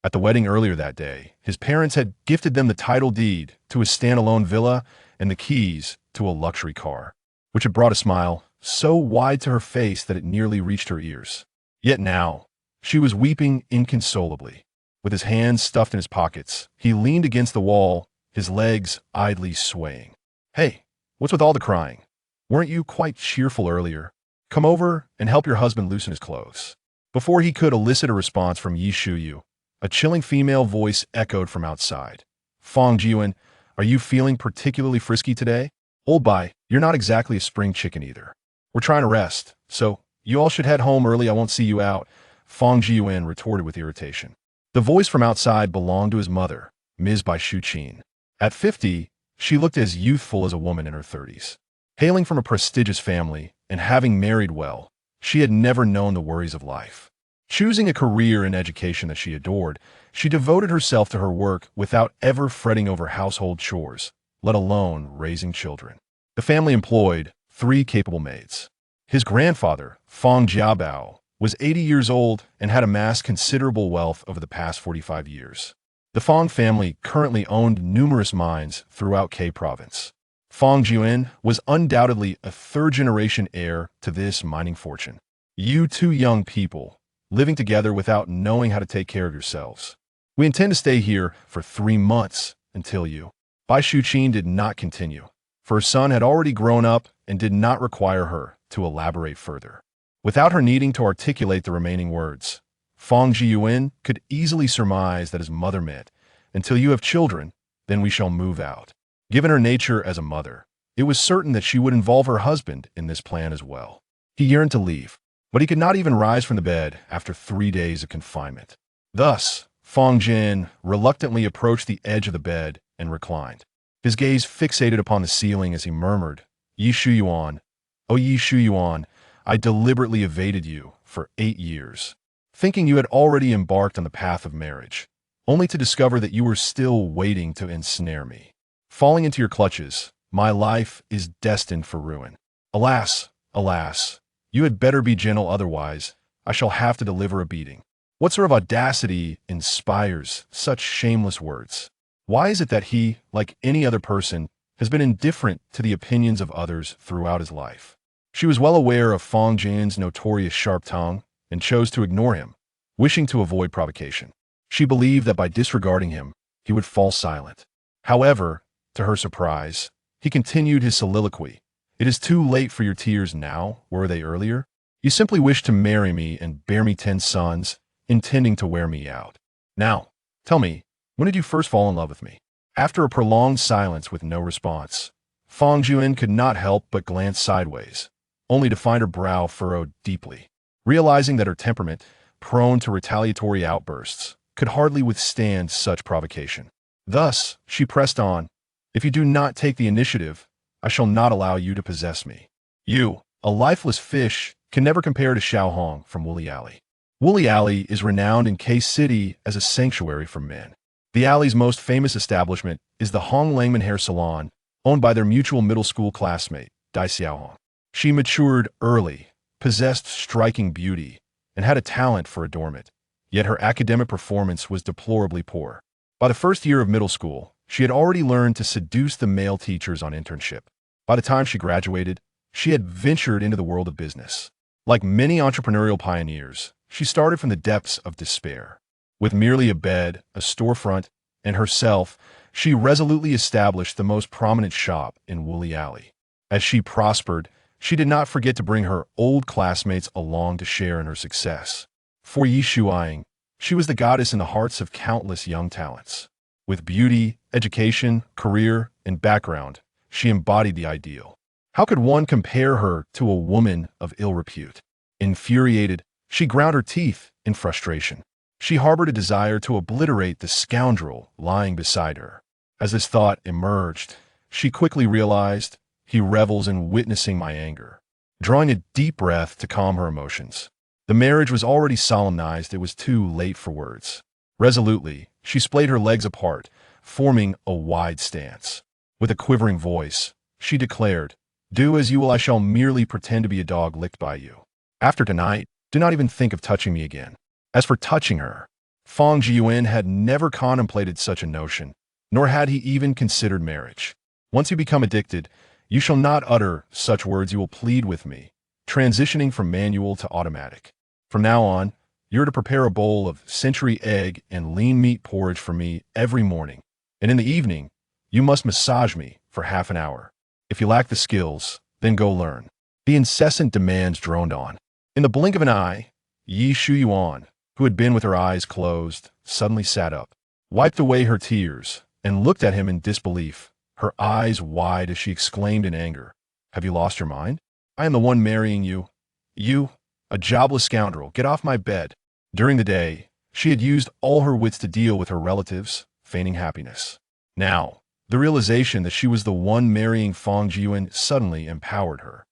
At the wedding earlier that day, his parents had gifted them the title deed to a standalone villa and the keys to a luxury car, which had brought a smile so wide to her face that it nearly reached her ears. Yet now, she was weeping inconsolably. With his hands stuffed in his pockets, he leaned against the wall, his legs idly swaying. "Hey, what's with all the crying? Weren't you quite cheerful earlier? Come over and help your husband loosen his clothes." Before he could elicit a response from Yi Shuyu, a chilling female voice echoed from outside. "Fong Jiwen, are you feeling particularly frisky today? Old Bai, you're not exactly a spring chicken either. We're trying to rest, so you all should head home early. I won't see you out," Fong Jiwen retorted with irritation. The voice from outside belonged to his mother, Ms. Bai Shuqin. At 50, she looked as youthful as a woman in her 30s. Hailing from a prestigious family and having married well, she had never known the worries of life. Choosing a career in education that she adored, she devoted herself to her work without ever fretting over household chores, let alone raising children. The family employed 3 capable maids. His grandfather, Fong Jiabao, was 80 years old and had amassed considerable wealth over the past 45 years. The Fong family currently owned numerous mines throughout K province. Fong Jiwen was undoubtedly a third-generation heir to this mining fortune. "You 2 young people, living together without knowing how to take care of yourselves. We intend to stay here for 3 months until you." Bai Shuqin did not continue, for her son had already grown up and did not require her to elaborate further. Without her needing to articulate the remaining words, Fong Jiwen could easily surmise that his mother meant, "Until you have children, then we shall move out." Given her nature as a mother, it was certain that she would involve her husband in this plan as well. He yearned to leave, but he could not even rise from the bed after 3 days of confinement. Thus, Fong Jin reluctantly approached the edge of the bed and reclined, his gaze fixated upon the ceiling as he murmured, "Yi Shuyuan, oh Yi Shuyuan, I deliberately evaded you for 8 years, thinking you had already embarked on the path of marriage, only to discover that you were still waiting to ensnare me. Falling into your clutches, my life is destined for ruin. Alas, alas, you had better be gentle, otherwise I shall have to deliver a beating." What sort of audacity inspires such shameless words? Why is it that he, like any other person, has been indifferent to the opinions of others throughout his life? She was well aware of Fong Jin's notorious sharp tongue and chose to ignore him, wishing to avoid provocation. She believed that by disregarding him, he would fall silent. However, to her surprise, he continued his soliloquy. "It is too late for your tears now, were they earlier? You simply wished to marry me and bear me 10 sons, intending to wear me out. Now, tell me, when did you first fall in love with me?" After a prolonged silence with no response, Fong Jiwen could not help but glance sideways, only to find her brow furrowed deeply. Realizing that her temperament, prone to retaliatory outbursts, could hardly withstand such provocation. Thus, she pressed on, "If you do not take the initiative, I shall not allow you to possess me. You, a lifeless fish, can never compare to Xiao Hong from Woolly Alley. Woolly Alley is renowned in K City as a sanctuary for men. The alley's most famous establishment is the Hong Langman Hair Salon, owned by their mutual middle school classmate, Dai Xiaohong. She matured early, possessed striking beauty, and had a talent for adornment, yet her academic performance was deplorably poor. By the first year of middle school, she had already learned to seduce the male teachers on internship. By the time she graduated, she had ventured into the world of business. Like many entrepreneurial pioneers, she started from the depths of despair. With merely a bed, a storefront, and herself, she resolutely established the most prominent shop in Woolly Alley. As she prospered, she did not forget to bring her old classmates along to share in her success. For Yi Shuang, she was the goddess in the hearts of countless young talents. With beauty, education, career, and background, she embodied the ideal. How could one compare her to a woman of ill repute? Infuriated, she ground her teeth in frustration. She harbored a desire to obliterate the scoundrel lying beside her. As this thought emerged, she quickly realized, "He revels in witnessing my anger." Drawing a deep breath to calm her emotions, the marriage was already solemnized. It was too late for words. Resolutely, she splayed her legs apart, forming a wide stance. With a quivering voice, she declared, "Do as you will, I shall merely pretend to be a dog licked by you. After tonight, do not even think of touching me again." As for touching her, Fong Jiyuan had never contemplated such a notion, nor had he even considered marriage. Once you become addicted, you shall not utter such words. You will plead with me, transitioning from manual to automatic. From now on, you're to prepare a bowl of century egg and lean meat porridge for me every morning, and in the evening, you must massage me for half an hour. If you lack the skills, then go learn. The incessant demands droned on. In the blink of an eye, Yi Shuyuan, who had been with her eyes closed, suddenly sat up, wiped away her tears, and looked at him in disbelief, her eyes wide as she exclaimed in anger, "Have you lost your mind? I am the one marrying you. You, a jobless scoundrel, get off my bed." During the day, she had used all her wits to deal with her relatives, feigning happiness. Now, the realization that she was the one marrying Fong Jiyuan suddenly empowered her.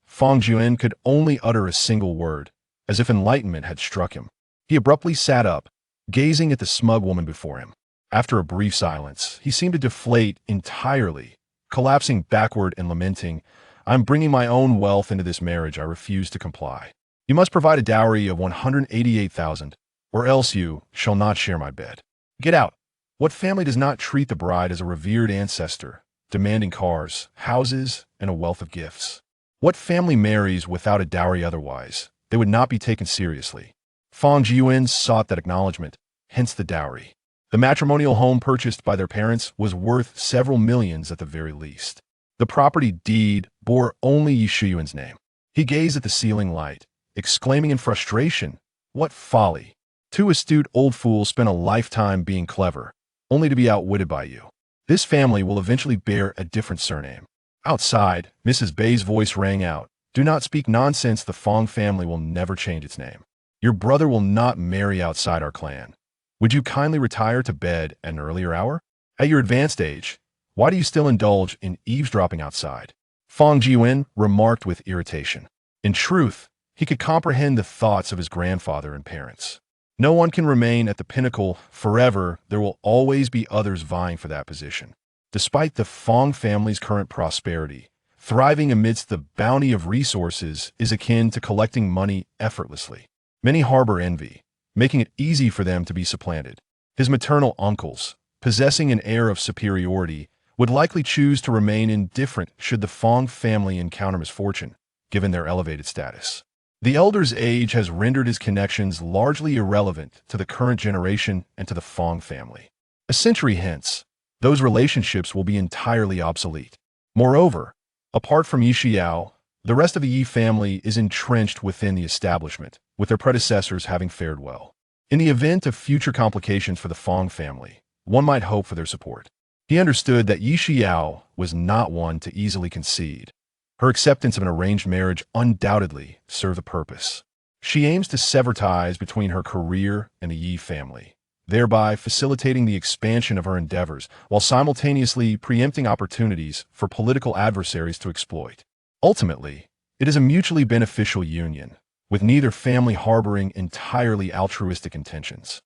Fong Jiyuan could only utter a single word, as if enlightenment had struck him. He abruptly sat up, gazing at the smug woman before him. After a brief silence, he seemed to deflate entirely, collapsing backward and lamenting, "I'm bringing my own wealth into this marriage. I refuse to comply. You must provide a dowry of 188,000, or else you shall not share my bed. Get out." What family does not treat the bride as a revered ancestor, demanding cars, houses, and a wealth of gifts? What family marries without a dowry? Otherwise, they would not be taken seriously. Fong Jiyuan sought that acknowledgement, hence the dowry. The matrimonial home purchased by their parents was worth several millions at the very least. The property deed bore only Yi Shuyuan's name. He gazed at the ceiling light, exclaiming in frustration, "What folly! Two astute old fools spent a lifetime being clever, only to be outwitted by you. This family will eventually bear a different surname." Outside, Mrs. Bay's voice rang out, "Do not speak nonsense. The Fong family will never change its name. Your brother will not marry outside our clan. Would you kindly retire to bed at an earlier hour? At your advanced age, why do you still indulge in eavesdropping outside?" Fong Jiyuan remarked with irritation. In truth, he could comprehend the thoughts of his grandfather and parents. No one can remain at the pinnacle forever. There will always be others vying for that position. Despite the Fong family's current prosperity, thriving amidst the bounty of resources is akin to collecting money effortlessly. Many harbor envy, making it easy for them to be supplanted. His maternal uncles, possessing an air of superiority, would likely choose to remain indifferent should the Fong family encounter misfortune, given their elevated status. The elder's age has rendered his connections largely irrelevant to the current generation and to the Fong family. A century hence, those relationships will be entirely obsolete. Moreover, apart from Yi Xiao, the rest of the Yi family is entrenched within the establishment, with their predecessors having fared well. In the event of future complications for the Fong family, one might hope for their support. He understood that Yi Xiao was not one to easily concede. Her acceptance of an arranged marriage undoubtedly served a purpose. She aims to sever ties between her career and the Yi family, thereby facilitating the expansion of her endeavors while simultaneously preempting opportunities for political adversaries to exploit. Ultimately, it is a mutually beneficial union, with neither family harboring entirely altruistic intentions.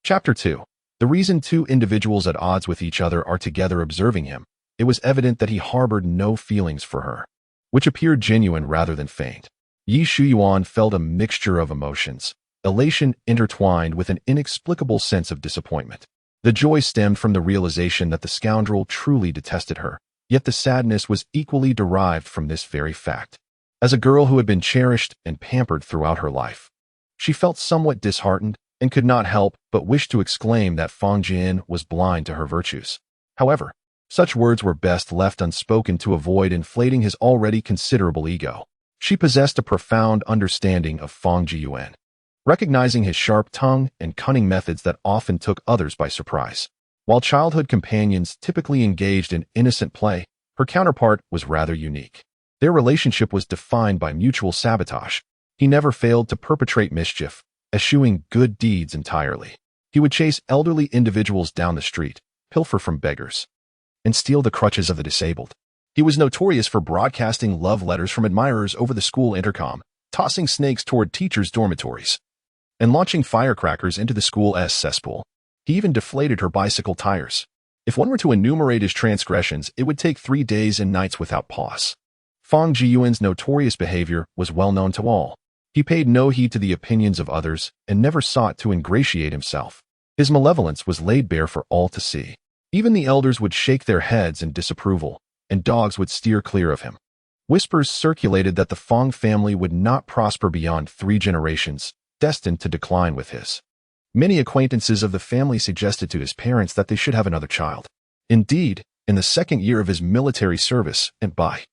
Chapter 2. The reason two individuals at odds with each other are together observing him, it was evident that he harbored no feelings for her, which appeared genuine rather than feigned. Yi Shuyuan felt a mixture of emotions, elation intertwined with an inexplicable sense of disappointment. The joy stemmed from the realization that the scoundrel truly detested her, yet the sadness was equally derived from this very fact. As a girl who had been cherished and pampered throughout her life, she felt somewhat disheartened and could not help but wish to exclaim that Fong Jiyuan was blind to her virtues. However, such words were best left unspoken to avoid inflating his already considerable ego. She possessed a profound understanding of Fong Jiyuan, recognizing his sharp tongue and cunning methods that often took others by surprise. While childhood companions typically engaged in innocent play, her counterpart was rather unique. Their relationship was defined by mutual sabotage. He never failed to perpetrate mischief, eschewing good deeds entirely. He would chase elderly individuals down the street, pilfer from beggars, and steal the crutches of the disabled. He was notorious for broadcasting love letters from admirers over the school intercom, tossing snakes toward teachers' dormitories, and launching firecrackers into the school's cesspool. He even deflated her bicycle tires. If one were to enumerate his transgressions, it would take 3 days and nights without pause. Fong Jiyuan's notorious behavior was well known to all. He paid no heed to the opinions of others and never sought to ingratiate himself. His malevolence was laid bare for all to see. Even the elders would shake their heads in disapproval, and dogs would steer clear of him. Whispers circulated that the Fong family would not prosper beyond 3 generations, destined to decline with his. Many acquaintances of the family suggested to his parents that they should have another child. Indeed, in the 2nd year of his military service, Aunt Bai,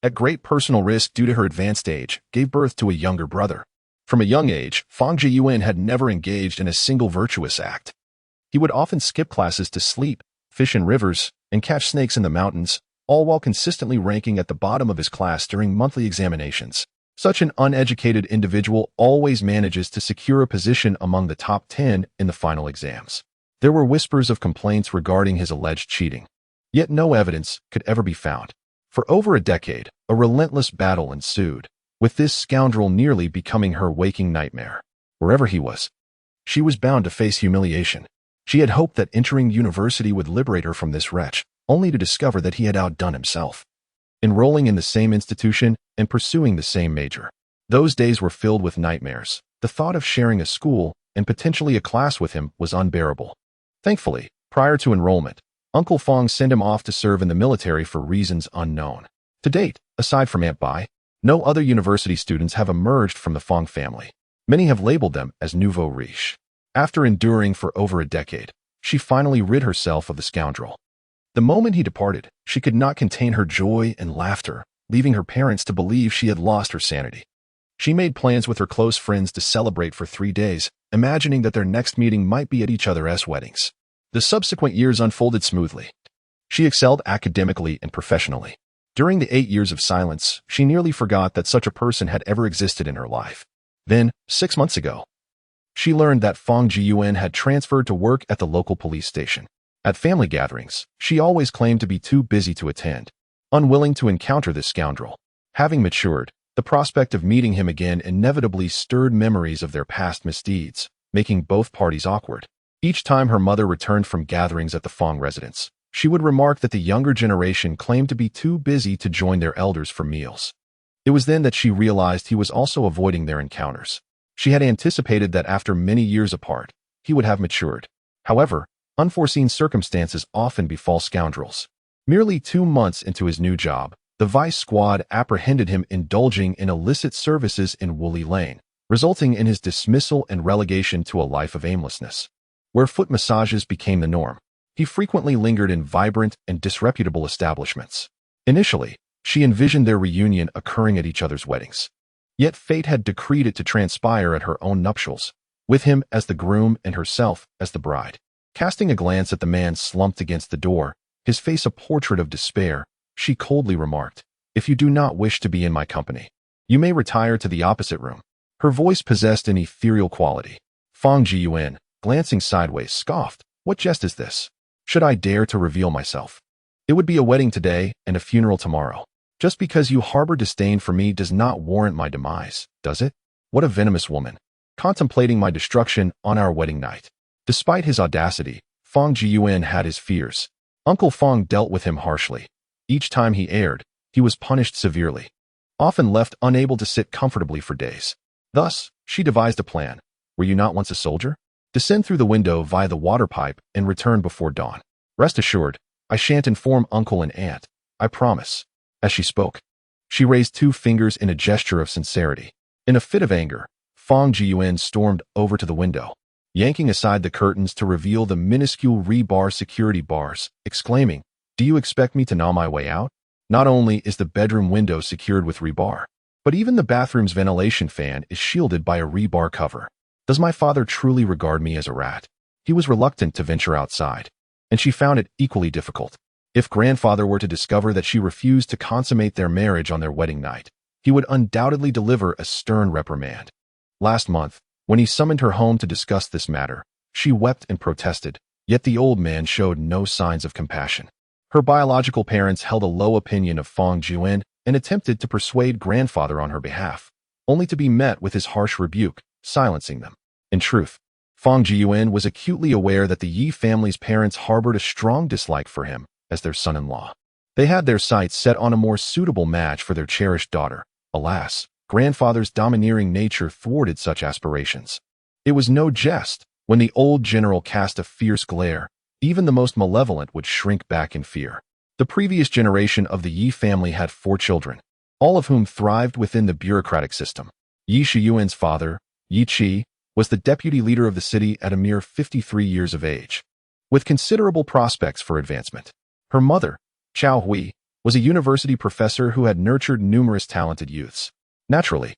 at great personal risk due to her advanced age, gave birth to a younger brother. From a young age, Fong Jiyuan had never engaged in a single virtuous act. He would often skip classes to sleep, fish in rivers, and catch snakes in the mountains, all while consistently ranking at the bottom of his class during monthly examinations. Such an uneducated individual always manages to secure a position among the top 10 in the final exams. There were whispers of complaints regarding his alleged cheating. Yet no evidence could ever be found. For over a decade, a relentless battle ensued, with this scoundrel nearly becoming her waking nightmare. Wherever he was, she was bound to face humiliation. She had hoped that entering university would liberate her from this wretch, only to discover that he had outdone himself. Enrolling in the same institution and pursuing the same major. Those days were filled with nightmares. The thought of sharing a school and potentially a class with him was unbearable. Thankfully, prior to enrollment, Uncle Fong sent him off to serve in the military for reasons unknown. To date, aside from Aunt Bai, no other university students have emerged from the Fong family. Many have labeled them as nouveau riche. After enduring for over a decade, she finally rid herself of the scoundrel. The moment he departed, she could not contain her joy and laughter, leaving her parents to believe she had lost her sanity. She made plans with her close friends to celebrate for 3 days, imagining that their next meeting might be at each other's weddings. The subsequent years unfolded smoothly. She excelled academically and professionally. During the 8 years of silence, she nearly forgot that such a person had ever existed in her life. Then, 6 months ago, she learned that Fong Jiyuan had transferred to work at the local police station. At family gatherings, she always claimed to be too busy to attend, unwilling to encounter this scoundrel. Having matured, the prospect of meeting him again inevitably stirred memories of their past misdeeds, making both parties awkward. Each time her mother returned from gatherings at the Fong residence, she would remark that the younger generation claimed to be too busy to join their elders for meals. It was then that she realized he was also avoiding their encounters. She had anticipated that after many years apart, he would have matured. However, unforeseen circumstances often befall scoundrels. Merely 2 months into his new job, the vice squad apprehended him indulging in illicit services in Woolly Lane, resulting in his dismissal and relegation to a life of aimlessness. Where foot massages became the norm, he frequently lingered in vibrant and disreputable establishments. Initially, she envisioned their reunion occurring at each other's weddings. Yet fate had decreed it to transpire at her own nuptials, with him as the groom and herself as the bride. Casting a glance at the man slumped against the door, his face a portrait of despair, she coldly remarked, "If you do not wish to be in my company, you may retire to the opposite room." Her voice possessed an ethereal quality. Fong Jiyuan, glancing sideways, scoffed, "What jest is this? Should I dare to reveal myself? It would be a wedding today and a funeral tomorrow. Just because you harbor disdain for me does not warrant my demise, does it? What a venomous woman, contemplating my destruction on our wedding night." Despite his audacity, Fong Jiyuan had his fears. Uncle Fong dealt with him harshly. Each time he erred, he was punished severely, often left unable to sit comfortably for days. Thus, she devised a plan. "Were you not once a soldier? Descend through the window via the water pipe and return before dawn. Rest assured, I shan't inform uncle and aunt. I promise." As she spoke, she raised 2 fingers in a gesture of sincerity. In a fit of anger, Fong Jiyuan stormed over to the window, yanking aside the curtains to reveal the minuscule rebar security bars, exclaiming, "Do you expect me to gnaw my way out? Not only is the bedroom window secured with rebar, but even the bathroom's ventilation fan is shielded by a rebar cover. Does my father truly regard me as a rat?" He was reluctant to venture outside, and she found it equally difficult. If grandfather were to discover that she refused to consummate their marriage on their wedding night, he would undoubtedly deliver a stern reprimand. Last month, when he summoned her home to discuss this matter, she wept and protested, yet the old man showed no signs of compassion. Her biological parents held a low opinion of Fong Jiyuan and attempted to persuade grandfather on her behalf, only to be met with his harsh rebuke, silencing them. In truth, Fong Jiyuan was acutely aware that the Yi family's parents harbored a strong dislike for him as their son-in-law. They had their sights set on a more suitable match for their cherished daughter. Alas, grandfather's domineering nature thwarted such aspirations. It was no jest. When the old general cast a fierce glare, even the most malevolent would shrink back in fear. The previous generation of the Yi family had 4 children, all of whom thrived within the bureaucratic system. Yi Shiyuan's father, Yi Qi, was the deputy leader of the city at a mere 53 years of age, with considerable prospects for advancement. Her mother, Chao Hui, was a university professor who had nurtured numerous talented youths. Naturally,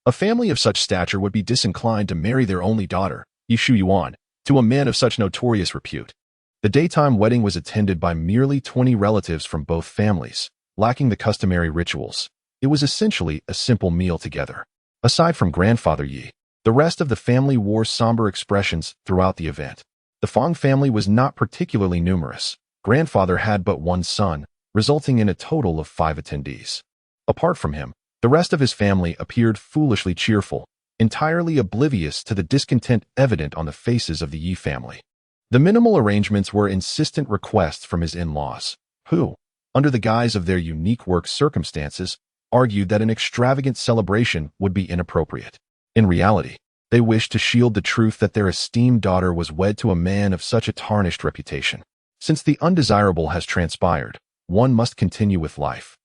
a family of such stature would be disinclined to marry their only daughter, Yi Shuyuan, to a man of such notorious repute. The daytime wedding was attended by merely 20 relatives from both families, lacking the customary rituals. It was essentially a simple meal together. Aside from grandfather Yi, the rest of the family wore somber expressions throughout the event. The Fong family was not particularly numerous. Grandfather had but one son, resulting in a total of 5 attendees. Apart from him, the rest of his family appeared foolishly cheerful, entirely oblivious to the discontent evident on the faces of the Yi family. The minimal arrangements were insistent requests from his in-laws, who, under the guise of their unique work circumstances, argued that an extravagant celebration would be inappropriate. In reality, they wished to shield the truth that their esteemed daughter was wed to a man of such a tarnished reputation. Since the undesirable has transpired, one must continue with life.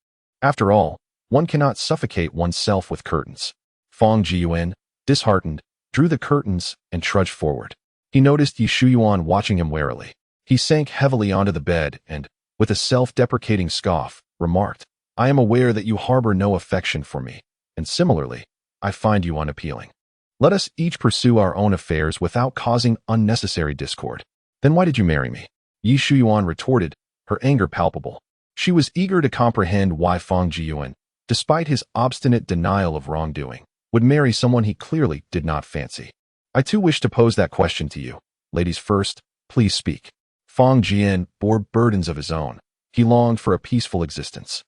After all, one cannot suffocate oneself with curtains. Fong Jiyuan, disheartened, drew the curtains and trudged forward. He noticed Yi Shuyuan watching him warily. He sank heavily onto the bed and, with a self-deprecating scoff, remarked, "I am aware that you harbor no affection for me, and similarly, I find you unappealing. Let us each pursue our own affairs without causing unnecessary discord." "Then why did you marry me?" Yi Shuyuan retorted, her anger palpable. She was eager to comprehend why Fong Jiyuan, despite his obstinate denial of wrongdoing, would marry someone he clearly did not fancy. "I too wish to pose that question to you. Ladies first, please speak." Fong Jian bore burdens of his own. He longed for a peaceful existence.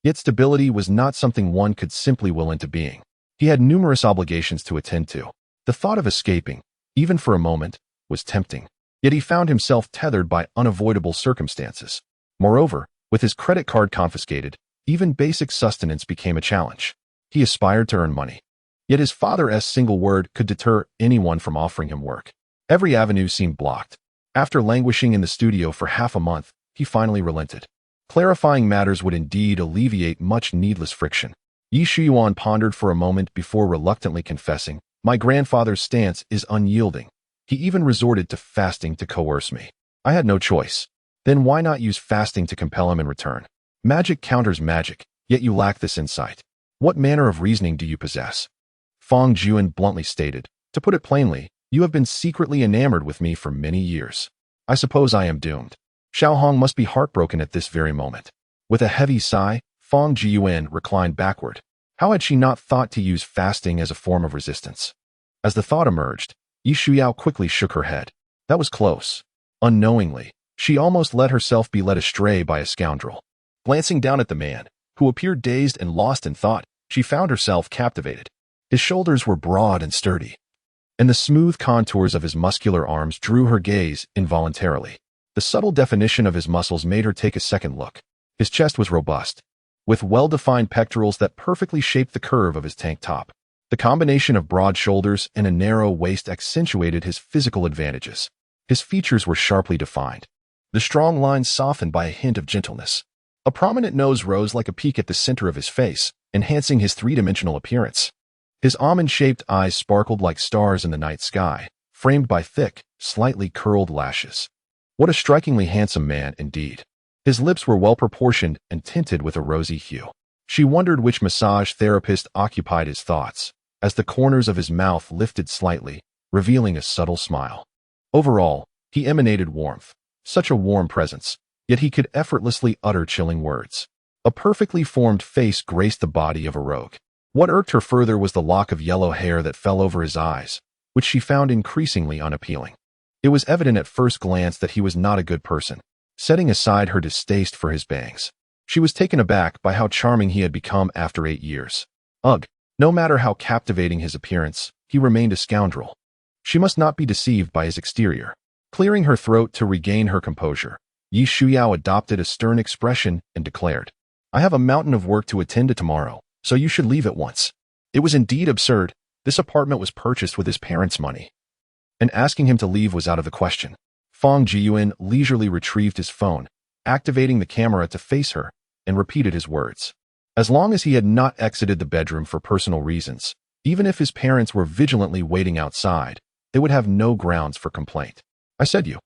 Yet stability was not something one could simply will into being. He had numerous obligations to attend to. The thought of escaping, even for a moment, was tempting. Yet he found himself tethered by unavoidable circumstances. Moreover, with his credit card confiscated, even basic sustenance became a challenge. He aspired to earn money. Yet his father's single word could deter anyone from offering him work. Every avenue seemed blocked. After languishing in the studio for half a month, he finally relented. Clarifying matters would indeed alleviate much needless friction. Yi Shuyuan pondered for a moment before reluctantly confessing, "My grandfather's stance is unyielding. He even resorted to fasting to coerce me. I had no choice. Then why not use fasting to compel him in return? Magic counters magic, yet you lack this insight. What manner of reasoning do you possess?" Fong Jiuan bluntly stated, "To put it plainly, you have been secretly enamored with me for many years. I suppose I am doomed." Xiao Hong must be heartbroken at this very moment. With a heavy sigh, Fong Jiyuan reclined backward. How had she not thought to use fasting as a form of resistance? As the thought emerged, Yi Shuyao quickly shook her head. That was close. Unknowingly, she almost let herself be led astray by a scoundrel. Glancing down at the man, who appeared dazed and lost in thought, she found herself captivated. His shoulders were broad and sturdy, and the smooth contours of his muscular arms drew her gaze involuntarily. The subtle definition of his muscles made her take a second look. His chest was robust, with well-defined pectorals that perfectly shaped the curve of his tank top. The combination of broad shoulders and a narrow waist accentuated his physical advantages. His features were sharply defined, the strong lines softened by a hint of gentleness. A prominent nose rose like a peak at the center of his face, enhancing his three-dimensional appearance. His almond-shaped eyes sparkled like stars in the night sky, framed by thick, slightly curled lashes. What a strikingly handsome man, indeed. His lips were well-proportioned and tinted with a rosy hue. She wondered which massage therapist occupied his thoughts, as the corners of his mouth lifted slightly, revealing a subtle smile. Overall, he emanated warmth, such a warm presence, yet he could effortlessly utter chilling words. A perfectly formed face graced the body of a rogue. What irked her further was the lock of yellow hair that fell over his eyes, which she found increasingly unappealing. It was evident at first glance that he was not a good person, setting aside her distaste for his bangs. She was taken aback by how charming he had become after 8 years. Ugh, no matter how captivating his appearance, he remained a scoundrel. She must not be deceived by his exterior. Clearing her throat to regain her composure, Yi Shuyao adopted a stern expression and declared, "I have a mountain of work to attend to tomorrow, so you should leave at once." It was indeed absurd. This apartment was purchased with his parents' money, and asking him to leave was out of the question. Fong Jiyuan leisurely retrieved his phone, activating the camera to face her, and repeated his words. As long as he had not exited the bedroom for personal reasons, even if his parents were vigilantly waiting outside, they would have no grounds for complaint. I said you.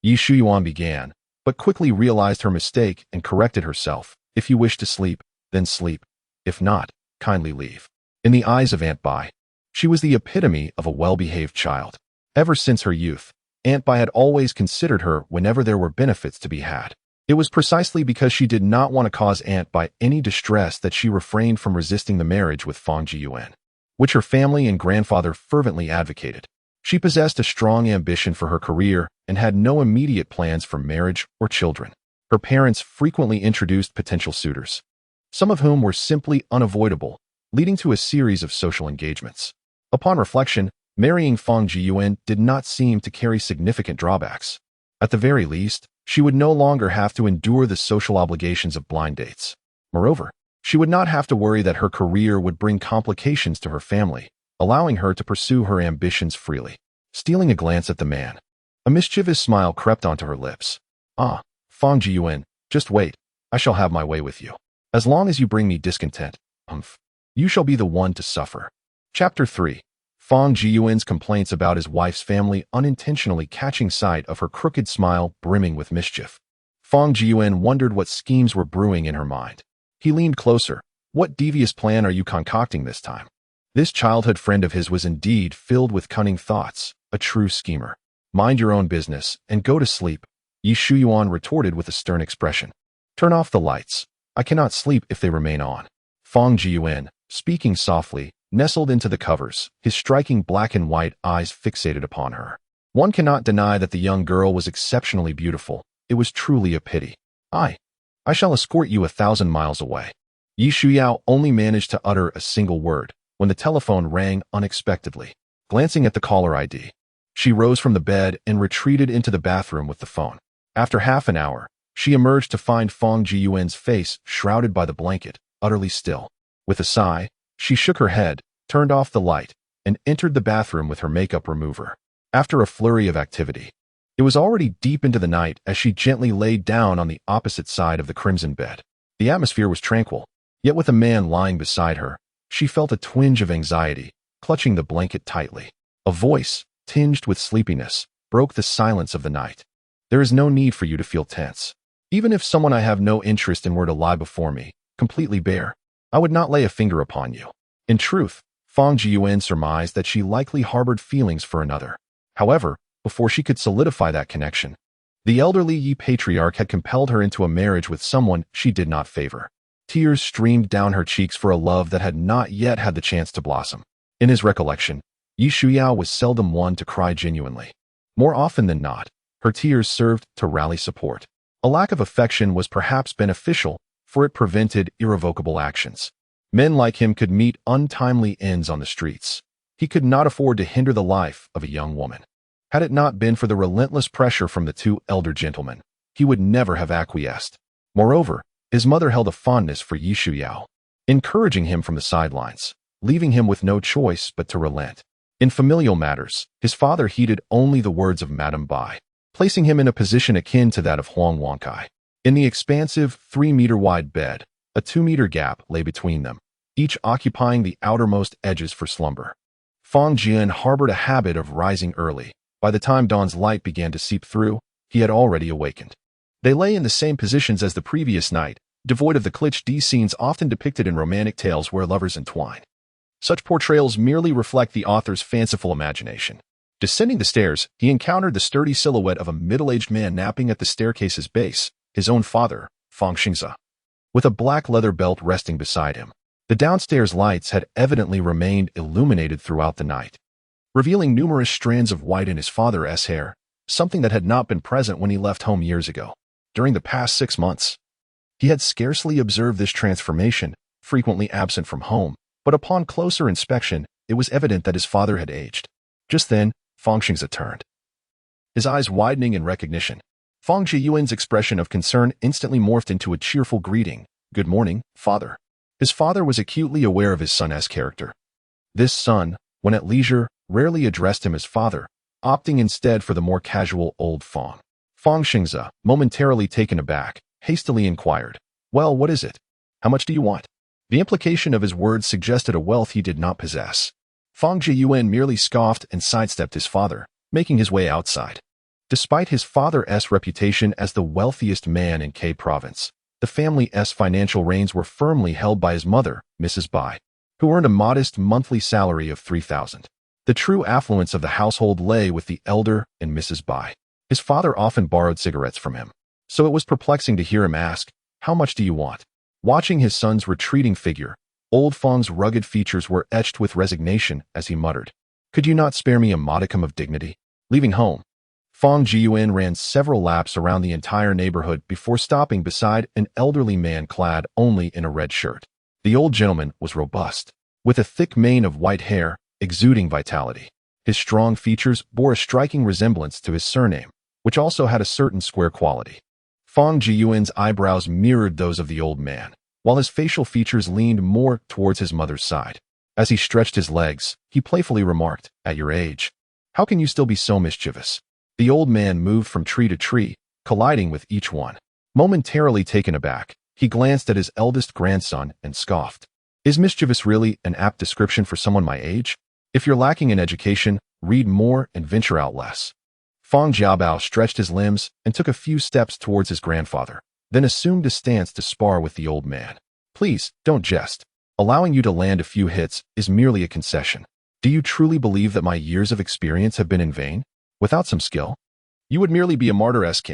Yi Shuyuan began, but quickly realized her mistake and corrected herself. If you wish to sleep, then sleep. If not, kindly leave. In the eyes of Aunt Bai, she was the epitome of a well-behaved child. Ever since her youth, Aunt Bai had always considered her whenever there were benefits to be had. It was precisely because she did not want to cause Aunt Bai any distress that she refrained from resisting the marriage with Fong Jiyuan, which her family and grandfather fervently advocated. She possessed a strong ambition for her career and had no immediate plans for marriage or children. Her parents frequently introduced potential suitors, some of whom were simply unavoidable, leading to a series of social engagements. Upon reflection, marrying Fong Jiyuan did not seem to carry significant drawbacks. At the very least, she would no longer have to endure the social obligations of blind dates. Moreover, she would not have to worry that her career would bring complications to her family, allowing her to pursue her ambitions freely. Stealing a glance at the man, a mischievous smile crept onto her lips. Ah, Fong Jiyuan, just wait, I shall have my way with you. As long as you bring me discontent, you shall be the one to suffer. Chapter 3. Fong Jiyuan's complaints about his wife's family unintentionally catching sight of her crooked smile brimming with mischief. Fong Jiyuan wondered what schemes were brewing in her mind. He leaned closer. What devious plan are you concocting this time? This childhood friend of his was indeed filled with cunning thoughts, a true schemer. Mind your own business and go to sleep, Yi Shuyuan retorted with a stern expression. Turn off the lights. I cannot sleep if they remain on. Fong Jiyuan, speaking softly, nestled into the covers, his striking black and white eyes fixated upon her. One cannot deny that the young girl was exceptionally beautiful. It was truly a pity. I shall escort you 1,000 miles away. Yi Shuyao only managed to utter a single word when the telephone rang unexpectedly. Glancing at the caller ID, she rose from the bed and retreated into the bathroom with the phone. After half an hour, she emerged to find Fong Jiyuan's face shrouded by the blanket, utterly still. With a sigh, she shook her head, turned off the light, and entered the bathroom with her makeup remover. After a flurry of activity, it was already deep into the night as she gently laid down on the opposite side of the crimson bed. The atmosphere was tranquil, yet with a man lying beside her, she felt a twinge of anxiety, clutching the blanket tightly. A voice, tinged with sleepiness, broke the silence of the night. There is no need for you to feel tense. Even if someone I have no interest in were to lie before me, completely bare, I would not lay a finger upon you. In truth, Fong Jiyuan surmised that she likely harbored feelings for another. However, before she could solidify that connection, the elderly Yi patriarch had compelled her into a marriage with someone she did not favor. Tears streamed down her cheeks for a love that had not yet had the chance to blossom. In his recollection, Yi Shuyao was seldom one to cry genuinely. More often than not, her tears served to rally support. A lack of affection was perhaps beneficial, for it prevented irrevocable actions. Men like him could meet untimely ends on the streets. He could not afford to hinder the life of a young woman. Had it not been for the relentless pressure from the two elder gentlemen, he would never have acquiesced. Moreover, his mother held a fondness for Yi Shuyao, encouraging him from the sidelines, leaving him with no choice but to relent. In familial matters, his father heeded only the words of Madame Bai, placing him in a position akin to that of Huang Wankai. In the expansive 3-meter-wide bed, a 2-meter gap lay between them, each occupying the outermost edges for slumber. Fong Jian harbored a habit of rising early. By the time dawn's light began to seep through, he had already awakened. They lay in the same positions as the previous night, devoid of the cliché scenes often depicted in romantic tales where lovers entwine. Such portrayals merely reflect the author's fanciful imagination. Descending the stairs, he encountered the sturdy silhouette of a middle-aged man napping at the staircase's base, his own father, Fong Xingze, with a black leather belt resting beside him. The downstairs lights had evidently remained illuminated throughout the night, revealing numerous strands of white in his father's hair, something that had not been present when he left home years ago. During the past 6 months, he had scarcely observed this transformation, frequently absent from home, but upon closer inspection, it was evident that his father had aged. Just then, Fong Xingze turned, his eyes widening in recognition. Fong Jiyuan's expression of concern instantly morphed into a cheerful greeting. "Good morning, father." His father was acutely aware of his son's character. This son, when at leisure, rarely addressed him as father, opting instead for the more casual old Fong. Fong Xingze, momentarily taken aback, hastily inquired, "Well, what is it? How much do you want?" The implication of his words suggested a wealth he did not possess. Fong Jiyuan merely scoffed and sidestepped his father, making his way outside. Despite his father's reputation as the wealthiest man in K province, the family's financial reins were firmly held by his mother, Mrs. Bai, who earned a modest monthly salary of 3,000. The true affluence of the household lay with the elder and Mrs. Bai. His father often borrowed cigarettes from him, so it was perplexing to hear him ask, "How much do you want?" Watching his son's retreating figure, old Fong's rugged features were etched with resignation as he muttered, "Could you not spare me a modicum of dignity?" Leaving home, Fong Jiyuan ran several laps around the entire neighborhood before stopping beside an elderly man clad only in a red shirt. The old gentleman was robust, with a thick mane of white hair, exuding vitality. His strong features bore a striking resemblance to his surname, which also had a certain square quality. Fong Jiyuan's eyebrows mirrored those of the old man, while his facial features leaned more towards his mother's side. As he stretched his legs, he playfully remarked, "At your age, how can you still be so mischievous?" The old man moved from tree to tree, colliding with each one. Momentarily taken aback, he glanced at his eldest grandson and scoffed. "Is mischievous really an apt description for someone my age? If you're lacking in education, read more and venture out less." Fong Jiabao stretched his limbs and took a few steps towards his grandfather, then assumed a stance to spar with the old man. "Please, don't jest. Allowing you to land a few hits is merely a concession. Do you truly believe that my years of experience have been in vain? Without some skill, you would merely be a martyr-esque."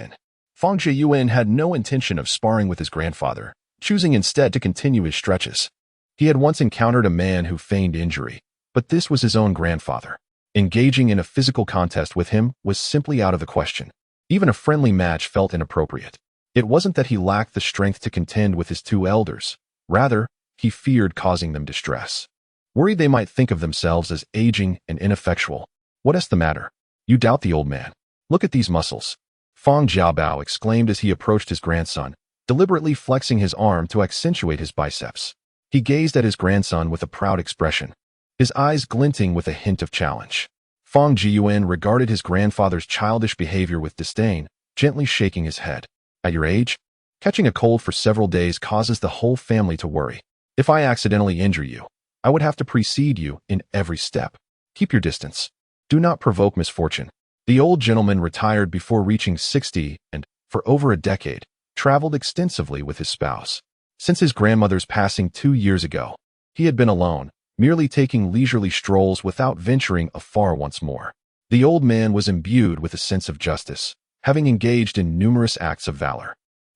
Fong Jiyuan had no intention of sparring with his grandfather, choosing instead to continue his stretches. He had once encountered a man who feigned injury, but this was his own grandfather. Engaging in a physical contest with him was simply out of the question. Even a friendly match felt inappropriate. It wasn't that he lacked the strength to contend with his two elders. Rather, he feared causing them distress. Worried they might think of themselves as aging and ineffectual. "What is the matter? You doubt the old man. Look at these muscles." Fong Jiabao exclaimed as he approached his grandson, deliberately flexing his arm to accentuate his biceps. He gazed at his grandson with a proud expression, his eyes glinting with a hint of challenge. Fong Jiyuan regarded his grandfather's childish behavior with disdain, gently shaking his head. "At your age, catching a cold for several days causes the whole family to worry. If I accidentally injure you, I would have to precede you in every step. Keep your distance. Do not provoke misfortune." The old gentleman retired before reaching 60 and, for over a decade, traveled extensively with his spouse. Since his grandmother's passing 2 years ago, he had been alone, merely taking leisurely strolls without venturing afar once more. The old man was imbued with a sense of justice, having engaged in numerous acts of valor.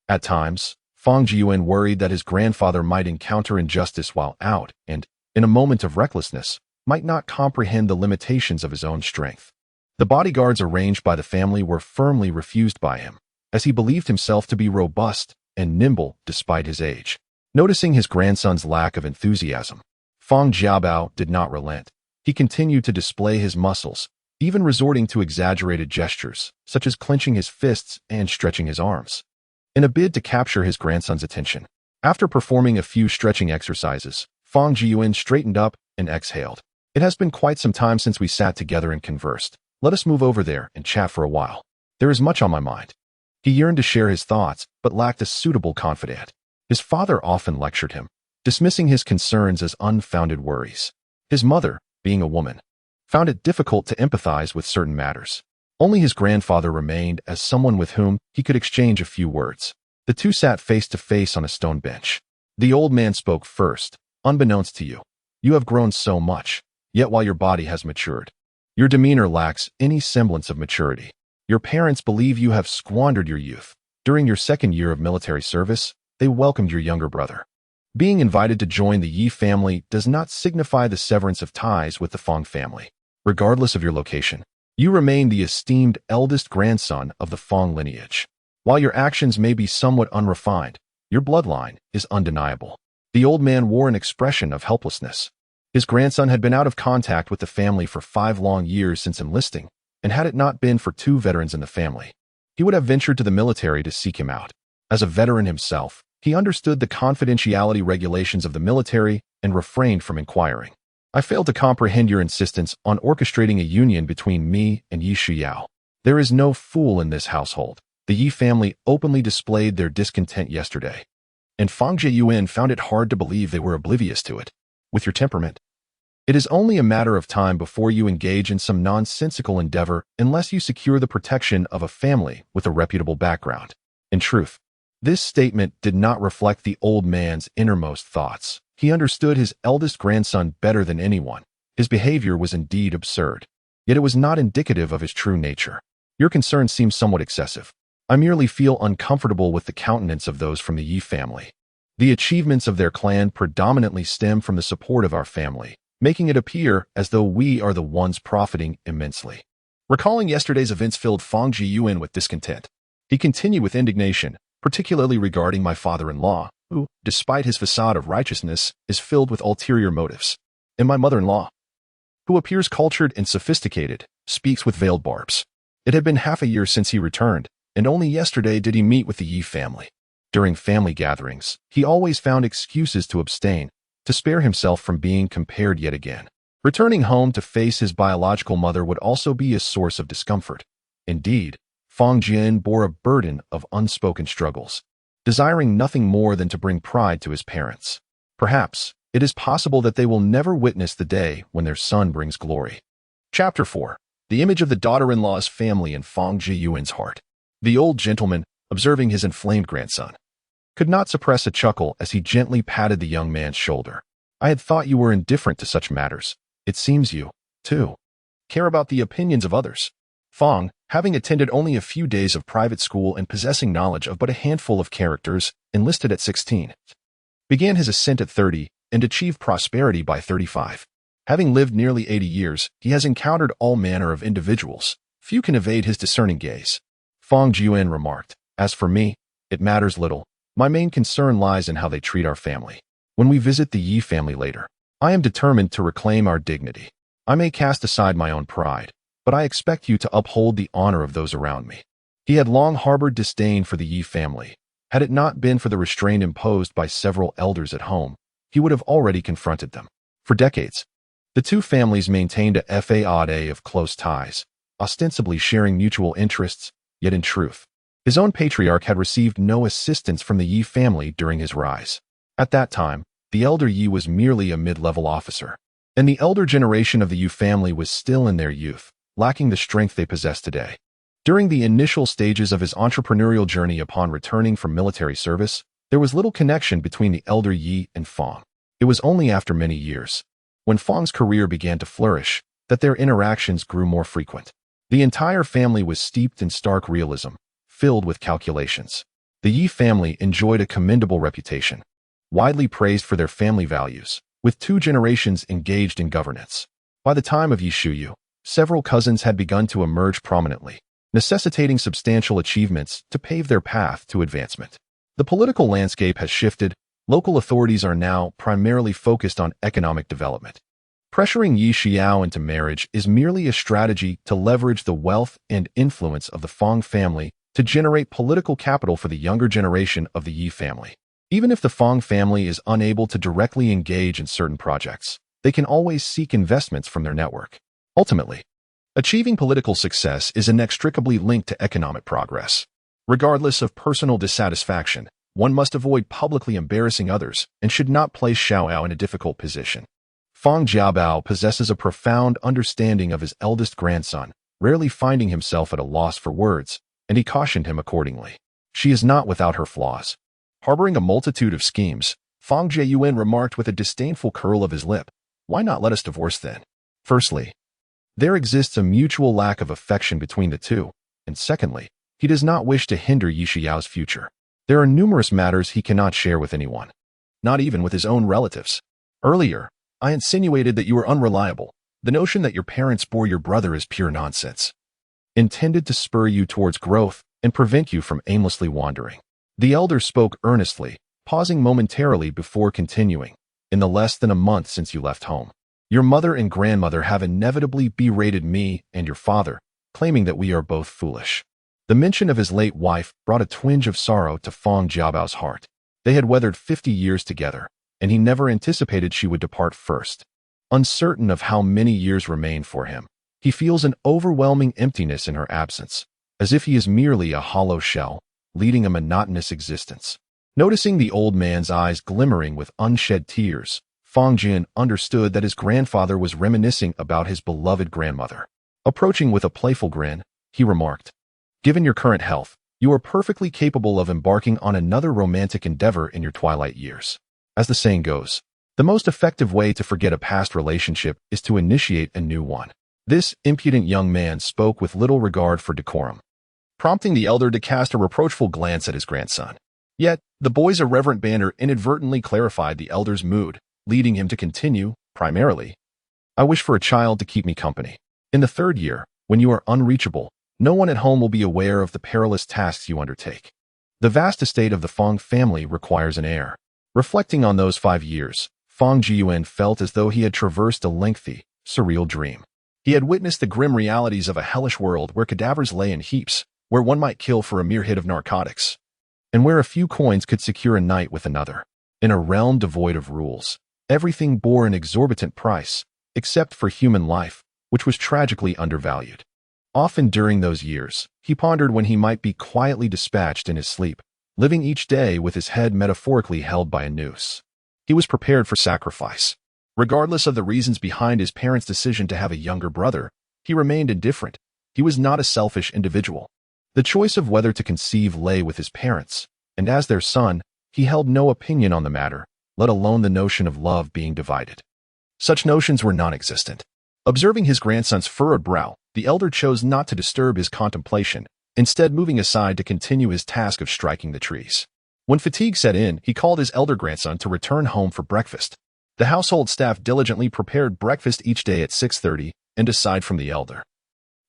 At times, Fong Jiyuan worried that his grandfather might encounter injustice while out and, in a moment of recklessness, might not comprehend the limitations of his own strength. The bodyguards arranged by the family were firmly refused by him, as he believed himself to be robust and nimble despite his age. Noticing his grandson's lack of enthusiasm, Fong Jiabao did not relent. He continued to display his muscles, even resorting to exaggerated gestures, such as clenching his fists and stretching his arms, in a bid to capture his grandson's attention. After performing a few stretching exercises, Fong Jiyuan straightened up and exhaled. "It has been quite some time since we sat together and conversed. Let us move over there and chat for a while. There is much on my mind." He yearned to share his thoughts, but lacked a suitable confidant. His father often lectured him, dismissing his concerns as unfounded worries. His mother, being a woman, found it difficult to empathize with certain matters. Only his grandfather remained as someone with whom he could exchange a few words. The two sat face to face on a stone bench. The old man spoke first. "Unbeknownst to you, you have grown so much, yet while your body has matured, your demeanor lacks any semblance of maturity. Your parents believe you have squandered your youth. During your second year of military service, they welcomed your younger brother. Being invited to join the Yi family does not signify the severance of ties with the Fong family. Regardless of your location, you remain the esteemed eldest grandson of the Fong lineage. While your actions may be somewhat unrefined, your bloodline is undeniable." The old man wore an expression of helplessness. His grandson had been out of contact with the family for 5 long years since enlisting, and had it not been for 2 veterans in the family, he would have ventured to the military to seek him out. As a veteran himself, He understood the confidentiality regulations of the military and refrained from inquiring. I fail to comprehend your insistence on orchestrating a union between me and Yi Shuyao. There is no fool in this household. The Yi family openly displayed their discontent yesterday, and Fang Jieyuan found it hard to believe they were oblivious to it. With your temperament, it is only a matter of time before you engage in some nonsensical endeavor unless you secure the protection of a family with a reputable background. In truth, this statement did not reflect the old man's innermost thoughts. He understood his eldest grandson better than anyone. His behavior was indeed absurd, yet it was not indicative of his true nature. Your concern seems somewhat excessive. I merely feel uncomfortable with the countenance of those from the Yi family. The achievements of their clan predominantly stem from the support of our family, making it appear as though we are the ones profiting immensely. Recalling yesterday's events filled Fang Jieyuan with discontent. He continued with indignation, particularly regarding my father-in-law, who, despite his facade of righteousness, is filled with ulterior motives. And my mother-in-law, who appears cultured and sophisticated, speaks with veiled barbs. It had been half a year since he returned, and only yesterday did he meet with the Yi family. During family gatherings, he always found excuses to abstain, to spare himself from being compared yet again. Returning home to face his biological mother would also be a source of discomfort. Indeed, Fang Jian bore a burden of unspoken struggles, desiring nothing more than to bring pride to his parents. Perhaps, it is possible that they will never witness the day when their son brings glory. Chapter 4. The image of the daughter-in-law's family in Fang Jieyuan's heart. The old gentleman, observing his inflamed grandson, could not suppress a chuckle as he gently patted the young man's shoulder. I had thought you were indifferent to such matters. It seems you, too, care about the opinions of others. Fang, having attended only a few days of private school and possessing knowledge of but a handful of characters, enlisted at 16, began his ascent at 30, and achieved prosperity by 35. Having lived nearly 80 years, he has encountered all manner of individuals. Few can evade his discerning gaze. Fang Jieyuan remarked, as for me, it matters little. My main concern lies in how they treat our family. When we visit the Yi family later, I am determined to reclaim our dignity. I may cast aside my own pride, but I expect you to uphold the honor of those around me. He had long harbored disdain for the Yi family. Had it not been for the restraint imposed by several elders at home, he would have already confronted them. For decades, the two families maintained a facade of close ties, ostensibly sharing mutual interests, yet in truth, his own patriarch had received no assistance from the Yi family during his rise. At that time, the elder Yi was merely a mid-level officer, and the elder generation of the Yu family was still in their youth, lacking the strength they possess today. During the initial stages of his entrepreneurial journey upon returning from military service, there was little connection between the elder Yi and Fang. It was only after many years, when Fang's career began to flourish, that their interactions grew more frequent. The entire family was steeped in stark realism, filled with calculations. The Yi family enjoyed a commendable reputation, widely praised for their family values, with 2 generations engaged in governance. By the time of Yi Shuyu, several cousins had begun to emerge prominently, necessitating substantial achievements to pave their path to advancement. The political landscape has shifted. Local authorities are now primarily focused on economic development. Pressuring Yi Xiao into marriage is merely a strategy to leverage the wealth and influence of the Fang family to generate political capital for the younger generation of the Yi family. Even if the Fang family is unable to directly engage in certain projects, they can always seek investments from their network. Ultimately, achieving political success is inextricably linked to economic progress. Regardless of personal dissatisfaction, one must avoid publicly embarrassing others and should not place Xiaoao in a difficult position. Fang Jiabao possesses a profound understanding of his eldest grandson, rarely finding himself at a loss for words, and he cautioned him accordingly. She is not without her flaws. Harboring a multitude of schemes, Fang Jieyuan remarked with a disdainful curl of his lip, "Why not let us divorce then?" Firstly, there exists a mutual lack of affection between the two, and secondly, he does not wish to hinder Yi Xiao's future. There are numerous matters he cannot share with anyone, not even with his own relatives. Earlier, I insinuated that you were unreliable. The notion that your parents bore your brother is pure nonsense, intended to spur you towards growth and prevent you from aimlessly wandering. The elder spoke earnestly, pausing momentarily before continuing. In the less than a month since you left home, your mother and grandmother have inevitably berated me and your father, claiming that we are both foolish. The mention of his late wife brought a twinge of sorrow to Fang Jiabao's heart. They had weathered 50 years together, and he never anticipated she would depart first. Uncertain of how many years remain for him, he feels an overwhelming emptiness in her absence, as if he is merely a hollow shell, leading a monotonous existence. Noticing the old man's eyes glimmering with unshed tears, Fong Jin understood that his grandfather was reminiscing about his beloved grandmother. Approaching with a playful grin, he remarked, "Given your current health, you are perfectly capable of embarking on another romantic endeavor in your twilight years. As the saying goes, the most effective way to forget a past relationship is to initiate a new one." This impudent young man spoke with little regard for decorum, prompting the elder to cast a reproachful glance at his grandson. Yet, the boy's irreverent banter inadvertently clarified the elder's mood, leading him to continue, primarily, "I wish for a child to keep me company. In the 3rd year, when you are unreachable, no one at home will be aware of the perilous tasks you undertake. The vast estate of the Fong family requires an heir." Reflecting on those 5 years, Fong Jiyuan felt as though he had traversed a lengthy, surreal dream. He had witnessed the grim realities of a hellish world where cadavers lay in heaps, where one might kill for a mere hit of narcotics, and where a few coins could secure a night with another. In a realm devoid of rules, everything bore an exorbitant price, except for human life, which was tragically undervalued. Often during those years, he pondered when he might be quietly dispatched in his sleep, living each day with his head metaphorically held by a noose. He was prepared for sacrifice. Regardless of the reasons behind his parents' decision to have a younger brother, he remained indifferent. He was not a selfish individual. The choice of whether to conceive lay with his parents, and as their son, he held no opinion on the matter, let alone the notion of love being divided. Such notions were non-existent. Observing his grandson's furrowed brow, the elder chose not to disturb his contemplation, instead moving aside to continue his task of striking the trees. When fatigue set in, he called his elder grandson to return home for breakfast. The household staff diligently prepared breakfast each day at 6:30, and aside from the elder,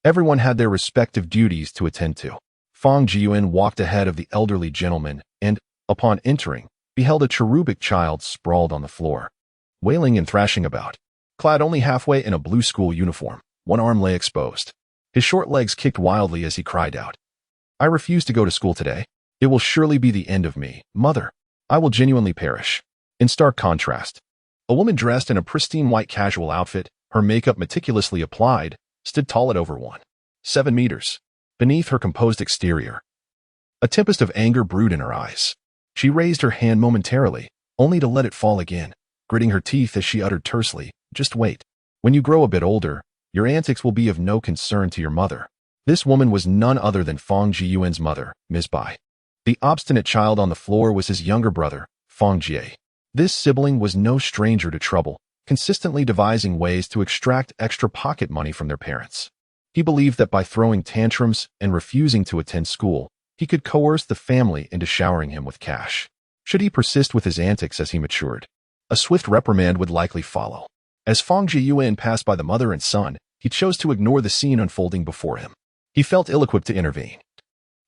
everyone had their respective duties to attend to. Fong Jiyuan walked ahead of the elderly gentleman and, upon entering, beheld a cherubic child sprawled on the floor, wailing and thrashing about. Clad only halfway in a blue school uniform, one arm lay exposed. His short legs kicked wildly as he cried out, "I refuse to go to school today. It will surely be the end of me, mother. I will genuinely perish." In stark contrast, a woman dressed in a pristine white casual outfit, her makeup meticulously applied, stood tall at over 1.7 meters. Beneath her composed exterior, a tempest of anger brewed in her eyes. She raised her hand momentarily, only to let it fall again, gritting her teeth as she uttered tersely, "Just wait. When you grow a bit older, your antics will be of no concern to your mother." This woman was none other than Fong Jiyuan's mother, Ms. Bai. The obstinate child on the floor was his younger brother, Fong Jie. This sibling was no stranger to trouble, consistently devising ways to extract extra pocket money from their parents. He believed that by throwing tantrums and refusing to attend school, he could coerce the family into showering him with cash. Should he persist with his antics as he matured, a swift reprimand would likely follow. As Fong Jiyuan passed by the mother and son, he chose to ignore the scene unfolding before him. He felt ill-equipped to intervene.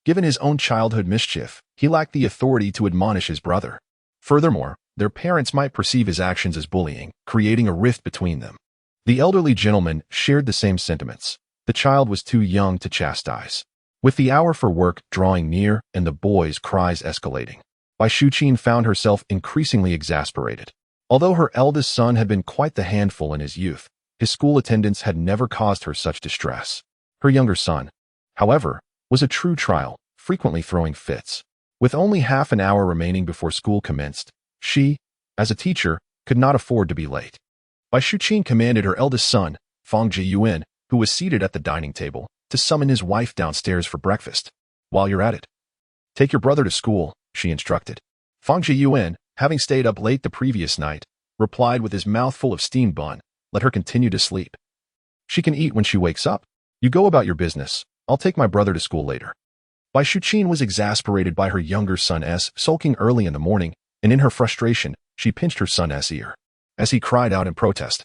Given his own childhood mischief, he lacked the authority to admonish his brother. Furthermore, their parents might perceive his actions as bullying, creating a rift between them. The elderly gentleman shared the same sentiments. The child was too young to chastise. With the hour for work drawing near and the boy's cries escalating, Bai Shuqin found herself increasingly exasperated. Although her eldest son had been quite the handful in his youth, his school attendance had never caused her such distress. Her younger son, however, was a true trial, frequently throwing fits. With only half an hour remaining before school commenced, she, as a teacher, could not afford to be late. Bai Shuqin commanded her eldest son, Fong Jiyuan, who was seated at the dining table, to summon his wife downstairs for breakfast. "While you're at it, take your brother to school," she instructed. Fong Jiyuan, having stayed up late the previous night, replied with his mouth full of steamed bun, "Let her continue to sleep. She can eat when she wakes up. You go about your business. I'll take my brother to school later." Bai Shuqin was exasperated by her younger son's sulking early in the morning, and in her frustration, she pinched her son's ear. As he cried out in protest,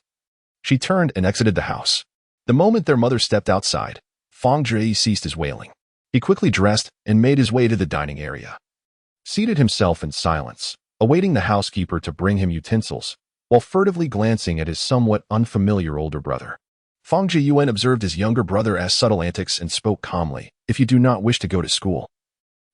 she turned and exited the house. The moment their mother stepped outside, Fong Jie ceased his wailing. He quickly dressed and made his way to the dining area. Seated himself in silence, awaiting the housekeeper to bring him utensils, while furtively glancing at his somewhat unfamiliar older brother. Fong Jiyuan observed his younger brother's subtle antics and spoke calmly, "If you do not wish to go to school,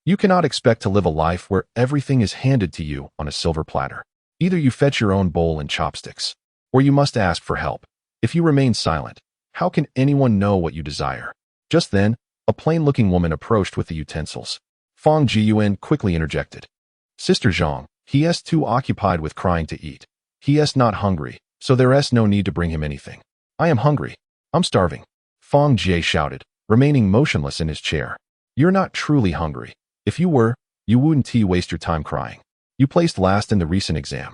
You cannot expect to live a life where everything is handed to you on a silver platter. Either you fetch your own bowl and chopsticks, or you must ask for help. If you remain silent, how can anyone know what you desire? Just then, a plain-looking woman approached with the utensils. Fang Jiyuan quickly interjected. Sister Zhang, he is too occupied with crying to eat. He is not hungry, so there is no need to bring him anything. I am hungry. I'm starving. Fang Jie shouted, remaining motionless in his chair. You're not truly hungry. If you were, you wouldn't waste your time crying. You placed last in the recent exam,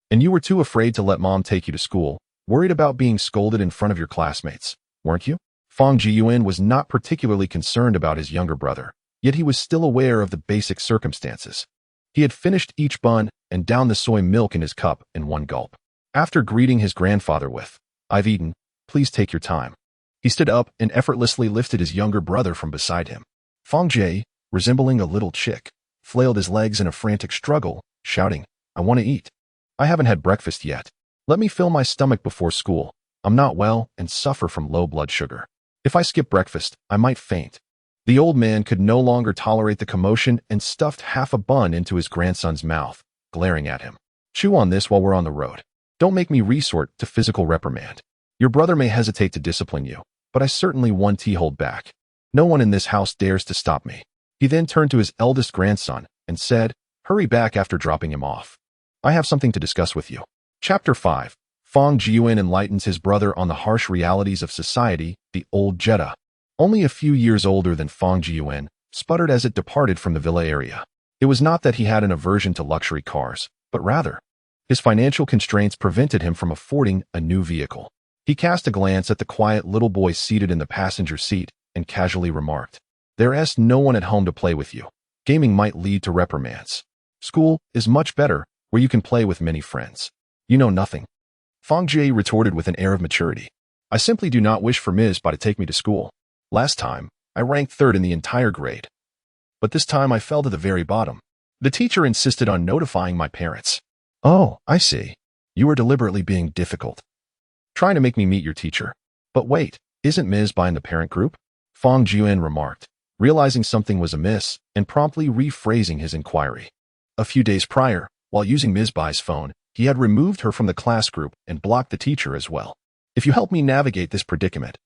and you were too afraid to let mom take you to school, worried about being scolded in front of your classmates, weren't you? Fang Jiyuan was not particularly concerned about his younger brother, yet he was still aware of the basic circumstances. He had finished each bun and downed the soy milk in his cup in one gulp. After greeting his grandfather with, I've eaten, please take your time. He stood up and effortlessly lifted his younger brother from beside him. Fang Jie, resembling a little chick, flailed his legs in a frantic struggle, shouting, I want to eat. I haven't had breakfast yet. Let me fill my stomach before school. I'm not well and suffer from low blood sugar. If I skip breakfast, I might faint. The old man could no longer tolerate the commotion and stuffed half a bun into his grandson's mouth, glaring at him. Chew on this while we're on the road. Don't make me resort to physical reprimand. Your brother may hesitate to discipline you, but I certainly won't hold back. No one in this house dares to stop me. He then turned to his eldest grandson and said, hurry back after dropping him off. I have something to discuss with you. Chapter 5. Fang Jiyuan enlightens his brother on the harsh realities of society. The old Jetta, only a few years older than Fang Jiyuan, sputtered as it departed from the villa area. It was not that he had an aversion to luxury cars, but rather, his financial constraints prevented him from affording a new vehicle. He cast a glance at the quiet little boy seated in the passenger seat and casually remarked, there is no one at home to play with you. Gaming might lead to reprimands. School is much better, where you can play with many friends. You know nothing. Fang Jie retorted with an air of maturity. I simply do not wish for Ms. Ba to take me to school. Last time, I ranked third in the entire grade. But this time I fell to the very bottom. The teacher insisted on notifying my parents. Oh, I see. You are deliberately being difficult. Trying to make me meet your teacher. But wait, isn't Ms. Ba in the parent group? Fang Jiyuan remarked, realizing something was amiss and promptly rephrasing his inquiry. A few days prior, while using Ms. Bai's phone, he had removed her from the class group and blocked the teacher as well. If you help me navigate this predicament,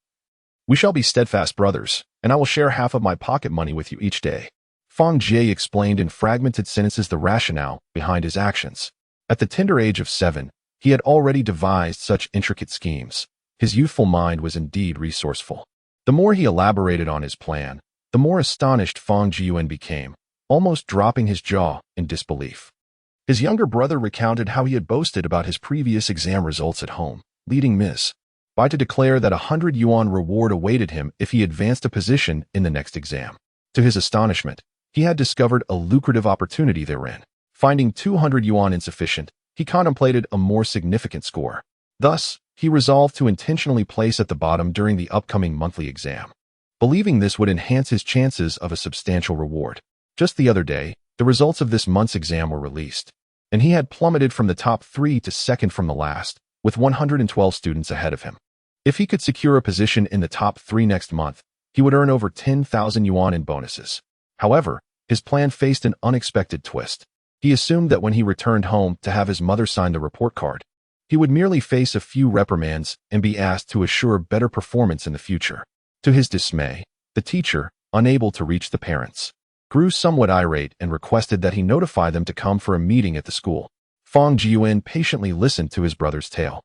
we shall be steadfast brothers, and I will share half of my pocket money with you each day. Fang Jie explained in fragmented sentences the rationale behind his actions. At the tender age of 7, he had already devised such intricate schemes. His youthful mind was indeed resourceful. The more he elaborated on his plan, the more astonished Fang Jiyuan became, almost dropping his jaw in disbelief. His younger brother recounted how he had boasted about his previous exam results at home, leading Ms. Ba to declare that 100 yuan reward awaited him if he advanced a position in the next exam. To his astonishment, he had discovered a lucrative opportunity therein. Finding 200 yuan insufficient, he contemplated a more significant score. Thus, he resolved to intentionally place at the bottom during the upcoming monthly exam, believing this would enhance his chances of a substantial reward. Just the other day, the results of this month's exam were released, and he had plummeted from the top 3 to second from the last, with 112 students ahead of him. If he could secure a position in the top 3 next month, he would earn over 10,000 yuan in bonuses. However, his plan faced an unexpected twist. He assumed that when he returned home to have his mother sign the report card, he would merely face a few reprimands and be asked to assure better performance in the future. To his dismay, the teacher, unable to reach the parents, grew somewhat irate and requested that he notify them to come for a meeting at the school. Fang Jiyuan patiently listened to his brother's tale,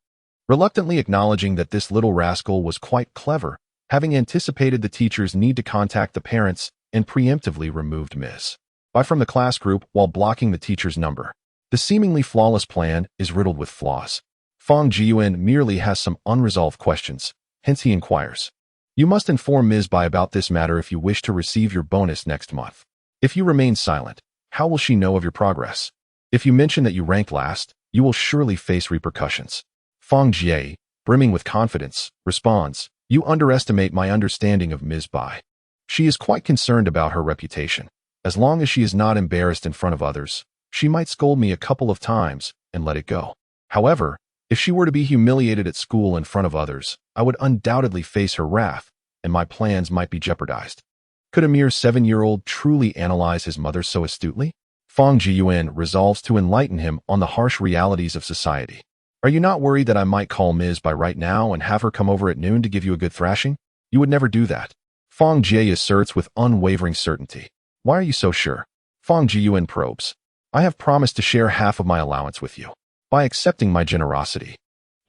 reluctantly acknowledging that this little rascal was quite clever, having anticipated the teacher's need to contact the parents and preemptively removed Ms. Ba from the class group while blocking the teacher's number. The seemingly flawless plan is riddled with flaws. Fang Jiyuan merely has some unresolved questions, hence he inquires. You must inform Ms. Ba about this matter if you wish to receive your bonus next month. If you remain silent, how will she know of your progress? If you mention that you ranked last, you will surely face repercussions. Fang Jie, brimming with confidence, responds, you underestimate my understanding of Ms. Ba. She is quite concerned about her reputation. As long as she is not embarrassed in front of others, she might scold me a couple of times and let it go. However, if she were to be humiliated at school in front of others, I would undoubtedly face her wrath, and my plans might be jeopardized. Could a mere 7-year-old truly analyze his mother so astutely? Fang Jiyuan resolves to enlighten him on the harsh realities of society. Are you not worried that I might call Ms. Bai right now and have her come over at noon to give you a good thrashing? You would never do that. Fang Jie asserts with unwavering certainty. Why are you so sure? Fang Jiyuan probes. I have promised to share half of my allowance with you. By accepting my generosity,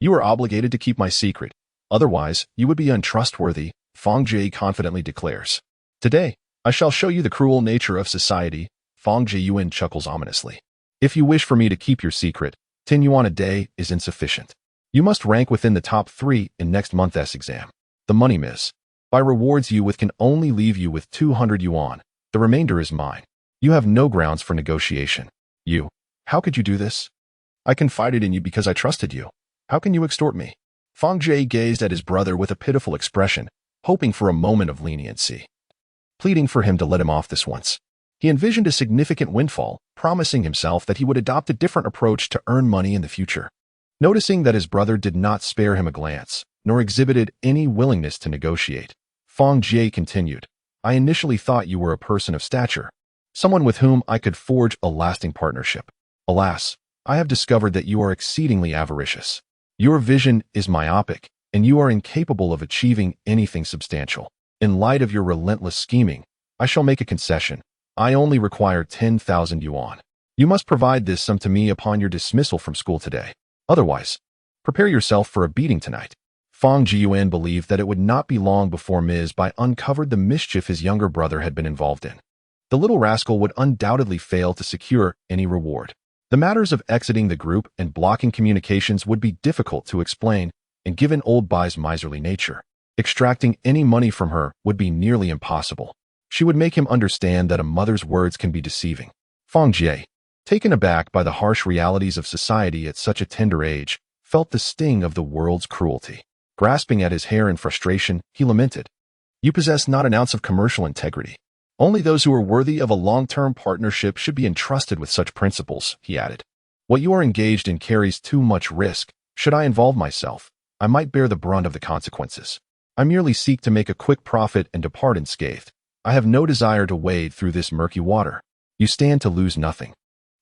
you are obligated to keep my secret. Otherwise, you would be untrustworthy, Fang Jie confidently declares. Today, I shall show you the cruel nature of society, Fang Jiyuan chuckles ominously. If you wish for me to keep your secret, 10 yuan a day is insufficient. You must rank within the top 3 in next month's exam. The money Ms. Bai rewards you with can only leave you with 200 yuan. The remainder is mine. You have no grounds for negotiation. How could you do this? I confided in you because I trusted you. How can you extort me? Fang Jie gazed at his brother with a pitiful expression, hoping for a moment of leniency, pleading for him to let him off this once. He envisioned a significant windfall, promising himself that he would adopt a different approach to earn money in the future. Noticing that his brother did not spare him a glance, nor exhibited any willingness to negotiate, Fang Jie continued, I initially thought you were a person of stature, someone with whom I could forge a lasting partnership. Alas, I have discovered that you are exceedingly avaricious. Your vision is myopic, and you are incapable of achieving anything substantial. In light of your relentless scheming, I shall make a concession. I only require 10,000 yuan. You must provide this sum to me upon your dismissal from school today. Otherwise, prepare yourself for a beating tonight. Fang Jiyuan believed that it would not be long before Ms. Bai uncovered the mischief his younger brother had been involved in. The little rascal would undoubtedly fail to secure any reward. The matters of exiting the group and blocking communications would be difficult to explain, and given old Bai's miserly nature, extracting any money from her would be nearly impossible. She would make him understand that a mother's words can be deceiving. Fang Jie, taken aback by the harsh realities of society at such a tender age, felt the sting of the world's cruelty. Grasping at his hair in frustration, he lamented, You possess not an ounce of commercial integrity. Only those who are worthy of a long-term partnership should be entrusted with such principles, he added. What you are engaged in carries too much risk. Should I involve myself, I might bear the brunt of the consequences. I merely seek to make a quick profit and depart unscathed. I have no desire to wade through this murky water. You stand to lose nothing.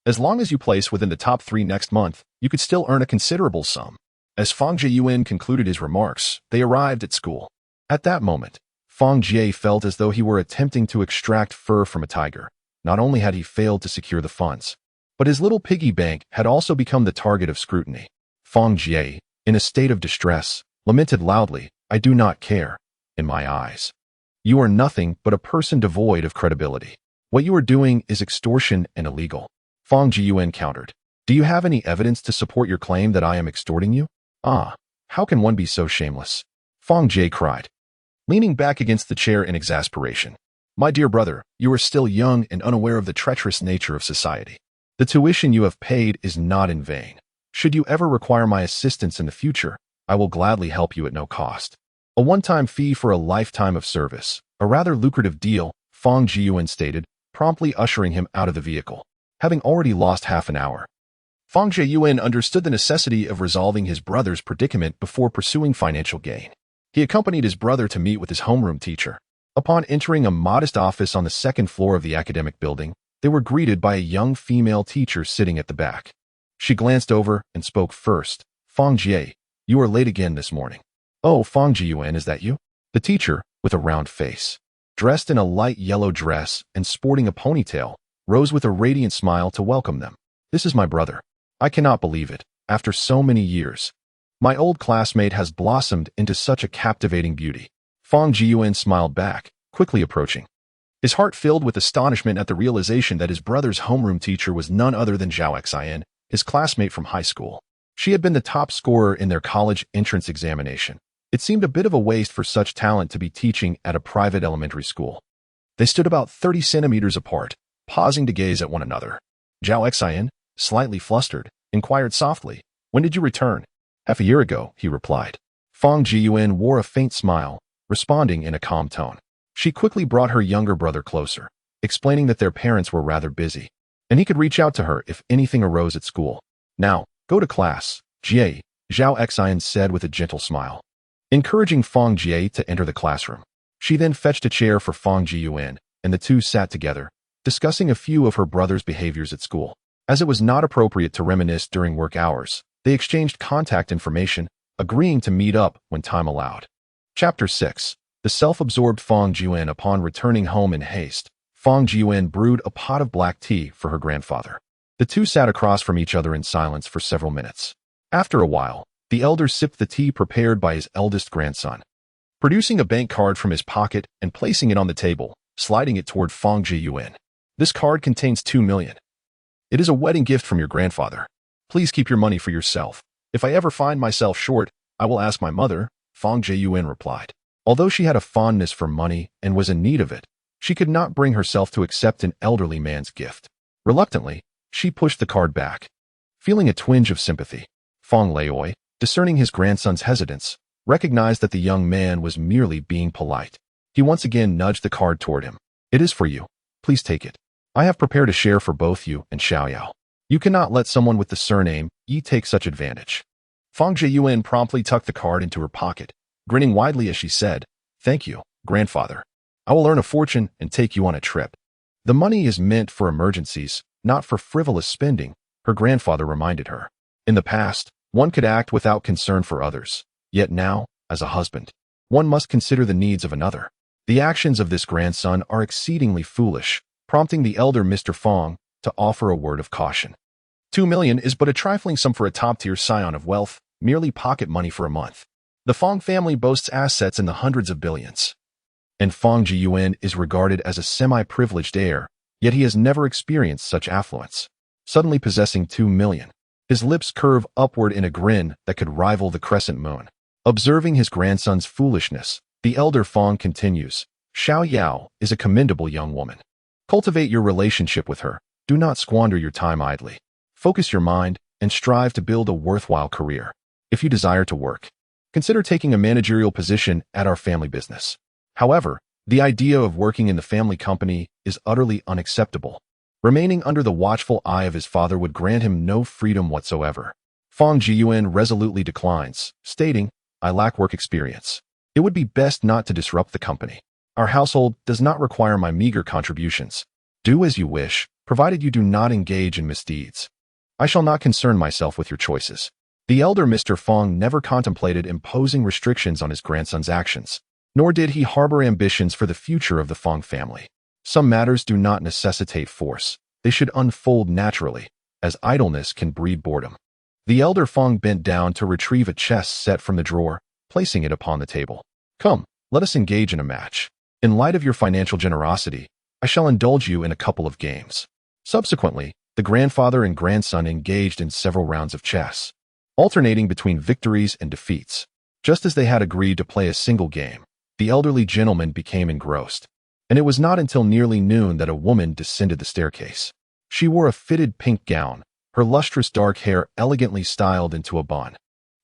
As long as you place within the top 3 next month, you could still earn a considerable sum. As Fang Jiyuan concluded his remarks, they arrived at school. At that moment, Fang Jie felt as though he were attempting to extract fur from a tiger. Not only had he failed to secure the funds, but his little piggy bank had also become the target of scrutiny. Fang Jie, in a state of distress, lamented loudly, I do not care. In my eyes, you are nothing but a person devoid of credibility. What you are doing is extortion and illegal. Fang Jiyuan countered. Do you have any evidence to support your claim that I am extorting you? Ah, how can one be so shameless? Fang Jie cried, leaning back against the chair in exasperation. My dear brother, you are still young and unaware of the treacherous nature of society. The tuition you have paid is not in vain. Should you ever require my assistance in the future, I will gladly help you at no cost. A one-time fee for a lifetime of service, a rather lucrative deal, Fang Jiyuan stated, promptly ushering him out of the vehicle, having already lost half an hour. Fang Jiyuan understood the necessity of resolving his brother's predicament before pursuing financial gain. He accompanied his brother to meet with his homeroom teacher. Upon entering a modest office on the 2nd floor of the academic building, they were greeted by a young female teacher sitting at the back. She glanced over and spoke first. Fang Jie, you are late again this morning. Oh, Fang Jiyuan, is that you? The teacher, with a round face, dressed in a light yellow dress and sporting a ponytail, rose with a radiant smile to welcome them. This is my brother. I cannot believe it. After so many years, my old classmate has blossomed into such a captivating beauty. Fang Jiyuan smiled back, quickly approaching, his heart filled with astonishment at the realization that his brother's homeroom teacher was none other than Zhao Xian, his classmate from high school. She had been the top scorer in their college entrance examination. It seemed a bit of a waste for such talent to be teaching at a private elementary school. They stood about 30 centimeters apart, pausing to gaze at one another. Zhao Xian, slightly flustered, inquired softly, When did you return? Half a year ago, he replied. Fang Jiyuan wore a faint smile, responding in a calm tone. She quickly brought her younger brother closer, explaining that their parents were rather busy, and he could reach out to her if anything arose at school. Now, go to class, Jie, Zhao Xian said with a gentle smile, encouraging Fang Jie to enter the classroom. She then fetched a chair for Fang Jiyuan, and the two sat together, discussing a few of her brother's behaviors at school. As it was not appropriate to reminisce during work hours, they exchanged contact information, agreeing to meet up when time allowed. Chapter 6. The self-absorbed Fang Jiyuan. Upon returning home in haste, Fang Jiyuan brewed a pot of black tea for her grandfather. The two sat across from each other in silence for several minutes. After a while, the elder sipped the tea prepared by his eldest grandson. Producing a bank card from his pocket and placing it on the table, sliding it toward Fang Jiyuan. This card contains 2 million. It is a wedding gift from your grandfather. Please keep your money for yourself. If I ever find myself short, I will ask my mother, Fang Jiyuan replied. Although she had a fondness for money and was in need of it, she could not bring herself to accept an elderly man's gift. Reluctantly, she pushed the card back. Feeling a twinge of sympathy, Fang Leoi, discerning his grandson's hesitance, recognized that the young man was merely being polite. He once again nudged the card toward him. It is for you. Please take it. I have prepared a share for both you and Xiaoyao. You cannot let someone with the surname Yi take such advantage. Fang Jiyuan promptly tucked the card into her pocket, grinning widely as she said, Thank you, grandfather. I will earn a fortune and take you on a trip. The money is meant for emergencies, not for frivolous spending, her grandfather reminded her. In the past, one could act without concern for others. Yet now, as a husband, one must consider the needs of another. The actions of this grandson are exceedingly foolish, prompting the elder Mr. Fang to offer a word of caution. 2 million is but a trifling sum for a top-tier scion of wealth, merely pocket money for a month. The Fang family boasts assets in the hundreds of billions. And Fang Jiyuan is regarded as a semi-privileged heir, yet he has never experienced such affluence. Suddenly possessing 2 million. His lips curve upward in a grin that could rival the crescent moon. Observing his grandson's foolishness, the elder Fang continues, Xiaoyao is a commendable young woman. Cultivate your relationship with her. Do not squander your time idly. Focus your mind and strive to build a worthwhile career. If you desire to work, consider taking a managerial position at our family business. However, the idea of working in the family company is utterly unacceptable. Remaining under the watchful eye of his father would grant him no freedom whatsoever. Fang Jiyuan resolutely declines, stating, I lack work experience. It would be best not to disrupt the company. Our household does not require my meager contributions. Do as you wish, provided you do not engage in misdeeds. I shall not concern myself with your choices. The elder Mr. Fang never contemplated imposing restrictions on his grandson's actions, nor did he harbor ambitions for the future of the Fang family. Some matters do not necessitate force. They should unfold naturally, as idleness can breed boredom. The elder Fang bent down to retrieve a chess set from the drawer, placing it upon the table. Come, let us engage in a match. In light of your financial generosity, I shall indulge you in a couple of games. Subsequently, the grandfather and grandson engaged in several rounds of chess, alternating between victories and defeats. Just as they had agreed to play a single game, the elderly gentleman became engrossed, and it was not until nearly noon that a woman descended the staircase. She wore a fitted pink gown, her lustrous dark hair elegantly styled into a bun,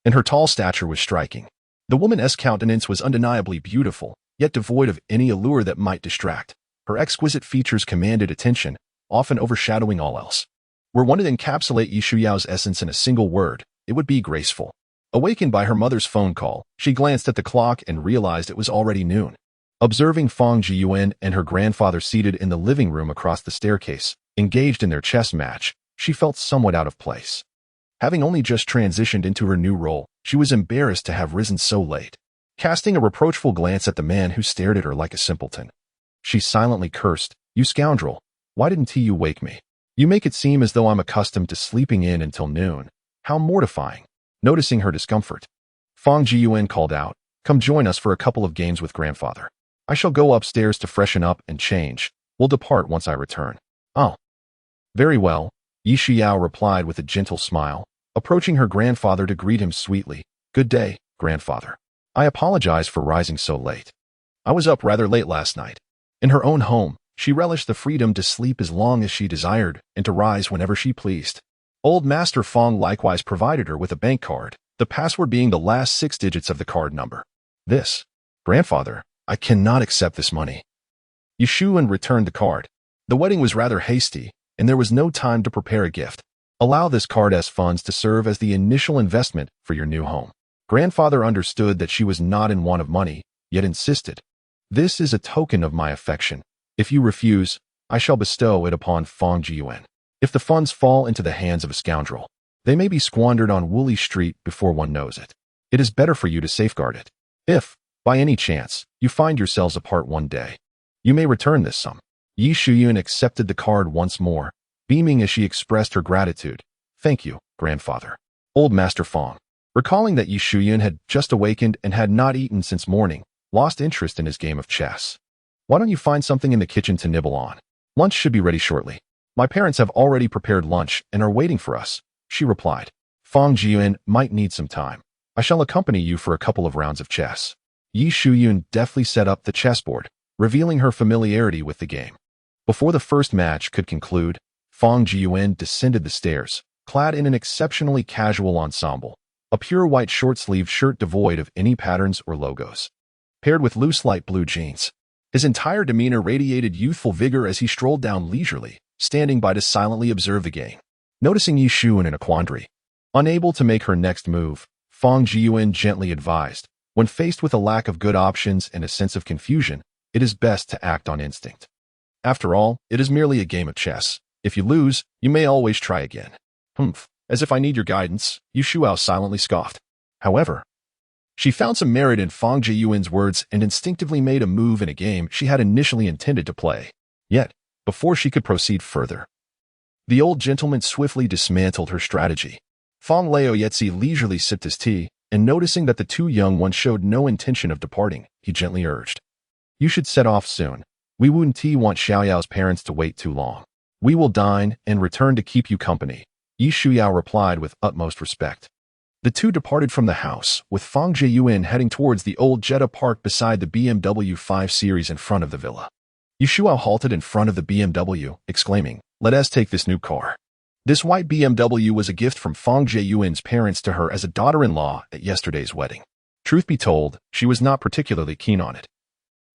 and her tall stature was striking. The woman's countenance was undeniably beautiful, yet devoid of any allure that might distract. Her exquisite features commanded attention, often overshadowing all else. Were one to encapsulate Yi Shuyao's essence in a single word, it would be graceful. Awakened by her mother's phone call, she glanced at the clock and realized it was already noon. Observing Fang Jiyuan and her grandfather seated in the living room across the staircase, engaged in their chess match, she felt somewhat out of place. Having only just transitioned into her new role, she was embarrassed to have risen so late. Casting a reproachful glance at the man who stared at her like a simpleton, she silently cursed, You scoundrel, why didn't you wake me? You make it seem as though I'm accustomed to sleeping in until noon. How mortifying. Noticing her discomfort, Fang Jiyuan called out, Come join us for a couple of games with grandfather. I shall go upstairs to freshen up and change. We'll depart once I return. Oh. Very well, Yi Xiao replied with a gentle smile, approaching her grandfather to greet him sweetly. Good day, grandfather. I apologize for rising so late. I was up rather late last night. In her own home, she relished the freedom to sleep as long as she desired and to rise whenever she pleased. Old Master Fang likewise provided her with a bank card, the password being the last 6 digits of the card number. This. Grandfather, I cannot accept this money. Yi Shuyan returned the card. The wedding was rather hasty, and there was no time to prepare a gift. Allow this card as funds to serve as the initial investment for your new home. Grandfather understood that she was not in want of money, yet insisted. This is a token of my affection. If you refuse, I shall bestow it upon Fang Jiyuan. If the funds fall into the hands of a scoundrel, they may be squandered on Woolly Street before one knows it. It is better for you to safeguard it. If, by any chance, you find yourselves apart one day, you may return this sum. Yi Shuyun accepted the card once more, beaming as she expressed her gratitude. Thank you, grandfather. Old Master Fang, recalling that Yi Shuyun had just awakened and had not eaten since morning, lost interest in his game of chess. Why don't you find something in the kitchen to nibble on? Lunch should be ready shortly. My parents have already prepared lunch and are waiting for us, she replied. Fang Jiyuan might need some time. I shall accompany you for a couple of rounds of chess. Yi Shuyun deftly set up the chessboard, revealing her familiarity with the game. Before the first match could conclude, Fang Jiyuan descended the stairs, clad in an exceptionally casual ensemble, a pure white short-sleeved shirt devoid of any patterns or logos, paired with loose light blue jeans. His entire demeanor radiated youthful vigor as he strolled down leisurely, standing by to silently observe the game. Noticing Yi Shuyun in a quandary, unable to make her next move, Fang Jiyuan gently advised, when faced with a lack of good options and a sense of confusion, it is best to act on instinct. After all, it is merely a game of chess. If you lose, you may always try again. Humph, as if I need your guidance, Yu Shuao silently scoffed. However, she found some merit in Fang Jiyuan's words and instinctively made a move in a game she had initially intended to play. Yet, before she could proceed further, the old gentleman swiftly dismantled her strategy. Fang Leo Yetzi leisurely sipped his tea, and noticing that the two young ones showed no intention of departing, he gently urged. You should set off soon. We wouldn't want Xiaoyao's parents to wait too long. We will dine and return to keep you company, Yi Shuyao replied with utmost respect. The two departed from the house, with Fang Jiyuan heading towards the old Jetta park beside the BMW 5 Series in front of the villa. Yi Shuao halted in front of the BMW, exclaiming, Let us take this new car. This white BMW was a gift from Fang Jiyuan's parents to her as a daughter-in-law at yesterday's wedding. Truth be told, she was not particularly keen on it,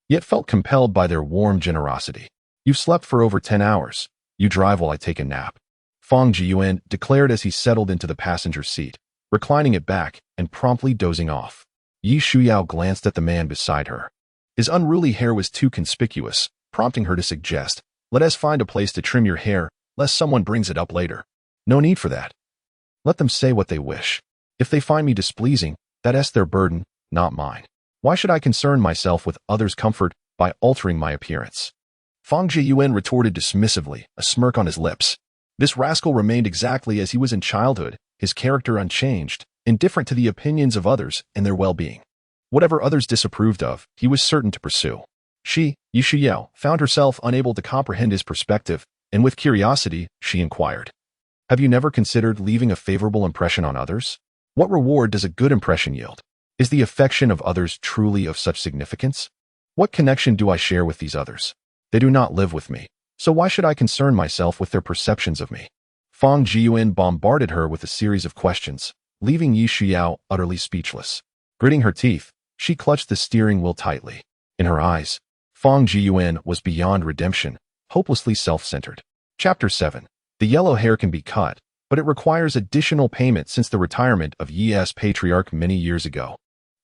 yet felt compelled by their warm generosity. You've slept for over 10 hours. You drive while I take a nap, Fang Jiyuan declared as he settled into the passenger seat, reclining it back and promptly dozing off. Yi Shuyao glanced at the man beside her. His unruly hair was too conspicuous, prompting her to suggest, Let us find a place to trim your hair, lest someone brings it up later. No need for that. Let them say what they wish. If they find me displeasing, that's their burden, not mine. Why should I concern myself with others' comfort by altering my appearance? Fang Jiyuan retorted dismissively, a smirk on his lips. This rascal remained exactly as he was in childhood, his character unchanged, indifferent to the opinions of others and their well-being. Whatever others disapproved of, he was certain to pursue. She, Yi Shuyao, found herself unable to comprehend his perspective, and with curiosity, she inquired, Have you never considered leaving a favorable impression on others? What reward does a good impression yield? Is the affection of others truly of such significance? What connection do I share with these others? They do not live with me, so why should I concern myself with their perceptions of me? Fang Jiyuan bombarded her with a series of questions, leaving Yi Shuyao utterly speechless. Gritting her teeth, she clutched the steering wheel tightly. In her eyes, Fang Jiyuan was beyond redemption, hopelessly self-centered. Chapter 7. The yellow hair can be cut, but it requires additional payment since the retirement of Yi's patriarch many years ago.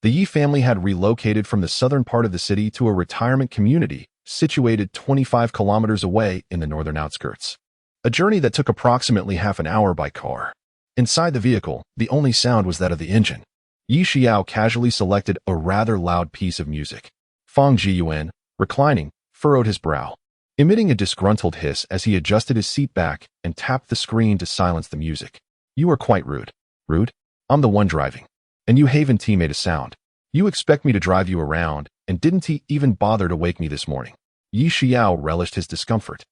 The Yi family had relocated from the southern part of the city to a retirement community situated 25 kilometers away in the northern outskirts. A journey that took approximately half an hour by car. Inside the vehicle, the only sound was that of the engine. Yi Xiao casually selected a rather loud piece of music. Fang Jiyuan, reclining, furrowed his brow, emitting a disgruntled hiss as he adjusted his seat back and tapped the screen to silence the music. You are quite rude. Rude? I'm the one driving. And you haven't made a sound. You expect me to drive you around, and didn't he even bother to wake me this morning? Yi Xiao relished his discomfort.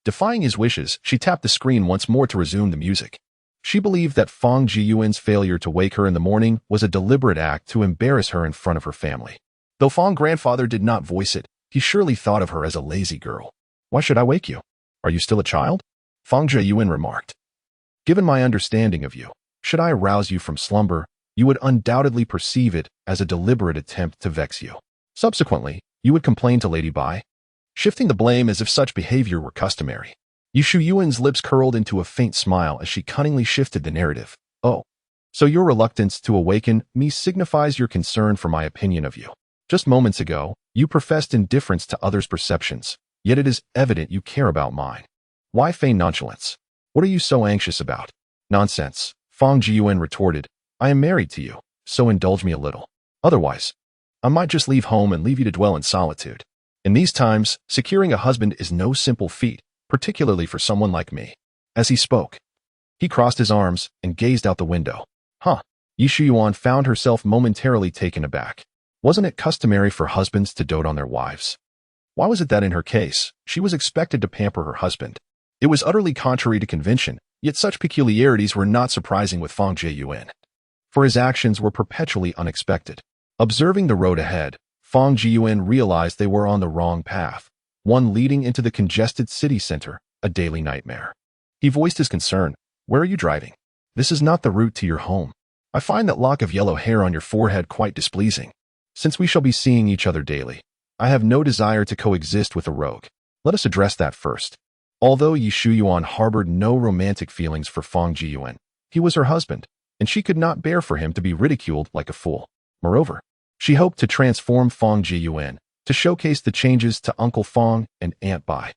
Defying his wishes, she tapped the screen once more to resume the music. She believed that Fang Jiyuan's failure to wake her in the morning was a deliberate act to embarrass her in front of her family. Though Fang's grandfather did not voice it, he surely thought of her as a lazy girl. Why should I wake you? Are you still a child? Fang Jiyuan remarked. Given my understanding of you, should I arouse you from slumber, you would undoubtedly perceive it as a deliberate attempt to vex you. Subsequently, you would complain to Lady Bai, shifting the blame as if such behavior were customary. Yi Shuyuan's lips curled into a faint smile as she cunningly shifted the narrative. Oh, so your reluctance to awaken me signifies your concern for my opinion of you. Just moments ago, you professed indifference to others' perceptions, yet it is evident you care about mine. Why feign nonchalance? What are you so anxious about? Nonsense, Fang Jiyuan retorted. I am married to you, so indulge me a little. Otherwise, I might just leave home and leave you to dwell in solitude. In these times, securing a husband is no simple feat, particularly for someone like me. As he spoke, he crossed his arms and gazed out the window. Yi Shuyuan found herself momentarily taken aback. Wasn't it customary for husbands to dote on their wives? Why was it that in her case, she was expected to pamper her husband? It was utterly contrary to convention, yet such peculiarities were not surprising with Fang Jiyuan, for his actions were perpetually unexpected. Observing the road ahead, Fang Jiyuan realized they were on the wrong path, one leading into the congested city center, a daily nightmare. He voiced his concern. Where are you driving? This is not the route to your home. I find that lock of yellow hair on your forehead quite displeasing. Since we shall be seeing each other daily, I have no desire to coexist with a rogue. Let us address that first. Although Yi Shuyuan harbored no romantic feelings for Fang Jiyuan, he was her husband, and she could not bear for him to be ridiculed like a fool. Moreover, she hoped to transform Fang Jiyuan, to showcase the changes to Uncle Fang and Aunt Bai.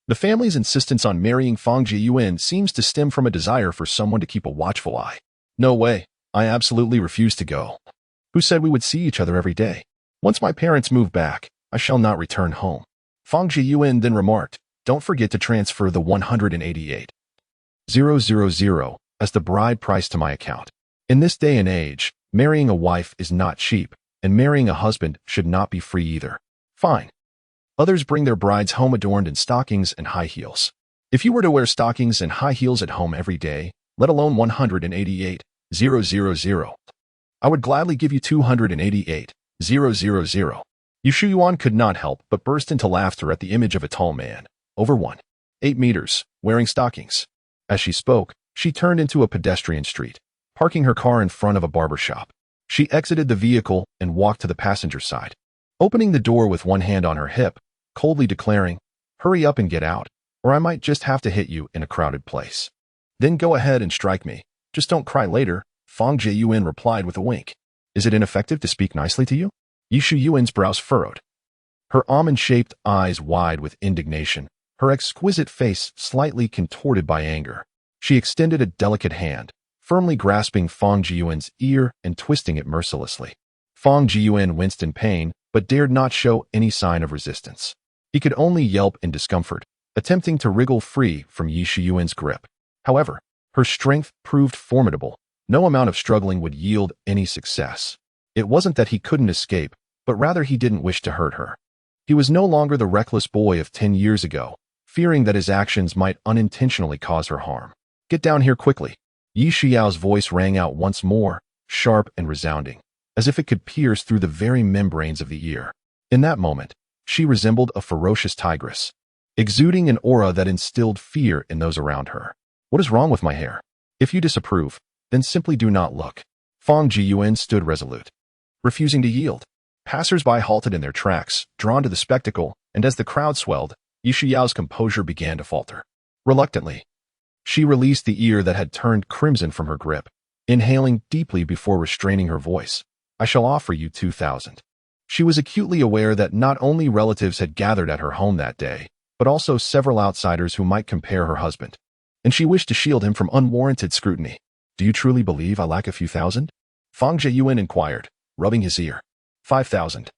The family's insistence on marrying Fang Jiyuan seems to stem from a desire for someone to keep a watchful eye. No way, I absolutely refuse to go. Who said we would see each other every day? Once my parents move back, I shall not return home. Fang Jiyuan then remarked, don't forget to transfer the 188,000 as the bride price to my account. In this day and age, marrying a wife is not cheap, and marrying a husband should not be free either. Fine. Others bring their brides home adorned in stockings and high heels. If you were to wear stockings and high heels at home every day, let alone 188,000, I would gladly give you 288,000. Yi Shuyuan could not help but burst into laughter at the image of a tall man, over 1.8 meters, wearing stockings. As she spoke, she turned into a pedestrian street, parking her car in front of a barber shop. She exited the vehicle and walked to the passenger side, opening the door with one hand on her hip, coldly declaring, hurry up and get out, or I might just have to hit you in a crowded place. Then go ahead and strike me. Just don't cry later, Fang Jiyuan replied with a wink. Is it ineffective to speak nicely to you? Yi Shuyuan's brows furrowed, her almond-shaped eyes wide with indignation, her exquisite face slightly contorted by anger. She extended a delicate hand, firmly grasping Fang Jiyuan's ear and twisting it mercilessly. Fang Jiyuan winced in pain, but dared not show any sign of resistance. He could only yelp in discomfort, attempting to wriggle free from Yi Shuyuan's grip. However, her strength proved formidable. No amount of struggling would yield any success. It wasn't that he couldn't escape, but rather he didn't wish to hurt her. He was no longer the reckless boy of 10 years ago, fearing that his actions might unintentionally cause her harm. Get down here quickly. Yi Xiao's voice rang out once more, sharp and resounding, as if it could pierce through the very membranes of the ear. In that moment, she resembled a ferocious tigress, exuding an aura that instilled fear in those around her. What is wrong with my hair? If you disapprove, then simply do not look. Fang Jiyuan stood resolute, refusing to yield. Passers-by halted in their tracks, drawn to the spectacle, and as the crowd swelled, Yi Xiao's composure began to falter. Reluctantly, she released the ear that had turned crimson from her grip, inhaling deeply before restraining her voice. I shall offer you 2,000. She was acutely aware that not only relatives had gathered at her home that day, but also several outsiders who might compare her husband, and she wished to shield him from unwarranted scrutiny. Do you truly believe I lack a few thousand? Fang Jiyuan inquired, rubbing his ear. 5,000.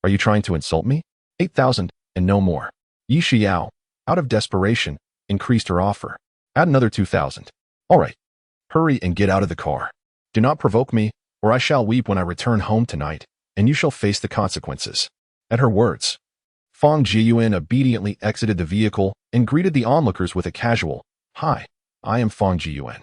Are you trying to insult me? 8,000, and no more. Yi Xiao, out of desperation, increased her offer. Add another 2,000. All right. Hurry and get out of the car. Do not provoke me, or I shall weep when I return home tonight, and you shall face the consequences. At her words, Fang Jiyuan obediently exited the vehicle and greeted the onlookers with a casual, Hi, I am Fang Jiyuan.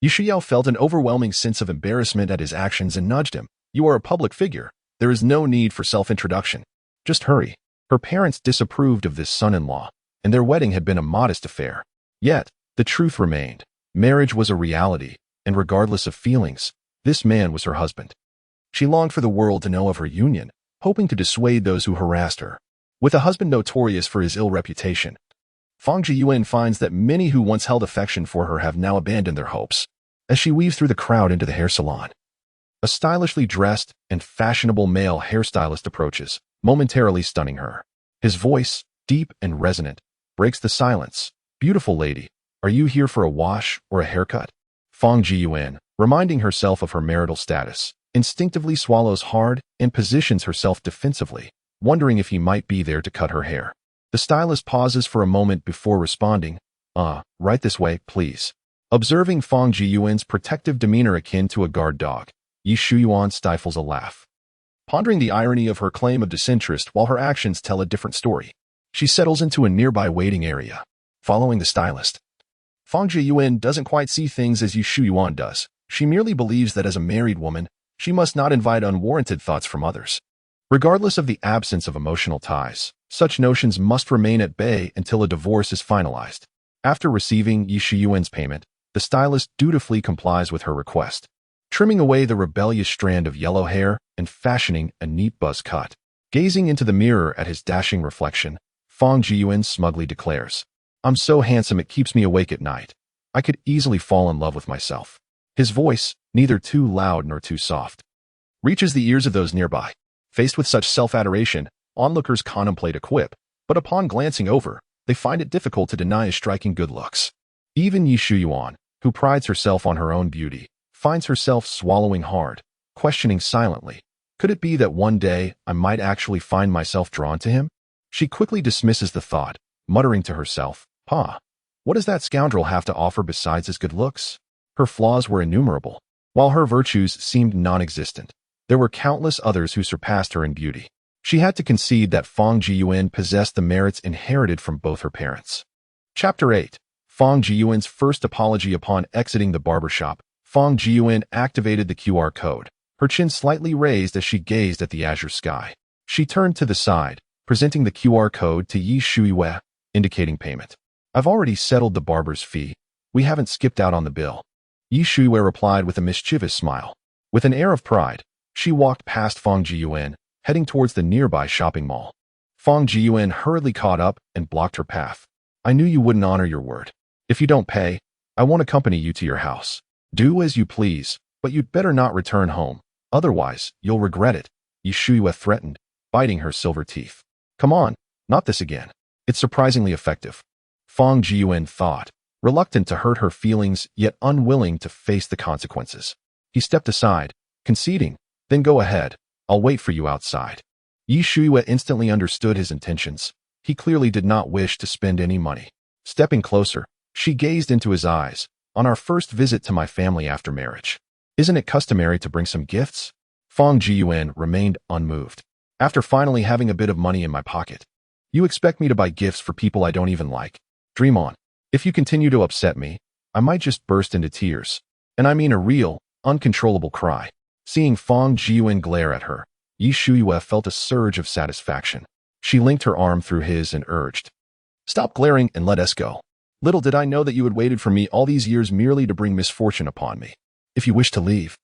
Yi Xiao felt an overwhelming sense of embarrassment at his actions and nudged him. You are a public figure. There is no need for self-introduction. Just hurry. Her parents disapproved of this son-in-law, and their wedding had been a modest affair. Yet, the truth remained. Marriage was a reality, and regardless of feelings, this man was her husband. She longed for the world to know of her union, hoping to dissuade those who harassed her. With a husband notorious for his ill reputation, Fang Jiyuan finds that many who once held affection for her have now abandoned their hopes. As she weaves through the crowd into the hair salon, A stylishly dressed and fashionable male hairstylist approaches, momentarily stunning her. His voice, deep and resonant, breaks the silence. "Beautiful lady, are you here for a wash or a haircut?" Fang Jiyuan, reminding herself of her marital status, instinctively swallows hard and positions herself defensively, wondering if he might be there to cut her hair. The stylist pauses for a moment before responding, right this way, please." Observing Fang Jiyuan's protective demeanor akin to a guard dog, Yi Shuyuan stifles a laugh, pondering the irony of her claim of disinterest while her actions tell a different story. She settles into a nearby waiting area, following the stylist. Fang Jiyuan doesn't quite see things as Yi Shuyuan does. She merely believes that as a married woman, she must not invite unwarranted thoughts from others. Regardless of the absence of emotional ties, such notions must remain at bay until a divorce is finalized. After receiving Yi Shuyuan's payment, the stylist dutifully complies with her request, trimming away the rebellious strand of yellow hair and fashioning a neat buzz cut. Gazing into the mirror at his dashing reflection, Fang Jiyuan smugly declares, "I'm so handsome it keeps me awake at night. I could easily fall in love with myself." His voice, neither too loud nor too soft, reaches the ears of those nearby. Faced with such self-adoration, onlookers contemplate a quip, but upon glancing over, they find it difficult to deny his striking good looks. Even Yi Shuyuan, who prides herself on her own beauty, finds herself swallowing hard, questioning silently, could it be that one day I might actually find myself drawn to him? She quickly dismisses the thought, muttering to herself, what does that scoundrel have to offer besides his good looks? Her flaws were innumerable, while her virtues seemed non-existent. There were countless others who surpassed her in beauty. She had to concede that Fang Jiyuan possessed the merits inherited from both her parents. Chapter 8. Fang Jiyuan's first apology. Upon exiting the barbershop, Fang Jiyuan activated the QR code, her chin slightly raised as she gazed at the azure sky. She turned to the side, presenting the QR code to Yi Shuyue, indicating payment. "I've already settled the barber's fee. We haven't skipped out on the bill." Yi Shuyue replied with a mischievous smile. With an air of pride, she walked past Fang Jiyuan, heading towards the nearby shopping mall. Fang Jiyuan hurriedly caught up and blocked her path. "I knew you wouldn't honor your word. If you don't pay, I won't accompany you to your house. Do as you please, but you'd better not return home. Otherwise, you'll regret it," Yi Shuyue threatened, biting her silver teeth. "Come on, not this again." It's surprisingly effective, Fang Jiyuan thought, reluctant to hurt her feelings yet unwilling to face the consequences. He stepped aside, conceding, "Then go ahead. I'll wait for you outside." Yi Shuyue instantly understood his intentions. He clearly did not wish to spend any money. Stepping closer, she gazed into his eyes. "On our first visit to my family after marriage, isn't it customary to bring some gifts?" Fang Jiyuan remained unmoved. "After finally having a bit of money in my pocket, you expect me to buy gifts for people I don't even like? Dream on. If you continue to upset me, I might just burst into tears. And I mean a real, uncontrollable cry." Seeing Fang Jiyuan glare at her, Yi Shuyue felt a surge of satisfaction. She linked her arm through his and urged, "Stop glaring and let us go. Little did I know that you had waited for me all these years merely to bring misfortune upon me. If you wish to leave,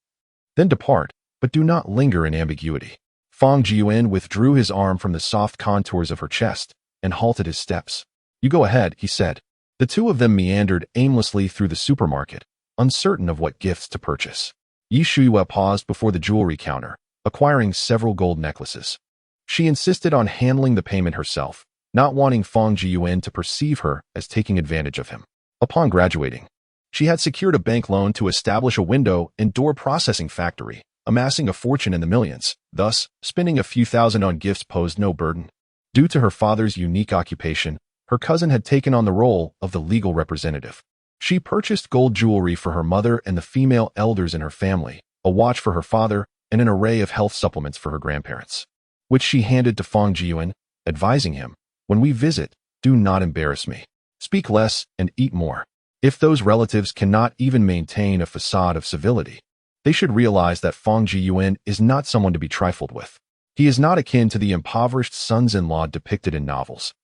then depart, but do not linger in ambiguity." Fang Jiyuan withdrew his arm from the soft contours of her chest and halted his steps. "You go ahead," he said. The two of them meandered aimlessly through the supermarket, uncertain of what gifts to purchase. Yi Shuyue paused before the jewelry counter, acquiring several gold necklaces. She insisted on handling the payment herself, not wanting Fang Jiyuan to perceive her as taking advantage of him. Upon graduating, she had secured a bank loan to establish a window and door processing factory, amassing a fortune in the millions. Thus, spending a few thousand on gifts posed no burden. Due to her father's unique occupation, her cousin had taken on the role of the legal representative. She purchased gold jewelry for her mother and the female elders in her family, a watch for her father, and an array of health supplements for her grandparents, which she handed to Fang Jiyuan, advising him, "When we visit, do not embarrass me. Speak less and eat more." If those relatives cannot even maintain a facade of civility, they should realize that Fang Jiyuan is not someone to be trifled with. He is not akin to the impoverished sons-in-law depicted in novels.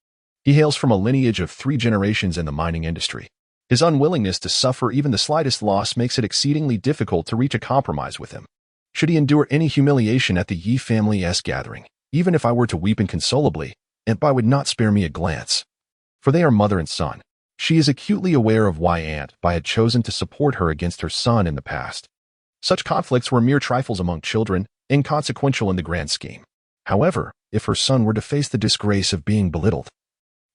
He hails from a lineage of 3 generations in the mining industry. His unwillingness to suffer even the slightest loss makes it exceedingly difficult to reach a compromise with him. Should he endure any humiliation at the Yi family's gathering, even if I were to weep inconsolably, and Bai would not spare me a glance. For they are mother and son. She is acutely aware of why Aunt Bai had chosen to support her against her son in the past. Such conflicts were mere trifles among children, inconsequential in the grand scheme. However, if her son were to face the disgrace of being belittled,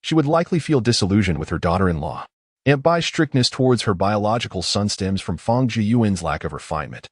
she would likely feel disillusioned with her daughter-in-law. Aunt Bai's strictness towards her biological son stems from Fang Jiyuan's lack of refinement,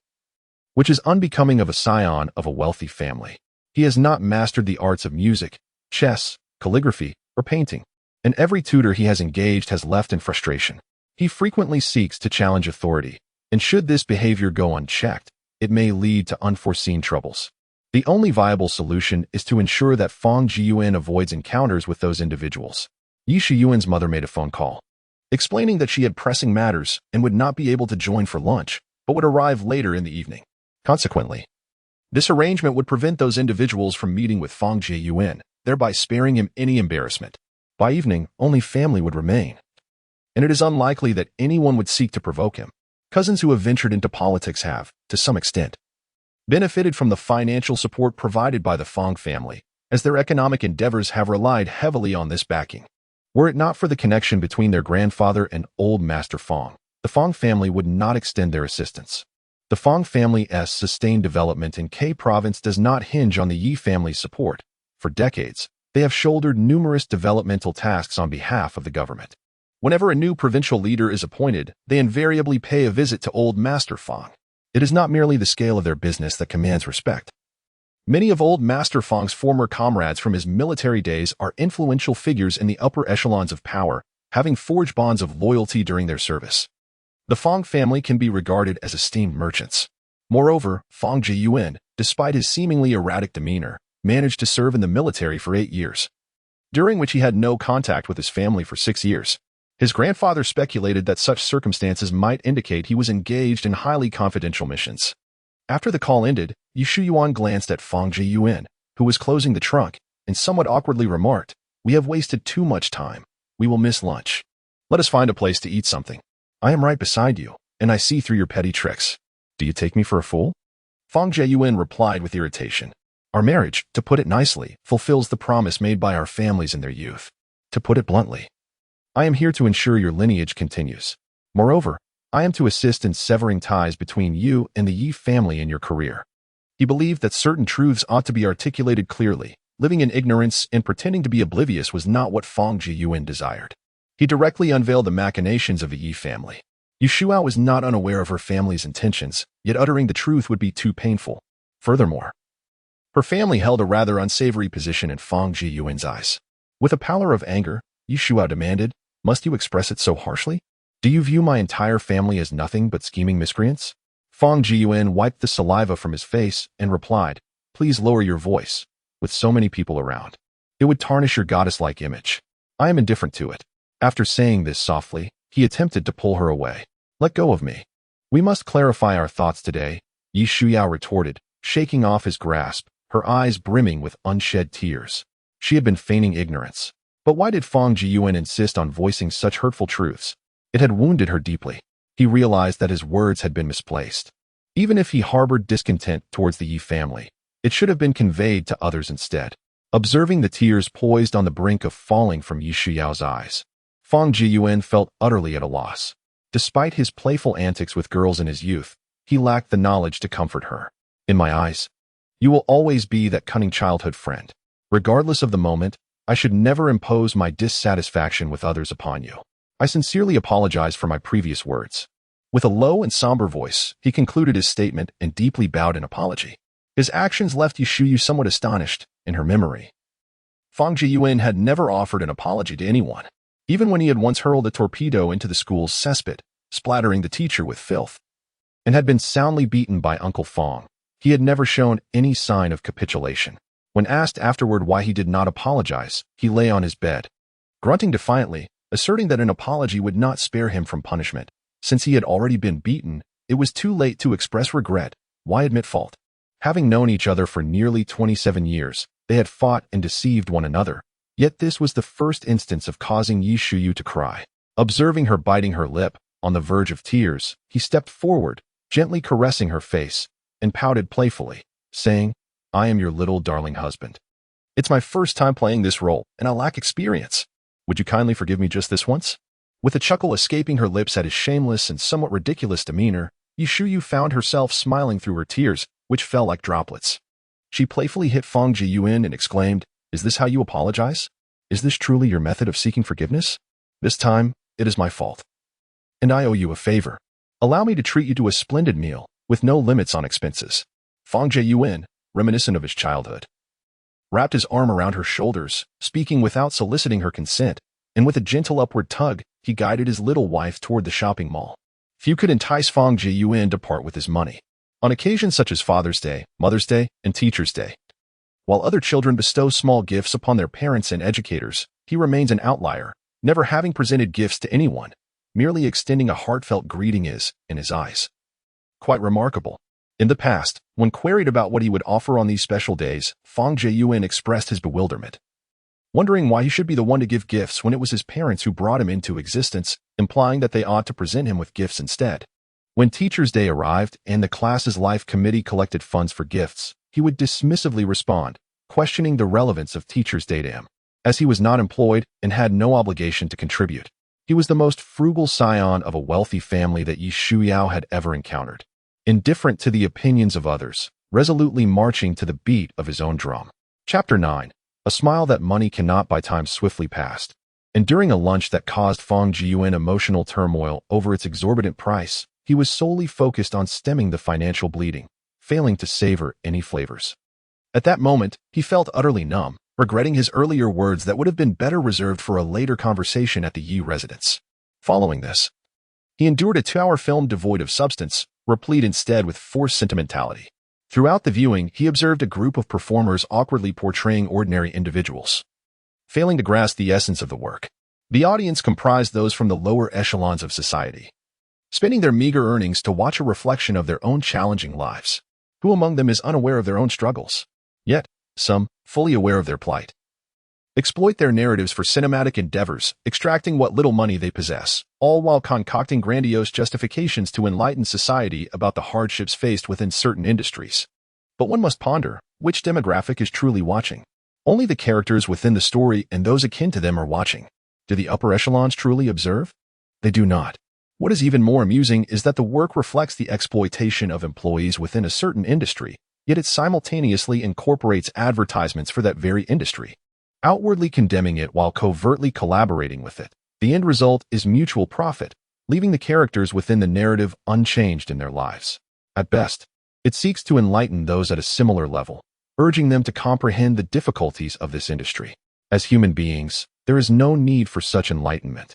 which is unbecoming of a scion of a wealthy family. He has not mastered the arts of music, chess, calligraphy, or painting, and every tutor he has engaged has left in frustration. He frequently seeks to challenge authority, and should this behavior go unchecked, it may lead to unforeseen troubles. The only viable solution is to ensure that Fang Jiyuan avoids encounters with those individuals. Yi Shiyuan's mother made a phone call, explaining that she had pressing matters and would not be able to join for lunch, but would arrive later in the evening. Consequently, this arrangement would prevent those individuals from meeting with Fang Jiyuan, thereby sparing him any embarrassment. By evening, only family would remain, and it is unlikely that anyone would seek to provoke him. Cousins who have ventured into politics have, to some extent, benefited from the financial support provided by the Fang family, as their economic endeavors have relied heavily on this backing. Were it not for the connection between their grandfather and old Master Fang, the Fang family would not extend their assistance. The Fang family's sustained development in K province does not hinge on the Yi family's support. For decades, they have shouldered numerous developmental tasks on behalf of the government. Whenever a new provincial leader is appointed, they invariably pay a visit to old Master Fang. It is not merely the scale of their business that commands respect. Many of old Master Fang's former comrades from his military days are influential figures in the upper echelons of power, having forged bonds of loyalty during their service. The Fang family can be regarded as esteemed merchants. Moreover, Fang Jiyuan, despite his seemingly erratic demeanor, managed to serve in the military for 8 years, during which he had no contact with his family for 6 years. His grandfather speculated that such circumstances might indicate he was engaged in highly confidential missions. After the call ended, Yi Shiyuan glanced at Fang Jiyuan, who was closing the trunk, and somewhat awkwardly remarked, "We have wasted too much time. We will miss lunch. Let us find a place to eat something. I am right beside you, and I see through your petty tricks. Do you take me for a fool?" Fang Jiyuan replied with irritation, "Our marriage, to put it nicely, fulfills the promise made by our families in their youth. To put it bluntly, I am here to ensure your lineage continues. Moreover, I am to assist in severing ties between you and the Yi family in your career." He believed that certain truths ought to be articulated clearly. Living in ignorance and pretending to be oblivious was not what Fang Jiyuan desired. He directly unveiled the machinations of the Yi family. Yu Shuao was not unaware of her family's intentions, yet uttering the truth would be too painful. Furthermore, her family held a rather unsavory position in Fang Jiyuan's eyes. With a pallor of anger, Yu Shuao demanded, "Must you express it so harshly? Do you view my entire family as nothing but scheming miscreants?" Fang Jiyuan wiped the saliva from his face and replied, "Please lower your voice. With so many people around, it would tarnish your goddess-like image. I am indifferent to it." After saying this softly, he attempted to pull her away. "Let go of me. We must clarify our thoughts today," Yi Shuyao retorted, shaking off his grasp, her eyes brimming with unshed tears. She had been feigning ignorance. But why did Fang Jiyuan insist on voicing such hurtful truths? It had wounded her deeply. He realized that his words had been misplaced. Even if he harbored discontent towards the Yi family, it should have been conveyed to others instead. Observing the tears poised on the brink of falling from Yi Shuyao's eyes, Fang Jiyuan felt utterly at a loss. Despite his playful antics with girls in his youth, he lacked the knowledge to comfort her. "In my eyes, you will always be that cunning childhood friend. Regardless of the moment, I should never impose my dissatisfaction with others upon you. I sincerely apologize for my previous words." With a low and somber voice, he concluded his statement and deeply bowed in apology. His actions left Yushuyu somewhat astonished. In her memory, Fang Jiyuan had never offered an apology to anyone, even when he had once hurled a torpedo into the school's cesspit, splattering the teacher with filth, and had been soundly beaten by Uncle Fang. He had never shown any sign of capitulation. When asked afterward why he did not apologize, he lay on his bed, grunting defiantly, asserting that an apology would not spare him from punishment. Since he had already been beaten, it was too late to express regret. Why admit fault? Having known each other for nearly 27 years, they had fought and deceived one another. Yet this was the first instance of causing Yi Shuyu to cry. Observing her biting her lip, on the verge of tears, he stepped forward, gently caressing her face, and pouted playfully, saying, "I am your little darling husband. It's my first time playing this role, and I lack experience. Would you kindly forgive me just this once?" With a chuckle escaping her lips at his shameless and somewhat ridiculous demeanor, Yishuyu found herself smiling through her tears, which fell like droplets. She playfully hit Fang Jiyuan and exclaimed, "Is this how you apologize? Is this truly your method of seeking forgiveness? This time, it is my fault. And I owe you a favor. Allow me to treat you to a splendid meal, with no limits on expenses." Fang Jiyuan, reminiscent of his childhood, wrapped his arm around her shoulders, speaking without soliciting her consent, and with a gentle upward tug, he guided his little wife toward the shopping mall. Few could entice Fang Jiyuan to part with his money. On occasions such as Father's Day, Mother's Day, and Teacher's Day, while other children bestow small gifts upon their parents and educators, he remains an outlier, never having presented gifts to anyone. Merely extending a heartfelt greeting is, in his eyes, quite remarkable. In the past, when queried about what he would offer on these special days, Fang Jiyuan expressed his bewilderment, wondering why he should be the one to give gifts when it was his parents who brought him into existence, implying that they ought to present him with gifts instead. When Teacher's Day arrived and the class's life committee collected funds for gifts, he would dismissively respond, questioning the relevance of Teacher's Day to him, as he was not employed and had no obligation to contribute. He was the most frugal scion of a wealthy family that Yi Shuyao had ever encountered, indifferent to the opinions of others, resolutely marching to the beat of his own drum. Chapter 9. A smile that money cannot buy. Time swiftly passed, and during a lunch that caused Fang Jiyuan emotional turmoil over its exorbitant price, he was solely focused on stemming the financial bleeding, failing to savor any flavors. At that moment, he felt utterly numb, regretting his earlier words that would have been better reserved for a later conversation at the Yi residence. Following this, he endured a 2-hour film devoid of substance, replete instead with forced sentimentality. Throughout the viewing, he observed a group of performers awkwardly portraying ordinary individuals, failing to grasp the essence of the work. The audience comprised those from the lower echelons of society, spending their meager earnings to watch a reflection of their own challenging lives. Who among them is unaware of their own struggles? Yet, some, fully aware of their plight, exploit their narratives for cinematic endeavors, extracting what little money they possess, all while concocting grandiose justifications to enlighten society about the hardships faced within certain industries. But one must ponder, which demographic is truly watching? Only the characters within the story and those akin to them are watching. Do the upper echelons truly observe? They do not. What is even more amusing is that the work reflects the exploitation of employees within a certain industry, yet it simultaneously incorporates advertisements for that very industry, outwardly condemning it while covertly collaborating with it. The end result is mutual profit, leaving the characters within the narrative unchanged in their lives. At best, it seeks to enlighten those at a similar level, urging them to comprehend the difficulties of this industry. As human beings, there is no need for such enlightenment.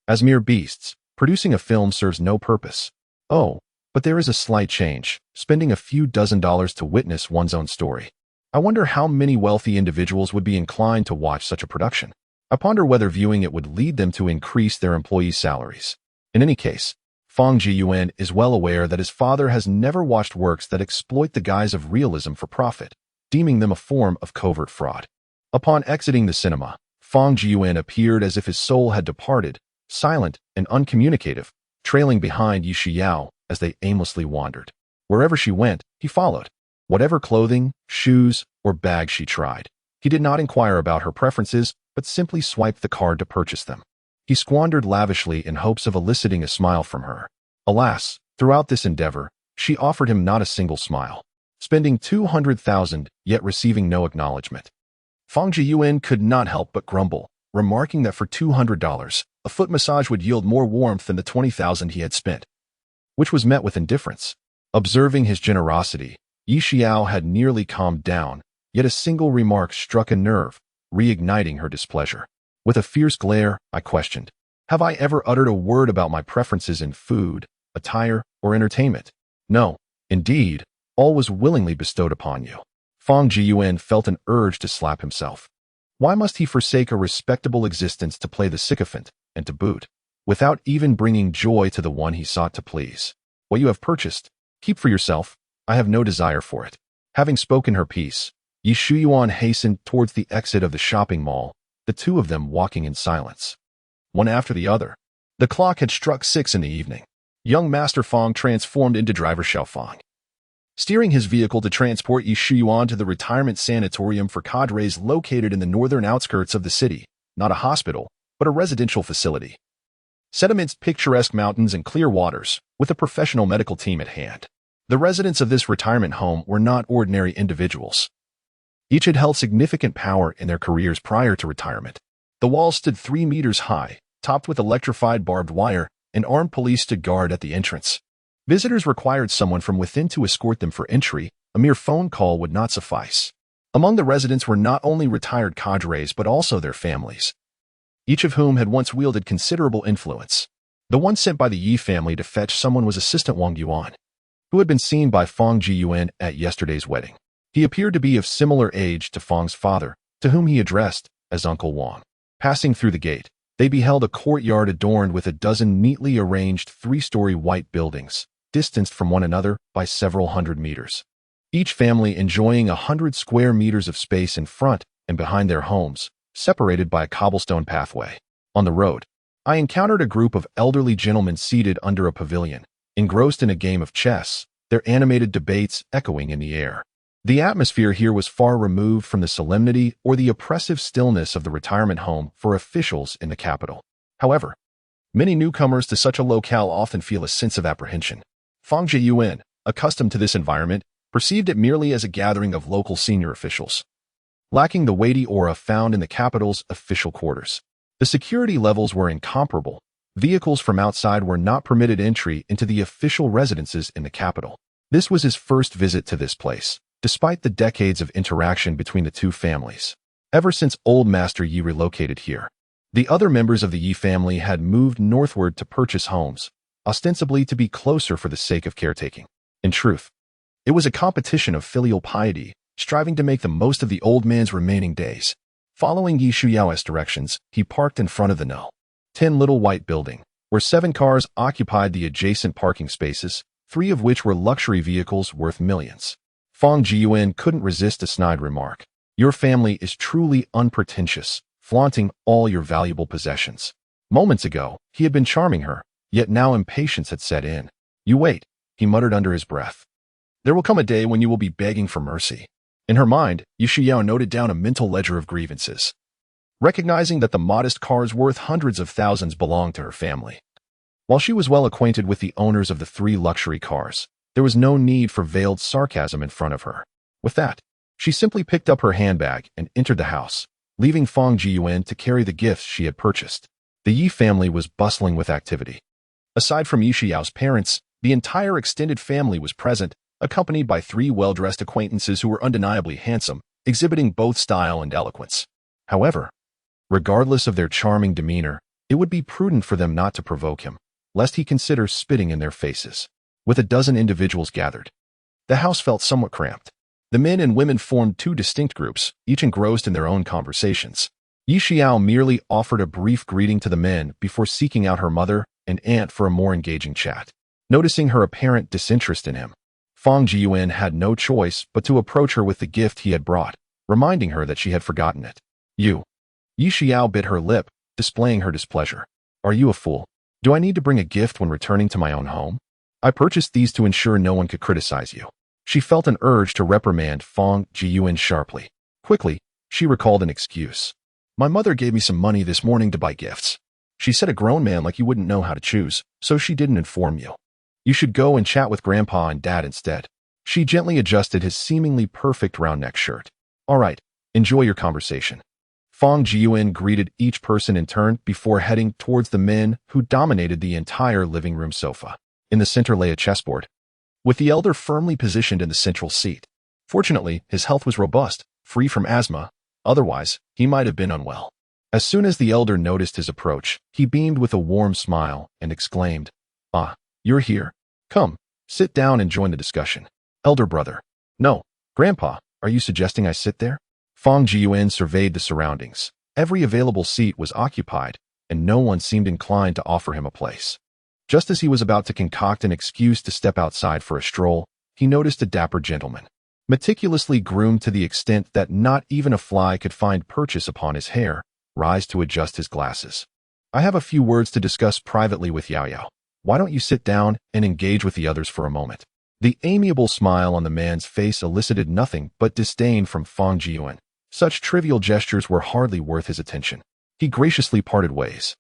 As mere beasts, producing a film serves no purpose. Oh, but there is a slight change, spending a few $dozen to witness one's own story. I wonder how many wealthy individuals would be inclined to watch such a production. I ponder whether viewing it would lead them to increase their employees' salaries. In any case, Fang Jiyuan is well aware that his father has never watched works that exploit the guise of realism for profit, deeming them a form of covert fraud. Upon exiting the cinema, Fang Jiyuan appeared as if his soul had departed, silent and uncommunicative, trailing behind Yi Shuyao as they aimlessly wandered. Wherever she went, he followed. Whatever clothing, shoes, or bag she tried, he did not inquire about her preferences, but simply swiped the card to purchase them. He squandered lavishly in hopes of eliciting a smile from her. Alas, throughout this endeavor, she offered him not a single smile, spending 200,000, yet receiving no acknowledgement. Fang Jiyuan could not help but grumble, remarking that for $200, a foot massage would yield more warmth than the 20,000 he had spent, which was met with indifference. Observing his generosity, Yi Xiao had nearly calmed down, yet a single remark struck a nerve, reigniting her displeasure. With a fierce glare, I questioned, "Have I ever uttered a word about my preferences in food, attire, or entertainment? No, indeed, all was willingly bestowed upon you." Fang Jiyuan felt an urge to slap himself. Why must he forsake a respectable existence to play the sycophant, and to boot, without even bringing joy to the one he sought to please? What you have purchased, keep for yourself. I have no desire for it. Having spoken her piece, Yi Shuyuan hastened towards the exit of the shopping mall, the two of them walking in silence, one after the other. The clock had struck 6 in the evening. Young Master Fang transformed into driver Xiao Fang, steering his vehicle to transport Yi Shuyuan to the retirement sanatorium for cadres located in the northern outskirts of the city, not a hospital, but a residential facility. set amidst picturesque mountains and clear waters, with a professional medical team at hand. The residents of this retirement home were not ordinary individuals. Each had held significant power in their careers prior to retirement. The walls stood 3 meters high, topped with electrified barbed wire, and armed police stood guard at the entrance. Visitors required someone from within to escort them for entry. A mere phone call would not suffice. Among the residents were not only retired cadres but also their families, each of whom had once wielded considerable influence. The one sent by the Yi family to fetch someone was Assistant Wang Yuan, who had been seen by Fang Jiyuan at yesterday's wedding. He appeared to be of similar age to Fang's father, to whom he addressed as Uncle Wang. Passing through the gate, they beheld a courtyard adorned with a dozen neatly arranged 3-story white buildings, distanced from one another by several hundred meters. Each family enjoying 100 square meters of space in front and behind their homes, separated by a cobblestone pathway. On the road, I encountered a group of elderly gentlemen seated under a pavilion, engrossed in a game of chess, their animated debates echoing in the air. The atmosphere here was far removed from the solemnity or the oppressive stillness of the retirement home for officials in the capital. However, many newcomers to such a locale often feel a sense of apprehension. Fang Jiyuan, accustomed to this environment, perceived it merely as a gathering of local senior officials, lacking the weighty aura found in the capital's official quarters. The security levels were incomparable. Vehicles from outside were not permitted entry into the official residences in the capital. This was his first visit to this place, despite the decades of interaction between the two families. Ever since Old Master Yi relocated here, the other members of the Yi family had moved northward to purchase homes, ostensibly to be closer for the sake of caretaking. In truth, it was a competition of filial piety, striving to make the most of the old man's remaining days. Following Yi Shuyao's directions, he parked in front of the No. 10 Little White Building, where 7 cars occupied the adjacent parking spaces, 3 of which were luxury vehicles worth millions. Fang Jiyuan couldn't resist a snide remark. Your family is truly unpretentious, flaunting all your valuable possessions. Moments ago, he had been charming her, yet now impatience had set in. You wait, he muttered under his breath. There will come a day when you will be begging for mercy. In her mind, Yi Shuyao noted down a mental ledger of grievances, recognizing that the modest cars worth hundreds of thousands belonged to her family. While she was well acquainted with the owners of the 3 luxury cars, there was no need for veiled sarcasm in front of her. With that, she simply picked up her handbag and entered the house, leaving Fang Jiyuan to carry the gifts she had purchased. The Yi family was bustling with activity. Aside from Yi Xiao's parents, the entire extended family was present, accompanied by 3 well-dressed acquaintances who were undeniably handsome, exhibiting both style and eloquence. However, regardless of their charming demeanor, it would be prudent for them not to provoke him, lest he consider spitting in their faces. With a dozen individuals gathered, the house felt somewhat cramped. The men and women formed 2 distinct groups, each engrossed in their own conversations. Yi Xiao merely offered a brief greeting to the men before seeking out her mother and aunt for a more engaging chat. Noticing her apparent disinterest in him, Fang Jiyuan had no choice but to approach her with the gift he had brought, reminding her that she had forgotten it. You. Yi Xiao bit her lip, displaying her displeasure. Are you a fool? Do I need to bring a gift when returning to my own home? I purchased these to ensure no one could criticize you. She felt an urge to reprimand Fang Jiyuan sharply. Quickly, she recalled an excuse. My mother gave me some money this morning to buy gifts. She said a grown man like you wouldn't know how to choose, so she didn't inform you. You should go and chat with Grandpa and Dad instead. She gently adjusted his seemingly perfect round-neck shirt. All right, enjoy your conversation. Fang Jiyuan greeted each person in turn before heading towards the men who dominated the entire living room sofa. In the center lay a chessboard, with the elder firmly positioned in the central seat. Fortunately, his health was robust, free from asthma. Otherwise, he might have been unwell. As soon as the elder noticed his approach, he beamed with a warm smile and exclaimed, "Ah, you're here. Come, sit down and join the discussion." Elder brother. No, Grandpa, are you suggesting I sit there? Fang Jiyuan surveyed the surroundings. Every available seat was occupied, and no one seemed inclined to offer him a place. Just as he was about to concoct an excuse to step outside for a stroll, he noticed a dapper gentleman, meticulously groomed to the extent that not even a fly could find purchase upon his hair, rise to adjust his glasses. I have a few words to discuss privately with Yao Yao. Why don't you sit down and engage with the others for a moment? The amiable smile on the man's face elicited nothing but disdain from Fang Jiyuan. Such trivial gestures were hardly worth his attention. He graciously parted ways,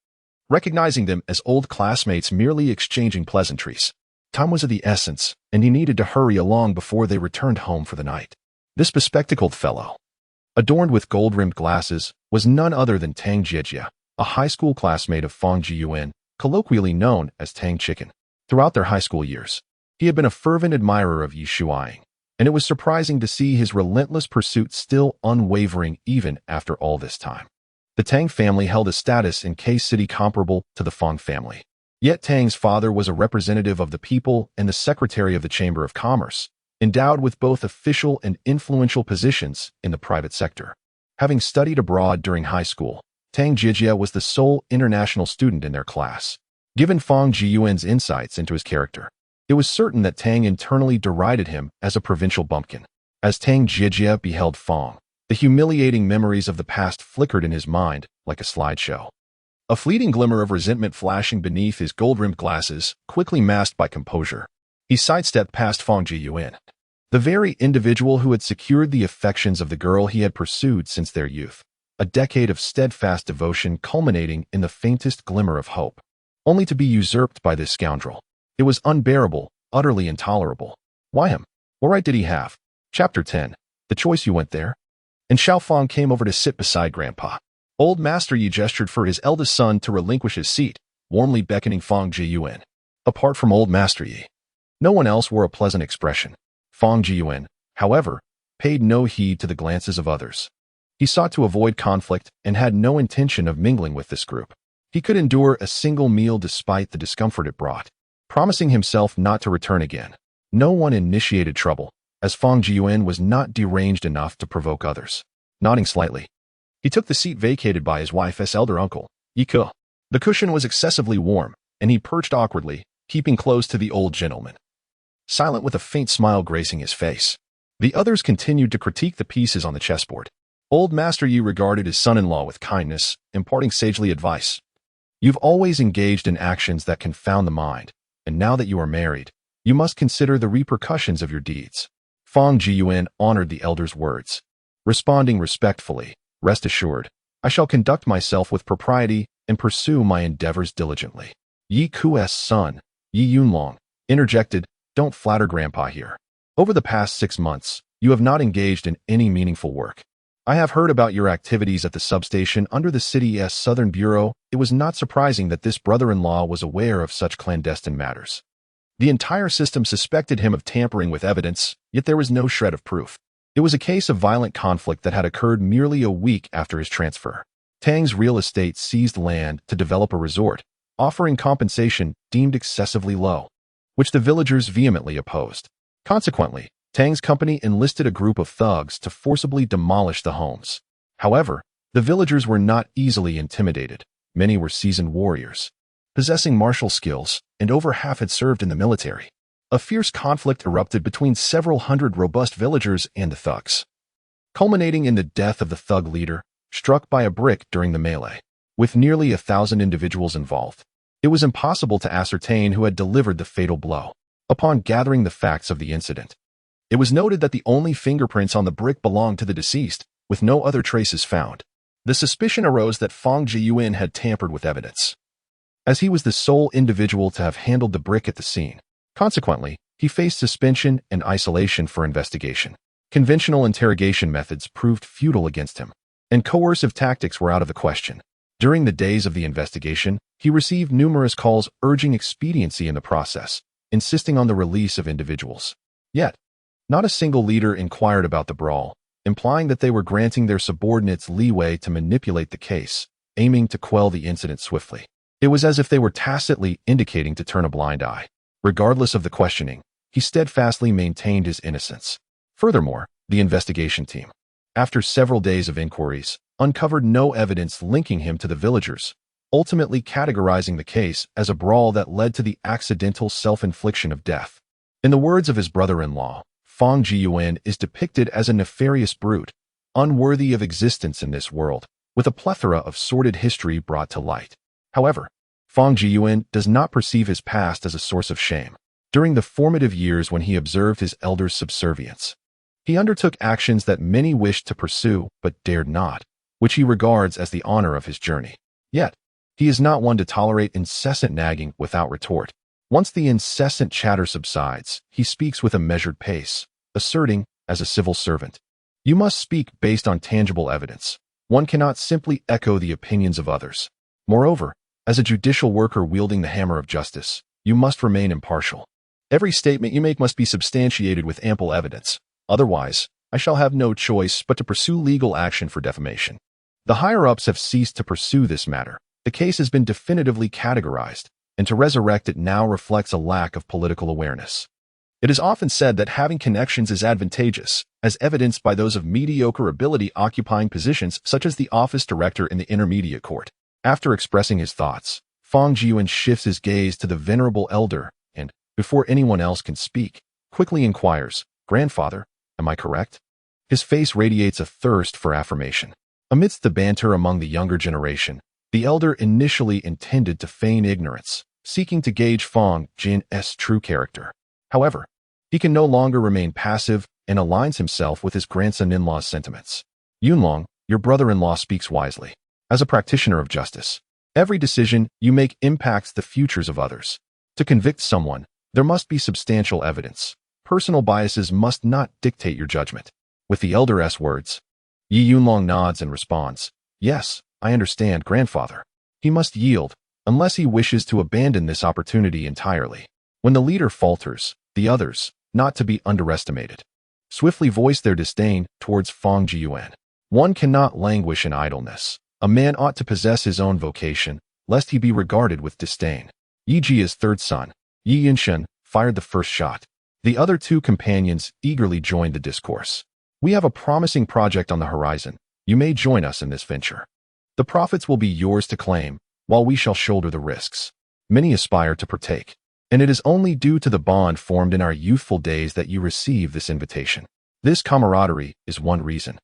recognizing them as old classmates merely exchanging pleasantries. Time was of the essence, and he needed to hurry along before they returned home for the night. This bespectacled fellow, adorned with gold-rimmed glasses, was none other than Tang Jiejie, a high school classmate of Fang Jiyuan, colloquially known as Tang Chicken. Throughout their high school years, he had been a fervent admirer of Yi Shuai, and it was surprising to see his relentless pursuit still unwavering even after all this time. The Tang family held a status in K-City comparable to the Fang family. Yet Tang's father was a representative of the people and the secretary of the Chamber of Commerce, endowed with both official and influential positions in the private sector. Having studied abroad during high school, Tang Jiejie was the sole international student in their class. Given Fang Jiyuan's insights into his character, it was certain that Tang internally derided him as a provincial bumpkin. As Tang Jiejie beheld Fang, the humiliating memories of the past flickered in his mind like a slideshow. A fleeting glimmer of resentment flashing beneath his gold-rimmed glasses, quickly masked by composure. He sidestepped past Fang Jiyuan, the very individual who had secured the affections of the girl he had pursued since their youth. A decade of steadfast devotion culminating in the faintest glimmer of hope, only to be usurped by this scoundrel. It was unbearable, utterly intolerable. Why him? What right did he have? Chapter 10. The choice you went there? And Xiaofang came over to sit beside Grandpa. Old Master Yi gestured for his eldest son to relinquish his seat, warmly beckoning Fang Jiyuan. Apart from Old Master Yi, no one else wore a pleasant expression. Fang Jiyuan, however, paid no heed to the glances of others. He sought to avoid conflict and had no intention of mingling with this group. He could endure a single meal despite the discomfort it brought, promising himself not to return again. No one initiated trouble, as Fang Jiyuan was not deranged enough to provoke others. Nodding slightly, he took the seat vacated by his wife's elder uncle, Yi Ke. The cushion was excessively warm, and he perched awkwardly, keeping close to the old gentleman, silent with a faint smile gracing his face. The others continued to critique the pieces on the chessboard. Old Master Yi regarded his son-in-law with kindness, imparting sagely advice. You've always engaged in actions that confound the mind, and now that you are married, you must consider the repercussions of your deeds. Fang Jiyuan honored the elder's words, responding respectfully, rest assured, I shall conduct myself with propriety and pursue my endeavors diligently. Yi Ku's son, Yi Yunlong, interjected, don't flatter Grandpa here. Over the past 6 months, you have not engaged in any meaningful work. I have heard about your activities at the substation under the city's Southern Bureau. It was not surprising that this brother-in-law was aware of such clandestine matters. The entire system suspected him of tampering with evidence, yet there was no shred of proof. It was a case of violent conflict that had occurred merely a week after his transfer. Tang's real estate seized land to develop a resort, offering compensation deemed excessively low, which the villagers vehemently opposed. Consequently, Tang's company enlisted a group of thugs to forcibly demolish the homes. However, the villagers were not easily intimidated. Many were seasoned warriors, possessing martial skills, and over half had served in the military. A fierce conflict erupted between several hundred robust villagers and the thugs, culminating in the death of the thug leader, struck by a brick during the melee. With nearly 1,000 individuals involved, it was impossible to ascertain who had delivered the fatal blow. Upon gathering the facts of the incident, it was noted that the only fingerprints on the brick belonged to the deceased, with no other traces found. The suspicion arose that Fang Jiyuan had tampered with evidence, as he was the sole individual to have handled the brick at the scene. Consequently, he faced suspension and isolation for investigation. Conventional interrogation methods proved futile against him, and coercive tactics were out of the question. During the days of the investigation, he received numerous calls urging expediency in the process, insisting on the release of individuals. Yet, not a single leader inquired about the brawl, implying that they were granting their subordinates leeway to manipulate the case, aiming to quell the incident swiftly. It was as if they were tacitly indicating to turn a blind eye. Regardless of the questioning, he steadfastly maintained his innocence. Furthermore, the investigation team, after several days of inquiries, uncovered no evidence linking him to the villagers, ultimately categorizing the case as a brawl that led to the accidental self-infliction of death. In the words of his brother-in-law, Fang Jiyuan is depicted as a nefarious brute, unworthy of existence in this world, with a plethora of sordid history brought to light. However, Fang Jiyuan does not perceive his past as a source of shame. During the formative years when he observed his elders' subservience, he undertook actions that many wished to pursue but dared not, which he regards as the honor of his journey. Yet, He is not one to tolerate incessant nagging without retort. Once the incessant chatter subsides, he speaks with a measured pace, asserting, as a civil servant, "You must speak based on tangible evidence. One cannot simply echo the opinions of others. Moreover, as a judicial worker wielding the hammer of justice, you must remain impartial. Every statement you make must be substantiated with ample evidence. Otherwise, I shall have no choice but to pursue legal action for defamation." The higher-ups have ceased to pursue this matter. The case has been definitively categorized, and to resurrect it now reflects a lack of political awareness. It is often said that having connections is advantageous, as evidenced by those of mediocre ability occupying positions such as the office director in the Intermediate Court. After expressing his thoughts, Fang Jiyuan shifts his gaze to the venerable elder and, before anyone else can speak, quickly inquires, "Grandfather, am I correct?" His face radiates a thirst for affirmation. Amidst the banter among the younger generation, the elder initially intended to feign ignorance, seeking to gauge Fang Jin's true character. However, he can no longer remain passive and aligns himself with his grandson-in-law's sentiments. "Yunlong, your brother-in-law speaks wisely. As a practitioner of justice, every decision you make impacts the futures of others. To convict someone, there must be substantial evidence. Personal biases must not dictate your judgment." With the elder's words, Yi Yunlong nods and responds, "Yes, I understand, grandfather." He must yield, unless he wishes to abandon this opportunity entirely. When the leader falters, the others, not to be underestimated, swiftly voice their disdain towards Fang Jiyuan. One cannot languish in idleness. A man ought to possess his own vocation, lest he be regarded with disdain. Yi Ji's third son, Yi Yinshen, fired the first shot. The other two companions eagerly joined the discourse. "We have a promising project on the horizon. You may join us in this venture. The profits will be yours to claim, while we shall shoulder the risks." Many aspire to partake, and it is only due to the bond formed in our youthful days that you receive this invitation. This camaraderie is one reason.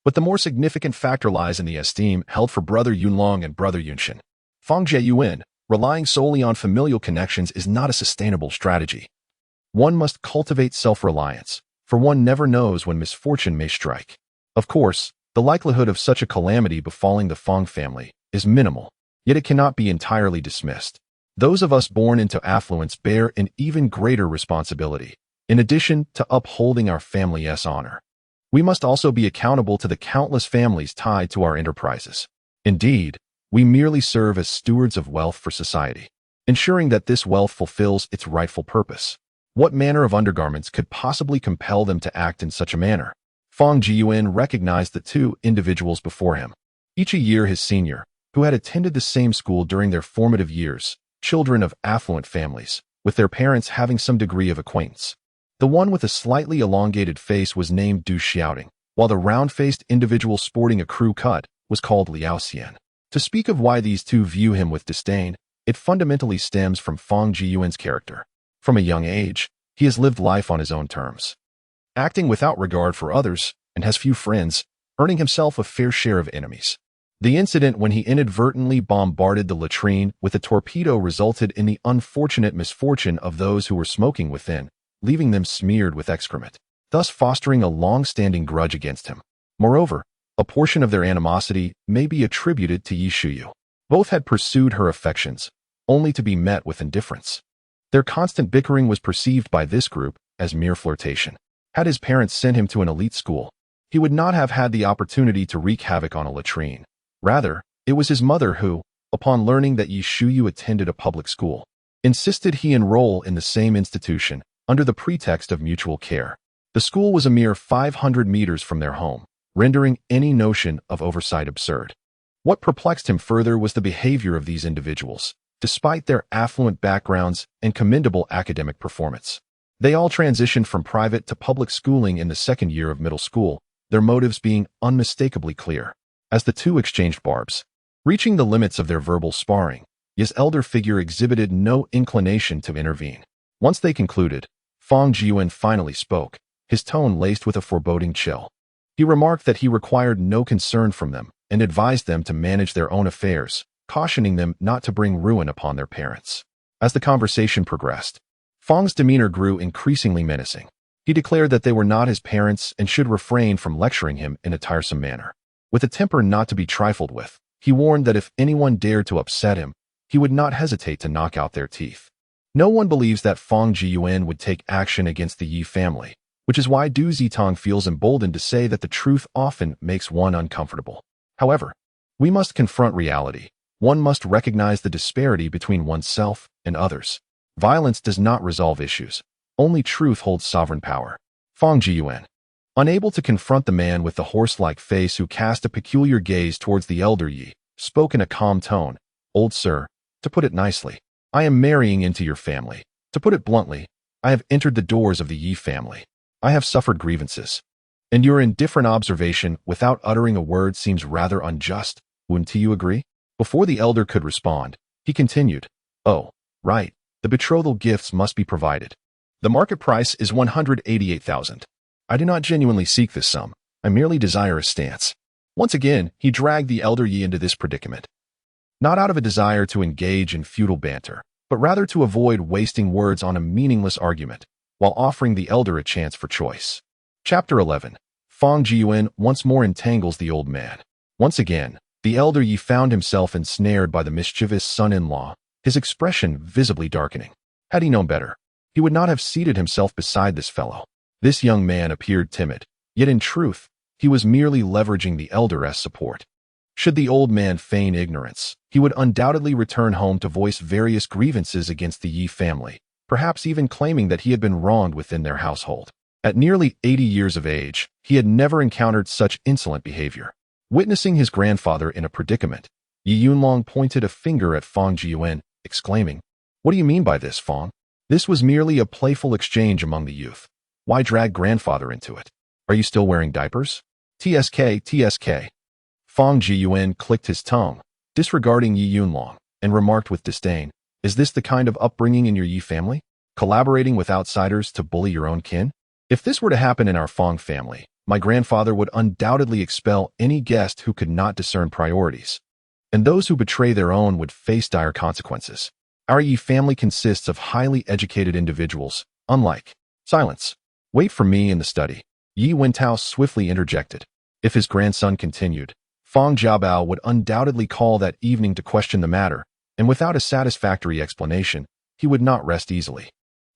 But the more significant factor lies in the esteem held for Brother Yunlong and Brother Yunshin. Fang Jiyuan, relying solely on familial connections is not a sustainable strategy. One must cultivate self-reliance, for one never knows when misfortune may strike. Of course, the likelihood of such a calamity befalling the Fang family is minimal, yet it cannot be entirely dismissed. Those of us born into affluence bear an even greater responsibility, in addition to upholding our family's honor. We must also be accountable to the countless families tied to our enterprises. Indeed, we merely serve as stewards of wealth for society, ensuring that this wealth fulfills its rightful purpose. What manner of undergarments could possibly compel them to act in such a manner? Fang Jiyuan recognized the two individuals before him, each a year his senior, who had attended the same school during their formative years, children of affluent families, with their parents having some degree of acquaintance. The one with a slightly elongated face was named Du Xiaoting, while the round-faced individual sporting a crew cut was called Liao Xian. To speak of why these two view him with disdain, it fundamentally stems from Fang Jiyuan's character. From a young age, he has lived life on his own terms, acting without regard for others, and has few friends, earning himself a fair share of enemies. The incident when he inadvertently bombarded the latrine with a torpedo resulted in the unfortunate misfortune of those who were smoking within, leaving them smeared with excrement, thus fostering a long-standing grudge against him. Moreover, a portion of their animosity may be attributed to Yi Shuyu. Both had pursued her affections, only to be met with indifference. Their constant bickering was perceived by this group as mere flirtation. Had his parents sent him to an elite school, he would not have had the opportunity to wreak havoc on a latrine. Rather, it was his mother who, upon learning that Yi Shuyu attended a public school, insisted he enroll in the same institution under the pretext of mutual care. The school was a mere 500 meters from their home, rendering any notion of oversight absurd. What perplexed him further was the behavior of these individuals, despite their affluent backgrounds and commendable academic performance. They all transitioned from private to public schooling in the second year of middle school, their motives being unmistakably clear. As the two exchanged barbs, reaching the limits of their verbal sparring, Yi's elder figure exhibited no inclination to intervene. Once they concluded, Fang Jiyuan finally spoke, his tone laced with a foreboding chill. He remarked that he required no concern from them and advised them to manage their own affairs, cautioning them not to bring ruin upon their parents. As the conversation progressed, Fang's demeanor grew increasingly menacing. He declared that they were not his parents and should refrain from lecturing him in a tiresome manner. With a temper not to be trifled with, He warned that if anyone dared to upset him, he would not hesitate to knock out their teeth. No one believes that Fang Jiyuan would take action against the Yi family, which is why Du Zitong feels emboldened to say that the truth often makes one uncomfortable. However, we must confront reality. One must recognize the disparity between oneself and others. Violence does not resolve issues. Only truth holds sovereign power. Fang Jiyuan, unable to confront the man with the horse-like face who cast a peculiar gaze towards the elder Yi, spoke in a calm tone. Old sir, to put it nicely, I am marrying into your family. To put it bluntly, I have entered the doors of the Yi family. I have suffered grievances. And your indifferent observation without uttering a word seems rather unjust. Wouldn't you agree? Before the elder could respond, he continued. Oh, right. The betrothal gifts must be provided. The market price is 188,000. I do not genuinely seek this sum. I merely desire a stance. Once again, he dragged the elder Yi into this predicament. Not out of a desire to engage in futile banter, but rather to avoid wasting words on a meaningless argument, while offering the elder a chance for choice. Chapter 11. Fang Jiyuan once more entangles the old man. Once again, the elder Yi found himself ensnared by the mischievous son-in-law, his expression visibly darkening. Had he known better, he would not have seated himself beside this fellow. This young man appeared timid, yet in truth, he was merely leveraging the elder's support. Should the old man feign ignorance, he would undoubtedly return home to voice various grievances against the Yi family, perhaps even claiming that he had been wronged within their household. At nearly 80 years of age, he had never encountered such insolent behavior. Witnessing his grandfather in a predicament, Yi Yunlong pointed a finger at Fang Jiyuan, exclaiming, "What do you mean by this, Fang?" This was merely a playful exchange among the youth. Why drag grandfather into it? Are you still wearing diapers? TSK, TSK. Fang Jiyuan clicked his tongue, disregarding Yi Yunlong, and remarked with disdain, "Is this the kind of upbringing in your Yi family? Collaborating with outsiders to bully your own kin? If this were to happen in our Fang family, my grandfather would undoubtedly expel any guest who could not discern priorities. And those who betray their own would face dire consequences. Our Yi family consists of highly educated individuals, unlike..." Silence. "Wait for me in the study," Yi Wentao swiftly interjected. If his grandson continued, Fang Jiabao would undoubtedly call that evening to question the matter, and without a satisfactory explanation, he would not rest easily.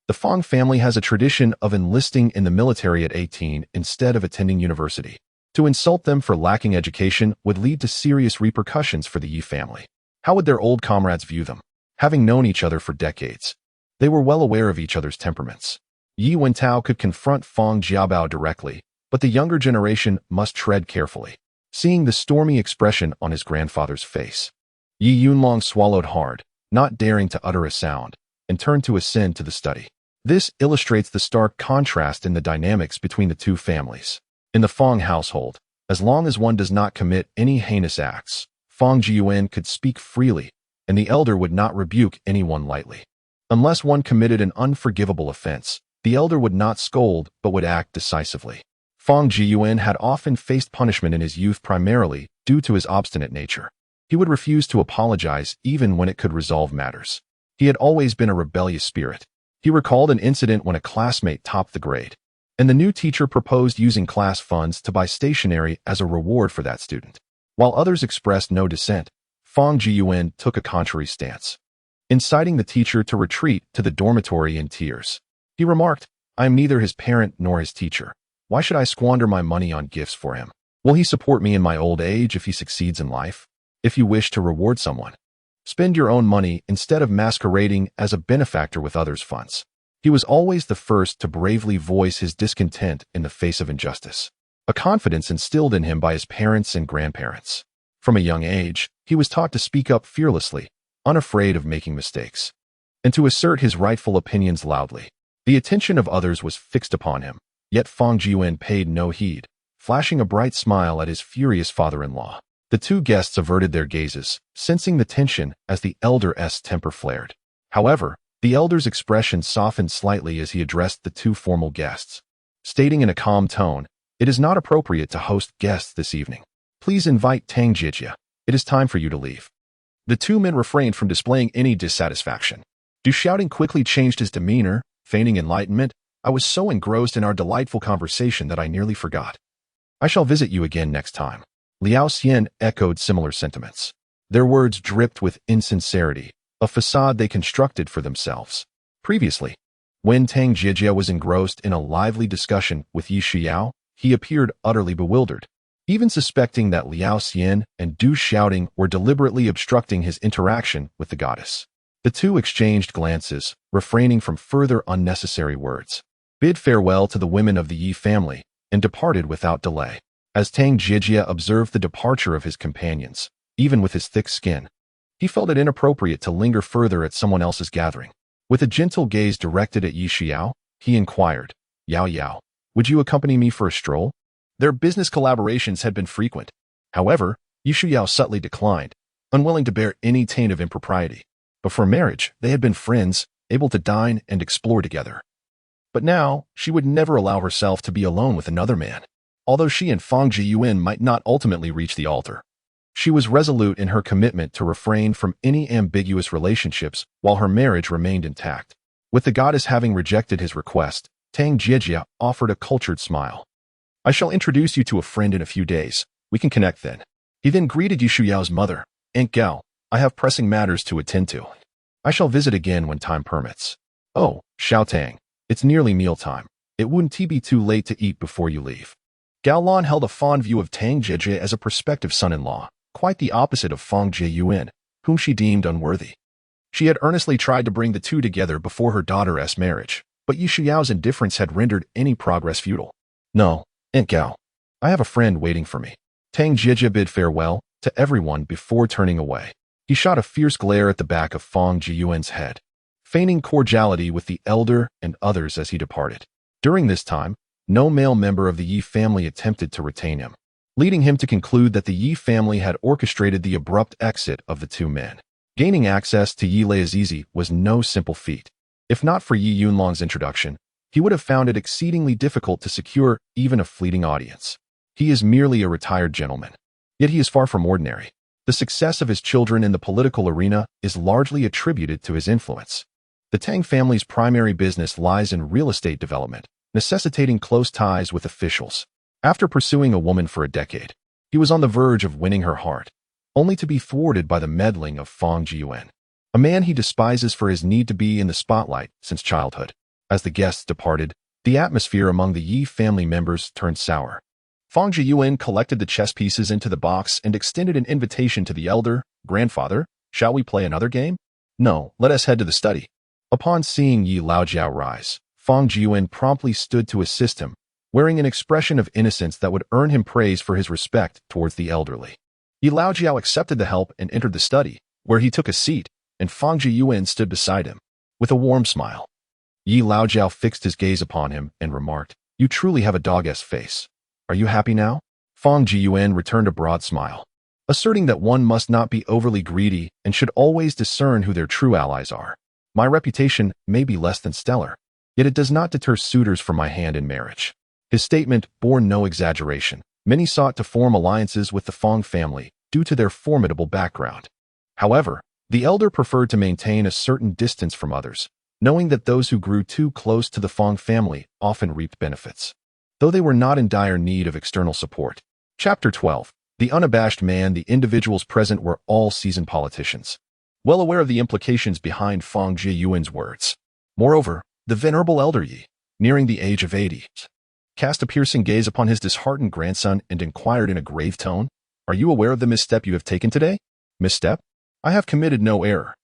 The Fang family has a tradition of enlisting in the military at 18 instead of attending university. To insult them for lacking education would lead to serious repercussions for the Yi family. How would their old comrades view them? Having known each other for decades, they were well aware of each other's temperaments. Yi Wentao could confront Fang Jiabao directly, but the younger generation must tread carefully. Seeing the stormy expression on his grandfather's face, Yi Yunlong swallowed hard, not daring to utter a sound, and turned to ascend to the study. This illustrates the stark contrast in the dynamics between the two families. In the Fang household, as long as one does not commit any heinous acts, Fang Jiyuan could speak freely, and the elder would not rebuke anyone lightly. Unless one committed an unforgivable offense, the elder would not scold but would act decisively. Fang Jiyuan had often faced punishment in his youth primarily due to his obstinate nature. He would refuse to apologize even when it could resolve matters. He had always been a rebellious spirit. He recalled an incident when a classmate topped the grade, and the new teacher proposed using class funds to buy stationery as a reward for that student. While others expressed no dissent, Fang Jiyuan took a contrary stance, inciting the teacher to retreat to the dormitory in tears. He remarked, "I am neither his parent nor his teacher. Why should I squander my money on gifts for him? Will he support me in my old age if he succeeds in life? If you wish to reward someone, spend your own money instead of masquerading as a benefactor with others' funds." He was always the first to bravely voice his discontent in the face of injustice, a confidence instilled in him by his parents and grandparents. From a young age, he was taught to speak up fearlessly, unafraid of making mistakes, and to assert his rightful opinions loudly. The attention of others was fixed upon him, yet Fang Jiyuan paid no heed, flashing a bright smile at his furious father-in-law. The two guests averted their gazes, sensing the tension as the elder's temper flared. However, the elder's expression softened slightly as he addressed the two formal guests, stating in a calm tone, "It is not appropriate to host guests this evening. Please invite Tang Jijia. It is time for you to leave." The two men refrained from displaying any dissatisfaction. Du Xiaoding quickly changed his demeanor, feigning enlightenment. "I was so engrossed in our delightful conversation that I nearly forgot. I shall visit you again next time." Liao Xian echoed similar sentiments. Their words dripped with insincerity, a facade they constructed for themselves. Previously, when Tang Jijia was engrossed in a lively discussion with Yi Shiyao, he appeared utterly bewildered, even suspecting that Liao Xian and Du Xiaoding were deliberately obstructing his interaction with the goddess. The two exchanged glances, refraining from further unnecessary words, bid farewell to the women of the Yi family, and departed without delay. As Tang Jijia observed the departure of his companions, even with his thick skin, he felt it inappropriate to linger further at someone else's gathering. With a gentle gaze directed at Yi Xiao, he inquired, Yao Yao, would you accompany me for a stroll? Their business collaborations had been frequent. However, Yi Xiao subtly declined, unwilling to bear any taint of impropriety. Before marriage, they had been friends, able to dine and explore together. But now, she would never allow herself to be alone with another man. Although she and Fang Jiyuan might not ultimately reach the altar, she was resolute in her commitment to refrain from any ambiguous relationships while her marriage remained intact. With the goddess having rejected his request, Tang Jijia offered a cultured smile. I shall introduce you to a friend in a few days. We can connect then. He then greeted Yi Shuyao's mother. Aunt Gao, I have pressing matters to attend to. I shall visit again when time permits. Oh, Xiao Tang, it's nearly mealtime. It wouldn't be too late to eat before you leave. Gao Lan held a fond view of Tang Jijia as a prospective son-in-law, quite the opposite of Fang Jiyuan, whom she deemed unworthy. She had earnestly tried to bring the two together before her daughter's marriage, but Yi Shuyao's indifference had rendered any progress futile. No, Aunt Gao, I have a friend waiting for me. Tang Jijia bid farewell to everyone before turning away. He shot a fierce glare at the back of Fang Jiyuan's head, feigning cordiality with the elder and others as he departed. During this time, no male member of the Yi family attempted to retain him, leading him to conclude that the Yi family had orchestrated the abrupt exit of the two men. Gaining access to Yi Leiazizi was no simple feat. If not for Yi Yunlong's introduction, he would have found it exceedingly difficult to secure even a fleeting audience. He is merely a retired gentleman, yet he is far from ordinary. The success of his children in the political arena is largely attributed to his influence. The Tang family's primary business lies in real estate development, necessitating close ties with officials. After pursuing a woman for a decade, he was on the verge of winning her heart, only to be thwarted by the meddling of Fang Jiyuan, a man he despises for his need to be in the spotlight since childhood. As the guests departed, the atmosphere among the Yi family members turned sour. Fang Jiyuan collected the chess pieces into the box and extended an invitation to the elder. Grandfather, shall we play another game? No, let us head to the study. Upon seeing Yi Laojiao rise, Fang Jiyuan promptly stood to assist him, wearing an expression of innocence that would earn him praise for his respect towards the elderly. Yi Laojiao accepted the help and entered the study, where he took a seat, and Fang Jiyuan stood beside him, with a warm smile. Yi Laojiao fixed his gaze upon him and remarked, You truly have a dog-esque face. Are you happy now? Fang Jiyuan returned a broad smile, asserting that one must not be overly greedy and should always discern who their true allies are. My reputation may be less than stellar, yet it does not deter suitors from my hand in marriage. His statement bore no exaggeration. Many sought to form alliances with the Fang family due to their formidable background. However, the elder preferred to maintain a certain distance from others, knowing that those who grew too close to the Fang family often reaped benefits, though they were not in dire need of external support. Chapter 12. The unabashed man. The individuals present were all seasoned politicians, well aware of the implications behind Fang Jiyuan's words. Moreover, the venerable elder Yi, nearing the age of 80, cast a piercing gaze upon his disheartened grandson and inquired in a grave tone, Are you aware of the misstep you have taken today? Misstep? I have committed no error.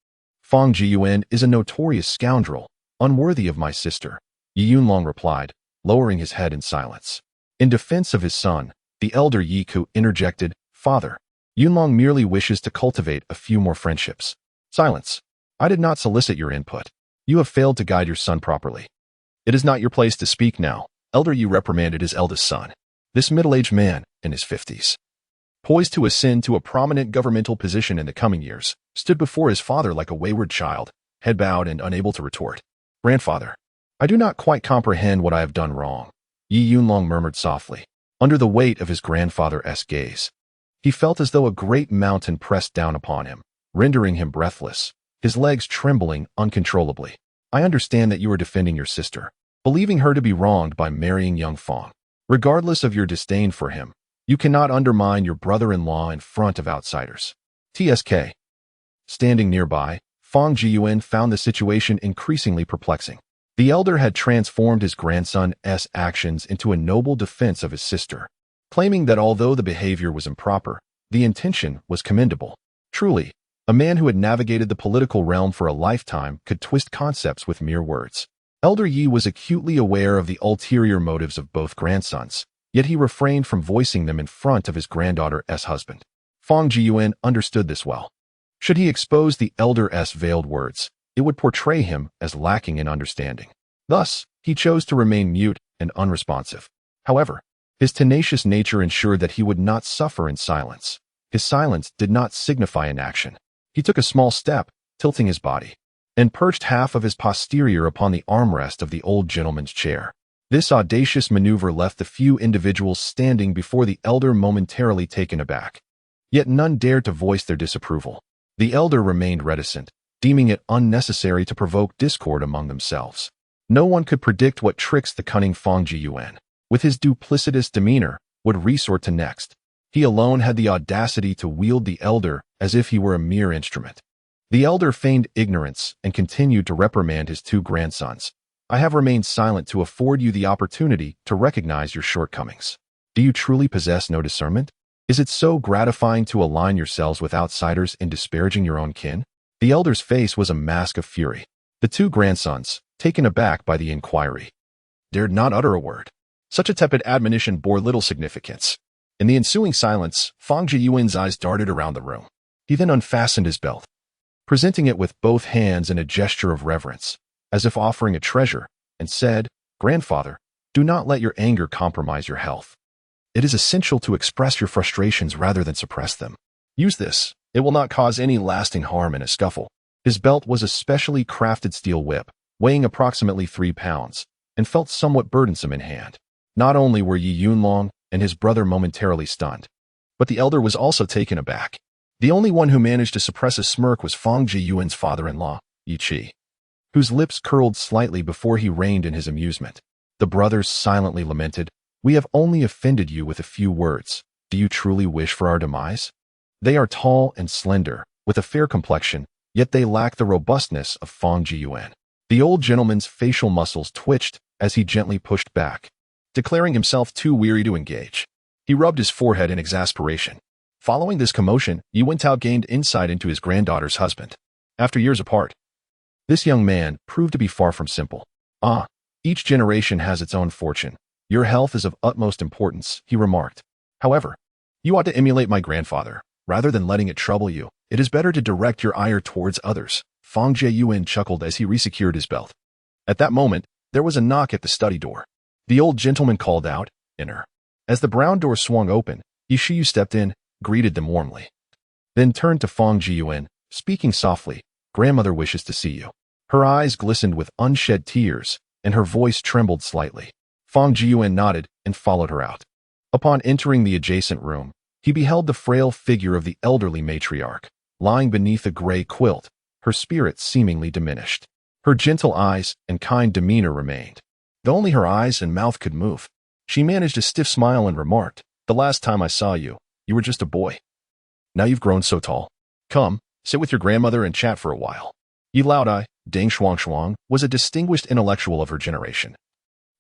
Fang Jiyuan is a notorious scoundrel, unworthy of my sister, Yi Yunlong replied, lowering his head in silence. In defense of his son, the elder Yi Ku interjected, Father, Yunlong merely wishes to cultivate a few more friendships. Silence. I did not solicit your input. You have failed to guide your son properly. It is not your place to speak now. Elder Yi reprimanded his eldest son. This middle-aged man, in his 50s, poised to ascend to a prominent governmental position in the coming years, stood before his father like a wayward child, head bowed and unable to retort. Grandfather, I do not quite comprehend what I have done wrong, Yi Yunlong murmured softly, under the weight of his grandfather's gaze. He felt as though a great mountain pressed down upon him, rendering him breathless, his legs trembling uncontrollably. I understand that you are defending your sister, believing her to be wronged by marrying young Fang. Regardless of your disdain for him, You cannot undermine your brother-in-law in front of outsiders. TSK. Standing nearby, Fang Jiyuan found the situation increasingly perplexing. The elder had transformed his grandson's actions into a noble defense of his sister, claiming that although the behavior was improper, the intention was commendable. Truly, a man who had navigated the political realm for a lifetime could twist concepts with mere words. Elder Yi was acutely aware of the ulterior motives of both grandsons, yet he refrained from voicing them in front of his granddaughter's husband. Fang Jiyuan understood this well. Should he expose the elder's veiled words, it would portray him as lacking in understanding. Thus, he chose to remain mute and unresponsive. However, his tenacious nature ensured that he would not suffer in silence. His silence did not signify inaction. He took a small step, tilting his body, and perched half of his posterior upon the armrest of the old gentleman's chair. This audacious maneuver left the few individuals standing before the elder momentarily taken aback. Yet none dared to voice their disapproval. The elder remained reticent, deeming it unnecessary to provoke discord among themselves. No one could predict what tricks the cunning Fang Jiyuan, with his duplicitous demeanor, would resort to next. He alone had the audacity to wield the elder as if he were a mere instrument. The elder feigned ignorance and continued to reprimand his two grandsons. I have remained silent to afford you the opportunity to recognize your shortcomings. Do you truly possess no discernment? Is it so gratifying to align yourselves with outsiders in disparaging your own kin? The elder's face was a mask of fury. The two grandsons, taken aback by the inquiry, dared not utter a word. Such a tepid admonition bore little significance. In the ensuing silence, Fang Jiyuan's eyes darted around the room. He then unfastened his belt, presenting it with both hands in a gesture of reverence, as if offering a treasure, and said, "Grandfather, do not let your anger compromise your health. It is essential to express your frustrations rather than suppress them. Use this. It will not cause any lasting harm in a scuffle." His belt was a specially crafted steel whip, weighing approximately 3 pounds, and felt somewhat burdensome in hand. Not only were Yi Yunlong and his brother momentarily stunned, but the elder was also taken aback. The only one who managed to suppress a smirk was Fang Jiyuan's father-in-law, Yi Qi, whose lips curled slightly before he reined in his amusement. The brothers silently lamented, "We have only offended you with a few words. Do you truly wish for our demise?" They are tall and slender, with a fair complexion, yet they lack the robustness of Fang Jiyuan. The old gentleman's facial muscles twitched as he gently pushed back, declaring himself too weary to engage. He rubbed his forehead in exasperation. Following this commotion, Yi Wentao gained insight into his granddaughter's husband. After years apart, this young man proved to be far from simple. Each generation has its own fortune. Your health is of utmost importance, he remarked. However, you ought to emulate my grandfather. Rather than letting it trouble you, it is better to direct your ire towards others. Fang Jiyuan chuckled as he resecured his belt. At that moment, there was a knock at the study door. The old gentleman called out, "Enter." As the brown door swung open, Yi Shiyu stepped in, greeted them warmly, then turned to Fang Jiyuan, speaking softly, "Grandmother wishes to see you." Her eyes glistened with unshed tears, and her voice trembled slightly. Fang Jiyuan nodded and followed her out. Upon entering the adjacent room, he beheld the frail figure of the elderly matriarch, lying beneath a gray quilt, her spirit seemingly diminished. Her gentle eyes and kind demeanor remained. Though only her eyes and mouth could move, she managed a stiff smile and remarked, "The last time I saw you, you were just a boy. Now you've grown so tall. Come, sit with your grandmother and chat for a while." Yi Laodai, Deng Shuangshuang, was a distinguished intellectual of her generation,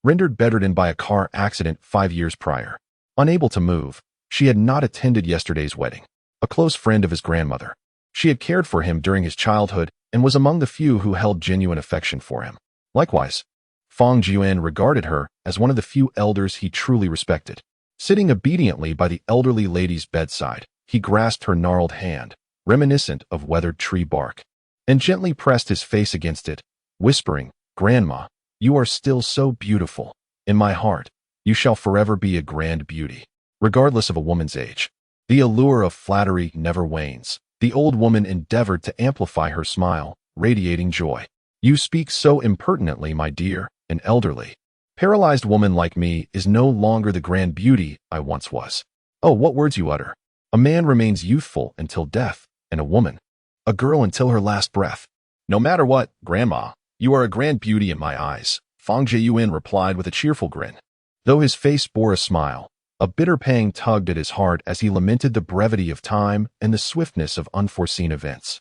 rendered bedridden by a car accident 5 years prior. Unable to move, she had not attended yesterday's wedding. A close friend of his grandmother, she had cared for him during his childhood and was among the few who held genuine affection for him. Likewise, Fang Jiyuan regarded her as one of the few elders he truly respected. Sitting obediently by the elderly lady's bedside, he grasped her gnarled hand, reminiscent of weathered tree bark, and gently pressed his face against it, whispering, "Grandma, you are still so beautiful. In my heart, you shall forever be a grand beauty, regardless of a woman's age." The allure of flattery never wanes. The old woman endeavored to amplify her smile, radiating joy. "You speak so impertinently, my dear. An elderly, paralyzed woman like me is no longer the grand beauty I once was. Oh, what words you utter. A man remains youthful until death, and a woman, a girl until her last breath." "No matter what, Grandma, you are a grand beauty in my eyes," Fang Jiyuan replied with a cheerful grin. Though his face bore a smile, A bitter pang tugged at his heart as he lamented the brevity of time and the swiftness of unforeseen events.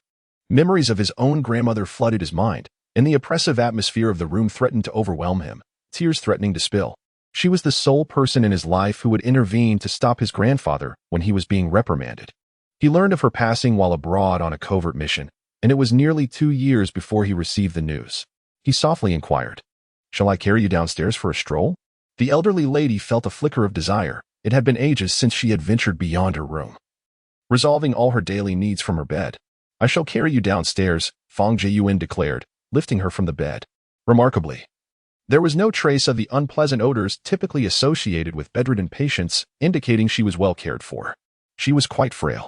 Memories of his own grandmother flooded his mind, and the oppressive atmosphere of the room threatened to overwhelm him, tears threatening to spill. She was the sole person in his life who would intervene to stop his grandfather when he was being reprimanded. He learned of her passing while abroad on a covert mission, and it was nearly 2 years before he received the news. He softly inquired, "Shall I carry you downstairs for a stroll?" The elderly lady felt a flicker of desire. It had been ages since she had ventured beyond her room, resolving all her daily needs from her bed. "I shall carry you downstairs," Fang Jiyuan declared, lifting her from the bed. Remarkably, there was no trace of the unpleasant odors typically associated with bedridden patients, indicating she was well cared for. She was quite frail,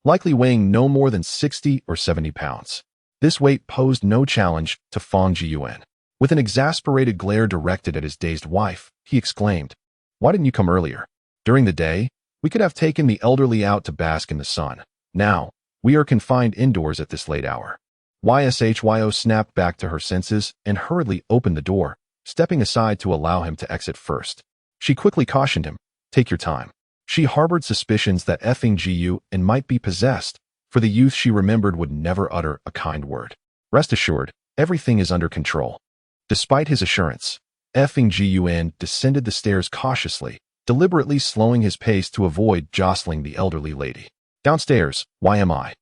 likely weighing no more than 60 or 70 pounds. This weight posed no challenge to Fang Jiyuan. With an exasperated glare directed at his dazed wife, he exclaimed, "Why didn't you come earlier? During the day, we could have taken the elderly out to bask in the sun. Now, we are confined indoors at this late hour." Yshyo snapped back to her senses and hurriedly opened the door, stepping aside to allow him to exit first. She quickly cautioned him, "Take your time." She harbored suspicions that Feng Jiyu and might be possessed. For the youth she remembered would never utter a kind word. "Rest assured, everything is under control." Despite his assurance, Feng Jiyuan descended the stairs cautiously, deliberately slowing his pace to avoid jostling the elderly lady. "Downstairs, YMI."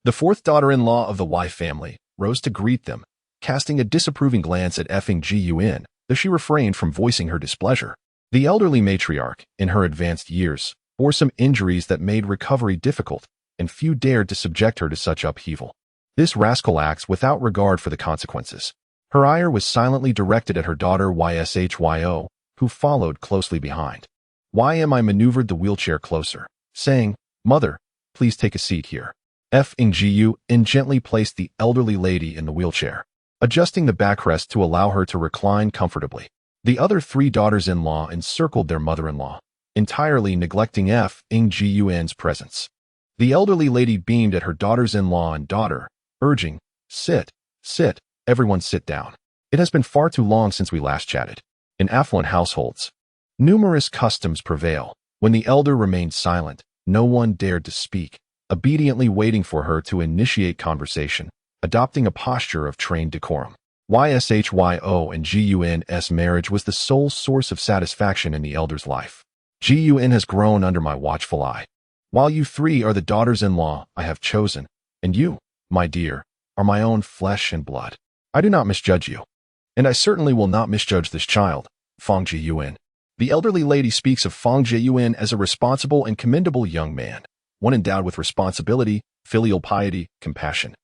The fourth daughter-in-law of the Y family rose to greet them, casting a disapproving glance at Feng Jiyuan, though she refrained from voicing her displeasure. The elderly matriarch, in her advanced years, bore some injuries that made recovery difficult, and few dared to subject her to such upheaval. This rascal acts without regard for the consequences. Her ire was silently directed at her daughter Yshyo, who followed closely behind. YMI maneuvered the wheelchair closer, saying, "Mother, please take a seat here." Feng Jiyuan gently placed the elderly lady in the wheelchair, adjusting the backrest to allow her to recline comfortably. The other 3 daughters-in-law encircled their mother-in-law, entirely neglecting Feng Jiyuan's presence. The elderly lady beamed at her daughters-in-law and daughter, urging, "Sit, sit, everyone sit down. It has been far too long since we last chatted." In affluent households, numerous customs prevail. When the elder remained silent, no one dared to speak, obediently waiting for her to initiate conversation, adopting a posture of trained decorum. Yshyo and Guy's marriage was the sole source of satisfaction in the elder's life. Guy has grown under my watchful eye. While you 3 are the daughters-in-law I have chosen, and you, my dear, are my own flesh and blood. I do not misjudge you, and I certainly will not misjudge this child, Fang Jiyuan. The elderly lady speaks of Fang Jiyuan as a responsible and commendable young man, one endowed with responsibility, filial piety, compassion,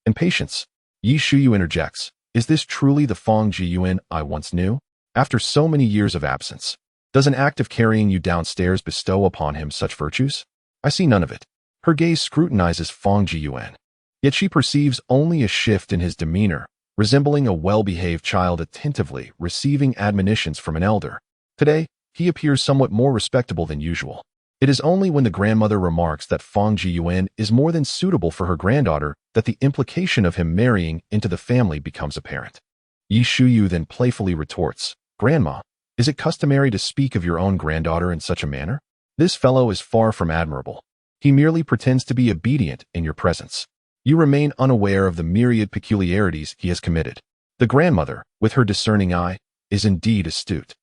and patience. Yi Shuyu interjects, "Is this truly the Fang Jiyuan I once knew? After so many years of absence, does an act of carrying you downstairs bestow upon him such virtues? I see none of it." Her gaze scrutinizes Fang Jiyuan, yet she perceives only a shift in his demeanor, resembling a well-behaved child attentively receiving admonitions from an elder. Today, he appears somewhat more respectable than usual. It is only when the grandmother remarks that Fang Jiyuan is more than suitable for her granddaughter that the implication of him marrying into the family becomes apparent. Yi Shuyu then playfully retorts, "Grandma, is it customary to speak of your own granddaughter in such a manner? This fellow is far from admirable. He merely pretends to be obedient in your presence. You remain unaware of the myriad peculiarities he has committed." The grandmother, with her discerning eye, is indeed astute.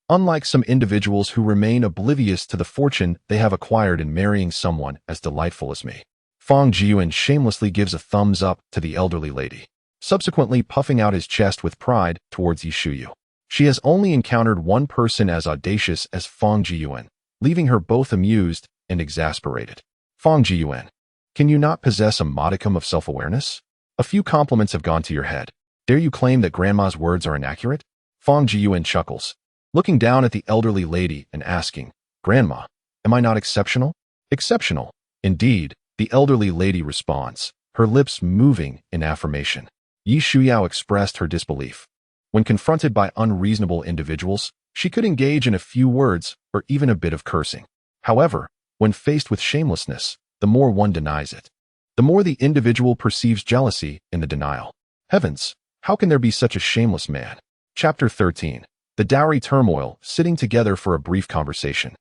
Unlike some individuals who remain oblivious to the fortune they have acquired in marrying someone as delightful as me. Fang Jiyuan shamelessly gives a thumbs up to the elderly lady, subsequently puffing out his chest with pride towards Yi Shuyu. She has only encountered one person as audacious as Fang Jiyuan, leaving her both amused and exasperated. Fang Jiyuan, can you not possess a modicum of self-awareness? A few compliments have gone to your head. Dare you claim that grandma's words are inaccurate? Fang Jiyuan chuckles, looking down at the elderly lady and asking, "Grandma, am I not exceptional?" "Exceptional, indeed," the elderly lady responds, her lips moving in affirmation. Yi Shuyu expressed her disbelief. When confronted by unreasonable individuals, she could engage in a few words or even a bit of cursing. However, when faced with shamelessness, the more one denies it, the more the individual perceives jealousy in the denial. Heavens, how can there be such a shameless man? Chapter 13. The dowry turmoil, sitting together for a brief conversation.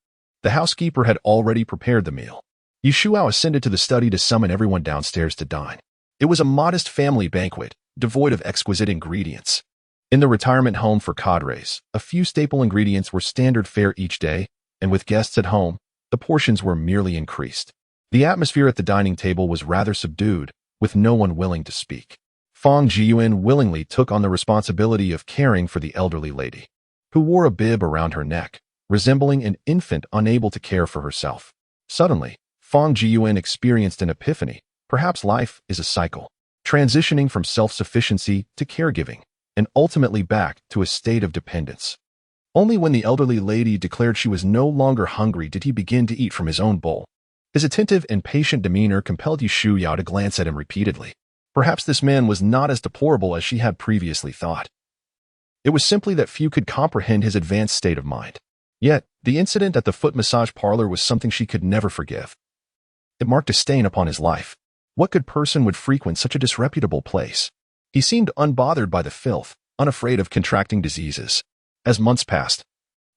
The housekeeper had already prepared the meal. Yi Shuao ascended to the study to summon everyone downstairs to dine. It was a modest family banquet, devoid of exquisite ingredients. In the retirement home for cadres, a few staple ingredients were standard fare each day, and with guests at home, the portions were merely increased. The atmosphere at the dining table was rather subdued, with no one willing to speak. Fang Jiyuan willingly took on the responsibility of caring for the elderly lady, who wore a bib around her neck, resembling an infant unable to care for herself. Suddenly, Fang Jiyuan experienced an epiphany. Perhaps life is a cycle, transitioning from self-sufficiency to caregiving, and ultimately back to a state of dependence. Only when the elderly lady declared she was no longer hungry did he begin to eat from his own bowl. His attentive and patient demeanor compelled Yi Shuao to glance at him repeatedly. Perhaps this man was not as deplorable as she had previously thought. It was simply that few could comprehend his advanced state of mind. Yet, the incident at the foot massage parlor was something she could never forgive. It marked a stain upon his life. What good person would frequent such a disreputable place? He seemed unbothered by the filth, unafraid of contracting diseases. As months passed,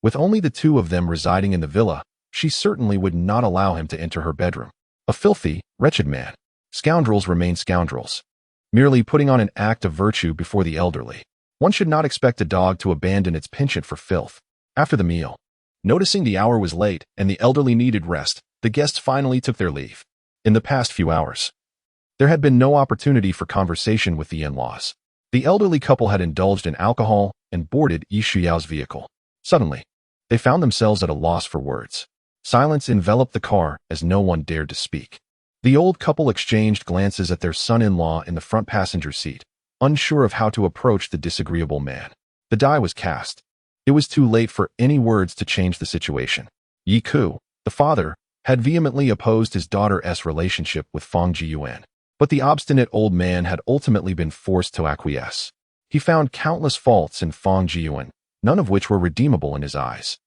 with only the two of them residing in the villa, she certainly would not allow him to enter her bedroom. A filthy, wretched man. Scoundrels remain scoundrels, merely putting on an act of virtue before the elderly. One should not expect a dog to abandon its penchant for filth. After the meal, noticing the hour was late and the elderly needed rest, the guests finally took their leave. In the past few hours, there had been no opportunity for conversation with the in-laws. The elderly couple had indulged in alcohol and boarded Yi Shuao's vehicle. Suddenly, they found themselves at a loss for words. Silence enveloped the car as no one dared to speak. The old couple exchanged glances at their son-in-law in the front passenger seat, unsure of how to approach the disagreeable man. The die was cast. It was too late for any words to change the situation. Yi Ku, the father, had vehemently opposed his daughter's relationship with Fang Jiyuan, but the obstinate old man had ultimately been forced to acquiesce. He found countless faults in Fang Jiyuan, none of which were redeemable in his eyes.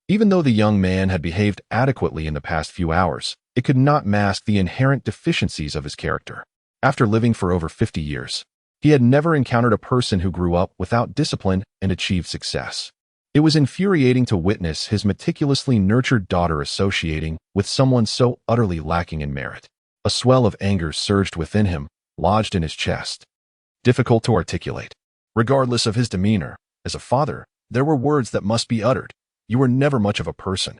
Even though the young man had behaved adequately in the past few hours, it could not mask the inherent deficiencies of his character. After living for over 50 years, he had never encountered a person who grew up without discipline and achieved success. It was infuriating to witness his meticulously nurtured daughter associating with someone so utterly lacking in merit. A swell of anger surged within him, lodged in his chest. Difficult to articulate. Regardless of his demeanor, as a father, there were words that must be uttered. You were never much of a person,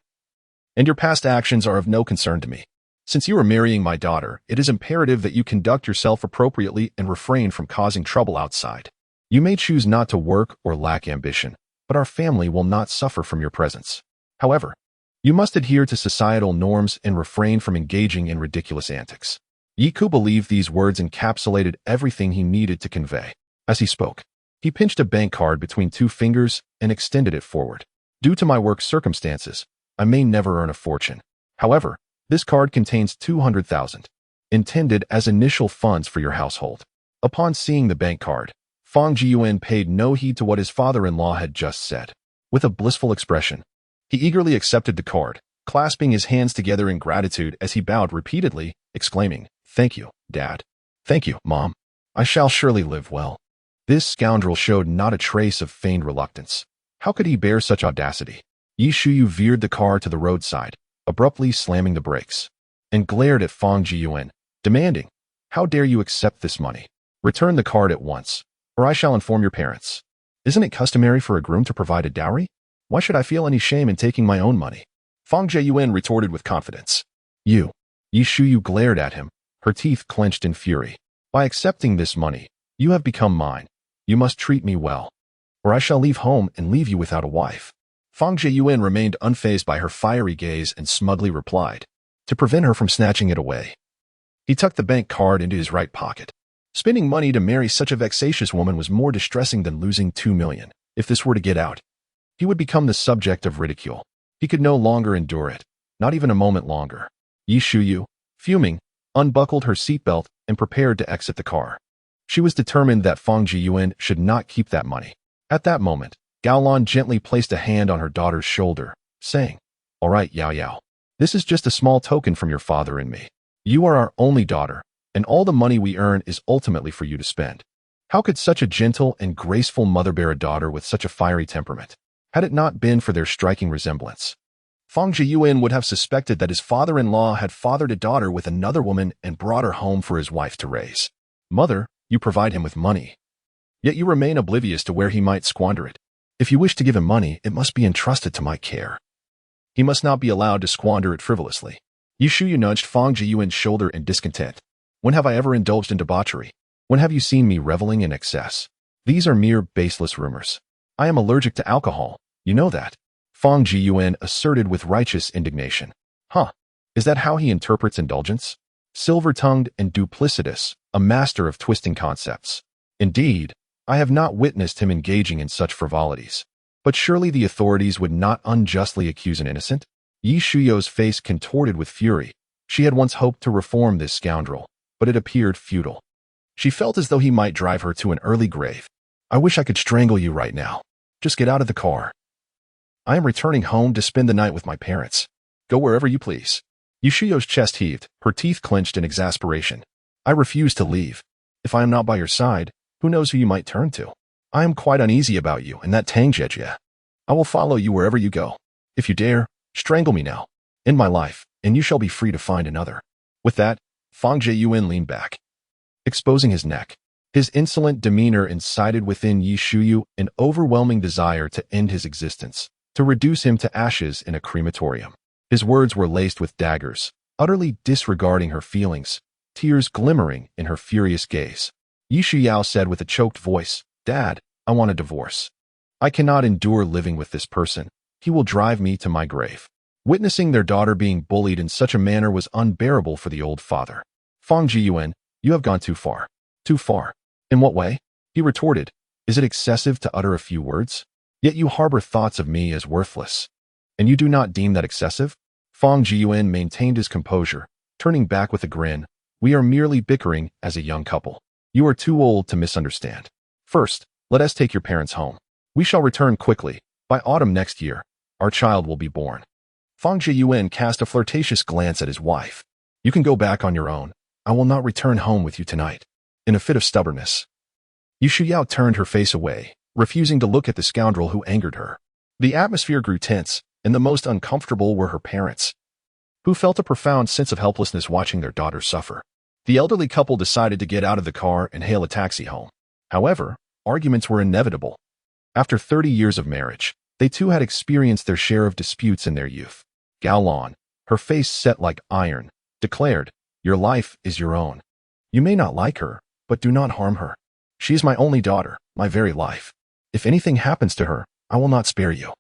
and your past actions are of no concern to me. Since you are marrying my daughter, it is imperative that you conduct yourself appropriately and refrain from causing trouble outside. You may choose not to work or lack ambition, but our family will not suffer from your presence. However, you must adhere to societal norms and refrain from engaging in ridiculous antics. Yi Ku believed these words encapsulated everything he needed to convey. As he spoke, he pinched a bank card between two fingers and extended it forward. Due to my work circumstances, I may never earn a fortune. However, this card contains 200,000, intended as initial funds for your household. Upon seeing the bank card, Fang Jiyuan paid no heed to what his father-in-law had just said. With a blissful expression, he eagerly accepted the card, clasping his hands together in gratitude as he bowed repeatedly, exclaiming, "Thank you, Dad. Thank you, Mom. I shall surely live well." This scoundrel showed not a trace of feigned reluctance. How could he bear such audacity? Yi Shuyu veered the car to the roadside, abruptly slamming the brakes, and glared at Fang Jiyuan, demanding, "How dare you accept this money? Return the card at once, or I shall inform your parents. Isn't it customary for a groom to provide a dowry? Why should I feel any shame in taking my own money?" Fang Jiyuan retorted with confidence. Yi Shuyu glared at him, her teeth clenched in fury. "By accepting this money, you have become mine. You must treat me well, or I shall leave home and leave you without a wife." Fang Jiyuan remained unfazed by her fiery gaze and smugly replied, to prevent her from snatching it away. He tucked the bank card into his right pocket. Spending money to marry such a vexatious woman was more distressing than losing 2 million. If this were to get out, he would become the subject of ridicule. He could no longer endure it, not even a moment longer. Yi Shuyu, fuming, unbuckled her seatbelt and prepared to exit the car. She was determined that Fang Jiyuan should not keep that money. At that moment, Gao Lan gently placed a hand on her daughter's shoulder, saying, "All right, Yao Yao. This is just a small token from your father and me. You are our only daughter, and all the money we earn is ultimately for you to spend." How could such a gentle and graceful mother bear a daughter with such a fiery temperament? Had it not been for their striking resemblance, Fang Jiyuan would have suspected that his father-in-law had fathered a daughter with another woman and brought her home for his wife to raise. Mother, you provide him with money. Yet you remain oblivious to where he might squander it. If you wish to give him money, it must be entrusted to my care. He must not be allowed to squander it frivolously. Yi Shuyu nudged Fang Jiyuan's shoulder in discontent. When have I ever indulged in debauchery? When have you seen me reveling in excess? These are mere baseless rumors. I am allergic to alcohol. You know that. Fang Jiyuan asserted with righteous indignation. Huh. Is that how he interprets indulgence? Silver-tongued and duplicitous, a master of twisting concepts. Indeed, I have not witnessed him engaging in such frivolities. But surely the authorities would not unjustly accuse an innocent? Yi Shuyu's face contorted with fury. She had once hoped to reform this scoundrel, but it appeared futile. She felt as though he might drive her to an early grave. I wish I could strangle you right now. Just get out of the car. I am returning home to spend the night with my parents. Go wherever you please. Yi Shuyu's chest heaved, her teeth clenched in exasperation. I refuse to leave. If I am not by your side, who knows who you might turn to? I am quite uneasy about you and that Tang Jie. I will follow you wherever you go. If you dare, strangle me now. End my life, and you shall be free to find another. With that, Fang Jiyuan leaned back, exposing his neck. His insolent demeanor incited within Yi Shuyu an overwhelming desire to end his existence, to reduce him to ashes in a crematorium. His words were laced with daggers, utterly disregarding her feelings, tears glimmering in her furious gaze. Yi Shuyao said with a choked voice, Dad, I want a divorce. I cannot endure living with this person. He will drive me to my grave. Witnessing their daughter being bullied in such a manner was unbearable for the old father. Fang Jiyuan, you have gone too far. Too far. In what way? He retorted. Is it excessive to utter a few words? Yet you harbor thoughts of me as worthless. And you do not deem that excessive? Fang Jiyuan maintained his composure, turning back with a grin. We are merely bickering as a young couple. You are too old to misunderstand. First, let us take your parents home. We shall return quickly. By autumn next year, our child will be born. Fang Jiyuan cast a flirtatious glance at his wife. You can go back on your own. I will not return home with you tonight. In a fit of stubbornness, Yi Shuyao turned her face away, refusing to look at the scoundrel who angered her. The atmosphere grew tense, and the most uncomfortable were her parents, who felt a profound sense of helplessness watching their daughter suffer. The elderly couple decided to get out of the car and hail a taxi home. However, arguments were inevitable. After 30 years of marriage, they too had experienced their share of disputes in their youth. Gao Lan, her face set like iron, declared, Your life is your own. You may not like her, but do not harm her. She is my only daughter, my very life. If anything happens to her, I will not spare you.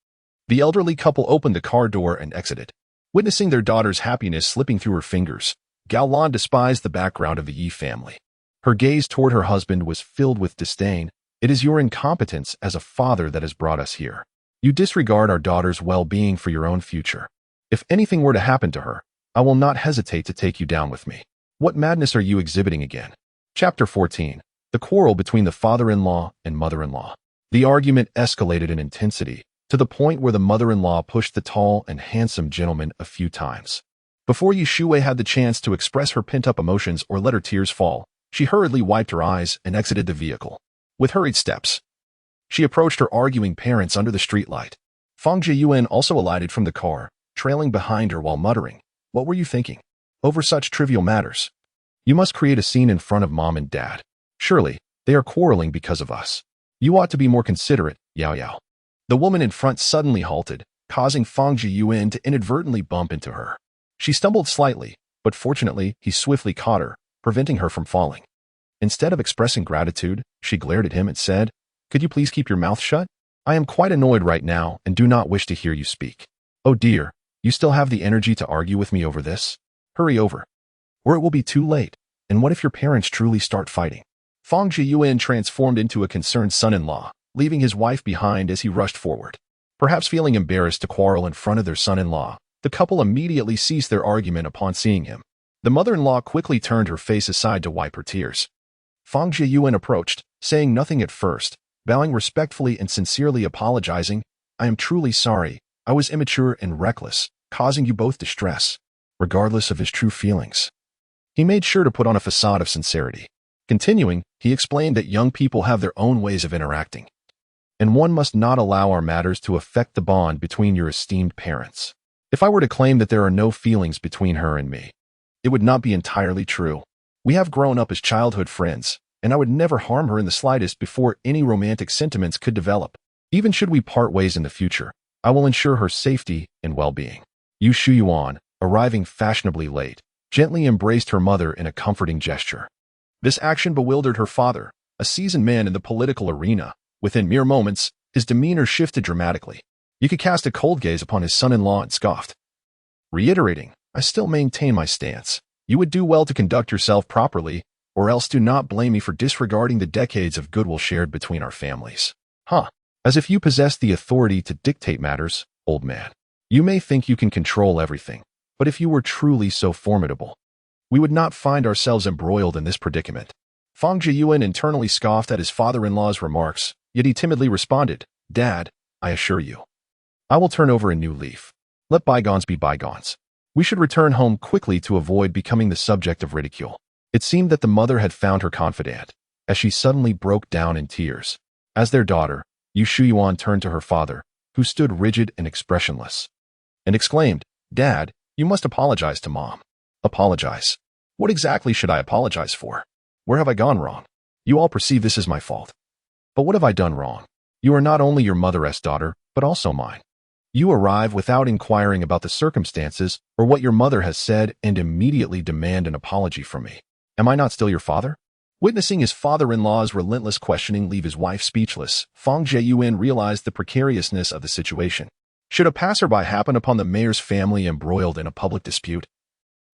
The elderly couple opened the car door and exited. Witnessing their daughter's happiness slipping through her fingers, Gao Lan despised the background of the Yi family. Her gaze toward her husband was filled with disdain. It is your incompetence as a father that has brought us here. You disregard our daughter's well-being for your own future. If anything were to happen to her, I will not hesitate to take you down with me. What madness are you exhibiting again? Chapter 14. The quarrel between the father-in-law and mother-in-law. The argument escalated in intensity, to the point where the mother-in-law pushed the tall and handsome gentleman a few times. Before Yi Shuyu had the chance to express her pent-up emotions or let her tears fall, she hurriedly wiped her eyes and exited the vehicle. With hurried steps, she approached her arguing parents under the streetlight. Fang Jiyuan also alighted from the car, trailing behind her while muttering, What were you thinking? Over such trivial matters. You must create a scene in front of mom and dad. Surely, they are quarreling because of us. You ought to be more considerate, Yao Yao. The woman in front suddenly halted, causing Fang Jiyuan to inadvertently bump into her. She stumbled slightly, but fortunately, he swiftly caught her, preventing her from falling. Instead of expressing gratitude, she glared at him and said, Could you please keep your mouth shut? I am quite annoyed right now and do not wish to hear you speak. Oh dear, you still have the energy to argue with me over this? Hurry over, or it will be too late. And what if your parents truly start fighting? Fang Jiyuan transformed into a concerned son-in-law, leaving his wife behind as he rushed forward. Perhaps feeling embarrassed to quarrel in front of their son-in-law, the couple immediately ceased their argument upon seeing him. The mother-in-law quickly turned her face aside to wipe her tears. Fang Jiyuan approached, saying nothing at first, bowing respectfully and sincerely apologizing, I am truly sorry, I was immature and reckless, causing you both distress. Regardless of his true feelings, he made sure to put on a facade of sincerity. Continuing, he explained that young people have their own ways of interacting, and one must not allow our matters to affect the bond between your esteemed parents. If I were to claim that there are no feelings between her and me, it would not be entirely true. We have grown up as childhood friends, and I would never harm her in the slightest before any romantic sentiments could develop. Even should we part ways in the future, I will ensure her safety and well-being. Yu Shuyuan, arriving fashionably late, gently embraced her mother in a comforting gesture. This action bewildered her father, a seasoned man in the political arena. Within mere moments, his demeanor shifted dramatically. You could cast a cold gaze upon his son-in-law and scoffed. Reiterating, I still maintain my stance. You would do well to conduct yourself properly, or else do not blame me for disregarding the decades of goodwill shared between our families. As if you possess the authority to dictate matters, old man. You may think you can control everything, but if you were truly so formidable, we would not find ourselves embroiled in this predicament. Fang Jiyuan internally scoffed at his father-in-law's remarks, yet he timidly responded, Dad, I assure you, I will turn over a new leaf. Let bygones be bygones. We should return home quickly to avoid becoming the subject of ridicule. It seemed that the mother had found her confidant, as she suddenly broke down in tears. As their daughter, Yu Shuyuan turned to her father, who stood rigid and expressionless, and exclaimed, Dad, you must apologize to Mom. Apologize? What exactly should I apologize for? Where have I gone wrong? You all perceive this as my fault. But what have I done wrong? You are not only your mother's daughter, but also mine. You arrive without inquiring about the circumstances or what your mother has said and immediately demand an apology from me. Am I not still your father? Witnessing his father-in-law's relentless questioning leave his wife speechless, Fang Jiyuan realized the precariousness of the situation. Should a passerby happen upon the mayor's family embroiled in a public dispute,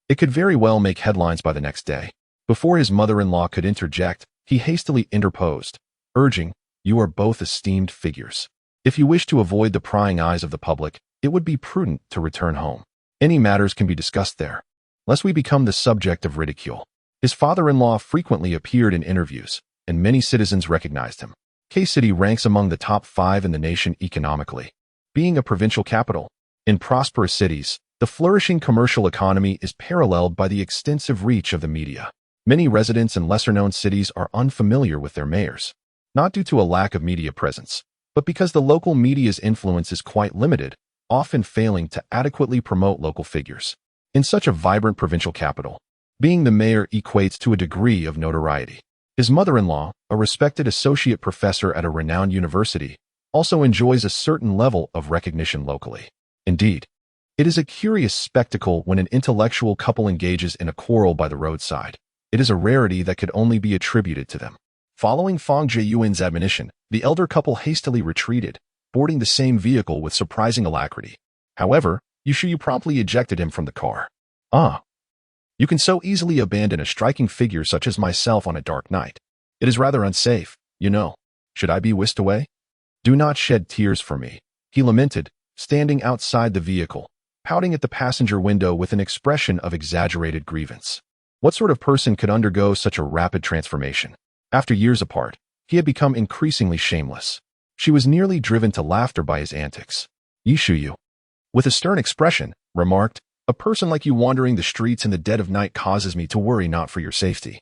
it could very well make headlines by the next day. Before his mother-in-law could interject, he hastily interposed, urging, You are both esteemed figures. If you wish to avoid the prying eyes of the public, it would be prudent to return home. Any matters can be discussed there, lest we become the subject of ridicule. His father-in-law frequently appeared in interviews, and many citizens recognized him. K-City ranks among the top 5 in the nation economically. Being a provincial capital, in prosperous cities, the flourishing commercial economy is paralleled by the extensive reach of the media. Many residents in lesser-known cities are unfamiliar with their mayors, not due to a lack of media presence, but because the local media's influence is quite limited, often failing to adequately promote local figures. In such a vibrant provincial capital, being the mayor equates to a degree of notoriety. His mother-in-law, a respected associate professor at a renowned university, also enjoys a certain level of recognition locally. Indeed, it is a curious spectacle when an intellectual couple engages in a quarrel by the roadside. It is a rarity that could only be attributed to them. Following Fang Jiyuan's admonition, the elder couple hastily retreated, boarding the same vehicle with surprising alacrity. However, Yu Shuyu promptly ejected him from the car. You can so easily abandon a striking figure such as myself on a dark night. It is rather unsafe, you know. Should I be whisked away? Do not shed tears for me, he lamented, standing outside the vehicle, pouting at the passenger window with an expression of exaggerated grievance. What sort of person could undergo such a rapid transformation? After years apart, he had become increasingly shameless. She was nearly driven to laughter by his antics. Yu Shuyu, with a stern expression, remarked, A person like you wandering the streets in the dead of night causes me to worry not for your safety,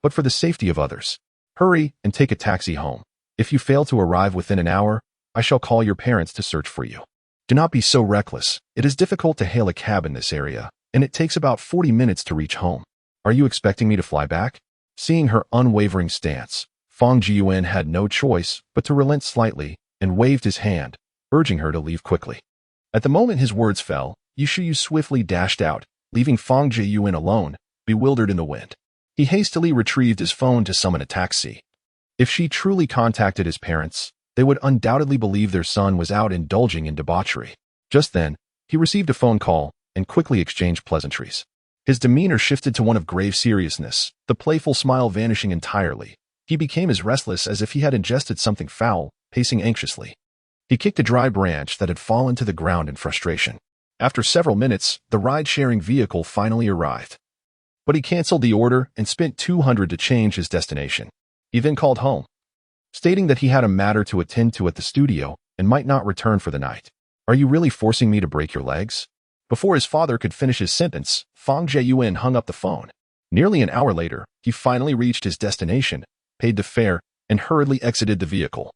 but for the safety of others. Hurry and take a taxi home. If you fail to arrive within an hour, I shall call your parents to search for you. Do not be so reckless. It is difficult to hail a cab in this area, and it takes about 40 minutes to reach home. Are you expecting me to fly back? Seeing her unwavering stance, Fang Jiyuan had no choice but to relent slightly and waved his hand, urging her to leave quickly. At the moment his words fell, Yu Shuyu swiftly dashed out, leaving Fang Jiyuan alone, bewildered in the wind. He hastily retrieved his phone to summon a taxi. If she truly contacted his parents, they would undoubtedly believe their son was out indulging in debauchery. Just then, he received a phone call and quickly exchanged pleasantries. His demeanor shifted to one of grave seriousness, the playful smile vanishing entirely. He became as restless as if he had ingested something foul, pacing anxiously. He kicked a dry branch that had fallen to the ground in frustration. After several minutes, the ride-sharing vehicle finally arrived. But he canceled the order and spent 200 to change his destination. He then called home, stating that he had a matter to attend to at the studio and might not return for the night. Are you really forcing me to break your legs? Before his father could finish his sentence, Fang Jiyuan hung up the phone. Nearly an hour later, he finally reached his destination, paid the fare, and hurriedly exited the vehicle.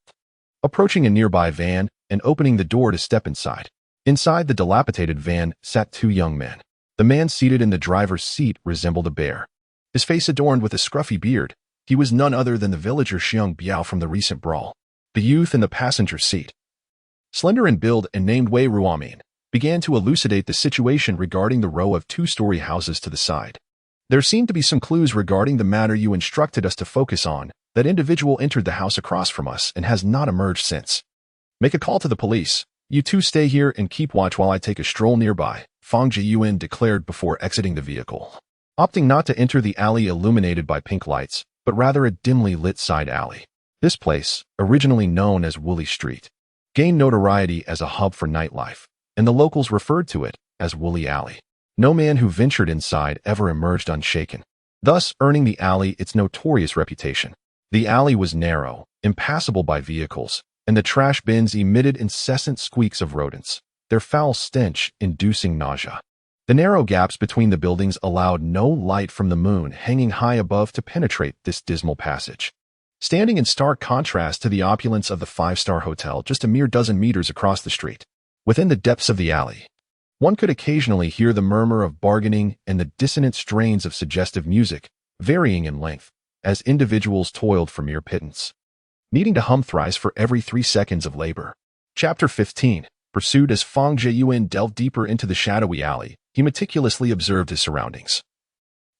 Approaching a nearby van and opening the door to step inside, Inside the dilapidated van sat two young men. The man seated in the driver's seat resembled a bear. His face adorned with a scruffy beard, he was none other than the villager Xiong Biao from the recent brawl. The youth in the passenger seat, slender in build and named Wei Ruomin, began to elucidate the situation regarding the row of two-story houses to the side. There seemed to be some clues regarding the matter you instructed us to focus on. That individual entered the house across from us and has not emerged since. Make a call to the police. You two stay here and keep watch while I take a stroll nearby, Fang Jiyuan declared before exiting the vehicle. Opting not to enter the alley illuminated by pink lights, but rather a dimly lit side alley. This place, originally known as Woolly Street, gained notoriety as a hub for nightlife, and the locals referred to it as Woolly Alley. No man who ventured inside ever emerged unshaken, thus earning the alley its notorious reputation. The alley was narrow, impassable by vehicles, and the trash bins emitted incessant squeaks of rodents, their foul stench inducing nausea. The narrow gaps between the buildings allowed no light from the moon hanging high above to penetrate this dismal passage. Standing in stark contrast to the opulence of the five-star hotel just a mere dozen meters across the street, within the depths of the alley, one could occasionally hear the murmur of bargaining and the dissonant strains of suggestive music, varying in length, as individuals toiled for mere pittance, needing to hum thrice for every 3 seconds of labor. Chapter 15. Pursued. As Fang Jiyuan delved deeper into the shadowy alley, he meticulously observed his surroundings,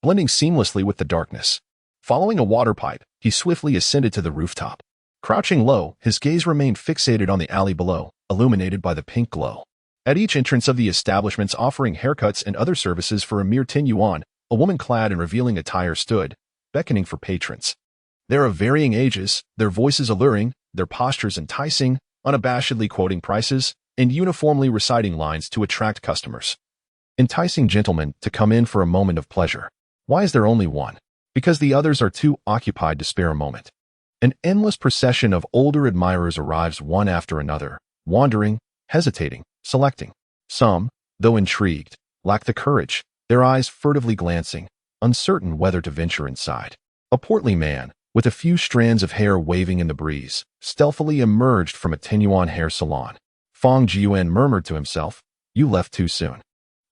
blending seamlessly with the darkness. Following a water pipe, he swiftly ascended to the rooftop. Crouching low, his gaze remained fixated on the alley below, illuminated by the pink glow. At each entrance of the establishments offering haircuts and other services for a mere 10 yuan, a woman clad in revealing attire stood, beckoning for patrons. They're of varying ages, their voices alluring, their postures enticing, unabashedly quoting prices, and uniformly reciting lines to attract customers. Enticing gentlemen to come in for a moment of pleasure. Why is there only one? Because the others are too occupied to spare a moment. An endless procession of older admirers arrives one after another, wandering, hesitating, selecting. Some, though intrigued, lack the courage, their eyes furtively glancing, uncertain whether to venture inside. A portly man, with a few strands of hair waving in the breeze, stealthily emerged from a 10-yuan hair salon. Fang Jiyuan murmured to himself, "You left too soon.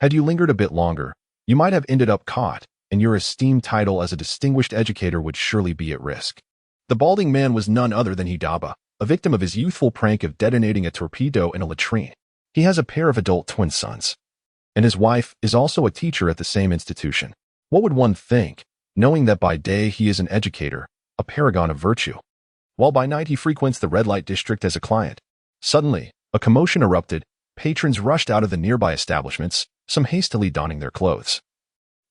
Had you lingered a bit longer, you might have ended up caught, and your esteemed title as a distinguished educator would surely be at risk." The balding man was none other than Hidaba, a victim of his youthful prank of detonating a torpedo in a latrine. He has a pair of adult twin sons, and his wife is also a teacher at the same institution. What would one think, knowing that by day he is an educator, a paragon of virtue, while by night he frequents the red light district as a client? Suddenly, a commotion erupted. Patrons rushed out of the nearby establishments, some hastily donning their clothes,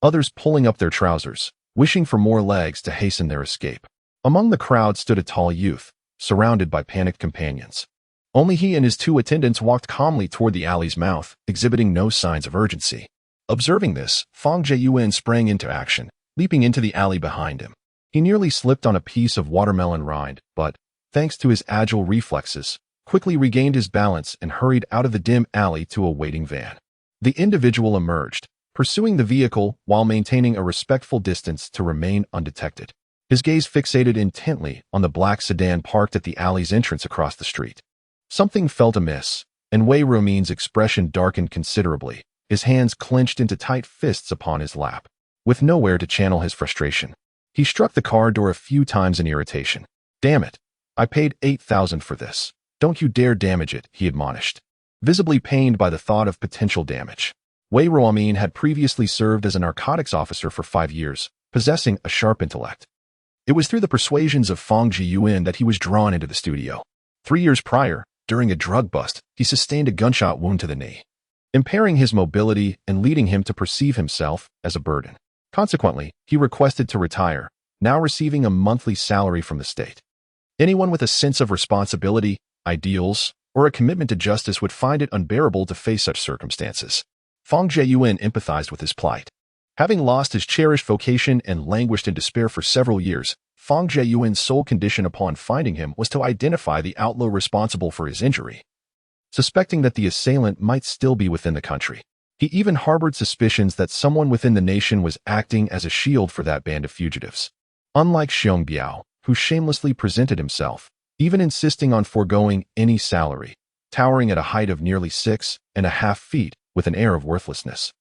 others pulling up their trousers, wishing for more legs to hasten their escape. Among the crowd stood a tall youth, surrounded by panicked companions. Only he and his two attendants walked calmly toward the alley's mouth, exhibiting no signs of urgency. Observing this, Fang Jiyuan sprang into action, leaping into the alley behind him. He nearly slipped on a piece of watermelon rind, but, thanks to his agile reflexes, quickly regained his balance and hurried out of the dim alley to a waiting van. The individual emerged, pursuing the vehicle while maintaining a respectful distance to remain undetected. His gaze fixated intently on the black sedan parked at the alley's entrance across the street. Something felt amiss, and Wei Ruomin's expression darkened considerably, his hands clenched into tight fists upon his lap. With nowhere to channel his frustration, he struck the car door a few times in irritation. "Damn it! I paid 8,000 for this. Don't you dare damage it," he admonished, visibly pained by the thought of potential damage. Wei Ruomin had previously served as a narcotics officer for 5 years, possessing a sharp intellect. It was through the persuasions of Fang Jiyuan that he was drawn into the studio. 3 years prior, during a drug bust, he sustained a gunshot wound to the knee, impairing his mobility and leading him to perceive himself as a burden. Consequently, he requested to retire, now receiving a monthly salary from the state. Anyone with a sense of responsibility, ideals, or a commitment to justice would find it unbearable to face such circumstances. Fang Jiyuan empathized with his plight. Having lost his cherished vocation and languished in despair for several years, Fang Jiyuan's sole condition upon finding him was to identify the outlaw responsible for his injury. Suspecting that the assailant might still be within the country, he even harbored suspicions that someone within the nation was acting as a shield for that band of fugitives. Unlike Xiong Biao, who shamelessly presented himself, even insisting on foregoing any salary, towering at a height of nearly 6.5 feet with an air of worthlessness.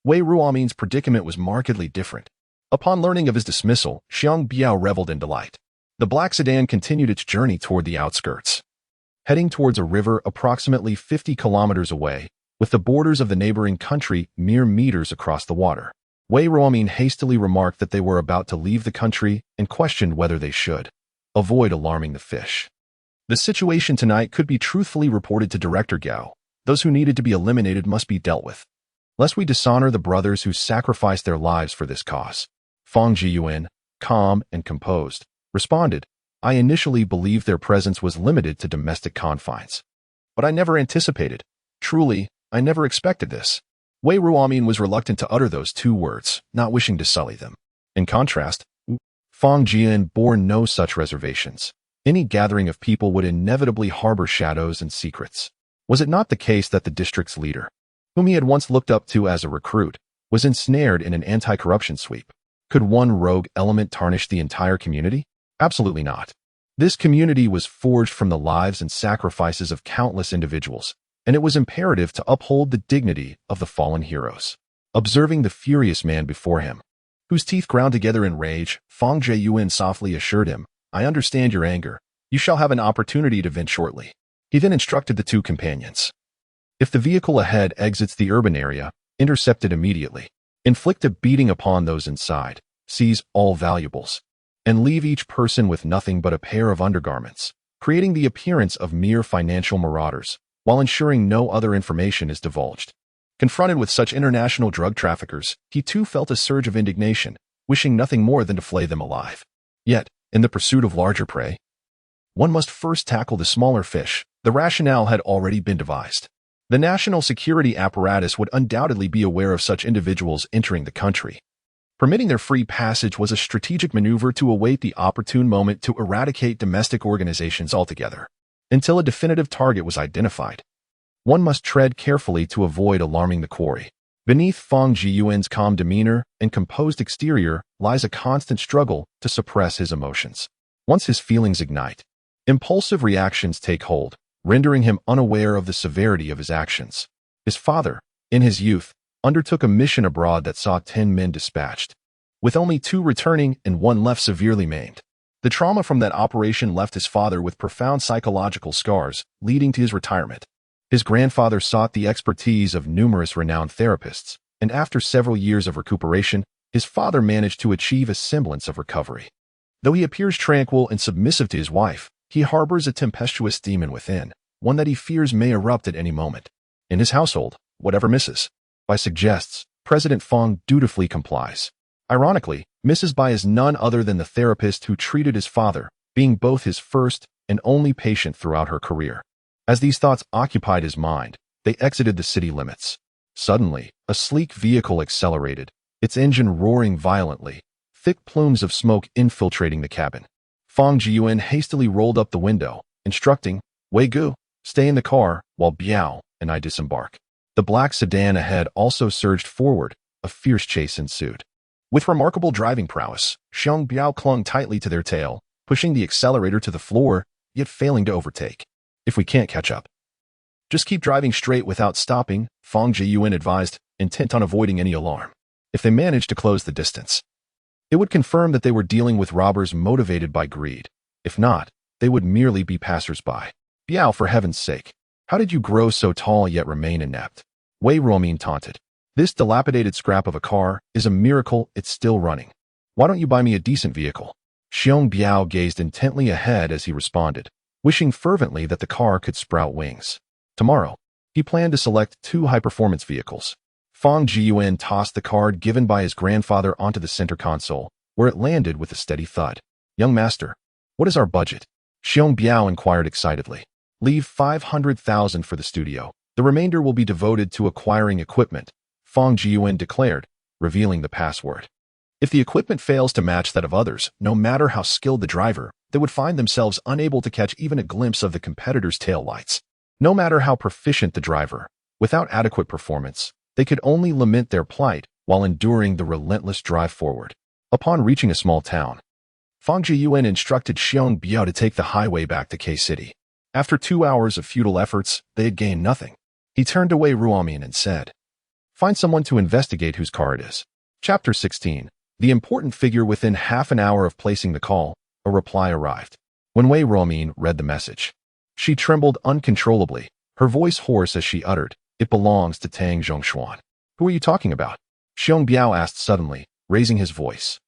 Wei Ruomin's predicament was markedly different. Upon learning of his dismissal, Xiang Biao reveled in delight. The black sedan continued its journey toward the outskirts, heading towards a river approximately 50 kilometers away, with the borders of the neighboring country mere meters across the water. Wei Ruomin hastily remarked that they were about to leave the country and questioned whether they should avoid alarming the fish. The situation tonight could be truthfully reported to Director Gao. Those who needed to be eliminated must be dealt with, lest we dishonor the brothers who sacrificed their lives for this cause. Fang Jiyuan, calm and composed, responded, I initially believed their presence was limited to domestic confines. But I never anticipated. Truly, I never expected this. Wei Ruomin was reluctant to utter those two words, not wishing to sully them. In contrast, Fang Jian bore no such reservations. Any gathering of people would inevitably harbor shadows and secrets. Was it not the case that the district's leader, whom he had once looked up to as a recruit, was ensnared in an anti-corruption sweep? Could one rogue element tarnish the entire community? Absolutely not. This community was forged from the lives and sacrifices of countless individuals, and it was imperative to uphold the dignity of the fallen heroes. Observing the furious man before him, whose teeth ground together in rage, Fang Jiyuan softly assured him, I understand your anger. You shall have an opportunity to vent shortly. He then instructed the two companions. If the vehicle ahead exits the urban area, intercept it immediately. Inflict a beating upon those inside, seize all valuables, and leave each person with nothing but a pair of undergarments, creating the appearance of mere financial marauders, while ensuring no other information is divulged. Confronted with such international drug traffickers, he too felt a surge of indignation, wishing nothing more than to flay them alive. Yet, in the pursuit of larger prey, one must first tackle the smaller fish. The rationale had already been devised. The national security apparatus would undoubtedly be aware of such individuals entering the country. Permitting their free passage was a strategic maneuver to await the opportune moment to eradicate domestic organizations altogether. Until a definitive target was identified, one must tread carefully to avoid alarming the quarry. Beneath Fang Jiyuan's calm demeanor and composed exterior lies a constant struggle to suppress his emotions. Once his feelings ignite, impulsive reactions take hold, rendering him unaware of the severity of his actions. His father, in his youth, undertook a mission abroad that saw 10 men dispatched, with only 2 returning and 1 left severely maimed. The trauma from that operation left his father with profound psychological scars, leading to his retirement. His grandfather sought the expertise of numerous renowned therapists, and after several years of recuperation, his father managed to achieve a semblance of recovery. Though he appears tranquil and submissive to his wife, he harbors a tempestuous demon within, one that he fears may erupt at any moment. In his household, whatever Mrs. Bai suggests, President Fang dutifully complies. Ironically, Mrs. Bai is none other than the therapist who treated his father, being both his first and only patient throughout her career. As these thoughts occupied his mind, they exited the city limits. Suddenly, a sleek vehicle accelerated, its engine roaring violently, thick plumes of smoke infiltrating the cabin. Fang Jiyuan hastily rolled up the window, instructing, Wei Gu, stay in the car while Biao and I disembark. The black sedan ahead also surged forward. A fierce chase ensued. With remarkable driving prowess, Xiang Biao clung tightly to their tail, pushing the accelerator to the floor, yet failing to overtake. If we can't catch up, just keep driving straight without stopping, Fang Jiyuan advised, intent on avoiding any alarm. If they managed to close the distance, it would confirm that they were dealing with robbers motivated by greed. If not, they would merely be passers-by. Biao, for heaven's sake, how did you grow so tall yet remain inept? Wei Ruomin taunted. This dilapidated scrap of a car is a miracle it's still running. Why don't you buy me a decent vehicle? Xiong Biao gazed intently ahead as he responded, wishing fervently that the car could sprout wings. Tomorrow, he planned to select 2 high-performance vehicles. Fang Jiyuan tossed the card given by his grandfather onto the center console, where it landed with a steady thud. Young master, what is our budget? Xiong Biao inquired excitedly. Leave 500,000 for the studio. The remainder will be devoted to acquiring equipment, Fang Jiyuan declared, revealing the password. If the equipment fails to match that of others, no matter how skilled the driver, they would find themselves unable to catch even a glimpse of the competitor's taillights. No matter how proficient the driver, without adequate performance, they could only lament their plight while enduring the relentless drive forward. Upon reaching a small town, Fang Jiyuan instructed Xiong Biao to take the highway back to K-City. After 2 hours of futile efforts, they had gained nothing. He turned away Ruomin and said, "Find someone to investigate whose car it is." Chapter 16. The important figure. Within half an hour of placing the call, a reply arrived. When Wei Ruomin read the message, she trembled uncontrollably, her voice hoarse as she uttered, "It belongs to Tang Zhongshuan." "Who are you talking about?" Xiong Biao asked suddenly, raising his voice.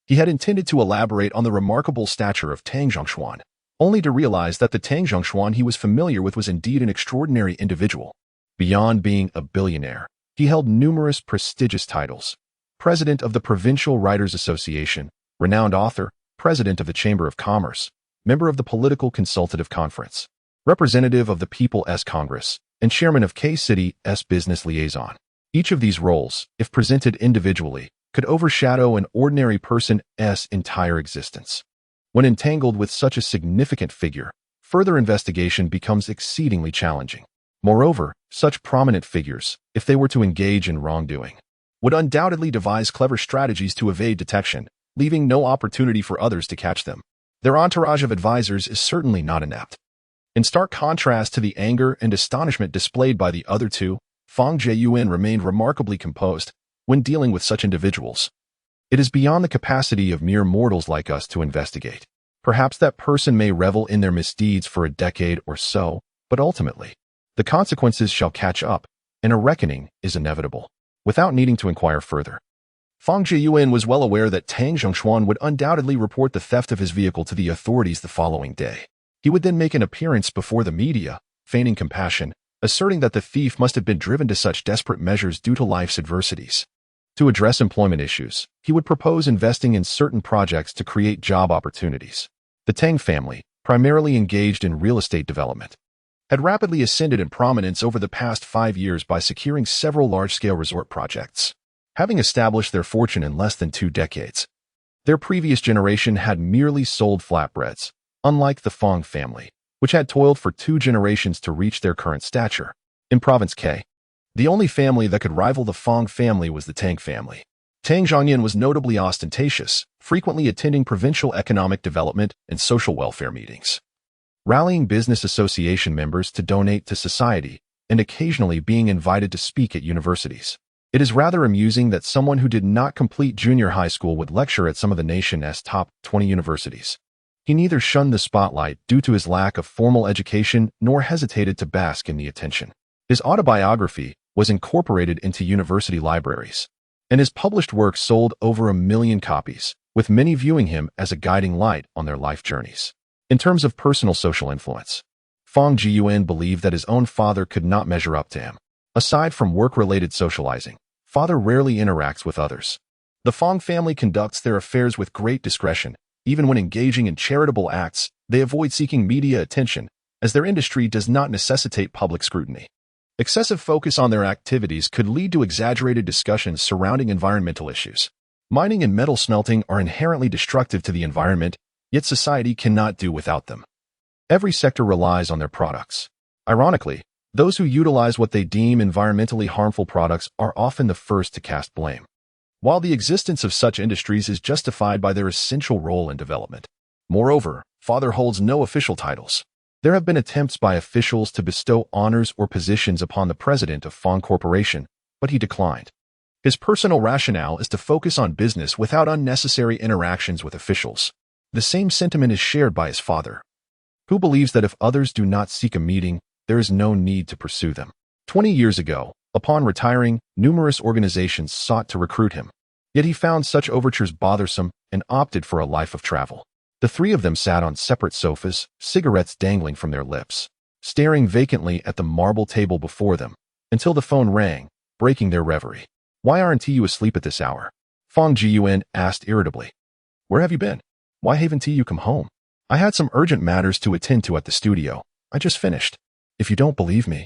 He had intended to elaborate on the remarkable stature of Tang Zhongshuan, only to realize that the Tang Zhongshuan he was familiar with was indeed an extraordinary individual. Beyond being a billionaire, he held numerous prestigious titles: President of the Provincial Writers Association, renowned author, President of the Chamber of Commerce, member of the Political Consultative Conference, representative of the People's Congress, and chairman of K-City's Business Liaison. Each of these roles, if presented individually, could overshadow an ordinary person's entire existence. When entangled with such a significant figure, further investigation becomes exceedingly challenging. Moreover, such prominent figures, if they were to engage in wrongdoing, would undoubtedly devise clever strategies to evade detection, leaving no opportunity for others to catch them. Their entourage of advisors is certainly not inept. In stark contrast to the anger and astonishment displayed by the other two, Fang Jieyuan remained remarkably composed when dealing with such individuals. It is beyond the capacity of mere mortals like us to investigate. Perhaps that person may revel in their misdeeds for a decade or so, but ultimately, the consequences shall catch up, and a reckoning is inevitable. Without needing to inquire further, Fang Jieyuan was well aware that Tang Zhongshuan would undoubtedly report the theft of his vehicle to the authorities the following day. He would then make an appearance before the media, feigning compassion, asserting that the thief must have been driven to such desperate measures due to life's adversities. To address employment issues, he would propose investing in certain projects to create job opportunities. The Tang family, primarily engaged in real estate development, had rapidly ascended in prominence over the past 5 years by securing several large-scale resort projects. Having established their fortune in less than 2 decades, their previous generation had merely sold flatbreads, unlike the Fang family, which had toiled for 2 generations to reach their current stature. In Province K, the only family that could rival the Fang family was the Tang family. Tang Zhongyan was notably ostentatious, frequently attending provincial economic development and social welfare meetings, rallying business association members to donate to society, and occasionally being invited to speak at universities. It is rather amusing that someone who did not complete junior high school would lecture at some of the nation's top 20 universities. He neither shunned the spotlight due to his lack of formal education nor hesitated to bask in the attention. His autobiography was incorporated into university libraries, and his published work sold over 1 million copies, with many viewing him as a guiding light on their life journeys. In terms of personal social influence, Fang Jieyuan believed that his own father could not measure up to him. Aside from work-related socializing, father rarely interacts with others. The Fang family conducts their affairs with great discretion. Even when engaging in charitable acts, they avoid seeking media attention, as their industry does not necessitate public scrutiny. Excessive focus on their activities could lead to exaggerated discussions surrounding environmental issues. Mining and metal smelting are inherently destructive to the environment, yet society cannot do without them. Every sector relies on their products. Ironically, those who utilize what they deem environmentally harmful products are often the first to cast blame. While the existence of such industries is justified by their essential role in development. Moreover, father holds no official titles. There have been attempts by officials to bestow honors or positions upon the president of Fang Corporation, but he declined. His personal rationale is to focus on business without unnecessary interactions with officials. The same sentiment is shared by his father, who believes that if others do not seek a meeting, there is no need to pursue them. 20 years ago, upon retiring, numerous organizations sought to recruit him. Yet he found such overtures bothersome and opted for a life of travel. The 3 of them sat on separate sofas, cigarettes dangling from their lips, staring vacantly at the marble table before them, until the phone rang, breaking their reverie. "Why aren't you asleep at this hour?" Fang Jieyuan asked irritably. "Where have you been? Why haven't you come home?" "I had some urgent matters to attend to at the studio. I just finished. If you don't believe me,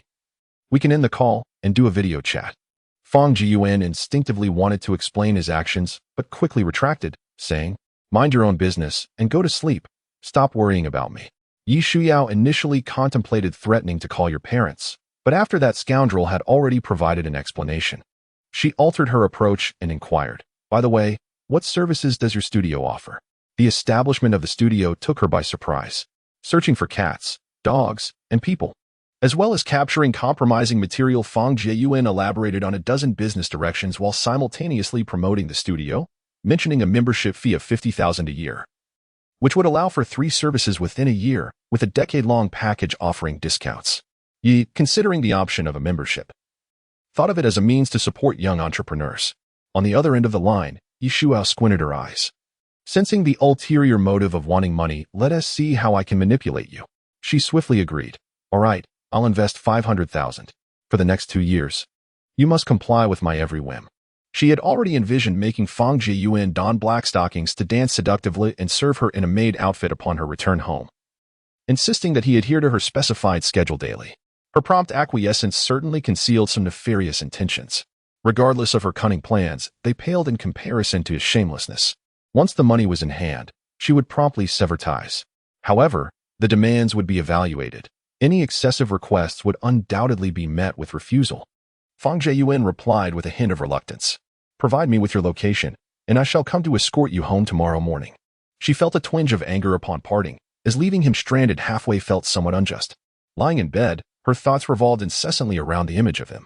we can end the call and do a video chat." Fang Jieyuan instinctively wanted to explain his actions, but quickly retracted, saying, "Mind your own business and go to sleep. Stop worrying about me." Yi Shuyao initially contemplated threatening to call your parents, but after that scoundrel had already provided an explanation, she altered her approach and inquired, "By the way, what services does your studio offer?" The establishment of the studio took her by surprise. Searching for cats, dogs, and people. As well as capturing compromising material, Fang Jiayuan elaborated on a dozen business directions while simultaneously promoting the studio, mentioning a membership fee of 50,000 a year, which would allow for 3 services within a year, with a decade-long package offering discounts. Yi, considering the option of a membership, thought of it as a means to support young entrepreneurs. On the other end of the line, Yi Shuao squinted her eyes. Sensing the ulterior motive of wanting money, let us see how I can manipulate you. She swiftly agreed. All right, I'll invest 500,000 for the next 2 years. You must comply with my every whim. She had already envisioned making Fang Jiayuan don black stockings to dance seductively and serve her in a maid outfit upon her return home, insisting that he adhere to her specified schedule daily. Her prompt acquiescence certainly concealed some nefarious intentions. Regardless of her cunning plans, they paled in comparison to his shamelessness. Once the money was in hand, she would promptly sever ties. However, the demands would be evaluated. Any excessive requests would undoubtedly be met with refusal. Fang Jiayuan replied with a hint of reluctance. Provide me with your location, and I shall come to escort you home tomorrow morning. She felt a twinge of anger upon parting, as leaving him stranded halfway felt somewhat unjust. Lying in bed, her thoughts revolved incessantly around the image of him.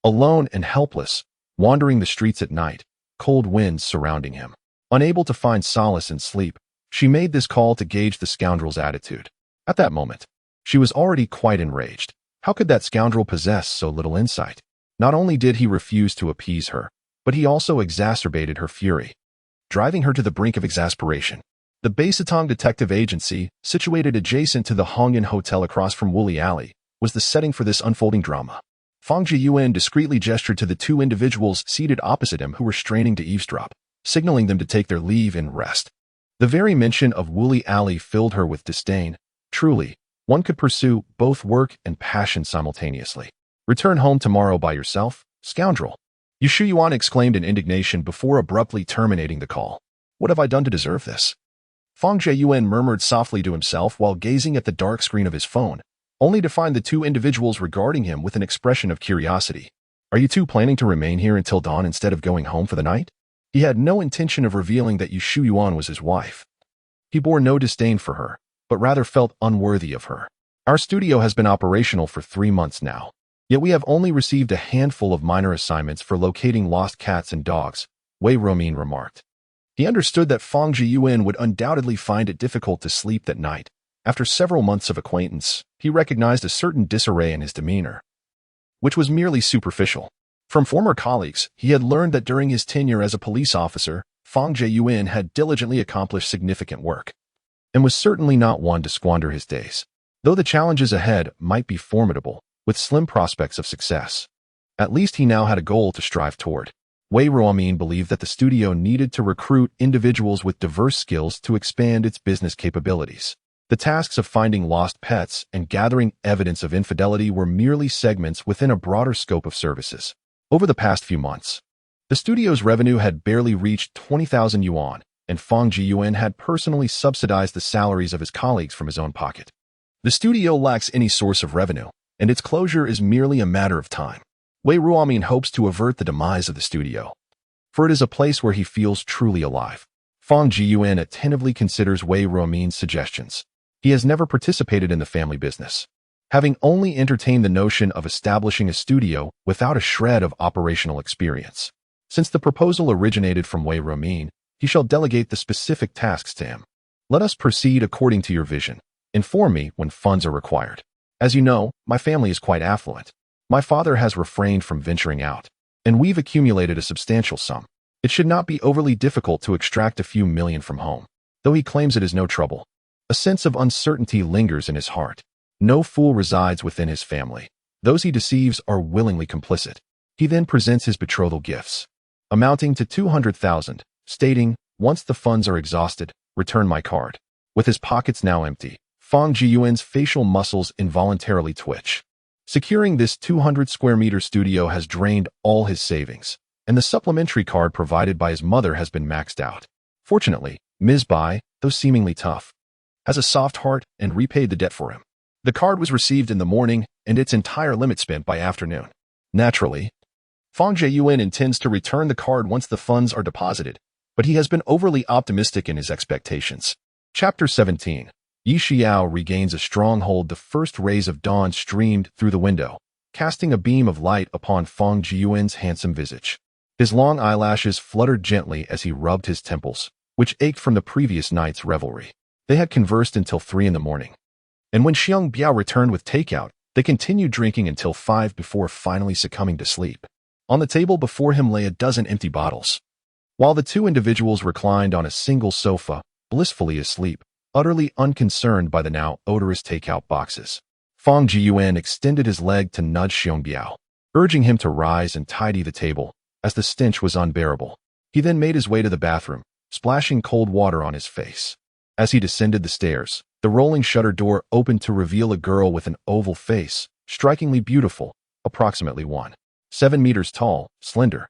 Alone and helpless, wandering the streets at night, cold winds surrounding him. Unable to find solace in sleep, she made this call to gauge the scoundrel's attitude. At that moment, she was already quite enraged. How could that scoundrel possess so little insight? Not only did he refuse to appease her, but he also exacerbated her fury, driving her to the brink of exasperation. The Baisatong Detective Agency, situated adjacent to the Hongyan Hotel across from Woolly Alley, was the setting for this unfolding drama. Fang Jiayuan discreetly gestured to the 2 individuals seated opposite him who were straining to eavesdrop, signaling them to take their leave and rest. The very mention of Woolly Alley filled her with disdain. Truly, one could pursue both work and passion simultaneously. Return home tomorrow by yourself, scoundrel. Yu Shuyuan exclaimed in indignation before abruptly terminating the call. What have I done to deserve this? Fang Jiayuan murmured softly to himself while gazing at the dark screen of his phone, only to find the 2 individuals regarding him with an expression of curiosity. Are you 2 planning to remain here until dawn instead of going home for the night? He had no intention of revealing that Yu Shuyuan was his wife. He bore no disdain for her, but rather felt unworthy of her. Our studio has been operational for 3 months now. Yet we have only received a handful of minor assignments for locating lost cats and dogs, Wei Ruomin remarked. He understood that Fang Jiayuan would undoubtedly find it difficult to sleep that night. After several months of acquaintance, he recognized a certain disarray in his demeanor, which was merely superficial. From former colleagues, he had learned that during his tenure as a police officer, Fang Jiayuan had diligently accomplished significant work, and was certainly not one to squander his days. Though the challenges ahead might be formidable, with slim prospects of success, at least he now had a goal to strive toward. Wei Ruomin believed that the studio needed to recruit individuals with diverse skills to expand its business capabilities. The tasks of finding lost pets and gathering evidence of infidelity were merely segments within a broader scope of services. Over the past few months, the studio's revenue had barely reached 20,000 yuan, and Fang Jiayuan had personally subsidized the salaries of his colleagues from his own pocket. The studio lacks any source of revenue, and its closure is merely a matter of time. Wei Ruomin hopes to avert the demise of the studio, for it is a place where he feels truly alive. Fang Jiayuan attentively considers Wei Ruomin's suggestions. He has never participated in the family business, having only entertained the notion of establishing a studio without a shred of operational experience. Since the proposal originated from Wei Ruomin, he shall delegate the specific tasks to him. Let us proceed according to your vision. Inform me when funds are required. As you know, my family is quite affluent. My father has refrained from venturing out, and we've accumulated a substantial sum. It should not be overly difficult to extract a few million from home, though he claims it is no trouble. A sense of uncertainty lingers in his heart. No fool resides within his family. Those he deceives are willingly complicit. He then presents his betrothal gifts, amounting to 200,000, stating, once the funds are exhausted, return my card. With his pockets now empty, Fang Jiayuan's facial muscles involuntarily twitch. Securing this 200 square meter studio has drained all his savings, and the supplementary card provided by his mother has been maxed out. Fortunately, Ms. Bai, though seemingly tough, has a soft heart and repaid the debt for him. The card was received in the morning and its entire limit spent by afternoon. Naturally, Fang Jiayuan intends to return the card once the funds are deposited, but he has been overly optimistic in his expectations. Chapter 17. Yi Xiao regains a stronghold. The first rays of dawn streamed through the window, casting a beam of light upon Fang Jiyuan's handsome visage. His long eyelashes fluttered gently as he rubbed his temples, which ached from the previous night's revelry. They had conversed until 3 in the morning. And when Xiang Biao returned with takeout, they continued drinking until 5 before finally succumbing to sleep. On the table before him lay a dozen empty bottles. While the two individuals reclined on a single sofa, blissfully asleep, utterly unconcerned by the now odorous takeout boxes. Fang Jiyuan extended his leg to nudge Xiang Biao, urging him to rise and tidy the table, as the stench was unbearable. He then made his way to the bathroom, splashing cold water on his face. As he descended the stairs, the rolling shutter door opened to reveal a girl with an oval face, strikingly beautiful, approximately 1.7 meters tall, slender,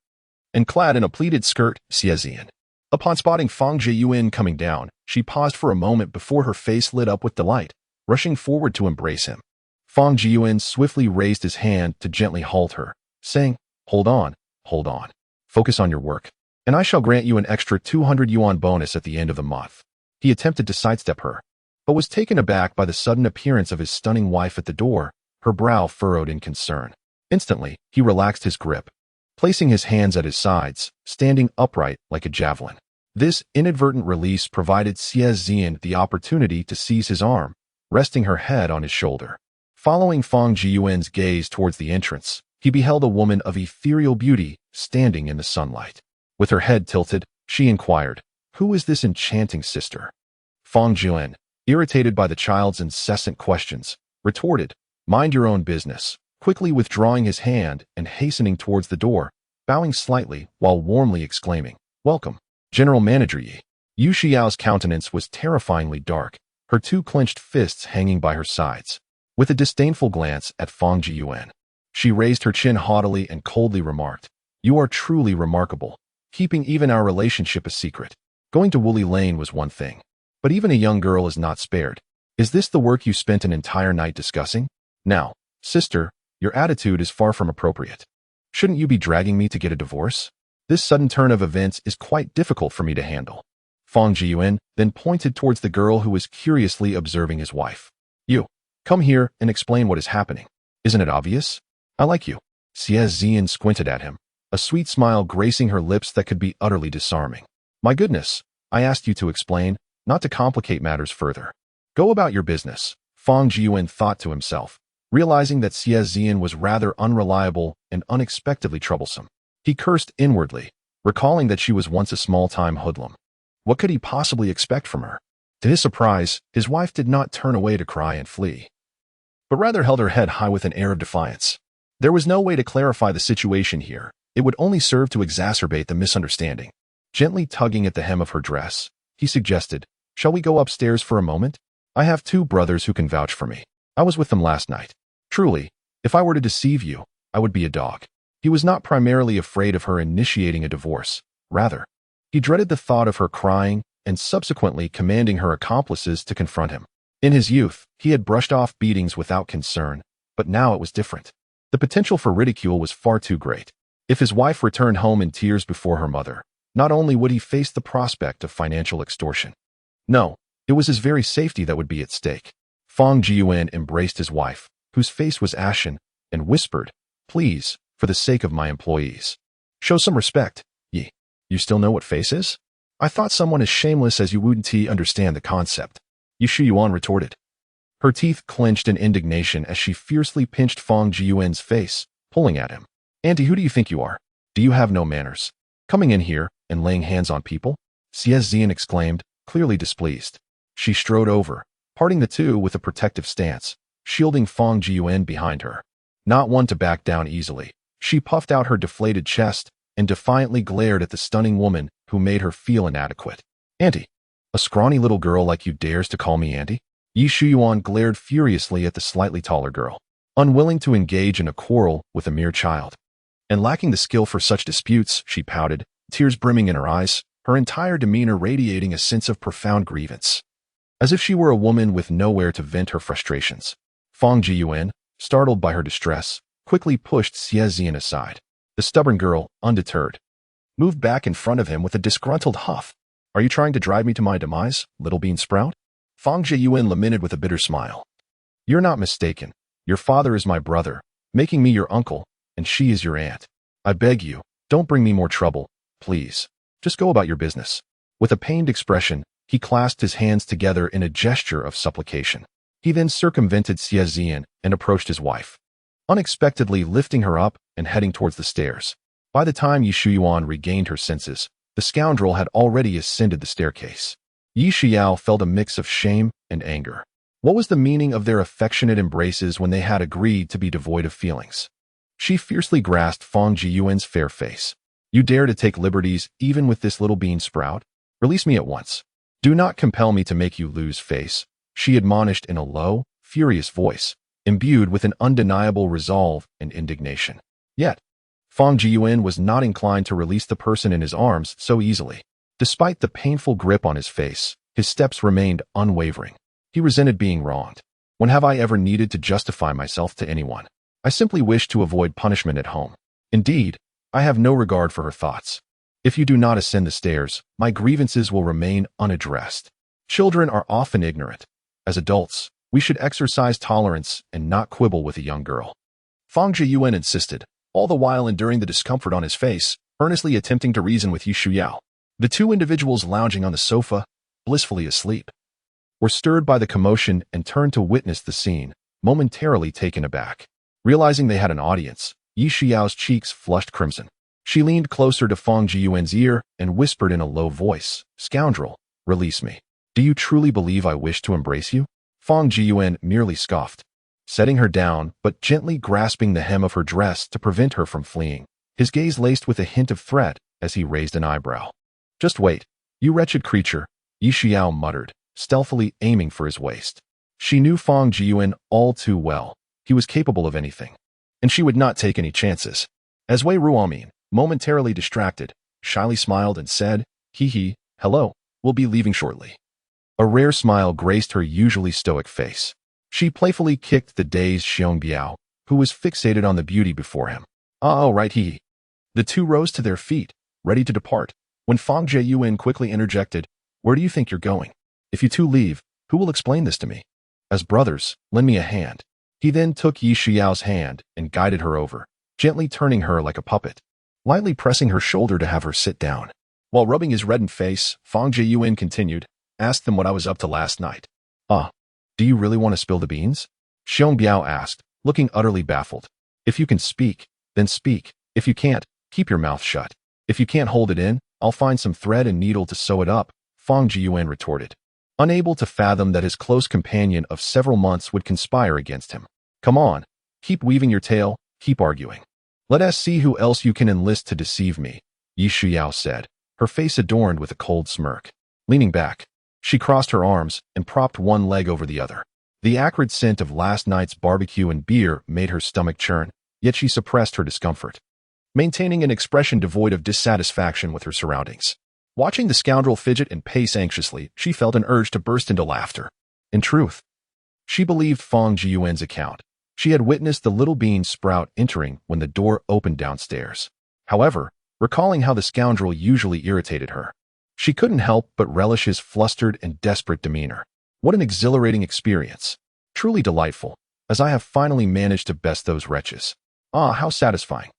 and clad in a pleated skirt, Xiezian. Upon spotting Fang Jiyuan coming down, she paused for a moment before her face lit up with delight, rushing forward to embrace him. Fang Jiyuan swiftly raised his hand to gently halt her, saying, Hold on. Focus on your work, and I shall grant you an extra 200 yuan bonus at the end of the month. He attempted to sidestep her, but was taken aback by the sudden appearance of his stunning wife at the door, her brow furrowed in concern. Instantly, he relaxed his grip, placing his hands at his sides, standing upright like a javelin. This inadvertent release provided Xie Zian the opportunity to seize his arm, resting her head on his shoulder. Following Fang Jiyuan's gaze towards the entrance, he beheld a woman of ethereal beauty standing in the sunlight. With her head tilted, she inquired, Who is this enchanting sister? Fang Jiyuan, irritated by the child's incessant questions, retorted, Mind your own business, quickly withdrawing his hand and hastening towards the door, bowing slightly while warmly exclaiming, Welcome, General Manager Yi. Yu Xiao's countenance was terrifyingly dark, her two clenched fists hanging by her sides. With a disdainful glance at Fang Jiyuan, she raised her chin haughtily and coldly remarked, You are truly remarkable, keeping even our relationship a secret. Going to Woolly Lane was one thing, but even a young girl is not spared. Is this the work you spent an entire night discussing? Now, sister, your attitude is far from appropriate. Shouldn't you be dragging me to get a divorce? This sudden turn of events is quite difficult for me to handle. Fang Jiyuan then pointed towards the girl who was curiously observing his wife. You, come here and explain what is happening. Isn't it obvious? I like you. Xie Zian squinted at him, a sweet smile gracing her lips that could be utterly disarming. My goodness, I asked you to explain, not to complicate matters further. Go about your business, Fang Jiyuan thought to himself, realizing that Xie Zian was rather unreliable and unexpectedly troublesome. He cursed inwardly, recalling that she was once a small-time hoodlum. What could he possibly expect from her? To his surprise, his wife did not turn away to cry and flee, but rather held her head high with an air of defiance. There was no way to clarify the situation here. It would only serve to exacerbate the misunderstanding. Gently tugging at the hem of her dress, he suggested, Shall we go upstairs for a moment? I have 2 brothers who can vouch for me. I was with them last night. Truly, if I were to deceive you, I would be a dog. He was not primarily afraid of her initiating a divorce. Rather, he dreaded the thought of her crying and subsequently commanding her accomplices to confront him. In his youth, he had brushed off beatings without concern, but now it was different. The potential for ridicule was far too great. If his wife returned home in tears before her mother, not only would he face the prospect of financial extortion. No, it was his very safety that would be at stake. Fang Jiyuan embraced his wife, whose face was ashen, and whispered, Please, for the sake of my employees, show some respect, Yi. You still know what face is? I thought someone as shameless as you wouldn't understand the concept. Yu Shiyuan retorted. Her teeth clenched in indignation as she fiercely pinched Fang Jiyuan's face, pulling at him. Auntie, who do you think you are? Do you have no manners? Coming in here and laying hands on people? Xie Zian exclaimed, clearly displeased. She strode over, parting the two with a protective stance, shielding Fang Jiyuan behind her. Not one to back down easily, she puffed out her deflated chest and defiantly glared at the stunning woman who made her feel inadequate. Auntie, a scrawny little girl like you dares to call me auntie? Yi Shuyuan glared furiously at the slightly taller girl, unwilling to engage in a quarrel with a mere child. And lacking the skill for such disputes, she pouted, tears brimming in her eyes, her entire demeanor radiating a sense of profound grievance. As if she were a woman with nowhere to vent her frustrations. Fang Jiyuan, startled by her distress, quickly pushed Xie Zian aside. The stubborn girl, undeterred, moved back in front of him with a disgruntled huff. Are you trying to drive me to my demise, little bean sprout? Fang Jiyuan lamented with a bitter smile. You're not mistaken. Your father is my brother, making me your uncle, and she is your aunt. I beg you, don't bring me more trouble, please. Just go about your business. With a pained expression, he clasped his hands together in a gesture of supplication. He then circumvented Xie Zian and approached his wife, unexpectedly lifting her up and heading towards the stairs. By the time Yi Shuyuan regained her senses, the scoundrel had already ascended the staircase. Yi Shiyao felt a mix of shame and anger. What was the meaning of their affectionate embraces when they had agreed to be devoid of feelings? She fiercely grasped Fang Jiyuan's fair face. You dare to take liberties even with this little bean sprout? Release me at once. Do not compel me to make you lose face, she admonished in a low, furious voice, imbued with an undeniable resolve and indignation. Yet, Fang Jiyuan was not inclined to release the person in his arms so easily. Despite the painful grip on his face, his steps remained unwavering. He resented being wronged. When have I ever needed to justify myself to anyone? I simply wish to avoid punishment at home. Indeed, I have no regard for her thoughts. If you do not ascend the stairs, my grievances will remain unaddressed. Children are often ignorant. As adults, we should exercise tolerance and not quibble with a young girl. Fang Jiyuan insisted, all the while enduring the discomfort on his face, earnestly attempting to reason with Yi Shuyao. The two individuals lounging on the sofa, blissfully asleep, were stirred by the commotion and turned to witness the scene, momentarily taken aback. Realizing they had an audience, Yi Shiyao's cheeks flushed crimson. She leaned closer to Fang Jiyuan's ear and whispered in a low voice, Scoundrel, release me. Do you truly believe I wish to embrace you? Fang Jiyuan merely scoffed, setting her down but gently grasping the hem of her dress to prevent her from fleeing, his gaze laced with a hint of threat as he raised an eyebrow. Just wait, you wretched creature, Yi Shiyao muttered, stealthily aiming for his waist. She knew Fang Jiyuan all too well. He was capable of anything, and she would not take any chances. As Wei Ruomin, momentarily distracted, shyly smiled and said, Hee, hello, we'll be leaving shortly. A rare smile graced her usually stoic face. She playfully kicked the dazed Xiong Biao, who was fixated on the beauty before him. Oh, right, Hee. The two rose to their feet, ready to depart, when Fang Jiyuan quickly interjected, Where do you think you're going? If you two leave, who will explain this to me? As brothers, lend me a hand. He then took Yi Shiyao's hand and guided her over, gently turning her like a puppet, lightly pressing her shoulder to have her sit down. While rubbing his reddened face, Fang Jiyuan continued, Asked them what I was up to last night. Do you really want to spill the beans? Xiong Biao asked, looking utterly baffled. If you can speak, then speak. If you can't, keep your mouth shut. If you can't hold it in, I'll find some thread and needle to sew it up, Fang Jiyuan retorted, unable to fathom that his close companion of several months would conspire against him. Come on, keep weaving your tale, keep arguing. Let us see who else you can enlist to deceive me, Yi Shuyao said, her face adorned with a cold smirk. Leaning back, she crossed her arms and propped one leg over the other. The acrid scent of last night's barbecue and beer made her stomach churn, yet she suppressed her discomfort, maintaining an expression devoid of dissatisfaction with her surroundings. Watching the scoundrel fidget and pace anxiously, she felt an urge to burst into laughter. In truth, she believed Fang Jiyuan's account. She had witnessed the little bean sprout entering when the door opened downstairs. However, recalling how the scoundrel usually irritated her, she couldn't help but relish his flustered and desperate demeanor. What an exhilarating experience. Truly delightful, as I have finally managed to best those wretches. Ah, how satisfying.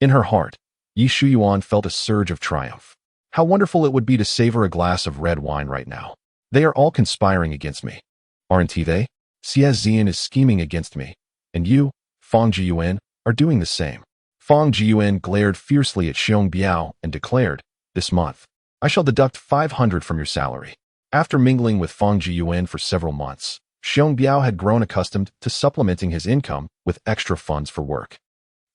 In her heart, Yi Shuyuan felt a surge of triumph. How wonderful it would be to savor a glass of red wine right now. They are all conspiring against me. Aren't they? Xie Zian is scheming against me. And you, Fang Jiyuan, are doing the same. Fang Jiyuan glared fiercely at Xiong Biao and declared, This month, I shall deduct 500 from your salary. After mingling with Fang Jiyuan for several months, Xiong Biao had grown accustomed to supplementing his income with extra funds for work.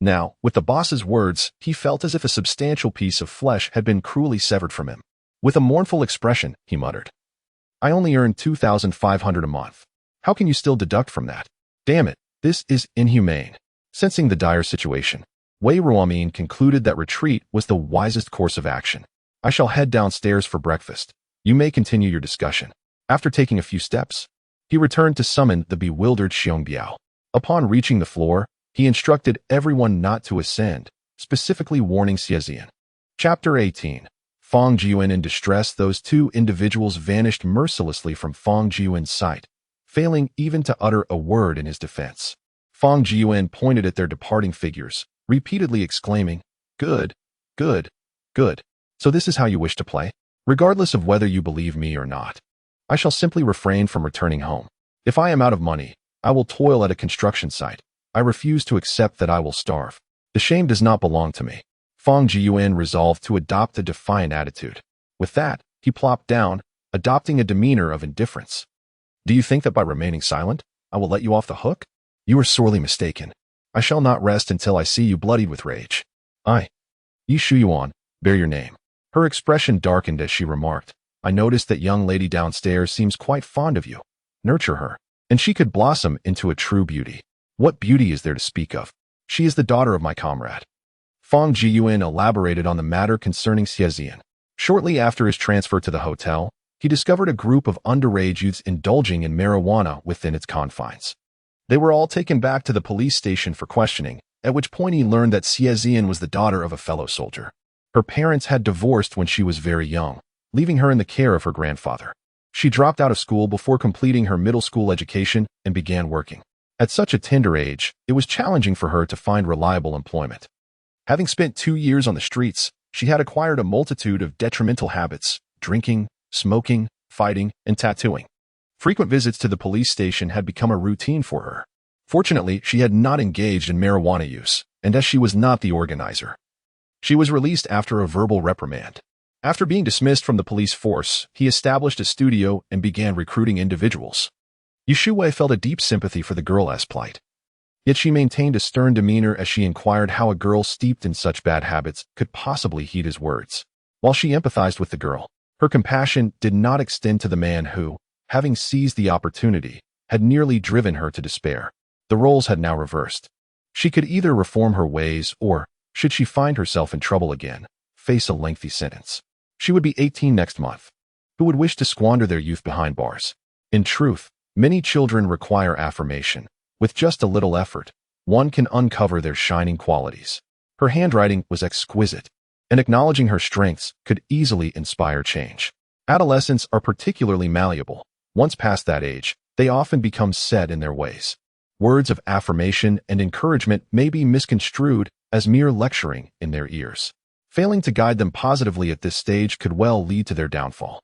Now, with the boss's words, he felt as if a substantial piece of flesh had been cruelly severed from him. With a mournful expression, he muttered, I only earn 2,500 a month. How can you still deduct from that? Damn it, this is inhumane. Sensing the dire situation, Wei Ruomin concluded that retreat was the wisest course of action. I shall head downstairs for breakfast. You may continue your discussion. After taking a few steps, he returned to summon the bewildered Xiong Biao. Upon reaching the floor, he instructed everyone not to ascend, specifically warning Xie Zian. Chapter 18. Fang Jiyuan in distress, those two individuals vanished mercilessly from Fang Jiyuan's sight, failing even to utter a word in his defense. Fang Jiyuan pointed at their departing figures, repeatedly exclaiming, "Good, good, good. So this is how you wish to play? Regardless of whether you believe me or not, I shall simply refrain from returning home. If I am out of money, I will toil at a construction site. I refuse to accept that I will starve. The shame does not belong to me." Fang Jiyuan resolved to adopt a defiant attitude. With that, he plopped down, adopting a demeanor of indifference. "Do you think that by remaining silent, I will let you off the hook? You are sorely mistaken. I shall not rest until I see you bloodied with rage. I, Yi Shuyuan, bear your name." Her expression darkened as she remarked, "I noticed that young lady downstairs seems quite fond of you. Nurture her, and she could blossom into a true beauty. What beauty is there to speak of? She is the daughter of my comrade." Fang Jiyuan elaborated on the matter concerning Xiezian. Shortly after his transfer to the hotel, he discovered a group of underage youths indulging in marijuana within its confines. They were all taken back to the police station for questioning, at which point he learned that Xiezian was the daughter of a fellow soldier. Her parents had divorced when she was very young, leaving her in the care of her grandfather. She dropped out of school before completing her middle school education and began working. At such a tender age, it was challenging for her to find reliable employment. Having spent 2 years on the streets, she had acquired a multitude of detrimental habits: drinking, smoking, fighting, and tattooing. Frequent visits to the police station had become a routine for her. Fortunately, she had not engaged in marijuana use, and as she was not the organizer, she was released after a verbal reprimand. After being dismissed from the police force, he established a studio and began recruiting individuals. Yushui felt a deep sympathy for the girl's plight. Yet she maintained a stern demeanor as she inquired how a girl steeped in such bad habits could possibly heed his words. While she empathized with the girl, her compassion did not extend to the man who, having seized the opportunity, had nearly driven her to despair. The roles had now reversed. She could either reform her ways or, should she find herself in trouble again, face a lengthy sentence. She would be 18 next month. Who would wish to squander their youth behind bars? In truth, many children require affirmation. With just a little effort, one can uncover their shining qualities. Her handwriting was exquisite, and acknowledging her strengths could easily inspire change. Adolescents are particularly malleable. Once past that age, they often become set in their ways. Words of affirmation and encouragement may be misconstrued as mere lecturing in their ears. Failing to guide them positively at this stage could well lead to their downfall.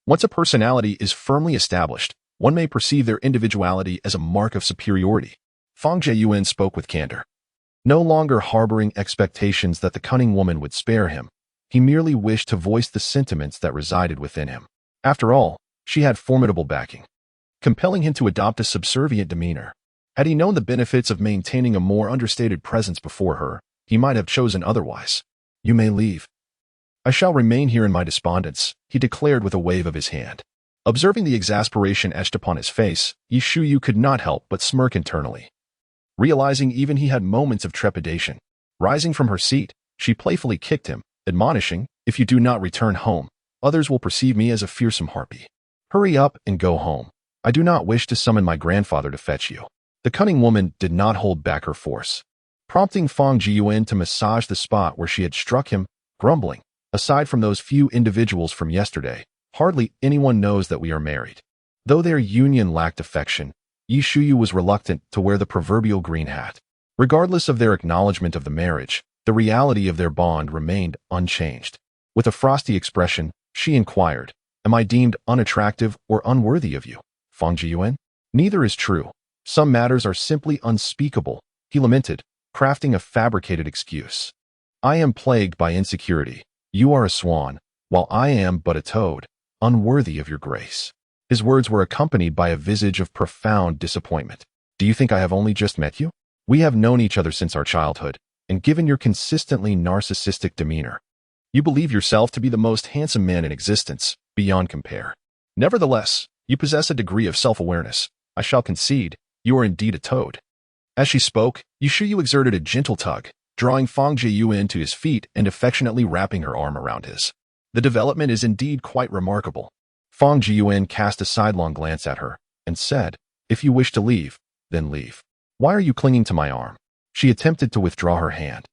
Once a personality is firmly established, one may perceive their individuality as a mark of superiority. Fang Jiyuan spoke with candor. No longer harboring expectations that the cunning woman would spare him, he merely wished to voice the sentiments that resided within him. After all, she had formidable backing, compelling him to adopt a subservient demeanor. Had he known the benefits of maintaining a more understated presence before her, he might have chosen otherwise. "You may leave. I shall remain here in my despondence," he declared with a wave of his hand. Observing the exasperation etched upon his face, Yi Shuyu could not help but smirk internally. Realizing even he had moments of trepidation, rising from her seat, she playfully kicked him, admonishing, "If you do not return home, others will perceive me as a fearsome harpy. Hurry up and go home. I do not wish to summon my grandfather to fetch you." The cunning woman did not hold back her force, prompting Fang Jiyuan to massage the spot where she had struck him, grumbling, "Aside from those few individuals from yesterday, hardly anyone knows that we are married." Though their union lacked affection, Yi Shuyu was reluctant to wear the proverbial green hat. Regardless of their acknowledgement of the marriage, the reality of their bond remained unchanged. With a frosty expression, she inquired, "Am I deemed unattractive or unworthy of you, Fang Jiyuan?" "Neither is true. Some matters are simply unspeakable," he lamented, crafting a fabricated excuse. "I am plagued by insecurity. You are a swan, while I am but a toad, unworthy of your grace." His words were accompanied by a visage of profound disappointment. "Do you think I have only just met you? We have known each other since our childhood, and given your consistently narcissistic demeanor, you believe yourself to be the most handsome man in existence, beyond compare. Nevertheless, you possess a degree of self-awareness. I shall concede, you are indeed a toad." As she spoke, Yushuyu exerted a gentle tug, drawing Fang Jiyuan to his feet and affectionately wrapping her arm around his. "The development is indeed quite remarkable." Fang Jiyuan cast a sidelong glance at her and said, "If you wish to leave, then leave. Why are you clinging to my arm?" She attempted to withdraw her hand,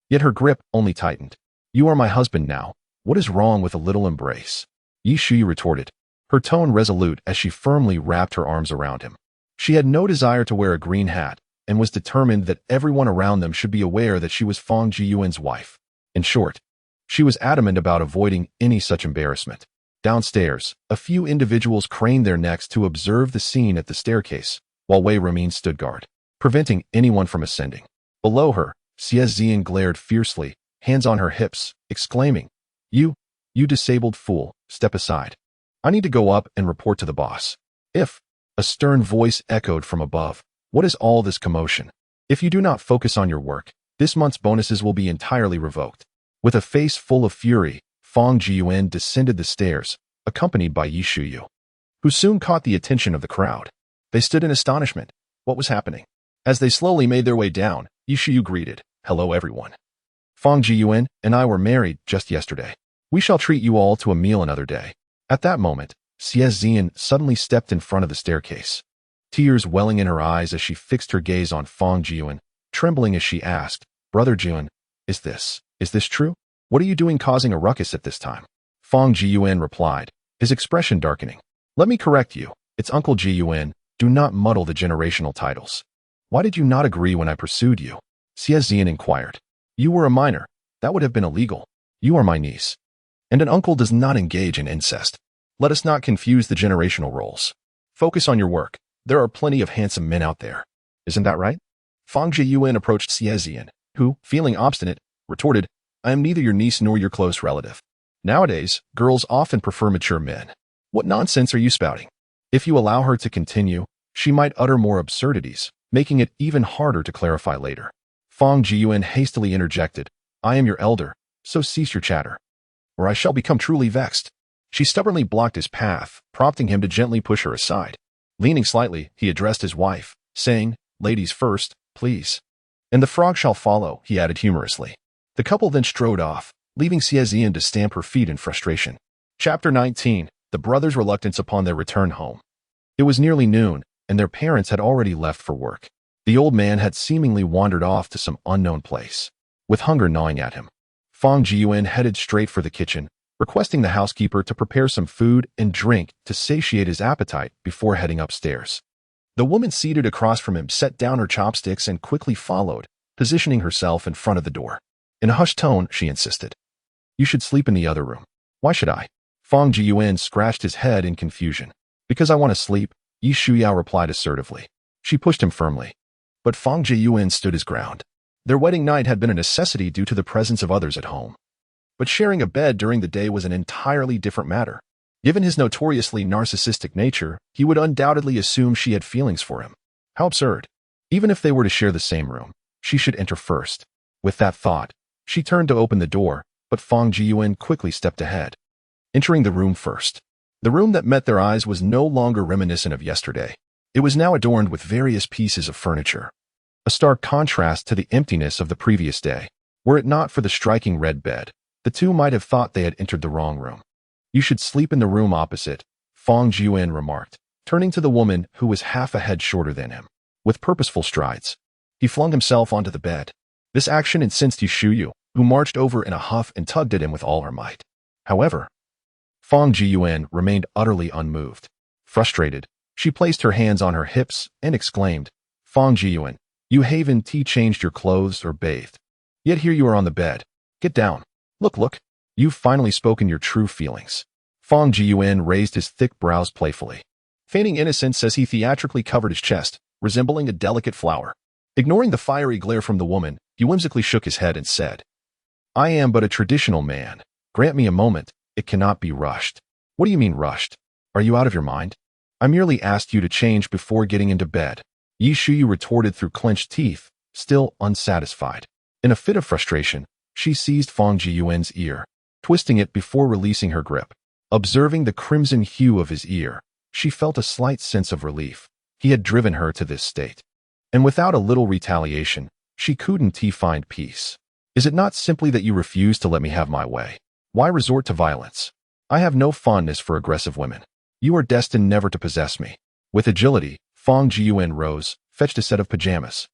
yet her grip only tightened. "You are my husband now, What is wrong with a little embrace? Yi Shuyu retorted, her tone resolute as she firmly wrapped her arms around him. She had no desire to wear a green hat and was determined that everyone around them should be aware that she was Fang Jiyuan's wife. In short, she was adamant about avoiding any such embarrassment. Downstairs, a few individuals craned their necks to observe the scene at the staircase, while Wei Rumin stood guard, preventing anyone from ascending. Below her, Xie Zian glared fiercely, hands on her hips, exclaiming, You disabled fool, step aside. I need to go up and report to the boss. If, a stern voice echoed from above, what is all this commotion? If you do not focus on your work, this month's bonuses will be entirely revoked. With a face full of fury, Fang Jiyuan descended the stairs, accompanied by Yi Shuyu, who soon caught the attention of the crowd. They stood in astonishment. What was happening? As they slowly made their way down, Yi Shuyu greeted, Hello everyone. Fang Jiyuan and I were married just yesterday. We shall treat you all to a meal another day. At that moment, Xie Zian suddenly stepped in front of the staircase, tears welling in her eyes as she fixed her gaze on Fang Jiyuan, trembling as she asked, Brother Jiyuan, is this true? What are you doing causing a ruckus at this time? Fang Jiyuan replied, his expression darkening. Let me correct you. It's Uncle Jiyuan. Do not muddle the generational titles. Why did you not agree when I pursued you? Xie Zian inquired. You were a minor. That would have been illegal. You are my niece. And an uncle does not engage in incest. Let us not confuse the generational roles. Focus on your work. There are plenty of handsome men out there. Isn't that right? Fang Jiyuan approached Xie Zian, who, feeling obstinate, retorted, I am neither your niece nor your close relative. Nowadays, girls often prefer mature men. What nonsense are you spouting? If you allow her to continue, she might utter more absurdities, making it even harder to clarify later. Fang Jiyuan hastily interjected, I am your elder, so cease your chatter, or I shall become truly vexed. She stubbornly blocked his path, prompting him to gently push her aside. Leaning slightly, he addressed his wife, saying, Ladies first, please. And the frog shall follow, he added humorously. The couple then strode off, leaving Xie Zian to stamp her feet in frustration. Chapter 19. The brothers' reluctance upon their return home. It was nearly noon, and their parents had already left for work. The old man had seemingly wandered off to some unknown place, with hunger gnawing at him. Fang Jiyuan headed straight for the kitchen, requesting the housekeeper to prepare some food and drink to satiate his appetite before heading upstairs. The woman seated across from him set down her chopsticks and quickly followed, positioning herself in front of the door. In a hushed tone, she insisted, You should sleep in the other room. Why should I? Fang Jiyuan scratched his head in confusion. Because I want to sleep, Yi Shuyao replied assertively. She pushed him firmly. But Fang Jiyuan stood his ground. Their wedding night had been a necessity due to the presence of others at home. But sharing a bed during the day was an entirely different matter. Given his notoriously narcissistic nature, he would undoubtedly assume she had feelings for him. How absurd. Even if they were to share the same room, she should enter first. With that thought, she turned to open the door, but Fang Jiyuan quickly stepped ahead, entering the room first. The room that met their eyes was no longer reminiscent of yesterday. It was now adorned with various pieces of furniture, a stark contrast to the emptiness of the previous day. Were it not for the striking red bed, the two might have thought they had entered the wrong room. You should sleep in the room opposite, Fang Jiyuan remarked, turning to the woman who was half a head shorter than him. With purposeful strides, he flung himself onto the bed. This action incensed Yi Shuyu, who marched over in a huff and tugged at him with all her might. However, Fang Jiyuan remained utterly unmoved. Frustrated, she placed her hands on her hips and exclaimed, Fang Jiyuan, you haven't changed your clothes or bathed. Yet here you are on the bed. Get down. Look. You've finally spoken your true feelings. Fang Jiyuan raised his thick brows playfully, feigning innocence as he theatrically covered his chest, resembling a delicate flower. Ignoring the fiery glare from the woman, he whimsically shook his head and said, I am but a traditional man. Grant me a moment. It cannot be rushed. What do you mean rushed? Are you out of your mind? I merely asked you to change before getting into bed. Yi Shuyu retorted through clenched teeth, still unsatisfied. In a fit of frustration, she seized Fang Jiyuan's ear, twisting it before releasing her grip. Observing the crimson hue of his ear, she felt a slight sense of relief. He had driven her to this state. And without a little retaliation, she couldn't find peace. Is it not simply that you refuse to let me have my way? Why resort to violence? I have no fondness for aggressive women. You are destined never to possess me. With agility, Fang Jiyuan rose, fetched a set of pajamas,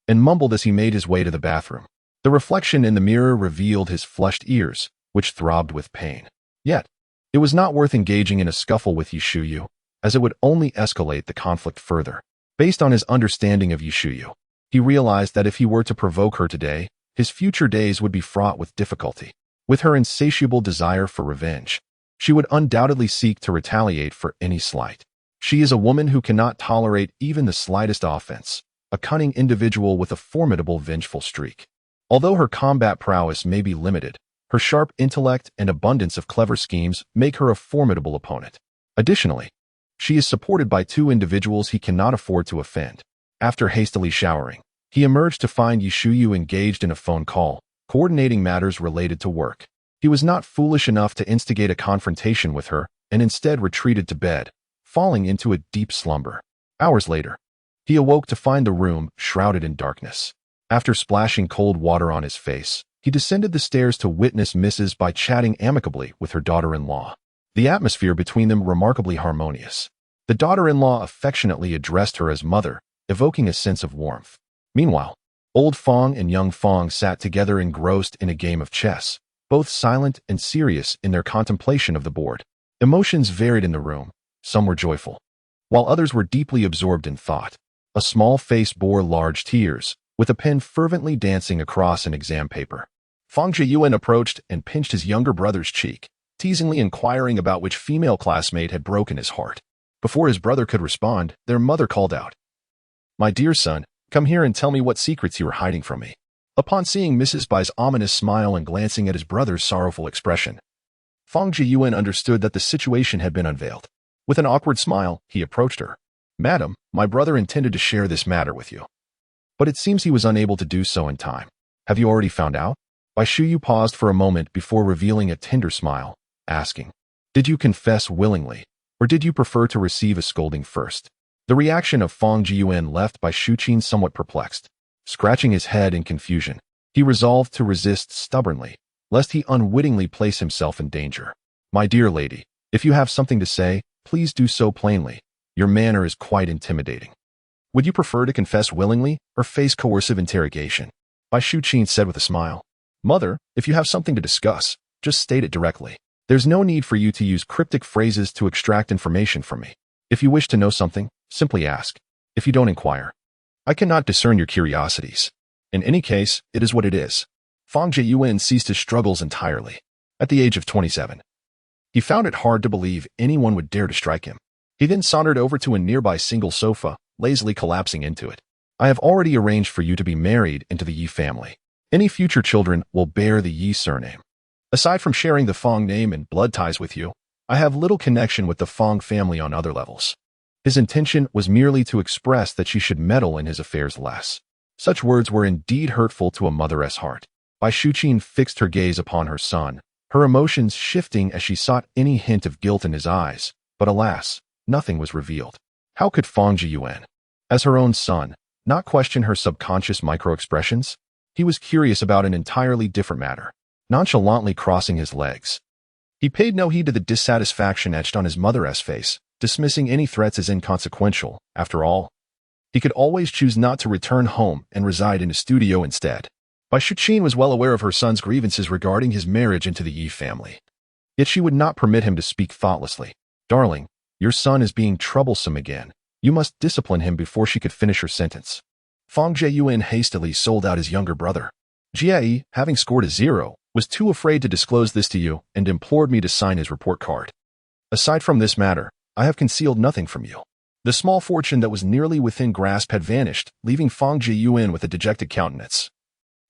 and mumbled as he made his way to the bathroom. The reflection in the mirror revealed his flushed ears, which throbbed with pain. Yet, it was not worth engaging in a scuffle with Yishuyu, as it would only escalate the conflict further. Based on his understanding of Yishuyu, he realized that if he were to provoke her today, his future days would be fraught with difficulty. With her insatiable desire for revenge, she would undoubtedly seek to retaliate for any slight. She is a woman who cannot tolerate even the slightest offense, a cunning individual with a formidable vengeful streak. Although her combat prowess may be limited, her sharp intellect and abundance of clever schemes make her a formidable opponent. Additionally, she is supported by two individuals he cannot afford to offend. After hastily showering, he emerged to find Yishuyu engaged in a phone call, coordinating matters related to work. He was not foolish enough to instigate a confrontation with her and instead retreated to bed, falling into a deep slumber. Hours later, he awoke to find the room shrouded in darkness. After splashing cold water on his face, he descended the stairs to witness Mrs. Bai chatting amicably with her daughter-in-law. The atmosphere between them remarkably harmonious. The daughter-in-law affectionately addressed her as mother, evoking a sense of warmth. Meanwhile, old Fong and young Fong sat together engrossed in a game of chess, both silent and serious in their contemplation of the board. Emotions varied in the room. Some were joyful, while others were deeply absorbed in thought. A small face bore large tears, with a pen fervently dancing across an exam paper. Fong Jiyuan approached and pinched his younger brother's cheek, teasingly inquiring about which female classmate had broken his heart. Before his brother could respond, their mother called out, "My dear son, come here and tell me what secrets you are hiding from me." Upon seeing Mrs. Bai's ominous smile and glancing at his brother's sorrowful expression, Fong Jiyuan understood that the situation had been unveiled. With an awkward smile, he approached her. "Madam, my brother intended to share this matter with you, but it seems he was unable to do so in time. Have you already found out?" Bai Shuyu paused for a moment before revealing a tender smile, asking, "Did you confess willingly, or did you prefer to receive a scolding first?" The reaction of Fong Jiyuan left Bai Shuqin somewhat perplexed. Scratching his head in confusion, he resolved to resist stubbornly, lest he unwittingly place himself in danger. "My dear lady, if you have something to say, please do so plainly. Your manner is quite intimidating. Would you prefer to confess willingly or face coercive interrogation?" Bai Shuqin said with a smile. "Mother, if you have something to discuss, just state it directly. There's no need for you to use cryptic phrases to extract information from me. If you wish to know something, simply ask. If you don't inquire, I cannot discern your curiosities. In any case, it is what it is." Fong Jiyuan ceased his struggles entirely. At the age of 27, he found it hard to believe anyone would dare to strike him. He then sauntered over to a nearby single sofa, lazily collapsing into it. "I have already arranged for you to be married into the Yi family. Any future children will bear the Yi surname. Aside from sharing the Fong name and blood ties with you, I have little connection with the Fong family on other levels." His intention was merely to express that she should meddle in his affairs less. Such words were indeed hurtful to a mother's heart. Bai Shuqin fixed her gaze upon her son, her emotions shifting as she sought any hint of guilt in his eyes, but alas, nothing was revealed. How could Fong Jiyuan, as her own son, not question her subconscious micro-expressions? He was curious about an entirely different matter, nonchalantly crossing his legs. He paid no heed to the dissatisfaction etched on his mother's face, dismissing any threats as inconsequential. After all, he could always choose not to return home and reside in a studio instead. Bai Shuqin was well aware of her son's grievances regarding his marriage into the Yi family. Yet she would not permit him to speak thoughtlessly. "Darling, your son is being troublesome again. You must discipline him." Before she could finish her sentence, Fong Jiyuan hastily sold out his younger brother. "Jie, having scored a 0, was too afraid to disclose this to you and implored me to sign his report card. Aside from this matter, I have concealed nothing from you." The small fortune that was nearly within grasp had vanished, leaving Fong Jiyuan with a dejected countenance,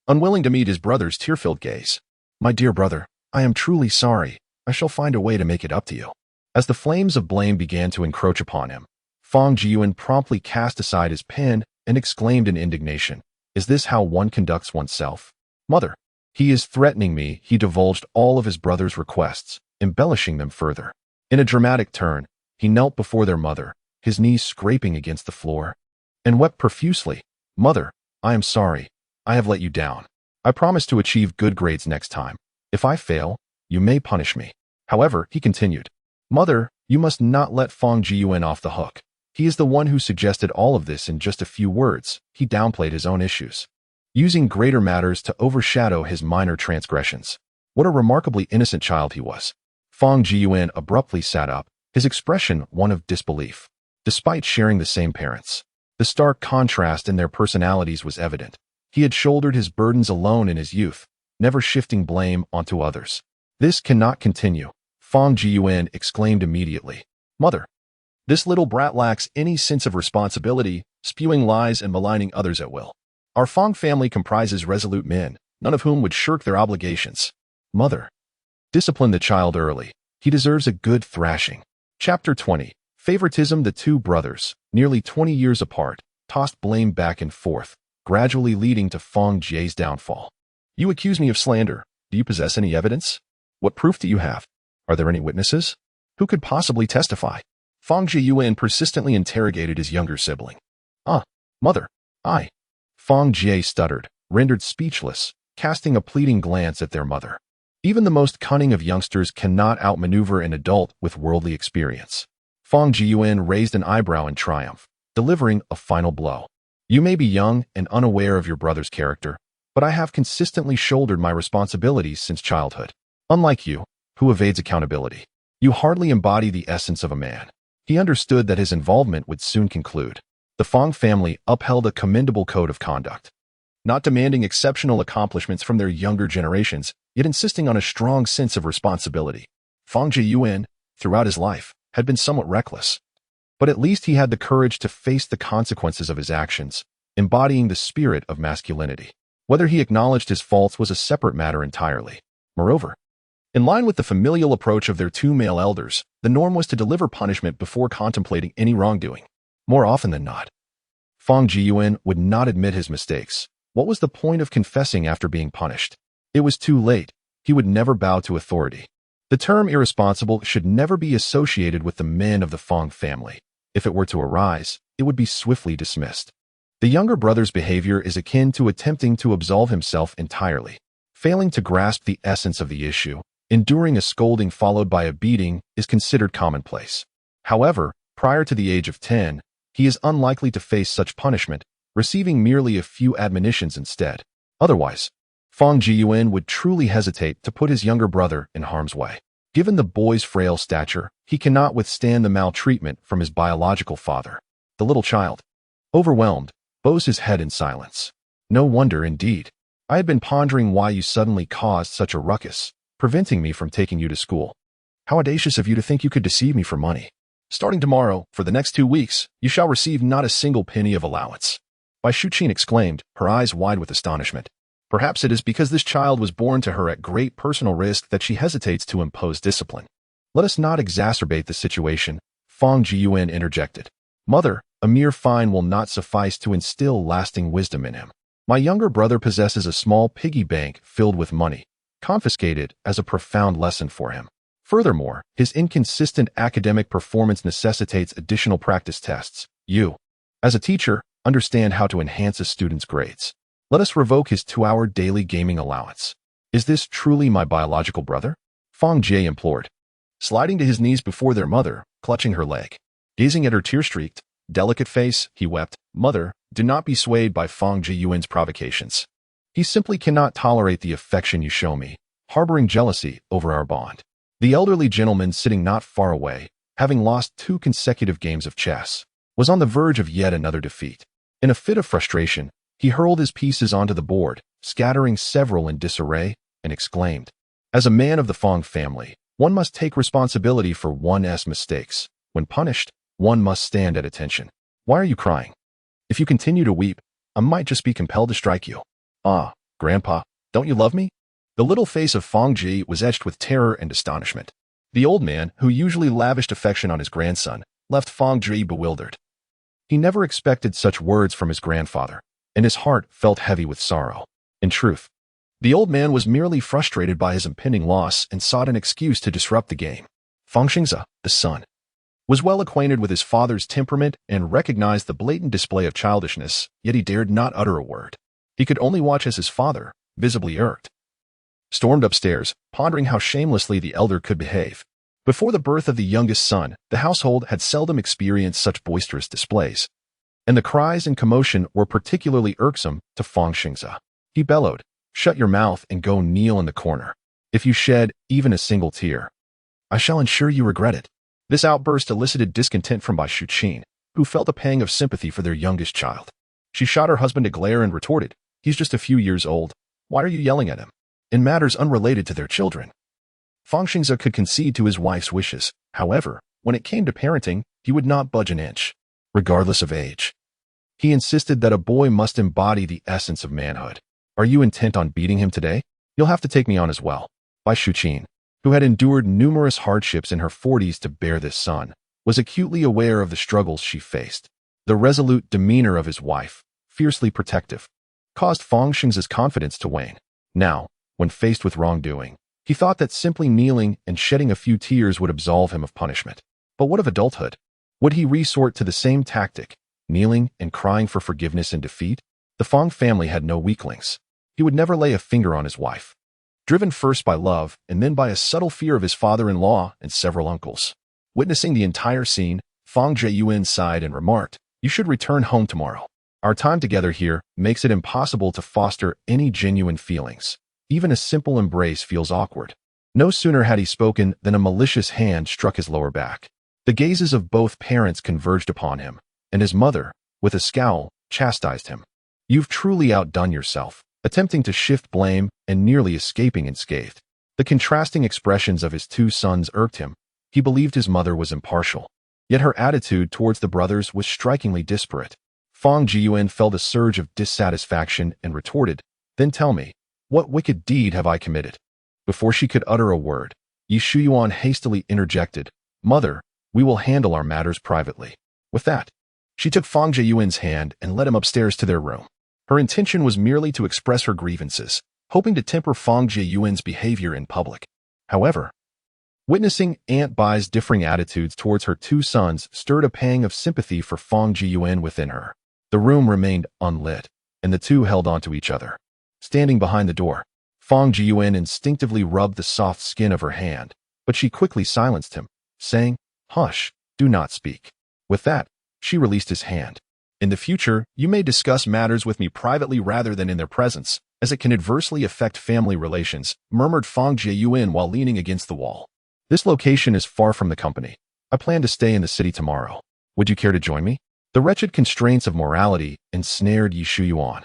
unwilling to meet his brother's tear-filled gaze. "My dear brother, I am truly sorry. I shall find a way to make it up to you." As the flames of blame began to encroach upon him, Fong Jiyuan promptly cast aside his pen and exclaimed in indignation, "Is this how one conducts oneself? Mother, he is threatening me." He divulged all of his brother's requests, embellishing them further. In a dramatic turn, he knelt before their mother, his knees scraping against the floor, and wept profusely. "Mother, I am sorry. I have let you down. I promise to achieve good grades next time. If I fail, you may punish me." However, he continued, "Mother, you must not let Fong Jiyuan off the hook. He is the one who suggested all of this." In just a few words, he downplayed his own issues, using greater matters to overshadow his minor transgressions. What a remarkably innocent child he was. Fang Jiyuan abruptly sat up, his expression one of disbelief. Despite sharing the same parents, the stark contrast in their personalities was evident. He had shouldered his burdens alone in his youth, never shifting blame onto others. This cannot continue, Fang Jiyuan exclaimed immediately. Mother, this little brat lacks any sense of responsibility, spewing lies and maligning others at will. Our Fang family comprises resolute men, none of whom would shirk their obligations. Mother, discipline the child early. He deserves a good thrashing. Chapter 20. Favoritism. The two brothers, nearly 20 years apart, tossed blame back and forth, gradually leading to Fang Jie's downfall. You accuse me of slander. Do you possess any evidence? What proof do you have? Are there any witnesses? Who could possibly testify? Fang Jiyuan persistently interrogated his younger sibling. Mother, Fang Jie stuttered, rendered speechless, casting a pleading glance at their mother. Even the most cunning of youngsters cannot outmaneuver an adult with worldly experience. Fang Jiyuan raised an eyebrow in triumph, delivering a final blow. You may be young and unaware of your brother's character, but I have consistently shouldered my responsibilities since childhood. Unlike you, who evades accountability, you hardly embody the essence of a man. He understood that his involvement would soon conclude. The Fang family upheld a commendable code of conduct, not demanding exceptional accomplishments from their younger generations, yet insisting on a strong sense of responsibility. Fang Jiyuan, throughout his life, had been somewhat reckless, but at least he had the courage to face the consequences of his actions, embodying the spirit of masculinity. Whether he acknowledged his faults was a separate matter entirely. Moreover, in line with the familial approach of their two male elders, the norm was to deliver punishment before contemplating any wrongdoing. More often than not, Fang Jiyuan would not admit his mistakes. What was the point of confessing after being punished? It was too late. He would never bow to authority. The term irresponsible should never be associated with the men of the Fang family. If it were to arise, it would be swiftly dismissed. The younger brother's behavior is akin to attempting to absolve himself entirely. Failing to grasp the essence of the issue, enduring a scolding followed by a beating is considered commonplace. However, prior to the age of 10, he is unlikely to face such punishment, receiving merely a few admonitions instead. Otherwise, Fang Jiyuan would truly hesitate to put his younger brother in harm's way. Given the boy's frail stature, he cannot withstand the maltreatment from his biological father. The little child, overwhelmed, bows his head in silence. No wonder, indeed. I had been pondering why you suddenly caused such a ruckus, preventing me from taking you to school. How audacious of you to think you could deceive me for money. Starting tomorrow, for the next 2 weeks, you shall receive not a single penny of allowance. Bai Shuqin exclaimed, her eyes wide with astonishment. Perhaps it is because this child was born to her at great personal risk that she hesitates to impose discipline. Let us not exacerbate the situation, Fang Jiyuan interjected. Mother, a mere fine will not suffice to instill lasting wisdom in him. My younger brother possesses a small piggy bank filled with money, confiscated as a profound lesson for him. Furthermore, his inconsistent academic performance necessitates additional practice tests. You, as a teacher, understand how to enhance a student's grades. Let us revoke his 2-hour daily gaming allowance. Is this truly my biological brother? Fang Jie implored, sliding to his knees before their mother, clutching her leg. Gazing at her tear-streaked, delicate face, he wept, Mother, do not be swayed by Fang Jiyuan's provocations. He simply cannot tolerate the affection you show me, harboring jealousy over our bond. The elderly gentleman sitting not far away, having lost 2 consecutive games of chess, was on the verge of yet another defeat. In a fit of frustration, he hurled his pieces onto the board, scattering several in disarray, and exclaimed, As a man of the Fang family, one must take responsibility for one's mistakes. When punished, one must stand at attention. Why are you crying? If you continue to weep, I might just be compelled to strike you. Ah, Grandpa, don't you love me? The little face of Fang Ji was etched with terror and astonishment. The old man, who usually lavished affection on his grandson, left Fang Ji bewildered. He never expected such words from his grandfather, and his heart felt heavy with sorrow. In truth, the old man was merely frustrated by his impending loss and sought an excuse to disrupt the game. Fang Xingze, the son, was well acquainted with his father's temperament and recognized the blatant display of childishness, yet he dared not utter a word. He could only watch as his father, visibly irked, stormed upstairs, pondering how shamelessly the elder could behave. Before the birth of the youngest son, the household had seldom experienced such boisterous displays, and the cries and commotion were particularly irksome to Fang Xingze. He bellowed, Shut your mouth and go kneel in the corner. If you shed even a single tear, I shall ensure you regret it." This outburst elicited discontent from Bai Shuqin, who felt a pang of sympathy for their youngest child. She shot her husband a glare and retorted, "He's just a few years old. Why are you yelling at him? In matters unrelated to their children." Fang Xingze could concede to his wife's wishes. However, when it came to parenting, he would not budge an inch, regardless of age. He insisted that a boy must embody the essence of manhood. "Are you intent on beating him today? You'll have to take me on as well." Bai Shuqin, who had endured numerous hardships in her 40s to bear this son, was acutely aware of the struggles she faced. The resolute demeanor of his wife, fiercely protective, caused Fang Xingze's confidence to wane. Now, when faced with wrongdoing, he thought that simply kneeling and shedding a few tears would absolve him of punishment. But what of adulthood? Would he resort to the same tactic, kneeling and crying for forgiveness in defeat? The Fang family had no weaklings. He would never lay a finger on his wife. Driven first by love and then by a subtle fear of his father-in-law and several uncles. Witnessing the entire scene, Fang Jiyuan sighed and remarked, "You should return home tomorrow. Our time together here makes it impossible to foster any genuine feelings. Even a simple embrace feels awkward." No sooner had he spoken than a malicious hand struck his lower back. The gazes of both parents converged upon him, and his mother, with a scowl, chastised him. "You've truly outdone yourself," attempting to shift blame and nearly escaping unscathed. The contrasting expressions of his two sons irked him. He believed his mother was impartial, yet her attitude towards the brothers was strikingly disparate. Fang Jiyuan felt a surge of dissatisfaction and retorted, "Then tell me, what wicked deed have I committed?" Before she could utter a word, Yi Shuyuan hastily interjected, "Mother, we will handle our matters privately." With that, she took Fang Jiyuan's hand and led him upstairs to their room. Her intention was merely to express her grievances, hoping to temper Fang Jiyuan's behavior in public. However, witnessing Aunt Bai's differing attitudes towards her two sons stirred a pang of sympathy for Fang Jiyuan within her. The room remained unlit, and the two held onto each other. Standing behind the door, Fang Jiyuan instinctively rubbed the soft skin of her hand, but she quickly silenced him, saying, "Hush, do not speak." With that, she released his hand. "In the future, you may discuss matters with me privately rather than in their presence, as it can adversely affect family relations," murmured Fang Jiyuan while leaning against the wall. "This location is far from the company. I plan to stay in the city tomorrow. Would you care to join me?" The wretched constraints of morality ensnared Yi Shuyuan.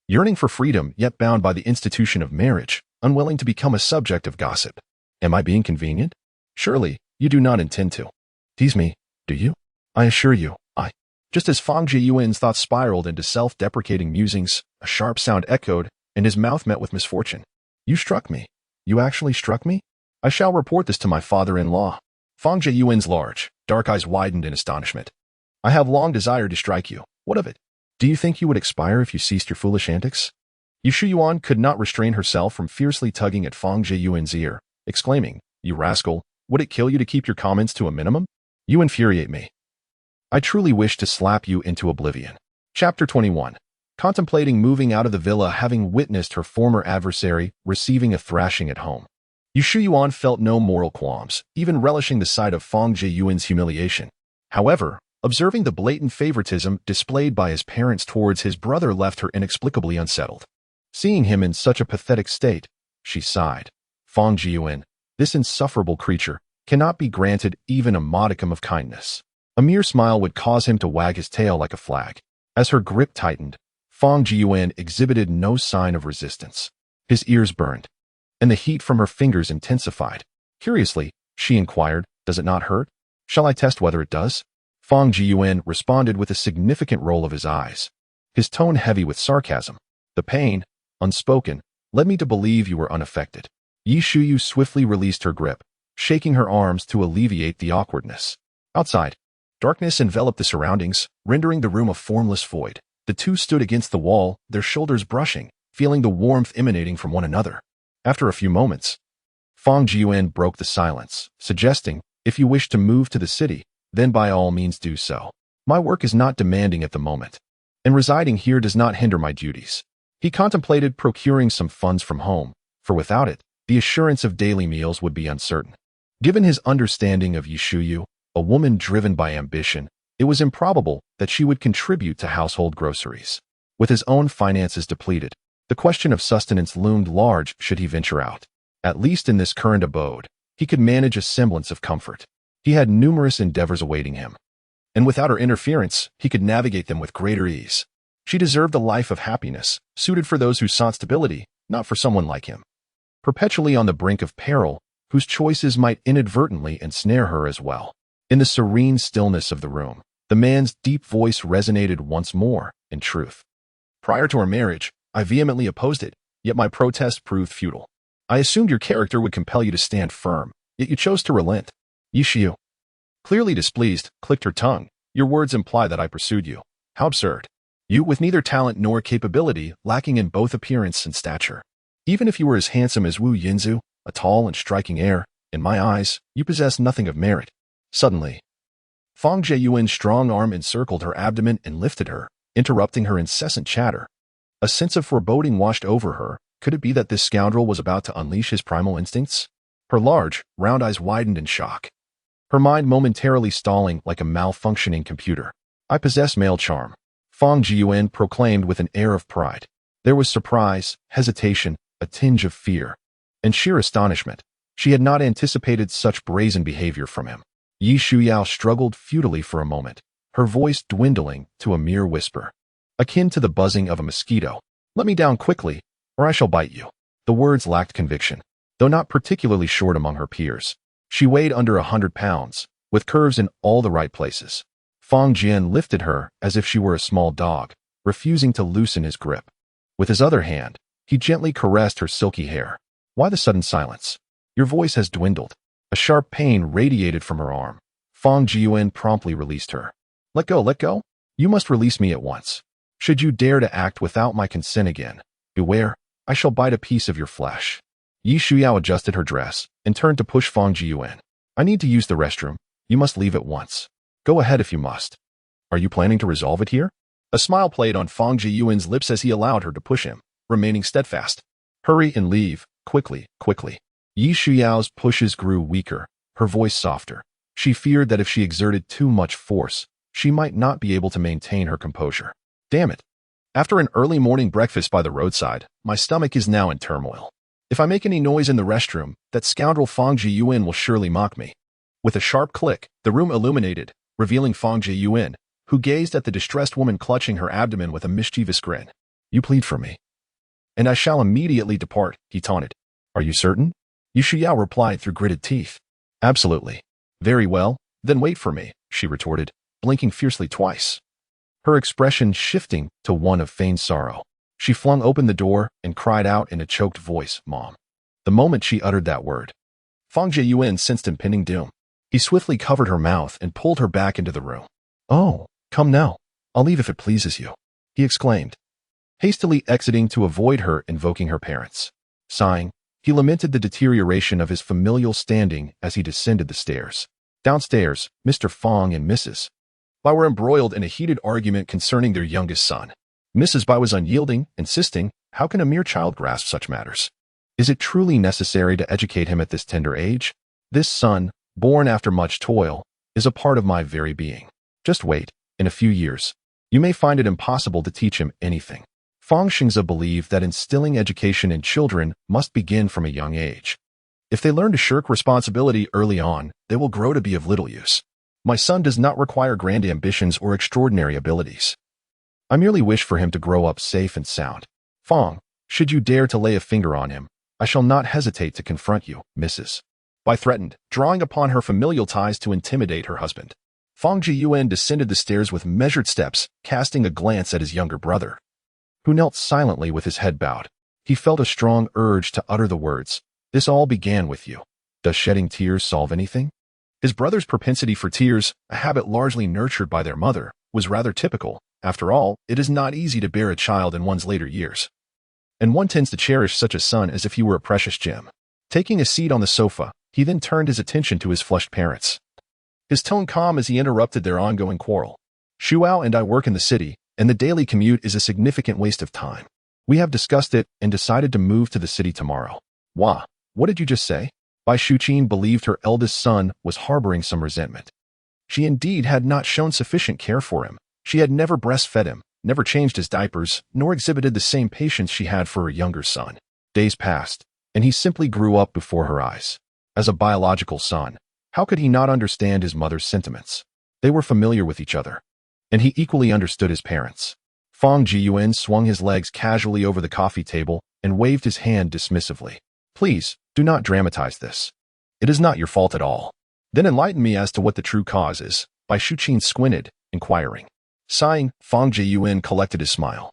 Yearning for freedom, yet bound by the institution of marriage, unwilling to become a subject of gossip. "Am I being convenient? Surely, you do not intend to tease me, do you?" "I assure you, I—" Just as Fang Jiyuan's thoughts spiraled into self-deprecating musings, a sharp sound echoed, and his mouth met with misfortune. "You struck me. You actually struck me? I shall report this to my father-in-law." Fang Jiyuan's large, dark eyes widened in astonishment. "I have long desired to strike you. What of it? Do you think you would expire if you ceased your foolish antics?" Yi Shuyuan could not restrain herself from fiercely tugging at Fang Jiyuan's ear, exclaiming, "You rascal, would it kill you to keep your comments to a minimum? You infuriate me. I truly wish to slap you into oblivion." Chapter 21. Contemplating moving out of the villa having witnessed her former adversary receiving a thrashing at home, Yi Shuyuan felt no moral qualms, even relishing the sight of Fang Jiyuan's humiliation. However, observing the blatant favoritism displayed by his parents towards his brother left her inexplicably unsettled. Seeing him in such a pathetic state, she sighed. Fang Jiyuan, this insufferable creature, cannot be granted even a modicum of kindness. A mere smile would cause him to wag his tail like a flag. As her grip tightened, Fang Jiyuan exhibited no sign of resistance. His ears burned, and the heat from her fingers intensified. Curiously, she inquired, "Does it not hurt? Shall I test whether it does?" Fang Jiyuan responded with a significant roll of his eyes, his tone heavy with sarcasm. "The pain, unspoken, led me to believe you were unaffected." Yi Shuyu swiftly released her grip, shaking her arms to alleviate the awkwardness. Outside, darkness enveloped the surroundings, rendering the room a formless void. The two stood against the wall, their shoulders brushing, feeling the warmth emanating from one another. After a few moments, Fang Jiyuan broke the silence, suggesting, "If you wish to move to the city, then by all means do so. My work is not demanding at the moment, and residing here does not hinder my duties." He contemplated procuring some funds from home, for without it, the assurance of daily meals would be uncertain. Given his understanding of Yi Shuyu, a woman driven by ambition, it was improbable that she would contribute to household groceries. With his own finances depleted, the question of sustenance loomed large should he venture out. At least in this current abode, he could manage a semblance of comfort. He had numerous endeavors awaiting him, and without her interference, he could navigate them with greater ease. She deserved a life of happiness, suited for those who sought stability, not for someone like him, perpetually on the brink of peril, whose choices might inadvertently ensnare her as well. In the serene stillness of the room, the man's deep voice resonated once more, in truth. Prior to our marriage, I vehemently opposed it, yet my protest proved futile. I assumed your character would compel you to stand firm, yet you chose to relent. Yi Xiu, clearly displeased, clicked her tongue. Your words imply that I pursued you. How absurd. You, with neither talent nor capability, lacking in both appearance and stature. Even if you were as handsome as Wu Yinzu, a tall and striking heir, in my eyes, you possess nothing of merit. Suddenly, Fang Jieyuan's strong arm encircled her abdomen and lifted her, interrupting her incessant chatter. A sense of foreboding washed over her. Could it be that this scoundrel was about to unleash his primal instincts? Her large, round eyes widened in shock, her mind momentarily stalling like a malfunctioning computer. I possess male charm, Fang Jieyuan proclaimed with an air of pride. There was surprise, hesitation, a tinge of fear, and sheer astonishment. She had not anticipated such brazen behavior from him. Yi Shuyao struggled futilely for a moment, her voice dwindling to a mere whisper, akin to the buzzing of a mosquito. Let me down quickly, or I shall bite you. The words lacked conviction, though not particularly short among her peers. She weighed under 100 pounds, with curves in all the right places. Fang Jian lifted her as if she were a small dog, refusing to loosen his grip. With his other hand, he gently caressed her silky hair. Why the sudden silence? Your voice has dwindled. A sharp pain radiated from her arm. Fang Jieyuan promptly released her. Let go, let go. You must release me at once. Should you dare to act without my consent again, beware, I shall bite a piece of your flesh. Yi Shuyao adjusted her dress and turned to push Fang Jieyuan. I need to use the restroom. You must leave at once. Go ahead if you must. Are you planning to resolve it here? A smile played on Fang Jieyuan's lips as he allowed her to push him, remaining steadfast. Hurry and leave, quickly, quickly. Yi Shuyao's pushes grew weaker, her voice softer. She feared that if she exerted too much force, she might not be able to maintain her composure. Damn it. After an early morning breakfast by the roadside, my stomach is now in turmoil. If I make any noise in the restroom, that scoundrel Fang Jieyuan will surely mock me. With a sharp click, the room illuminated, revealing Fang Jieyuan, who gazed at the distressed woman clutching her abdomen with a mischievous grin. You plead for me, and I shall immediately depart, he taunted. Are you certain? Yi Shuyao replied through gritted teeth. Absolutely. Very well, then wait for me, she retorted, blinking fiercely twice, her expression shifting to one of feigned sorrow. She flung open the door and cried out in a choked voice, Mom. The moment she uttered that word, Fang Jieyuan sensed impending doom. He swiftly covered her mouth and pulled her back into the room. Oh, come now. I'll leave if it pleases you, he exclaimed, hastily exiting to avoid her invoking her parents. Sighing, he lamented the deterioration of his familial standing as he descended the stairs. Downstairs, Mr. Fang and Mrs. Bai were embroiled in a heated argument concerning their youngest son. Mrs. Bai was unyielding, insisting, how can a mere child grasp such matters? Is it truly necessary to educate him at this tender age? This son, born after much toil, is a part of my very being. Just wait, in a few years, you may find it impossible to teach him anything. Fang Xingzi believed that instilling education in children must begin from a young age. If they learn to shirk responsibility early on, they will grow to be of little use. My son does not require grand ambitions or extraordinary abilities. I merely wish for him to grow up safe and sound. Fang, should you dare to lay a finger on him, I shall not hesitate to confront you, Mrs. Bai threatened, drawing upon her familial ties to intimidate her husband. Fang Jieyuan descended the stairs with measured steps, casting a glance at his younger brother, who knelt silently with his head bowed. He felt a strong urge to utter the words, this all began with you. Does shedding tears solve anything? His brother's propensity for tears, a habit largely nurtured by their mother, was rather typical. After all, it is not easy to bear a child in one's later years, and one tends to cherish such a son as if he were a precious gem. Taking a seat on the sofa, he then turned his attention to his flushed parents, his tone calm as he interrupted their ongoing quarrel. Shuao and I work in the city, and the daily commute is a significant waste of time. We have discussed it and decided to move to the city tomorrow. Wah, what did you just say? Bai Shuqin believed her eldest son was harboring some resentment. She indeed had not shown sufficient care for him. She had never breastfed him, never changed his diapers, nor exhibited the same patience she had for her younger son. Days passed, and he simply grew up before her eyes. As a biological son, how could he not understand his mother's sentiments? They were familiar with each other, and he equally understood his parents. Fang Jiyuan swung his legs casually over the coffee table and waved his hand dismissively. Please, do not dramatize this. It is not your fault at all. Then enlighten me as to what the true cause is. Bai Shuqin squinted, inquiring. Sighing, Fang Jiyuan collected his smile.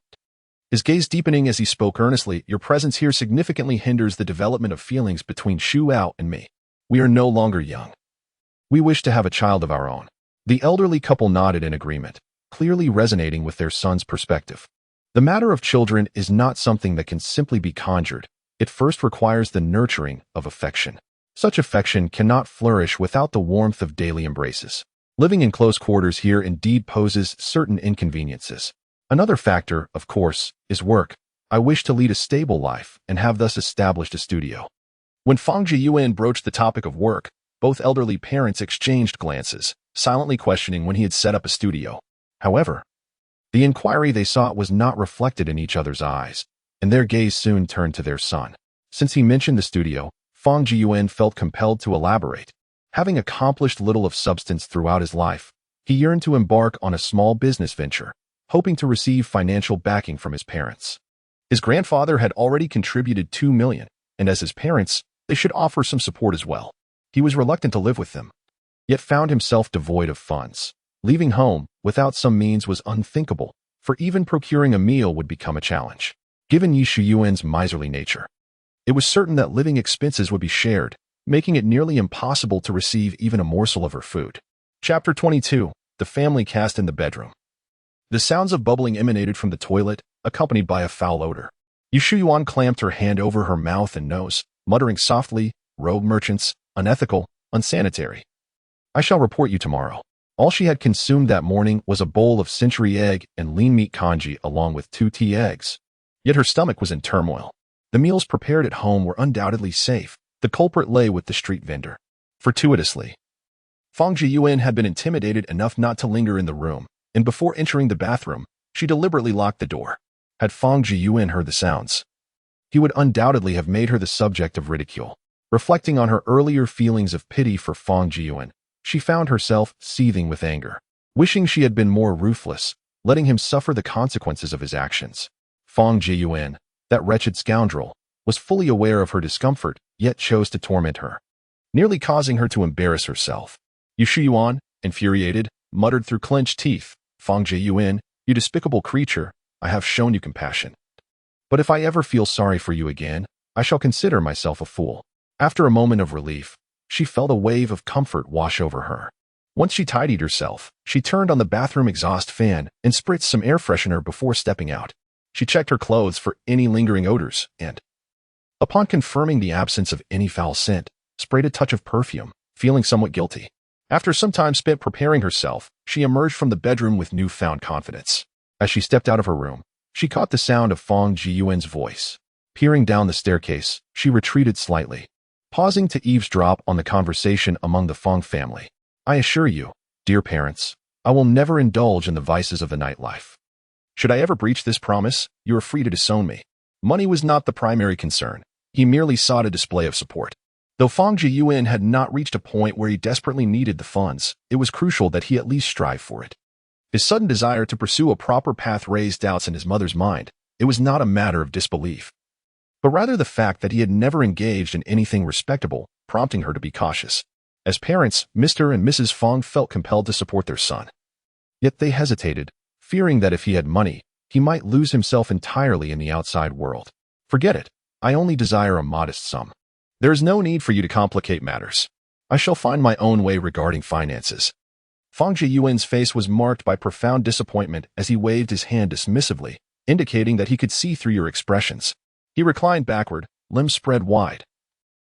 His gaze deepening as he spoke earnestly, your presence here significantly hinders the development of feelings between Xu Ao and me. We are no longer young. We wish to have a child of our own. The elderly couple nodded in agreement, clearly resonating with their son's perspective. The matter of children is not something that can simply be conjured. It first requires the nurturing of affection. Such affection cannot flourish without the warmth of daily embraces. Living in close quarters here indeed poses certain inconveniences. Another factor, of course, is work. I wish to lead a stable life and have thus established a studio. When Fang Jiyuan broached the topic of work, both elderly parents exchanged glances, silently questioning when he had set up a studio. However, the inquiry they sought was not reflected in each other's eyes, and their gaze soon turned to their son. Since he mentioned the studio, Fang Jiyuan felt compelled to elaborate. Having accomplished little of substance throughout his life, he yearned to embark on a small business venture, hoping to receive financial backing from his parents. His grandfather had already contributed 2 million, and as his parents, they should offer some support as well. He was reluctant to live with them, yet found himself devoid of funds. Leaving home without some means was unthinkable, for even procuring a meal would become a challenge. Given Yi Shuyuan's miserly nature, it was certain that living expenses would be shared, making it nearly impossible to receive even a morsel of her food. Chapter 22. The family cast in the bedroom. The sounds of bubbling emanated from the toilet, accompanied by a foul odor. Yi Shuyuan clamped her hand over her mouth and nose, muttering softly, rogue merchants, unethical, unsanitary. I shall report you tomorrow. All she had consumed that morning was a bowl of century egg and lean meat congee along with 2 tea eggs. Yet her stomach was in turmoil. The meals prepared at home were undoubtedly safe. The culprit lay with the street vendor. Fortuitously, Fang Jiyuan had been intimidated enough not to linger in the room, and before entering the bathroom, she deliberately locked the door. Had Fang Jiyuan heard the sounds, he would undoubtedly have made her the subject of ridicule. Reflecting on her earlier feelings of pity for Fang Jiyuan, she found herself seething with anger, wishing she had been more ruthless, letting him suffer the consequences of his actions. Fang Jiyuan, that wretched scoundrel, was fully aware of her discomfort, yet chose to torment her, nearly causing her to embarrass herself. Yi Shuyuan, infuriated, muttered through clenched teeth, Fang Jiyuan, you despicable creature, I have shown you compassion. But if I ever feel sorry for you again, I shall consider myself a fool. After a moment of relief, she felt a wave of comfort wash over her. Once she tidied herself, she turned on the bathroom exhaust fan and spritzed some air freshener before stepping out. She checked her clothes for any lingering odors and, upon confirming the absence of any foul scent, sprayed a touch of perfume, feeling somewhat guilty. After some time spent preparing herself, she emerged from the bedroom with newfound confidence. As she stepped out of her room, she caught the sound of Fang Jiyuan's voice. Peering down the staircase, she retreated slightly, pausing to eavesdrop on the conversation among the Fang family. I assure you, dear parents, I will never indulge in the vices of the nightlife. Should I ever breach this promise, you are free to disown me. Money was not the primary concern. He merely sought a display of support. Though Fang Jiyuan had not reached a point where he desperately needed the funds, it was crucial that he at least strive for it. His sudden desire to pursue a proper path raised doubts in his mother's mind. It was not a matter of disbelief, but rather the fact that he had never engaged in anything respectable, prompting her to be cautious. As parents, Mr. and Mrs. Fang felt compelled to support their son. Yet they hesitated, fearing that if he had money, he might lose himself entirely in the outside world. Forget it. I only desire a modest sum. There is no need for you to complicate matters. I shall find my own way regarding finances. Fang Jiyuan's face was marked by profound disappointment as he waved his hand dismissively, indicating that he could see through your expressions. He reclined backward, limbs spread wide,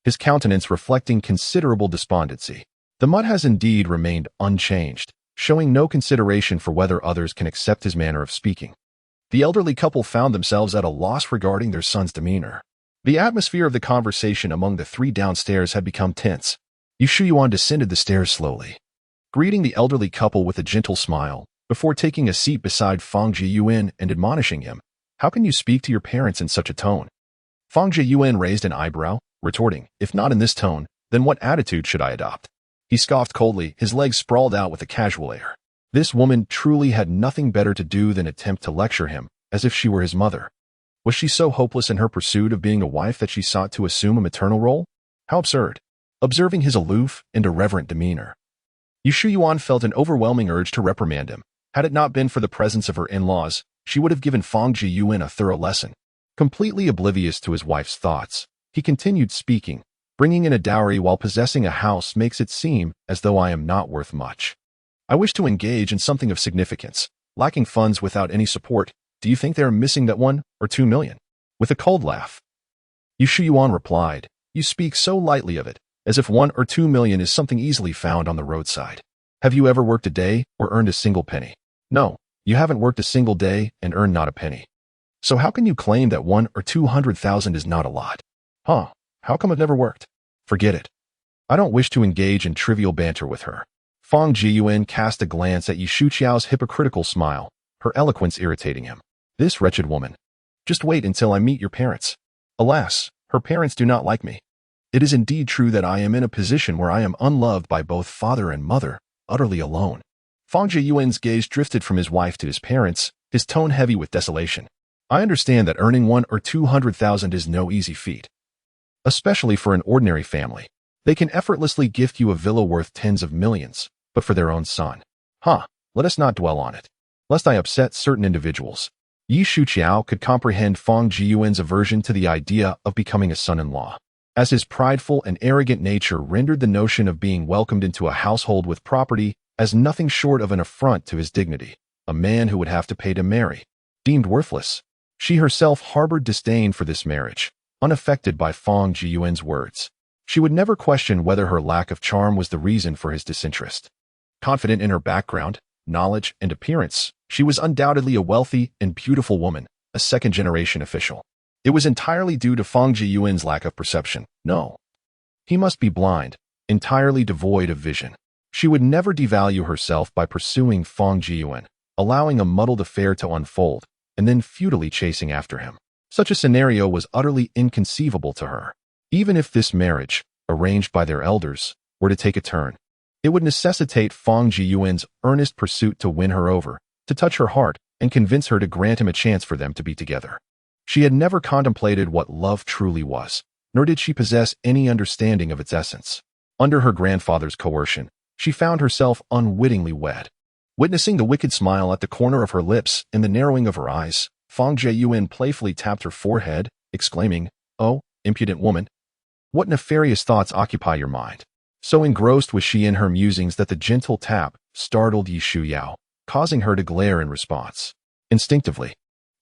his countenance reflecting considerable despondency. The mud has indeed remained unchanged, showing no consideration for whether others can accept his manner of speaking. The elderly couple found themselves at a loss regarding their son's demeanor. The atmosphere of the conversation among the 3 downstairs had become tense. Yi Shuyuan descended the stairs slowly, greeting the elderly couple with a gentle smile, before taking a seat beside Fang Jiyuan and admonishing him, how can you speak to your parents in such a tone? Fang Jiyuan raised an eyebrow, retorting, if not in this tone, then what attitude should I adopt? He scoffed coldly, his legs sprawled out with a casual air. This woman truly had nothing better to do than attempt to lecture him, as if she were his mother. Was she so hopeless in her pursuit of being a wife that she sought to assume a maternal role? How absurd. Observing his aloof and irreverent demeanor, Yu Shuyuan felt an overwhelming urge to reprimand him. Had it not been for the presence of her in-laws, she would have given Fang Jiyuan a thorough lesson. Completely oblivious to his wife's thoughts, he continued speaking, bringing in a dowry while possessing a house makes it seem as though I am not worth much. I wish to engage in something of significance. Lacking funds without any support, do you think they are missing that 1 or 2 million? With a cold laugh, Yu Shuyuan replied, you speak so lightly of it, as if 1 or 2 million is something easily found on the roadside. Have you ever worked a day or earned a single penny? No, you haven't worked a single day and earned not a penny. So how can you claim that 1 or 200,000 is not a lot? Huh, how come I've never worked? Forget it. I don't wish to engage in trivial banter with her. Fang Jiyuan cast a glance at Yu Shuqiao's hypocritical smile, her eloquence irritating him. This wretched woman. Just wait until I meet your parents. Alas, her parents do not like me. It is indeed true that I am in a position where I am unloved by both father and mother, utterly alone. Fang Jiyuan's gaze drifted from his wife to his parents, his tone heavy with desolation. I understand that earning 1 or 200,000 is no easy feat. Especially for an ordinary family. They can effortlessly gift you a villa worth tens of millions, but for their own son. Let us not dwell on it, lest I upset certain individuals. Yi Shuqiao could comprehend Fang Jiyuan's aversion to the idea of becoming a son-in-law, as his prideful and arrogant nature rendered the notion of being welcomed into a household with property as nothing short of an affront to his dignity. A man who would have to pay to marry, deemed worthless. She herself harbored disdain for this marriage, unaffected by Fang Jiyuan's words. She would never question whether her lack of charm was the reason for his disinterest. Confident in her background, knowledge, and appearance, she was undoubtedly a wealthy and beautiful woman, a second-generation official. It was entirely due to Fang Jiyuan's lack of perception. No. He must be blind, entirely devoid of vision. She would never devalue herself by pursuing Fang Jiyuan, allowing a muddled affair to unfold, and then futilely chasing after him. Such a scenario was utterly inconceivable to her. Even if this marriage, arranged by their elders, were to take a turn, it would necessitate Fang Jiyuan's earnest pursuit to win her over, to touch her heart, and convince her to grant him a chance for them to be together. She had never contemplated what love truly was, nor did she possess any understanding of its essence. Under her grandfather's coercion, she found herself unwittingly wed. Witnessing the wicked smile at the corner of her lips and the narrowing of her eyes, Fang Jiyuan playfully tapped her forehead, exclaiming, "Oh, impudent woman! What nefarious thoughts occupy your mind?" So engrossed was she in her musings that the gentle tap startled Yi Shuyao, causing her to glare in response. Instinctively,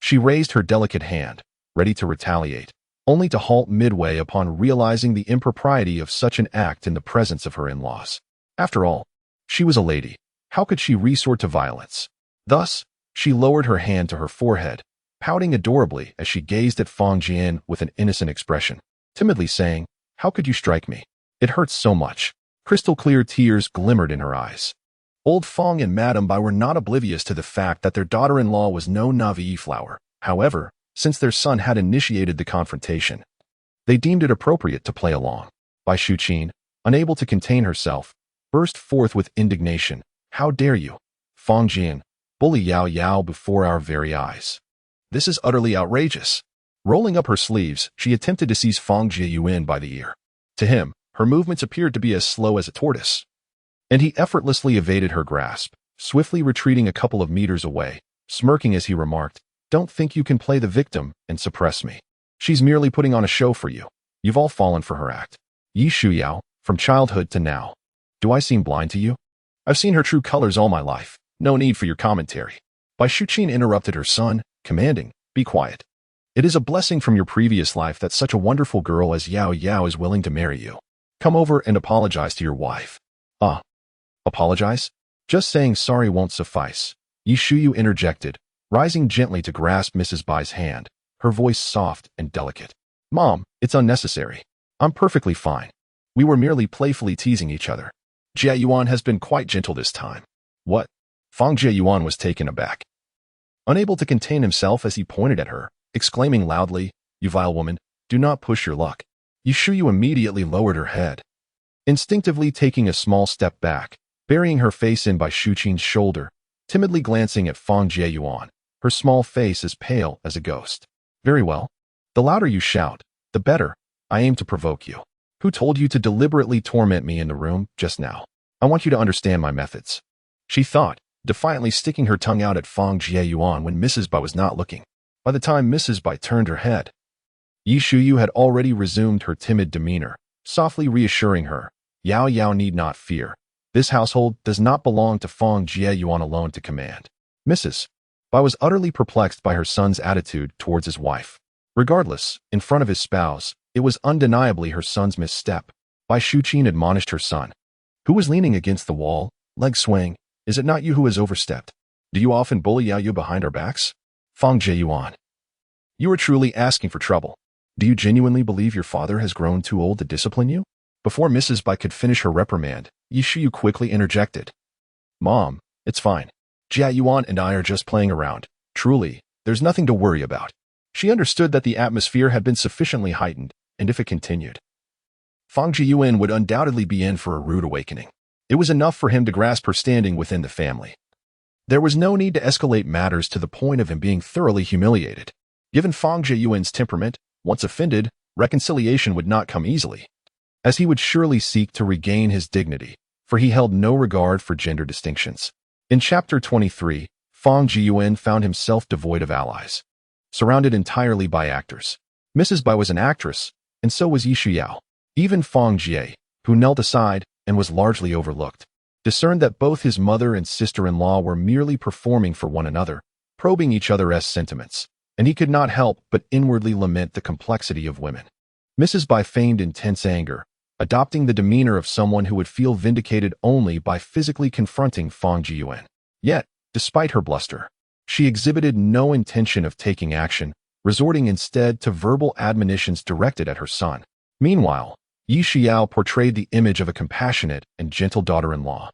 she raised her delicate hand, ready to retaliate, only to halt midway upon realizing the impropriety of such an act in the presence of her in-laws. After all, she was a lady. How could she resort to violence? Thus, she lowered her hand to her forehead, pouting adorably as she gazed at Fang Jian with an innocent expression, timidly saying, "How could you strike me? It hurts so much." Crystal-clear tears glimmered in her eyes. Old Fang and Madame Bai were not oblivious to the fact that their daughter-in-law was no Navi flower. However, since their son had initiated the confrontation, they deemed it appropriate to play along. Bai Shuqin, unable to contain herself, burst forth with indignation. "How dare you, Fang Jian, bully Yao Yao before our very eyes? This is utterly outrageous." Rolling up her sleeves, she attempted to seize Fang Jiyuan by the ear. To him, her movements appeared to be as slow as a tortoise, and he effortlessly evaded her grasp, swiftly retreating a couple of meters away, smirking as he remarked, "Don't think you can play the victim and suppress me. She's merely putting on a show for you. You've all fallen for her act. Yi Shuyao, from childhood to now. Do I seem blind to you? I've seen her true colors all my life. No need for your commentary." Bai Shuqin interrupted her son, commanding, "Be quiet. It is a blessing from your previous life that such a wonderful girl as Yao Yao is willing to marry you. Come over and apologize to your wife." "Ah, apologize? Just saying sorry won't suffice," Yi Shuyu interjected, rising gently to grasp Mrs. Bai's hand, her voice soft and delicate. "Mom, it's unnecessary. I'm perfectly fine. We were merely playfully teasing each other. Jia Yuan has been quite gentle this time." "What?" Fang Jiyuan was taken aback, unable to contain himself as he pointed at her, exclaiming loudly, "You vile woman, Do not push your luck. Yi Shuyu immediately lowered her head, instinctively taking a small step back, burying her face in by Shu Qin's shoulder, timidly glancing at Fang Jieyuan, her small face as pale as a ghost. Very well. The louder you shout, the better. I aim to provoke you. Who told you to deliberately torment me in the room just now? I want you to understand my methods. She thought, defiantly sticking her tongue out at Fang Jieyuan when Mrs. Bai was not looking. By the time Mrs. Bai turned her head, Yi Shuyu had already resumed her timid demeanor, softly reassuring her, Yao Yao need not fear. This household does not belong to Fang Jieyuan alone to command. Mrs. Bai was utterly perplexed by her son's attitude towards his wife. Regardless, in front of his spouse, it was undeniably her son's misstep. Bai Shuqin admonished her son, who was leaning against the wall, legs swaying. Is it not you who has overstepped? Do you often bully Yao Yu behind our backs? Fang Jieyuan, you are truly asking for trouble. Do you genuinely believe your father has grown too old to discipline you? Before Mrs. Bai could finish her reprimand, Yi Shuyu quickly interjected. Mom, it's fine. Jia Yuan and I are just playing around. Truly, there's nothing to worry about. She understood that the atmosphere had been sufficiently heightened, and if it continued, Fang Jiyuan would undoubtedly be in for a rude awakening. It was enough for him to grasp her standing within the family. There was no need to escalate matters to the point of him being thoroughly humiliated. Given Fang Jiyuan's temperament, once offended, reconciliation would not come easily, as he would surely seek to regain his dignity, for he held no regard for gender distinctions. In Chapter 23, Fang Jiyuan found himself devoid of allies, surrounded entirely by actors. Mrs. Bai was an actress, and so was Yi Shuyao. Even Fang Jie, who knelt aside and was largely overlooked, discerned that both his mother and sister-in-law were merely performing for one another, probing each other's sentiments, and he could not help but inwardly lament the complexity of women. Mrs. Bai feigned intense anger, adopting the demeanor of someone who would feel vindicated only by physically confronting Fang Jiyuan. Yet, despite her bluster, she exhibited no intention of taking action, resorting instead to verbal admonitions directed at her son. Meanwhile, Yi Xiao portrayed the image of a compassionate and gentle daughter-in-law,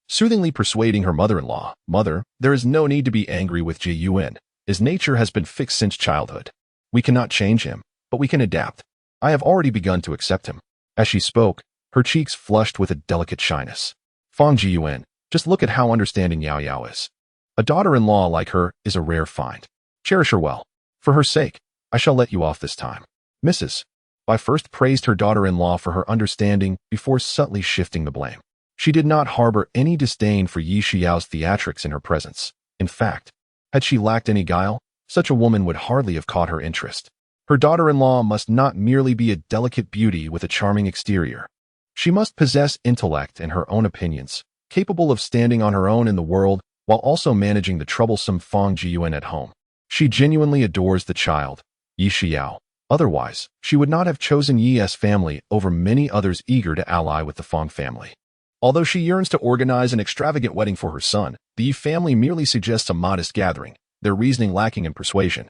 soothingly persuading her mother-in-law, Mother, there is no need to be angry with Ji Yuan. His nature has been fixed since childhood. We cannot change him, but we can adapt. I have already begun to accept him. As she spoke, her cheeks flushed with a delicate shyness. Fang Jiyuan, just look at how understanding Yao Yao is. A daughter-in-law like her is a rare find. Cherish her well. For her sake, I shall let you off this time. Mrs. Bai first praised her daughter-in-law for her understanding before subtly shifting the blame. She did not harbor any disdain for Yi Xiao's theatrics in her presence. In fact, had she lacked any guile, such a woman would hardly have caught her interest. Her daughter-in-law must not merely be a delicate beauty with a charming exterior. She must possess intellect and her own opinions, capable of standing on her own in the world while also managing the troublesome Fang Jiyuan at home. She genuinely adores the child, Yi Xiao. Otherwise, she would not have chosen Yi's family over many others eager to ally with the Fang family. Although she yearns to organize an extravagant wedding for her son, the Yi family merely suggests a modest gathering, their reasoning lacking in persuasion.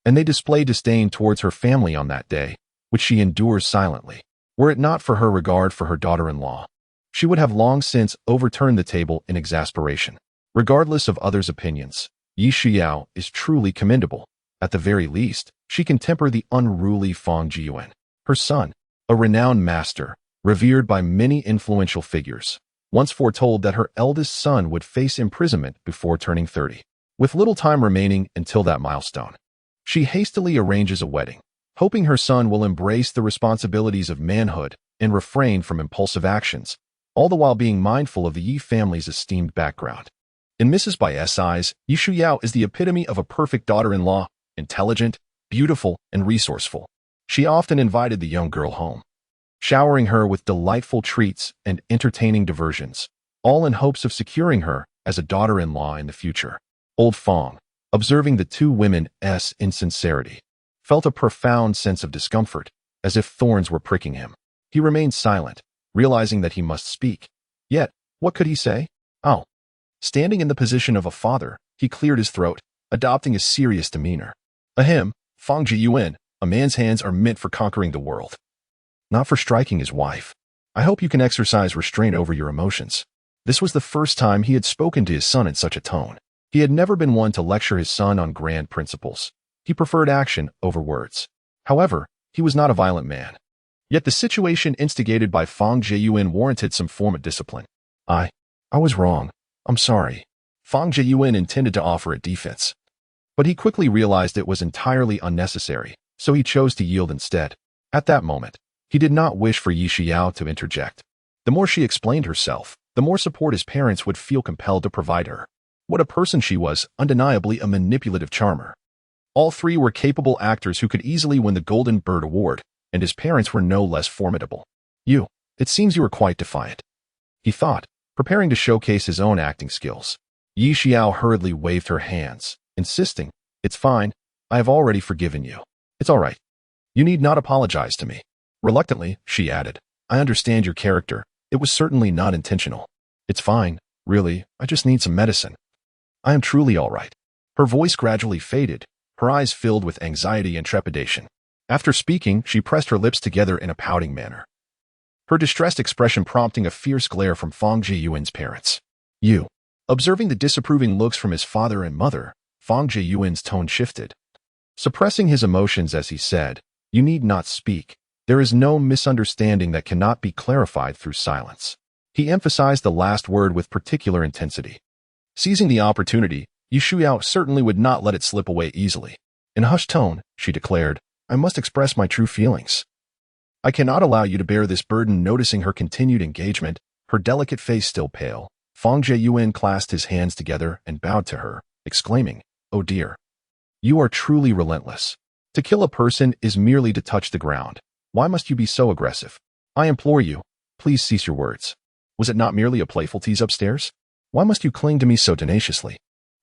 And they display disdain towards her family on that day, which she endures silently. Were it not for her regard for her daughter-in-law, she would have long since overturned the table in exasperation. Regardless of others' opinions, Yi Xiao is truly commendable. At the very least, she can temper the unruly Fang Jiyuan. Her son, a renowned master, revered by many influential figures, once foretold that her eldest son would face imprisonment before turning 30. With little time remaining until that milestone, she hastily arranges a wedding, hoping her son will embrace the responsibilities of manhood and refrain from impulsive actions, all the while being mindful of the Yi family's esteemed background. In Mrs. Bai's eyes, Yi Shuyao is the epitome of a perfect daughter-in-law, intelligent, beautiful, and resourceful. She often invited the young girl home, showering her with delightful treats and entertaining diversions, all in hopes of securing her as a daughter-in-law in the future. Old Fang, observing the two women's insincerity, felt a profound sense of discomfort, as if thorns were pricking him. He remained silent, realizing that he must speak. Yet, what could he say? Oh. Standing in the position of a father, he cleared his throat, adopting a serious demeanor. Ahem, Fang Jiyuan, a man's hands are meant for conquering the world, not for striking his wife. I hope you can exercise restraint over your emotions. This was the first time he had spoken to his son in such a tone. He had never been one to lecture his son on grand principles. He preferred action over words. However, He was not a violent man. Yet the situation instigated by Fang Jieyuan warranted some form of discipline. I was wrong. I'm sorry. Fang Jieyuan intended to offer a defense. But he quickly realized it was entirely unnecessary, so he chose to yield instead. At that moment, he did not wish for Yi Xiao to interject. The more she explained herself, the more support his parents would feel compelled to provide her. What a person she was, undeniably a manipulative charmer. All three were capable actors who could easily win the Golden Bird Award, and his parents were no less formidable. It seems you were quite defiant, he thought, preparing to showcase his own acting skills. Yi Xiao hurriedly waved her hands, insisting, "It's fine. I have already forgiven you. It's all right. You need not apologize to me." Reluctantly, she added, "I understand your character. It was certainly not intentional. It's fine. Really, I just need some medicine. I am truly all right." Her voice gradually faded, her eyes filled with anxiety and trepidation. After speaking, she pressed her lips together in a pouting manner, her distressed expression prompting a fierce glare from Fang Jieyuan's parents. Observing the disapproving looks from his father and mother, Fang Jieyuan's tone shifted. Suppressing his emotions as he said, "You need not speak. There is no misunderstanding that cannot be clarified through silence." He emphasized the last word with particular intensity. Seizing the opportunity, Yi Xiao certainly would not let it slip away easily. In a hushed tone, she declared, "I must express my true feelings. I cannot allow you to bear this burden." Noticing her continued engagement, her delicate face still pale, Fang Jieyuan clasped his hands together and bowed to her, exclaiming, "Oh dear. You are truly relentless. To kill a person is merely to touch the ground. Why must you be so aggressive? I implore you, please cease your words. Was it not merely a playful tease upstairs? Why must you cling to me so tenaciously?"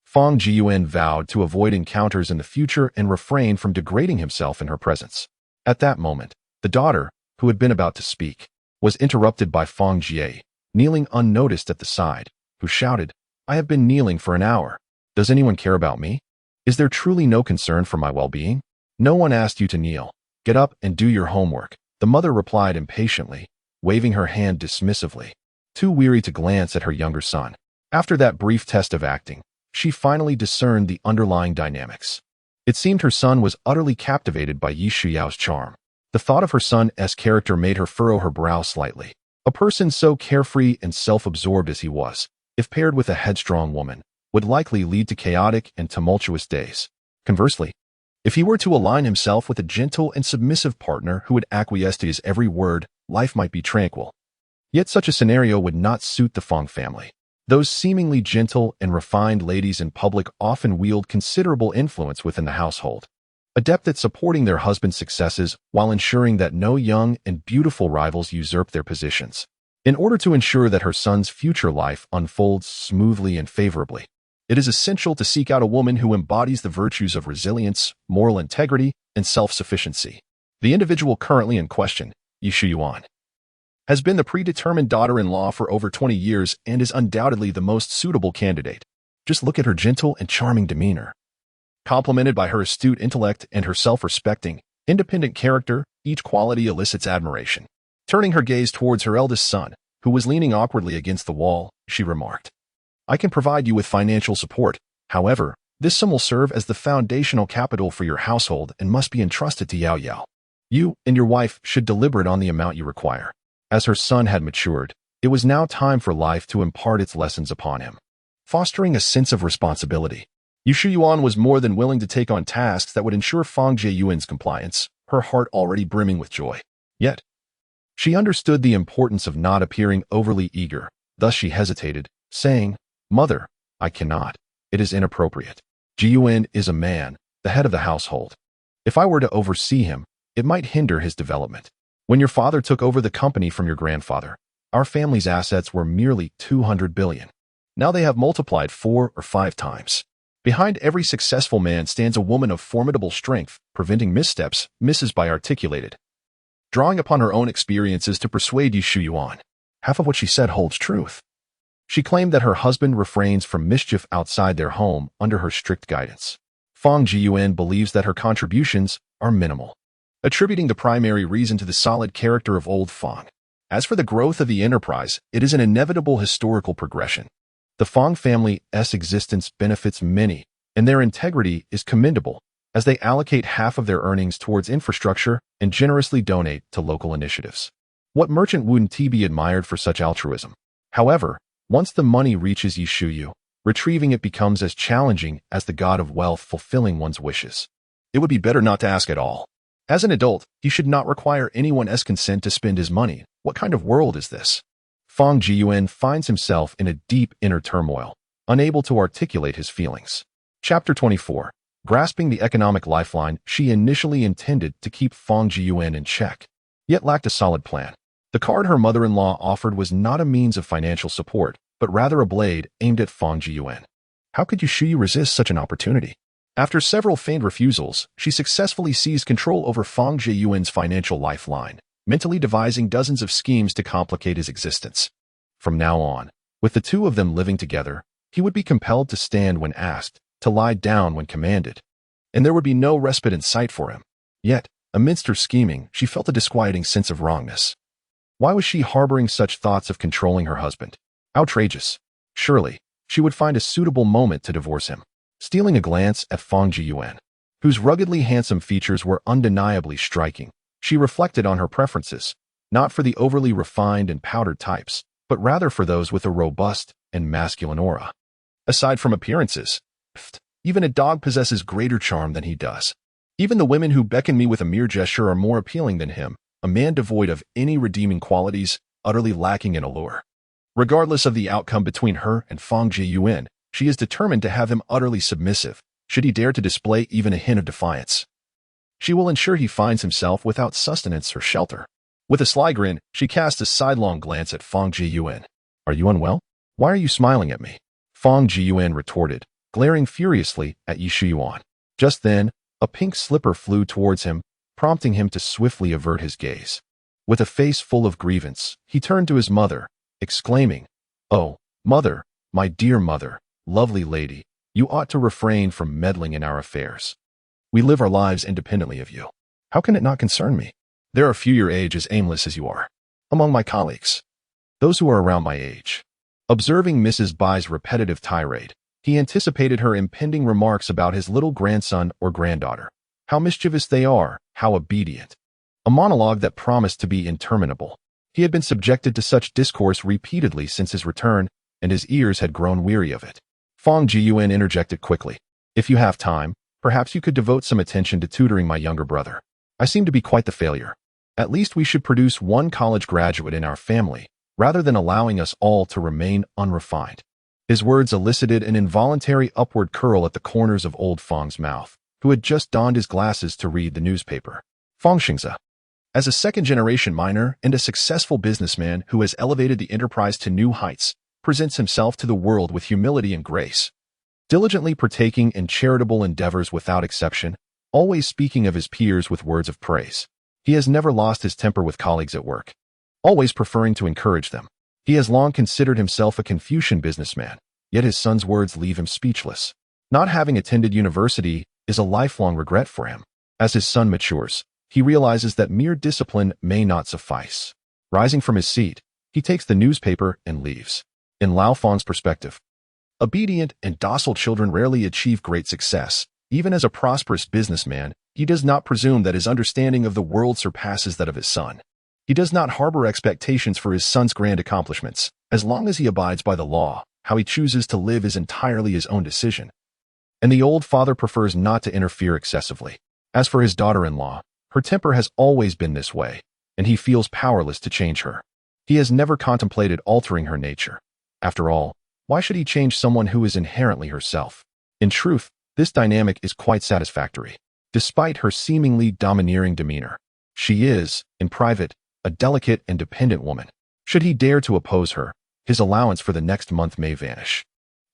Fang Jieyuan vowed to avoid encounters in the future and refrain from degrading himself in her presence. At that moment, the daughter, who had been about to speak, was interrupted by Fang Jie, kneeling unnoticed at the side, who shouted, "I have been kneeling for an hour. Does anyone care about me? Is there truly no concern for my well-being? No one asked you to kneel. Get up and do your homework," the mother replied impatiently, waving her hand dismissively, too weary to glance at her younger son. After that brief test of acting, she finally discerned the underlying dynamics. It seemed her son was utterly captivated by Yi Xiao's charm. The thought of her son's character made her furrow her brow slightly. A person so carefree and self-absorbed as he was, if paired with a headstrong woman, would likely lead to chaotic and tumultuous days. Conversely, if he were to align himself with a gentle and submissive partner who would acquiesce to his every word, life might be tranquil. Yet such a scenario would not suit the Fang family. Those seemingly gentle and refined ladies in public often wield considerable influence within the household, adept at supporting their husband's successes while ensuring that no young and beautiful rivals usurp their positions. In order to ensure that her son's future life unfolds smoothly and favorably, it is essential to seek out a woman who embodies the virtues of resilience, moral integrity, and self-sufficiency. The individual currently in question, Yi Xiao, has been the predetermined daughter-in-law for over 20 years and is undoubtedly the most suitable candidate. Just look at her gentle and charming demeanor. Complemented by her astute intellect and her self-respecting, independent character, each quality elicits admiration. Turning her gaze towards her eldest son, who was leaning awkwardly against the wall, she remarked, "I can provide you with financial support. However, this sum will serve as the foundational capital for your household and must be entrusted to Yao Yao. You and your wife should deliberate on the amount you require." As her son had matured, it was now time for life to impart its lessons upon him. Fostering a sense of responsibility, Yi Xiao was more than willing to take on tasks that would ensure Fang Jieyuan's compliance, her heart already brimming with joy. Yet, she understood the importance of not appearing overly eager, thus she hesitated, saying, "Mother, I cannot. It is inappropriate. Jieyuan is a man, the head of the household. If I were to oversee him, it might hinder his development. When your father took over the company from your grandfather, our family's assets were merely 200 billion. Now they have multiplied 4 or 5 times. Behind every successful man stands a woman of formidable strength, preventing missteps, Mrs. Bai articulated, drawing upon her own experiences to persuade Yi Xiao. Half of what she said holds truth. She claimed that her husband refrains from mischief outside their home under her strict guidance. Fang Jieyuan believes that her contributions are minimal, attributing the primary reason to the solid character of old Fang. As for the growth of the enterprise, it is an inevitable historical progression. The Fang family's existence benefits many, and their integrity is commendable, as they allocate half of their earnings towards infrastructure and generously donate to local initiatives. What merchant wouldn't be admired for such altruism? However, once the money reaches Yishuyu, retrieving it becomes as challenging as the god of wealth fulfilling one's wishes. It would be better not to ask at all. As an adult, he should not require anyone's consent to spend his money. What kind of world is this? Fang Jiyuan finds himself in a deep inner turmoil, unable to articulate his feelings. Chapter 24. Grasping the economic lifeline, she initially intended to keep Fang Jiyuan in check, yet lacked a solid plan. The card her mother-in-law offered was not a means of financial support, but rather a blade aimed at Fang Jiyuan. How could Yishuyu resist such an opportunity? After several feigned refusals, she successfully seized control over Fang Jiyuan's financial lifeline, mentally devising dozens of schemes to complicate his existence. From now on, with the two of them living together, he would be compelled to stand when asked, to lie down when commanded, and there would be no respite in sight for him. Yet, amidst her scheming, she felt a disquieting sense of wrongness. Why was she harboring such thoughts of controlling her husband? Outrageous. Surely, she would find a suitable moment to divorce him. Stealing a glance at Fang Jiyuan, whose ruggedly handsome features were undeniably striking, she reflected on her preferences, not for the overly refined and powdered types, but rather for those with a robust and masculine aura. Aside from appearances, even a dog possesses greater charm than he does. Even the women who beckon me with a mere gesture are more appealing than him, a man devoid of any redeeming qualities, utterly lacking in allure. Regardless of the outcome between her and Fang Jiyuan, she is determined to have him utterly submissive, should he dare to display even a hint of defiance. She will ensure he finds himself without sustenance or shelter. With a sly grin, she cast a sidelong glance at Fang Jiyuan. Are you unwell? Why are you smiling at me? Fang Jiyuan retorted, glaring furiously at Yishuyuan. Just then, a pink slipper flew towards him, prompting him to swiftly avert his gaze. With a face full of grievance, he turned to his mother, exclaiming, "Oh, mother, my dear mother, lovely lady, you ought to refrain from meddling in our affairs. We live our lives independently of you. How can it not concern me? There are few your age as aimless as you are. Among my colleagues, those who are around my age." Observing Mrs. Bai's repetitive tirade, he anticipated her impending remarks about his little grandson or granddaughter. How mischievous they are, how obedient. A monologue that promised to be interminable. He had been subjected to such discourse repeatedly since his return, and his ears had grown weary of it. Fang Jiyuan interjected quickly. "If you have time, perhaps you could devote some attention to tutoring my younger brother. I seem to be quite the failure. At least we should produce one college graduate in our family, rather than allowing us all to remain unrefined." His words elicited an involuntary upward curl at the corners of old Fang's mouth, who had just donned his glasses to read the newspaper. Fang Xingze, as a second-generation miner and a successful businessman who has elevated the enterprise to new heights, presents himself to the world with humility and grace, diligently partaking in charitable endeavors without exception, always speaking of his peers with words of praise. He has never lost his temper with colleagues at work, always preferring to encourage them. He has long considered himself a Confucian businessman, yet his son's words leave him speechless. Not having attended university is a lifelong regret for him. As his son matures, he realizes that mere discipline may not suffice. Rising from his seat, he takes the newspaper and leaves. In Lao Fang's perspective, obedient and docile children rarely achieve great success. Even as a prosperous businessman, he does not presume that his understanding of the world surpasses that of his son. He does not harbor expectations for his son's grand accomplishments. As long as he abides by the law, how he chooses to live is entirely his own decision. And the old father prefers not to interfere excessively. As for his daughter-in-law, her temper has always been this way, and he feels powerless to change her. He has never contemplated altering her nature. After all, why should he change someone who is inherently herself? In truth, this dynamic is quite satisfactory. Despite her seemingly domineering demeanor, she is, in private, a delicate and dependent woman. Should he dare to oppose her, his allowance for the next month may vanish.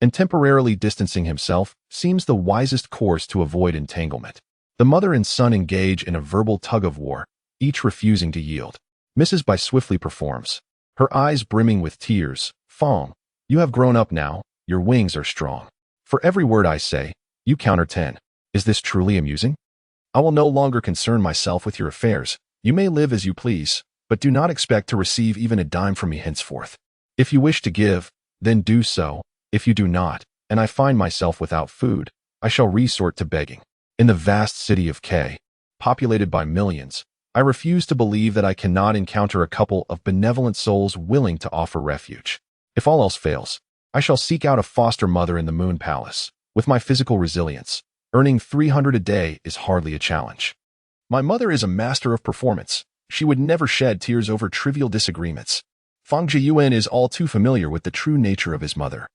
And temporarily distancing himself seems the wisest course to avoid entanglement. The mother and son engage in a verbal tug-of-war, each refusing to yield. Mrs. Bai swiftly performs, her eyes brimming with tears. "Fang, you have grown up now, your wings are strong. For every word I say, you counter 10. Is this truly amusing? I will no longer concern myself with your affairs. You may live as you please, but do not expect to receive even a dime from me henceforth. If you wish to give, then do so. If you do not, and I find myself without food, I shall resort to begging. In the vast city of K, populated by millions, I refuse to believe that I cannot encounter a couple of benevolent souls willing to offer refuge. If all else fails, I shall seek out a foster mother in the Moon Palace. With my physical resilience, earning 300 a day is hardly a challenge. My mother is a master of performance. She would never shed tears over trivial disagreements. Fang Jiyuan is all too familiar with the true nature of his mother.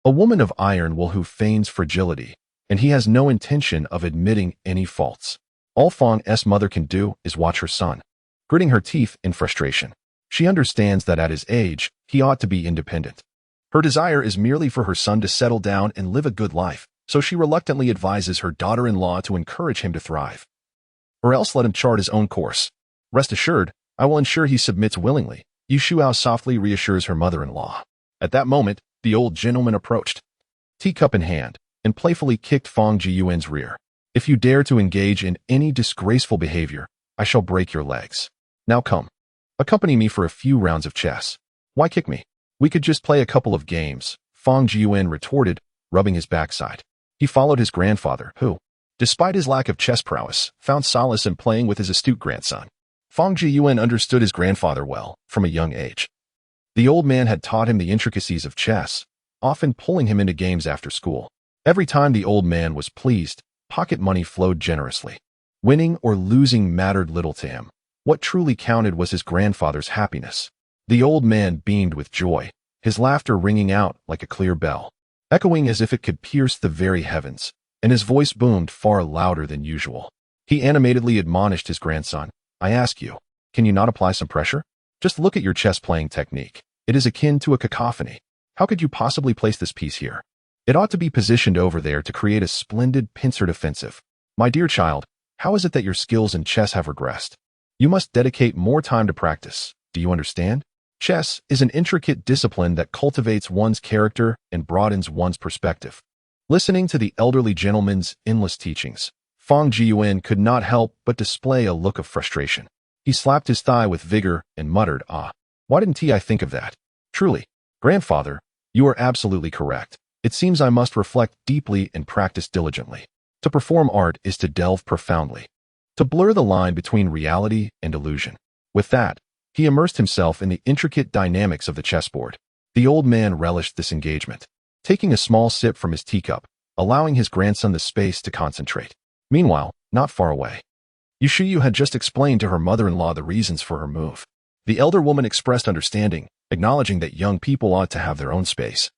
A woman of iron will who feigns fragility, and he has no intention of admitting any faults. All Fang's mother can do is watch her son, gritting her teeth in frustration. She understands that at his age, he ought to be independent. Her desire is merely for her son to settle down and live a good life, so she reluctantly advises her daughter-in-law to encourage him to thrive. Or else let him chart his own course. Rest assured, I will ensure he submits willingly. Yu Shuao softly reassures her mother-in-law. At that moment, the old gentleman approached, teacup in hand, and playfully kicked Fang Jiyuan's rear. If you dare to engage in any disgraceful behavior, I shall break your legs. Now come. Accompany me for a few rounds of chess. Why kick me? We could just play a couple of games, Fang Jiyuan retorted, rubbing his backside. He followed his grandfather, who, despite his lack of chess prowess, found solace in playing with his astute grandson. Fang Jiyuan understood his grandfather well, from a young age. The old man had taught him the intricacies of chess, often pulling him into games after school. Every time the old man was pleased, pocket money flowed generously. Winning or losing mattered little to him. What truly counted was his grandfather's happiness. The old man beamed with joy, his laughter ringing out like a clear bell, echoing as if it could pierce the very heavens, and his voice boomed far louder than usual. He animatedly admonished his grandson, I ask you, can you not apply some pressure? Just look at your chess-playing technique. It is akin to a cacophony. How could you possibly place this piece here? It ought to be positioned over there to create a splendid pincered offensive. My dear child, how is it that your skills in chess have regressed? You must dedicate more time to practice. Do you understand? Chess is an intricate discipline that cultivates one's character and broadens one's perspective. Listening to the elderly gentleman's endless teachings, Fang Jiyuan could not help but display a look of frustration. He slapped his thigh with vigor and muttered, why didn't I think of that? Truly, grandfather, you are absolutely correct. It seems I must reflect deeply and practice diligently. To perform art is to delve profoundly, to blur the line between reality and illusion. With that, he immersed himself in the intricate dynamics of the chessboard. The old man relished this engagement, taking a small sip from his teacup, allowing his grandson the space to concentrate. Meanwhile, not far away, Yu Shuyu had just explained to her mother-in-law the reasons for her move. The elder woman expressed understanding, acknowledging that young people ought to have their own space.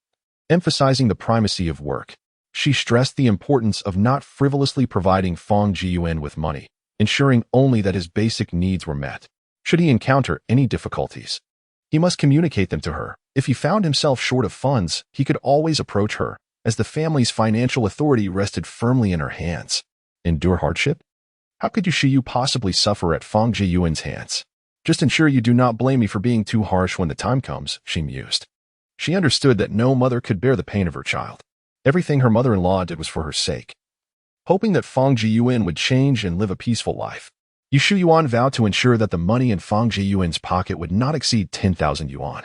Emphasizing the primacy of work, she stressed the importance of not frivolously providing Fang Jiyuan with money, ensuring only that his basic needs were met. Should he encounter any difficulties, he must communicate them to her. If he found himself short of funds, he could always approach her, as the family's financial authority rested firmly in her hands. Endure hardship? How could Yu Shuyu possibly suffer at Fang Jiyuan's hands? Just ensure you do not blame me for being too harsh when the time comes, she mused. She understood that no mother could bear the pain of her child. Everything her mother-in-law did was for her sake. Hoping that Fang Jiyuan would change and live a peaceful life, Yu Shuyuan vowed to ensure that the money in Fang Jiyuan's pocket would not exceed 10,000 yuan,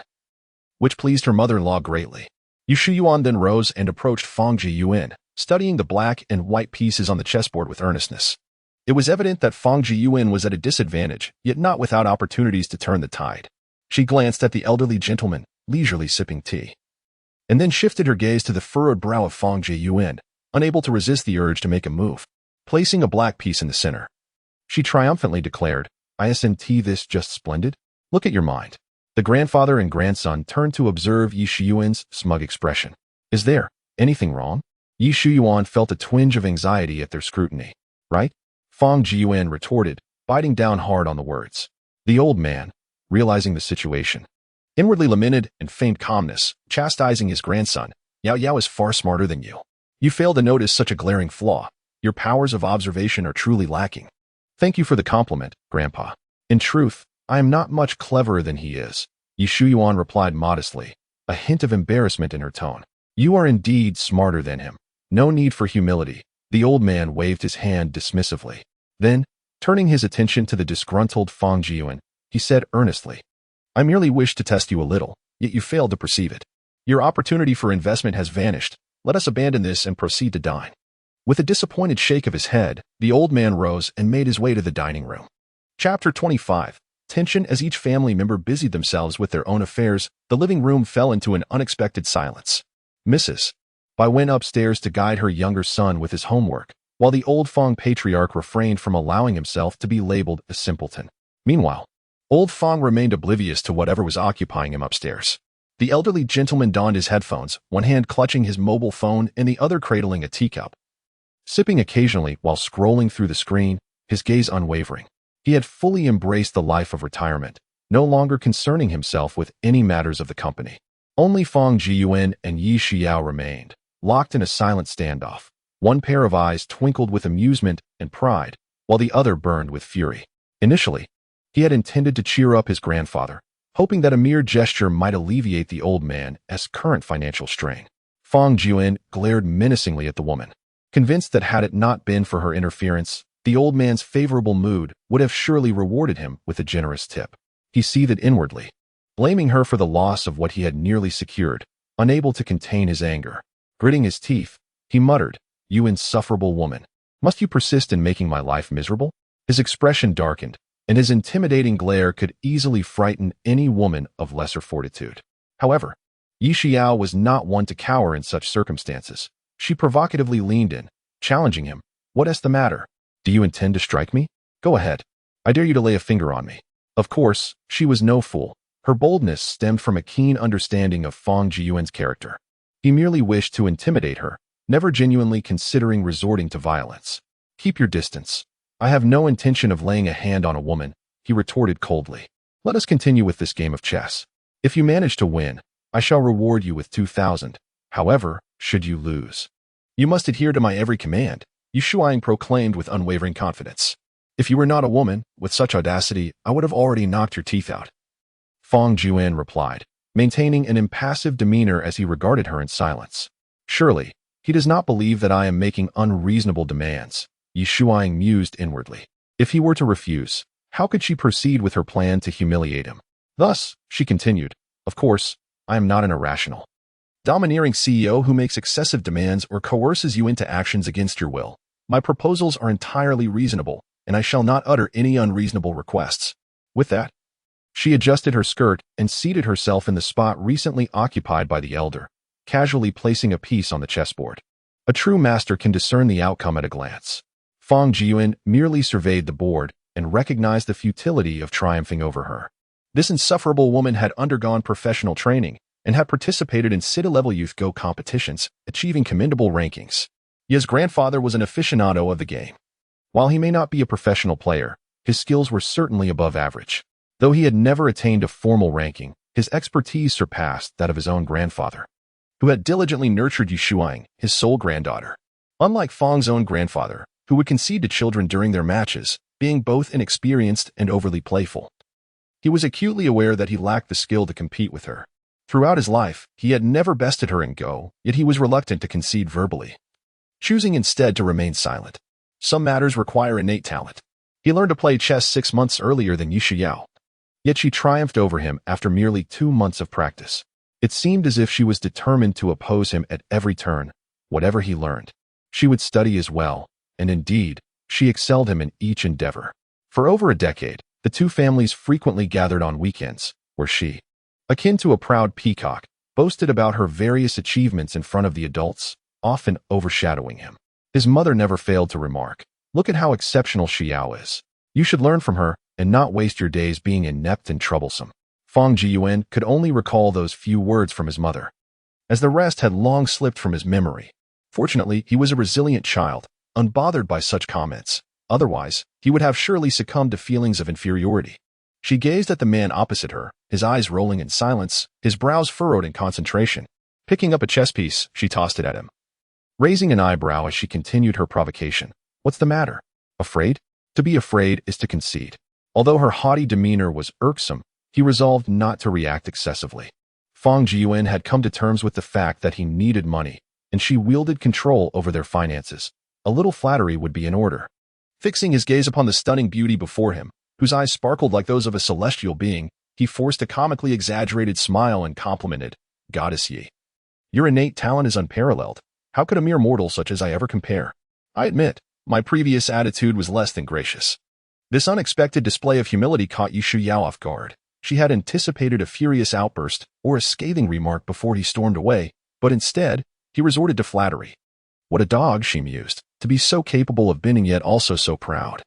which pleased her mother-in-law greatly. Yu Shuyuan then rose and approached Fang Jiyuan, studying the black and white pieces on the chessboard with earnestness. It was evident that Fang Jiyuan was at a disadvantage, yet not without opportunities to turn the tide. She glanced at the elderly gentleman, leisurely sipping tea, and then shifted her gaze to the furrowed brow of Fang Jiyuan, unable to resist the urge to make a move. Placing a black piece in the center, she triumphantly declared, Isn't this just splendid? Look at your mind. The grandfather and grandson turned to observe Yu Shuyuan's smug expression. Is there anything wrong? Yu Shuyuan felt a twinge of anxiety at their scrutiny. Right? Fang Jiyuan retorted, biting down hard on the words. The old man, realizing the situation, inwardly lamented and feigned calmness, chastising his grandson. Yao Yao is far smarter than you. You fail to notice such a glaring flaw. Your powers of observation are truly lacking. Thank you for the compliment, Grandpa. In truth, I am not much cleverer than he is, Yu Shuyuan replied modestly, a hint of embarrassment in her tone. You are indeed smarter than him. No need for humility. The old man waved his hand dismissively. Then, turning his attention to the disgruntled Fang Jiyuan, he said earnestly, I merely wished to test you a little, yet you failed to perceive it. Your opportunity for investment has vanished. Let us abandon this and proceed to dine. With a disappointed shake of his head, the old man rose and made his way to the dining room. Chapter 25. Tension. As each family member busied themselves with their own affairs, the living room fell into an unexpected silence. Mrs. Bai went upstairs to guide her younger son with his homework, while the old Fong patriarch refrained from allowing himself to be labeled a simpleton. Meanwhile, old Fong remained oblivious to whatever was occupying him upstairs. The elderly gentleman donned his headphones, one hand clutching his mobile phone and the other cradling a teacup. Sipping occasionally while scrolling through the screen, his gaze unwavering. He had fully embraced the life of retirement, no longer concerning himself with any matters of the company. Only Fong Jiyuan and Yi Xiao remained, locked in a silent standoff. One pair of eyes twinkled with amusement and pride, while the other burned with fury. Initially, he had intended to cheer up his grandfather, hoping that a mere gesture might alleviate the old man's current financial strain. Fong Jiyuan glared menacingly at the woman, convinced that had it not been for her interference, the old man's favorable mood would have surely rewarded him with a generous tip. He seethed inwardly, blaming her for the loss of what he had nearly secured, unable to contain his anger. Gritting his teeth, he muttered, "You insufferable woman. Must you persist in making my life miserable?" His expression darkened, and his intimidating glare could easily frighten any woman of lesser fortitude. However, Yi Xiao was not one to cower in such circumstances. She provocatively leaned in, challenging him. "What is the matter? Do you intend to strike me? Go ahead. I dare you to lay a finger on me." Of course, she was no fool. Her boldness stemmed from a keen understanding of Fong Jiyuan's character. He merely wished to intimidate her, never genuinely considering resorting to violence. "Keep your distance. I have no intention of laying a hand on a woman," he retorted coldly. "Let us continue with this game of chess. If you manage to win, I shall reward you with 2,000. However, should you lose, you must adhere to my every command," Yu Shuang proclaimed with unwavering confidence. "If you were not a woman, with such audacity, I would have already knocked your teeth out." Fong Jiyuan replied, maintaining an impassive demeanor as he regarded her in silence. "Surely, he does not believe that I am making unreasonable demands," Yu Shuang mused inwardly. If he were to refuse, how could she proceed with her plan to humiliate him? Thus, she continued, "Of course, I am not an irrational, domineering CEO who makes excessive demands or coerces you into actions against your will. My proposals are entirely reasonable, and I shall not utter any unreasonable requests." With that, she adjusted her skirt and seated herself in the spot recently occupied by the elder, casually placing a piece on the chessboard. A true master can discern the outcome at a glance. Fong Jiyuan merely surveyed the board and recognized the futility of triumphing over her. This insufferable woman had undergone professional training and had participated in city-level youth Go competitions, achieving commendable rankings. His grandfather was an aficionado of the game. While he may not be a professional player, his skills were certainly above average. Though he had never attained a formal ranking, his expertise surpassed that of his own grandfather, who had diligently nurtured Yu Shuang, his sole granddaughter. Unlike Fong's own grandfather, who would concede to children during their matches, being both inexperienced and overly playful, he was acutely aware that he lacked the skill to compete with her. Throughout his life, he had never bested her in Go, yet he was reluctant to concede verbally, choosing instead to remain silent. Some matters require innate talent. He learned to play chess 6 months earlier than Yi Xiao, yet she triumphed over him after merely 2 months of practice. It seemed as if she was determined to oppose him at every turn, whatever he learned. She would study as well, and indeed, she excelled him in each endeavor. For over a decade, the two families frequently gathered on weekends, where she, akin to a proud peacock, boasted about her various achievements in front of the adults, often overshadowing him. His mother never failed to remark, "Look at how exceptional Xiao is. You should learn from her and not waste your days being inept and troublesome." Fong Jiyuan could only recall those few words from his mother, as the rest had long slipped from his memory. Fortunately, he was a resilient child, unbothered by such comments. Otherwise, he would have surely succumbed to feelings of inferiority. She gazed at the man opposite her, his eyes rolling in silence, his brows furrowed in concentration. Picking up a chess piece, she tossed it at him, raising an eyebrow as she continued her provocation. "What's the matter? Afraid? To be afraid is to concede." Although her haughty demeanor was irksome, he resolved not to react excessively. Fong Jiyuan had come to terms with the fact that he needed money, and she wielded control over their finances. A little flattery would be in order. Fixing his gaze upon the stunning beauty before him, whose eyes sparkled like those of a celestial being, he forced a comically exaggerated smile and complimented, "Goddess Yi, your innate talent is unparalleled. How could a mere mortal such as I ever compare?" I admit, my previous attitude was less than gracious. This unexpected display of humility caught Yi Shuyao off guard. She had anticipated a furious outburst or a scathing remark before he stormed away, but instead, he resorted to flattery. What a dog, she mused, to be so capable of bending yet also so proud.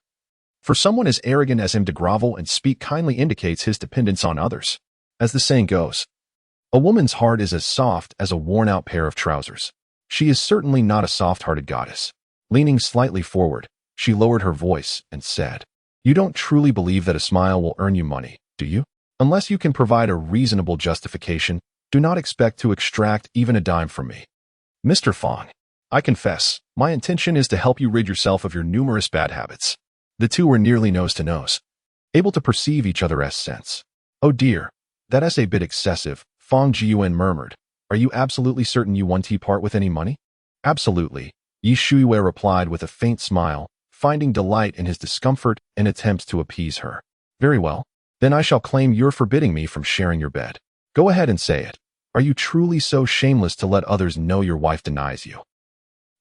For someone as arrogant as him to grovel and speak kindly indicates his dependence on others. As the saying goes, a woman's heart is as soft as a worn-out pair of trousers. She is certainly not a soft-hearted goddess. Leaning slightly forward, she lowered her voice and said, "You don't truly believe that a smile will earn you money, do you? Unless you can provide a reasonable justification, do not expect to extract even a dime from me." Mr. Fong, I confess, my intention is to help you rid yourself of your numerous bad habits. The two were nearly nose to nose, able to perceive each other's sense. Oh dear, that's a bit excessive, Fong Jiyuan murmured. Are you absolutely certain you won't part with any money? Absolutely, Yi Shuyue replied with a faint smile, finding delight in his discomfort and attempts to appease her. Very well, then I shall claim you're forbidding me from sharing your bed. Go ahead and say it. Are you truly so shameless to let others know your wife denies you?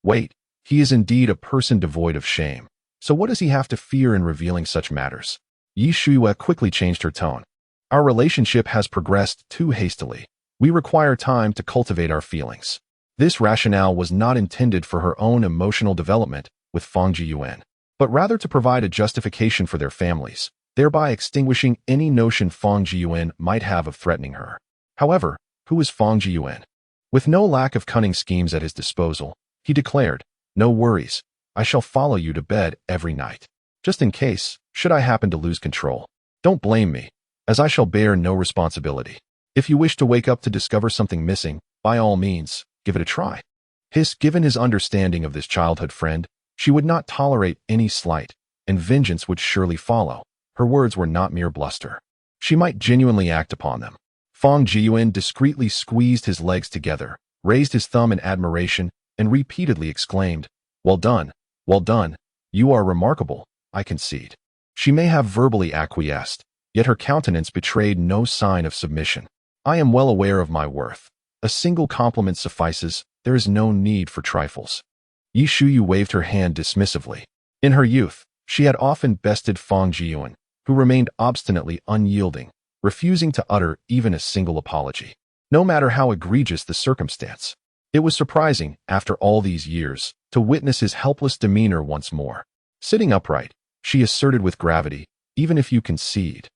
Wait, he is indeed a person devoid of shame. So what does he have to fear in revealing such matters? Yi Shuyue quickly changed her tone. Our relationship has progressed too hastily. We require time to cultivate our feelings. This rationale was not intended for her own emotional development with Fong Jiyuan, but rather to provide a justification for their families, thereby extinguishing any notion Fong Jiyuan might have of threatening her. However, who is Fong Jiyuan? With no lack of cunning schemes at his disposal, he declared, "No worries, I shall follow you to bed every night. Just in case, should I happen to lose control. Don't blame me, as I shall bear no responsibility. If you wish to wake up to discover something missing, by all means, give it a try." Given his understanding of this childhood friend, she would not tolerate any slight, and vengeance would surely follow. Her words were not mere bluster. She might genuinely act upon them. Fong Jiyuan discreetly squeezed his legs together, raised his thumb in admiration, and repeatedly exclaimed, well done, you are remarkable, I concede." She may have verbally acquiesced, yet her countenance betrayed no sign of submission. "I am well aware of my worth. A single compliment suffices, there is no need for trifles." Yi Shuyue waved her hand dismissively. In her youth, she had often bested Fong Jiyuan, who remained obstinately unyielding, refusing to utter even a single apology, no matter how egregious the circumstance. It was surprising, after all these years, to witness his helpless demeanor once more. Sitting upright, she asserted with gravity, "Even if you concede,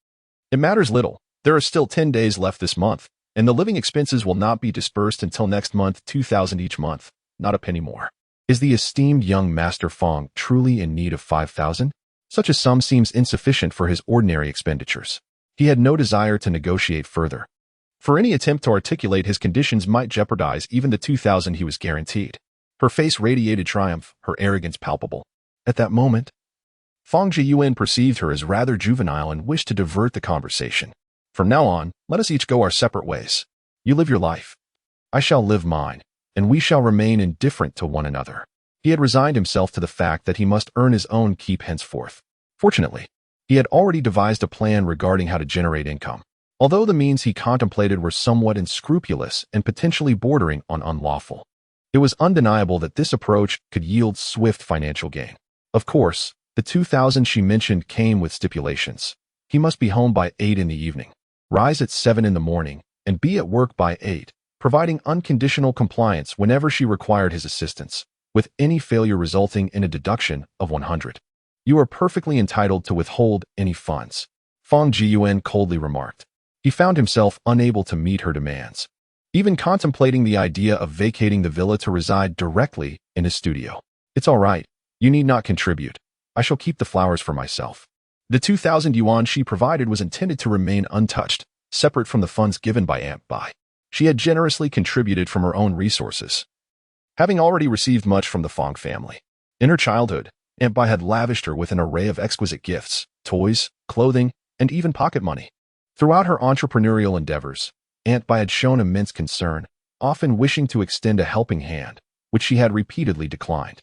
it matters little. There are still 10 days left this month, and the living expenses will not be dispersed until next month, 2,000 each month, not a penny more. Is the esteemed young Master Fong truly in need of 5,000? Such a sum seems insufficient for his ordinary expenditures." He had no desire to negotiate further, for any attempt to articulate his conditions might jeopardize even the 2,000 he was guaranteed. Her face radiated triumph, her arrogance palpable. At that moment, Fong Jiyuan perceived her as rather juvenile and wished to divert the conversation. "From now on, let us each go our separate ways. You live your life. I shall live mine, and we shall remain indifferent to one another." He had resigned himself to the fact that he must earn his own keep henceforth. Fortunately, he had already devised a plan regarding how to generate income, although the means he contemplated were somewhat unscrupulous and potentially bordering on unlawful. It was undeniable that this approach could yield swift financial gain. Of course, the 2,000 she mentioned came with stipulations. He must be home by 8 in the evening, rise at 7 in the morning, and be at work by 8, providing unconditional compliance whenever she required his assistance, with any failure resulting in a deduction of 100. "You are perfectly entitled to withhold any funds," Fong Jiyuan coldly remarked. He found himself unable to meet her demands, even contemplating the idea of vacating the villa to reside directly in his studio. "It's all right. You need not contribute. I shall keep the flowers for myself." The 2,000 yuan she provided was intended to remain untouched, separate from the funds given by Aunt Bai. She had generously contributed from her own resources, having already received much from the Fong family. In her childhood, Aunt Bai had lavished her with an array of exquisite gifts, toys, clothing, and even pocket money. Throughout her entrepreneurial endeavors, Aunt Bai had shown immense concern, often wishing to extend a helping hand, which she had repeatedly declined.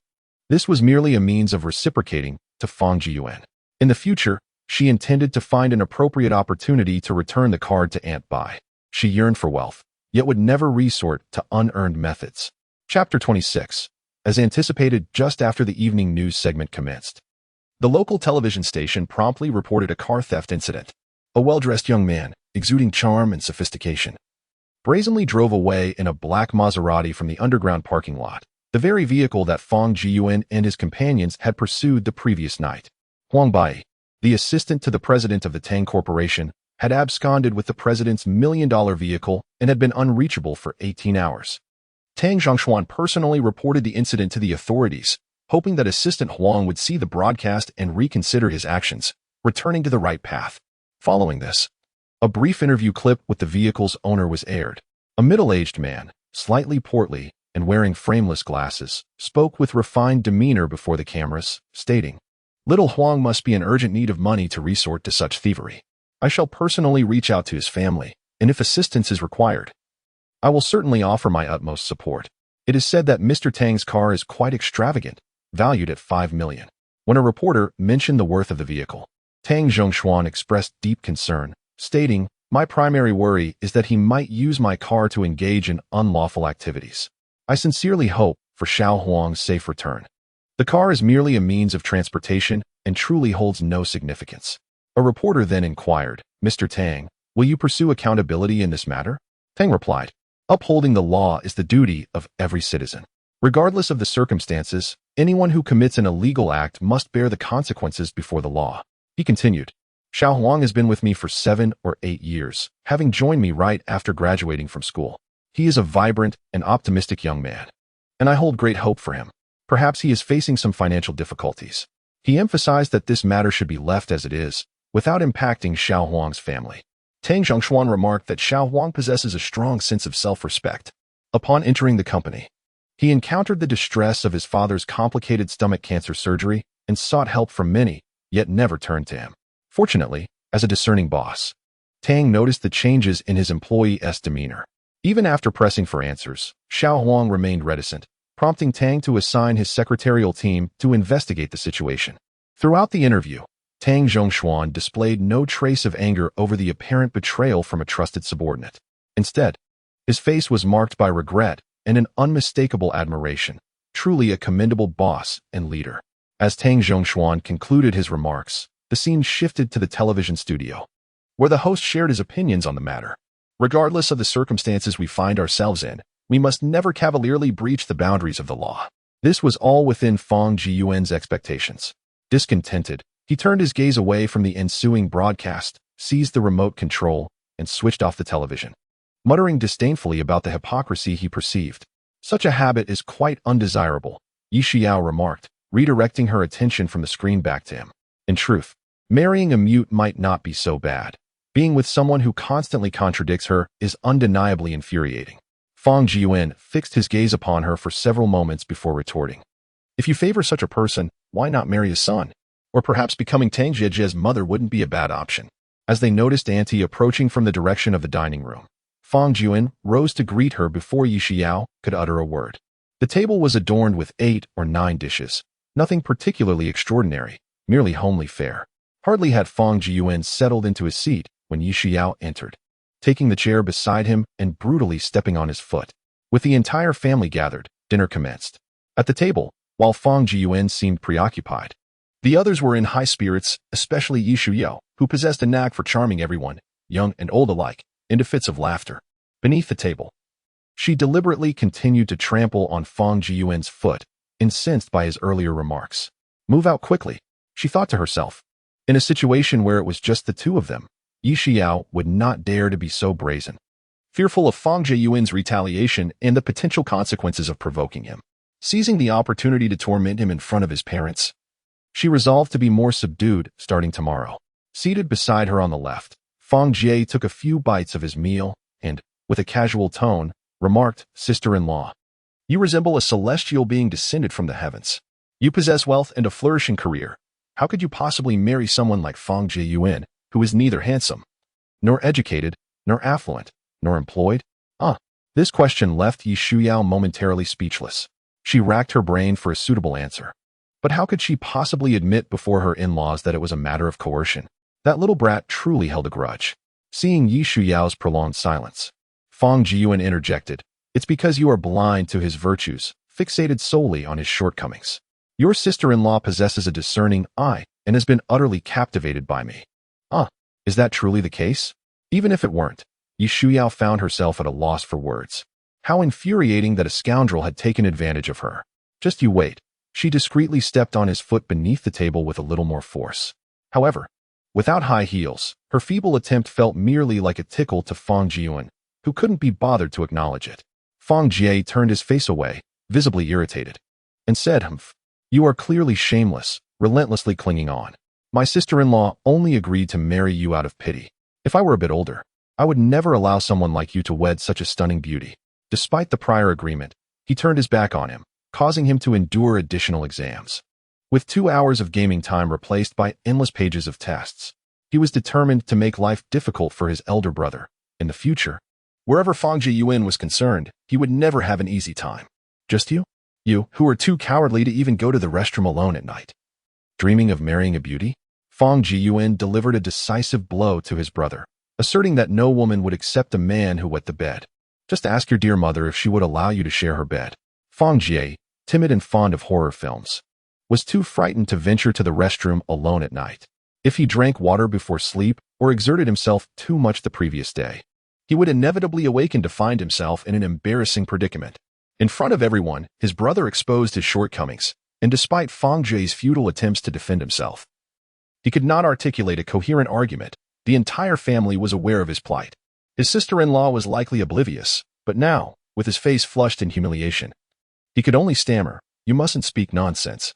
This was merely a means of reciprocating to Fong Jiyuan. In the future, she intended to find an appropriate opportunity to return the card to Aunt Bai. She yearned for wealth, yet would never resort to unearned methods. Chapter 26. as anticipated just after the evening news segment commenced. The local television station promptly reported a car theft incident. A well-dressed young man, exuding charm and sophistication, brazenly drove away in a black Maserati from the underground parking lot, the very vehicle that Fang Jiyuan and his companions had pursued the previous night. Huang Bai, the assistant to the president of the Tang Corporation, had absconded with the president's million-dollar vehicle and had been unreachable for 18 hours. Tang Zhongshuan personally reported the incident to the authorities, hoping that Assistant Huang would see the broadcast and reconsider his actions, returning to the right path. Following this, a brief interview clip with the vehicle's owner was aired. A middle-aged man, slightly portly and wearing frameless glasses, spoke with refined demeanor before the cameras, stating, "Little Huang must be in urgent need of money to resort to such thievery. I shall personally reach out to his family, and if assistance is required, I will certainly offer my utmost support." It is said that Mr. Tang's car is quite extravagant, valued at 5 million. When a reporter mentioned the worth of the vehicle, Tang Zhongshuan expressed deep concern, stating, "My primary worry is that he might use my car to engage in unlawful activities. I sincerely hope for Xiao Huang's safe return. The car is merely a means of transportation and truly holds no significance." A reporter then inquired, "Mr. Tang, will you pursue accountability in this matter?" Tang replied, "Upholding the law is the duty of every citizen. Regardless of the circumstances, anyone who commits an illegal act must bear the consequences before the law." He continued, "Xiao Huang has been with me for 7 or 8 years, having joined me right after graduating from school. He is a vibrant and optimistic young man, and I hold great hope for him. Perhaps he is facing some financial difficulties." He emphasized that this matter should be left as it is, without impacting Xiao Huang's family. Tang Zhongshuan remarked that Xiao Huang possesses a strong sense of self-respect. Upon entering the company, he encountered the distress of his father's complicated stomach cancer surgery and sought help from many, yet never turned to him. Fortunately, as a discerning boss, Tang noticed the changes in his employee's demeanor. Even after pressing for answers, Xiao Huang remained reticent, prompting Tang to assign his secretarial team to investigate the situation. Throughout the interview, Tang Zhongshuan displayed no trace of anger over the apparent betrayal from a trusted subordinate. Instead, his face was marked by regret and an unmistakable admiration, truly a commendable boss and leader. As Tang Zhongshuan concluded his remarks, the scene shifted to the television studio, where the host shared his opinions on the matter. "Regardless of the circumstances we find ourselves in, we must never cavalierly breach the boundaries of the law." This was all within Fang Jiyuan's expectations. Discontented, he turned his gaze away from the ensuing broadcast, seized the remote control, and switched off the television, muttering disdainfully about the hypocrisy he perceived. "Such a habit is quite undesirable," Yi Xiao remarked, redirecting her attention from the screen back to him. "In truth, marrying a mute might not be so bad. Being with someone who constantly contradicts her is undeniably infuriating." Fang Jiyuan fixed his gaze upon her for several moments before retorting, "If you favor such a person, why not marry his son? Or perhaps becoming Tang Jiejia's mother wouldn't be a bad option." As they noticed Auntie approaching from the direction of the dining room, Fang Jiyuan rose to greet her before Yi Xiao could utter a word. The table was adorned with 8 or 9 dishes, nothing particularly extraordinary, merely homely fare. Hardly had Fang Jiyuan settled into his seat when Yi Xiao entered, taking the chair beside him and brutally stepping on his foot. With the entire family gathered, dinner commenced. At the table, while Fang Jiyuan seemed preoccupied, the others were in high spirits, especially Yi Xiao, who possessed a knack for charming everyone, young and old alike, into fits of laughter. Beneath the table, she deliberately continued to trample on Fang Jiyuan's foot, incensed by his earlier remarks. "Move out quickly," she thought to herself. In a situation where it was just the two of them, Yi Xiao would not dare to be so brazen. Fearful of Fang Jiyuan's retaliation and the potential consequences of provoking him, seizing the opportunity to torment him in front of his parents, she resolved to be more subdued starting tomorrow. Seated beside her on the left, Fang Jie took a few bites of his meal and, with a casual tone, remarked, "Sister-in-law, you resemble a celestial being descended from the heavens. You possess wealth and a flourishing career. How could you possibly marry someone like Fang Jiyuan, who is neither handsome, nor educated, nor affluent, nor employed?" This question left Yi Xiao momentarily speechless. She racked her brain for a suitable answer. But how could she possibly admit before her in-laws that it was a matter of coercion? That little brat truly held a grudge. Seeing Yi Xiao's prolonged silence, Fang Jiyuan interjected, "It's because you are blind to his virtues, fixated solely on his shortcomings. Your sister-in-law possesses a discerning eye and has been utterly captivated by me. Is that truly the case? Even if it weren't, Yi Shuyao found herself at a loss for words. How infuriating that a scoundrel had taken advantage of her. Just you wait. She discreetly stepped on his foot beneath the table with a little more force. However, without high heels, her feeble attempt felt merely like a tickle to Fang Jiyuan, who couldn't be bothered to acknowledge it. Fang Jie turned his face away, visibly irritated, and said, "Humph, you are clearly shameless, relentlessly clinging on. My sister-in-law only agreed to marry you out of pity. If I were a bit older, I would never allow someone like you to wed such a stunning beauty." Despite the prior agreement, he turned his back on him, causing him to endure additional exams. With 2 hours of gaming time replaced by endless pages of tests, he was determined to make life difficult for his elder brother. In the future, wherever Fang Jiyuan was concerned, he would never have an easy time. Just you? You, who are too cowardly to even go to the restroom alone at night. Dreaming of marrying a beauty? Fang Jiyuan delivered a decisive blow to his brother, asserting that no woman would accept a man who wet the bed. Just ask your dear mother if she would allow you to share her bed. Fang Jie, timid and fond of horror films, was too frightened to venture to the restroom alone at night. If he drank water before sleep or exerted himself too much the previous day, he would inevitably awaken to find himself in an embarrassing predicament. In front of everyone, his brother exposed his shortcomings, and despite Fang Jie's futile attempts to defend himself, he could not articulate a coherent argument. The entire family was aware of his plight. His sister-in-law was likely oblivious, but now, with his face flushed in humiliation, he could only stammer, "You mustn't speak nonsense.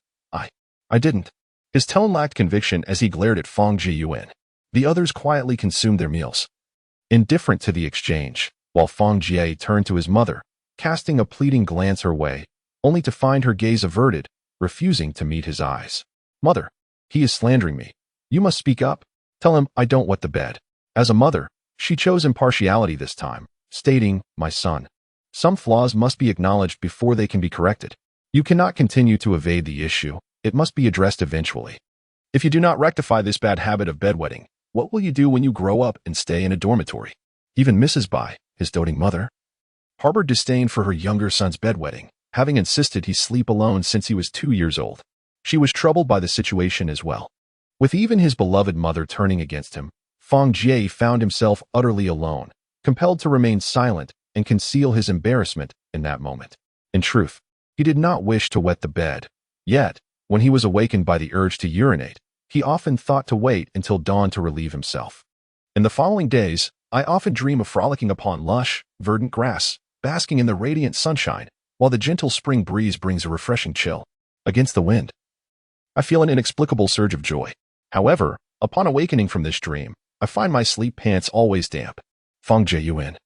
I didn't." His tone lacked conviction as he glared at Fang Jiyuan. The others quietly consumed their meals, indifferent to the exchange, while Fang Jie turned to his mother, casting a pleading glance her way, only to find her gaze averted, refusing to meet his eyes. "Mother, he is slandering me. You must speak up. Tell him I don't wet the bed." As a mother, she chose impartiality this time, stating, "My son, some flaws must be acknowledged before they can be corrected. You cannot continue to evade the issue. It must be addressed eventually. If you do not rectify this bad habit of bedwetting, what will you do when you grow up and stay in a dormitory?" Even Mrs. Bai, his doting mother, harbored disdain for her younger son's bedwetting, having insisted he sleep alone since he was 2 years old. She was troubled by the situation as well. With even his beloved mother turning against him, Fang Jie found himself utterly alone, compelled to remain silent and conceal his embarrassment in that moment. In truth, he did not wish to wet the bed. Yet, when he was awakened by the urge to urinate, he often thought to wait until dawn to relieve himself. In the following days, I often dream of frolicking upon lush, verdant grass, basking in the radiant sunshine, while the gentle spring breeze brings a refreshing chill against the wind. I feel an inexplicable surge of joy. However, upon awakening from this dream, I find my sleep pants always damp. Fang Jiyuan,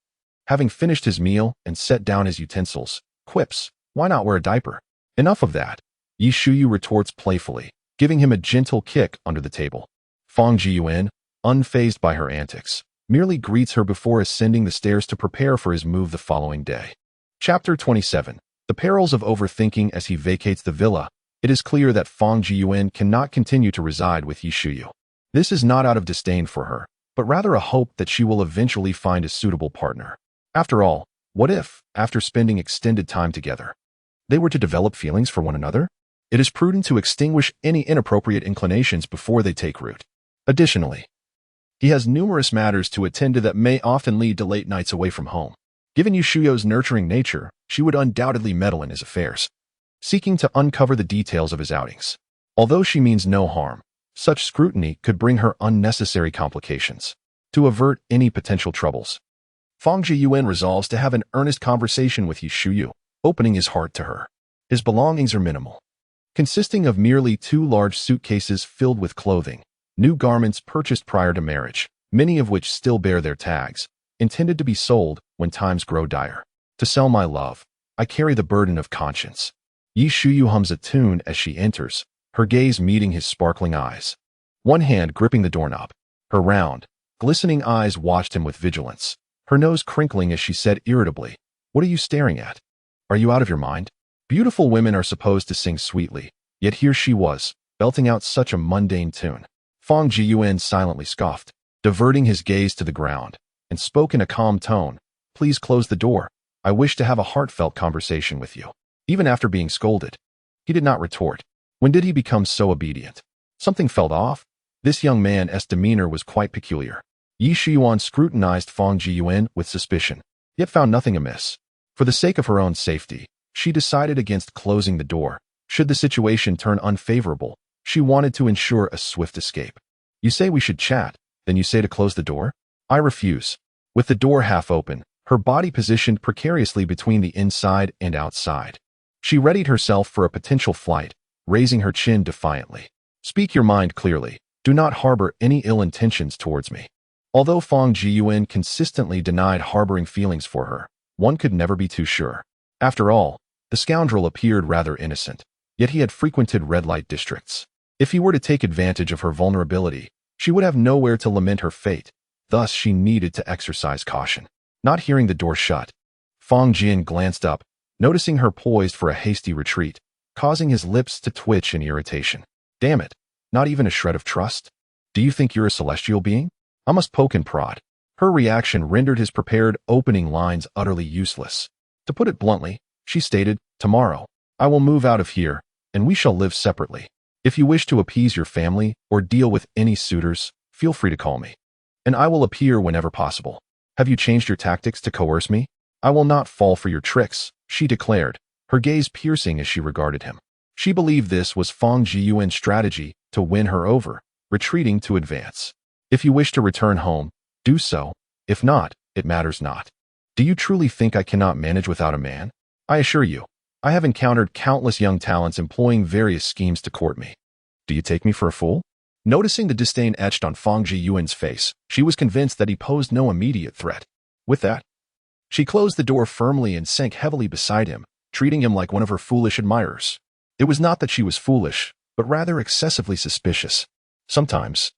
having finished his meal and set down his utensils, quips, "Why not wear a diaper?" Enough of that. Yi Shuyu retorts playfully, giving him a gentle kick under the table. Fang Jiyuan, unfazed by her antics, merely greets her before ascending the stairs to prepare for his move the following day. Chapter 27. The perils of overthinking. As he vacates the villa, it is clear that Fang Jiyuan cannot continue to reside with Yi Shuyu. This is not out of disdain for her, but rather a hope that she will eventually find a suitable partner. After all, what if, after spending extended time together, they were to develop feelings for one another? It is prudent to extinguish any inappropriate inclinations before they take root. Additionally, he has numerous matters to attend to that may often lead to late nights away from home. Given Yi Shuyu's nurturing nature, she would undoubtedly meddle in his affairs, seeking to uncover the details of his outings. Although she means no harm, such scrutiny could bring her unnecessary complications. To avert any potential troubles, Fang Jiyuan resolves to have an earnest conversation with Yi Shuyu, opening his heart to her. His belongings are minimal, consisting of merely 2 large suitcases filled with clothing, new garments purchased prior to marriage, many of which still bear their tags, intended to be sold when times grow dire. "To sell my love, I carry the burden of conscience." Yi Shuyu hums a tune as she enters, her gaze meeting his sparkling eyes. One hand gripping the doorknob, her round, glistening eyes watched him with vigilance, her nose crinkling as she said irritably, "What are you staring at? Are you out of your mind?" Beautiful women are supposed to sing sweetly, yet here she was, belting out such a mundane tune. Fang Jiyuan silently scoffed, diverting his gaze to the ground, and spoke in a calm tone, "Please close the door. I wish to have a heartfelt conversation with you." even after being scolded. He did not retort. When did he become so obedient? Something felt off. This young man's demeanor was quite peculiar. Yi Shiyuan scrutinized Fang Jiyuan with suspicion, yet found nothing amiss. For the sake of her own safety, she decided against closing the door. Should the situation turn unfavorable, she wanted to ensure a swift escape. You say we should chat, then you say to close the door? I refuse. With the door half open, her body positioned precariously between the inside and outside. She readied herself for a potential flight, raising her chin defiantly. Speak your mind clearly. Do not harbor any ill intentions towards me. Although Fang Jiyuan consistently denied harboring feelings for her, one could never be too sure. After all, the scoundrel appeared rather innocent, yet he had frequented red-light districts. If he were to take advantage of her vulnerability, she would have nowhere to lament her fate. Thus, she needed to exercise caution. Not hearing the door shut, Fang Jian glanced up, noticing her poised for a hasty retreat, causing his lips to twitch in irritation. Damn it, not even a shred of trust? Do you think you're a celestial being? I must poke and prod. Her reaction rendered his prepared opening lines utterly useless. To put it bluntly, she stated, tomorrow, I will move out of here, and we shall live separately. If you wish to appease your family or deal with any suitors, feel free to call me, and I will appear whenever possible. Have you changed your tactics to coerce me? I will not fall for your tricks, she declared, her gaze piercing as she regarded him. She believed this was Fang Jiyuan's strategy to win her over, retreating to advance. If you wish to return home, do so. If not, it matters not. Do you truly think I cannot manage without a man? I assure you, I have encountered countless young talents employing various schemes to court me. Do you take me for a fool? Noticing the disdain etched on Fang Jiyuan's face, she was convinced that he posed no immediate threat. With that, she closed the door firmly and sank heavily beside him, treating him like one of her foolish admirers. It was not that she was foolish, but rather excessively suspicious. Sometimes,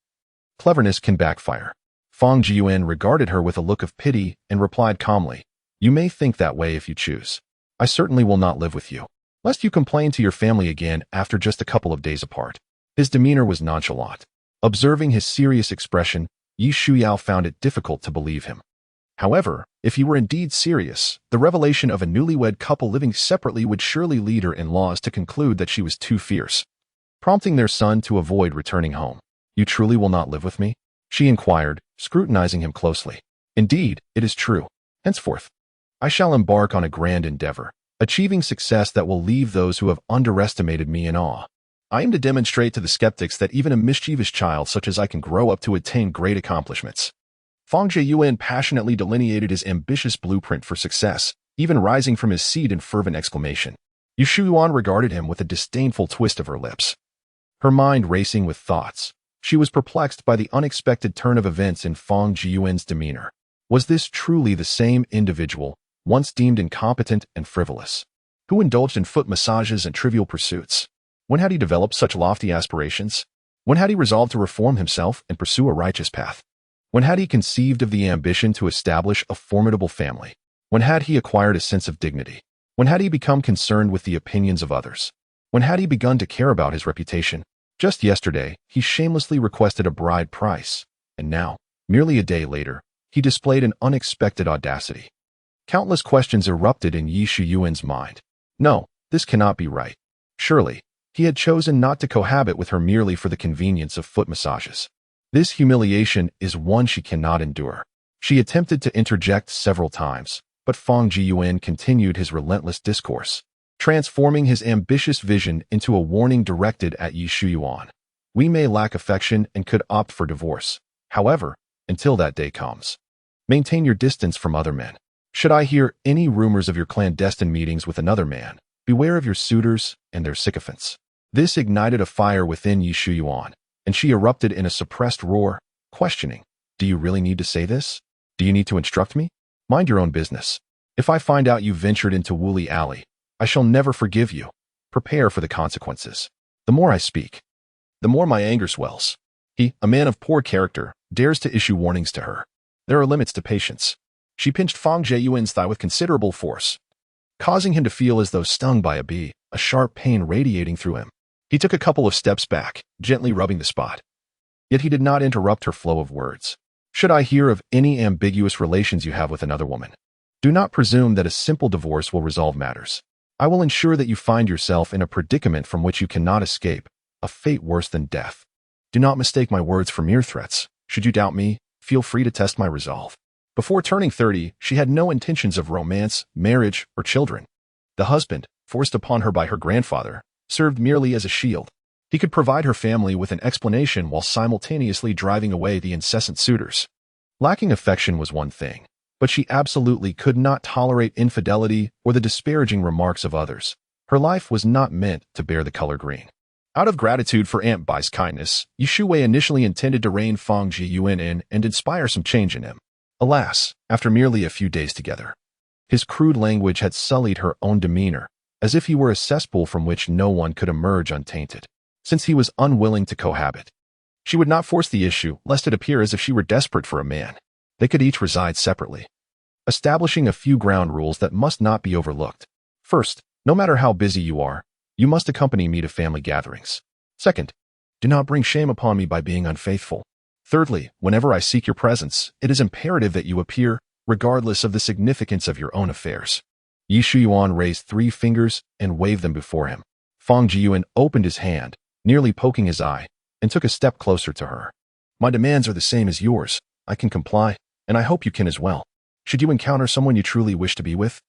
cleverness can backfire. Fang Jiyuan regarded her with a look of pity and replied calmly, You may think that way if you choose. I certainly will not live with you, lest you complain to your family again after just a couple of days apart. His demeanor was nonchalant. Observing his serious expression, Yi Shuyao found it difficult to believe him. However, if he were indeed serious, the revelation of a newlywed couple living separately would surely lead her in-laws to conclude that she was too fierce, prompting their son to avoid returning home. You truly will not live with me? She inquired, scrutinizing him closely. Indeed, it is true. Henceforth, I shall embark on a grand endeavor, achieving success that will leave those who have underestimated me in awe. I aim to demonstrate to the skeptics that even a mischievous child such as I can grow up to attain great accomplishments. Fang Jiyuan passionately delineated his ambitious blueprint for success, even rising from his seat in fervent exclamation. Yi Shuyuan regarded him with a disdainful twist of her lips. Her mind racing with thoughts, she was perplexed by the unexpected turn of events in Fang Jiyuan's demeanor. Was this truly the same individual, once deemed incompetent and frivolous, who indulged in foot massages and trivial pursuits? When had he developed such lofty aspirations? When had he resolved to reform himself and pursue a righteous path? When had he conceived of the ambition to establish a formidable family? When had he acquired a sense of dignity? When had he become concerned with the opinions of others? When had he begun to care about his reputation? Just yesterday, he shamelessly requested a bride price, and now, merely a day later, he displayed an unexpected audacity. Countless questions erupted in Yi Shuyuan's mind. No, this cannot be right. Surely, he had chosen not to cohabit with her merely for the convenience of foot massages. This humiliation is one she cannot endure. She attempted to interject several times, but Fang Jiyuan continued his relentless discourse, transforming his ambitious vision into a warning directed at Yi Shuyuan. We may lack affection and could opt for divorce. However, until that day comes, maintain your distance from other men. Should I hear any rumors of your clandestine meetings with another man, beware of your suitors and their sycophants. This ignited a fire within Yi Shuyuan, and she erupted in a suppressed roar, questioning, Do you really need to say this? Do you need to instruct me? Mind your own business. If I find out you ventured into Wuli Alley, I shall never forgive you. Prepare for the consequences. The more I speak, the more my anger swells. He, a man of poor character, dares to issue warnings to her. There are limits to patience. She pinched Fang Jiyuan's thigh with considerable force, causing him to feel as though stung by a bee, a sharp pain radiating through him. He took a couple of steps back, gently rubbing the spot. Yet he did not interrupt her flow of words. Should I hear of any ambiguous relations you have with another woman, do not presume that a simple divorce will resolve matters. I will ensure that you find yourself in a predicament from which you cannot escape, a fate worse than death. Do not mistake my words for mere threats. Should you doubt me, feel free to test my resolve. Before turning 30, she had no intentions of romance, marriage, or children. The husband, forced upon her by her grandfather, served merely as a shield. He could provide her family with an explanation while simultaneously driving away the incessant suitors. Lacking affection was one thing, but she absolutely could not tolerate infidelity or the disparaging remarks of others. Her life was not meant to bear the color green. Out of gratitude for Aunt Bai's kindness, Yishuwei initially intended to rein Fang Jiyuan in and inspire some change in him. Alas, after merely a few days together, his crude language had sullied her own demeanor, as if he were a cesspool from which no one could emerge untainted. Since he was unwilling to cohabit, she would not force the issue, lest it appear as if she were desperate for a man. They could each reside separately, establishing a few ground rules that must not be overlooked. First, no matter how busy you are, you must accompany me to family gatherings. Second, do not bring shame upon me by being unfaithful. Thirdly, whenever I seek your presence, it is imperative that you appear, regardless of the significance of your own affairs. Yi Shuyuan raised 3 fingers and waved them before him. Fang Jiyuan opened his hand, nearly poking his eye, and took a step closer to her. My demands are the same as yours. I can comply, and I hope you can as well. Should you encounter someone you truly wish to be with,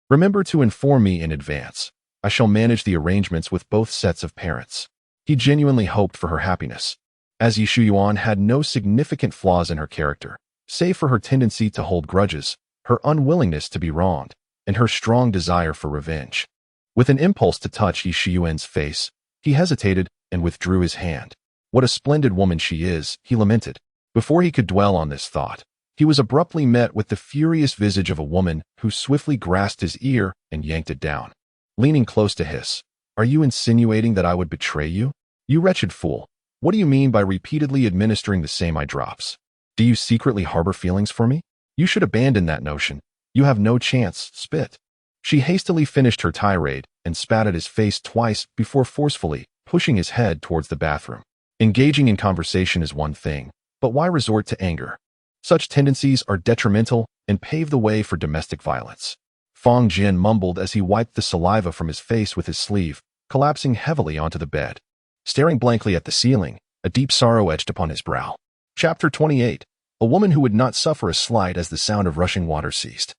remember to inform me in advance. I shall manage the arrangements with both sets of parents. He genuinely hoped for her happiness, as Yi Shuyuan had no significant flaws in her character, save for her tendency to hold grudges, her unwillingness to be wronged, and her strong desire for revenge. With an impulse to touch Yi Shuyuan's face, he hesitated and withdrew his hand. What a splendid woman she is, he lamented. Before he could dwell on this thought, he was abruptly met with the furious visage of a woman who swiftly grasped his ear and yanked it down. Leaning close to hiss, "Are you insinuating that I would betray you? You wretched fool. What do you mean by repeatedly administering the same eye drops? Do you secretly harbor feelings for me? You should abandon that notion. You have no chance, spit." She hastily finished her tirade and spat at his face twice before forcefully pushing his head towards the bathroom. Engaging in conversation is one thing, but why resort to anger? Such tendencies are detrimental and pave the way for domestic violence. Fang Jin mumbled as he wiped the saliva from his face with his sleeve, collapsing heavily onto the bed. Staring blankly at the ceiling, a deep sorrow etched upon his brow. Chapter 28. A woman who would not suffer a slight as the sound of rushing water ceased.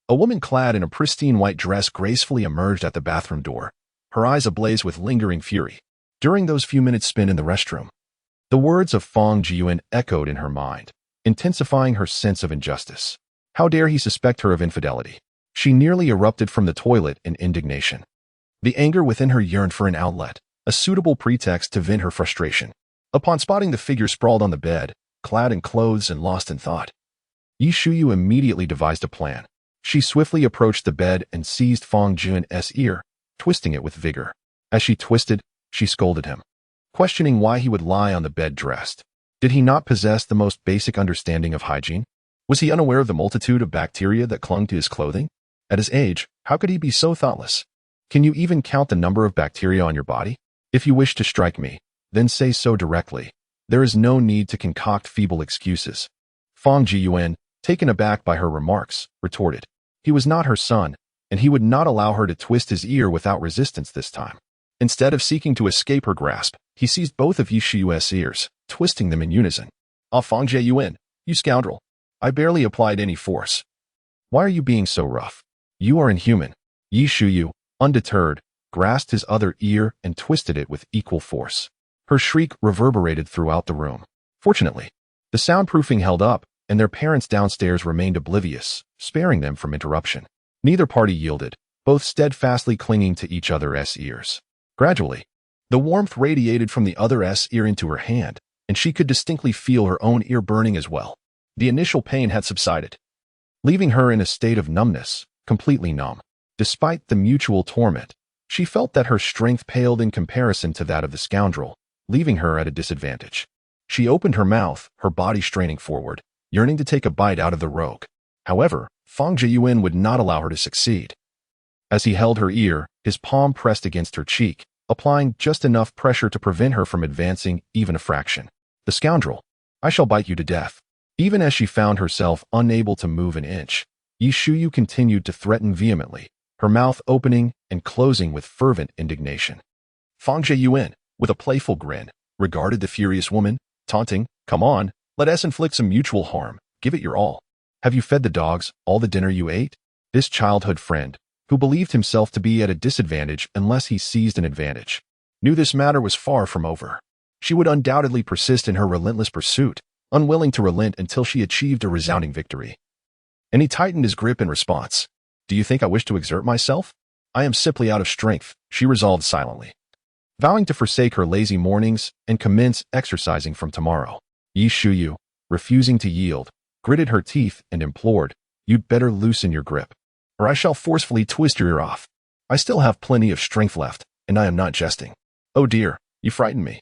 A woman clad in a pristine white dress gracefully emerged at the bathroom door, her eyes ablaze with lingering fury. During those few minutes spent in the restroom, the words of Fang Jiyuan echoed in her mind, intensifying her sense of injustice. How dare he suspect her of infidelity? She nearly erupted from the toilet in indignation. The anger within her yearned for an outlet, a suitable pretext to vent her frustration. Upon spotting the figure sprawled on the bed, clad in clothes and lost in thought, Yi Shuyu immediately devised a plan. She swiftly approached the bed and seized Fang Jiyuan's ear, twisting it with vigor. As she twisted, she scolded him, questioning why he would lie on the bed dressed. Did he not possess the most basic understanding of hygiene? Was he unaware of the multitude of bacteria that clung to his clothing? At his age, how could he be so thoughtless? Can you even count the number of bacteria on your body? If you wish to strike me, then say so directly. There is no need to concoct feeble excuses. Fang Jiyuan, taken aback by her remarks, retorted. He was not her son, and he would not allow her to twist his ear without resistance this time. Instead of seeking to escape her grasp, he seized both of Yi Shuyuan's ears, twisting them in unison. "Ah, Fang Jiyuan, you scoundrel. I barely applied any force. Why are you being so rough? You are inhuman." Yi Shuyu, undeterred, grasped his other ear and twisted it with equal force. Her shriek reverberated throughout the room. Fortunately, the soundproofing held up, and their parents downstairs remained oblivious, sparing them from interruption. Neither party yielded, both steadfastly clinging to each other's ears. Gradually, the warmth radiated from the other's ear into her hand, and she could distinctly feel her own ear burning as well. The initial pain had subsided, leaving her in a state of numbness, completely numb. Despite the mutual torment, she felt that her strength paled in comparison to that of the scoundrel, leaving her at a disadvantage. She opened her mouth, her body straining forward, yearning to take a bite out of the rogue. However, Fang Jiyuan would not allow her to succeed. As he held her ear, his palm pressed against her cheek, applying just enough pressure to prevent her from advancing even a fraction. The scoundrel! I shall bite you to death. Even as she found herself unable to move an inch, Yi Shuyu continued to threaten vehemently, her mouth opening and closing with fervent indignation. Fang Jiyuan, with a playful grin, regarded the furious woman, taunting, "Come on, let us inflict some mutual harm. Give it your all. Have you fed the dogs all the dinner you ate?" This childhood friend, who believed himself to be at a disadvantage unless he seized an advantage, knew this matter was far from over. She would undoubtedly persist in her relentless pursuit, unwilling to relent until she achieved a resounding victory. And he tightened his grip in response. "Do you think I wish to exert myself? I am simply out of strength," she resolved silently, vowing to forsake her lazy mornings and commence exercising from tomorrow. Yi Shuyu, refusing to yield, gritted her teeth and implored, "You'd better loosen your grip, or I shall forcefully twist your ear off. I still have plenty of strength left, and I am not jesting." "Oh dear, you frighten me.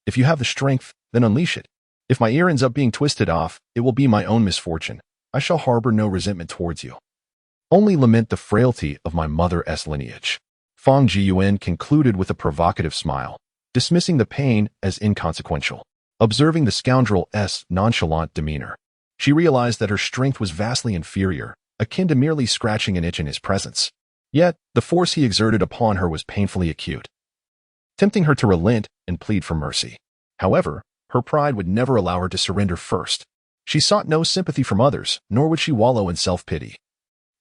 If you have the strength, then unleash it. If my ear ends up being twisted off, it will be my own misfortune. I shall harbor no resentment towards you. Only lament the frailty of my mother's lineage." Fang Jiyuan concluded with a provocative smile, dismissing the pain as inconsequential. Observing the scoundrel's nonchalant demeanor, she realized that her strength was vastly inferior, akin to merely scratching an itch in his presence. Yet, the force he exerted upon her was painfully acute, tempting her to relent and plead for mercy. However, her pride would never allow her to surrender first. She sought no sympathy from others, nor would she wallow in self-pity.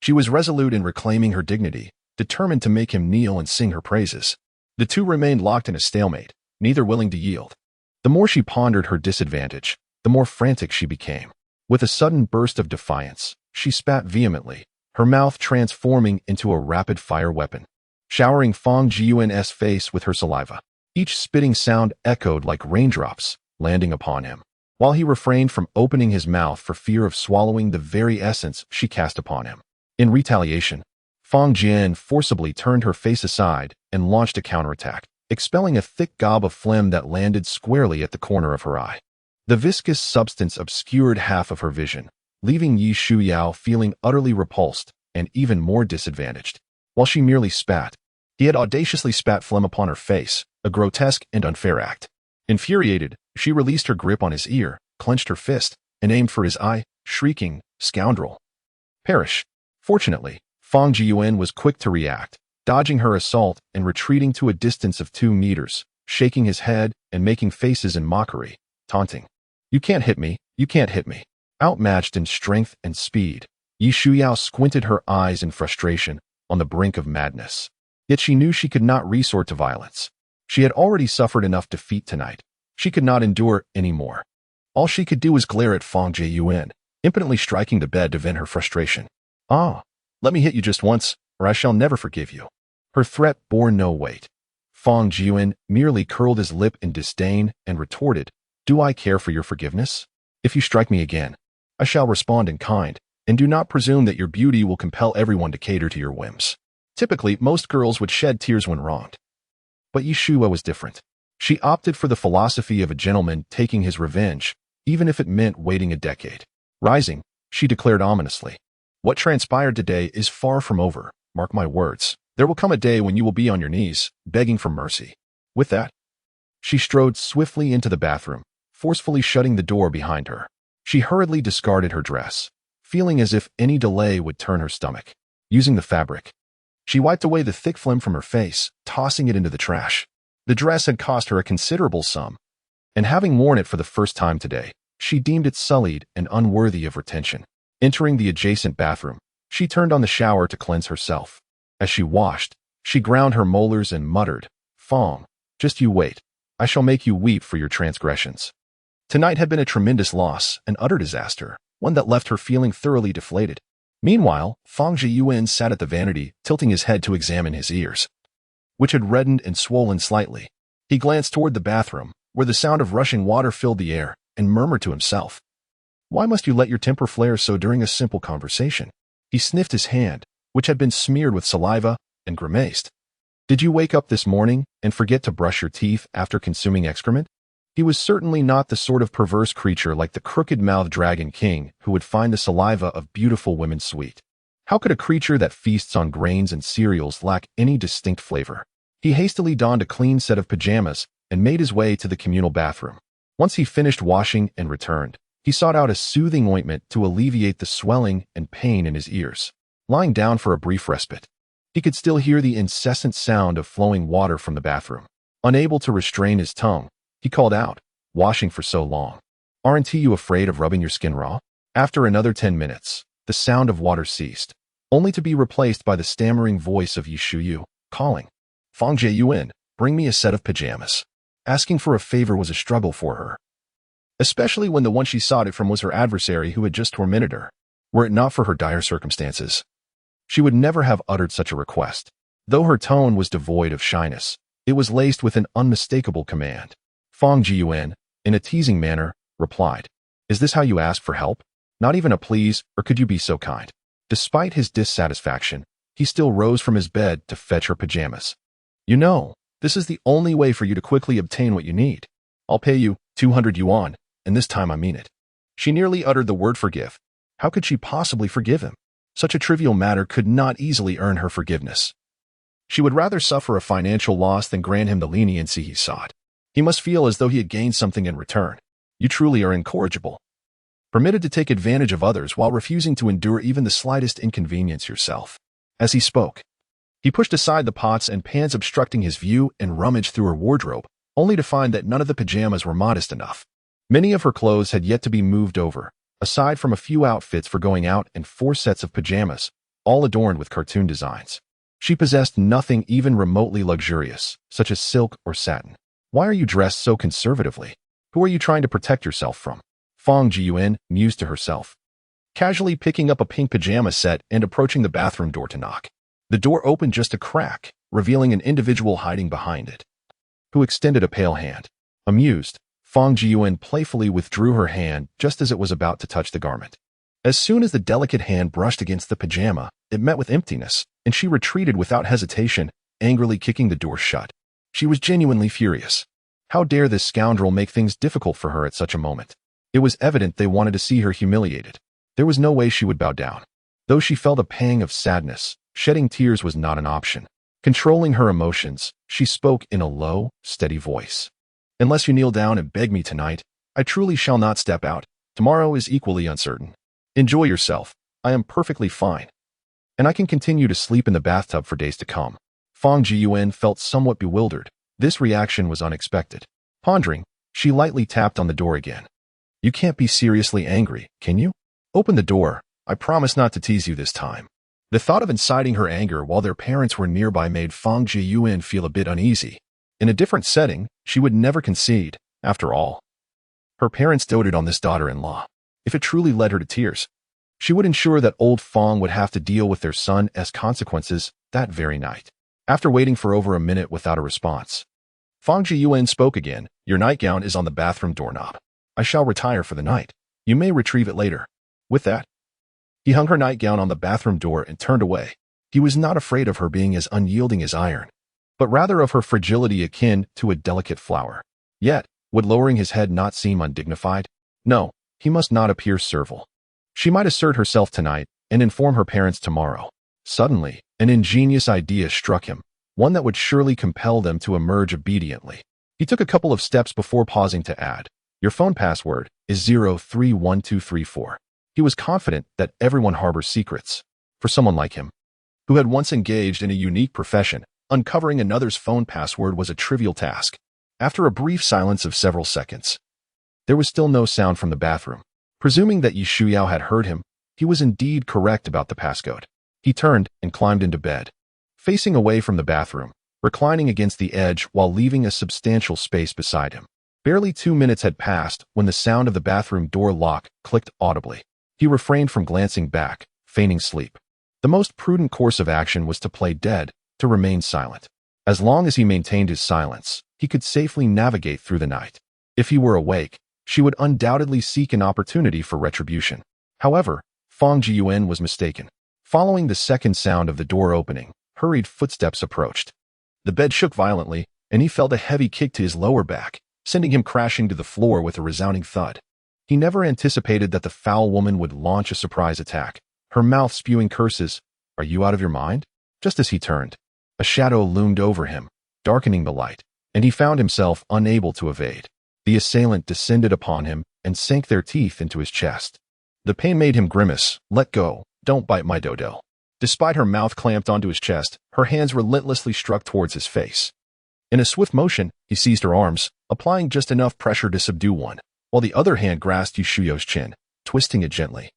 She was resolute in reclaiming her dignity, determined to make him kneel and sing her praises. The two remained locked in a stalemate, neither willing to yield. The more she pondered her disadvantage, the more frantic she became. With a sudden burst of defiance, she spat vehemently, her mouth transforming into a rapid-fire weapon, showering Fang Jiyuan's face with her saliva. Each spitting sound echoed like raindrops, landing upon him, while he refrained from opening his mouth for fear of swallowing the very essence she cast upon him. In retaliation, Fang Jian forcibly turned her face aside and launched a counterattack, expelling a thick gob of phlegm that landed squarely at the corner of her eye. The viscous substance obscured half of her vision, leaving Yi Shuyao feeling utterly repulsed and even more disadvantaged. While she merely spat, he had audaciously spat phlegm upon her face, a grotesque and unfair act. Infuriated, she released her grip on his ear, clenched her fist, and aimed for his eye, shrieking, "Scoundrel! Perish!" Fortunately, Fang Jiyuan was quick to react, dodging her assault and retreating to a distance of 2 meters, shaking his head and making faces in mockery, taunting, "You can't hit me, you can't hit me." Outmatched in strength and speed, Yi Shuyao squinted her eyes in frustration, on the brink of madness. Yet she knew she could not resort to violence. She had already suffered enough defeat tonight. She could not endure any more. All she could do was glare at Fang Jiyuan, impotently striking the bed to vent her frustration. "Ah, let me hit you just once, or I shall never forgive you." Her threat bore no weight. Fang Jiyuan merely curled his lip in disdain and retorted, "Do I care for your forgiveness? If you strike me again, I shall respond in kind, and do not presume that your beauty will compel everyone to cater to your whims." Typically, most girls would shed tears when wronged. But Yi Shuyao was different. She opted for the philosophy of a gentleman taking his revenge, even if it meant waiting a decade. Rising, she declared ominously, "What transpired today is far from over, mark my words. There will come a day when you will be on your knees, begging for mercy." With that, she strode swiftly into the bathroom, forcefully shutting the door behind her. She hurriedly discarded her dress, feeling as if any delay would turn her stomach. Using the fabric, she wiped away the thick phlegm from her face, tossing it into the trash. The dress had cost her a considerable sum, and having worn it for the first time today, she deemed it sullied and unworthy of retention. Entering the adjacent bathroom, she turned on the shower to cleanse herself. As she washed, she ground her molars and muttered, "Fang, just you wait. I shall make you weep for your transgressions." Tonight had been a tremendous loss, an utter disaster, one that left her feeling thoroughly deflated. Meanwhile, Fang Jiyuan sat at the vanity, tilting his head to examine his ears, which had reddened and swollen slightly. He glanced toward the bathroom, where the sound of rushing water filled the air, and murmured to himself, "Why must you let your temper flare so during a simple conversation?" He sniffed his hand, which had been smeared with saliva, and grimaced. "Did you wake up this morning and forget to brush your teeth after consuming excrement?" He was certainly not the sort of perverse creature like the crooked-mouthed Dragon King who would find the saliva of beautiful women sweet. How could a creature that feasts on grains and cereals lack any distinct flavor? He hastily donned a clean set of pajamas and made his way to the communal bathroom. Once he finished washing and returned, he sought out a soothing ointment to alleviate the swelling and pain in his ears. Lying down for a brief respite, He could still hear the incessant sound of flowing water from the bathroom. Unable to restrain his tongue, he called out, "Washing for so long. Aren't you afraid of rubbing your skin raw?" After another 10 minutes, the sound of water ceased, only to be replaced by the stammering voice of Yi Shuyu, calling, "Fang Jiyuan, bring me a set of pajamas." Asking for a favor was a struggle for her, especially when the one she sought it from was her adversary who had just tormented her. Were it not for her dire circumstances, she would never have uttered such a request. Though her tone was devoid of shyness, it was laced with an unmistakable command. Fang Jiyuan, in a teasing manner, replied, "Is this how you ask for help? Not even a please, or could you be so kind?" Despite his dissatisfaction, he still rose from his bed to fetch her pajamas. "You know, this is the only way for you to quickly obtain what you need. I'll pay you 200 yuan, and this time I mean it." She nearly uttered the word forgive. How could she possibly forgive him? Such a trivial matter could not easily earn her forgiveness. She would rather suffer a financial loss than grant him the leniency he sought. He must feel as though he had gained something in return. You truly are incorrigible. Permitted to take advantage of others while refusing to endure even the slightest inconvenience yourself. As he spoke, he pushed aside the pots and pans obstructing his view and rummaged through her wardrobe, only to find that none of the pajamas were modest enough. Many of her clothes had yet to be moved over, aside from a few outfits for going out and 4 sets of pajamas, all adorned with cartoon designs. She possessed nothing even remotely luxurious, such as silk or satin. Why are you dressed so conservatively? Who are you trying to protect yourself from? Fang Jiyuan mused to herself, casually picking up a pink pajama set and approaching the bathroom door to knock. The door opened just a crack, revealing an individual hiding behind it, who extended a pale hand. Amused, Fang Jiyuan playfully withdrew her hand just as it was about to touch the garment. As soon as the delicate hand brushed against the pajama, it met with emptiness, and she retreated without hesitation, angrily kicking the door shut. She was genuinely furious. How dare this scoundrel make things difficult for her at such a moment? It was evident they wanted to see her humiliated. There was no way she would bow down. Though she felt a pang of sadness, shedding tears was not an option. Controlling her emotions, she spoke in a low, steady voice. "Unless you kneel down and beg me tonight, I truly shall not step out. Tomorrow is equally uncertain. Enjoy yourself. I am perfectly fine. And I can continue to sleep in the bathtub for days to come." Fang Jiyuan felt somewhat bewildered. This reaction was unexpected. Pondering, she lightly tapped on the door again. "You can't be seriously angry, can you? Open the door. I promise not to tease you this time." The thought of inciting her anger while their parents were nearby made Fang Jiyuan feel a bit uneasy. In a different setting, she would never concede. After all, her parents doted on this daughter-in-law. If it truly led her to tears, she would ensure that old Fang would have to deal with their son as consequences that very night. After waiting for over a minute without a response, Fang Jiyuan spoke again. "Your nightgown is on the bathroom doorknob. I shall retire for the night. You may retrieve it later." With that, he hung her nightgown on the bathroom door and turned away. He was not afraid of her being as unyielding as iron, but rather of her fragility akin to a delicate flower. Yet, would lowering his head not seem undignified? No, he must not appear servile. She might assert herself tonight and inform her parents tomorrow. Suddenly, an ingenious idea struck him, one that would surely compel them to emerge obediently. He took a couple of steps before pausing to add, "Your phone password is 031234. He was confident that everyone harbors secrets. For someone like him, who had once engaged in a unique profession, uncovering another's phone password was a trivial task. After a brief silence of several seconds, there was still no sound from the bathroom. Presuming that Yi Shuyao had heard him, he was indeed correct about the passcode. He turned and climbed into bed, facing away from the bathroom, reclining against the edge while leaving a substantial space beside him. Barely 2 minutes had passed when the sound of the bathroom door lock clicked audibly. He refrained from glancing back, feigning sleep. The most prudent course of action was to play dead, to remain silent. As long as he maintained his silence, he could safely navigate through the night. If he were awake, she would undoubtedly seek an opportunity for retribution. However, Fang Jiyuan was mistaken. Following the second sound of the door opening, hurried footsteps approached. The bed shook violently, and he felt a heavy kick to his lower back, sending him crashing to the floor with a resounding thud. He never anticipated that the foul woman would launch a surprise attack, her mouth spewing curses. "Are you out of your mind?" Just as he turned, a shadow loomed over him, darkening the light, and he found himself unable to evade. The assailant descended upon him and sank their teeth into his chest. The pain made him grimace. "Let go, don't bite my dodo." Despite her mouth clamped onto his chest, her hands relentlessly struck towards his face. In a swift motion, he seized her arms, applying just enough pressure to subdue one, while the other hand grasped Yushuyo's chin, twisting it gently,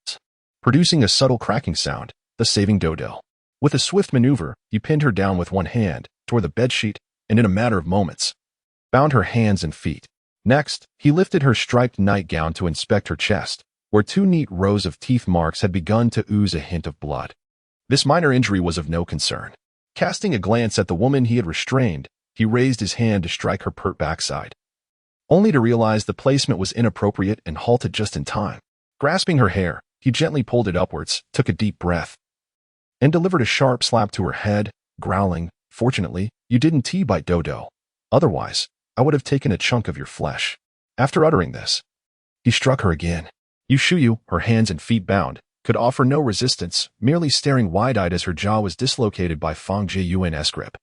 producing a subtle cracking sound, thus saving Dodo. With a swift maneuver, he pinned her down with one hand, tore the bedsheet, and in a matter of moments, bound her hands and feet. Next, he lifted her striped nightgown to inspect her chest, where 2 neat rows of teeth marks had begun to ooze a hint of blood. This minor injury was of no concern. Casting a glance at the woman he had restrained, he raised his hand to strike her pert backside, only to realize the placement was inappropriate and halted just in time. Grasping her hair, he gently pulled it upwards, took a deep breath, and delivered a sharp slap to her head, growling, "Fortunately, you didn't teabite Dodo. Otherwise, I would have taken a chunk of your flesh." After uttering this, he struck her again. Yushuyu, her hands and feet bound, could offer no resistance, merely staring wide-eyed as her jaw was dislocated by Fang Jiyuan's grip.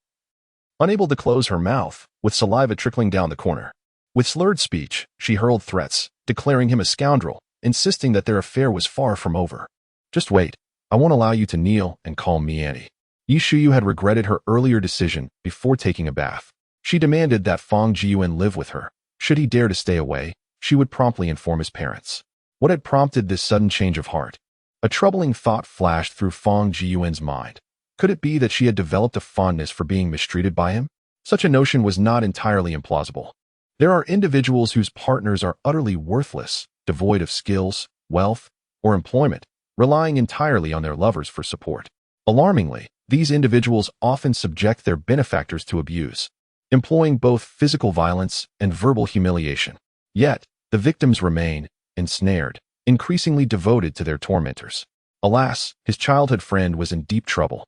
Unable to close her mouth, with saliva trickling down the corner. With slurred speech, she hurled threats, declaring him a scoundrel, insisting that their affair was far from over. "Just wait. I won't allow you to kneel and call me Annie." Yushuyu had regretted her earlier decision before taking a bath. She demanded that Fang Jiyuan live with her. Should he dare to stay away, she would promptly inform his parents. What had prompted this sudden change of heart? A troubling thought flashed through Fang Jiyuan's mind. Could it be that she had developed a fondness for being mistreated by him? Such a notion was not entirely implausible. There are individuals whose partners are utterly worthless, devoid of skills, wealth, or employment, relying entirely on their lovers for support. Alarmingly, these individuals often subject their benefactors to abuse, employing both physical violence and verbal humiliation. Yet, the victims remain, ensnared, increasingly devoted to their tormentors. Alas, his childhood friend was in deep trouble.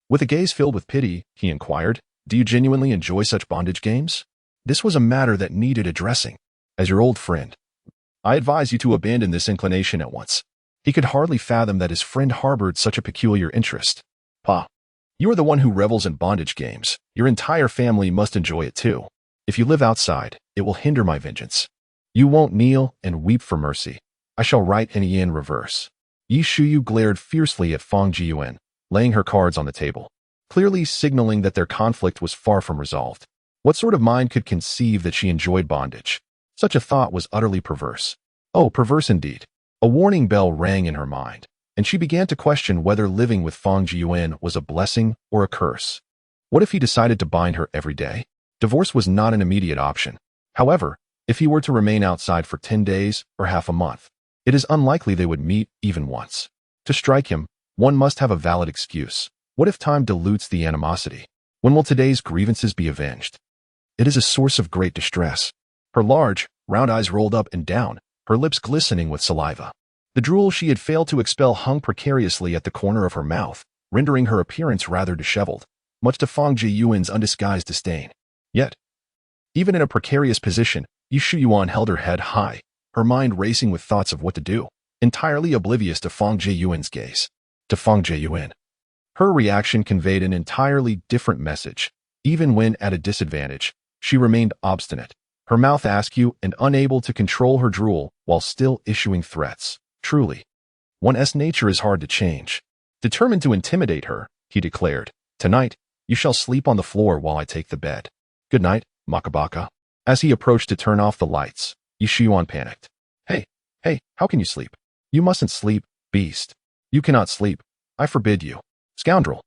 With a gaze filled with pity, he inquired, "Do you genuinely enjoy such bondage games?" This was a matter that needed addressing. "As your old friend, I advise you to abandon this inclination at once." He could hardly fathom that his friend harbored such a peculiar interest. "Pa, you are the one who revels in bondage games. Your entire family must enjoy it too. If you live outside, it will hinder my vengeance. You won't kneel and weep for mercy. I shall write any in reverse." Yishuyu glared fiercely at Fang Jiyuan, laying her cards on the table, clearly signaling that their conflict was far from resolved. What sort of mind could conceive that she enjoyed bondage? Such a thought was utterly perverse. Oh, perverse indeed. A warning bell rang in her mind, and she began to question whether living with Fang Jiyuan was a blessing or a curse. What if he decided to bind her every day? Divorce was not an immediate option. However, if he were to remain outside for 10 days or half a month, it is unlikely they would meet even once. To strike him, one must have a valid excuse. What if time dilutes the animosity? When will today's grievances be avenged? It is a source of great distress. Her large, round eyes rolled up and down, her lips glistening with saliva. The drool she had failed to expel hung precariously at the corner of her mouth, rendering her appearance rather disheveled, much to Fang Jiyuan's undisguised disdain. Yet, even in a precarious position, Yuan held her head high, her mind racing with thoughts of what to do, entirely oblivious to Fang Jiyuan's gaze. To Fang Jiyuan, her reaction conveyed an entirely different message. Even when at a disadvantage, she remained obstinate, her mouth askew and unable to control her drool while still issuing threats. Truly, one's nature is hard to change. Determined to intimidate her, he declared, "Tonight, you shall sleep on the floor while I take the bed. Good night, Makabaka." As he approached to turn off the lights, Yishuan panicked. Hey, how can you sleep? You mustn't sleep, beast. You cannot sleep. I forbid you. Scoundrel.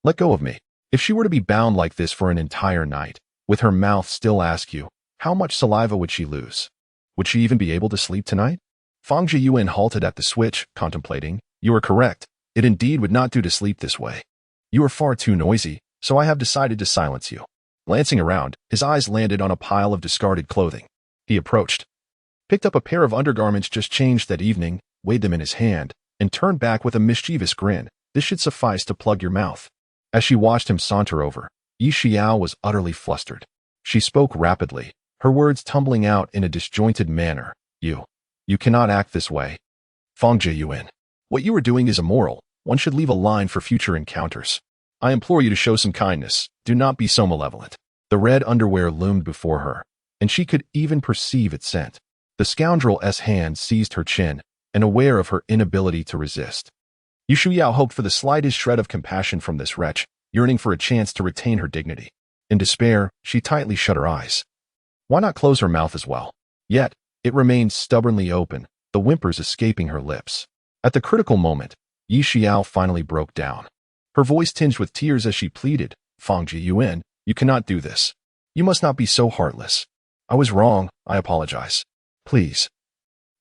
Let go of me." If she were to be bound like this for an entire night, with her mouth still askew, how much saliva would she lose? Would she even be able to sleep tonight? Fang Jiyuan halted at the switch, contemplating. "You are correct. It indeed would not do to sleep this way. You are far too noisy, so I have decided to silence you." Glancing around, his eyes landed on a pile of discarded clothing. He approached, picked up a pair of undergarments just changed that evening, weighed them in his hand, and turned back with a mischievous grin. "This should suffice to plug your mouth." As she watched him saunter over, Yi Xiao was utterly flustered. She spoke rapidly, her words tumbling out in a disjointed manner. You cannot act this way. Fang Jiyuan, what you are doing is immoral. One should leave a line for future encounters. I implore you to show some kindness. Do not be so malevolent." The red underwear loomed before her, and she could even perceive its scent. The scoundrel's hand seized her chin, and aware of her inability to resist. Yu Shuyao hoped for the slightest shred of compassion from this wretch, yearning for a chance to retain her dignity. In despair, she tightly shut her eyes. Why not close her mouth as well? Yet, it remained stubbornly open, the whimpers escaping her lips. At the critical moment, Yi Xiao finally broke down. Her voice tinged with tears as she pleaded, Fang Jiyuan, you cannot do this. You must not be so heartless. I was wrong, I apologize. Please.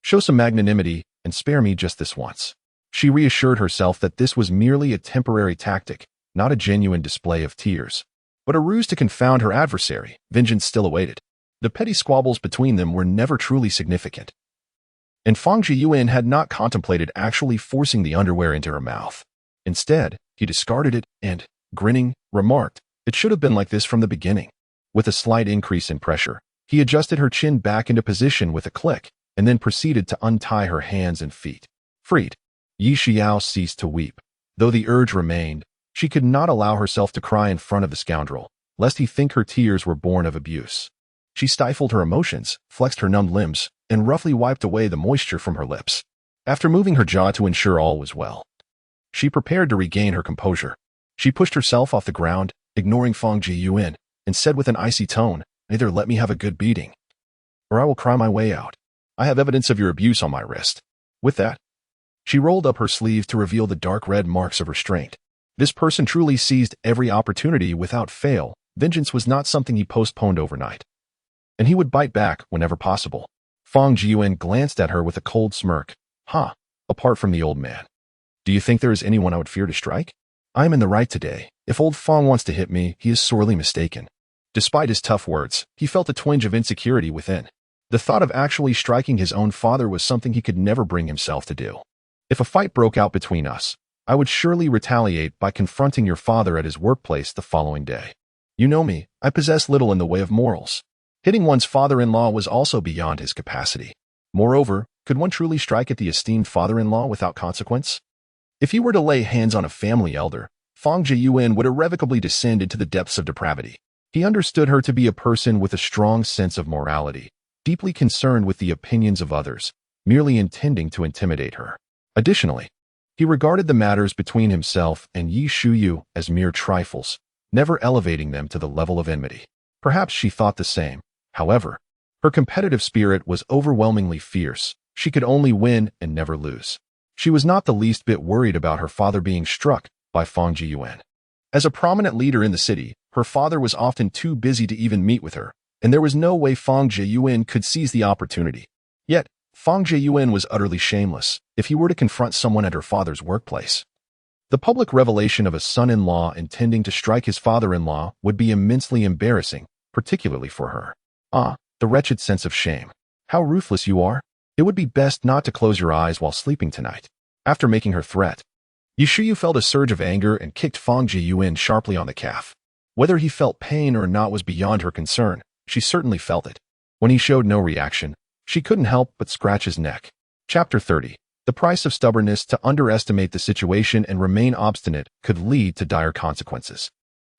Show some magnanimity and spare me just this once. She reassured herself that this was merely a temporary tactic, not a genuine display of tears. But a ruse to confound her adversary, vengeance still awaited. The petty squabbles between them were never truly significant. And Fang Jiyuan had not contemplated actually forcing the underwear into her mouth. Instead, he discarded it and, grinning, remarked, it should have been like this from the beginning. With a slight increase in pressure, he adjusted her chin back into position with a click, and then proceeded to untie her hands and feet. Freed, Yi Xiao ceased to weep. Though the urge remained, she could not allow herself to cry in front of the scoundrel, lest he think her tears were born of abuse. She stifled her emotions, flexed her numbed limbs, and roughly wiped away the moisture from her lips. After moving her jaw to ensure all was well, she prepared to regain her composure. She pushed herself off the ground, ignoring Fang Jiyuan, and said with an icy tone, either let me have a good beating, or I will cry my way out. I have evidence of your abuse on my wrist. With that, she rolled up her sleeve to reveal the dark red marks of restraint. This person truly seized every opportunity without fail. Vengeance was not something he postponed overnight, and he would bite back whenever possible. Fang Jiyuan glanced at her with a cold smirk. Apart from the old man. Do you think there is anyone I would fear to strike? I am in the right today. If old Fang wants to hit me, he is sorely mistaken. Despite his tough words, he felt a twinge of insecurity within. The thought of actually striking his own father was something he could never bring himself to do. If a fight broke out between us, I would surely retaliate by confronting your father at his workplace the following day. You know me, I possess little in the way of morals. Hitting one's father-in-law was also beyond his capacity. Moreover, could one truly strike at the esteemed father-in-law without consequence? If he were to lay hands on a family elder, Fang Jiyuan would irrevocably descend into the depths of depravity. He understood her to be a person with a strong sense of morality, deeply concerned with the opinions of others, merely intending to intimidate her. Additionally, he regarded the matters between himself and Yi Shuyu as mere trifles, never elevating them to the level of enmity. Perhaps she thought the same. However, her competitive spirit was overwhelmingly fierce. She could only win and never lose. She was not the least bit worried about her father being struck by Fang Jiyuan. As a prominent leader in the city, her father was often too busy to even meet with her, and there was no way Fang Jiyuan could seize the opportunity. Yet, Fang Jiyuan was utterly shameless if he were to confront someone at her father's workplace. The public revelation of a son-in-law intending to strike his father-in-law would be immensely embarrassing, particularly for her. The wretched sense of shame. How ruthless you are. It would be best not to close your eyes while sleeping tonight. After making her threat, Yu Shuyu felt a surge of anger and kicked Fang Jiyuan sharply on the calf. Whether he felt pain or not was beyond her concern. She certainly felt it. When he showed no reaction, she couldn't help but scratch his neck. Chapter 30. The price of stubbornness. To underestimate the situation and remain obstinate could lead to dire consequences.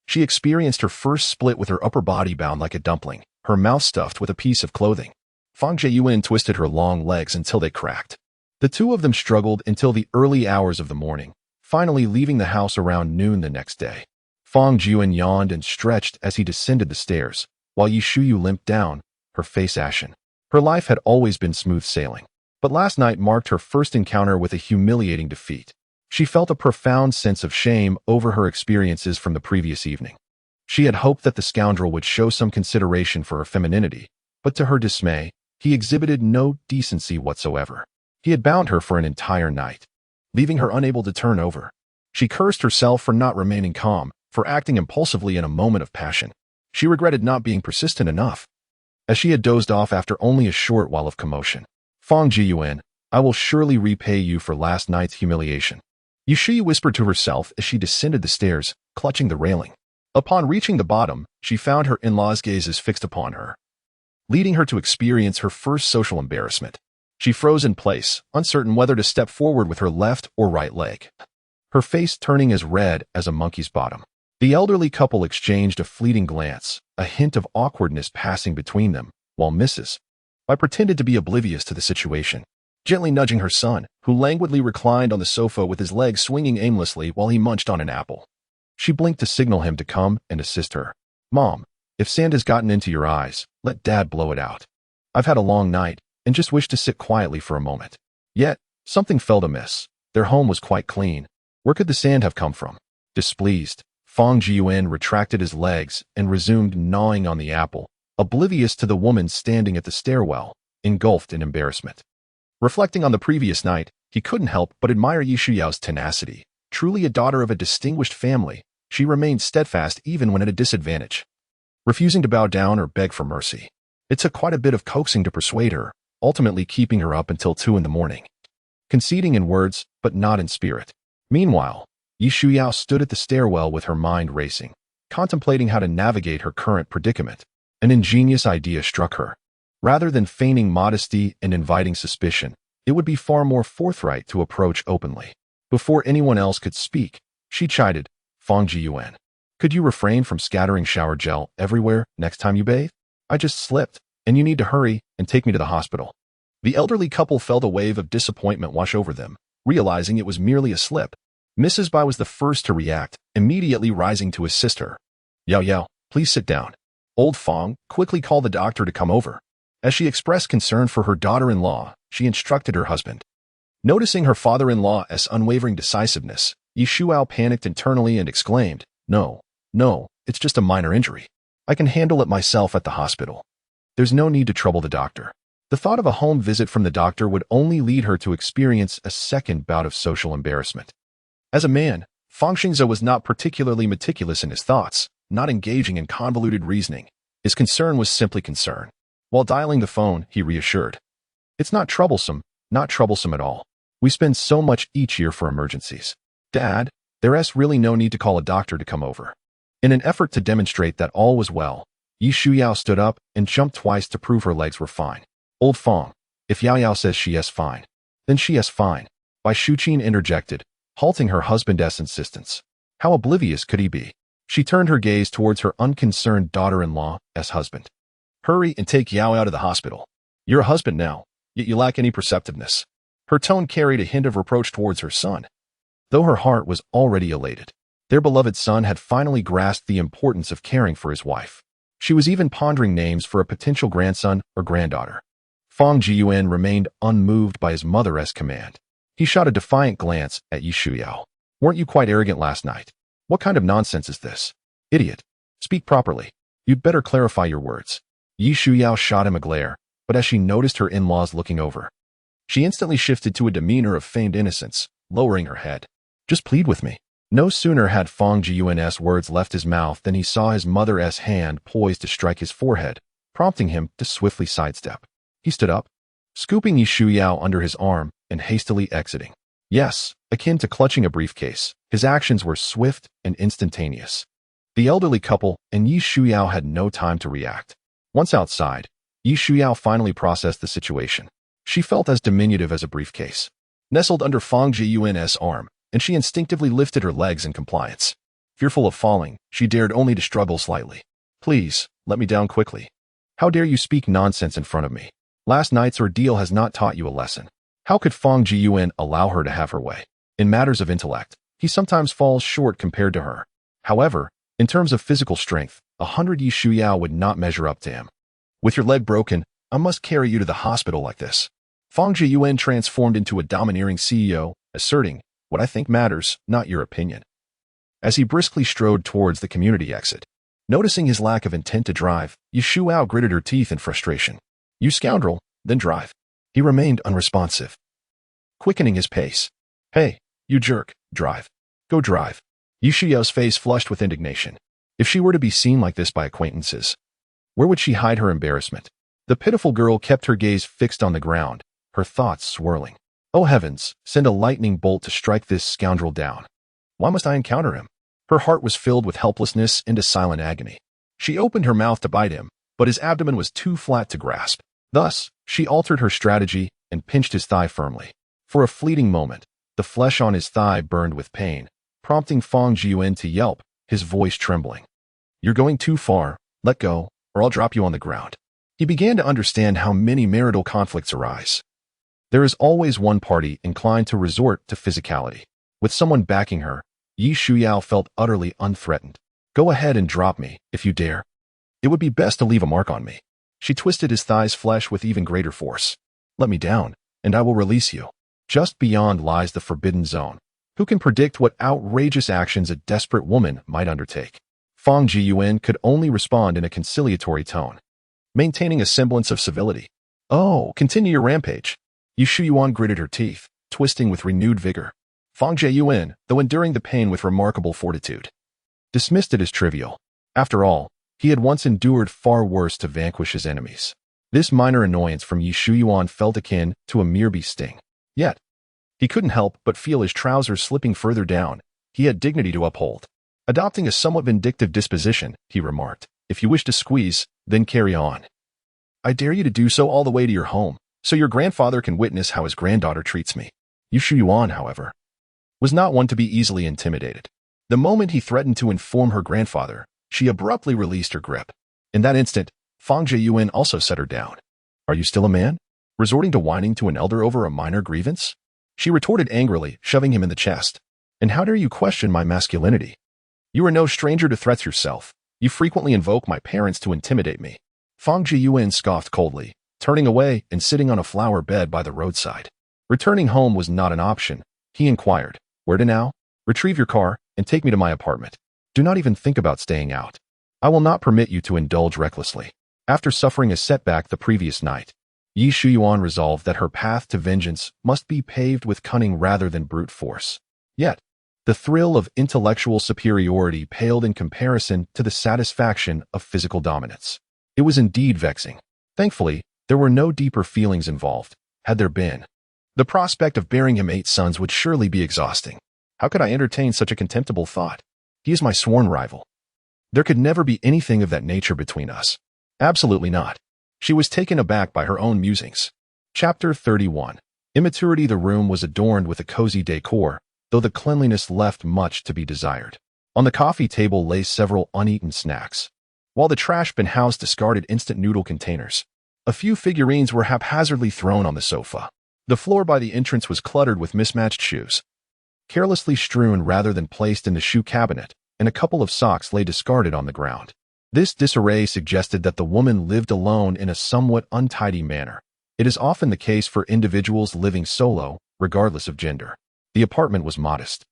She experienced her first split with her upper body bound like a dumpling, her mouth stuffed with a piece of clothing. Fang Jiyuan twisted her long legs until they cracked. The two of them struggled until the early hours of the morning, finally leaving the house around noon the next day. Fang Jiyuan yawned and stretched as he descended the stairs, while Yi Shuyu limped down, her face ashen. Her life had always been smooth sailing, but last night marked her first encounter with a humiliating defeat. She felt a profound sense of shame over her experiences from the previous evening. She had hoped that the scoundrel would show some consideration for her femininity, but to her dismay, he exhibited no decency whatsoever. He had bound her for an entire night, leaving her unable to turn over. She cursed herself for not remaining calm, for acting impulsively in a moment of passion. She regretted not being persistent enough, as she had dozed off after only a short while of commotion. Fang Jiyuan, I will surely repay you for last night's humiliation. Yu Shuyu whispered to herself as she descended the stairs, clutching the railing. Upon reaching the bottom, she found her in-laws' gazes fixed upon her, leading her to experience her first social embarrassment. She froze in place, uncertain whether to step forward with her left or right leg, her face turning as red as a monkey's bottom. The elderly couple exchanged a fleeting glance, a hint of awkwardness passing between them, while Mrs. I pretended to be oblivious to the situation. gently nudging her son, who languidly reclined on the sofa with his legs swinging aimlessly while he munched on an apple. She blinked to signal him to come and assist her. "Mom, if sand has gotten into your eyes, let Dad blow it out. I've had a long night and just wish to sit quietly for a moment." Yet, something felt amiss. Their home was quite clean. Where could the sand have come from? Displeased, Fong Jiyuan retracted his legs and resumed gnawing on the apple, oblivious to the woman standing at the stairwell, engulfed in embarrassment. Reflecting on the previous night, he couldn't help but admire Yi Shuyao's tenacity. Truly a daughter of a distinguished family, she remained steadfast even when at a disadvantage, refusing to bow down or beg for mercy. It took quite a bit of coaxing to persuade her, ultimately keeping her up until 2 in the morning. Conceding in words, but not in spirit. Meanwhile, Yi Shuyao stood at the stairwell with her mind racing, contemplating how to navigate her current predicament. An ingenious idea struck her. Rather than feigning modesty and inviting suspicion, it would be far more forthright to approach openly. Before anyone else could speak, she chided, "Fong Jiyuan, could you refrain from scattering shower gel everywhere next time you bathe? I just slipped, and you need to hurry and take me to the hospital." The elderly couple felt a wave of disappointment wash over them, realizing it was merely a slip. Mrs. Bai was the first to react, immediately rising to assist her. "Yao Yao, please sit down." Old Fong quickly called the doctor to come over. As she expressed concern for her daughter-in-law, she instructed her husband. Noticing her father-in-law's unwavering decisiveness, Yi Shuao panicked internally and exclaimed, No, it's just a minor injury. I can handle it myself at the hospital. There's no need to trouble the doctor." The thought of a home visit from the doctor would only lead her to experience a second bout of social embarrassment. As a man, Fang Xingzhe was not particularly meticulous in his thoughts, not engaging in convoluted reasoning. His concern was simply concern. While dialing the phone, he reassured, "It's not troublesome at all. We spend so much each year for emergencies. Dad, there's really no need to call a doctor to come over." In an effort to demonstrate that all was well, Yi Shuyao stood up and jumped twice to prove her legs were fine. "Old Fong, if Yao Yao says she is fine, then she is fine," Bai Shuqin interjected, halting her husband's insistence. How oblivious could he be? She turned her gaze towards her unconcerned daughter-in-law's husband. "Hurry and take Yao out of the hospital. You're a husband now, yet you lack any perceptiveness." Her tone carried a hint of reproach towards her son. Though her heart was already elated, their beloved son had finally grasped the importance of caring for his wife. She was even pondering names for a potential grandson or granddaughter. Fang Jiyuan remained unmoved by his mother's command. He shot a defiant glance at Yi Shuyao. "Weren't you quite arrogant last night? What kind of nonsense is this? Idiot. Speak properly. You'd better clarify your words." Yi Shuyao shot him a glare, but as she noticed her in-laws looking over, she instantly shifted to a demeanor of feigned innocence, lowering her head. "Just plead with me." No sooner had Fang Jiyuan's words left his mouth than he saw his mother's hand poised to strike his forehead, prompting him to swiftly sidestep. He stood up, scooping Yi Shuyao under his arm and hastily exiting. Yes, akin to clutching a briefcase, his actions were swift and instantaneous. The elderly couple and Yi Shuyao had no time to react. Once outside, Yi Shuyao finally processed the situation. She felt as diminutive as a briefcase, nestled under Fang Jiyuan's arm, and she instinctively lifted her legs in compliance. Fearful of falling, she dared only to struggle slightly. "Please, let me down quickly. How dare you speak nonsense in front of me? Last night's ordeal has not taught you a lesson." How could Fang Jiyuan allow her to have her way? In matters of intellect, he sometimes falls short compared to her. However, in terms of physical strength, 100 Yi Shuyao would not measure up to him. "With your leg broken, I must carry you to the hospital like this." Fang Jiyuan transformed into a domineering CEO, asserting, "What I think matters, not your opinion." As he briskly strode towards the community exit, noticing his lack of intent to drive, Yi Shuyao gritted her teeth in frustration. "You scoundrel, then drive." He remained unresponsive, quickening his pace. "Hey, you jerk, drive. Go drive." Yi Shuyao's face flushed with indignation. If she were to be seen like this by acquaintances, where would she hide her embarrassment? The pitiful girl kept her gaze fixed on the ground, her thoughts swirling. "Oh heavens, send a lightning bolt to strike this scoundrel down. Why must I encounter him?" Her heart was filled with helplessness and a silent agony. She opened her mouth to bite him, but his abdomen was too flat to grasp. Thus, she altered her strategy and pinched his thigh firmly. For a fleeting moment, the flesh on his thigh burned with pain, prompting Fang Jiyuan to yelp, his voice trembling. "You're going too far. Let go, or I'll drop you on the ground." He began to understand how many marital conflicts arise There is always one party inclined to resort to physicality. With someone backing her, Yi Shuyao felt utterly unthreatened. Go ahead and drop me, if you dare. It would be best to leave a mark on me. She twisted his thigh's flesh with even greater force. Let me down, and I will release you. Just beyond lies the forbidden zone. Who can predict what outrageous actions a desperate woman might undertake? Fang Jiyuan could only respond in a conciliatory tone, maintaining a semblance of civility. Oh, continue your rampage. Yi Shuyuan gritted her teeth, twisting with renewed vigor. Fang Jiyuan, though enduring the pain with remarkable fortitude, dismissed it as trivial. After all, he had once endured far worse to vanquish his enemies. This minor annoyance from Yi Shuyuan felt akin to a mere bee sting. Yet, he couldn't help but feel his trousers slipping further down. He had dignity to uphold. Adopting a somewhat vindictive disposition, he remarked, if you wish to squeeze, then carry on. I dare you to do so all the way to your home, so your grandfather can witness how his granddaughter treats me. Yi Shuyuan, however, was not one to be easily intimidated. The moment he threatened to inform her grandfather, she abruptly released her grip. In that instant, Fang Jiyuan also set her down. Are you still a man? Resorting to whining to an elder over a minor grievance? She retorted angrily, shoving him in the chest. And how dare you question my masculinity? You are no stranger to threats yourself. You frequently invoke my parents to intimidate me. Fang Jiyuan scoffed coldly, turning away and sitting on a flower bed by the roadside. Returning home was not an option. He inquired, where to now? Retrieve your car and take me to my apartment. Do not even think about staying out. I will not permit you to indulge recklessly. After suffering a setback the previous night, Yi Shuyuan resolved that her path to vengeance must be paved with cunning rather than brute force. Yet, the thrill of intellectual superiority paled in comparison to the satisfaction of physical dominance. It was indeed vexing. Thankfully, there were no deeper feelings involved. Had there been, the prospect of bearing him 8 sons would surely be exhausting. How could I entertain such a contemptible thought? He is my sworn rival. There could never be anything of that nature between us. Absolutely not. She was taken aback by her own musings. Chapter 31. Immaturity. The room was adorned with a cozy decor, though the cleanliness left much to be desired. On the coffee table lay several uneaten snacks, while the trash bin housed discarded instant noodle containers. A few figurines were haphazardly thrown on the sofa. The floor by the entrance was cluttered with mismatched shoes, carelessly strewn rather than placed in the shoe cabinet, and a couple of socks lay discarded on the ground. This disarray suggested that the woman lived alone in a somewhat untidy manner. It is often the case for individuals living solo, regardless of gender. The apartment was modest,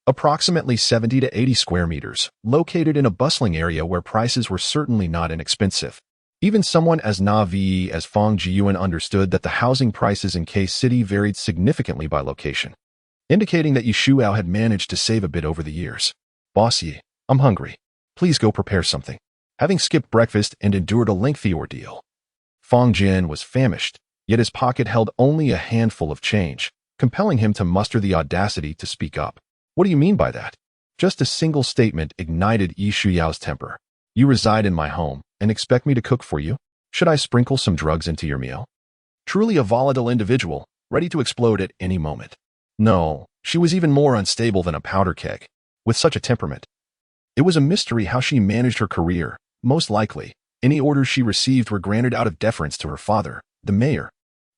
approximately 70 to 80 square meters, located in a bustling area where prices were certainly not inexpensive. Even someone as naive as Fang Jiyuan understood that the housing prices in K-City varied significantly by location, indicating that Yi Shuyuan had managed to save a bit over the years. Boss Yi, I'm hungry. Please go prepare something. Having skipped breakfast and endured a lengthy ordeal, Fang Jin was famished, yet his pocket held only a handful of change, compelling him to muster the audacity to speak up. What do you mean by that? Just a single statement ignited Yi Shuyao's temper. You reside in my home and expect me to cook for you? Should I sprinkle some drugs into your meal? Truly a volatile individual, ready to explode at any moment. No, she was even more unstable than a powder keg. With such a temperament, it was a mystery how she managed her career. Most likely, any orders she received were granted out of deference to her father, the mayor.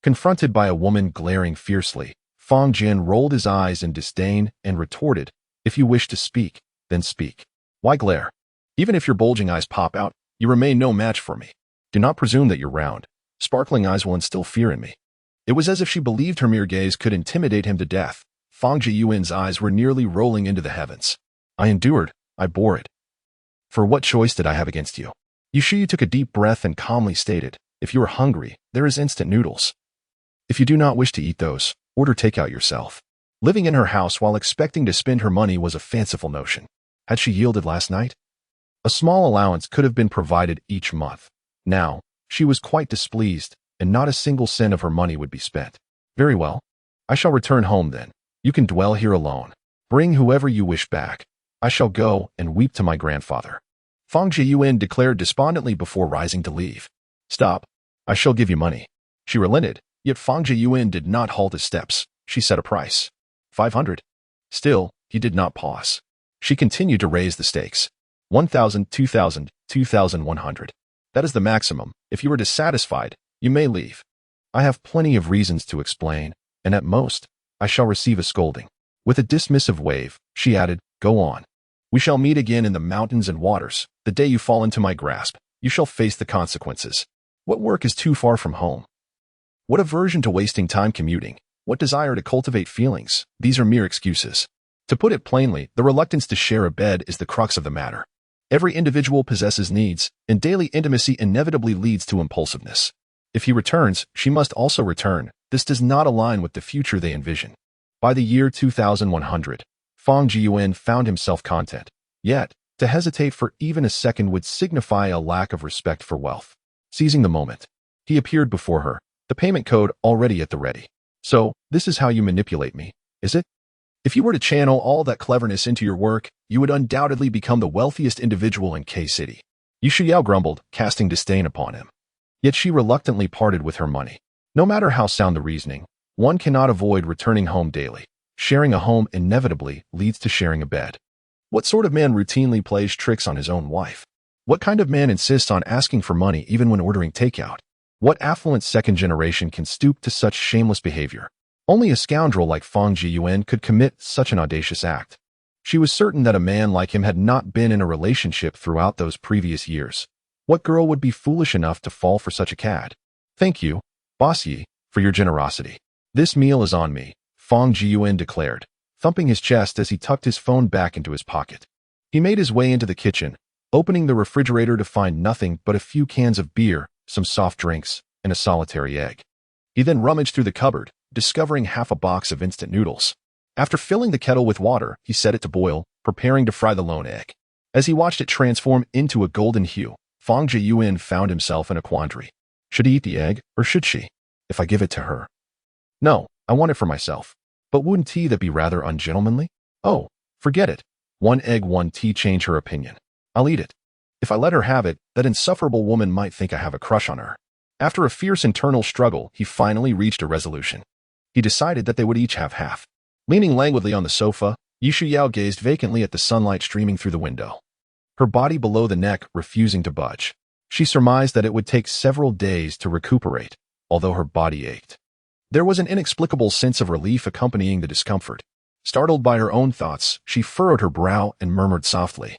Confronted by a woman glaring fiercely, Fang Jin rolled his eyes in disdain and retorted, if you wish to speak, then speak. Why glare? Even if your bulging eyes pop out, you remain no match for me. Do not presume that your round, sparkling eyes will instill fear in me. It was as if she believed her mere gaze could intimidate him to death. Fang Jiyuan's eyes were nearly rolling into the heavens. I endured, I bore it. For what choice did I have against you? Yi Shuyuan took a deep breath and calmly stated, if you are hungry, there is instant noodles. If you do not wish to eat those, order takeout yourself. Living in her house while expecting to spend her money was a fanciful notion. Had she yielded last night? A small allowance could have been provided each month. Now, she was quite displeased, and not a single cent of her money would be spent. Very well. I shall return home then. You can dwell here alone. Bring whoever you wish back. I shall go and weep to my grandfather. Fang Jiyuan declared despondently before rising to leave. Stop. I shall give you money. She relented, yet Fang Jiyuan did not halt his steps. She set a price. 500. Still, he did not pause. She continued to raise the stakes. 1,000, 2,000, 2,100. That is the maximum. If you are dissatisfied, you may leave. I have plenty of reasons to explain, and at most, I shall receive a scolding. With a dismissive wave, she added, "Go on. We shall meet again in the mountains and waters. The day you fall into my grasp, you shall face the consequences. What work is too far from home? What aversion to wasting time commuting? What desire to cultivate feelings? These are mere excuses. To put it plainly, the reluctance to share a bed is the crux of the matter. Every individual possesses needs, and daily intimacy inevitably leads to impulsiveness. If he returns, she must also return. This does not align with the future they envision." By the year 2100, Fang Jiyuan found himself content. Yet, to hesitate for even a second would signify a lack of respect for wealth. Seizing the moment, he appeared before her, the payment code already at the ready. "So, this is how you manipulate me, is it? If you were to channel all that cleverness into your work, you would undoubtedly become the wealthiest individual in K-City." Yi Shiyao grumbled, casting disdain upon him. Yet she reluctantly parted with her money. No matter how sound the reasoning, one cannot avoid returning home daily. Sharing a home inevitably leads to sharing a bed. What sort of man routinely plays tricks on his own wife? What kind of man insists on asking for money even when ordering takeout? What affluent second generation can stoop to such shameless behavior? Only a scoundrel like Fang Jiyuan could commit such an audacious act. She was certain that a man like him had not been in a relationship throughout those previous years. What girl would be foolish enough to fall for such a cad? "Thank you, Boss Yi, for your generosity. This meal is on me," Fang Jiyuan declared, thumping his chest as he tucked his phone back into his pocket. He made his way into the kitchen, opening the refrigerator to find nothing but a few cans of beer, some soft drinks, and a solitary egg. He then rummaged through the cupboard, discovering half a box of instant noodles. After filling the kettle with water, he set it to boil, preparing to fry the lone egg. As he watched it transform into a golden hue, Fang Jiyuan found himself in a quandary. Should he eat the egg, or should she? If I give it to her. No, I want it for myself. But wouldn't that be rather ungentlemanly? Oh, forget it. One egg, one tea, change her opinion. I'll eat it. If I let her have it, that insufferable woman might think I have a crush on her. After a fierce internal struggle, he finally reached a resolution. He decided that they would each have half. Leaning languidly on the sofa, Yi Shiyao gazed vacantly at the sunlight streaming through the window. Her body below the neck refusing to budge. She surmised that it would take several days to recuperate, although her body ached. There was an inexplicable sense of relief accompanying the discomfort. Startled by her own thoughts, she furrowed her brow and murmured softly,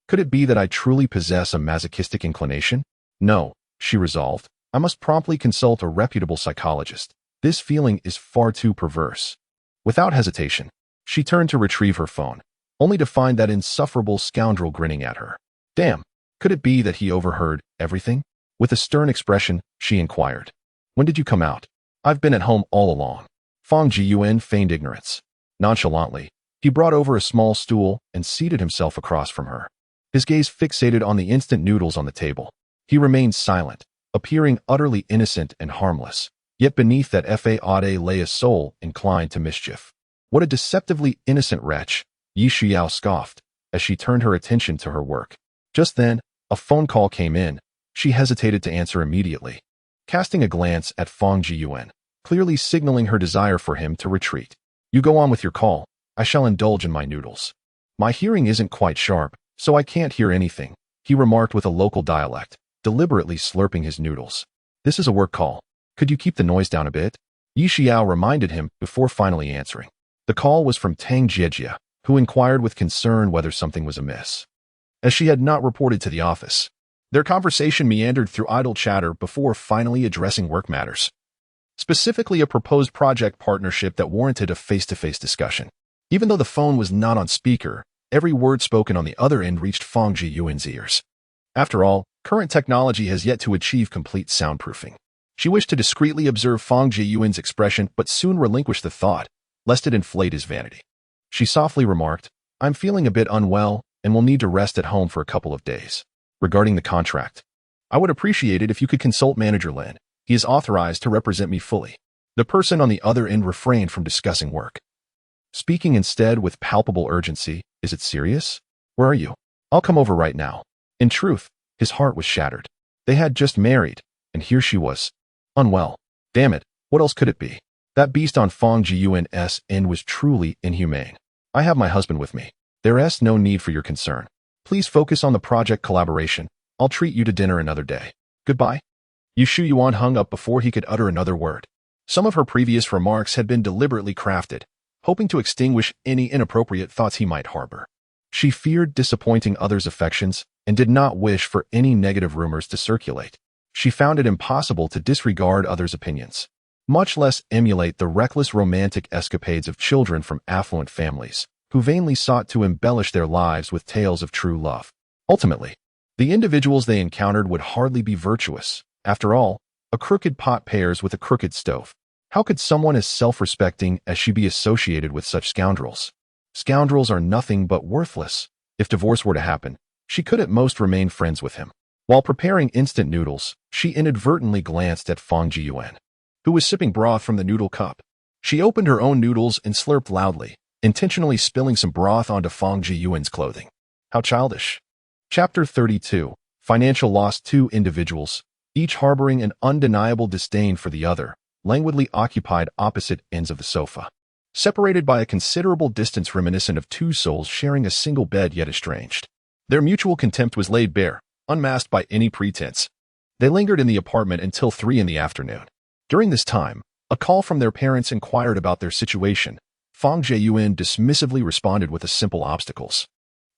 "Could it be that I truly possess a masochistic inclination? No," she resolved. "I must promptly consult a reputable psychologist. This feeling is far too perverse." Without hesitation, she turned to retrieve her phone, only to find that insufferable scoundrel grinning at her. Damn, could it be that he overheard everything? With a stern expression, she inquired, "When did you come out?" "I've been at home all along." Fang Jiyuan feigned ignorance. Nonchalantly, he brought over a small stool and seated himself across from her. His gaze fixated on the instant noodles on the table. He remained silent, appearing utterly innocent and harmless. Yet beneath that facade lay a soul inclined to mischief. What a deceptively innocent wretch, Yi Shiyao scoffed, as she turned her attention to her work. Just then, a phone call came in. She hesitated to answer immediately, casting a glance at Fang Jiyuan, clearly signaling her desire for him to retreat. "You go on with your call. I shall indulge in my noodles." "My hearing isn't quite sharp, so I can't hear anything," he remarked with a local dialect, deliberately slurping his noodles. "This is a work call. Could you keep the noise down a bit?" Yi Xiao reminded him before finally answering. The call was from Tang Jiejia, who inquired with concern whether something was amiss, as she had not reported to the office. Their conversation meandered through idle chatter before finally addressing work matters, specifically a proposed project partnership that warranted a face-to-face discussion. Even though the phone was not on speaker, every word spoken on the other end reached Fang Jiyuan's ears. After all, current technology has yet to achieve complete soundproofing. She wished to discreetly observe Fang Jiyuan's expression but soon relinquished the thought, lest it inflate his vanity. She softly remarked, "I'm feeling a bit unwell and will need to rest at home for a couple of days. Regarding the contract, I would appreciate it if you could consult Manager Lin. He is authorized to represent me fully." The person on the other end refrained from discussing work, speaking instead with palpable urgency. "Is it serious? Where are you? I'll come over right now." In truth, his heart was shattered. They had just married, and here she was, unwell. Damn it, what else could it be? That beast on Fang Jiyuan's end was truly inhumane. "I have my husband with me. There's no need for your concern. Please focus on the project collaboration. I'll treat you to dinner another day. Goodbye." Yu Shuyuan hung up before he could utter another word. Some of her previous remarks had been deliberately crafted, hoping to extinguish any inappropriate thoughts he might harbor. She feared disappointing others' affections and did not wish for any negative rumors to circulate. She found it impossible to disregard others' opinions, much less emulate the reckless romantic escapades of children from affluent families, who vainly sought to embellish their lives with tales of true love. Ultimately, the individuals they encountered would hardly be virtuous. After all, a crooked pot pairs with a crooked stove. How could someone as self-respecting as she be associated with such scoundrels? Scoundrels are nothing but worthless. If divorce were to happen, she could at most remain friends with him. While preparing instant noodles, she inadvertently glanced at Fang Jiyuan, who was sipping broth from the noodle cup. She opened her own noodles and slurped loudly, intentionally spilling some broth onto Fang Jiyuan's clothing. How childish. Chapter 32. Financial loss. Two individuals, each harboring an undeniable disdain for the other, languidly occupied opposite ends of the sofa, separated by a considerable distance reminiscent of two souls sharing a single bed yet estranged. Their mutual contempt was laid bare, unmasked by any pretense. They lingered in the apartment until 3 in the afternoon. During this time, a call from their parents inquired about their situation. Fang Jiyuan dismissively responded with a simple obstacles.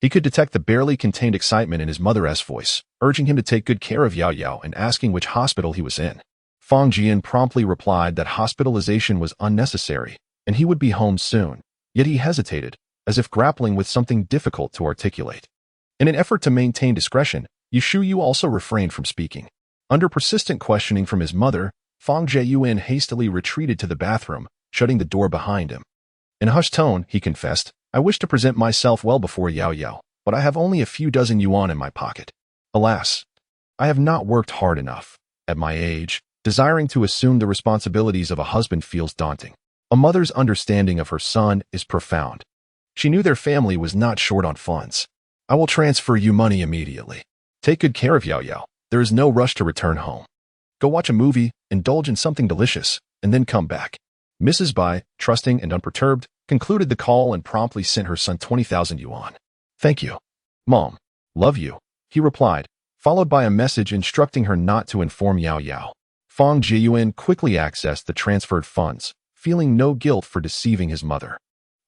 He could detect the barely contained excitement in his mother's voice, urging him to take good care of Yao Yao and asking which hospital he was in. Fang Jian promptly replied that hospitalization was unnecessary, and he would be home soon, yet he hesitated, as if grappling with something difficult to articulate. In an effort to maintain discretion, Yu Shuyu also refrained from speaking. Under persistent questioning from his mother, Fang Jiyuan hastily retreated to the bathroom, shutting the door behind him. In a hushed tone, he confessed, "I wish to present myself well before Yao Yao, but I have only a few dozen yuan in my pocket. Alas, I have not worked hard enough. At my age, desiring to assume the responsibilities of a husband feels daunting. A mother's understanding of her son is profound. She knew their family was not short on funds. I will transfer you money immediately. Take good care of Yao Yao. There is no rush to return home. Go watch a movie, indulge in something delicious, and then come back." Mrs. Bai, trusting and unperturbed, concluded the call and promptly sent her son 20,000 yuan. "Thank you, Mom. Love you," he replied, followed by a message instructing her not to inform Yao Yao. Fang Jiyuan quickly accessed the transferred funds, feeling no guilt for deceiving his mother.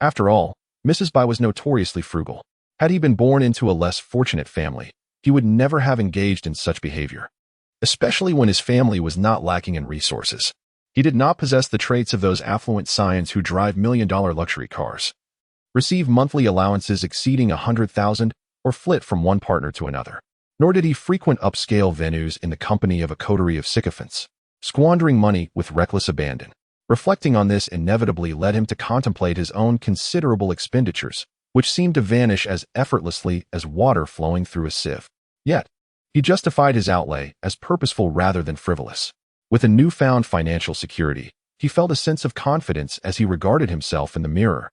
After all, Mrs. Bai was notoriously frugal. Had he been born into a less fortunate family, he would never have engaged in such behavior, especially when his family was not lacking in resources. He did not possess the traits of those affluent scions who drive million-dollar luxury cars, receive monthly allowances exceeding 100,000, or flit from one partner to another. Nor did he frequent upscale venues in the company of a coterie of sycophants, squandering money with reckless abandon. Reflecting on this inevitably led him to contemplate his own considerable expenditures, which seemed to vanish as effortlessly as water flowing through a sieve. Yet, he justified his outlay as purposeful rather than frivolous. With a newfound financial security, he felt a sense of confidence as he regarded himself in the mirror,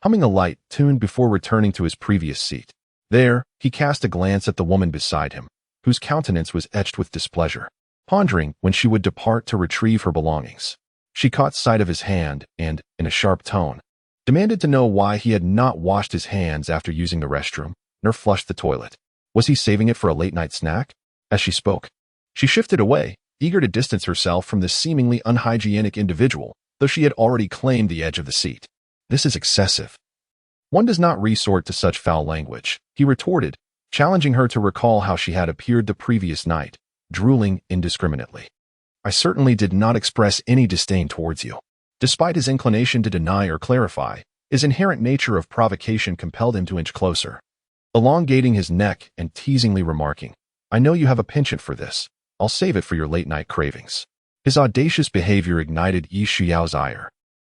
humming a light tune before returning to his previous seat. There, he cast a glance at the woman beside him, whose countenance was etched with displeasure, pondering when she would depart to retrieve her belongings. She caught sight of his hand and, in a sharp tone, demanded to know why he had not washed his hands after using the restroom, nor flushed the toilet. Was he saving it for a late-night snack? As she spoke, she shifted away, eager to distance herself from this seemingly unhygienic individual, though she had already claimed the edge of the seat. "This is excessive. One does not resort to such foul language," he retorted, challenging her to recall how she had appeared the previous night, drooling indiscriminately. "I certainly did not express any disdain towards you." Despite his inclination to deny or clarify, his inherent nature of provocation compelled him to inch closer, elongating his neck and teasingly remarking, "I know you have a penchant for this. I'll save it for your late-night cravings." His audacious behavior ignited Yi Shuyao's ire,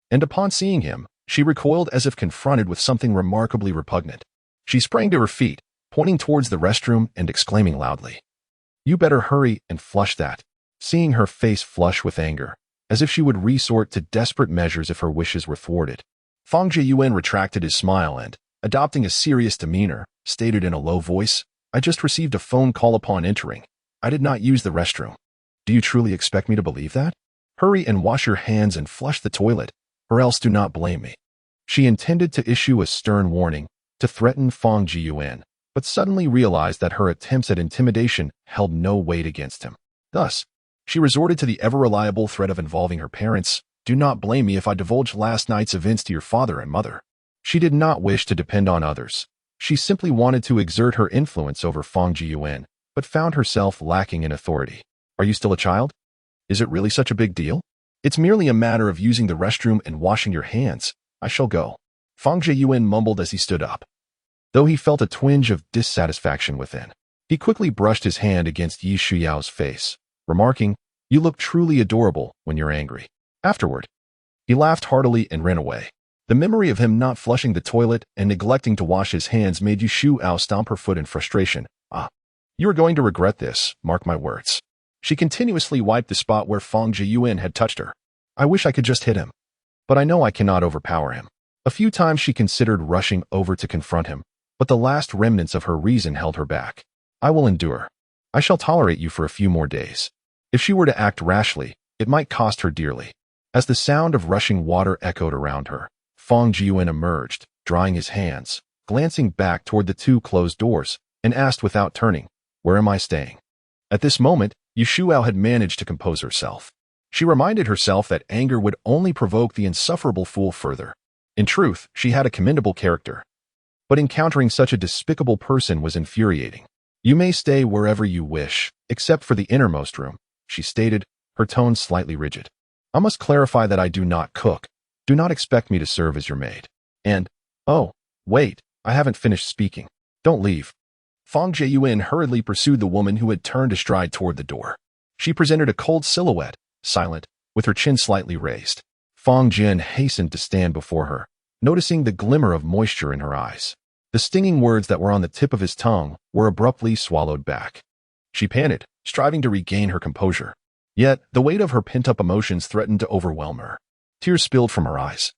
and upon seeing him, she recoiled as if confronted with something remarkably repugnant. She sprang to her feet, pointing towards the restroom and exclaiming loudly, "You better hurry and flush that." Seeing her face flush with anger, as if she would resort to desperate measures if her wishes were thwarted, Fang Jiyuan retracted his smile and, adopting a serious demeanor, stated in a low voice, "I just received a phone call upon entering. I did not use the restroom. Do you truly expect me to believe that? Hurry and wash your hands and flush the toilet, or else do not blame me." She intended to issue a stern warning, to threaten Fang Jiyuan, but suddenly realized that her attempts at intimidation held no weight against him. Thus, She resorted to the ever-reliable threat of involving her parents. Do not blame me if I divulge last night's events to your father and mother. She did not wish to depend on others. She simply wanted to exert her influence over Fang Jiyuan, but found herself lacking in authority. Are you still a child? Is it really such a big deal? It's merely a matter of using the restroom and washing your hands. I shall go. Fang Jiyuan mumbled as he stood up. Though he felt a twinge of dissatisfaction within, he quickly brushed his hand against Yi Shuyao's face, remarking, "You look truly adorable when you're angry." Afterward, he laughed heartily and ran away. The memory of him not flushing the toilet and neglecting to wash his hands made Yi Shuao stomp her foot in frustration. You are going to regret this, mark my words. She continuously wiped the spot where Fang Jiyuan had touched her. I wish I could just hit him. But I know I cannot overpower him. A few times she considered rushing over to confront him, but the last remnants of her reason held her back. I will endure. I shall tolerate you for a few more days. If she were to act rashly, it might cost her dearly. As the sound of rushing water echoed around her, Fang Jiyuan emerged, drying his hands, glancing back toward the two closed doors, and asked without turning, "Where am I staying?" At this moment, Yi Shuao had managed to compose herself. She reminded herself that anger would only provoke the insufferable fool further. In truth, she had a commendable character. But encountering such a despicable person was infuriating. You may stay wherever you wish, except for the innermost room, she stated, her tone slightly rigid. I must clarify that I do not cook. Do not expect me to serve as your maid. And, oh, wait, I haven't finished speaking. Don't leave. Fang Jiyuan hurriedly pursued the woman who had turned a stride toward the door. She presented a cold silhouette, silent, with her chin slightly raised. Fang Jin hastened to stand before her, noticing the glimmer of moisture in her eyes. The stinging words that were on the tip of his tongue were abruptly swallowed back. She panted, striving to regain her composure. Yet, the weight of her pent-up emotions threatened to overwhelm her. Tears spilled from her eyes,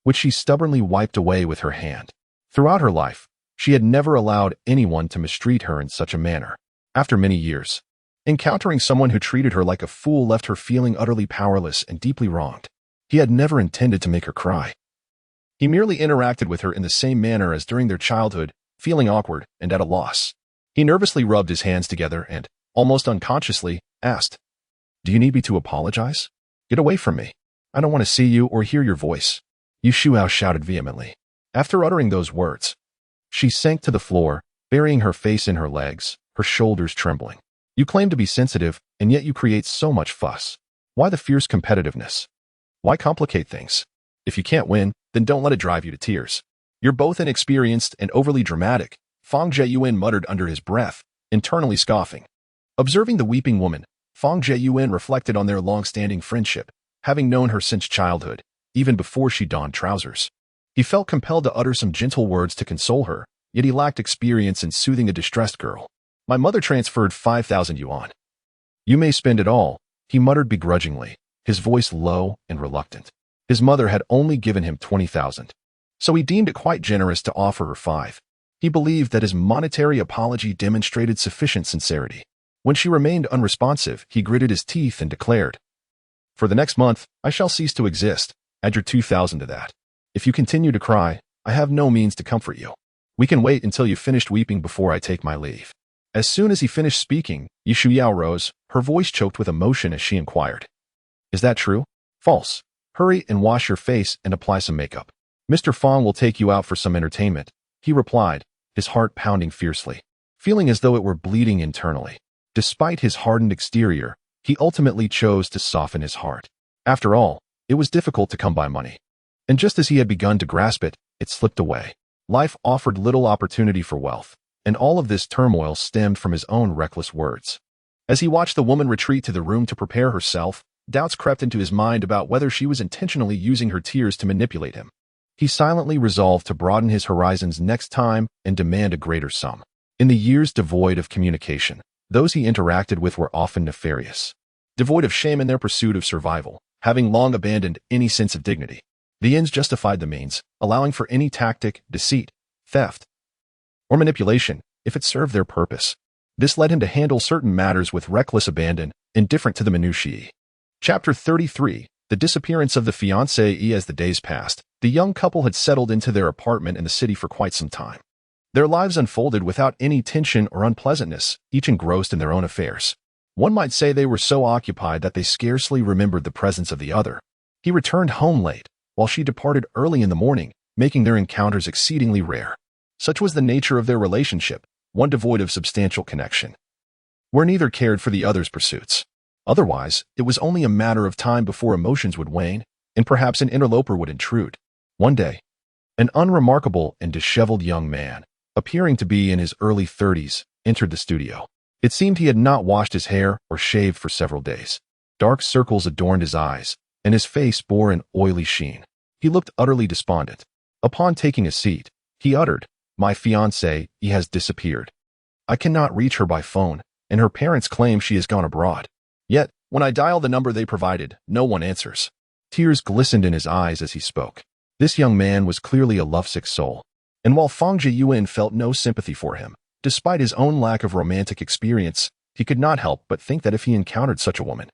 which she stubbornly wiped away with her hand. Throughout her life, she had never allowed anyone to mistreat her in such a manner. After many years, encountering someone who treated her like a fool left her feeling utterly powerless and deeply wronged. He had never intended to make her cry. He merely interacted with her in the same manner as during their childhood, feeling awkward and at a loss. He nervously rubbed his hands together and, almost unconsciously, asked, "Do you need me to apologize? Get away from me. I don't want to see you or hear your voice." Yi Shuao shouted vehemently. After uttering those words, she sank to the floor, burying her face in her legs, her shoulders trembling. You claim to be sensitive, and yet you create so much fuss. Why the fierce competitiveness? Why complicate things? If you can't win, then don't let it drive you to tears. You're both inexperienced and overly dramatic, Fang Jiyuan muttered under his breath, internally scoffing. Observing the weeping woman, Fang Jiyuan reflected on their long-standing friendship, having known her since childhood, even before she donned trousers. He felt compelled to utter some gentle words to console her, yet he lacked experience in soothing a distressed girl. My mother transferred 5,000 yuan. You may spend it all, he muttered begrudgingly, his voice low and reluctant. His mother had only given him 20,000. So he deemed it quite generous to offer her 5. He believed that his monetary apology demonstrated sufficient sincerity. When she remained unresponsive, he gritted his teeth and declared, "For the next month, I shall cease to exist. Add your 2,000 to that. If you continue to cry, I have no means to comfort you. We can wait until you've finished weeping before I take my leave." As soon as he finished speaking, Yi Shuao rose, her voice choked with emotion as she inquired, "Is that true?" "False. Hurry and wash your face and apply some makeup. Mr. Fang will take you out for some entertainment," he replied, his heart pounding fiercely, feeling as though it were bleeding internally. Despite his hardened exterior, he ultimately chose to soften his heart. After all, it was difficult to come by money. And just as he had begun to grasp it, it slipped away. Life offered little opportunity for wealth, and all of this turmoil stemmed from his own reckless words. As he watched the woman retreat to the room to prepare herself, doubts crept into his mind about whether she was intentionally using her tears to manipulate him. He silently resolved to broaden his horizons next time and demand a greater sum. In the years devoid of communication, those he interacted with were often nefarious. Devoid of shame in their pursuit of survival, having long abandoned any sense of dignity. The ends justified the means, allowing for any tactic, deceit, theft, or manipulation, if it served their purpose. This led him to handle certain matters with reckless abandon, indifferent to the minutiae. Chapter 33, The Disappearance of the Fiancée. As the days passed, the young couple had settled into their apartment in the city for quite some time. Their lives unfolded without any tension or unpleasantness, each engrossed in their own affairs. One might say they were so occupied that they scarcely remembered the presence of the other. He returned home late, while she departed early in the morning, making their encounters exceedingly rare. Such was the nature of their relationship, one devoid of substantial connection, where neither cared for the other's pursuits. Otherwise, it was only a matter of time before emotions would wane, and perhaps an interloper would intrude. One day, an unremarkable and disheveled young man, appearing to be in his early 30s, entered the studio. It seemed he had not washed his hair or shaved for several days. Dark circles adorned his eyes, and his face bore an oily sheen. He looked utterly despondent. Upon taking a seat, he uttered, "My fiancée has disappeared. I cannot reach her by phone, and her parents claim she has gone abroad. Yet, when I dial the number they provided, no one answers." Tears glistened in his eyes as he spoke. This young man was clearly a lovesick soul, and while Fang Jiyuan felt no sympathy for him, despite his own lack of romantic experience, he could not help but think that if he encountered such a woman,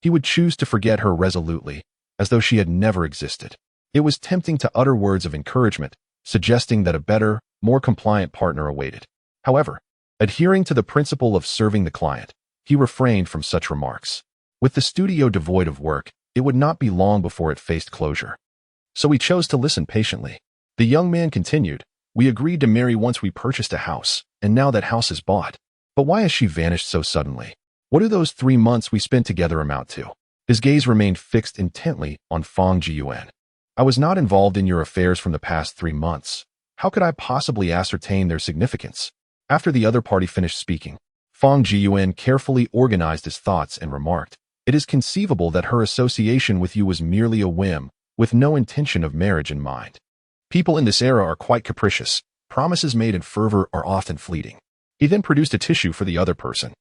he would choose to forget her resolutely, as though she had never existed. It was tempting to utter words of encouragement, suggesting that a better, more compliant partner awaited. However, adhering to the principle of serving the client, he refrained from such remarks. With the studio devoid of work, it would not be long before it faced closure. So he chose to listen patiently. The young man continued, "We agreed to marry once we purchased a house, and now that house is bought. But why has she vanished so suddenly? What do those 3 months we spent together amount to?" His gaze remained fixed intently on Fang Jiyuan. "I was not involved in your affairs from the past 3 months. How could I possibly ascertain their significance?" After the other party finished speaking, Fang Jiyuan carefully organized his thoughts and remarked, "It is conceivable that her association with you was merely a whim, with no intention of marriage in mind. People in this era are quite capricious. Promises made in fervor are often fleeting." He then produced a tissue for the other person.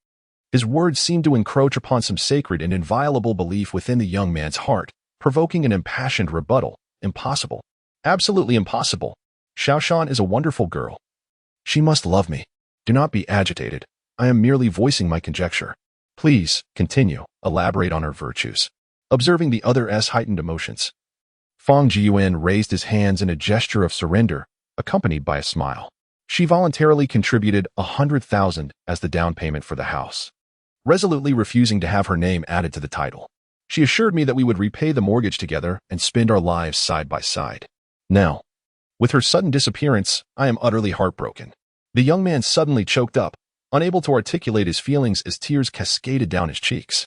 His words seemed to encroach upon some sacred and inviolable belief within the young man's heart, provoking an impassioned rebuttal. "Impossible. Absolutely impossible. Xiaoshan is a wonderful girl. She must love me. Do not be agitated. I am merely voicing my conjecture. Please, continue, elaborate on her virtues." Observing the other's heightened emotions, Fang Jiyuan raised his hands in a gesture of surrender, accompanied by a smile. She voluntarily contributed 100,000 as the down payment for the house, resolutely refusing to have her name added to the title. She assured me that we would repay the mortgage together and spend our lives side by side. Now, with her sudden disappearance, I am utterly heartbroken. The young man suddenly choked up, unable to articulate his feelings as tears cascaded down his cheeks.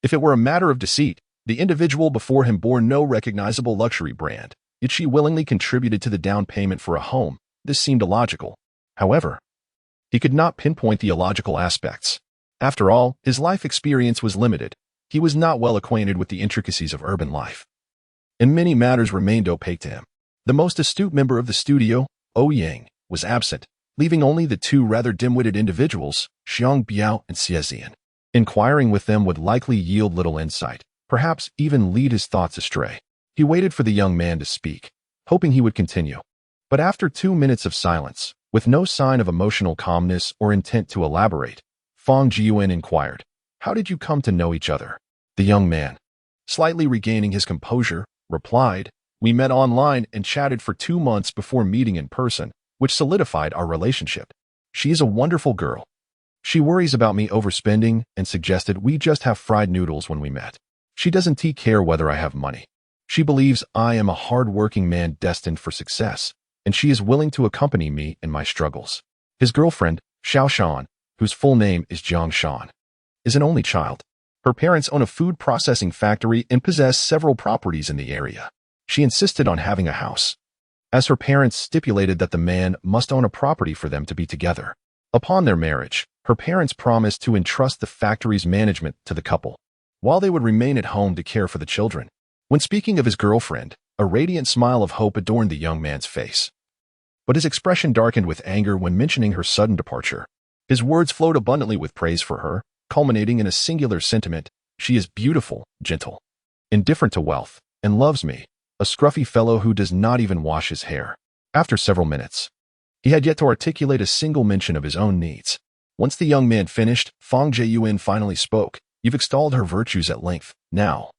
If it were a matter of deceit, the individual before him bore no recognizable luxury brand, yet she willingly contributed to the down payment for a home. This seemed illogical. However, he could not pinpoint the illogical aspects. After all, his life experience was limited. He was not well acquainted with the intricacies of urban life, and many matters remained opaque to him. The most astute member of the studio, Ouyang, was absent, leaving only the two rather dim-witted individuals, Xiang Biao and Xie. Inquiring with them would likely yield little insight, perhaps even lead his thoughts astray. He waited for the young man to speak, hoping he would continue. But after 2 minutes of silence, with no sign of emotional calmness or intent to elaborate, Fang Jiyuan inquired, "How did you come to know each other?" The young man, slightly regaining his composure, replied, "We met online and chatted for 2 months before meeting in person, which solidified our relationship. She is a wonderful girl. She worries about me overspending and suggested we just have fried noodles when we met. She doesn't care whether I have money. She believes I am a hard-working man destined for success, and she is willing to accompany me in my struggles." His girlfriend, Xiaoshan, whose full name is Jiang Shan, is an only child. Her parents own a food processing factory and possess several properties in the area. She insisted on having a house, as her parents stipulated that the man must own a property for them to be together. Upon their marriage, her parents promised to entrust the factory's management to the couple, while they would remain at home to care for the children. When speaking of his girlfriend, a radiant smile of hope adorned the young man's face. But his expression darkened with anger when mentioning her sudden departure. His words flowed abundantly with praise for her, culminating in a singular sentiment: "She is beautiful, gentle, indifferent to wealth, and loves me, a scruffy fellow who does not even wash his hair." After several minutes, he had yet to articulate a single mention of his own needs. Once the young man finished, Fang Jiyuan finally spoke. "You've extolled her virtues at length. Now,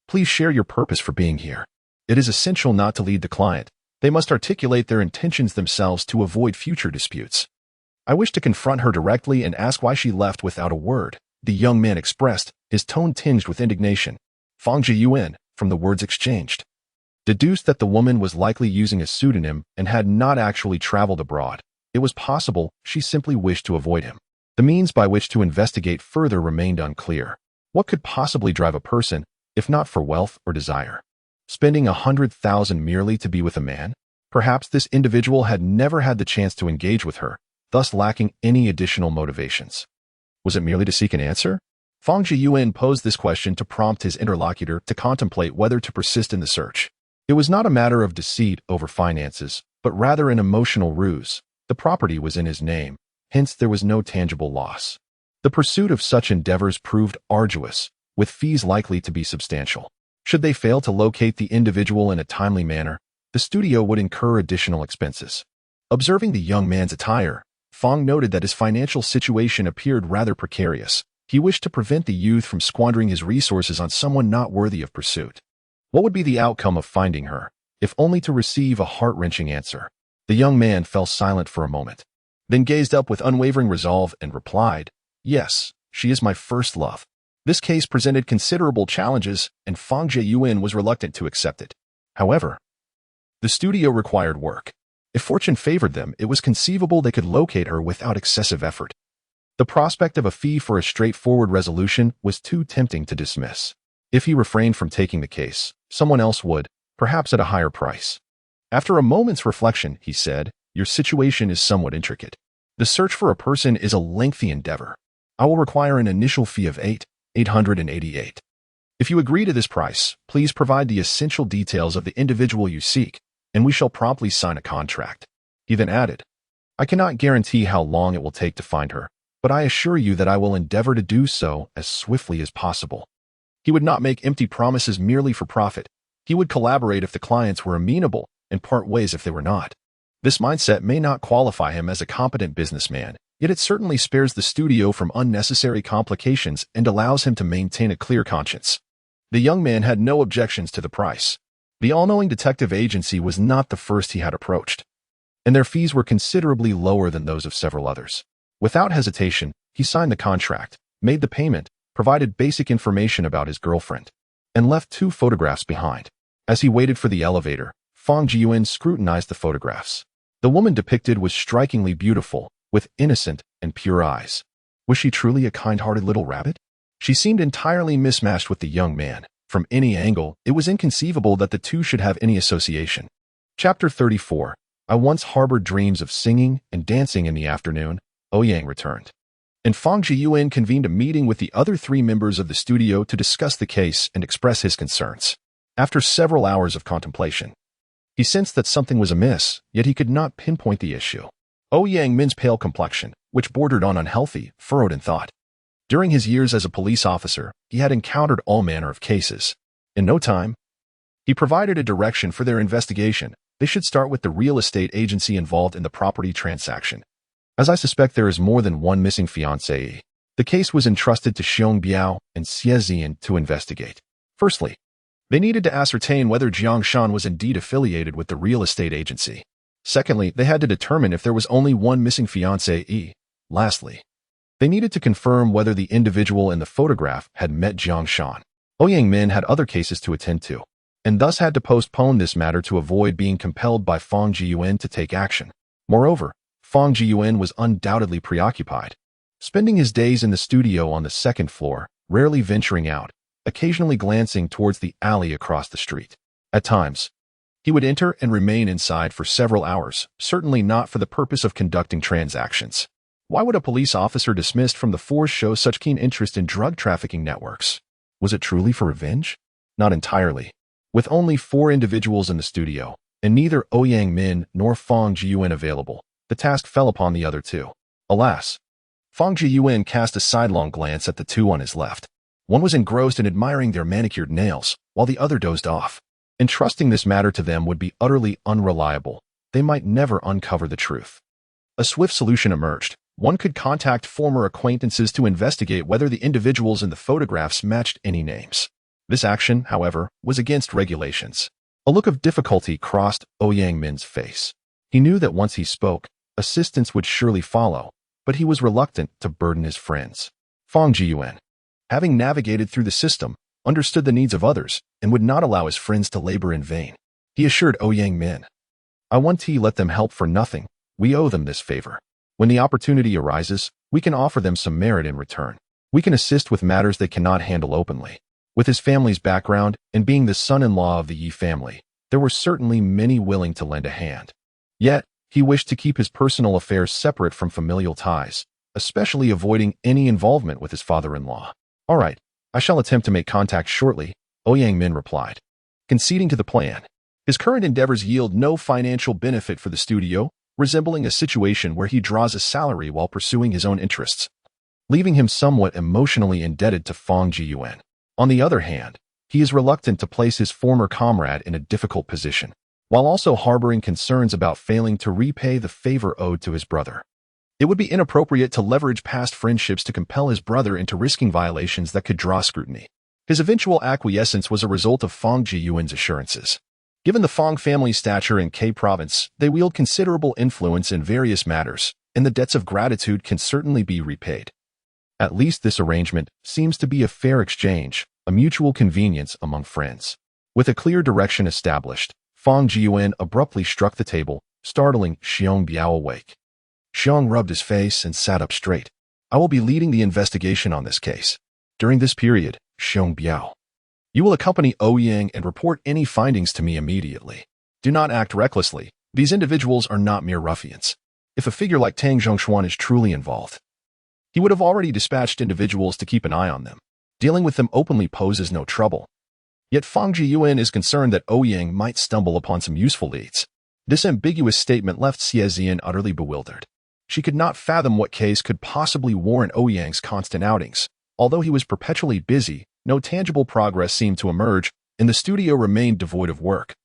please share your purpose for being here. It is essential not to lead the client. They must articulate their intentions themselves to avoid future disputes. I wish to confront her directly and ask why she left without a word. the young man expressed, his tone tinged with indignation. Fang Jiyuan, from the words exchanged, deduced that the woman was likely using a pseudonym and had not actually traveled abroad. It was possible she simply wished to avoid him. The means by which to investigate further remained unclear. What could possibly drive a person, if not for wealth or desire? Spending 100,000 merely to be with a man? Perhaps this individual had never had the chance to engage with her, thus lacking any additional motivations. Was it merely to seek an answer? Fang Jiyuan posed this question to prompt his interlocutor to contemplate whether to persist in the search. It was not a matter of deceit over finances, but rather an emotional ruse. The property was in his name, hence there was no tangible loss. The pursuit of such endeavors proved arduous, with fees likely to be substantial. Should they fail to locate the individual in a timely manner, the studio would incur additional expenses. Observing the young man's attire, Fang noted that his financial situation appeared rather precarious. He wished to prevent the youth from squandering his resources on someone not worthy of pursuit. What would be the outcome of finding her, if only to receive a heart-wrenching answer? The young man fell silent for a moment, then gazed up with unwavering resolve and replied, "Yes, she is my first love." This case presented considerable challenges, and Fang Jiyuan was reluctant to accept it. However, the studio required work. If fortune favored them, it was conceivable they could locate her without excessive effort. The prospect of a fee for a straightforward resolution was too tempting to dismiss. If he refrained from taking the case, someone else would, perhaps at a higher price. After a moment's reflection, he said, "Your situation is somewhat intricate. The search for a person is a lengthy endeavor. I will require an initial fee of 888. If you agree to this price, please provide the essential details of the individual you seek, and we shall promptly sign a contract." He then added, "I cannot guarantee how long it will take to find her, but I assure you that I will endeavor to do so as swiftly as possible." He would not make empty promises merely for profit. He would collaborate if the clients were amenable and part ways if they were not. This mindset may not qualify him as a competent businessman, yet it certainly spares the studio from unnecessary complications and allows him to maintain a clear conscience. The young man had no objections to the price. The all-knowing detective agency was not the first he had approached, and their fees were considerably lower than those of several others. Without hesitation, he signed the contract, made the payment, provided basic information about his girlfriend, and left 2 photographs behind. As he waited for the elevator, Fang Jiyuan scrutinized the photographs. The woman depicted was strikingly beautiful, with innocent and pure eyes. Was she truly a kind-hearted little rabbit? She seemed entirely mismatched with the young man. From any angle, it was inconceivable that the two should have any association. Chapter 34. I once harbored dreams of singing and dancing in the afternoon. Ouyang returned, and Fang Jiyuan convened a meeting with the other 3 members of the studio to discuss the case and express his concerns. After several hours of contemplation, he sensed that something was amiss, yet he could not pinpoint the issue. Ouyang Min's pale complexion, which bordered on unhealthy, furrowed in thought. During his years as a police officer, he had encountered all manner of cases. In no time, he provided a direction for their investigation. They should start with the real estate agency involved in the property transaction. As I suspect there is more than one missing fiancée, the case was entrusted to Xiong Biao and Xie Zian to investigate. Firstly, they needed to ascertain whether Jiang Shan was indeed affiliated with the real estate agency. Secondly, they had to determine if there was only one missing fiancée. Lastly, they needed to confirm whether the individual in the photograph had met Jiang Shan. Ouyang Min had other cases to attend to, and thus had to postpone this matter to avoid being compelled by Fang Jiyuan to take action. Moreover, Fang Jiyuan was undoubtedly preoccupied, spending his days in the studio on the 2nd floor, rarely venturing out, occasionally glancing towards the alley across the street. At times, he would enter and remain inside for several hours, certainly not for the purpose of conducting transactions. Why would a police officer dismissed from the force show such keen interest in drug trafficking networks? Was it truly for revenge? Not entirely. With only 4 individuals in the studio, and neither Ouyang Min nor Fang Jiyuan available, the task fell upon the other 2. Alas, Fang Jiyuan cast a sidelong glance at the 2 on his left. One was engrossed in admiring their manicured nails, while the other dozed off. Entrusting this matter to them would be utterly unreliable. They might never uncover the truth. A swift solution emerged. One could contact former acquaintances to investigate whether the individuals in the photographs matched any names. This action, however, was against regulations. A look of difficulty crossed Ouyang Min's face. He knew that once he spoke, assistance would surely follow, but he was reluctant to burden his friends. Fang Jiyuan, having navigated through the system, understood the needs of others and would not allow his friends to labor in vain. He assured Ouyang Min, "I won't let them help for nothing. We owe them this favor. When the opportunity arises, we can offer them some merit in return. We can assist with matters they cannot handle openly." With his family's background and being the son-in-law of the Yi family, there were certainly many willing to lend a hand. Yet, he wished to keep his personal affairs separate from familial ties, especially avoiding any involvement with his father-in-law. "All right, I shall attempt to make contact shortly," Ouyang Min replied, conceding to the plan. His current endeavors yield no financial benefit for the studio, resembling a situation where he draws a salary while pursuing his own interests, leaving him somewhat emotionally indebted to Fang Jiyuan. On the other hand, he is reluctant to place his former comrade in a difficult position, while also harboring concerns about failing to repay the favor owed to his brother. It would be inappropriate to leverage past friendships to compel his brother into risking violations that could draw scrutiny. His eventual acquiescence was a result of Fang Jiyuan's assurances. Given the Fang family's stature in K province, they wield considerable influence in various matters, and the debts of gratitude can certainly be repaid. At least this arrangement seems to be a fair exchange, a mutual convenience among friends. With a clear direction established, Fang Jiyuan abruptly struck the table, startling Xiong Biao awake. Xiong rubbed his face and sat up straight. "I will be leading the investigation on this case. During this period, Xiong Biao, you will accompany Ouyang and report any findings to me immediately. Do not act recklessly. These individuals are not mere ruffians. If a figure like Tang Zhongshuan is truly involved, he would have already dispatched individuals to keep an eye on them. Dealing with them openly poses no trouble." Yet Fang Jiyuan is concerned that Ouyang might stumble upon some useful leads. This ambiguous statement left Xie Zian utterly bewildered. She could not fathom what case could possibly warrant Ouyang's constant outings. Although he was perpetually busy, no tangible progress seemed to emerge, and the studio remained devoid of work.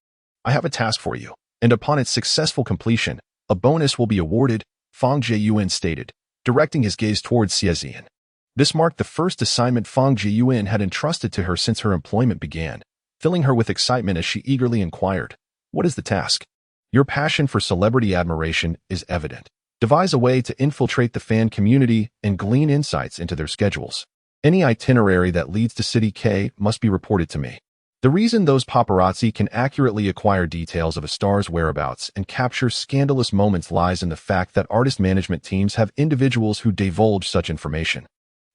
"I have a task for you, and upon its successful completion, a bonus will be awarded," Fang Jiyuan stated, directing his gaze towards Xie Zian. This marked the first assignment Fang Jiyuan had entrusted to her since her employment began, filling her with excitement as she eagerly inquired, "What is the task?" "Your passion for celebrity admiration is evident. Devise a way to infiltrate the fan community and glean insights into their schedules. Any itinerary that leads to City K must be reported to me. The reason those paparazzi can accurately acquire details of a star's whereabouts and capture scandalous moments lies in the fact that artist management teams have individuals who divulge such information.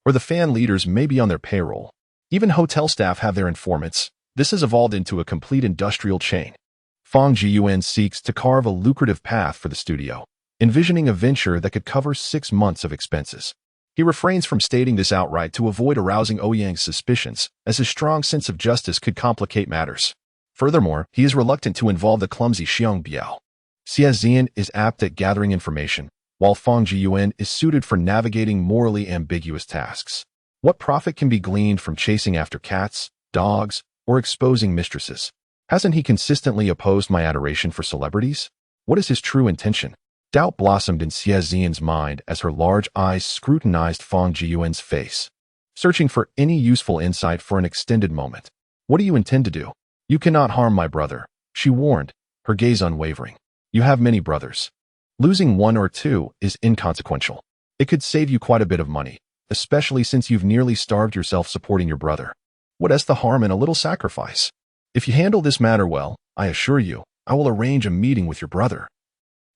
Or the fan leaders may be on their payroll. Even hotel staff have their informants. This has evolved into a complete industrial chain." Fang Jiyuan seeks to carve a lucrative path for the studio, envisioning a venture that could cover 6 months of expenses. He refrains from stating this outright to avoid arousing Ouyang's suspicions, as his strong sense of justice could complicate matters. Furthermore, he is reluctant to involve the clumsy Xiong Biao. Xie Zian is apt at gathering information, while Fang Jiyuan is suited for navigating morally ambiguous tasks. What profit can be gleaned from chasing after cats, dogs, or exposing mistresses? Hasn't he consistently opposed my adoration for celebrities? What is his true intention? Doubt blossomed in Xie Zian's mind as her large eyes scrutinized Fang Jiyuan's face, searching for any useful insight for an extended moment. "What do you intend to do?" "You cannot harm my brother," she warned, her gaze unwavering. "You have many brothers. Losing one or two is inconsequential. It could save you quite a bit of money, especially since you've nearly starved yourself supporting your brother. What is the harm in a little sacrifice? If you handle this matter well, I assure you, I will arrange a meeting with your brother."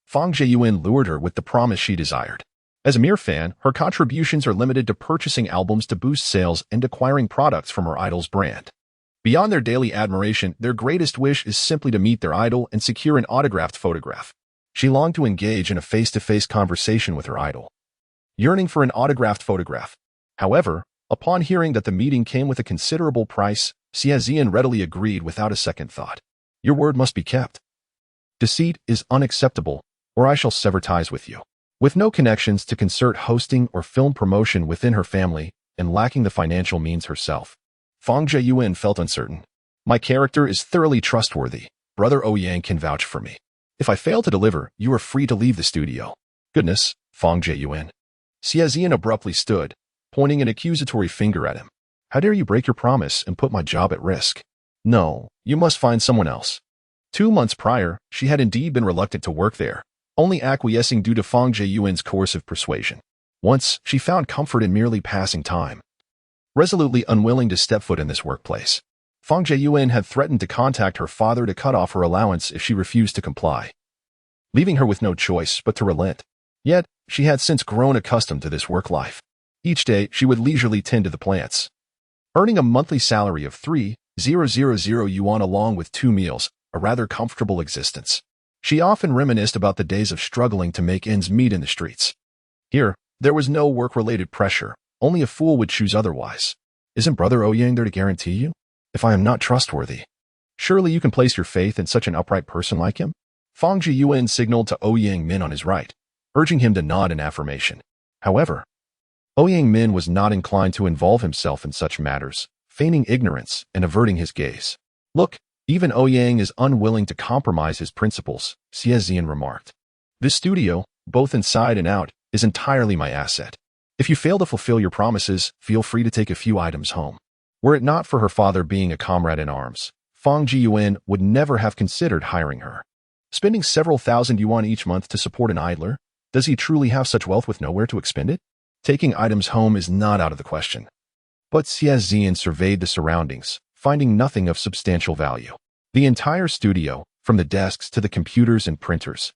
Fang Jiyuan lured her with the promise she desired. As a mere fan, her contributions are limited to purchasing albums to boost sales and acquiring products from her idol's brand. Beyond their daily admiration, their greatest wish is simply to meet their idol and secure an autographed photograph. She longed to engage in a face-to-face conversation with her idol, yearning for an autographed photograph. However, upon hearing that the meeting came with a considerable price, Xie Zian readily agreed without a second thought. "Your word must be kept. Deceit is unacceptable, or I shall sever ties with you." With no connections to concert hosting or film promotion within her family, and lacking the financial means herself, Fang Jiyuan felt uncertain. "My character is thoroughly trustworthy. Brother Ouyang can vouch for me. If I fail to deliver, you are free to leave the studio." "Goodness, Fang Jiyuan." Xie Zian abruptly stood, pointing an accusatory finger at him. "How dare you break your promise and put my job at risk? No, you must find someone else." 2 months prior, she had indeed been reluctant to work there, only acquiescing due to Fang Jiyuan's coercive persuasion. Once, she found comfort in merely passing time. Resolutely unwilling to step foot in this workplace, Fang Jieyuan had threatened to contact her father to cut off her allowance if she refused to comply, leaving her with no choice but to relent. Yet, she had since grown accustomed to this work life. Each day, she would leisurely tend to the plants, earning a monthly salary of 3,000 yuan along with 2 meals, a rather comfortable existence. She often reminisced about the days of struggling to make ends meet in the streets. Here, there was no work-related pressure. Only a fool would choose otherwise. Isn't Brother Ouyang there to guarantee you? If I am not trustworthy, surely you can place your faith in such an upright person like him? Fang Jieyuan signaled to Ouyang Min on his right, urging him to nod in affirmation. However, Ouyang Min was not inclined to involve himself in such matters, feigning ignorance and averting his gaze. Look, even Ouyang is unwilling to compromise his principles, Xie Zian remarked. This studio, both inside and out, is entirely my asset. If you fail to fulfill your promises, feel free to take a few items home. Were it not for her father being a comrade in arms, Fang Jieyuan would never have considered hiring her. Spending several thousand yuan each month to support an idler, does he truly have such wealth with nowhere to expend it? Taking items home is not out of the question. But Xie Zian surveyed the surroundings, finding nothing of substantial value. The entire studio, from the desks to the computers and printers,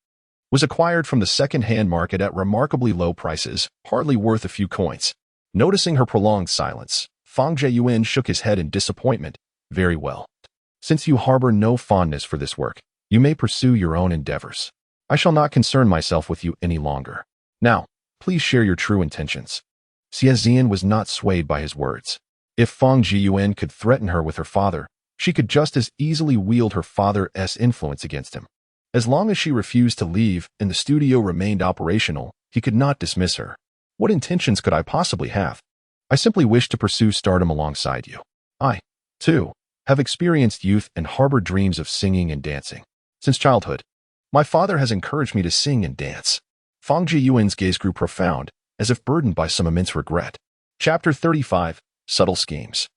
was acquired from the second-hand market at remarkably low prices, hardly worth a few coins. Noticing her prolonged silence, Fang Jieyuan shook his head in disappointment. Very well. Since you harbor no fondness for this work, you may pursue your own endeavors. I shall not concern myself with you any longer. Now, please share your true intentions. Xie Zian was not swayed by his words. If Fang Jieyuan could threaten her with her father, she could just as easily wield her father's influence against him. As long as she refused to leave and the studio remained operational, he could not dismiss her. What intentions could I possibly have? I simply wish to pursue stardom alongside you. I, too, have experienced youth and harbored dreams of singing and dancing. Since childhood, my father has encouraged me to sing and dance. Fang Jieyuan's gaze grew profound, as if burdened by some immense regret. Chapter 35, Subtle Schemes.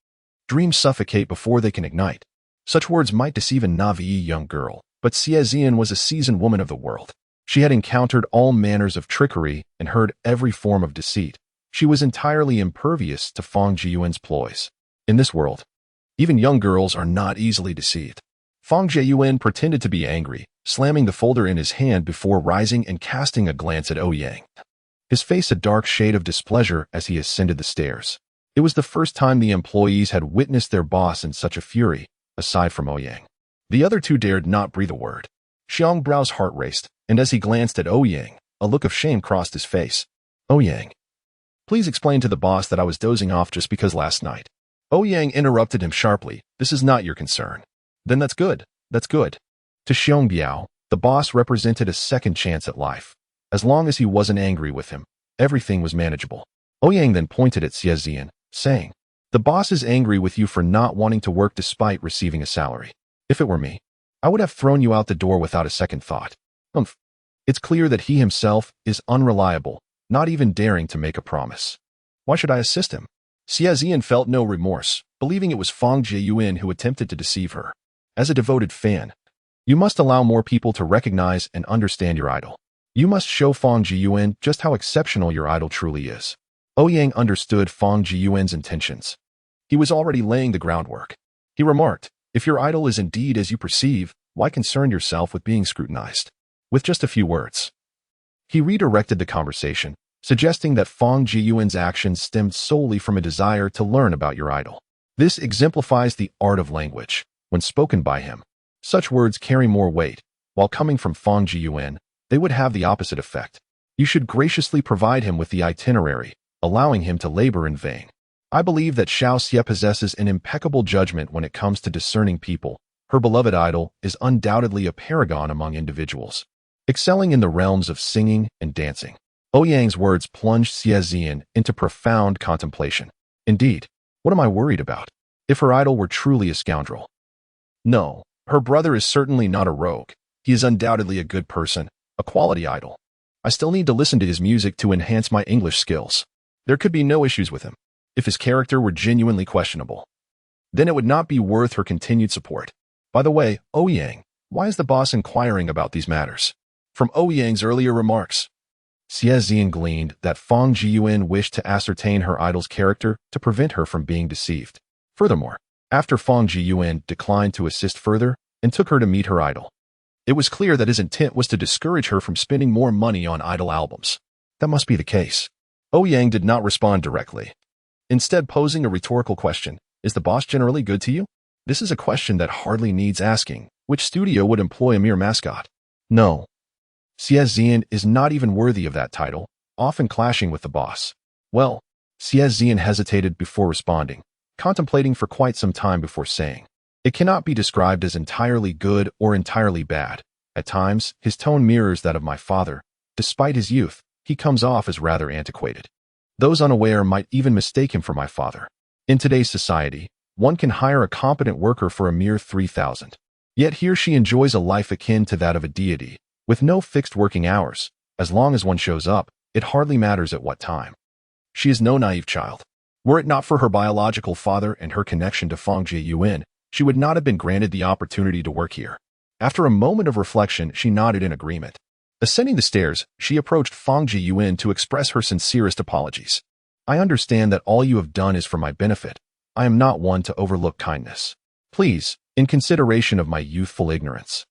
Dreams suffocate before they can ignite. Such words might deceive a naive young girl, but Xie Zian was a seasoned woman of the world. She had encountered all manners of trickery and heard every form of deceit. She was entirely impervious to Fang Jieyuan's ploys. In this world, even young girls are not easily deceived. Fang Jieyuan pretended to be angry, slamming the folder in his hand before rising and casting a glance at Ouyang. His face a dark shade of displeasure as he ascended the stairs. It was the first time the employees had witnessed their boss in such a fury, aside from Ouyang. The other two dared not breathe a word. Xiang Brao's heart raced, and as he glanced at Ouyang, a look of shame crossed his face. Ouyang, please explain to the boss that I was dozing off just because last night. Ouyang interrupted him sharply. This is not your concern. Then that's good. That's good. To Xiong Biao, the boss represented a second chance at life. As long as he wasn't angry with him, everything was manageable. Ouyang then pointed at Xie Zian, saying, the boss is angry with you for not wanting to work despite receiving a salary. If it were me, I would have thrown you out the door without a second thought. It's clear that he himself is unreliable, not even daring to make a promise. Why should I assist him? Xie Zian felt no remorse, believing it was Fang Jieyuan who attempted to deceive her. As a devoted fan, you must allow more people to recognize and understand your idol. You must show Fang Jieyuan just how exceptional your idol truly is. Ouyang understood Fang Jieyuan's intentions. He was already laying the groundwork. He remarked, if your idol is indeed as you perceive, why concern yourself with being scrutinized? With just a few words, he redirected the conversation, suggesting that Fang Jieyuan's actions stemmed solely from a desire to learn about your idol. This exemplifies the art of language. When spoken by him, such words carry more weight, while coming from Fang Jieyuan, they would have the opposite effect. You should graciously provide him with the itinerary, allowing him to labor in vain. I believe that Xiao Xie possesses an impeccable judgment when it comes to discerning people. Her beloved idol is undoubtedly a paragon among individuals, excelling in the realms of singing and dancing. Ouyang's words plunged Xie Zian into profound contemplation. Indeed, what am I worried about? If her idol were truly a scoundrel. No, her brother is certainly not a rogue. He is undoubtedly a good person, a quality idol. I still need to listen to his music to enhance my English skills. There could be no issues with him. If his character were genuinely questionable, then it would not be worth her continued support. By the way, Ouyang, why is the boss inquiring about these matters? From Ouyang's earlier remarks, Xie Zian gleaned that Fang Jiyuan wished to ascertain her idol's character to prevent her from being deceived. Furthermore, after Fang Jiyuan declined to assist further and took her to meet her idol, it was clear that his intent was to discourage her from spending more money on idol albums. That must be the case. Ouyang did not respond directly, instead posing a rhetorical question. Is the boss generally good to you? This is a question that hardly needs asking. Which studio would employ a mere mascot? No. Xie Zian is not even worthy of that title, often clashing with the boss. Well, Xie Zian hesitated before responding, contemplating for quite some time before saying, it cannot be described as entirely good or entirely bad. At times, his tone mirrors that of my father. Despite his youth, he comes off as rather antiquated. Those unaware might even mistake him for my father. In today's society, one can hire a competent worker for a mere 3,000. Yet here she enjoys a life akin to that of a deity, with no fixed working hours. As long as one shows up, it hardly matters at what time. She is no naive child. Were it not for her biological father and her connection to Fang Jiyuan, she would not have been granted the opportunity to work here. After a moment of reflection, she nodded in agreement. Ascending the stairs, she approached Fang Jiyuan to express her sincerest apologies. I understand that all you have done is for my benefit. I am not one to overlook kindness. Please, in consideration of my youthful ignorance,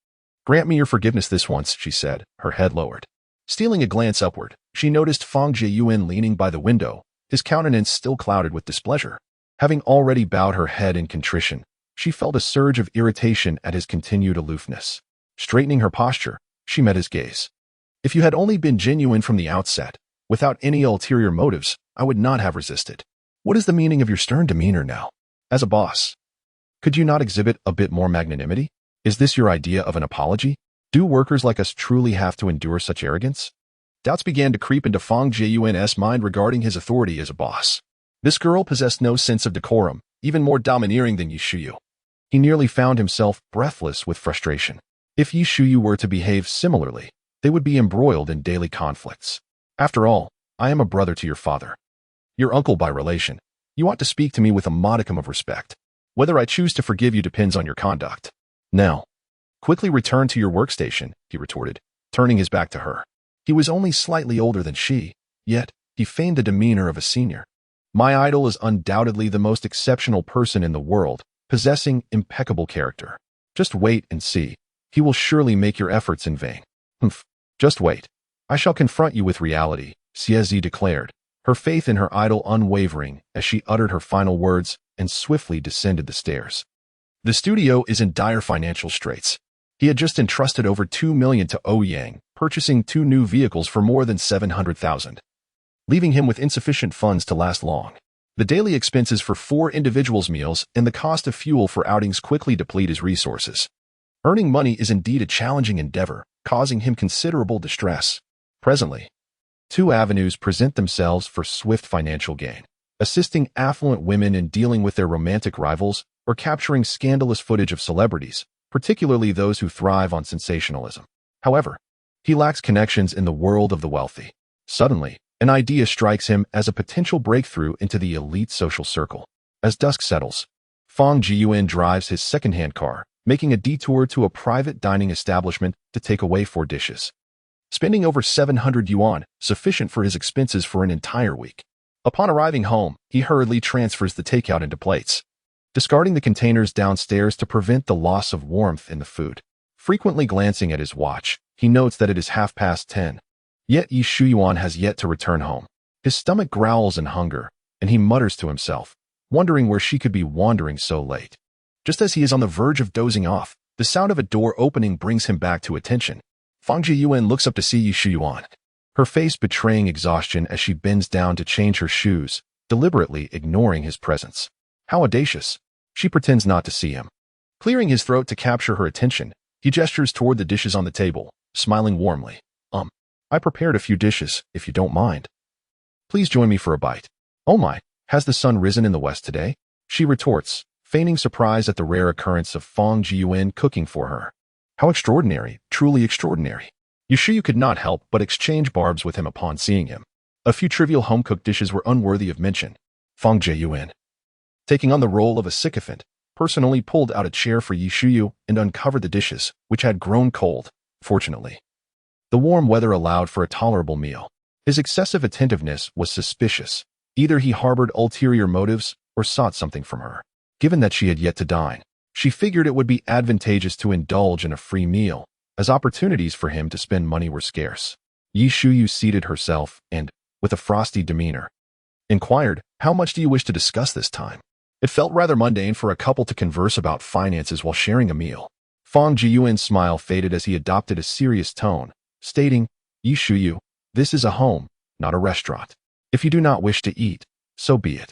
grant me your forgiveness this once, she said, her head lowered. Stealing a glance upward, she noticed Fang Jiyuan leaning by the window, his countenance still clouded with displeasure. Having already bowed her head in contrition, she felt a surge of irritation at his continued aloofness. Straightening her posture, she met his gaze. If you had only been genuine from the outset, without any ulterior motives, I would not have resisted. What is the meaning of your stern demeanor now? As a boss, could you not exhibit a bit more magnanimity? Is this your idea of an apology? Do workers like us truly have to endure such arrogance? Doubts began to creep into Fang Jiyuan's mind regarding his authority as a boss. This girl possessed no sense of decorum, even more domineering than Ye Shuyu. He nearly found himself breathless with frustration. If Ye Shuyu were to behave similarly, they would be embroiled in daily conflicts. After all, I am a brother to your father. Your uncle by relation. You ought to speak to me with a modicum of respect. Whether I choose to forgive you depends on your conduct. Now, quickly return to your workstation, he retorted, turning his back to her. He was only slightly older than she, yet he feigned the demeanor of a senior. My idol is undoubtedly the most exceptional person in the world, possessing impeccable character. Just wait and see. He will surely make your efforts in vain. Humph. Just wait. I shall confront you with reality, Xie Zi declared, her faith in her idol unwavering as she uttered her final words and swiftly descended the stairs. The studio is in dire financial straits. He had just entrusted over 2 million to Ouyang, purchasing 2 new vehicles for more than 700,000, leaving him with insufficient funds to last long. The daily expenses for 4 individuals' meals and the cost of fuel for outings quickly deplete his resources. Earning money is indeed a challenging endeavor, causing him considerable distress. Presently, 2 avenues present themselves for swift financial gain: assisting affluent women in dealing with their romantic rivals or capturing scandalous footage of celebrities, particularly those who thrive on sensationalism. However, he lacks connections in the world of the wealthy. Suddenly, an idea strikes him as a potential breakthrough into the elite social circle. As dusk settles, Fang Jiyuan drives his second-hand car, making a detour to a private dining establishment to take away 4 dishes. Spending over 700 yuan, sufficient for his expenses for an entire week. Upon arriving home, he hurriedly transfers the takeout into plates, discarding the containers downstairs to prevent the loss of warmth in the food. Frequently glancing at his watch, he notes that it is 10:30. Yet Ye Shuyuan has yet to return home. His stomach growls in hunger, and he mutters to himself, wondering where she could be wandering so late. Just as he is on the verge of dozing off, the sound of a door opening brings him back to attention. Fang Jiyuan looks up to see Ye Shuyuan, her face betraying exhaustion as she bends down to change her shoes, deliberately ignoring his presence. How audacious! She pretends not to see him. Clearing his throat to capture her attention, he gestures toward the dishes on the table, smiling warmly. I prepared a few dishes, if you don't mind. Please join me for a bite. Oh my, has the sun risen in the west today? She retorts, feigning surprise at the rare occurrence of Fang Jiyuan cooking for her. How extraordinary, truly extraordinary. Ye Shuyu could not help but exchange barbs with him upon seeing him. A few trivial home-cooked dishes were unworthy of mention. Fang Jiyuan, taking on the role of a sycophant, personally pulled out a chair for Ye Shuyu and uncovered the dishes, which had grown cold. Fortunately, the warm weather allowed for a tolerable meal. His excessive attentiveness was suspicious. Either he harbored ulterior motives or sought something from her. Given that she had yet to dine, she figured it would be advantageous to indulge in a free meal, as opportunities for him to spend money were scarce. Yi Shuyu seated herself and, with a frosty demeanor, inquired, "How much do you wish to discuss this time?" It felt rather mundane for a couple to converse about finances while sharing a meal. Fang Jiyuan's smile faded as he adopted a serious tone, stating, "Yi Shuyu, this is a home, not a restaurant. If you do not wish to eat, so be it.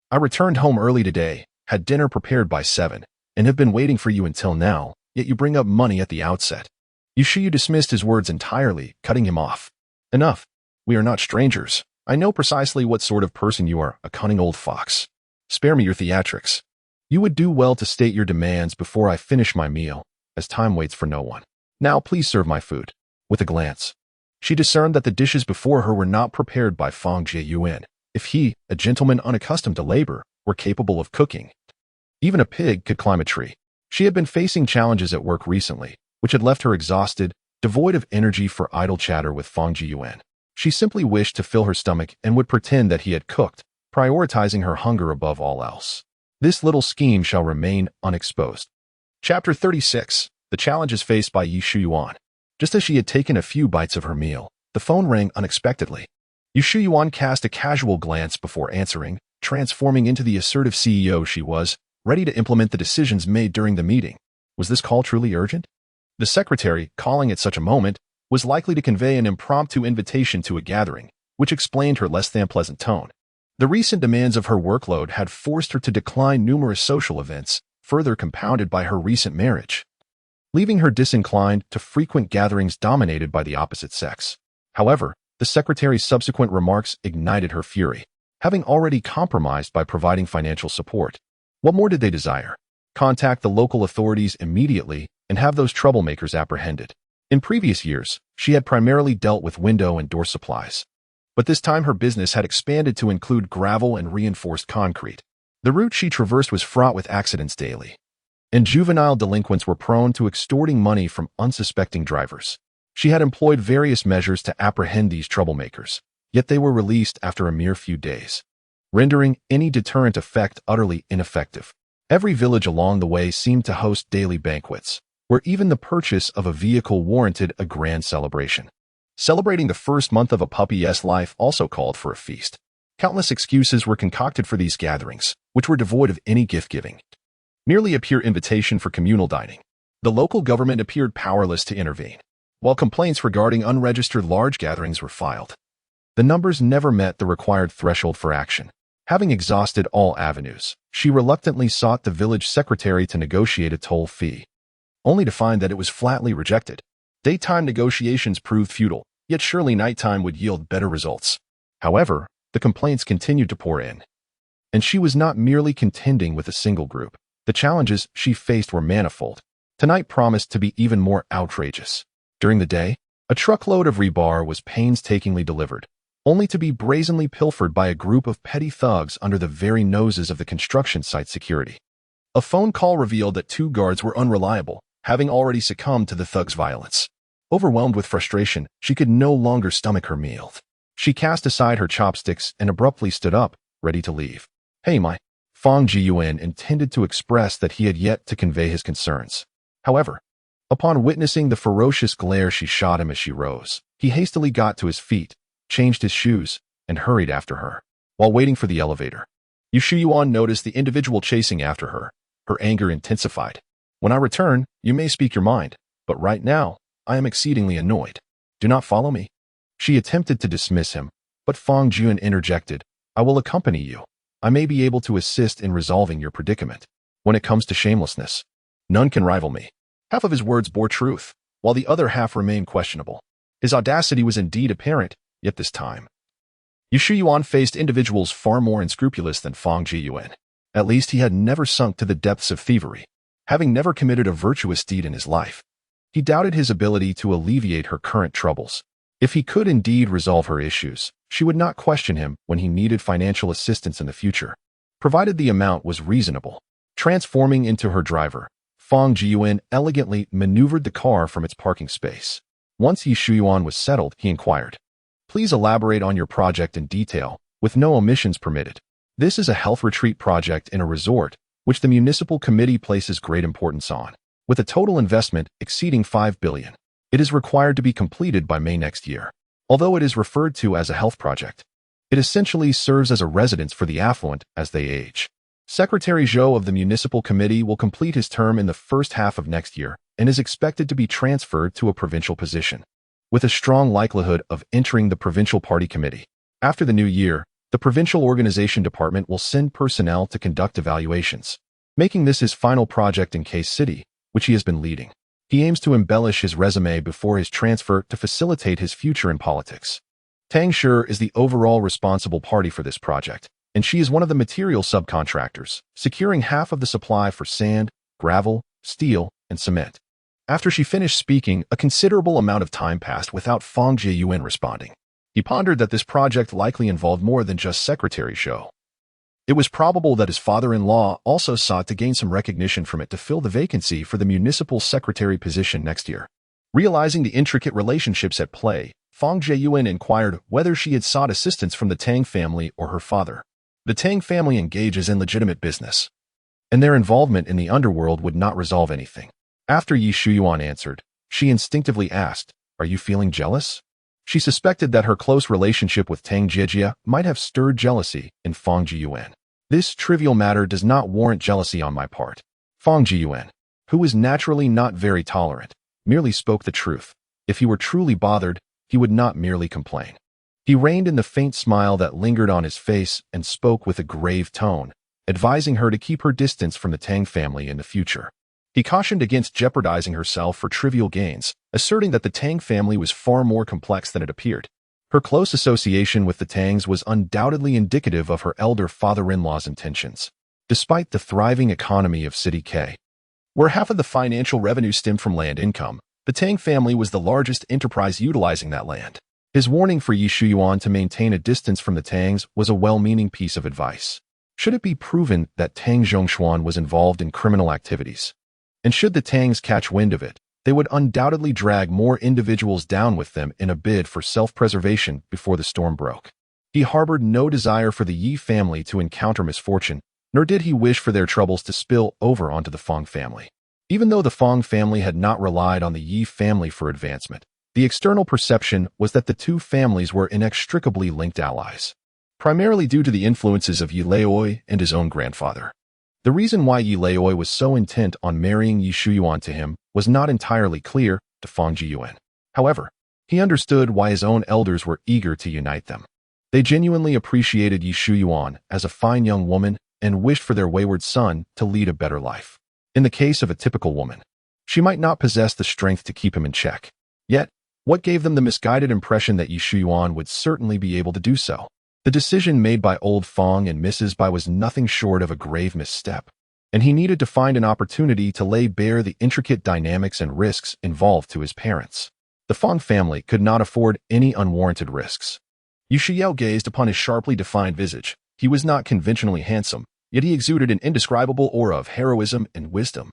I returned home early today, had dinner prepared by 7, and have been waiting for you until now, yet you bring up money at the outset." Yi Shuyu dismissed his words entirely, cutting him off. "Enough. We are not strangers. I know precisely what sort of person you are, a cunning old fox. Spare me your theatrics. You would do well to state your demands before I finish my meal, as time waits for no one. Now please serve my food." With a glance, she discerned that the dishes before her were not prepared by Fang Jiyuan. If he, a gentleman unaccustomed to labor, were capable of cooking, even a pig could climb a tree. She had been facing challenges at work recently, which had left her exhausted, devoid of energy for idle chatter with Fang Jiyuan. She simply wished to fill her stomach and would pretend that he had cooked, prioritizing her hunger above all else. This little scheme shall remain unexposed. Chapter 36. The challenges faced by Yi Shuyuan. Just as she had taken a few bites of her meal, the phone rang unexpectedly. Yi Shuyuan cast a casual glance before answering, transforming into the assertive CEO she was, ready to implement the decisions made during the meeting. Was this call truly urgent? The secretary, calling at such a moment, was likely to convey an impromptu invitation to a gathering, which explained her less than pleasant tone. The recent demands of her workload had forced her to decline numerous social events, further compounded by her recent marriage, leaving her disinclined to frequent gatherings dominated by the opposite sex. However, the secretary's subsequent remarks ignited her fury, having already compromised by providing financial support. What more did they desire? Contact the local authorities immediately and have those troublemakers apprehended. In previous years, she had primarily dealt with window and door supplies, but this time her business had expanded to include gravel and reinforced concrete. The route she traversed was fraught with accidents daily, and juvenile delinquents were prone to extorting money from unsuspecting drivers. She had employed various measures to apprehend these troublemakers, yet they were released after a mere few days, rendering any deterrent effect utterly ineffective. Every village along the way seemed to host daily banquets, where even the purchase of a vehicle warranted a grand celebration. Celebrating the first month of a puppy's life also called for a feast. Countless excuses were concocted for these gatherings, which were devoid of any gift-giving. Merely a pure invitation for communal dining. The local government appeared powerless to intervene, while complaints regarding unregistered large gatherings were filed. The numbers never met the required threshold for action. Having exhausted all avenues, she reluctantly sought the village secretary to negotiate a toll fee, only to find that it was flatly rejected. Daytime negotiations proved futile, yet surely nighttime would yield better results. However, the complaints continued to pour in, and she was not merely contending with a single group. The challenges she faced were manifold. Tonight promised to be even more outrageous. During the day, a truckload of rebar was painstakingly delivered, only to be brazenly pilfered by a group of petty thugs under the very noses of the construction site security. A phone call revealed that 2 guards were unreliable, having already succumbed to the thugs' violence. Overwhelmed with frustration, she could no longer stomach her meal. She cast aside her chopsticks and abruptly stood up, ready to leave. "Hey, my..." Fang Jiyuan intended to express that he had yet to convey his concerns. However, upon witnessing the ferocious glare she shot him as she rose, he hastily got to his feet, changed his shoes, and hurried after her. While waiting for the elevator, Yi Shuyuan noticed the individual chasing after her. Her anger intensified. "When I return, you may speak your mind, but right now, I am exceedingly annoyed. Do not follow me." She attempted to dismiss him, but Fang Jiyuan interjected, "I will accompany you. I may be able to assist in resolving your predicament. When it comes to shamelessness, none can rival me." Half of his words bore truth, while the other half remained questionable. His audacity was indeed apparent, yet this time, Yi Shuyuan faced individuals far more unscrupulous than Fang Jiyuan. At least he had never sunk to the depths of thievery, having never committed a virtuous deed in his life. He doubted his ability to alleviate her current troubles. If he could indeed resolve her issues, she would not question him when he needed financial assistance in the future, provided the amount was reasonable. Transforming into her driver, Fang Jiyuan elegantly maneuvered the car from its parking space. Once Yi Shuyuan was settled, he inquired, Please elaborate on your project in detail, with no omissions permitted. This is a health retreat project in a resort, which the municipal committee places great importance on. With a total investment exceeding 5 billion, it is required to be completed by May next year. Although it is referred to as a health project, it essentially serves as a residence for the affluent as they age. Secretary Zhou of the municipal committee will complete his term in the first half of next year and is expected to be transferred to a provincial position, with a strong likelihood of entering the provincial party committee. After the new year, the provincial organization department will send personnel to conduct evaluations, making this his final project in K City, which he has been leading. He aims to embellish his resume before his transfer to facilitate his future in politics. Tang Shi is the overall responsible party for this project, and she is one of the material subcontractors, securing half of the supply for sand, gravel, steel, and cement. After she finished speaking, a considerable amount of time passed without Fang Jiyuan responding. He pondered that this project likely involved more than just Secretary Zhou. It was probable that his father-in-law also sought to gain some recognition from it to fill the vacancy for the municipal secretary position next year. Realizing the intricate relationships at play, Fang Jiyuan inquired whether she had sought assistance from the Tang family or her father. The Tang family engages in legitimate business, and their involvement in the underworld would not resolve anything. After Yi Shuyuan answered, she instinctively asked, "Are you feeling jealous?" She suspected that her close relationship with Tang Jijia might have stirred jealousy in Fang Jiyuan. This trivial matter does not warrant jealousy on my part. Fang Jiyuan, who was naturally not very tolerant, merely spoke the truth. If he were truly bothered, he would not merely complain. He reined in the faint smile that lingered on his face and spoke with a grave tone, advising her to keep her distance from the Tang family in the future. He cautioned against jeopardizing herself for trivial gains, asserting that the Tang family was far more complex than it appeared. Her close association with the Tangs was undoubtedly indicative of her elder father-in-law's intentions. Despite the thriving economy of City K, where half of the financial revenue stemmed from land income, the Tang family was the largest enterprise utilizing that land. His warning for Yi Shuyuan to maintain a distance from the Tangs was a well-meaning piece of advice. Should it be proven that Tang Zhongshuan was involved in criminal activities, and should the Tangs catch wind of it, they would undoubtedly drag more individuals down with them in a bid for self-preservation before the storm broke. He harbored no desire for the Yi family to encounter misfortune, nor did he wish for their troubles to spill over onto the Fang family. Even though the Fang family had not relied on the Yi family for advancement, the external perception was that the two families were inextricably linked allies, primarily due to the influences of Yi Leoi and his own grandfather. The reason why Yi Leoi was so intent on marrying Yi Shuyuan to him was not entirely clear to Fang Jiyuan. However, he understood why his own elders were eager to unite them. They genuinely appreciated Yi Shuyuan as a fine young woman and wished for their wayward son to lead a better life. In the case of a typical woman, she might not possess the strength to keep him in check. Yet, what gave them the misguided impression that Yi Shuyuan would certainly be able to do so? The decision made by old Fang and Mrs. Bai was nothing short of a grave misstep, and he needed to find an opportunity to lay bare the intricate dynamics and risks involved to his parents. The Fang family could not afford any unwarranted risks. Yu Shiyao gazed upon his sharply defined visage. He was not conventionally handsome, yet he exuded an indescribable aura of heroism and wisdom.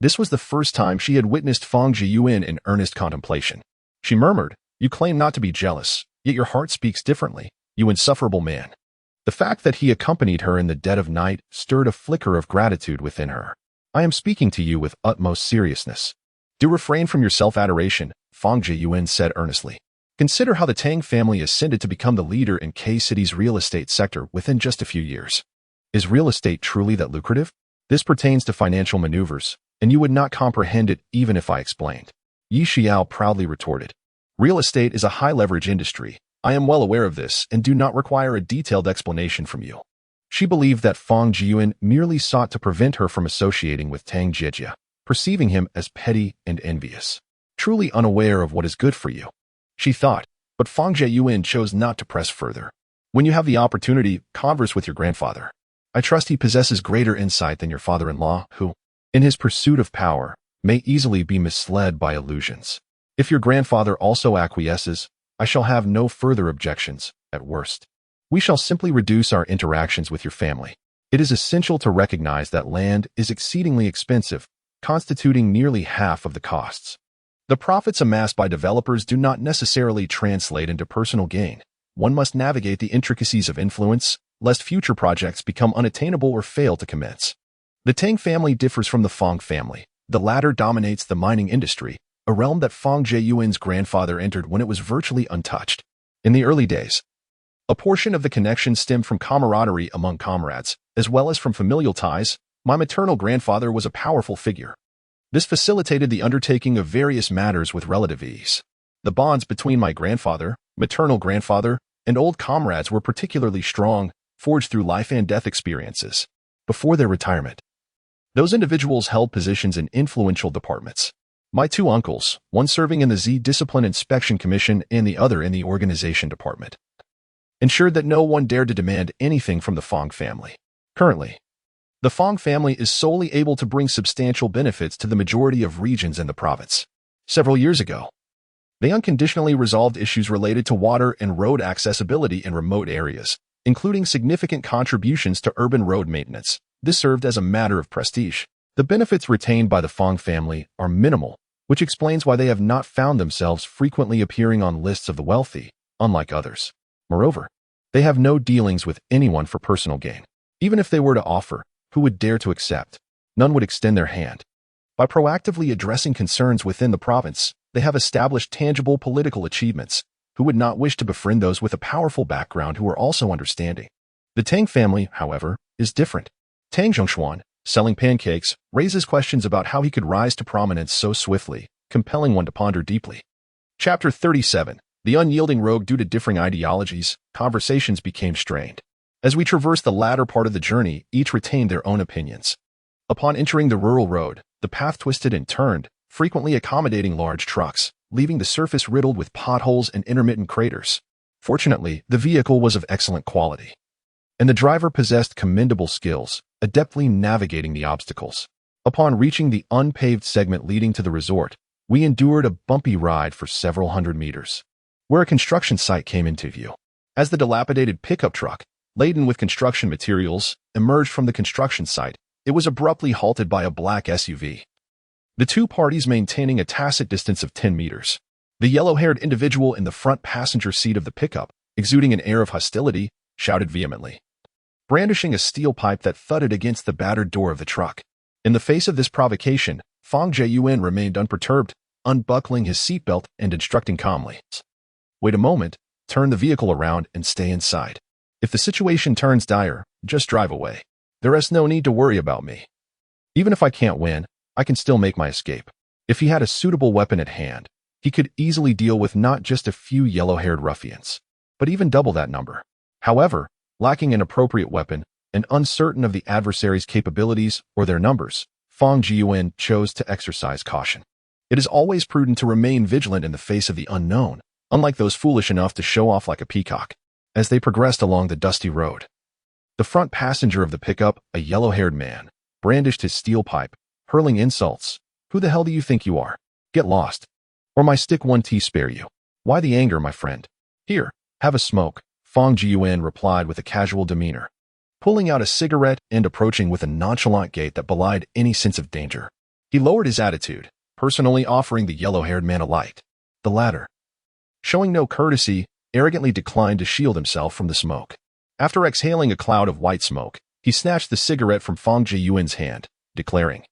This was the first time she had witnessed Fang Jiyuan in earnest contemplation. She murmured, "You claim not to be jealous, yet your heart speaks differently, you insufferable man." The fact that he accompanied her in the dead of night stirred a flicker of gratitude within her. "I am speaking to you with utmost seriousness. Do refrain from your self-adoration," Fang Jiyuan said earnestly. "Consider how the Tang family ascended to become the leader in K City's real estate sector within just a few years. Is real estate truly that lucrative? This pertains to financial maneuvers, and you would not comprehend it even if I explained." Yi Xiao proudly retorted, "Real estate is a high-leverage industry. I am well aware of this and do not require a detailed explanation from you." She believed that Fang Jiyuan merely sought to prevent her from associating with Tang Jijia, perceiving him as petty and envious, truly unaware of what is good for you. She thought, but Fang Jiyuan chose not to press further. "When you have the opportunity, converse with your grandfather. I trust he possesses greater insight than your father-in-law, who, in his pursuit of power, may easily be misled by illusions. If your grandfather also acquiesces, I shall have no further objections, at worst. We shall simply reduce our interactions with your family. It is essential to recognize that land is exceedingly expensive, constituting nearly half of the costs. The profits amassed by developers do not necessarily translate into personal gain. One must navigate the intricacies of influence, lest future projects become unattainable or fail to commence. The Tang family differs from the Fong family. The latter dominates the mining industry, a realm that Fong Jieyuan's grandfather entered when it was virtually untouched. In the early days, a portion of the connection stemmed from camaraderie among comrades, as well as from familial ties. My maternal grandfather was a powerful figure. This facilitated the undertaking of various matters with relative ease. The bonds between my grandfather, maternal grandfather, and old comrades were particularly strong, forged through life and death experiences. Before their retirement, those individuals held positions in influential departments. My two uncles, one serving in the Z Discipline Inspection Commission and the other in the Organization Department, ensured that no one dared to demand anything from the Fong family. Currently, the Fong family is solely able to bring substantial benefits to the majority of regions in the province. Several years ago, they unconditionally resolved issues related to water and road accessibility in remote areas, including significant contributions to urban road maintenance. This served as a matter of prestige. The benefits retained by the Fong family are minimal, which explains why they have not found themselves frequently appearing on lists of the wealthy, unlike others. Moreover, they have no dealings with anyone for personal gain. Even if they were to offer, who would dare to accept? None would extend their hand. By proactively addressing concerns within the province, they have established tangible political achievements. Who would not wish to befriend those with a powerful background who are also understanding? The Tang family, however, is different. Tang Zhongshuan, selling pancakes, raises questions about how he could rise to prominence so swiftly, compelling one to ponder deeply. Chapter 37. The unyielding rogue. Due to differing ideologies, conversations became strained. As we traversed the latter part of the journey, each retained their own opinions. Upon entering the rural road, the path twisted and turned, frequently accommodating large trucks, leaving the surface riddled with potholes and intermittent craters. Fortunately, the vehicle was of excellent quality, and the driver possessed commendable skills, adeptly navigating the obstacles. Upon reaching the unpaved segment leading to the resort, we endured a bumpy ride for several hundred meters, where a construction site came into view. As the dilapidated pickup truck, laden with construction materials, emerged from the construction site, it was abruptly halted by a black SUV. The two parties maintaining a tacit distance of 10 meters. The yellow-haired individual in the front passenger seat of the pickup, exuding an air of hostility, shouted vehemently, brandishing a steel pipe that thudded against the battered door of the truck. In the face of this provocation, Fong Jieyuan remained unperturbed, unbuckling his seatbelt and instructing calmly, "Wait a moment, turn the vehicle around and stay inside. If the situation turns dire, just drive away. There is no need to worry about me. Even if I can't win, I can still make my escape." If he had a suitable weapon at hand, he could easily deal with not just a few yellow-haired ruffians, but even double that number. However, lacking an appropriate weapon and uncertain of the adversary's capabilities or their numbers, Fong Jieyuan chose to exercise caution. It is always prudent to remain vigilant in the face of the unknown, unlike those foolish enough to show off like a peacock. As they progressed along the dusty road, the front passenger of the pickup, a yellow-haired man, brandished his steel pipe, hurling insults. "Who the hell do you think you are? Get lost, or my stick 1T spare you. Why the anger, my friend? Here, have a smoke," Fong Jieyuan replied with a casual demeanor, pulling out a cigarette and approaching with a nonchalant gait that belied any sense of danger. He lowered his attitude, personally offering the yellow-haired man a light. The latter, showing no courtesy, arrogantly declined to shield himself from the smoke. After exhaling a cloud of white smoke, he snatched the cigarette from Fong Jieyuan's hand, declaring,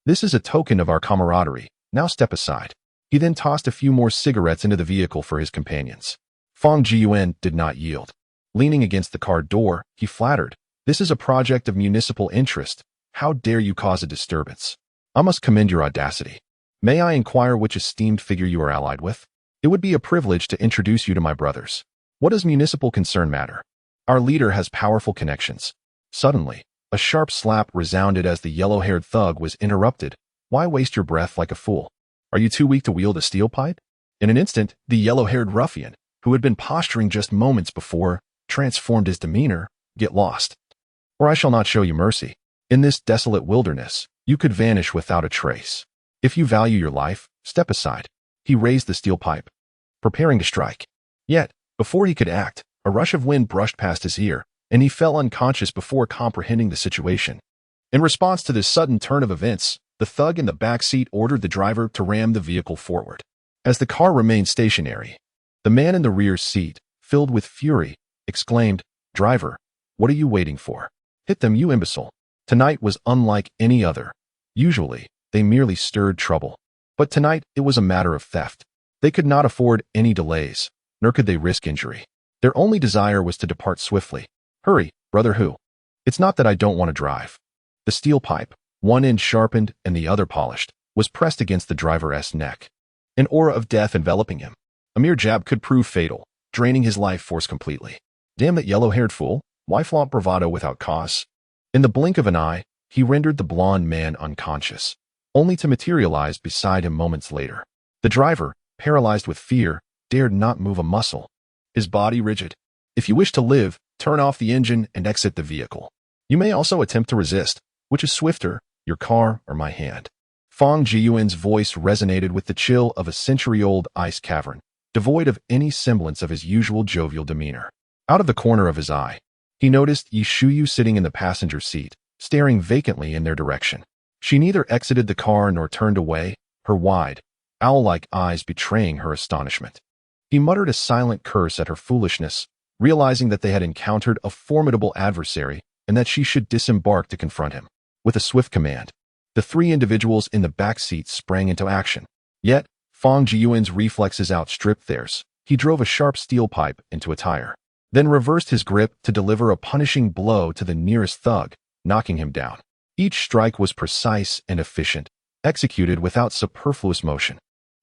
"This is a token of our camaraderie. Now step aside." He then tossed a few more cigarettes into the vehicle for his companions. Fong Jieyuan did not yield. Leaning against the car door, he flattered, "This is a project of municipal interest. How dare you cause a disturbance? I must commend your audacity. May I inquire which esteemed figure you are allied with? It would be a privilege to introduce you to my brothers. What does municipal concern matter? Our leader has powerful connections." Suddenly, a sharp slap resounded as the yellow-haired thug was interrupted. "Why waste your breath like a fool? Are you too weak to wield a steel pipe?" In an instant, the yellow-haired ruffian, who had been posturing just moments before, transformed his demeanor. "Get lost, or I shall not show you mercy. In this desolate wilderness, you could vanish without a trace. If you value your life, step aside." He raised the steel pipe, preparing to strike. Yet, before he could act, a rush of wind brushed past his ear, and he fell unconscious before comprehending the situation. In response to this sudden turn of events, The thug in the back seat ordered the driver to ram the vehicle forward. As the car remained stationary, the man in the rear seat, filled with fury, exclaimed, "Driver, what are you waiting for? Hit them, you imbecile." Tonight was unlike any other. Usually, they merely stirred trouble. But tonight, it was a matter of theft. They could not afford any delays, nor could they risk injury. Their only desire was to depart swiftly. "Hurry, brother who? It's not that I don't want to drive." The steel pipe, one end sharpened and the other polished, was pressed against the driver's neck. An aura of death enveloping him. A mere jab could prove fatal, draining his life force completely. Damn that yellow-haired fool, why flaunt bravado without cause? In the blink of an eye, he rendered the blond man unconscious, only to materialize beside him moments later. The driver, paralyzed with fear, dared not move a muscle, his body rigid. "If you wish to live, turn off the engine and exit the vehicle. You may also attempt to resist. Which is swifter, your car or my hand?" Fong Jiyuan's voice resonated with the chill of a century-old ice cavern, devoid of any semblance of his usual jovial demeanor. Out of the corner of his eye, he noticed Yi Shuyu sitting in the passenger seat, staring vacantly in their direction. She neither exited the car nor turned away, her wide, owl-like eyes betraying her astonishment. He muttered a silent curse at her foolishness, realizing that they had encountered a formidable adversary and that she should disembark to confront him. With a swift command, the three individuals in the back seat sprang into action. Yet, Fong Jiyuan's reflexes outstripped theirs. He drove a sharp steel pipe into a tire, then reversed his grip to deliver a punishing blow to the nearest thug, knocking him down. Each strike was precise and efficient, executed without superfluous motion.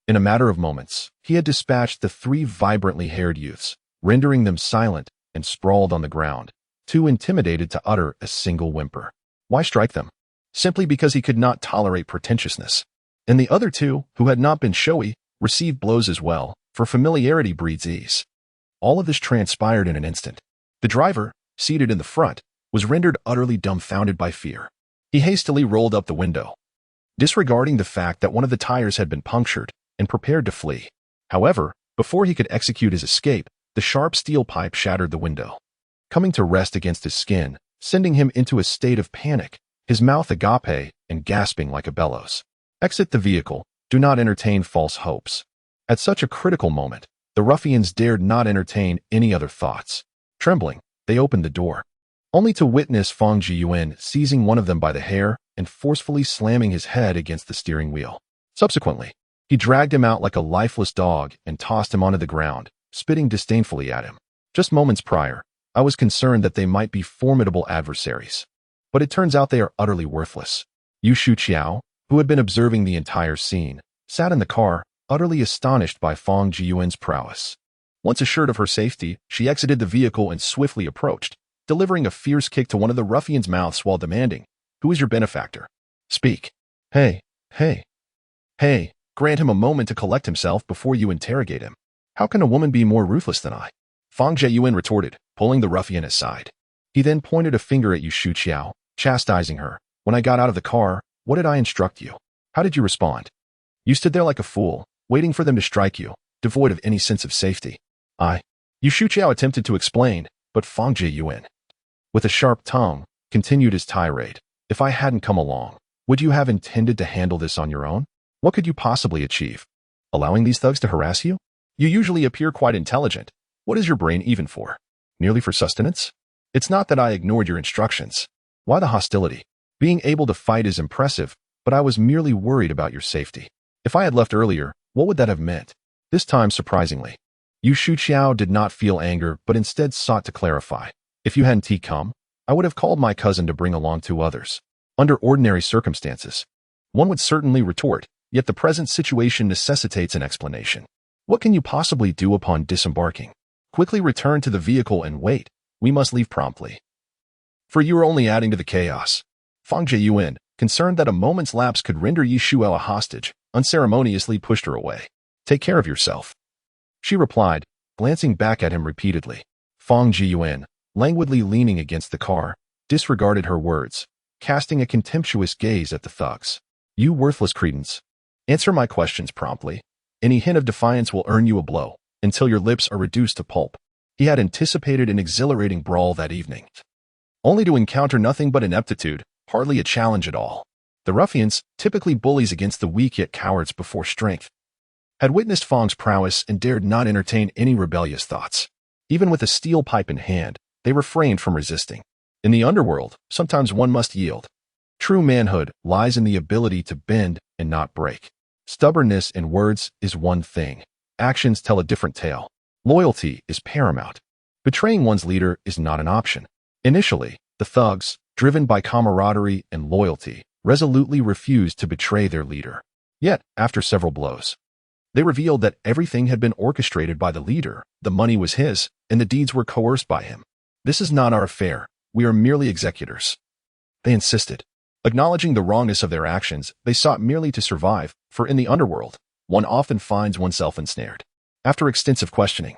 In a matter of moments, he had dispatched the three vibrantly haired youths, rendering them silent and sprawled on the ground, too intimidated to utter a single whimper. Why strike them? Simply because he could not tolerate pretentiousness. And the other two, who had not been showy, received blows as well, for familiarity breeds ease. All of this transpired in an instant. The driver, seated in the front, was rendered utterly dumbfounded by fear. He hastily rolled up the window, disregarding the fact that one of the tires had been punctured, and prepared to flee. However, before he could execute his escape, the sharp steel pipe shattered the window, coming to rest against his skin, sending him into a state of panic, his mouth agape and gasping like a bellows. "Exit the vehicle. Do not entertain false hopes." At such a critical moment, the ruffians dared not entertain any other thoughts. Trembling, they opened the door, only to witness Fong Jiyuan seizing one of them by the hair and forcefully slamming his head against the steering wheel. Subsequently, he dragged him out like a lifeless dog and tossed him onto the ground, spitting disdainfully at him. Just moments prior, I was concerned that they might be formidable adversaries. But it turns out they are utterly worthless. Yu Shuqiao, who had been observing the entire scene, sat in the car, utterly astonished by Fong Jiyuan's prowess. Once assured of her safety, she exited the vehicle and swiftly approached, delivering a fierce kick to one of the ruffians' mouths while demanding, "Who is your benefactor? Speak." Hey. Grant him a moment to collect himself before you interrogate him. How can a woman be more ruthless than I?" Fong Jiyuan retorted, pulling the ruffian aside. He then pointed a finger at Yu Shuqiao, chastising her. "When I got out of the car, what did I instruct you? How did you respond? You stood there like a fool, waiting for them to strike you, devoid of any sense of safety." Yu Shuqiao attempted to explain, but Fong Jiyuan, with a sharp tongue, continued his tirade. "If I hadn't come along, would you have intended to handle this on your own? What could you possibly achieve? Allowing these thugs to harass you? You usually appear quite intelligent. What is your brain even for? Merely for sustenance? It's not that I ignored your instructions. Why the hostility? Being able to fight is impressive, but I was merely worried about your safety. If I had left earlier, what would that have meant?" This time, surprisingly, Yu Shuqiao did not feel anger, but instead sought to clarify. "If you hadn't come, I would have called my cousin to bring along 2 others. Under ordinary circumstances, one would certainly retort, yet the present situation necessitates an explanation. What can you possibly do upon disembarking? Quickly return to the vehicle and wait. We must leave promptly. For you are only adding to the chaos." Fong Jiyuan, concerned that a moment's lapse could render Yi Shuqiao a hostage, unceremoniously pushed her away. "Take care of yourself," she replied, glancing back at him repeatedly. Fong Jiyuan, languidly leaning against the car, disregarded her words, casting a contemptuous gaze at the thugs. "You worthless cretins. Answer my questions promptly. Any hint of defiance will earn you a blow, until your lips are reduced to pulp." He had anticipated an exhilarating brawl that evening, only to encounter nothing but ineptitude, hardly a challenge at all. The ruffians, typically bullies against the weak yet cowards before strength, had witnessed Fong's prowess and dared not entertain any rebellious thoughts. Even with a steel pipe in hand, they refrained from resisting. In the underworld, sometimes one must yield. True manhood lies in the ability to bend and not break. Stubbornness in words is one thing. Actions tell a different tale. Loyalty is paramount. Betraying one's leader is not an option. Initially, the thugs, driven by camaraderie and loyalty, resolutely refused to betray their leader. Yet, after several blows, they revealed that everything had been orchestrated by the leader, the money was his, and the deeds were coerced by him. "This is not our affair. We are merely executors," they insisted. Acknowledging the wrongness of their actions, they sought merely to survive, for in the underworld, one often finds oneself ensnared. After extensive questioning,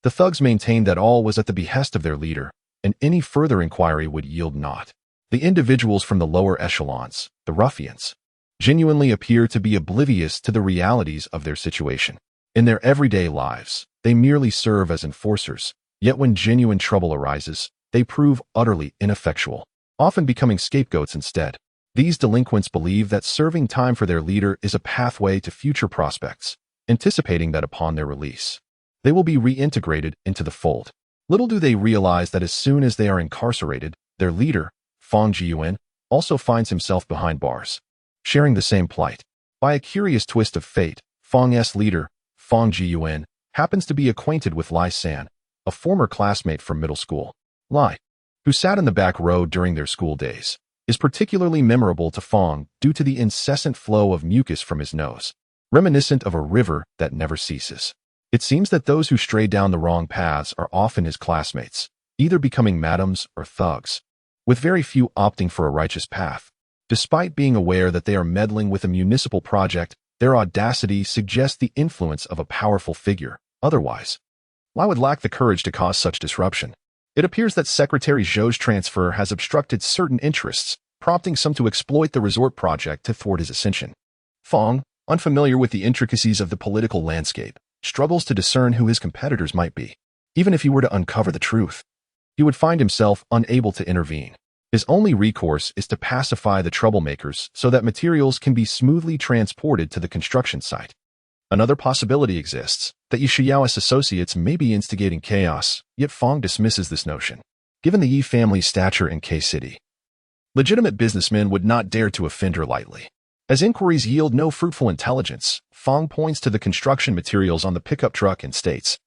the thugs maintained that all was at the behest of their leader, and any further inquiry would yield naught. The individuals from the lower echelons, the ruffians, genuinely appear to be oblivious to the realities of their situation. In their everyday lives, they merely serve as enforcers, yet when genuine trouble arises, they prove utterly ineffectual, often becoming scapegoats instead. These delinquents believe that serving time for their leader is a pathway to future prospects, anticipating that upon their release, they will be reintegrated into the fold. Little do they realize that as soon as they are incarcerated, their leader, Fong Jiyuan, also finds himself behind bars, sharing the same plight. By a curious twist of fate, Fong's leader, Fong Jiyuan, happens to be acquainted with Lai San, a former classmate from middle school. Lai, who sat in the back row during their school days, is particularly memorable to Fong due to the incessant flow of mucus from his nose, reminiscent of a river that never ceases. It seems that those who stray down the wrong paths are often his classmates, either becoming madams or thugs, with very few opting for a righteous path. Despite being aware that they are meddling with a municipal project, their audacity suggests the influence of a powerful figure. Otherwise, Lai would lack the courage to cause such disruption. It appears that Secretary Zhou's transfer has obstructed certain interests, prompting some to exploit the resort project to thwart his ascension. Fong, unfamiliar with the intricacies of the political landscape, struggles to discern who his competitors might be. Even if he were to uncover the truth, he would find himself unable to intervene. His only recourse is to pacify the troublemakers so that materials can be smoothly transported to the construction site. Another possibility exists, that Yi Shiyao's associates may be instigating chaos, yet Fong dismisses this notion. Given the Yi family's stature in K-City, legitimate businessmen would not dare to offend her lightly. As inquiries yield no fruitful intelligence, Fong points to the construction materials on the pickup truck and states,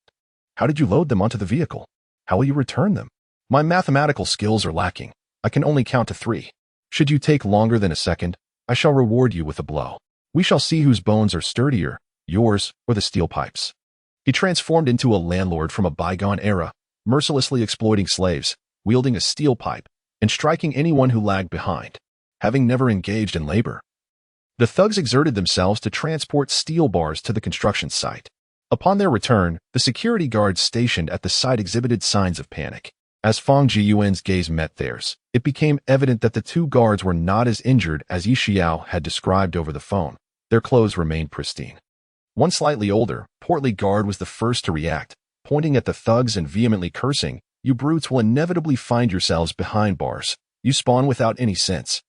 "How did you load them onto the vehicle? How will you return them? My mathematical skills are lacking. I can only count to 3. Should you take longer than a second, I shall reward you with a blow. We shall see whose bones are sturdier, yours or the steel pipes." He transformed into a landlord from a bygone era, mercilessly exploiting slaves, wielding a steel pipe, and striking anyone who lagged behind, having never engaged in labor. The thugs exerted themselves to transport steel bars to the construction site. Upon their return, the security guards stationed at the site exhibited signs of panic. As Fong Jiyuan's gaze met theirs, it became evident that the two guards were not as injured as Yi Xiao had described over the phone. Their clothes remained pristine. One slightly older, portly guard was the first to react, pointing at the thugs and vehemently cursing, "You brutes will inevitably find yourselves behind bars. You spawn without any sense.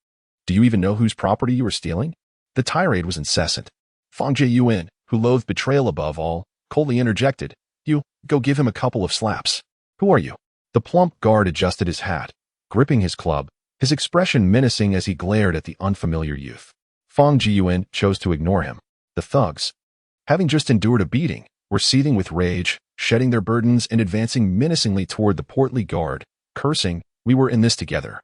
Do you even know whose property you are stealing?" The tirade was incessant. Fong Jiyuan, who loathed betrayal above all, coldly interjected, "You, go give him a couple of slaps. Who are you?" The plump guard adjusted his hat, gripping his club, his expression menacing as he glared at the unfamiliar youth. Fong Jiyuan chose to ignore him. The thugs, having just endured a beating, were seething with rage, shedding their burdens and advancing menacingly toward the portly guard, cursing, "We were in this together.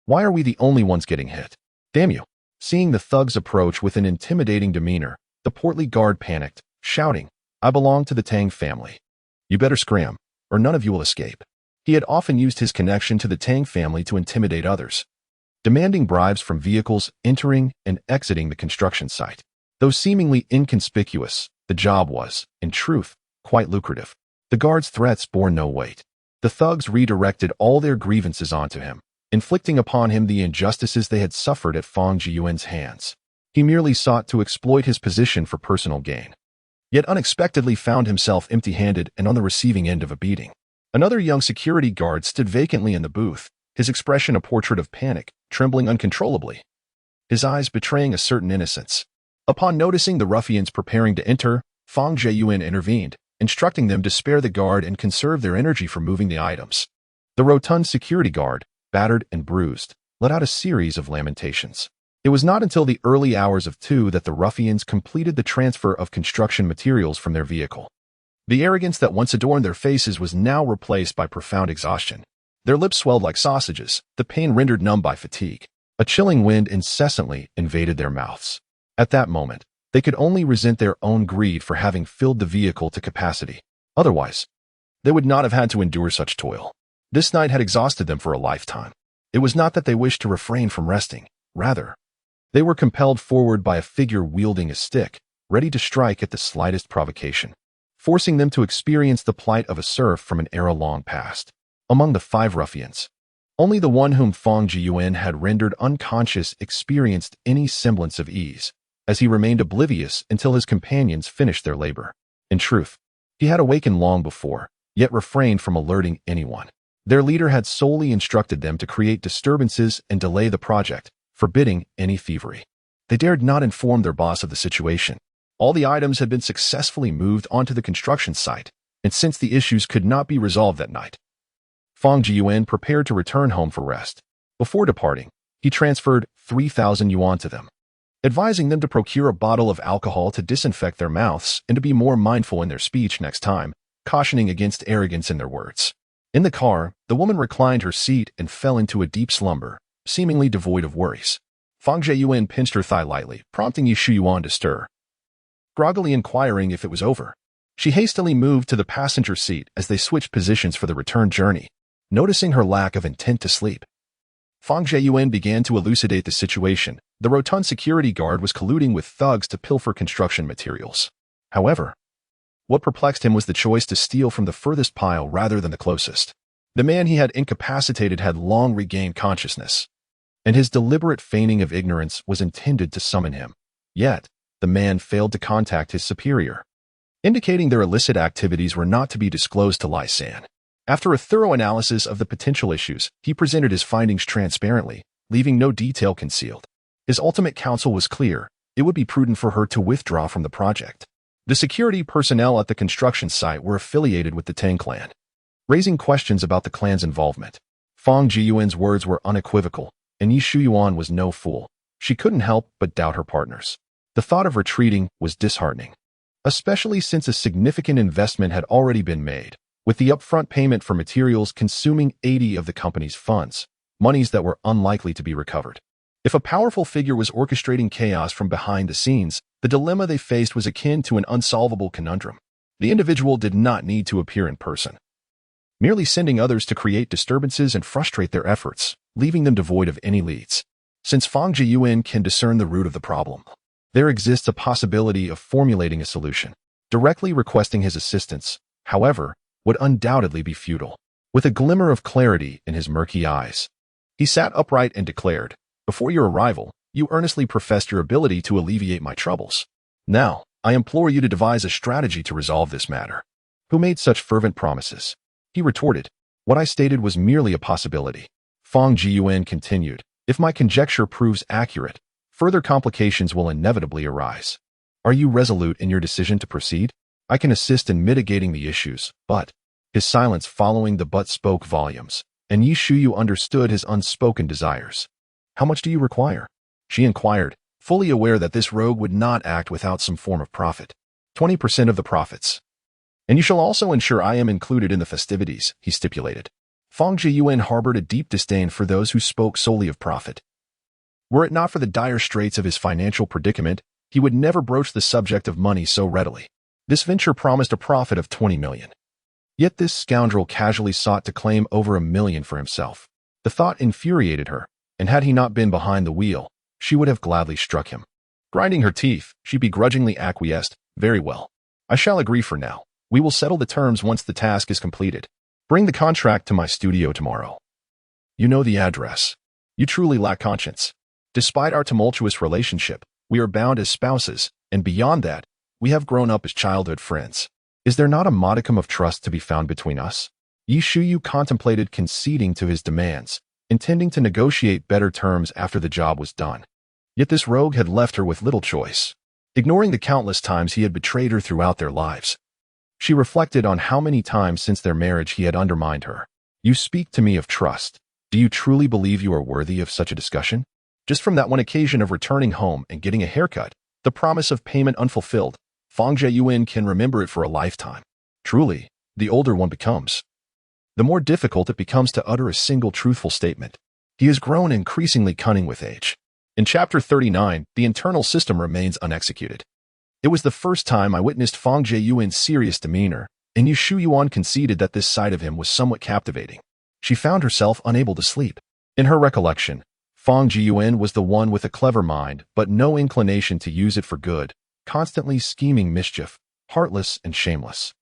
Why are we the only ones getting hit? Damn you." Seeing the thugs approach with an intimidating demeanor, the portly guard panicked, shouting, "I belong to the Tang family. You better scram, or none of you will escape." He had often used his connection to the Tang family to intimidate others, demanding bribes from vehicles entering and exiting the construction site. Though seemingly inconspicuous, the job was, in truth, quite lucrative. The guard's threats bore no weight. The thugs redirected all their grievances onto him, inflicting upon him the injustices they had suffered at Fong Jiyuan's hands. He merely sought to exploit his position for personal gain, yet unexpectedly found himself empty-handed and on the receiving end of a beating. Another young security guard stood vacantly in the booth, his expression a portrait of panic, trembling uncontrollably. his eyes betraying a certain innocence. Upon noticing the ruffians preparing to enter, Fang Jiayuan intervened, instructing them to spare the guard and conserve their energy for moving the items. The rotund security guard, battered and bruised, let out a series of lamentations. It was not until the early hours of 2 that the ruffians completed the transfer of construction materials from their vehicle. The arrogance that once adorned their faces was now replaced by profound exhaustion. Their lips swelled like sausages, the pain rendered numb by fatigue. A chilling wind incessantly invaded their mouths. At that moment, they could only resent their own greed for having filled the vehicle to capacity. Otherwise, they would not have had to endure such toil. This night had exhausted them for a lifetime. It was not that they wished to refrain from resting. Rather, they were compelled forward by a figure wielding a stick, ready to strike at the slightest provocation, forcing them to experience the plight of a serf from an era long past. Among the 5 ruffians, only the one whom Fang Jiayuan had rendered unconscious experienced any semblance of ease, as he remained oblivious until his companions finished their labor. In truth, he had awakened long before, yet refrained from alerting anyone. Their leader had solely instructed them to create disturbances and delay the project, forbidding any thievery. They dared not inform their boss of the situation. All the items had been successfully moved onto the construction site, and since the issues could not be resolved that night, Fang Jiayuan prepared to return home for rest. Before departing, he transferred 3,000 yuan to them, advising them to procure a bottle of alcohol to disinfect their mouths and to be more mindful in their speech next time, cautioning against arrogance in their words. In the car, the woman reclined her seat and fell into a deep slumber, seemingly devoid of worries. Fang Jiayuan pinched her thigh lightly, prompting Yi Shuyuan to stir, groggily inquiring if it was over. She hastily moved to the passenger seat as they switched positions for the return journey, noticing her lack of intent to sleep. Fang Jiayuan began to elucidate the situation. The rotund security guard was colluding with thugs to pilfer construction materials. However, what perplexed him was the choice to steal from the furthest pile rather than the closest. The man he had incapacitated had long regained consciousness, and his deliberate feigning of ignorance was intended to summon him. Yet, the man failed to contact his superior, indicating their illicit activities were not to be disclosed to Lai San. After a thorough analysis of the potential issues, he presented his findings transparently, leaving no detail concealed. His ultimate counsel was clear: it would be prudent for her to withdraw from the project. The security personnel at the construction site were affiliated with the Tang clan, raising questions about the clan's involvement. Fang Jiayuan's words were unequivocal, and Yi Shuyuan was no fool. She couldn't help but doubt her partners. The thought of retreating was disheartening, especially since a significant investment had already been made, with the upfront payment for materials consuming 80 of the company's funds, monies that were unlikely to be recovered. If a powerful figure was orchestrating chaos from behind the scenes, the dilemma they faced was akin to an unsolvable conundrum. The individual did not need to appear in person, merely sending others to create disturbances and frustrate their efforts, leaving them devoid of any leads. Since Fang Jiayuan can discern the root of the problem, there exists a possibility of formulating a solution. Directly requesting his assistance, however, would undoubtedly be futile. With a glimmer of clarity in his murky eyes, he sat upright and declared, "Before your arrival, you earnestly professed your ability to alleviate my troubles. Now, I implore you to devise a strategy to resolve this matter." "Who made such fervent promises?" he retorted. "What I stated was merely a possibility." Fang Jiayuan continued, "If my conjecture proves accurate, further complications will inevitably arise. Are you resolute in your decision to proceed? I can assist in mitigating the issues, but..." His silence following the "but" spoke volumes, and Yi Shuyu understood his unspoken desires. "How much do you require?" she inquired, fully aware that this rogue would not act without some form of profit. 20% of the profits. "And you shall also ensure I am included in the festivities," he stipulated. Fang Jiayuan harbored a deep disdain for those who spoke solely of profit. Were it not for the dire straits of his financial predicament, he would never broach the subject of money so readily. This venture promised a profit of 20 million. Yet this scoundrel casually sought to claim over 1 million for himself. The thought infuriated her, and had he not been behind the wheel, she would have gladly struck him. Grinding her teeth, she begrudgingly acquiesced. "Very well. I shall agree for now. We will settle the terms once the task is completed. Bring the contract to my studio tomorrow. You know the address. You truly lack conscience. Despite our tumultuous relationship, we are bound as spouses, and beyond that, we have grown up as childhood friends. Is there not a modicum of trust to be found between us?" Yi Shuyu contemplated conceding to his demands, intending to negotiate better terms after the job was done. Yet this rogue had left her with little choice, ignoring the countless times he had betrayed her throughout their lives. She reflected on how many times since their marriage he had undermined her. You speak to me of trust. Do you truly believe you are worthy of such a discussion? Just from that one occasion of returning home and getting a haircut, the promise of payment unfulfilled, Fang Jieyuan can remember it for a lifetime. Truly, the older one becomes, the more difficult it becomes to utter a single truthful statement. He has grown increasingly cunning with age. In Chapter 39, the internal system remains unexecuted. It was the first time I witnessed Fang Jieyuan's serious demeanor, and Yu Shuyuan conceded that this side of him was somewhat captivating. She found herself unable to sleep. In her recollection, Fang Jieyuan was the one with a clever mind but no inclination to use it for good, constantly scheming mischief, heartless and shameless.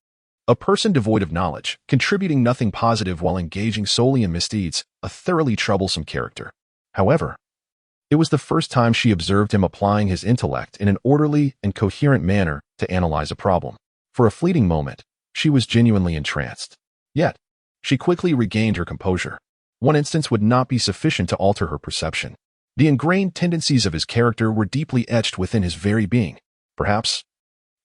A person devoid of knowledge, contributing nothing positive while engaging solely in misdeeds, a thoroughly troublesome character. However, it was the first time she observed him applying his intellect in an orderly and coherent manner to analyze a problem. For a fleeting moment, she was genuinely entranced. Yet, she quickly regained her composure. One instance would not be sufficient to alter her perception. The ingrained tendencies of his character were deeply etched within his very being. Perhaps,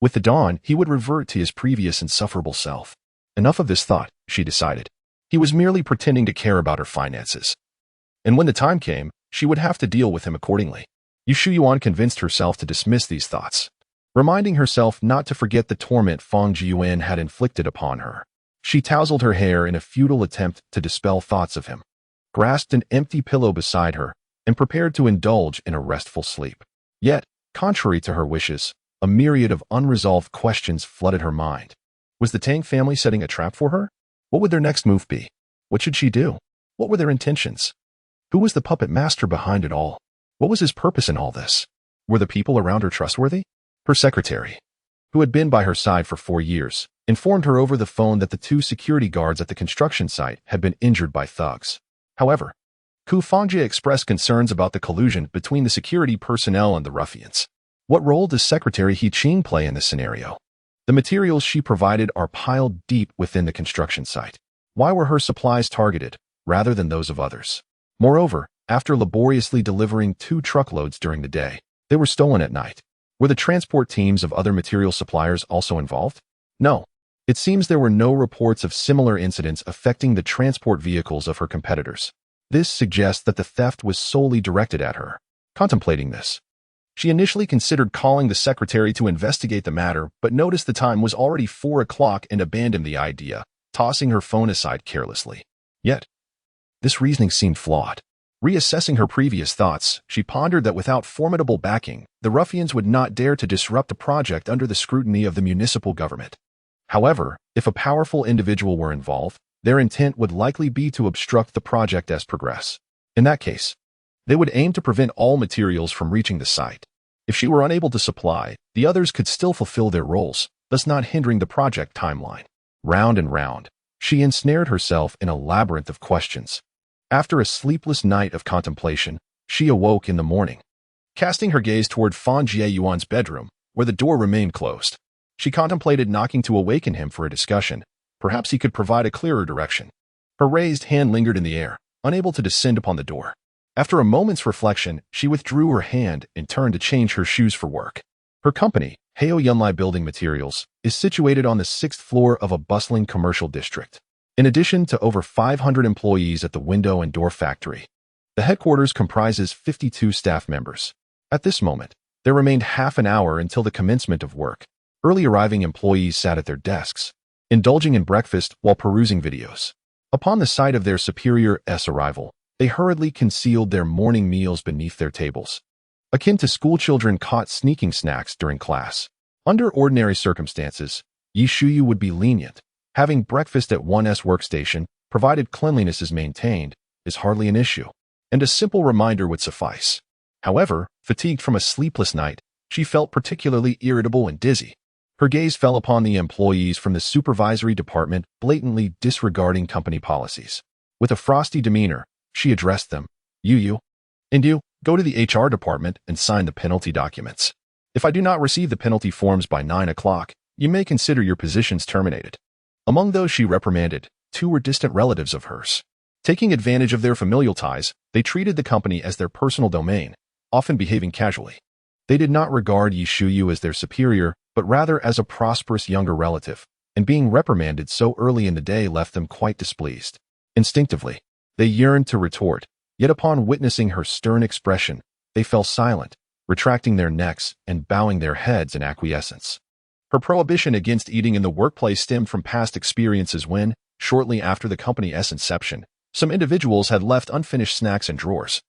with the dawn, he would revert to his previous insufferable self. Enough of this thought, she decided. He was merely pretending to care about her finances. And when the time came, she would have to deal with him accordingly. Yu Shuyuan convinced herself to dismiss these thoughts, reminding herself not to forget the torment Fang Jieyuan had inflicted upon her. She tousled her hair in a futile attempt to dispel thoughts of him, grasped an empty pillow beside her, and prepared to indulge in a restful sleep. Yet, contrary to her wishes, a myriad of unresolved questions flooded her mind. Was the Tang family setting a trap for her? What would their next move be? What should she do? What were their intentions? Who was the puppet master behind it all? What was his purpose in all this? Were the people around her trustworthy? Her secretary, who had been by her side for 4 years, informed her over the phone that the 2 security guards at the construction site had been injured by thugs. However, Ku Fangjie expressed concerns about the collusion between the security personnel and the ruffians. What role does Secretary He Qing play in this scenario? The materials she provided are piled deep within the construction site. Why were her supplies targeted, rather than those of others? Moreover, after laboriously delivering 2 truckloads during the day, they were stolen at night. Were the transport teams of other material suppliers also involved? No. It seems there were no reports of similar incidents affecting the transport vehicles of her competitors. This suggests that the theft was solely directed at her. Contemplating this, she initially considered calling the secretary to investigate the matter, but noticed the time was already 4 o'clock and abandoned the idea, tossing her phone aside carelessly. Yet, this reasoning seemed flawed. Reassessing her previous thoughts, she pondered that without formidable backing, the ruffians would not dare to disrupt the project under the scrutiny of the municipal government. However, if a powerful individual were involved, their intent would likely be to obstruct the project as progress. In that case, they would aim to prevent all materials from reaching the site. If she were unable to supply, the others could still fulfill their roles, thus not hindering the project timeline. Round and round, she ensnared herself in a labyrinth of questions. After a sleepless night of contemplation, she awoke in the morning. Casting her gaze toward Fang Jieyuan's bedroom, where the door remained closed, she contemplated knocking to awaken him for a discussion. Perhaps he could provide a clearer direction. Her raised hand lingered in the air, unable to descend upon the door. After a moment's reflection, she withdrew her hand and turned to change her shoes for work. Her company, Heo Yunlai Building Materials, is situated on the 6th floor of a bustling commercial district. In addition to over 500 employees at the window and door factory, the headquarters comprises 52 staff members. At this moment, there remained half an hour until the commencement of work. Early arriving employees sat at their desks, indulging in breakfast while perusing videos. Upon the sight of their superior's arrival, they hurriedly concealed their morning meals beneath their tables, akin to schoolchildren caught sneaking snacks during class. Under ordinary circumstances, Yi Shuyu would be lenient. Having breakfast at one's workstation, provided cleanliness is maintained, is hardly an issue, and a simple reminder would suffice. However, fatigued from a sleepless night, she felt particularly irritable and dizzy. Her gaze fell upon the employees from the supervisory department blatantly disregarding company policies. With a frosty demeanor, she addressed them. You, and you, go to the HR department and sign the penalty documents. If I do not receive the penalty forms by 9 o'clock, you may consider your positions terminated. Among those she reprimanded, 2 were distant relatives of hers. Taking advantage of their familial ties, they treated the company as their personal domain, often behaving casually. They did not regard Yi Shuyu as their superior, but rather as a prosperous younger relative, and being reprimanded so early in the day left them quite displeased. Instinctively, they yearned to retort, yet upon witnessing her stern expression, they fell silent, retracting their necks and bowing their heads in acquiescence. Her prohibition against eating in the workplace stemmed from past experiences when, shortly after the company's inception, some individuals had left unfinished snacks in drawers,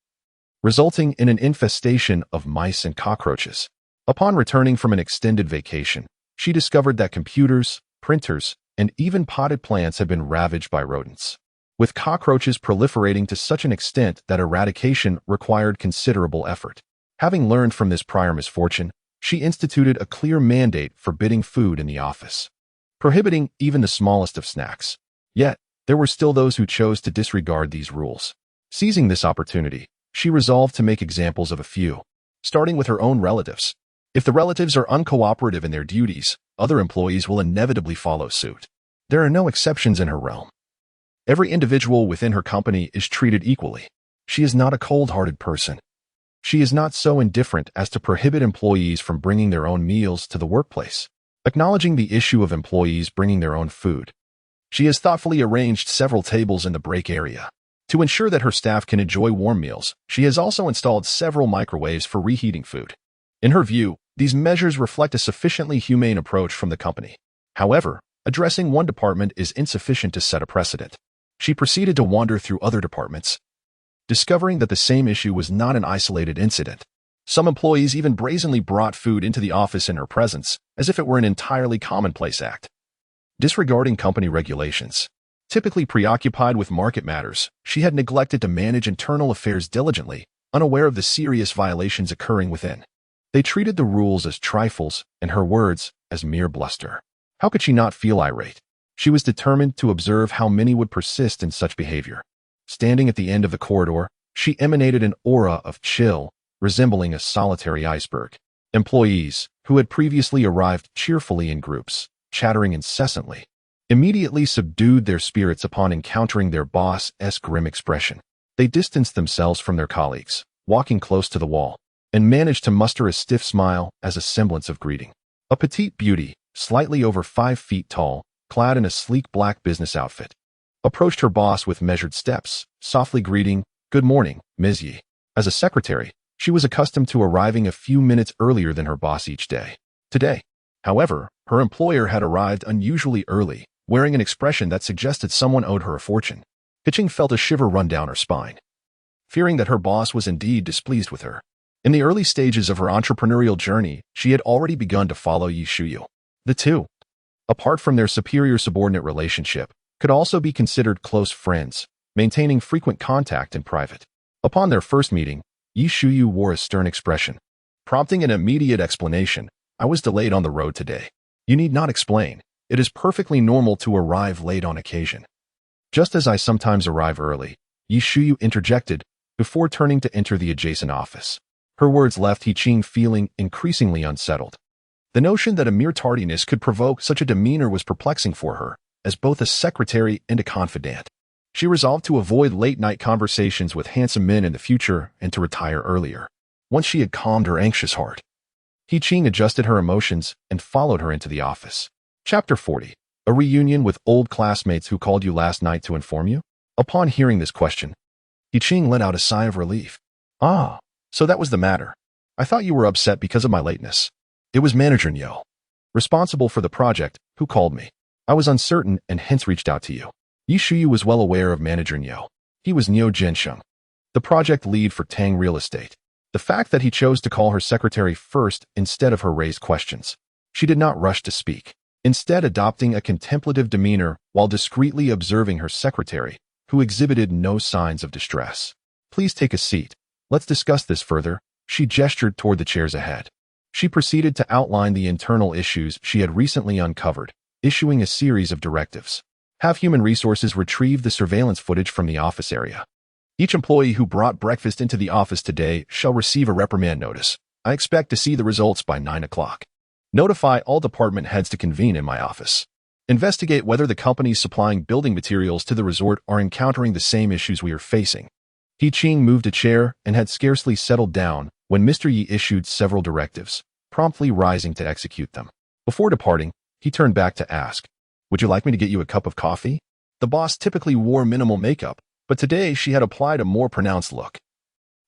resulting in an infestation of mice and cockroaches. Upon returning from an extended vacation, she discovered that computers, printers, and even potted plants had been ravaged by rodents, with cockroaches proliferating to such an extent that eradication required considerable effort. Having learned from this prior misfortune, she instituted a clear mandate forbidding food in the office, prohibiting even the smallest of snacks. Yet, there were still those who chose to disregard these rules. Seizing this opportunity, she resolved to make examples of a few, starting with her own relatives. If the relatives are uncooperative in their duties, other employees will inevitably follow suit. There are no exceptions in her realm. Every individual within her company is treated equally. She is not a cold-hearted person. She is not so indifferent as to prohibit employees from bringing their own meals to the workplace. Acknowledging the issue of employees bringing their own food, she has thoughtfully arranged several tables in the break area. To ensure that her staff can enjoy warm meals, she has also installed several microwaves for reheating food. In her view, these measures reflect a sufficiently humane approach from the company. However, addressing one department is insufficient to set a precedent. She proceeded to wander through other departments, discovering that the same issue was not an isolated incident. Some employees even brazenly brought food into the office in her presence, as if it were an entirely commonplace act. Disregarding company regulations, typically preoccupied with market matters, she had neglected to manage internal affairs diligently, unaware of the serious violations occurring within. They treated the rules as trifles, and her words as mere bluster. How could she not feel irate? She was determined to observe how many would persist in such behavior. Standing at the end of the corridor, she emanated an aura of chill, resembling a solitary iceberg. Employees, who had previously arrived cheerfully in groups, chattering incessantly, immediately subdued their spirits upon encountering their boss's grim expression. They distanced themselves from their colleagues, walking close to the wall, and managed to muster a stiff smile as a semblance of greeting. A petite beauty, slightly over 5 feet tall, clad in a sleek black business outfit, approached her boss with measured steps, softly greeting, "Good morning, Ms. Yi." As a secretary, she was accustomed to arriving a few minutes earlier than her boss each day. Today, however, her employer had arrived unusually early, wearing an expression that suggested someone owed her a fortune. Yi-Ching felt a shiver run down her spine, fearing that her boss was indeed displeased with her. In the early stages of her entrepreneurial journey, she had already begun to follow Yi Shuyu. The two, apart from their superior-subordinate relationship, could also be considered close friends, maintaining frequent contact in private. Upon their first meeting, Yi Shuyu wore a stern expression, prompting an immediate explanation. "I was delayed on the road today." "You need not explain. It is perfectly normal to arrive late on occasion." "Just as I sometimes arrive early," Yi Shuyu interjected, before turning to enter the adjacent office. Her words left Yi-Ching feeling increasingly unsettled. The notion that a mere tardiness could provoke such a demeanor was perplexing for her, as both a secretary and a confidant. She resolved to avoid late-night conversations with handsome men in the future and to retire earlier. Once she had calmed her anxious heart, Yi-Ching adjusted her emotions and followed her into the office. Chapter 40. A reunion with old classmates who called you last night to inform you? Upon hearing this question, Yi-Ching let out a sigh of relief. "Ah, so that was the matter. I thought you were upset because of my lateness." "It was Manager Niu, responsible for the project, who called me. I was uncertain and hence reached out to you." Yi Shuyu was well aware of Manager Niu. He was Niu Zhensheng, the project lead for Tang Real Estate. The fact that he chose to call her secretary first instead of her raised questions. She did not rush to speak, instead adopting a contemplative demeanor while discreetly observing her secretary, who exhibited no signs of distress. "Please take a seat. Let's discuss this further." She gestured toward the chairs ahead. She proceeded to outline the internal issues she had recently uncovered, issuing a series of directives. Have Human Resources retrieve the surveillance footage from the office area. Each employee who brought breakfast into the office today shall receive a reprimand notice. I expect to see the results by 9 o'clock. Notify all department heads to convene in my office. Investigate whether the companies supplying building materials to the resort are encountering the same issues we are facing. Yi-Ching moved a chair and had scarcely settled down when Mr. Yi issued several directives, promptly rising to execute them. Before departing, he turned back to ask, "Would you like me to get you a cup of coffee?" The boss typically wore minimal makeup, but today she had applied a more pronounced look,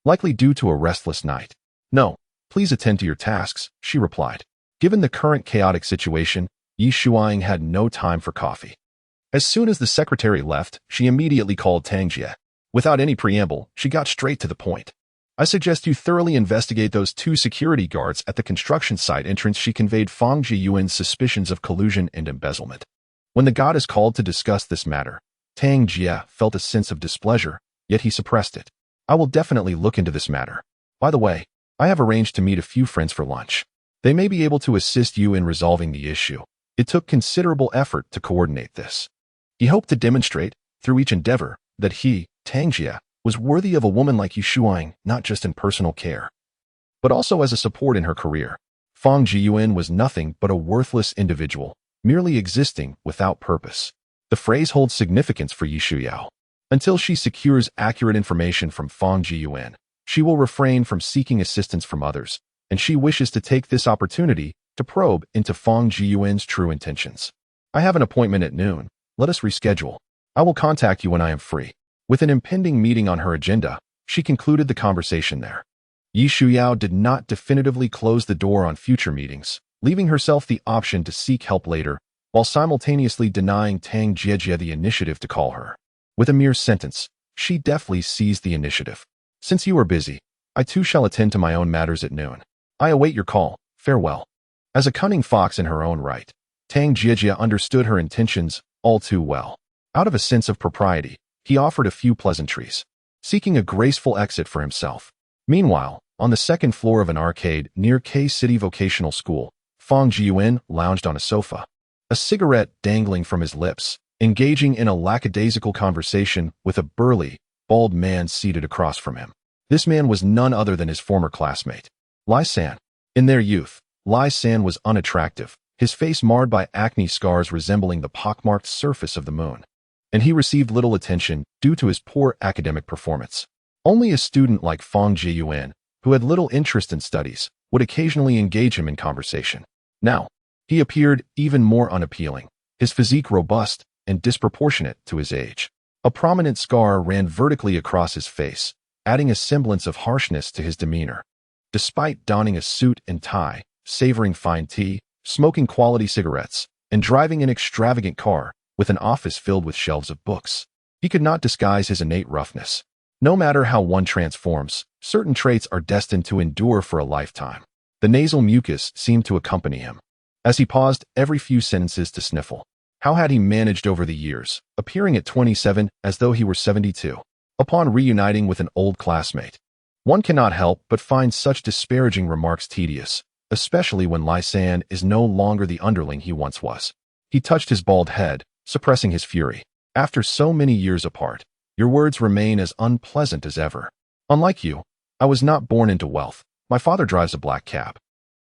likely due to a restless night. "No, please attend to your tasks," she replied. Given the current chaotic situation, Yi Shuang had no time for coffee. As soon as the secretary left, she immediately called Tang Jie. Without any preamble, she got straight to the point. "I suggest you thoroughly investigate those 2 security guards at the construction site entrance." She conveyed Fang Jiyuan's suspicions of collusion and embezzlement. When the goddess called to discuss this matter, Tang Jie felt a sense of displeasure, yet he suppressed it. "I will definitely look into this matter. By the way, I have arranged to meet a few friends for lunch. They may be able to assist you in resolving the issue." It took considerable effort to coordinate this. He hoped to demonstrate, through each endeavor, that he, Tang Jie, was worthy of a woman like Yi Shuang, not just in personal care, but also as a support in her career. Fang Jiyuan was nothing but a worthless individual, merely existing without purpose. The phrase holds significance for Yi Shuyao. Until she secures accurate information from Fang Jiyuan, she will refrain from seeking assistance from others, and she wishes to take this opportunity to probe into Fang Jiyuan's true intentions. "I have an appointment at noon. Let us reschedule. I will contact you when I am free." With an impending meeting on her agenda, she concluded the conversation there. Yi Shuyao did not definitively close the door on future meetings, leaving herself the option to seek help later, while simultaneously denying Tang Jie the initiative to call her. With a mere sentence, she deftly seized the initiative. "Since you are busy, I too shall attend to my own matters at noon. I await your call. Farewell." As a cunning fox in her own right, Tang Jie understood her intentions all too well. Out of a sense of propriety, he offered a few pleasantries, seeking a graceful exit for himself. Meanwhile, on the second floor of an arcade near K-City Vocational School, Fang Jiyuan lounged on a sofa, a cigarette dangling from his lips, engaging in a lackadaisical conversation with a burly, bald man seated across from him. This man was none other than his former classmate, Lai San. In their youth, Lai San was unattractive, his face marred by acne scars resembling the pockmarked surface of the moon, and he received little attention due to his poor academic performance. Only a student like Fang Jiyuan, who had little interest in studies, would occasionally engage him in conversation. Now, he appeared even more unappealing, his physique robust and disproportionate to his age. A prominent scar ran vertically across his face, adding a semblance of harshness to his demeanor. Despite donning a suit and tie, savoring fine tea, smoking quality cigarettes, and driving an extravagant car with an office filled with shelves of books, he could not disguise his innate roughness. No matter how one transforms, certain traits are destined to endure for a lifetime. The nasal mucus seemed to accompany him, as he paused every few sentences to sniffle. How had he managed over the years, appearing at 27 as though he were 72? Upon reuniting with an old classmate, one cannot help but find such disparaging remarks tedious, especially when Lai San is no longer the underling he once was. He touched his bald head, suppressing his fury. "After so many years apart, your words remain as unpleasant as ever. Unlike you, I was not born into wealth. My father drives a black cab,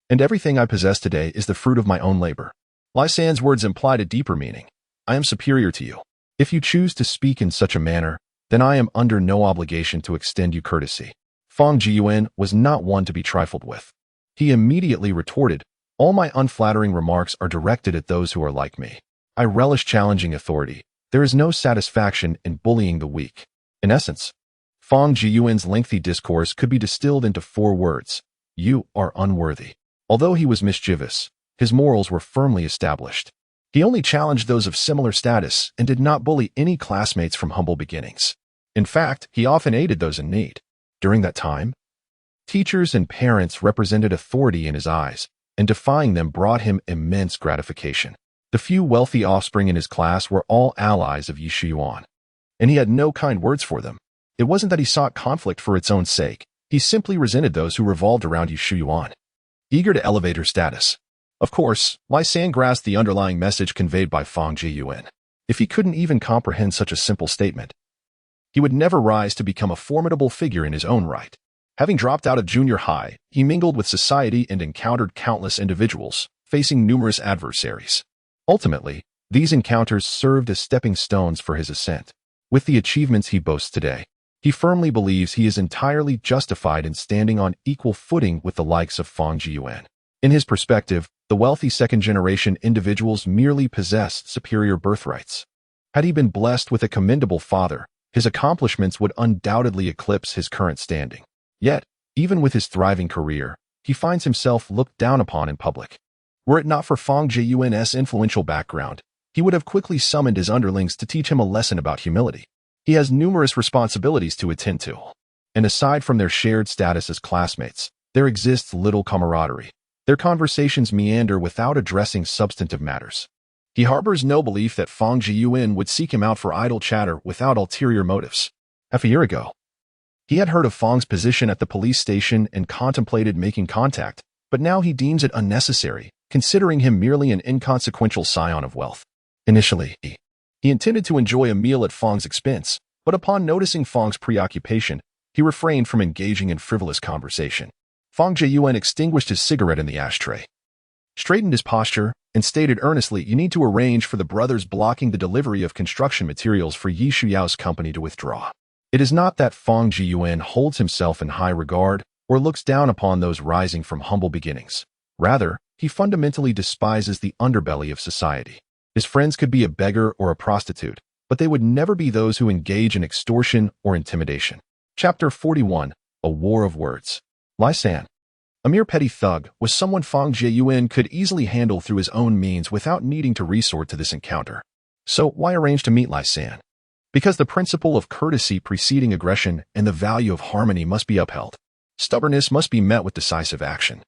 and everything I possess today is the fruit of my own labor." Lai San's words implied a deeper meaning. "I am superior to you. If you choose to speak in such a manner, then I am under no obligation to extend you courtesy." Fang Jiyuan was not one to be trifled with. He immediately retorted, "All my unflattering remarks are directed at those who are like me. I relish challenging authority. There is no satisfaction in bullying the weak." In essence, Fang Jiyuan's lengthy discourse could be distilled into 4 words: "You are unworthy." Although he was mischievous, his morals were firmly established. He only challenged those of similar status and did not bully any classmates from humble beginnings. In fact, he often aided those in need. During that time, teachers and parents represented authority in his eyes, and defying them brought him immense gratification. The few wealthy offspring in his class were all allies of Yi Shuyuan, and he had no kind words for them. It wasn't that he sought conflict for its own sake. He simply resented those who revolved around Yi Shuyuan, eager to elevate her status. Of course, Lai San grasped the underlying message conveyed by Fang Jiyuan. If he couldn't even comprehend such a simple statement, he would never rise to become a formidable figure in his own right. Having dropped out of junior high, he mingled with society and encountered countless individuals, facing numerous adversaries. Ultimately, these encounters served as stepping stones for his ascent. With the achievements he boasts today, He firmly believes he is entirely justified in standing on equal footing with the likes of Fang Jiyuan. In his perspective, the wealthy second-generation individuals merely possess superior birthrights. Had he been blessed with a commendable father, his accomplishments would undoubtedly eclipse his current standing. Yet, even with his thriving career, he finds himself looked down upon in public. Were it not for Fang Jiyuan's influential background, he would have quickly summoned his underlings to teach him a lesson about humility. He has numerous responsibilities to attend to, and aside from their shared status as classmates, there exists little camaraderie. Their conversations meander without addressing substantive matters. He harbors no belief that Fang Jiyuan would seek him out for idle chatter without ulterior motives. Half a year ago, he had heard of Fang's position at the police station and contemplated making contact, but now he deems it unnecessary, considering him merely an inconsequential scion of wealth. Initially, he intended to enjoy a meal at Fang's expense, but upon noticing Fang's preoccupation, he refrained from engaging in frivolous conversation. Fang Jiyuan extinguished his cigarette in the ashtray, straightened his posture, and stated earnestly, "You need to arrange for the brothers blocking the delivery of construction materials for Yi Shuyao's company to withdraw." It is not that Fang Jiyuan holds himself in high regard or looks down upon those rising from humble beginnings. Rather, he fundamentally despises the underbelly of society. His friends could be a beggar or a prostitute, but they would never be those who engage in extortion or intimidation. Chapter 41. A War of Words. Lai San, a mere petty thug, was someone Fang Jiyuan could easily handle through his own means without needing to resort to this encounter. So why arrange to meet Lai San? Because the principle of courtesy preceding aggression and the value of harmony must be upheld. Stubbornness must be met with decisive action.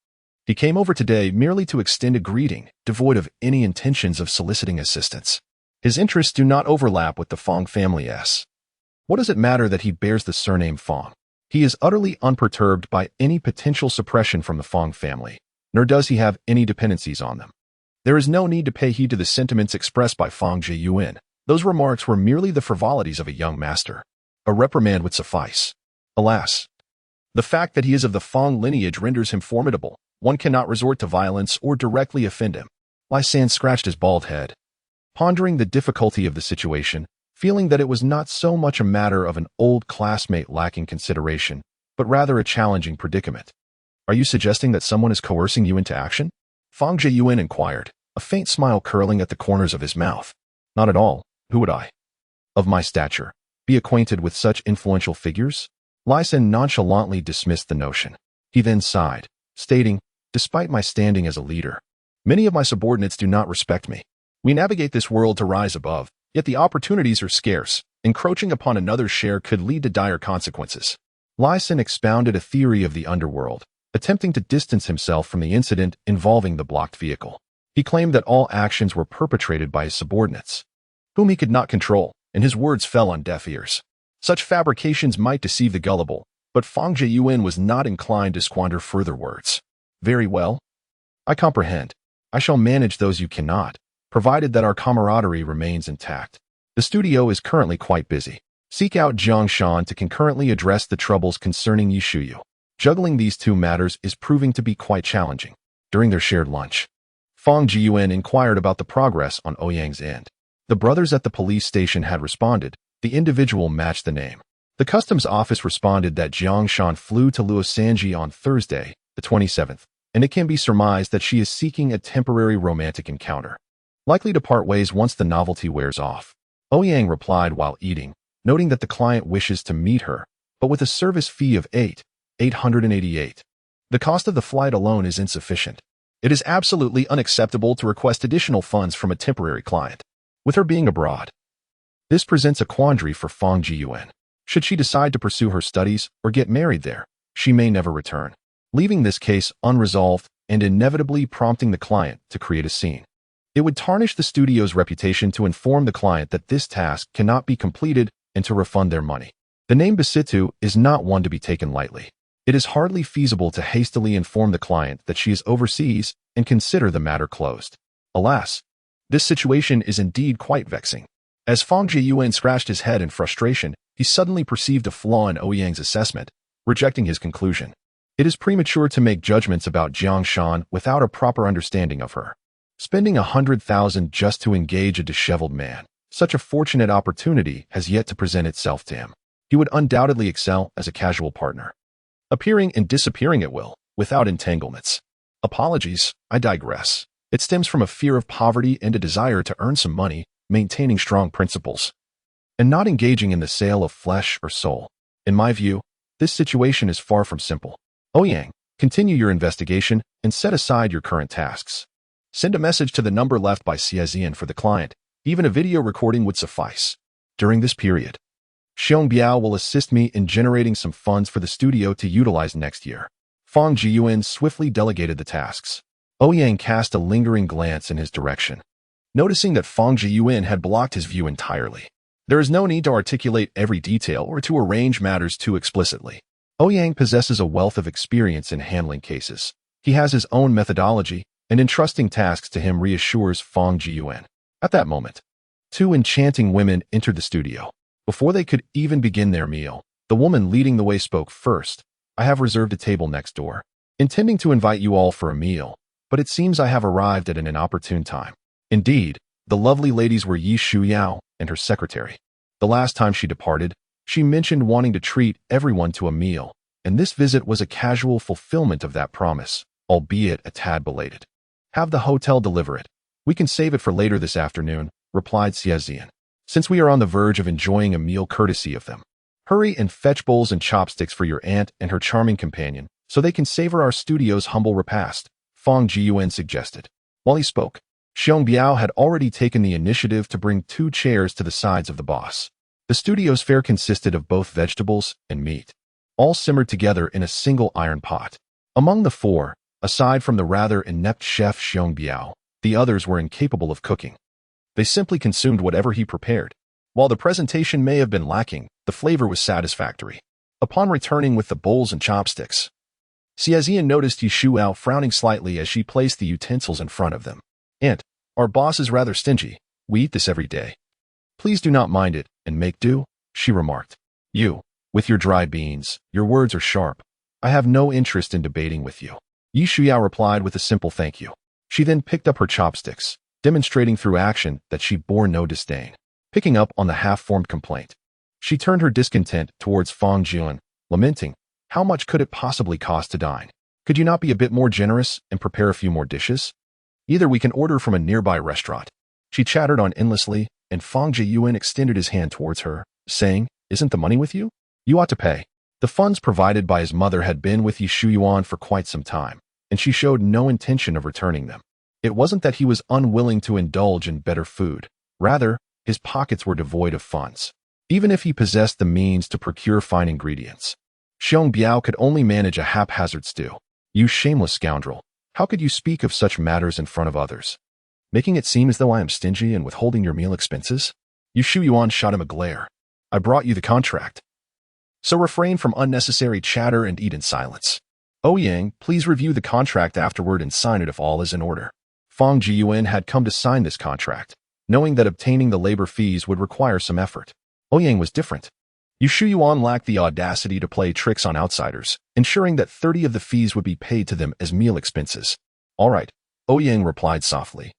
He came over today merely to extend a greeting, devoid of any intentions of soliciting assistance. His interests do not overlap with the Fang family's. What does it matter that he bears the surname Fang? He is utterly unperturbed by any potential suppression from the Fang family, nor does he have any dependencies on them. There is no need to pay heed to the sentiments expressed by Fang Jiyuan. Those remarks were merely the frivolities of a young master. A reprimand would suffice. Alas, the fact that he is of the Fang lineage renders him formidable. One cannot resort to violence or directly offend him. Lai San scratched his bald head, pondering the difficulty of the situation, feeling that it was not so much a matter of an old classmate lacking consideration, but rather a challenging predicament. "Are you suggesting that someone is coercing you into action?" Fang Jiyuan inquired, a faint smile curling at the corners of his mouth. "Not at all. Who would I, of my stature, be acquainted with such influential figures?" Lai San nonchalantly dismissed the notion. He then sighed, stating, "Despite my standing as a leader, many of my subordinates do not respect me. We navigate this world to rise above, yet the opportunities are scarce. Encroaching upon another's share could lead to dire consequences." Lai San expounded a theory of the underworld, attempting to distance himself from the incident involving the blocked vehicle. He claimed that all actions were perpetrated by his subordinates, whom he could not control, and his words fell on deaf ears. Such fabrications might deceive the gullible, but Fang Jiyuan was not inclined to squander further words. "Very well. I comprehend. I shall manage those you cannot, provided that our camaraderie remains intact. The studio is currently quite busy. Seek out Jiang Shan to concurrently address the troubles concerning Yi Shuyu." Juggling these two matters is proving to be quite challenging. During their shared lunch, Fang Jiyuan inquired about the progress on Ouyang's end. The brothers at the police station had responded. The individual matched the name. The customs office responded that Jiang Shan flew to Luosanji on Thursday, the 27th, and it can be surmised that she is seeking a temporary romantic encounter, likely to part ways once the novelty wears off. Ouyang replied while eating, noting that the client wishes to meet her, but with a service fee of 888. The cost of the flight alone is insufficient. It is absolutely unacceptable to request additional funds from a temporary client. With her being abroad, this presents a quandary for Fang Jiyuan. Should she decide to pursue her studies or get married there, she may never return, leaving this case unresolved and inevitably prompting the client to create a scene. It would tarnish the studio's reputation to inform the client that this task cannot be completed and to refund their money. The name Basitu is not one to be taken lightly. It is hardly feasible to hastily inform the client that she is overseas and consider the matter closed. Alas, this situation is indeed quite vexing. As Fang Jiyuan scratched his head in frustration, he suddenly perceived a flaw in Ouyang's assessment, rejecting his conclusion. It is premature to make judgments about Jiang Shan without a proper understanding of her. Spending 100,000 just to engage a disheveled man, such a fortunate opportunity has yet to present itself to him. He would undoubtedly excel as a casual partner, appearing and disappearing at will, without entanglements. Apologies, I digress. It stems from a fear of poverty and a desire to earn some money, maintaining strong principles, and not engaging in the sale of flesh or soul. In my view, this situation is far from simple. Ouyang, continue your investigation and set aside your current tasks. Send a message to the number left by Xie for the client. Even a video recording would suffice. During this period, Xiong Biao will assist me in generating some funds for the studio to utilize next year. Fang Jiyuan swiftly delegated the tasks. Ouyang cast a lingering glance in his direction, noticing that Fang Jiyuan had blocked his view entirely. There is no need to articulate every detail or to arrange matters too explicitly. Ouyang possesses a wealth of experience in handling cases. He has his own methodology, and entrusting tasks to him reassures Fang Jiyuan. At that moment, two enchanting women entered the studio. Before they could even begin their meal, the woman leading the way spoke first. I have reserved a table next door, intending to invite you all for a meal, but it seems I have arrived at an inopportune time. Indeed, the lovely ladies were Yi Shuyao and her secretary. The last time she departed, she mentioned wanting to treat everyone to a meal, and this visit was a casual fulfillment of that promise, albeit a tad belated. Have the hotel deliver it. We can save it for later this afternoon, replied Xie, since we are on the verge of enjoying a meal courtesy of them. Hurry and fetch bowls and chopsticks for your aunt and her charming companion, so they can savor our studio's humble repast, Fang Jiyuan suggested. While he spoke, Xiong Biao had already taken the initiative to bring 2 chairs to the sides of the boss. The studio's fare consisted of both vegetables and meat, all simmered together in a single iron pot. Among the 4, aside from the rather inept chef Xiong Biao, the others were incapable of cooking. They simply consumed whatever he prepared. While the presentation may have been lacking, the flavor was satisfactory. Upon returning with the bowls and chopsticks, Xie noticed Yi Shuao frowning slightly as she placed the utensils in front of them. Aunt, our boss is rather stingy. We eat this every day. Please do not mind it, and make do, she remarked. You, with your dry beans, your words are sharp. I have no interest in debating with you. Yi Shuao replied with a simple thank you. She then picked up her chopsticks, demonstrating through action that she bore no disdain. Picking up on the half-formed complaint, she turned her discontent towards Fang Jiyuan, lamenting, how much could it possibly cost to dine? Could you not be a bit more generous and prepare a few more dishes? Either we can order from a nearby restaurant. She chattered on endlessly, and Fang Jiyuan extended his hand towards her, saying, isn't the money with you? You ought to pay. The funds provided by his mother had been with Yi Shuyuan for quite some time, and she showed no intention of returning them. It wasn't that he was unwilling to indulge in better food. Rather, his pockets were devoid of funds. Even if he possessed the means to procure fine ingredients, Xiong Biao could only manage a haphazard stew. You shameless scoundrel, how could you speak of such matters in front of others? Making it seem as though I am stingy and withholding your meal expenses? Yi Shuyuan shot him a glare. I brought you the contract, so refrain from unnecessary chatter and eat in silence. Ouyang, please review the contract afterward and sign it if all is in order. Fang Jiyuan had come to sign this contract, knowing that obtaining the labor fees would require some effort. Ouyang was different. Yi Shuyuan lacked the audacity to play tricks on outsiders, ensuring that 30 of the fees would be paid to them as meal expenses. All right, Ouyang replied softly,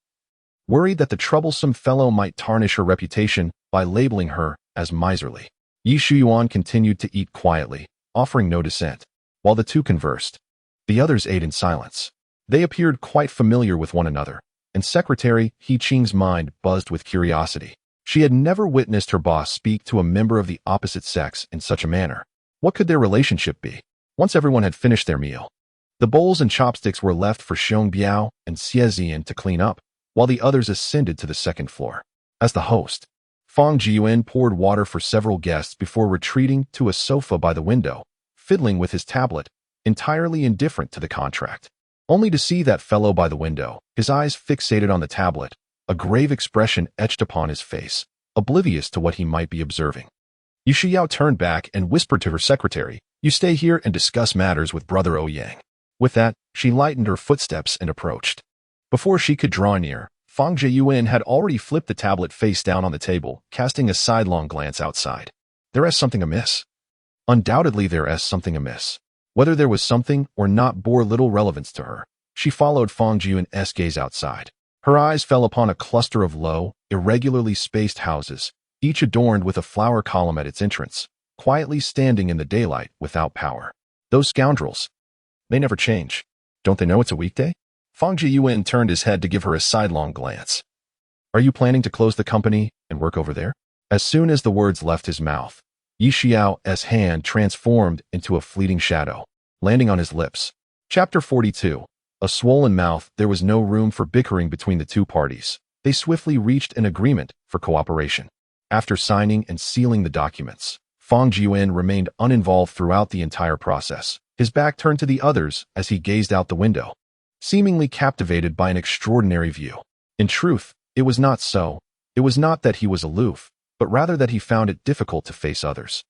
worried that the troublesome fellow might tarnish her reputation by labeling her as miserly. Yi Shuyuan continued to eat quietly, offering no dissent. While the two conversed, the others ate in silence. They appeared quite familiar with one another, and Secretary He Qing's mind buzzed with curiosity. She had never witnessed her boss speak to a member of the opposite sex in such a manner. What could their relationship be? Once everyone had finished their meal, the bowls and chopsticks were left for Xiong Biao and Xie to clean up, while the others ascended to the second floor. As the host, Fang Jiyuan poured water for several guests before retreating to a sofa by the window, fiddling with his tablet, entirely indifferent to the contract. Only to see that fellow by the window, his eyes fixated on the tablet, a grave expression etched upon his face, oblivious to what he might be observing. Yi Shuyao turned back and whispered to her secretary, you stay here and discuss matters with Brother Ouyang. With that, she lightened her footsteps and approached. Before she could draw near, Fang Jiyuan had already flipped the tablet face down on the table, casting a sidelong glance outside. There is something amiss. Undoubtedly there is something amiss. Whether there was something or not bore little relevance to her. She followed Fang Jiyuan's gaze outside. Her eyes fell upon a cluster of low, irregularly spaced houses, each adorned with a flower column at its entrance. quietly standing in the daylight without power. Those scoundrels. They never change. Don't they know it's a weekday? Fang Jiyuan turned his head to give her a sidelong glance. Are you planning to close the company and work over there? As soon as the words left his mouth, Yi Xiao's hand transformed into a fleeting shadow, landing on his lips. Chapter 42. A swollen mouth. There was no room for bickering between the two parties. They swiftly reached an agreement for cooperation. After signing and sealing the documents, Fang Jiyuan remained uninvolved throughout the entire process. His back turned to the others as he gazed out the window, seemingly captivated by an extraordinary view. In truth, it was not so. It was not that he was aloof, but rather that he found it difficult to face others.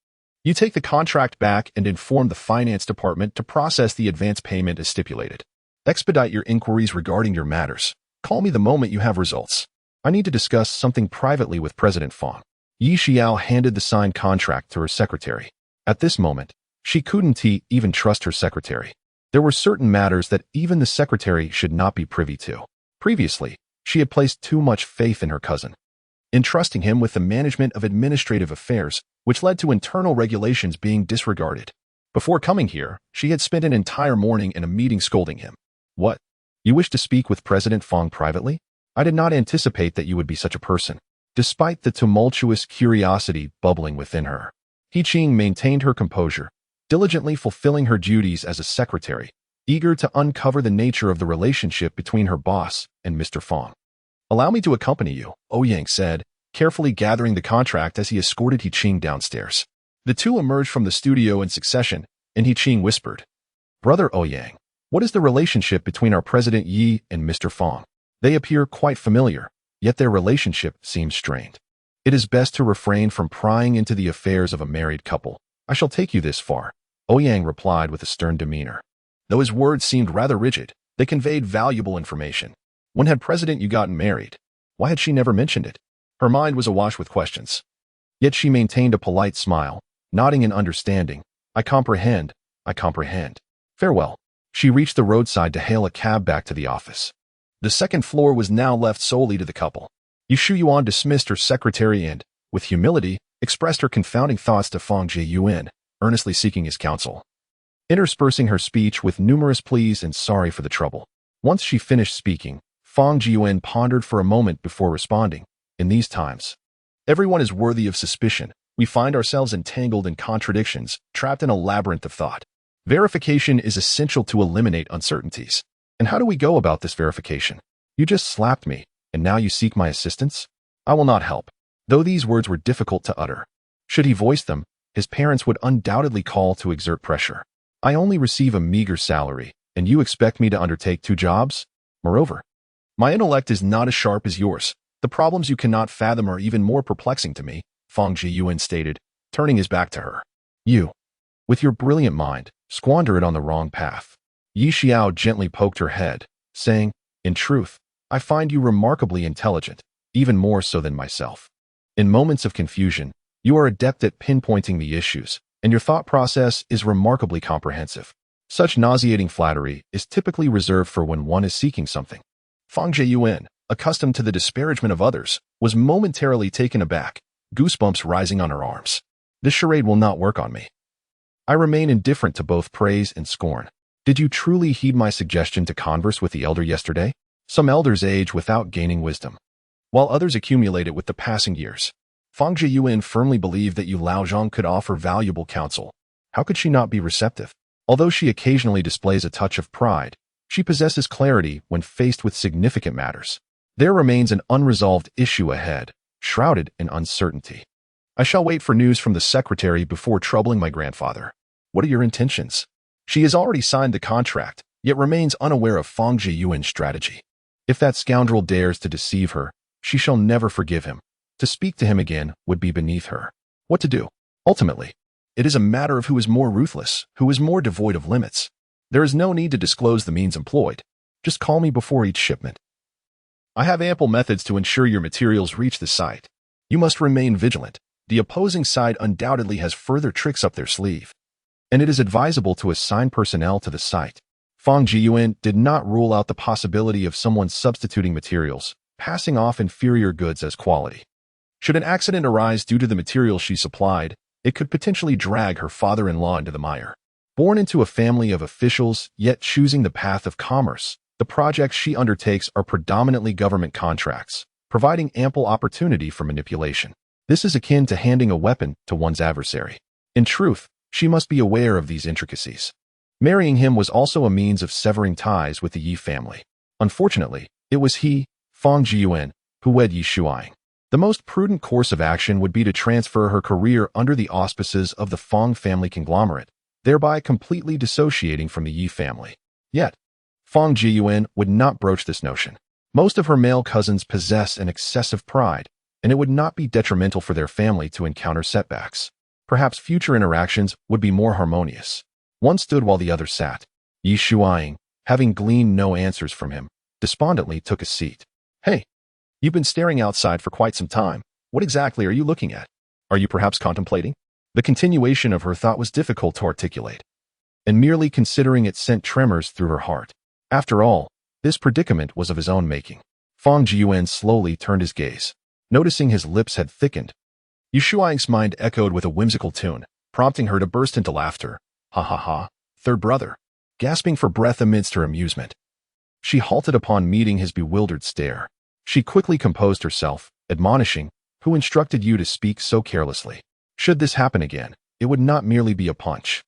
You take the contract back and inform the finance department to process the advance payment as stipulated. Expedite your inquiries regarding your matters. Call me the moment you have results. I need to discuss something privately with President Fang. Yi Xiao handed the signed contract to her secretary. At this moment, she couldn't even trust her secretary. There were certain matters that even the secretary should not be privy to. Previously, she had placed too much faith in her cousin, entrusting him with the management of administrative affairs, which led to internal regulations being disregarded. Before coming here, she had spent an entire morning in a meeting scolding him. What? You wish to speak with President Fang privately? I did not anticipate that you would be such a person. Despite the tumultuous curiosity bubbling within her, He Qing maintained her composure, diligently fulfilling her duties as a secretary, eager to uncover the nature of the relationship between her boss and Mr. Fang. Allow me to accompany you, Ouyang said, carefully gathering the contract as he escorted He Qing downstairs. The two emerged from the studio in succession, and He Qing whispered, Brother Ouyang, what is the relationship between our President Yi and Mr. Fang? They appear quite familiar, yet their relationship seems strained. It is best to refrain from prying into the affairs of a married couple. I shall take you this far, Ouyang replied with a stern demeanor. Though his words seemed rather rigid, they conveyed valuable information. When had President Yi gotten married? Why had she never mentioned it? Her mind was awash with questions. Yet she maintained a polite smile, nodding in understanding. I comprehend. Farewell. She reached the roadside to hail a cab back to the office. The second floor was now left solely to the couple. Yu Shuyuan dismissed her secretary and, with humility, expressed her confounding thoughts to Fang Jiyuan, earnestly seeking his counsel, interspersing her speech with numerous pleas and sorry for the trouble. Once she finished speaking, Fang Jiyuan pondered for a moment before responding. In these times, everyone is worthy of suspicion. We find ourselves entangled in contradictions, trapped in a labyrinth of thought. Verification is essential to eliminate uncertainties. And how do we go about this verification? You just slapped me, and now you seek my assistance? I will not help. Though these words were difficult to utter. Should he voice them, his parents would undoubtedly call to exert pressure. I only receive a meager salary, and you expect me to undertake 2 jobs? Moreover, my intellect is not as sharp as yours. The problems you cannot fathom are even more perplexing to me, Fang Jiyuan stated, turning his back to her. You, with your brilliant mind, squander it on the wrong path. Yi Xiao gently poked her head, saying, In truth, I find you remarkably intelligent, even more so than myself. In moments of confusion, you are adept at pinpointing the issues, and your thought process is remarkably comprehensive. Such nauseating flattery is typically reserved for when one is seeking something. Fang Jiyuan, accustomed to the disparagement of others, was momentarily taken aback, goosebumps rising on her arms. This charade will not work on me. I remain indifferent to both praise and scorn. Did you truly heed my suggestion to converse with the elder yesterday? Some elders age without gaining wisdom, while others accumulate it with the passing years. Fang Jiyuan firmly believed that Yu Laozhang could offer valuable counsel. How could she not be receptive? Although she occasionally displays a touch of pride, she possesses clarity when faced with significant matters. There remains an unresolved issue ahead, shrouded in uncertainty. I shall wait for news from the secretary before troubling my grandfather. What are your intentions? She has already signed the contract, yet remains unaware of Fang Jiyuan's strategy. If that scoundrel dares to deceive her, she shall never forgive him. To speak to him again would be beneath her. What to do? Ultimately, it is a matter of who is more ruthless, who is more devoid of limits. There is no need to disclose the means employed. Just call me before each shipment. I have ample methods to ensure your materials reach the site. You must remain vigilant. The opposing side undoubtedly has further tricks up their sleeve, and it is advisable to assign personnel to the site. Fang Jiyuan did not rule out the possibility of someone substituting materials, passing off inferior goods as quality. Should an accident arise due to the materials she supplied, It could potentially drag her father-in-law into the mire. Born into a family of officials, yet choosing the path of commerce, the projects she undertakes are predominantly government contracts, providing ample opportunity for manipulation. This is akin to handing a weapon to one's adversary. In truth, she must be aware of these intricacies. Marrying him was also a means of severing ties with the Yi family. Unfortunately, it was he, Fang Jiyuan, who wed Yi Shuang. The most prudent course of action would be to transfer her career under the auspices of the Fang family conglomerate, thereby completely dissociating from the Yi family. Yet, Fang Jiyuan would not broach this notion. Most of her male cousins possess an excessive pride, and it would not be detrimental for their family to encounter setbacks. Perhaps future interactions would be more harmonious. One stood while the other sat. Yi Shuang, having gleaned no answers from him, despondently took a seat. "Hey, you've been staring outside for quite some time. What exactly are you looking at? Are you perhaps contemplating?" The continuation of her thought was difficult to articulate, and merely considering it sent tremors through her heart. After all, this predicament was of his own making. Fang Jiyuan slowly turned his gaze, noticing his lips had thickened. Yi Shuang's mind echoed with a whimsical tune, prompting her to burst into laughter. "Ha ha ha, third brother." Gasping for breath amidst her amusement, she halted upon meeting his bewildered stare. She quickly composed herself, admonishing, "Who instructed you to speak so carelessly? Should this happen again, it would not merely be a punch.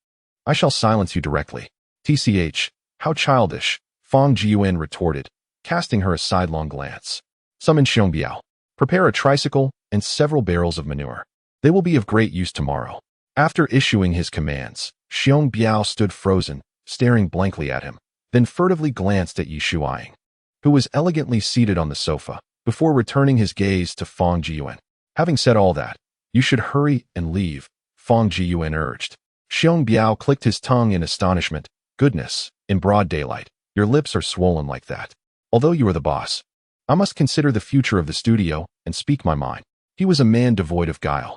I shall silence you directly." "Tch, how childish," Fang Jiyuan retorted, casting her a sidelong glance. "Summon Xiong Biao. Prepare a tricycle and several barrels of manure. They will be of great use tomorrow." After issuing his commands, Xiong Biao stood frozen, staring blankly at him, then furtively glanced at Yi Shuang, who was elegantly seated on the sofa, before returning his gaze to Fang Jiyuan. "Having said all that, you should hurry and leave," Fang Jiyuan urged. Xiong Biao clicked his tongue in astonishment. "Goodness, in broad daylight, your lips are swollen like that. Although you are the boss, I must consider the future of the studio and speak my mind." He was a man devoid of guile,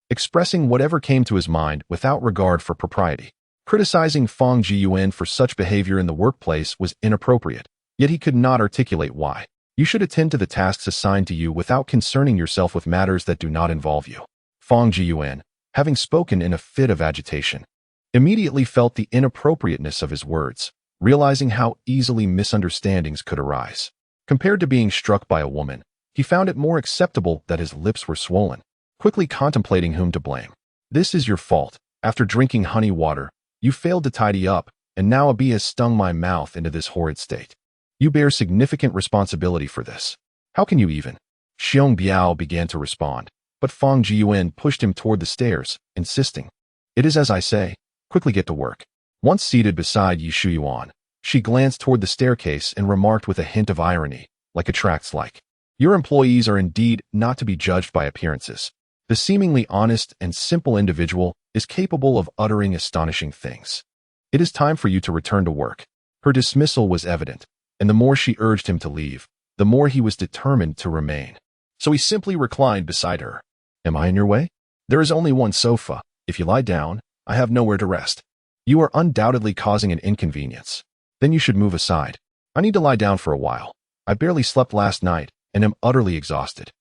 expressing whatever came to his mind without regard for propriety. Criticizing Fang Jiyuan for such behavior in the workplace was inappropriate, yet he could not articulate why. "You should attend to the tasks assigned to you without concerning yourself with matters that do not involve you." Fang Jiyuan, having spoken in a fit of agitation, immediately felt the inappropriateness of his words, realizing how easily misunderstandings could arise. Compared to being struck by a woman, he found it more acceptable that his lips were swollen, quickly contemplating whom to blame. "This is your fault. After drinking honey water, you failed to tidy up, and now a bee has stung my mouth into this horrid state. You bear significant responsibility for this. How can you even?" Xiong Biao began to respond, but Fang Jiyuan pushed him toward the stairs, insisting, "It is as I say. Quickly get to work." Once seated beside Yi Shuang, she glanced toward the staircase and remarked with a hint of irony, like attracts like, "Your employees are indeed not to be judged by appearances. The seemingly honest and simple individual is capable of uttering astonishing things. It is time for you to return to work." Her dismissal was evident, and the more she urged him to leave, the more he was determined to remain. So he simply reclined beside her. "Am I in your way? There is only one sofa. If you lie down, I have nowhere to rest. You are undoubtedly causing an inconvenience. Then you should move aside. I need to lie down for a while. I barely slept last night and am utterly exhausted."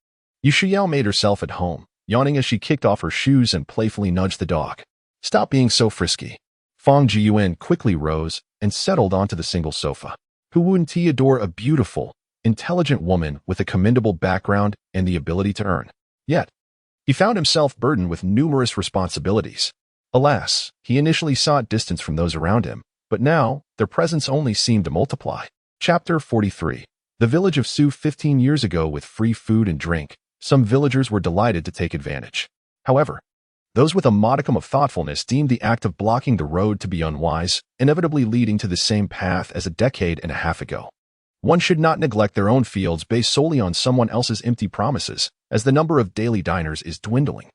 Yu Shiao made herself at home, yawning as she kicked off her shoes and playfully nudged the dog. "Stop being so frisky." Fang Jiyuan quickly rose and settled onto the single sofa. Hu Wunti adored a beautiful, intelligent woman with a commendable background and the ability to earn. Yet, he found himself burdened with numerous responsibilities. Alas, he initially sought distance from those around him, but now their presence only seemed to multiply. Chapter 43. The village of Su 15 years ago. With free food and drink, some villagers were delighted to take advantage. However, those with a modicum of thoughtfulness deemed the act of blocking the road to be unwise, inevitably leading to the same path as a decade and a half ago. One should not neglect their own fields based solely on someone else's empty promises, as the number of daily diners is dwindling.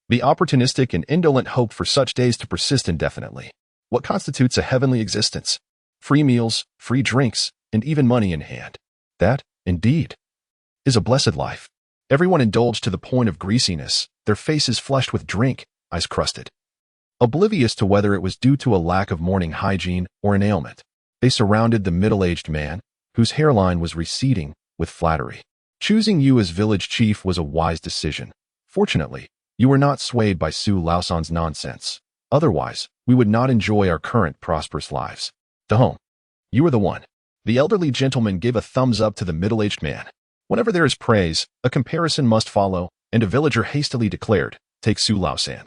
The opportunistic and indolent hope for such days to persist indefinitely. What constitutes a heavenly existence? Free meals, free drinks, and even money in hand. That, indeed, is a blessed life. Everyone indulged to the point of greasiness, their faces flushed with drink, eyes crusted. Oblivious to whether it was due to a lack of morning hygiene or an ailment, they surrounded the middle-aged man, whose hairline was receding, with flattery. Choosing you as village chief was a wise decision. Fortunately, You were not swayed by Su Laosan's nonsense. Otherwise, we would not enjoy our current prosperous lives. Dahong, you are the one. The elderly gentleman gave a thumbs up to the middle-aged man. Whenever there is praise, a comparison must follow, and a villager hastily declared, "Take Su Laosan."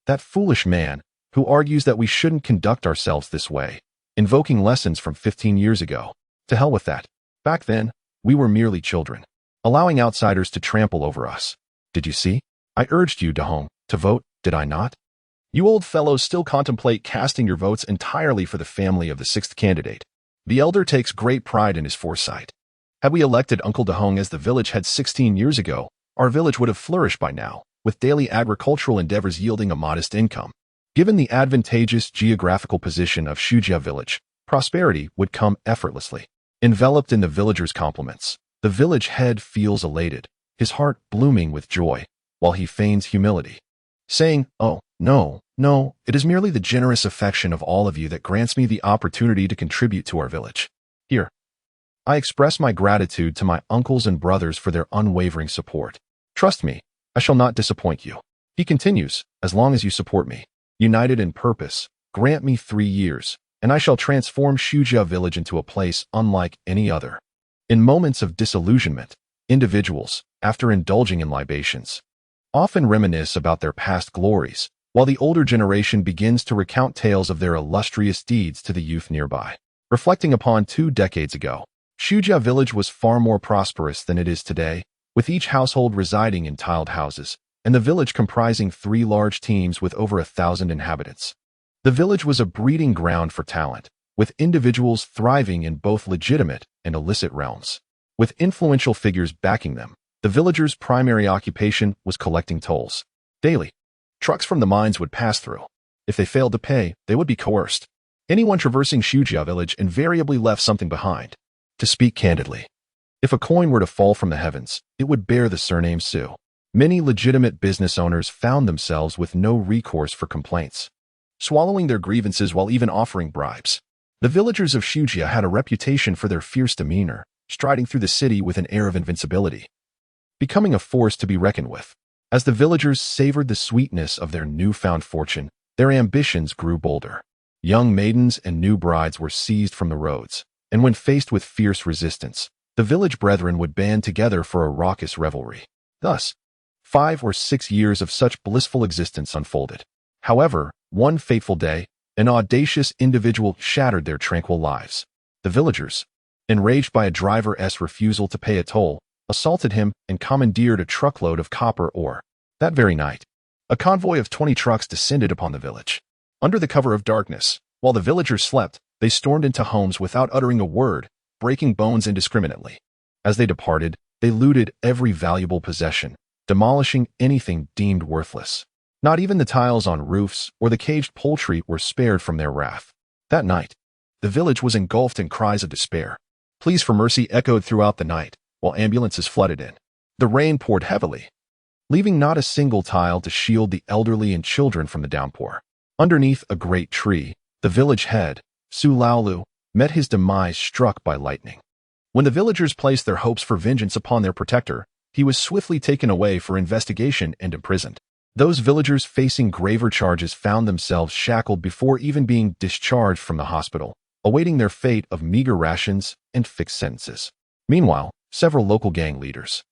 That foolish man, who argues that we shouldn't conduct ourselves this way, invoking lessons from 15 years ago. To hell with that. Back then, we were merely children, allowing outsiders to trample over us. Did you see? I urged you, Dahong, to vote, did I not? You old fellows still contemplate casting your votes entirely for the family of the sixth candidate. The elder takes great pride in his foresight. Had we elected Uncle Dahong as the village head 16 years ago, our village would have flourished by now, with daily agricultural endeavors yielding a modest income. Given the advantageous geographical position of Shujia village, prosperity would come effortlessly. Enveloped in the villagers' compliments, the village head feels elated, his heart blooming with joy, while he feigns humility, saying, "Oh, no, it is merely the generous affection of all of you that grants me the opportunity to contribute to our village. Here, I express my gratitude to my uncles and brothers for their unwavering support. Trust me, I shall not disappoint you." He continues, "As long as you support me, united in purpose, grant me 3 years, and I shall transform Shujia village into a place unlike any other." In moments of disillusionment, individuals, after indulging in libations, often reminisce about their past glories, while the older generation begins to recount tales of their illustrious deeds to the youth nearby. Reflecting upon 2 decades ago, Shujia village was far more prosperous than it is today, with each household residing in tiled houses, and the village comprising 3 large teams with over 1,000 inhabitants. The village was a breeding ground for talent, with individuals thriving in both legitimate and illicit realms. With influential figures backing them, the villagers' primary occupation was collecting tolls. Daily, trucks from the mines would pass through. If they failed to pay, they would be coerced. Anyone traversing Shujia village invariably left something behind. To speak candidly, if a coin were to fall from the heavens, it would bear the surname Su. Many legitimate business owners found themselves with no recourse for complaints, swallowing their grievances while even offering bribes. The villagers of Shujia had a reputation for their fierce demeanor, striding through the city with an air of invincibility, becoming a force to be reckoned with. As the villagers savored the sweetness of their newfound fortune, their ambitions grew bolder. Young maidens and new brides were seized from the roads, and when faced with fierce resistance, the village brethren would band together for a raucous revelry. Thus, 5 or 6 years of such blissful existence unfolded. However, one fateful day, an audacious individual shattered their tranquil lives. The villagers, enraged by a driver's refusal to pay a toll, assaulted him and commandeered a truckload of copper ore. That very night, a convoy of 20 trucks descended upon the village. Under the cover of darkness, while the villagers slept, they stormed into homes without uttering a word, breaking bones indiscriminately. As they departed, they looted every valuable possession, demolishing anything deemed worthless. Not even the tiles on roofs or the caged poultry were spared from their wrath. That night, the village was engulfed in cries of despair. Pleas for mercy echoed throughout the night, while ambulances flooded in. The rain poured heavily, leaving not a single tile to shield the elderly and children from the downpour. Underneath a great tree, the village head, Su Laolu, met his demise struck by lightning. When the villagers placed their hopes for vengeance upon their protector, he was swiftly taken away for investigation and imprisoned. Those villagers facing graver charges found themselves shackled before even being discharged from the hospital, awaiting their fate of meager rations and fixed sentences. Meanwhile, several local gang leaders,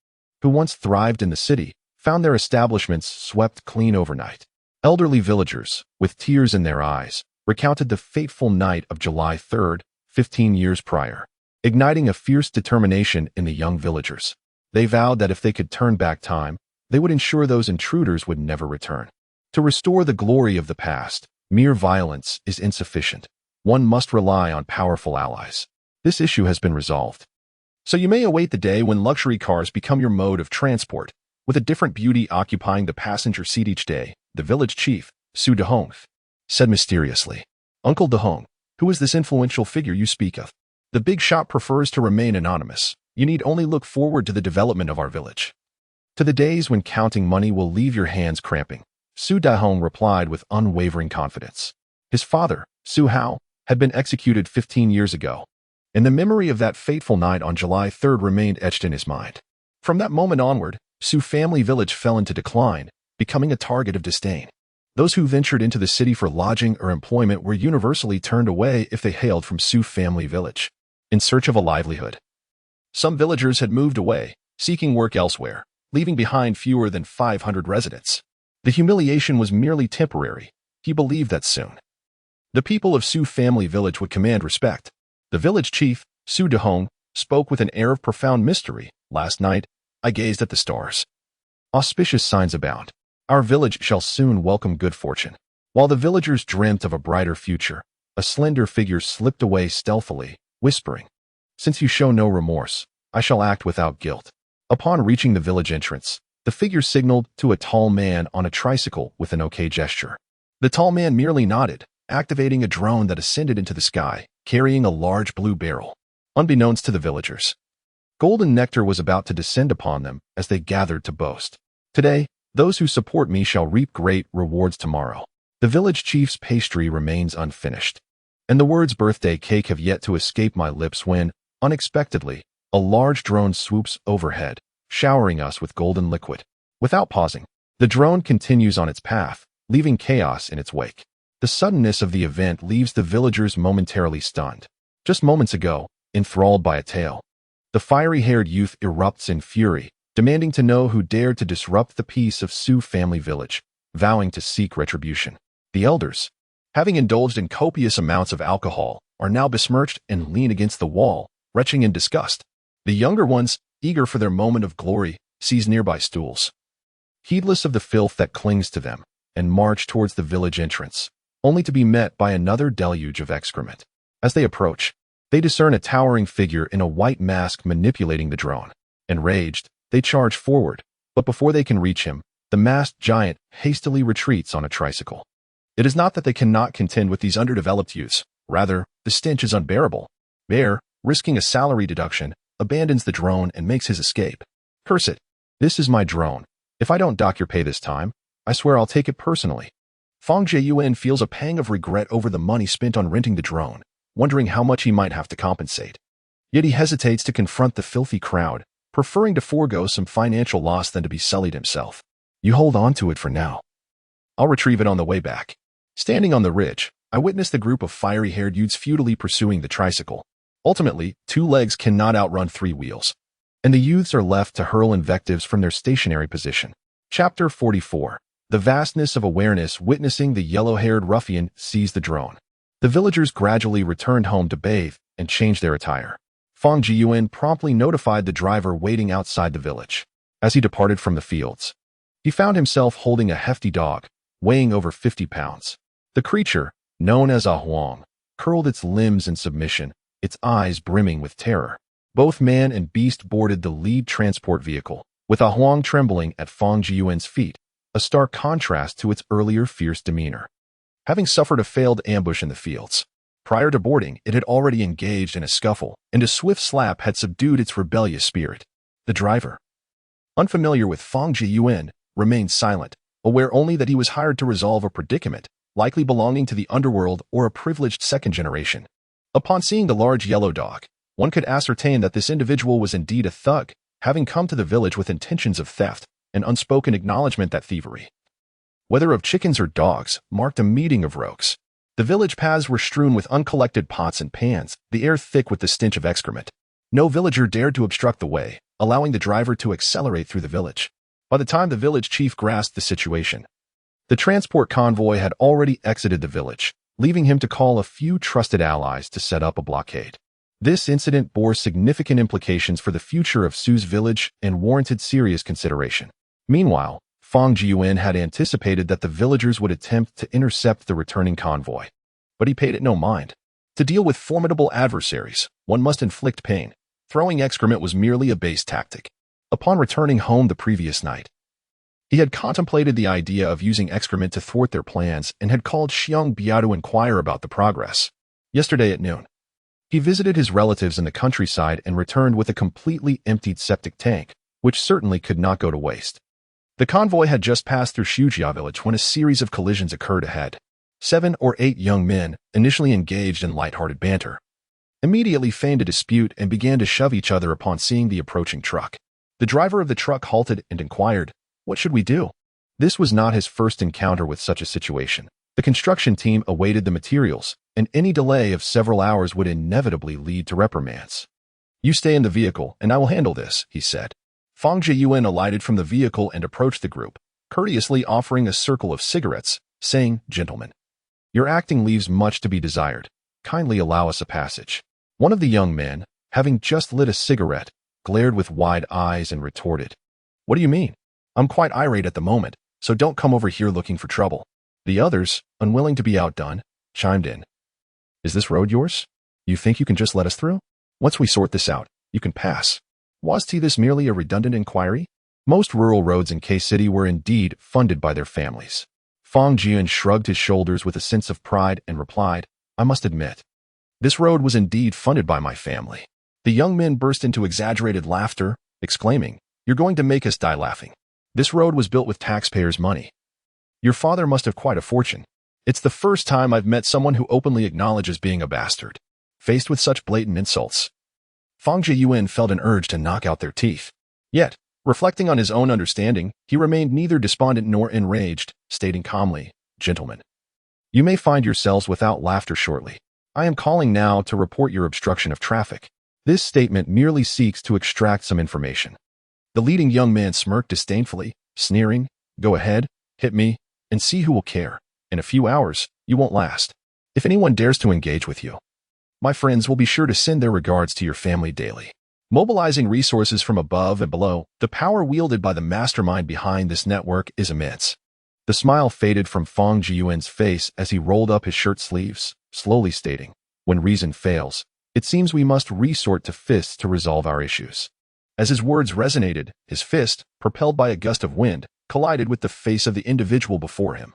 who once thrived in the city, found their establishments swept clean overnight. Elderly villagers, with tears in their eyes, recounted the fateful night of July 3rd, 15 years prior, igniting a fierce determination in the young villagers. They vowed that if they could turn back time, they would ensure those intruders would never return. To restore the glory of the past, mere violence is insufficient. One must rely on powerful allies. This issue has been resolved. So you may await the day when luxury cars become your mode of transport, with a different beauty occupying the passenger seat each day, the village chief, Su Dahong, said mysteriously. Uncle Dahong, who is this influential figure you speak of? The big shot prefers to remain anonymous. You need only look forward to the development of our village. To the days when counting money will leave your hands cramping, Su Dahong replied with unwavering confidence. His father, Su Hao, had been executed 15 years ago, and the memory of that fateful night on July 3rd remained etched in his mind. From that moment onward, Su family village fell into decline, becoming a target of disdain. Those who ventured into the city for lodging or employment were universally turned away if they hailed from Sioux family village, in search of a livelihood. Some villagers had moved away, seeking work elsewhere, leaving behind fewer than 500 residents. The humiliation was merely temporary. He believed that soon the people of Sioux family village would command respect. The village chief, Su Dehong, spoke with an air of profound mystery. Last night, I gazed at the stars. Auspicious signs abound. Our village shall soon welcome good fortune. While the villagers dreamt of a brighter future, a slender figure slipped away stealthily, whispering, "Since you show no remorse, I shall act without guilt." Upon reaching the village entrance, the figure signaled to a tall man on a tricycle with an okay gesture. The tall man merely nodded, activating a drone that ascended into the sky, carrying a large blue barrel. Unbeknownst to the villagers, golden nectar was about to descend upon them as they gathered to boast. "Today, those who support me shall reap great rewards tomorrow." The village chief's pastry remains unfinished, and the words birthday cake have yet to escape my lips when, unexpectedly, a large drone swoops overhead, showering us with golden liquid. Without pausing, the drone continues on its path, leaving chaos in its wake. The suddenness of the event leaves the villagers momentarily stunned. Just moments ago, enthralled by a tale, the fiery-haired youth erupts in fury, demanding to know who dared to disrupt the peace of Sioux family village, vowing to seek retribution. The elders, having indulged in copious amounts of alcohol, are now besmirched and lean against the wall, retching in disgust. The younger ones, eager for their moment of glory, seize nearby stools, heedless of the filth that clings to them, and march towards the village entrance, only to be met by another deluge of excrement. As they approach, they discern a towering figure in a white mask manipulating the drone. Enraged, they charge forward, but before they can reach him, the masked giant hastily retreats on a tricycle. It is not that they cannot contend with these underdeveloped youths. Rather, the stench is unbearable. Bear, risking a salary deduction, abandons the drone and makes his escape. "Curse it. This is my drone. If I don't dock your pay this time, I swear I'll take it personally." Fong Jiyuan feels a pang of regret over the money spent on renting the drone, wondering how much he might have to compensate. Yet he hesitates to confront the filthy crowd, preferring to forego some financial loss than to be sullied himself. "You hold on to it for now. I'll retrieve it on the way back." Standing on the ridge, I witness the group of fiery-haired youths futilely pursuing the tricycle. Ultimately, 2 legs cannot outrun 3 wheels, and the youths are left to hurl invectives from their stationary position. Chapter 44. The vastness of awareness. Witnessing the yellow-haired ruffian seize the drone, the villagers gradually returned home to bathe and change their attire. Fong Jiyuan promptly notified the driver waiting outside the village. As he departed from the fields, he found himself holding a hefty dog, weighing over 50 pounds. The creature, known as a huang, curled its limbs in submission, its eyes brimming with terror. Both man and beast boarded the lead transport vehicle, with a huang trembling at Fong Jiyuan's feet, a stark contrast to its earlier fierce demeanor. Having suffered a failed ambush in the fields, prior to boarding, it had already engaged in a scuffle, and a swift slap had subdued its rebellious spirit. The driver, unfamiliar with Fong Jiyuan, remained silent, aware only that he was hired to resolve a predicament, likely belonging to the underworld or a privileged second generation. Upon seeing the large yellow dog, one could ascertain that this individual was indeed a thug, having come to the village with intentions of theft, an unspoken acknowledgement that thievery, whether of chickens or dogs, marked a meeting of rogues. The village paths were strewn with uncollected pots and pans, the air thick with the stench of excrement. No villager dared to obstruct the way, allowing the driver to accelerate through the village. By the time the village chief grasped the situation, the transport convoy had already exited the village, leaving him to call a few trusted allies to set up a blockade. This incident bore significant implications for the future of Sioux's village and warranted serious consideration. Meanwhile, Fong Jiyuan had anticipated that the villagers would attempt to intercept the returning convoy, but he paid it no mind. To deal with formidable adversaries, one must inflict pain. Throwing excrement was merely a base tactic. Upon returning home the previous night, he had contemplated the idea of using excrement to thwart their plans and had called Xiong Bia to inquire about the progress. Yesterday at noon, he visited his relatives in the countryside and returned with a completely emptied septic tank, which certainly could not go to waste. The convoy had just passed through Shujia village when a series of collisions occurred ahead. 7 or 8 young men, initially engaged in light-hearted banter, immediately feigned a dispute and began to shove each other upon seeing the approaching truck. The driver of the truck halted and inquired, "What should we do?" This was not his first encounter with such a situation. The construction team awaited the materials, and any delay of several hours would inevitably lead to reprimands. "You stay in the vehicle, and I will handle this," he said. Fang Jiyuan alighted from the vehicle and approached the group, courteously offering a circle of cigarettes, saying, "Gentlemen, your acting leaves much to be desired. Kindly allow us a passage." One of the young men, having just lit a cigarette, glared with wide eyes and retorted, "What do you mean? I'm quite irate at the moment, so don't come over here looking for trouble." The others, unwilling to be outdone, chimed in. "Is this road yours? You think you can just let us through? Once we sort this out, you can pass." Was this merely a redundant inquiry? Most rural roads in K-City were indeed funded by their families. Fang Jian shrugged his shoulders with a sense of pride and replied, "I must admit, this road was indeed funded by my family." The young men burst into exaggerated laughter, exclaiming, "You're going to make us die laughing. This road was built with taxpayers' money. Your father must have quite a fortune." It's the first time I've met someone who openly acknowledges being a bastard. Faced with such blatant insults, Fang Jiyuan felt an urge to knock out their teeth. Yet, reflecting on his own understanding, he remained neither despondent nor enraged, stating calmly, "Gentlemen, you may find yourselves without laughter shortly. I am calling now to report your obstruction of traffic." This statement merely seeks to extract some information. The leading young man smirked disdainfully, sneering, "Go ahead, hit me, and see who will care. In a few hours, you won't last. If anyone dares to engage with you, my friends will be sure to send their regards to your family daily." Mobilizing resources from above and below, the power wielded by the mastermind behind this network is immense. The smile faded from Fang Jiyuan's face as he rolled up his shirt sleeves, slowly stating, "When reason fails, it seems we must resort to fists to resolve our issues." As his words resonated, his fist, propelled by a gust of wind, collided with the face of the individual before him,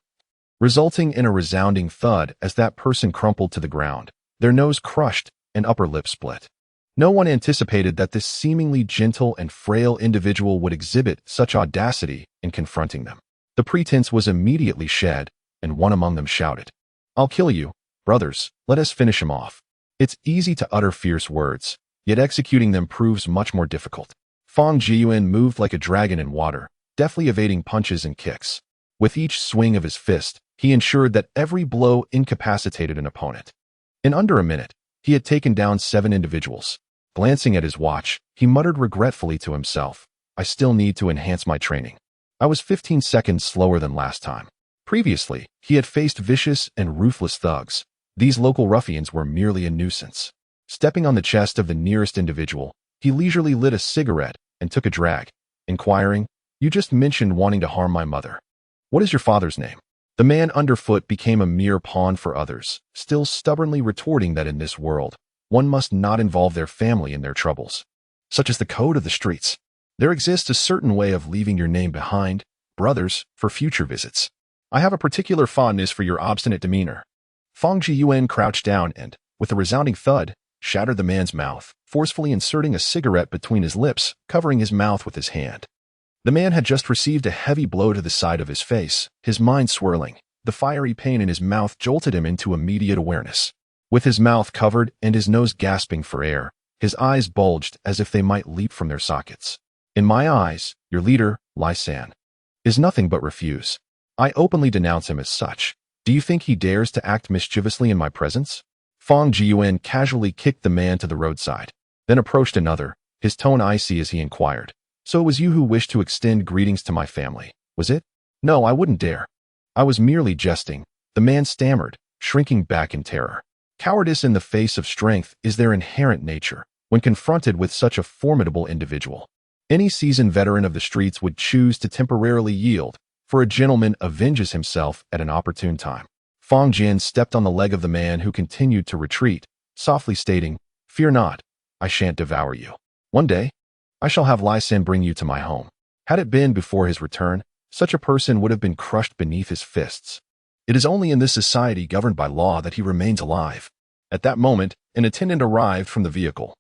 resulting in a resounding thud as that person crumpled to the ground, their nose crushed and upper lip split. No one anticipated that this seemingly gentle and frail individual would exhibit such audacity in confronting them. The pretense was immediately shed, and one among them shouted, "I'll kill you, brothers, let us finish him off." It's easy to utter fierce words, yet executing them proves much more difficult. Fang Jiyuan moved like a dragon in water, deftly evading punches and kicks. With each swing of his fist, he ensured that every blow incapacitated an opponent. In under a minute, he had taken down 7 individuals. Glancing at his watch, he muttered regretfully to himself, "I still need to enhance my training. I was 15 seconds slower than last time." Previously, he had faced vicious and ruthless thugs. These local ruffians were merely a nuisance. Stepping on the chest of the nearest individual, he leisurely lit a cigarette and took a drag, inquiring, "You just mentioned wanting to harm my mother. What is your father's name?" The man underfoot became a mere pawn for others, still stubbornly retorting that in this world, one must not involve their family in their troubles. Such is the code of the streets. There exists a certain way of leaving your name behind, brothers, for future visits. I have a particular fondness for your obstinate demeanor." Fang Jiyuan crouched down and, with a resounding thud, shattered the man's mouth, forcefully inserting a cigarette between his lips, covering his mouth with his hand. The man had just received a heavy blow to the side of his face, his mind swirling. The fiery pain in his mouth jolted him into immediate awareness. With his mouth covered and his nose gasping for air, his eyes bulged as if they might leap from their sockets. "In my eyes, your leader, Lai San, is nothing but refuse. I openly denounce him as such. Do you think he dares to act mischievously in my presence?" Fang Jiyuan casually kicked the man to the roadside, then approached another, his tone icy as he inquired, "So it was you who wished to extend greetings to my family, was it?" "No, I wouldn't dare. I was merely jesting," the man stammered, shrinking back in terror. Cowardice in the face of strength is their inherent nature when confronted with such a formidable individual. Any seasoned veteran of the streets would choose to temporarily yield, for a gentleman avenges himself at an opportune time. Fang Jian stepped on the leg of the man who continued to retreat, softly stating, "Fear not, I shan't devour you. One day, I shall have Lai San bring you to my home." Had it been before his return, such a person would have been crushed beneath his fists. It is only in this society governed by law that he remains alive. At that moment, an attendant arrived from the vehicle,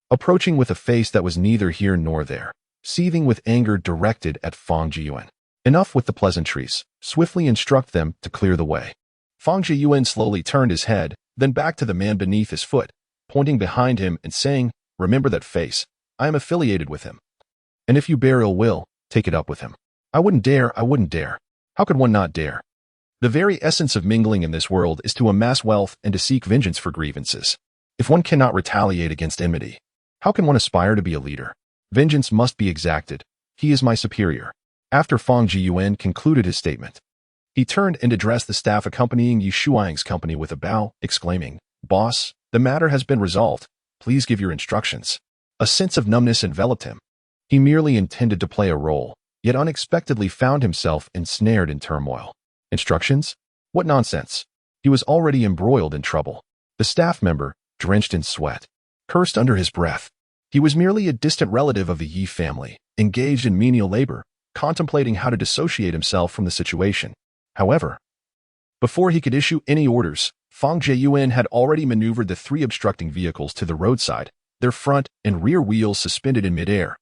approaching with a face that was neither here nor there, seething with anger directed at Fang Jiyuan. "Enough with the pleasantries. Swiftly instruct them to clear the way." Fang Jiyuan slowly turned his head, then back to the man beneath his foot, pointing behind him and saying, "Remember that face. I am affiliated with him. And if you bear ill will, take it up with him." I wouldn't dare." How could one not dare? The very essence of mingling in this world is to amass wealth and to seek vengeance for grievances. If one cannot retaliate against enmity, how can one aspire to be a leader? Vengeance must be exacted. He is my superior. After Fang Jiyuan concluded his statement, he turned and addressed the staff accompanying Yi Shuang's company with a bow, exclaiming, "Boss, the matter has been resolved. Please give your instructions." A sense of numbness enveloped him. He merely intended to play a role, yet unexpectedly found himself ensnared in turmoil. Instructions? What nonsense! He was already embroiled in trouble. The staff member, drenched in sweat, cursed under his breath. He was merely a distant relative of the Yi family, engaged in menial labor, contemplating how to dissociate himself from the situation. However, before he could issue any orders, Fang Jiyuan had already maneuvered the three obstructing vehicles to the roadside, their front and rear wheels suspended in midair.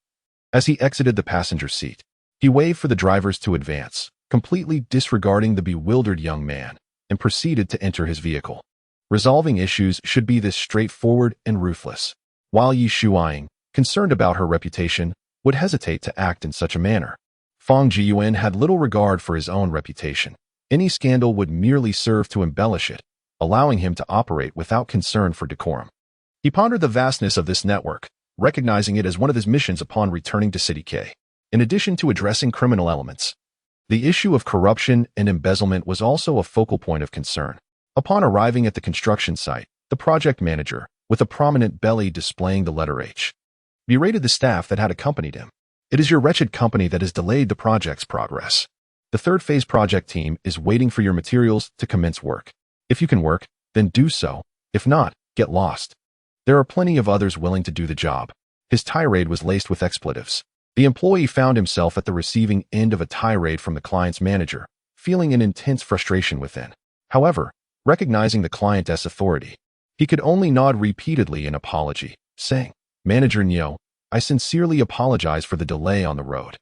As he exited the passenger seat, he waved for the drivers to advance, completely disregarding the bewildered young man, and proceeded to enter his vehicle. Resolving issues should be this straightforward and ruthless, while Yi Shuang, concerned about her reputation, would hesitate to act in such a manner. Fang Jiyuan had little regard for his own reputation. Any scandal would merely serve to embellish it, allowing him to operate without concern for decorum. He pondered the vastness of this network, recognizing it as one of his missions upon returning to City K. In addition to addressing criminal elements, the issue of corruption and embezzlement was also a focal point of concern. Upon arriving at the construction site, the project manager, with a prominent belly displaying the letter H, berated the staff that had accompanied him. "It is your wretched company that has delayed the project's progress. The third phase project team is waiting for your materials to commence work. If you can work, then do so. If not, get lost. There are plenty of others willing to do the job." His tirade was laced with expletives. The employee found himself at the receiving end of a tirade from the client's manager, feeling an intense frustration within. However, recognizing the client as authority, he could only nod repeatedly in apology, saying, "Manager Nyo, I sincerely apologize for the delay on the road."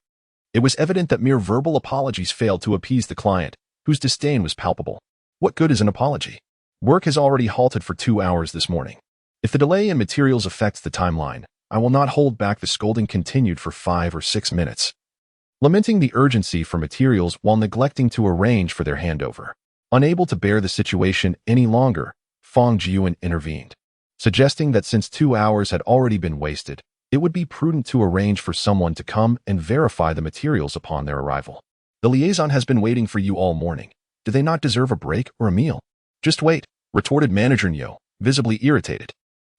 It was evident that mere verbal apologies failed to appease the client, whose disdain was palpable. What good is an apology? Work has already halted for 2 hours this morning. If the delay in materials affects the timeline, I will not hold back. The scolding continued for 5 or 6 minutes, lamenting the urgency for materials while neglecting to arrange for their handover. Unable to bear the situation any longer, Fang Jiyuan intervened, suggesting that since 2 hours had already been wasted, it would be prudent to arrange for someone to come and verify the materials upon their arrival. "The liaison has been waiting for you all morning. Do they not deserve a break or a meal?" "Just wait," retorted Manager Nyo, visibly irritated.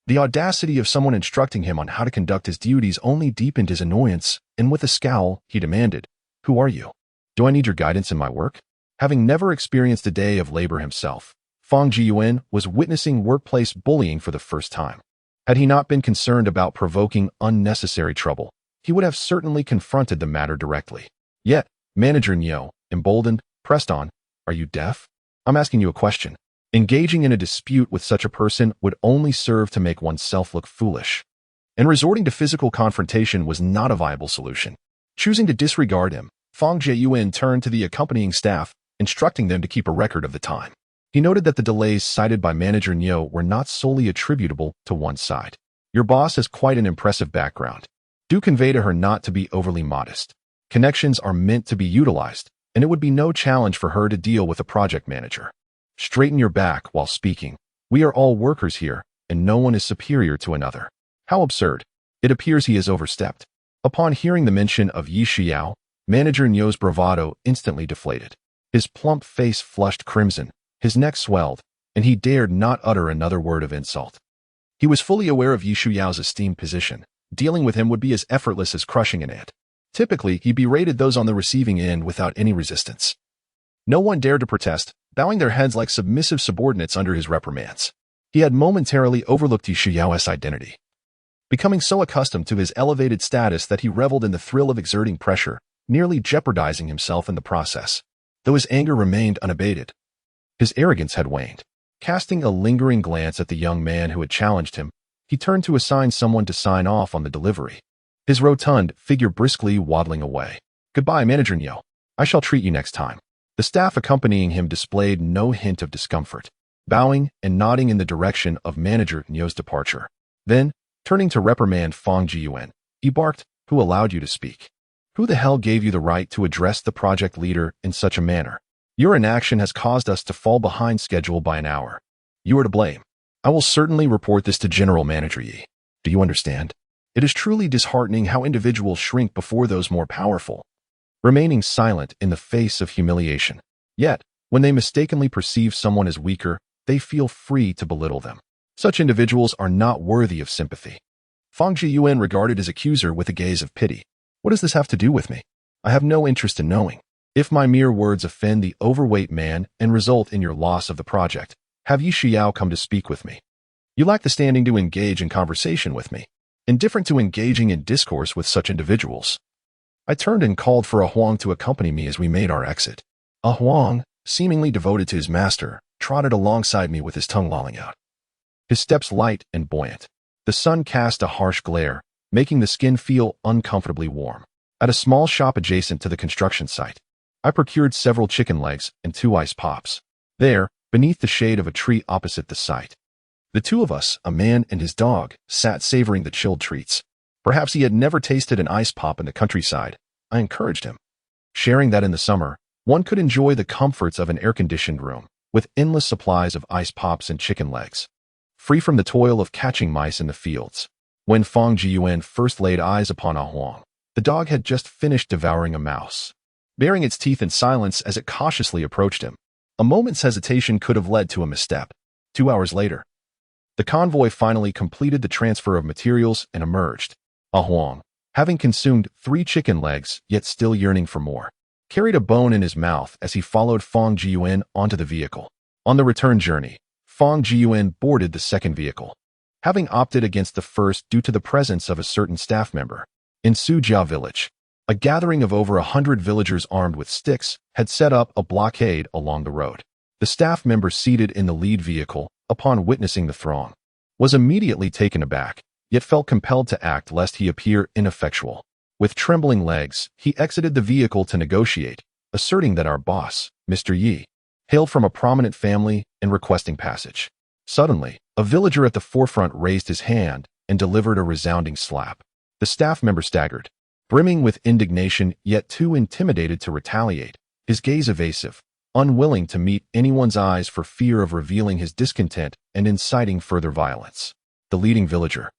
The audacity of someone instructing him on how to conduct his duties only deepened his annoyance, and with a scowl, he demanded, "Who are you? Do I need your guidance in my work?" Having never experienced a day of labor himself, Fang Jiyuan was witnessing workplace bullying for the first time. Had he not been concerned about provoking unnecessary trouble, he would have certainly confronted the matter directly. Yet, Manager Nyo, emboldened, pressed on, "Are you deaf? I'm asking you a question." Engaging in a dispute with such a person would only serve to make oneself look foolish, and resorting to physical confrontation was not a viable solution. Choosing to disregard him, Fang Jiyuan turned to the accompanying staff, instructing them to keep a record of the time. He noted that the delays cited by Manager Nyo were not solely attributable to one side. "Your boss has quite an impressive background. Do convey to her not to be overly modest. Connections are meant to be utilized, and it would be no challenge for her to deal with a project manager. Straighten your back while speaking. We are all workers here, and no one is superior to another." How absurd. It appears he has overstepped. Upon hearing the mention of Yi Xiao, Manager Nyo's bravado instantly deflated. His plump face flushed crimson, his neck swelled, and he dared not utter another word of insult. He was fully aware of Yi Xiao's esteemed position. Dealing with him would be as effortless as crushing an ant. Typically, he berated those on the receiving end without any resistance. No one dared to protest, bowing their heads like submissive subordinates under his reprimands. He had momentarily overlooked Yi Xiao's identity, becoming so accustomed to his elevated status that he reveled in the thrill of exerting pressure, nearly jeopardizing himself in the process. Though his anger remained unabated, his arrogance had waned. Casting a lingering glance at the young man who had challenged him, he turned to assign someone to sign off on the delivery, his rotund figure briskly waddling away. "Goodbye, Manager Nyo. I shall treat you next time." The staff accompanying him displayed no hint of discomfort, bowing and nodding in the direction of Manager Nyo's departure. Then, turning to reprimand Fang Jiyuan, he barked, "Who allowed you to speak?" Who the hell gave you the right to address the project leader in such a manner? Your inaction has caused us to fall behind schedule by an hour. You are to blame. I will certainly report this to General Manager Yi. Do you understand? It is truly disheartening how individuals shrink before those more powerful, remaining silent in the face of humiliation. Yet, when they mistakenly perceive someone as weaker, they feel free to belittle them. Such individuals are not worthy of sympathy. Fang Jiyuan regarded his accuser with a gaze of pity. What does this have to do with me? I have no interest in knowing. If my mere words offend the overweight man and result in your loss of the project, have Yi Xiao come to speak with me. You lack the standing to engage in conversation with me, indifferent to engaging in discourse with such individuals. I turned and called for A Huang to accompany me as we made our exit. A Huang, seemingly devoted to his master, trotted alongside me with his tongue lolling out. His steps light and buoyant. The sun cast a harsh glare, making the skin feel uncomfortably warm. At a small shop adjacent to the construction site, I procured several chicken legs and 2 ice pops. There, beneath the shade of a tree opposite the site, the two of us, a man and his dog, sat savoring the chilled treats. Perhaps he had never tasted an ice pop in the countryside. I encouraged him. Sharing that in the summer, one could enjoy the comforts of an air-conditioned room, with endless supplies of ice pops and chicken legs, free from the toil of catching mice in the fields. When Fang Jiyuan first laid eyes upon A Huang, the dog had just finished devouring a mouse, baring its teeth in silence as it cautiously approached him. A moment's hesitation could have led to a misstep. 2 hours later, the convoy finally completed the transfer of materials and emerged. A Huang, having consumed 3 chicken legs yet still yearning for more, carried a bone in his mouth as he followed Fang Jiyuan onto the vehicle. On the return journey, Fang Jiyuan boarded the second vehicle, having opted against the first due to the presence of a certain staff member. In Suzhou village, a gathering of over 100 villagers armed with sticks had set up a blockade along the road. The staff member seated in the lead vehicle, upon witnessing the throng, was immediately taken aback, yet felt compelled to act lest he appear ineffectual. With trembling legs, he exited the vehicle to negotiate, asserting that our boss, Mr. Yi, hailed from a prominent family and requesting passage. Suddenly, a villager at the forefront raised his hand and delivered a resounding slap. The staff member staggered, brimming with indignation yet too intimidated to retaliate, his gaze evasive, unwilling to meet anyone's eyes for fear of revealing his discontent and inciting further violence. The leading villager,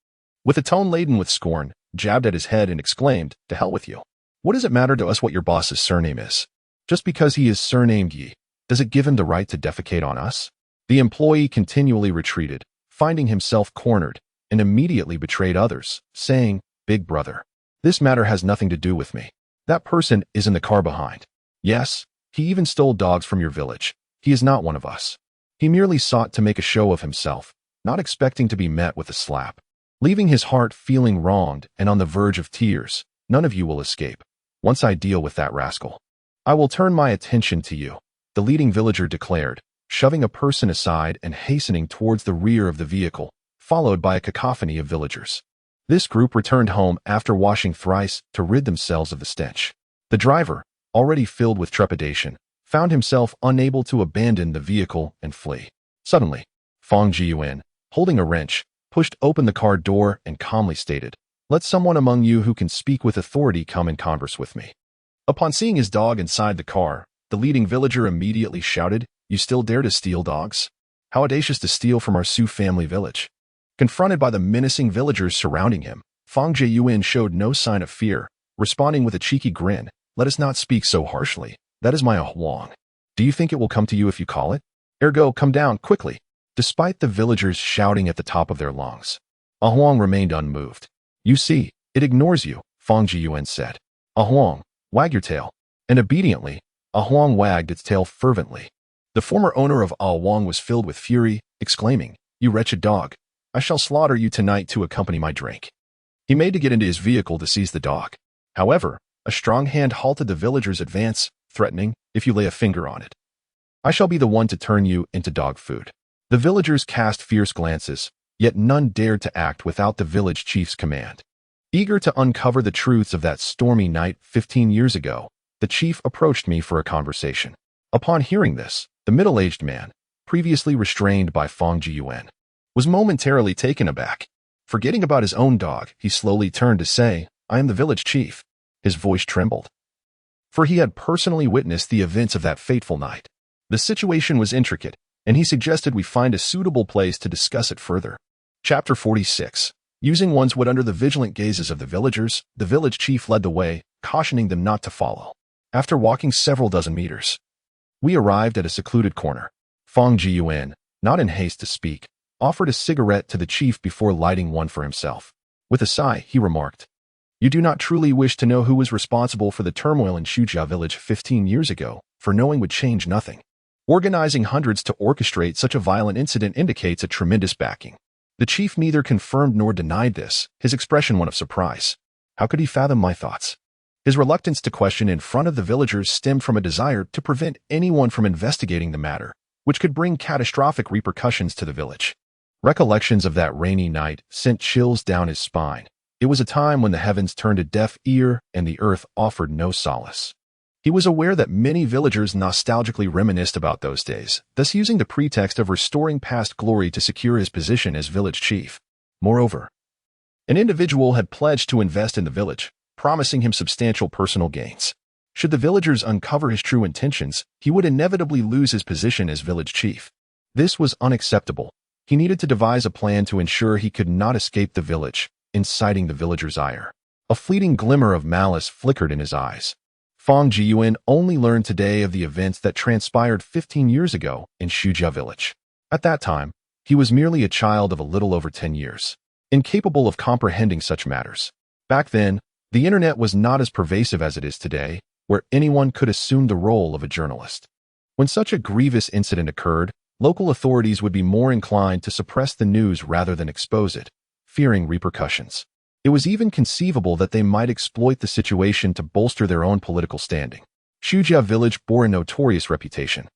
with a tone laden with scorn, jabbed at his head and exclaimed, "To hell with you. What does it matter to us what your boss's surname is? Just because he is surnamed Yi, does it give him the right to defecate on us?" The employee continually retreated, finding himself cornered, and immediately betrayed others, saying, "Big brother, this matter has nothing to do with me. That person is in the car behind. Yes, he even stole dogs from your village. He is not one of us. He merely sought to make a show of himself, not expecting to be met with a slap." Leaving his heart feeling wronged and on the verge of tears, none of you will escape. Once I deal with that rascal, I will turn my attention to you, the leading villager declared, shoving a person aside and hastening towards the rear of the vehicle, followed by a cacophony of villagers. This group returned home after washing thrice to rid themselves of the stench. The driver, already filled with trepidation, found himself unable to abandon the vehicle and flee. Suddenly, Fang Jiyuan, holding a wrench, pushed open the car door and calmly stated, "Let someone among you who can speak with authority come and converse with me." Upon seeing his dog inside the car, the leading villager immediately shouted, "You still dare to steal dogs? How audacious to steal from our Su family village." Confronted by the menacing villagers surrounding him, Fang Jiyuan showed no sign of fear, responding with a cheeky grin, "Let us not speak so harshly. That is my Huang. Do you think it will come to you if you call it? Ergo, come down quickly." Despite the villagers shouting at the top of their lungs, A Huang remained unmoved. "You see, it ignores you," Fang Jiyuan said. "A Huang, wag your tail." And obediently, A Huang wagged its tail fervently. The former owner of A Huang was filled with fury, exclaiming, "You wretched dog, I shall slaughter you tonight to accompany my drink." He made to get into his vehicle to seize the dog. However, a strong hand halted the villager's advance, threatening, "If you lay a finger on it, I shall be the one to turn you into dog food." The villagers cast fierce glances, yet none dared to act without the village chief's command. Eager to uncover the truths of that stormy night 15 years ago, the chief approached me for a conversation. Upon hearing this, the middle-aged man, previously restrained by Fang Jiyuan, was momentarily taken aback. Forgetting about his own dog, he slowly turned to say, "I am the village chief. His voice trembled, for he had personally witnessed the events of that fateful night. The situation was intricate, and he suggested we find a suitable place to discuss it further. Chapter 46. Using one's wit under the vigilant gazes of the villagers, the village chief led the way, cautioning them not to follow. After walking several dozen meters, we arrived at a secluded corner. Fang Jiyuan, not in haste to speak, offered a cigarette to the chief before lighting one for himself. With a sigh, he remarked, "You do not truly wish to know who was responsible for the turmoil in Shujia village 15 years ago, for knowing would change nothing. Organizing hundreds to orchestrate such a violent incident indicates a tremendous backing." The chief neither confirmed nor denied this, his expression one of surprise. How could he fathom my thoughts? His reluctance to question in front of the villagers stemmed from a desire to prevent anyone from investigating the matter, which could bring catastrophic repercussions to the village. Recollections of that rainy night sent chills down his spine. It was a time when the heavens turned a deaf ear and the earth offered no solace. He was aware that many villagers nostalgically reminisced about those days, thus using the pretext of restoring past glory to secure his position as village chief. Moreover, an individual had pledged to invest in the village, promising him substantial personal gains. Should the villagers uncover his true intentions, he would inevitably lose his position as village chief. This was unacceptable. He needed to devise a plan to ensure he could not escape the village, inciting the villagers' ire. A fleeting glimmer of malice flickered in his eyes. Fang Jiyuan only learned today of the events that transpired 15 years ago in Shujia village. At that time, he was merely a child of a little over 10 years, incapable of comprehending such matters. Back then, the internet was not as pervasive as it is today, where anyone could assume the role of a journalist. When such a grievous incident occurred, local authorities would be more inclined to suppress the news rather than expose it, fearing repercussions. It was even conceivable that they might exploit the situation to bolster their own political standing. Shujia village bore a notorious reputation,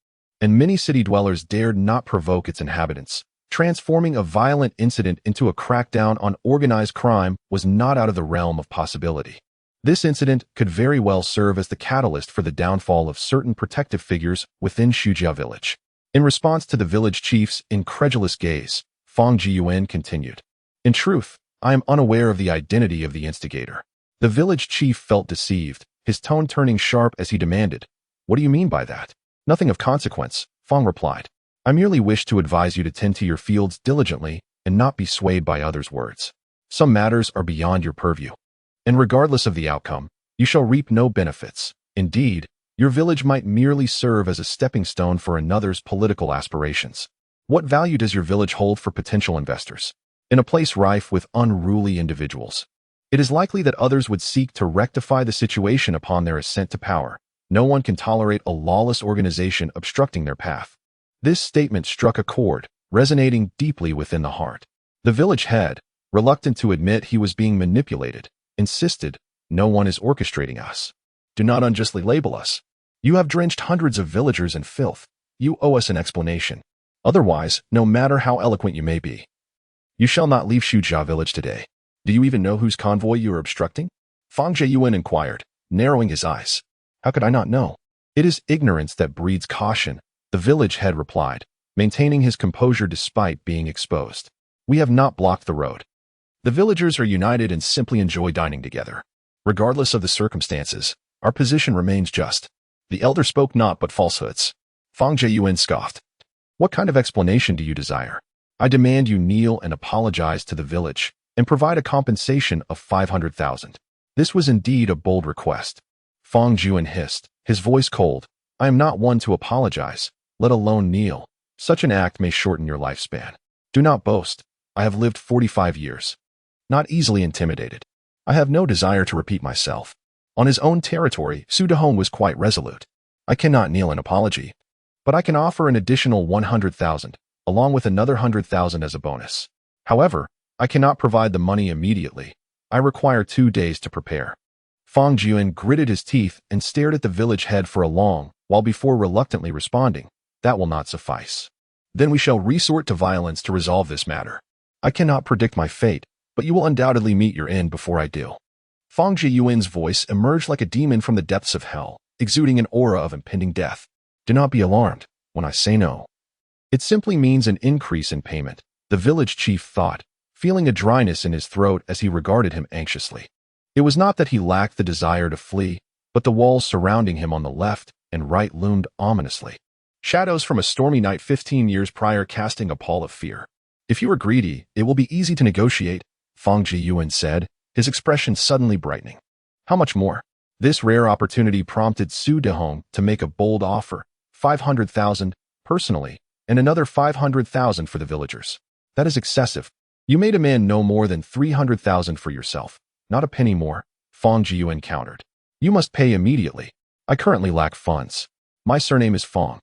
and many city dwellers dared not provoke its inhabitants. Transforming a violent incident into a crackdown on organized crime was not out of the realm of possibility. This incident could very well serve as the catalyst for the downfall of certain protective figures within Shujia village. In response to the village chief's incredulous gaze, Fang Jiyuan continued, "In truth, I am unaware of the identity of the instigator." The village chief felt deceived, his tone turning sharp as he demanded, "What do you mean by that?" "Nothing of consequence," Fang replied. "I merely wish to advise you to tend to your fields diligently and not be swayed by others' words. Some matters are beyond your purview, and regardless of the outcome, you shall reap no benefits. Indeed, your village might merely serve as a stepping stone for another's political aspirations. What value does your village hold for potential investors? In a place rife with unruly individuals, it is likely that others would seek to rectify the situation upon their ascent to power. No one can tolerate a lawless organization obstructing their path." This statement struck a chord, resonating deeply within the heart. The village head, reluctant to admit he was being manipulated, insisted, "No one is orchestrating us. Do not unjustly label us. You have drenched hundreds of villagers in filth. You owe us an explanation. Otherwise, no matter how eloquent you may be, you shall not leave Shujia village today. Do you even know whose convoy you are obstructing?" Fang Jiyuan inquired, narrowing his eyes. "How could I not know? It is ignorance that breeds caution," the village head replied, maintaining his composure despite being exposed. "We have not blocked the road. The villagers are united and simply enjoy dining together. Regardless of the circumstances, our position remains just." The elder spoke not but falsehoods. Fang Jiyuan scoffed. "What kind of explanation do you desire?" "I demand you kneel and apologize to the village, and provide a compensation of 500,000. This was indeed a bold request. Fang Jiyuan hissed, his voice cold. "I am not one to apologize, let alone kneel. Such an act may shorten your lifespan. Do not boast. I have lived 45 years. Not easily intimidated. I have no desire to repeat myself." On his own territory, Su Dahong was quite resolute. "I cannot kneel in apology, but I can offer an additional 100,000. Along with another 100,000 as a bonus. However, I cannot provide the money immediately. I require 2 days to prepare." Fang Jiyuan gritted his teeth and stared at the village head for a long while before reluctantly responding, "That will not suffice. Then we shall resort to violence to resolve this matter. I cannot predict my fate, but you will undoubtedly meet your end before I do." Fang Jiyuan's voice emerged like a demon from the depths of hell, exuding an aura of impending death. "Do not be alarmed when I say no. It simply means an increase in payment," the village chief thought, feeling a dryness in his throat as he regarded him anxiously. It was not that he lacked the desire to flee, but the walls surrounding him on the left and right loomed ominously. Shadows from a stormy night 15 years prior casting a pall of fear. If you are greedy, it will be easy to negotiate, Fang Jiyuan said, his expression suddenly brightening. How much more? This rare opportunity prompted Su Dehong to make a bold offer, 500,000 personally, and another 500,000 for the villagers. That is excessive. You may demand no more than 300,000 for yourself, not a penny more, Fang Jiyuan countered. You must pay immediately. I currently lack funds. My surname is Fang,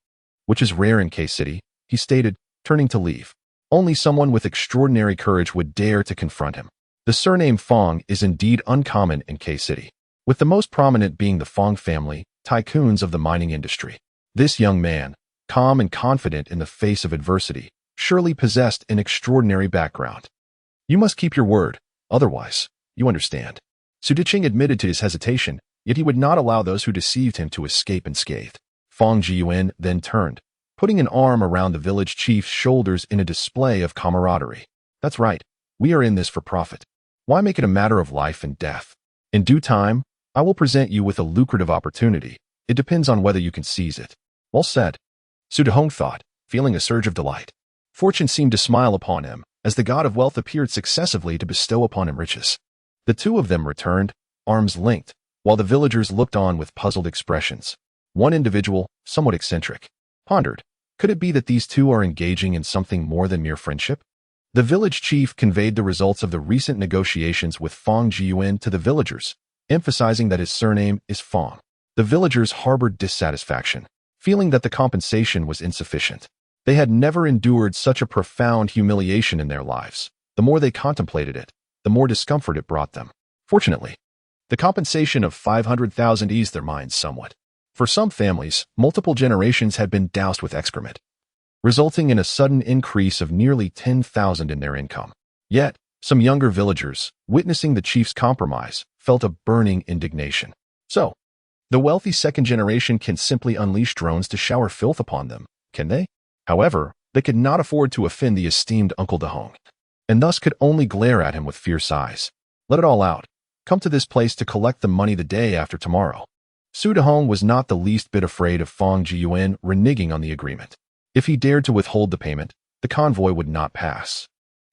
which is rare in K-City, he stated, turning to leave. Only someone with extraordinary courage would dare to confront him. The surname Fang is indeed uncommon in K-City, with the most prominent being the Fang family, tycoons of the mining industry. This young man, calm and confident in the face of adversity, surely possessed an extraordinary background. You must keep your word, otherwise, you understand. Su Diqing admitted to his hesitation, yet he would not allow those who deceived him to escape unscathed. Fang Jiyuan then turned, putting an arm around the village chief's shoulders in a display of camaraderie. That's right, we are in this for profit. Why make it a matter of life and death? In due time, I will present you with a lucrative opportunity. It depends on whether you can seize it. Well said, Su Dehong thought, feeling a surge of delight. Fortune seemed to smile upon him, as the god of wealth appeared successively to bestow upon him riches. The two of them returned, arms linked, while the villagers looked on with puzzled expressions. One individual, somewhat eccentric, pondered, could it be that these two are engaging in something more than mere friendship? The village chief conveyed the results of the recent negotiations with Fang Jiyuan to the villagers, emphasizing that his surname is Fang. The villagers harbored dissatisfaction, feeling that the compensation was insufficient. They had never endured such a profound humiliation in their lives. The more they contemplated it, the more discomfort it brought them. Fortunately, the compensation of 500,000 eased their minds somewhat. For some families, multiple generations had been doused with excrement, resulting in a sudden increase of nearly 10,000 in their income. Yet, some younger villagers, witnessing the chief's compromise, felt a burning indignation. So, the wealthy second generation can simply unleash drones to shower filth upon them, can they? However, they could not afford to offend the esteemed Uncle Dehong, and thus could only glare at him with fierce eyes. Let it all out. Come to this place to collect the money the day after tomorrow. Su Dehong was not the least bit afraid of Fang Jiyuan reneging on the agreement. If he dared to withhold the payment, the convoy would not pass.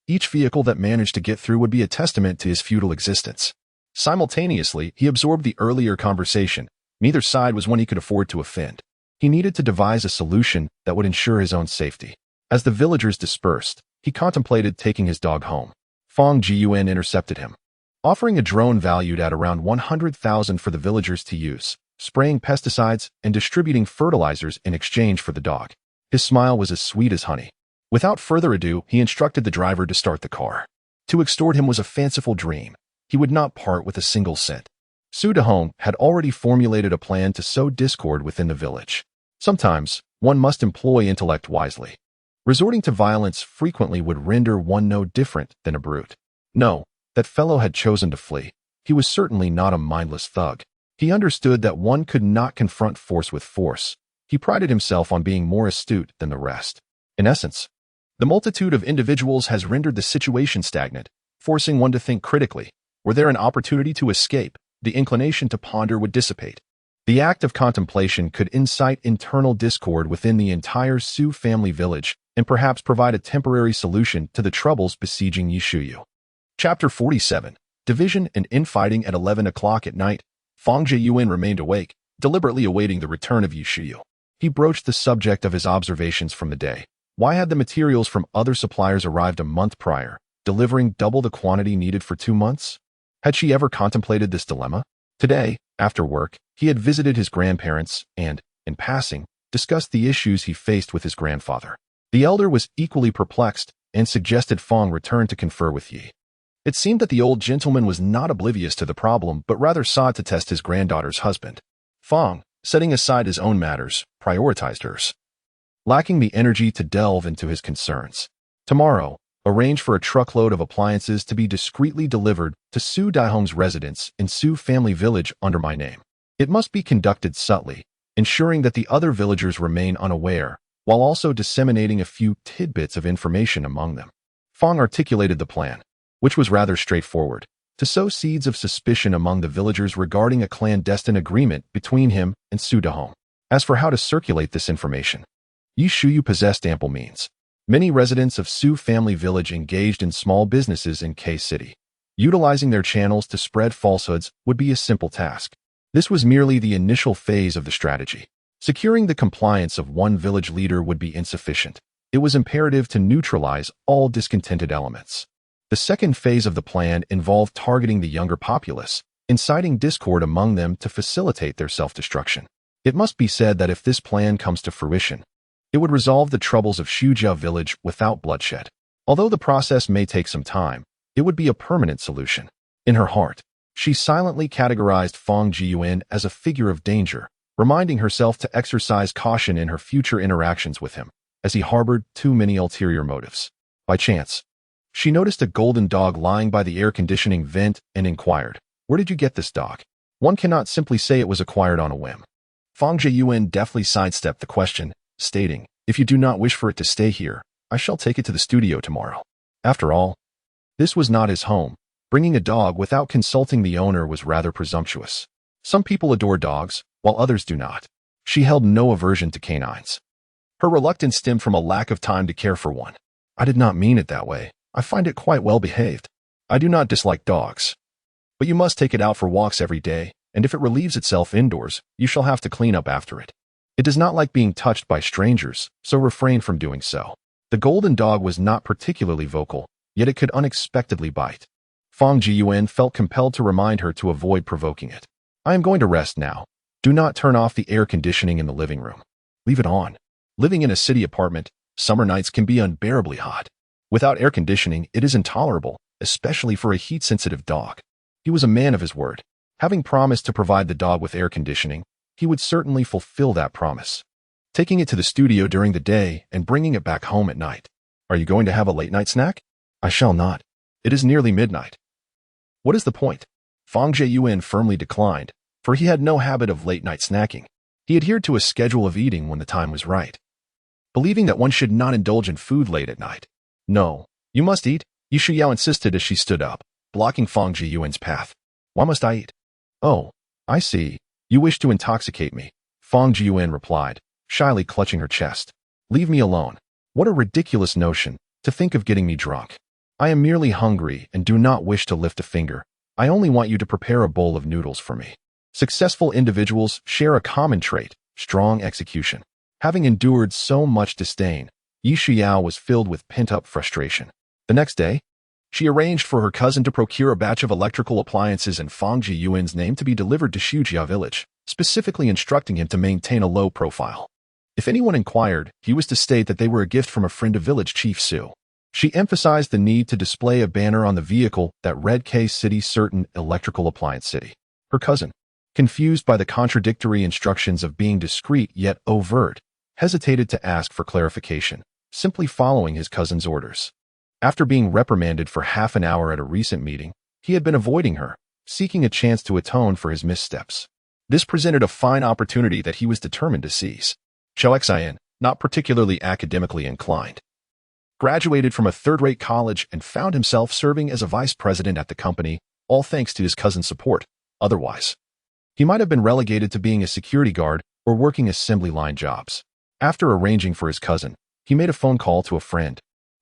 Each vehicle that managed to get through would be a testament to his feudal existence. Simultaneously, he absorbed the earlier conversation. Neither side was one he could afford to offend. He needed to devise a solution that would ensure his own safety. As the villagers dispersed, he contemplated taking his dog home. Fang Jiyuan intercepted him, offering a drone valued at around 100,000 for the villagers to use, spraying pesticides and distributing fertilizers in exchange for the dog. His smile was as sweet as honey. Without further ado, he instructed the driver to start the car. To extort him was a fanciful dream. He would not part with a single cent. Su Dehong had already formulated a plan to sow discord within the village. Sometimes, one must employ intellect wisely. Resorting to violence frequently would render one no different than a brute. No, that fellow had chosen to flee. He was certainly not a mindless thug. He understood that one could not confront force with force. He prided himself on being more astute than the rest. In essence, the multitude of individuals has rendered the situation stagnant, forcing one to think critically. Were there an opportunity to escape, the inclination to ponder would dissipate. The act of contemplation could incite internal discord within the entire Su family village and perhaps provide a temporary solution to the troubles besieging Yishuyu. Chapter 47. Division and infighting at 11 o'clock at night. Fang Jiyuan remained awake, deliberately awaiting the return of Yishuyu. He broached the subject of his observations from the day. Why had the materials from other suppliers arrived a month prior, delivering double the quantity needed for 2 months? Had she ever contemplated this dilemma? Today, after work, he had visited his grandparents and, in passing, discussed the issues he faced with his grandfather. The elder was equally perplexed and suggested Fang return to confer with Yi. It seemed that the old gentleman was not oblivious to the problem but rather sought to test his granddaughter's husband. Fang, setting aside his own matters, prioritized hers, lacking the energy to delve into his concerns. Tomorrow, arrange for a truckload of appliances to be discreetly delivered to Su Dehong's residence in Su Family Village under my name. It must be conducted subtly, ensuring that the other villagers remain unaware, while also disseminating a few tidbits of information among them. Fang articulated the plan, which was rather straightforward. to sow seeds of suspicion among the villagers regarding a clandestine agreement between him and Su Dahong. As for how to circulate this information, Yi Shuyu possessed ample means. Many residents of Su family village engaged in small businesses in K City. Utilizing their channels to spread falsehoods would be a simple task. This was merely the initial phase of the strategy. Securing the compliance of one village leader would be insufficient. It was imperative to neutralize all discontented elements. The second phase of the plan involved targeting the younger populace, inciting discord among them to facilitate their self-destruction. It must be said that if this plan comes to fruition, it would resolve the troubles of Shujia village without bloodshed. Although the process may take some time, it would be a permanent solution. In her heart, she silently categorized Fang Jiyuan as a figure of danger, reminding herself to exercise caution in her future interactions with him, as he harbored too many ulterior motives. By chance, she noticed a golden dog lying by the air conditioning vent and inquired, "Where did you get this dog?" One cannot simply say it was acquired on a whim. Fang Jiyuan deftly sidestepped the question, stating, "If you do not wish for it to stay here, I shall take it to the studio tomorrow." After all, this was not his home. Bringing a dog without consulting the owner was rather presumptuous. Some people adore dogs, while others do not. She held no aversion to canines. Her reluctance stemmed from a lack of time to care for one. "I did not mean it that way. I find it quite well behaved. I do not dislike dogs. But you must take it out for walks every day, and if it relieves itself indoors, you shall have to clean up after it. It does not like being touched by strangers, so refrain from doing so." The golden dog was not particularly vocal, yet it could unexpectedly bite. Fang Jiyuan felt compelled to remind her to avoid provoking it. "I am going to rest now. Do not turn off the air conditioning in the living room. Leave it on. Living in a city apartment, summer nights can be unbearably hot. Without air conditioning, it is intolerable, especially for a heat-sensitive dog." He was a man of his word. Having promised to provide the dog with air conditioning, he would certainly fulfill that promise. Taking it to the studio during the day and bringing it back home at night. "Are you going to have a late-night snack?" "I shall not. It is nearly midnight." "What is the point?" Fang Jiyuan firmly declined, for he had no habit of late-night snacking. He adhered to a schedule of eating when the time was right, believing that one should not indulge in food late at night. "No, you must eat," Yi Shuyao insisted as she stood up, blocking Fang Jiyuan's path. "Why must I eat?" "Oh, I see. You wish to intoxicate me," Fang Jiyuan replied, shyly clutching her chest. "Leave me alone. What a ridiculous notion, to think of getting me drunk. I am merely hungry and do not wish to lift a finger. I only want you to prepare a bowl of noodles for me." Successful individuals share a common trait, strong execution. Having endured so much disdain, Yi Shuyao was filled with pent-up frustration. The next day, she arranged for her cousin to procure a batch of electrical appliances in Fang Jiyuan's name to be delivered to Shujia village, specifically instructing him to maintain a low profile. If anyone inquired, he was to state that they were a gift from a friend of village chief Su. She emphasized the need to display a banner on the vehicle that read K City Certain Electrical Appliance City. Her cousin, confused by the contradictory instructions of being discreet yet overt, hesitated to ask for clarification, simply following his cousin's orders. After being reprimanded for half an hour at a recent meeting, he had been avoiding her, seeking a chance to atone for his missteps. This presented a fine opportunity that he was determined to seize. Xiao Xian, not particularly academically inclined, graduated from a third-rate college and found himself serving as a vice president at the company, all thanks to his cousin's support. Otherwise, he might have been relegated to being a security guard or working assembly line jobs. After arranging for his cousin, he made a phone call to a friend,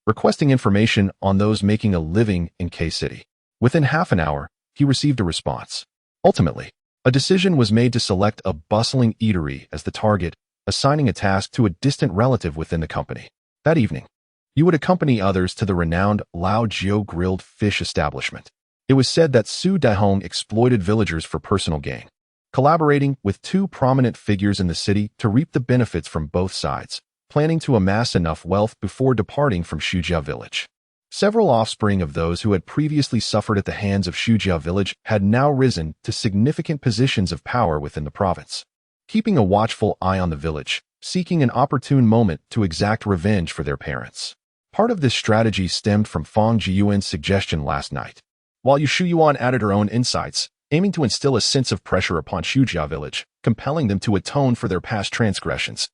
requesting information on those making a living in K City. Within half an hour, he received a response. Ultimately, a decision was made to select a bustling eatery as the target, assigning a task to a distant relative within the company. That evening, he would accompany others to the renowned Lao Jiu grilled fish establishment. It was said that Su Daihong exploited villagers for personal gain, collaborating with two prominent figures in the city to reap the benefits from both sides, planning to amass enough wealth before departing from Shujia village. Several offspring of those who had previously suffered at the hands of Shujia village had now risen to significant positions of power within the province, keeping a watchful eye on the village, seeking an opportune moment to exact revenge for their parents. Part of this strategy stemmed from Fang Jiyuan's suggestion last night, while Yu Shuyuan added her own insights, aiming to instill a sense of pressure upon Shujia village, compelling them to atone for their past transgressions,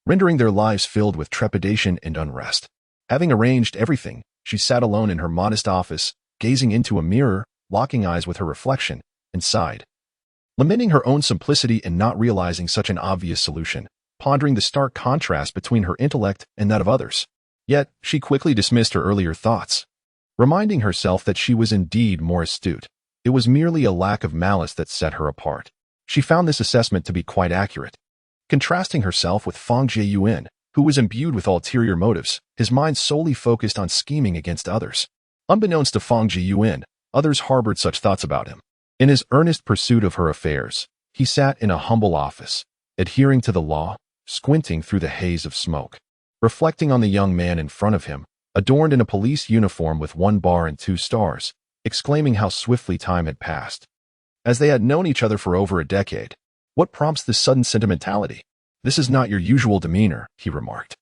rendering their lives filled with trepidation and unrest. Having arranged everything, she sat alone in her modest office, gazing into a mirror, locking eyes with her reflection, and sighed. Lamenting her own simplicity and not realizing such an obvious solution, pondering the stark contrast between her intellect and that of others. Yet, she quickly dismissed her earlier thoughts, reminding herself that she was indeed more astute. It was merely a lack of malice that set her apart. She found this assessment to be quite accurate. Contrasting herself with Fang Jiyuan, who was imbued with ulterior motives, his mind solely focused on scheming against others. Unbeknownst to Fang Jiyuan, others harbored such thoughts about him. In his earnest pursuit of her affairs, he sat in a humble office, adhering to the law, squinting through the haze of smoke, reflecting on the young man in front of him, adorned in a police uniform with 1 bar and 2 stars, exclaiming how swiftly time had passed. As they had known each other for over a decade, what prompts this sudden sentimentality? This is not your usual demeanor, he remarked,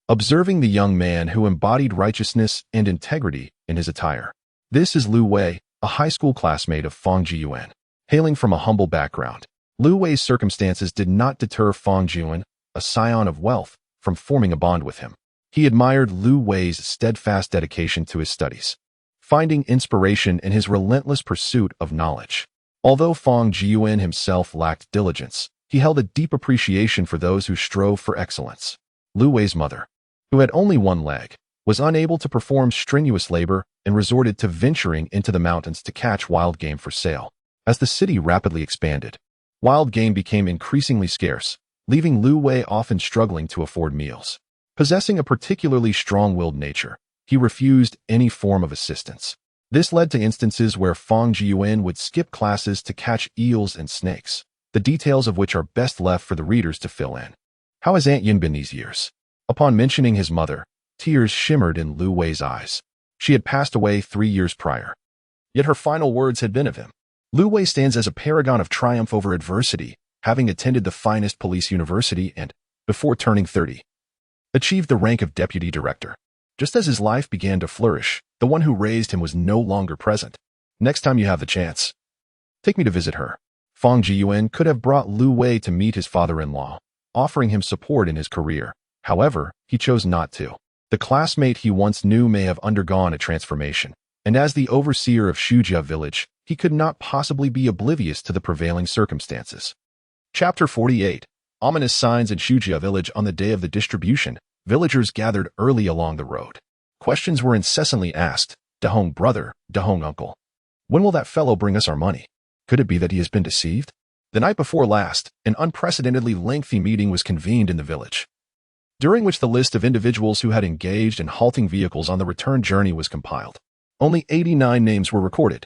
observing the young man who embodied righteousness and integrity in his attire. This is Lu Wei, a high school classmate of Fang Jiyuan. Hailing from a humble background, Lu Wei's circumstances did not deter Fang Jiyuan, a scion of wealth, from forming a bond with him. He admired Lu Wei's steadfast dedication to his studies, finding inspiration in his relentless pursuit of knowledge. Although Fang Jiyuan himself lacked diligence, he held a deep appreciation for those who strove for excellence. Lu Wei's mother, who had only 1 leg, was unable to perform strenuous labor and resorted to venturing into the mountains to catch wild game for sale. As the city rapidly expanded, wild game became increasingly scarce, leaving Lu Wei often struggling to afford meals. Possessing a particularly strong-willed nature, he refused any form of assistance. This led to instances where Fang Jiyuan would skip classes to catch eels and snakes, the details of which are best left for the readers to fill in. How has Aunt Yin been these years? Upon mentioning his mother, tears shimmered in Lu Wei's eyes. She had passed away 3 years prior. Yet her final words had been of him. Lu Wei stands as a paragon of triumph over adversity, having attended the finest police university and, before turning 30, achieved the rank of deputy director. Just as his life began to flourish, the one who raised him was no longer present. Next time you have the chance, take me to visit her. Fang Jiyuan could have brought Lu Wei to meet his father-in-law, offering him support in his career. However, he chose not to. The classmate he once knew may have undergone a transformation, and as the overseer of Shujia village, he could not possibly be oblivious to the prevailing circumstances. Chapter 48. Ominous signs in Shujia village. On the day of the distribution, villagers gathered early along the road. Questions were incessantly asked. Dahong brother, Dahong uncle. When will that fellow bring us our money? Could it be that he has been deceived? The night before last, an unprecedentedly lengthy meeting was convened in the village, during which the list of individuals who had engaged in halting vehicles on the return journey was compiled. Only 89 names were recorded,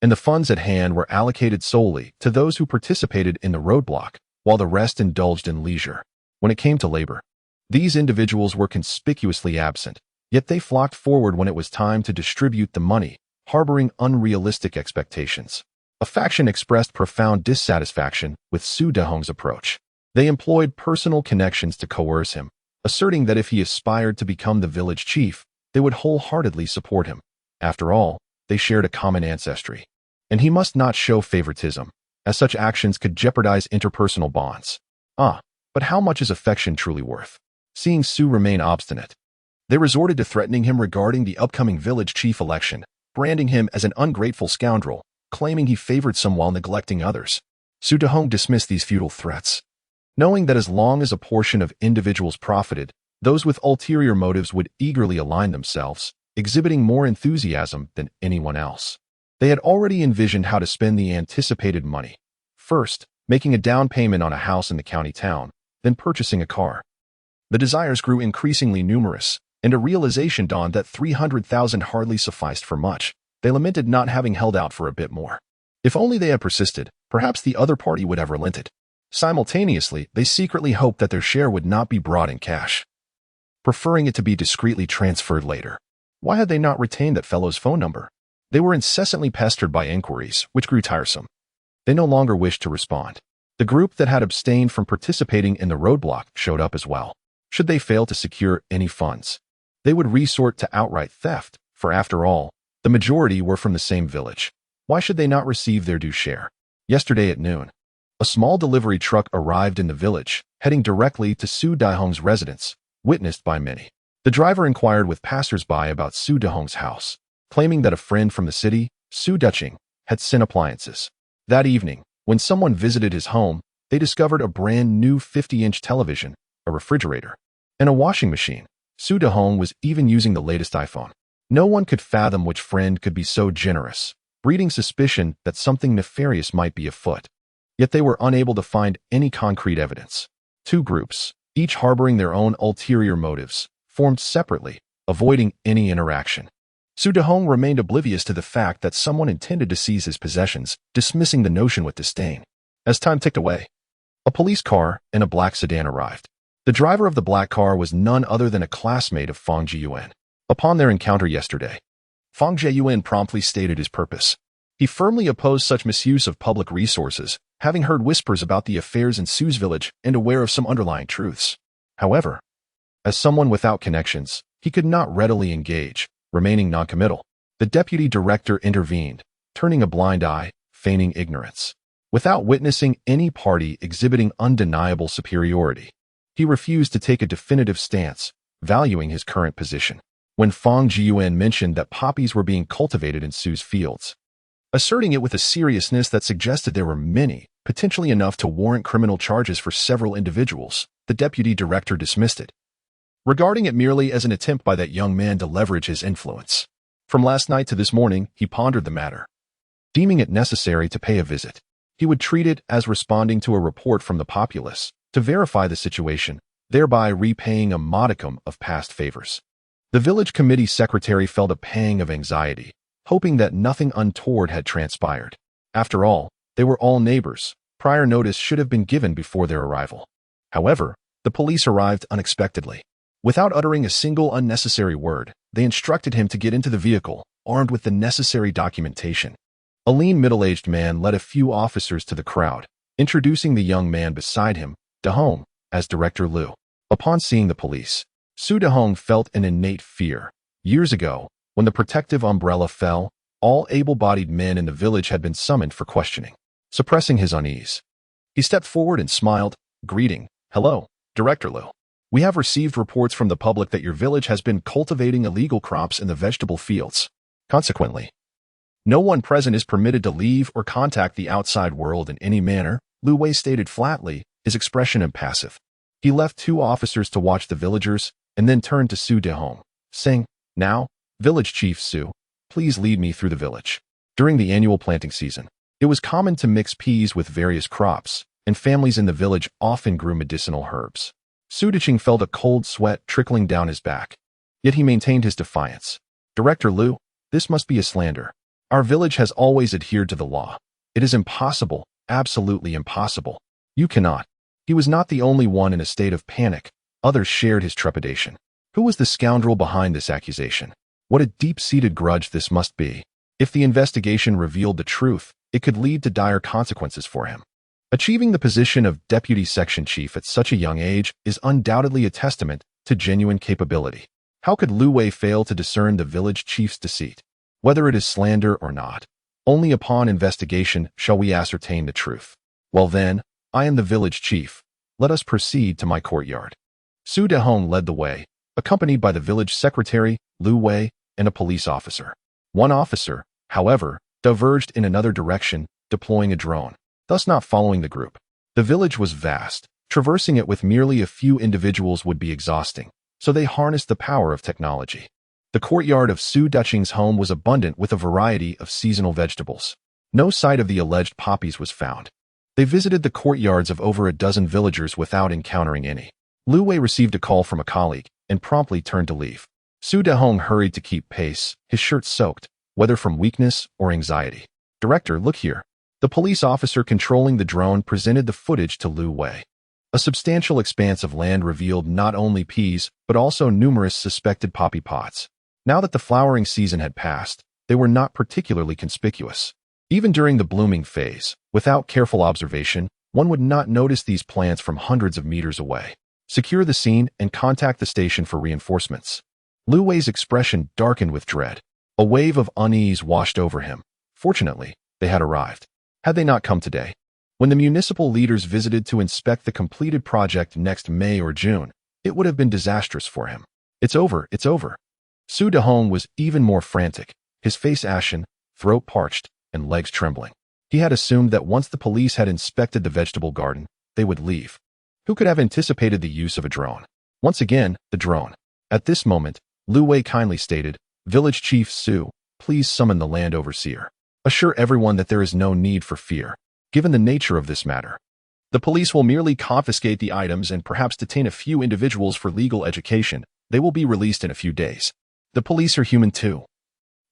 and the funds at hand were allocated solely to those who participated in the roadblock, while the rest indulged in leisure. When it came to labor, these individuals were conspicuously absent, yet they flocked forward when it was time to distribute the money, harboring unrealistic expectations. A faction expressed profound dissatisfaction with Su Dahong's approach. They employed personal connections to coerce him, asserting that if he aspired to become the village chief, they would wholeheartedly support him. After all, they shared a common ancestry, and he must not show favoritism, as such actions could jeopardize interpersonal bonds. But how much is affection truly worth? Seeing Su remain obstinate, they resorted to threatening him regarding the upcoming village chief election, branding him as an ungrateful scoundrel, claiming he favored some while neglecting others. Su Dahong dismissed these futile threats, knowing that as long as a portion of individuals profited, those with ulterior motives would eagerly align themselves, exhibiting more enthusiasm than anyone else. They had already envisioned how to spend the anticipated money. First, making a down payment on a house in the county town, then purchasing a car. The desires grew increasingly numerous, and a realization dawned that 300,000 hardly sufficed for much. They lamented not having held out for a bit more. If only they had persisted, perhaps the other party would have relented. Simultaneously, they secretly hoped that their share would not be brought in cash, preferring it to be discreetly transferred later. Why had they not retained that fellow's phone number? They were incessantly pestered by inquiries, which grew tiresome. They no longer wished to respond. The group that had abstained from participating in the roadblock showed up as well. Should they fail to secure any funds, they would resort to outright theft, for after all, the majority were from the same village. Why should they not receive their due share? Yesterday at noon, a small delivery truck arrived in the village, heading directly to Su Dahong's residence, witnessed by many. The driver inquired with passers-by about Su Dahong's house, claiming that a friend from the city, Su Duching, had Sin Appliances. That evening, when someone visited his home, they discovered a brand new 50-inch television, a refrigerator, and a washing machine. Su Dehong was even using the latest iPhone. No one could fathom which friend could be so generous, breeding suspicion that something nefarious might be afoot. Yet they were unable to find any concrete evidence. Two groups, each harboring their own ulterior motives, formed separately, avoiding any interaction. Su Dehong remained oblivious to the fact that someone intended to seize his possessions, dismissing the notion with disdain. As time ticked away, a police car and a black sedan arrived. The driver of the black car was none other than a classmate of Fang Jiyuan. Upon their encounter yesterday, Fang Jiyuan promptly stated his purpose. He firmly opposed such misuse of public resources, having heard whispers about the affairs in Su's village and aware of some underlying truths. However, as someone without connections, he could not readily engage, remaining noncommittal. The deputy director intervened, turning a blind eye, feigning ignorance. Without witnessing any party exhibiting undeniable superiority, he refused to take a definitive stance, valuing his current position. When Fang Jiyuan mentioned that poppies were being cultivated in Su's fields, asserting it with a seriousness that suggested there were many, potentially enough to warrant criminal charges for several individuals, the deputy director dismissed it, regarding it merely as an attempt by that young man to leverage his influence. From last night to this morning, he pondered the matter, deeming it necessary to pay a visit. He would treat it as responding to a report from the populace to verify the situation, thereby repaying a modicum of past favors. The village committee secretary felt a pang of anxiety, hoping that nothing untoward had transpired. After all, they were all neighbors. Prior notice should have been given before their arrival. However, the police arrived unexpectedly. Without uttering a single unnecessary word, they instructed him to get into the vehicle, armed with the necessary documentation. A lean middle-aged man led a few officers to the crowd, introducing the young man beside him, Dehong, as Director Liu. Upon seeing the police, Su Dehong felt an innate fear. Years ago, when the protective umbrella fell, all able-bodied men in the village had been summoned for questioning. Suppressing his unease, he stepped forward and smiled, greeting, "Hello, Director Liu. We have received reports from the public that your village has been cultivating illegal crops in the vegetable fields. Consequently, no one present is permitted to leave or contact the outside world in any manner," Lu Wei stated flatly, his expression impassive. He left two officers to watch the villagers and then turned to Su Dehong, saying, "Now, Village Chief Su, please lead me through the village." During the annual planting season, it was common to mix peas with various crops, and families in the village often grew medicinal herbs. Su Dehong felt a cold sweat trickling down his back. Yet he maintained his defiance. "Director Liu, this must be a slander. Our village has always adhered to the law. It is impossible, absolutely impossible. You cannot." He was not the only one in a state of panic. Others shared his trepidation. Who was the scoundrel behind this accusation? What a deep-seated grudge this must be. If the investigation revealed the truth, it could lead to dire consequences for him. Achieving the position of deputy section chief at such a young age is undoubtedly a testament to genuine capability. How could Lu Wei fail to discern the village chief's deceit? Whether it is slander or not, only upon investigation shall we ascertain the truth. Well then, I am the village chief. Let us proceed to my courtyard. Su Dehong led the way, accompanied by the village secretary, Lu Wei, and a police officer. One officer, however, diverged in another direction, deploying a drone, thus not following the group. The village was vast. Traversing it with merely a few individuals would be exhausting, so they harnessed the power of technology. The courtyard of Su Dehong's home was abundant with a variety of seasonal vegetables. No sight of the alleged poppies was found. They visited the courtyards of over a dozen villagers without encountering any. Lu Wei received a call from a colleague and promptly turned to leave. Su Dehong hurried to keep pace, his shirt soaked, whether from weakness or anxiety. "Director, look here." The police officer controlling the drone presented the footage to Lu Wei. A substantial expanse of land revealed not only peas, but also numerous suspected poppy pots. Now that the flowering season had passed, they were not particularly conspicuous. Even during the blooming phase, without careful observation, one would not notice these plants from hundreds of meters away. Secure the scene and contact the station for reinforcements. Lu Wei's expression darkened with dread. A wave of unease washed over him. Fortunately, they had arrived. Had they not come today, when the municipal leaders visited to inspect the completed project next May or June, it would have been disastrous for him. It's over, it's over. Su Dehong was even more frantic, his face ashen, throat parched, and legs trembling. He had assumed that once the police had inspected the vegetable garden, they would leave. Who could have anticipated the use of a drone? Once again, the drone. At this moment, Lu Wei kindly stated, "Village Chief Su, please summon the land overseer. Assure everyone that there is no need for fear, given the nature of this matter. The police will merely confiscate the items and perhaps detain a few individuals for legal education. They will be released in a few days. The police are human too.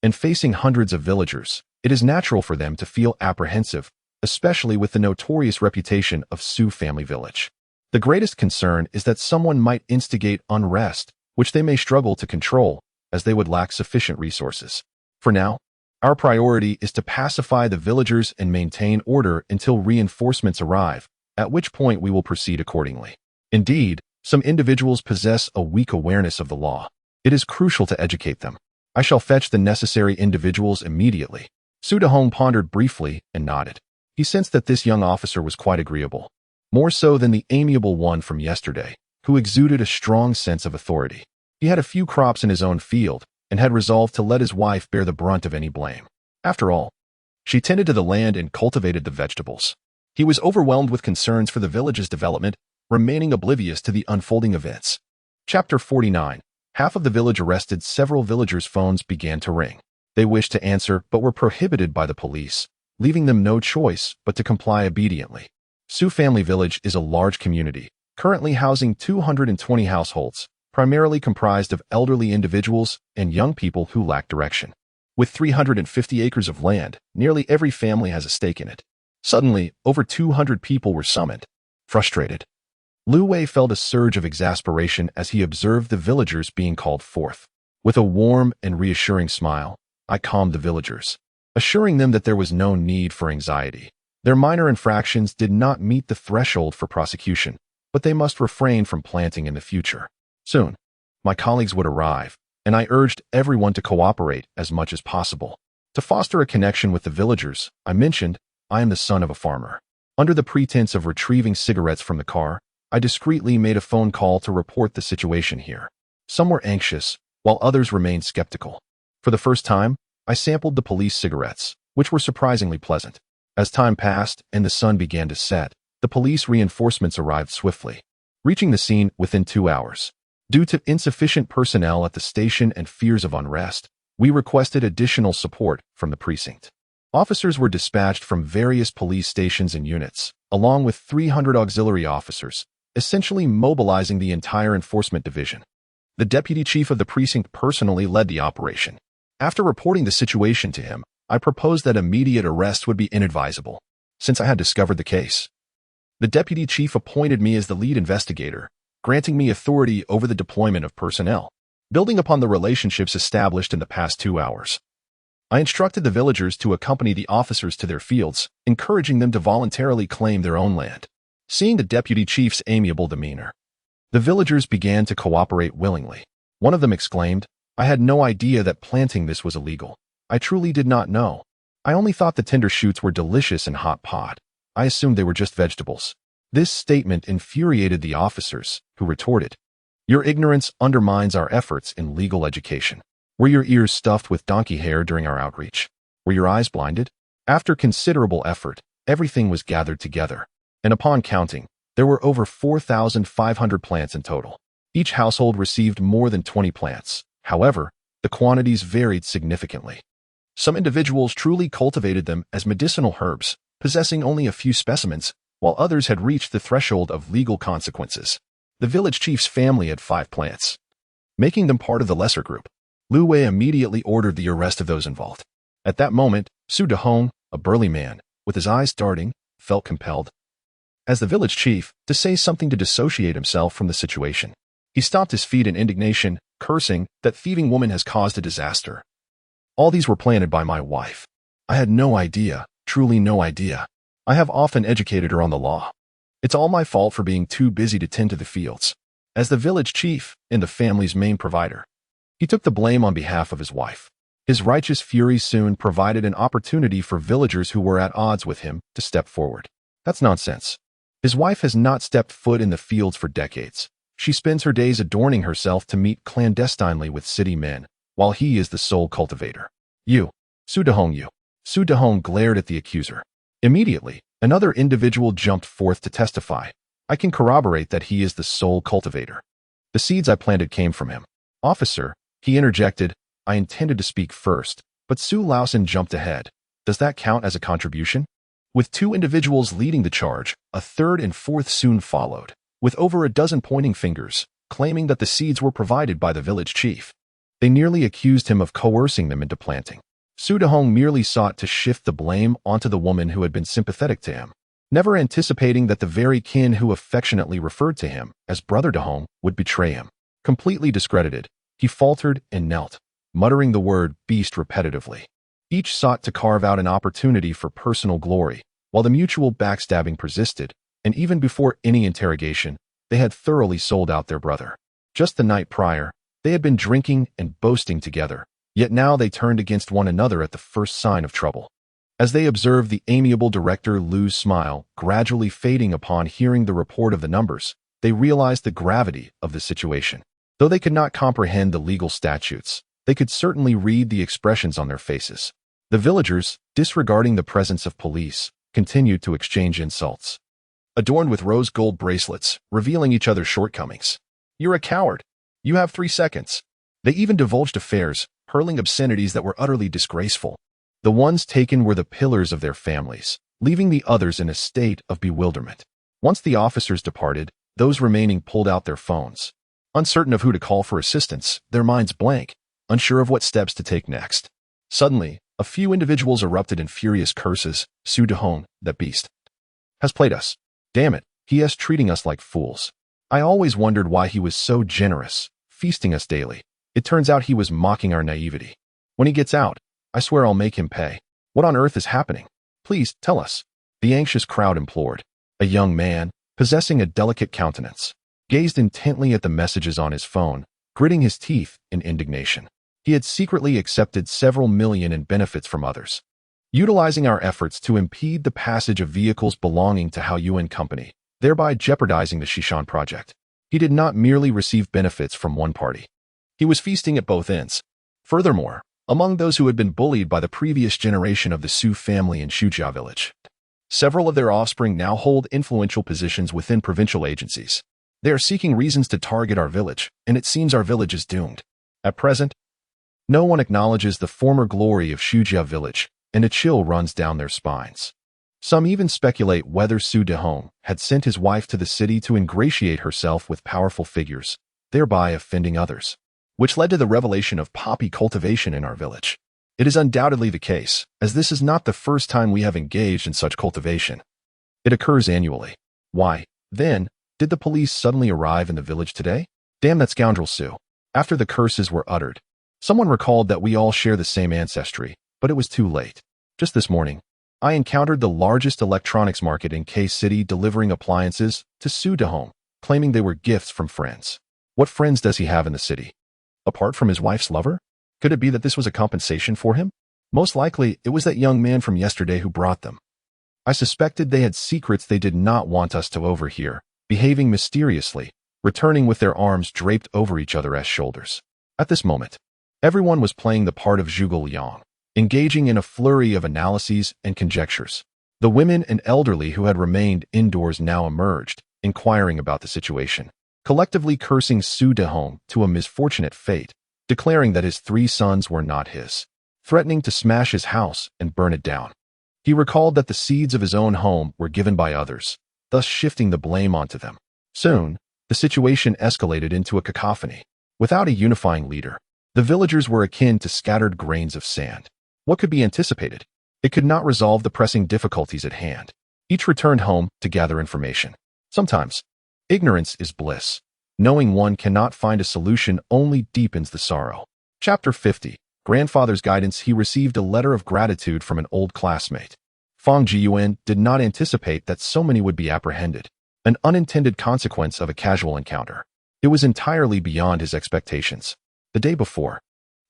And facing hundreds of villagers, it is natural for them to feel apprehensive, especially with the notorious reputation of Su Family Village. The greatest concern is that someone might instigate unrest, which they may struggle to control, as they would lack sufficient resources. For now, our priority is to pacify the villagers and maintain order until reinforcements arrive, at which point we will proceed accordingly. Indeed, some individuals possess a weak awareness of the law. It is crucial to educate them. I shall fetch the necessary individuals immediately." Su Dehong pondered briefly and nodded. He sensed that this young officer was quite agreeable, more so than the amiable one from yesterday, who exuded a strong sense of authority. He had a few crops in his own field and had resolved to let his wife bear the brunt of any blame. After all, she tended to the land and cultivated the vegetables. He was overwhelmed with concerns for the village's development, remaining oblivious to the unfolding events. Chapter 49. Half of the village arrested. Several villagers' phones began to ring. They wished to answer but were prohibited by the police, leaving them no choice but to comply obediently. Su Family Village is a large community, currently housing 220 households, primarily comprised of elderly individuals and young people who lack direction. With 350 acres of land, nearly every family has a stake in it. Suddenly, over 200 people were summoned. Frustrated, Lu Wei felt a surge of exasperation as he observed the villagers being called forth. With a warm and reassuring smile, I calmed the villagers, assuring them that there was no need for anxiety. Their minor infractions did not meet the threshold for prosecution, but they must refrain from planting in the future. Soon, my colleagues would arrive, and I urged everyone to cooperate as much as possible. To foster a connection with the villagers, I mentioned, I am the son of a farmer. Under the pretense of retrieving cigarettes from the car, I discreetly made a phone call to report the situation here. Some were anxious, while others remained skeptical. For the first time, I sampled the police cigarettes, which were surprisingly pleasant. As time passed and the sun began to set, the police reinforcements arrived swiftly, reaching the scene within 2 hours. Due to insufficient personnel at the station and fears of unrest, we requested additional support from the precinct. Officers were dispatched from various police stations and units, along with 300 auxiliary officers, essentially mobilizing the entire enforcement division. The deputy chief of the precinct personally led the operation. After reporting the situation to him, I proposed that immediate arrest would be inadvisable, since I had discovered the case. The deputy chief appointed me as the lead investigator, granting me authority over the deployment of personnel, building upon the relationships established in the past 2 hours. I instructed the villagers to accompany the officers to their fields, encouraging them to voluntarily claim their own land. Seeing the deputy chief's amiable demeanor, the villagers began to cooperate willingly. One of them exclaimed, "I had no idea that planting this was illegal. I truly did not know. I only thought the tender shoots were delicious in hot pot. I assumed they were just vegetables." This statement infuriated the officers, who retorted, "Your ignorance undermines our efforts in legal education. Were your ears stuffed with donkey hair during our outreach? Were your eyes blinded?" After considerable effort, everything was gathered together, and upon counting, there were over 4,500 plants in total. Each household received more than 20 plants. However, the quantities varied significantly. Some individuals truly cultivated them as medicinal herbs, possessing only a few specimens, while others had reached the threshold of legal consequences. The village chief's family had 5 plants, making them part of the lesser group. Lu Wei immediately ordered the arrest of those involved. At that moment, Su Dehong, a burly man, with his eyes darting, felt compelled, as the village chief, to say something to dissociate himself from the situation. He stomped his feet in indignation, cursing, "That thieving woman has caused a disaster. All these were planted by my wife. I had no idea, truly no idea. I have often educated her on the law. It's all my fault for being too busy to tend to the fields." As the village chief and the family's main provider, he took the blame on behalf of his wife. His righteous fury soon provided an opportunity for villagers who were at odds with him to step forward. "That's nonsense. His wife has not stepped foot in the fields for decades. She spends her days adorning herself to meet clandestinely with city men, while he is the sole cultivator. You, Su Dehong, you Su Dehong glared at the accuser. Immediately, another individual jumped forth to testify. I can corroborate that he is the sole cultivator. The seeds I planted came from him. Officer, he interjected, I intended to speak first, but Su Laosan jumped ahead. Does that count as a contribution? With two individuals leading the charge, a third and fourth soon followed, with over a dozen pointing fingers, claiming that the seeds were provided by the village chief. They nearly accused him of coercing them into planting. Su Dehong merely sought to shift the blame onto the woman who had been sympathetic to him, never anticipating that the very kin who affectionately referred to him as Brother Dehong would betray him. Completely discredited, he faltered and knelt, muttering the word beast repetitively. Each sought to carve out an opportunity for personal glory, while the mutual backstabbing persisted, and even before any interrogation, they had thoroughly sold out their brother. Just the night prior, they had been drinking and boasting together, yet now they turned against one another at the first sign of trouble. As they observed the amiable director Lu's smile gradually fading upon hearing the report of the numbers, they realized the gravity of the situation. Though they could not comprehend the legal statutes, they could certainly read the expressions on their faces. The villagers, disregarding the presence of police, continued to exchange insults, adorned with rose gold bracelets, revealing each other's shortcomings. You're a coward. You have 3 seconds. They even divulged affairs, hurling obscenities that were utterly disgraceful. The ones taken were the pillars of their families, leaving the others in a state of bewilderment. Once the officers departed, those remaining pulled out their phones. Uncertain of who to call for assistance, their minds blank, unsure of what steps to take next. Suddenly, a few individuals erupted in furious curses. Su Dehong, that beast, has played us. Damn it, he is treating us like fools. I always wondered why he was so generous, feasting us daily. It turns out he was mocking our naivety. When he gets out, I swear I'll make him pay. What on earth is happening? Please, tell us. The anxious crowd implored. A young man, possessing a delicate countenance, gazed intently at the messages on his phone, gritting his teeth in indignation. He had secretly accepted several million in benefits from others, utilizing our efforts to impede the passage of vehicles belonging to Hao Yuan Company, thereby jeopardizing the Shishan project. He did not merely receive benefits from one party. He was feasting at both ends. Furthermore, among those who had been bullied by the previous generation of the Su family in Shujia village, several of their offspring now hold influential positions within provincial agencies. They are seeking reasons to target our village, and it seems our village is doomed. At present, no one acknowledges the former glory of Shujia village, and a chill runs down their spines. Some even speculate whether Su Dehong had sent his wife to the city to ingratiate herself with powerful figures, thereby offending others, which led to the revelation of poppy cultivation in our village. It is undoubtedly the case, as this is not the first time we have engaged in such cultivation. It occurs annually. Why, then, did the police suddenly arrive in the village today? Damn that scoundrel Su. After the curses were uttered, someone recalled that we all share the same ancestry, but it was too late. Just this morning, I encountered the largest electronics market in K City delivering appliances to Su Dehong, claiming they were gifts from friends. What friends does he have in the city? Apart from his wife's lover? Could it be that this was a compensation for him? Most likely, it was that young man from yesterday who brought them. I suspected they had secrets they did not want us to overhear, behaving mysteriously, returning with their arms draped over each other as shoulders. At this moment, everyone was playing the part of Zhuge Liang, engaging in a flurry of analyses and conjectures. The women and elderly who had remained indoors now emerged, inquiring about the situation, collectively cursing Su Dehong to a misfortunate fate, declaring that his 3 sons were not his, threatening to smash his house and burn it down. He recalled that the seeds of his own home were given by others, thus shifting the blame onto them. Soon, the situation escalated into a cacophony. Without a unifying leader, the villagers were akin to scattered grains of sand. What could be anticipated? It could not resolve the pressing difficulties at hand. Each returned home to gather information. Sometimes, ignorance is bliss. Knowing one cannot find a solution only deepens the sorrow. Chapter 50. Grandfather's guidance. He received a letter of gratitude from an old classmate. Fang Jiyuan did not anticipate that so many would be apprehended, an unintended consequence of a casual encounter. It was entirely beyond his expectations. The day before,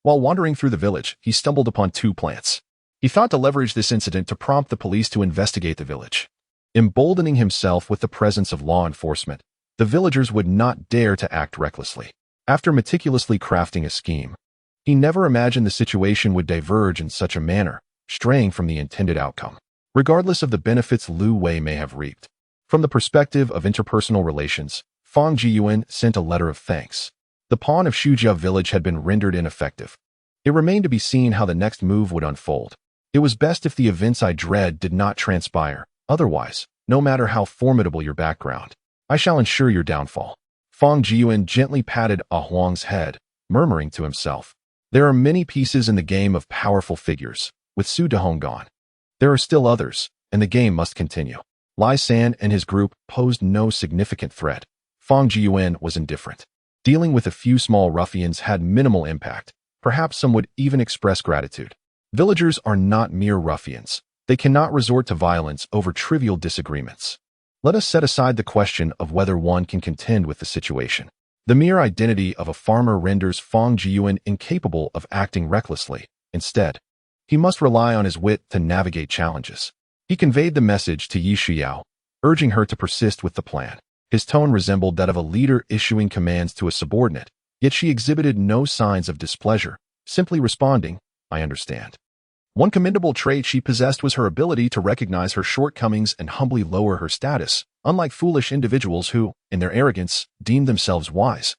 while wandering through the village, he stumbled upon 2 plants. He thought to leverage this incident to prompt the police to investigate the village. Emboldening himself with the presence of law enforcement, the villagers would not dare to act recklessly. After meticulously crafting a scheme, he never imagined the situation would diverge in such a manner, straying from the intended outcome, regardless of the benefits Lu Wei may have reaped. From the perspective of interpersonal relations, Fang Jiyuan sent a letter of thanks. The pawn of Shujia village had been rendered ineffective. It remained to be seen how the next move would unfold. It was best if the events I dread did not transpire. Otherwise, no matter how formidable your background, I shall ensure your downfall. Fang Jiyuan gently patted Ah Huang's head, murmuring to himself, there are many pieces in the game of powerful figures. With Su Dehong gone, there are still others, and the game must continue. Lai San and his group posed no significant threat. Fang Jiyuan was indifferent. Dealing with a few small ruffians had minimal impact. Perhaps some would even express gratitude. Villagers are not mere ruffians. They cannot resort to violence over trivial disagreements. Let us set aside the question of whether one can contend with the situation. The mere identity of a farmer renders Fang Jiyuan incapable of acting recklessly. Instead, he must rely on his wit to navigate challenges. He conveyed the message to Yi Shiao, urging her to persist with the plan. His tone resembled that of a leader issuing commands to a subordinate, yet she exhibited no signs of displeasure, simply responding, I understand. One commendable trait she possessed was her ability to recognize her shortcomings and humbly lower her status, unlike foolish individuals who, in their arrogance, deemed themselves wise,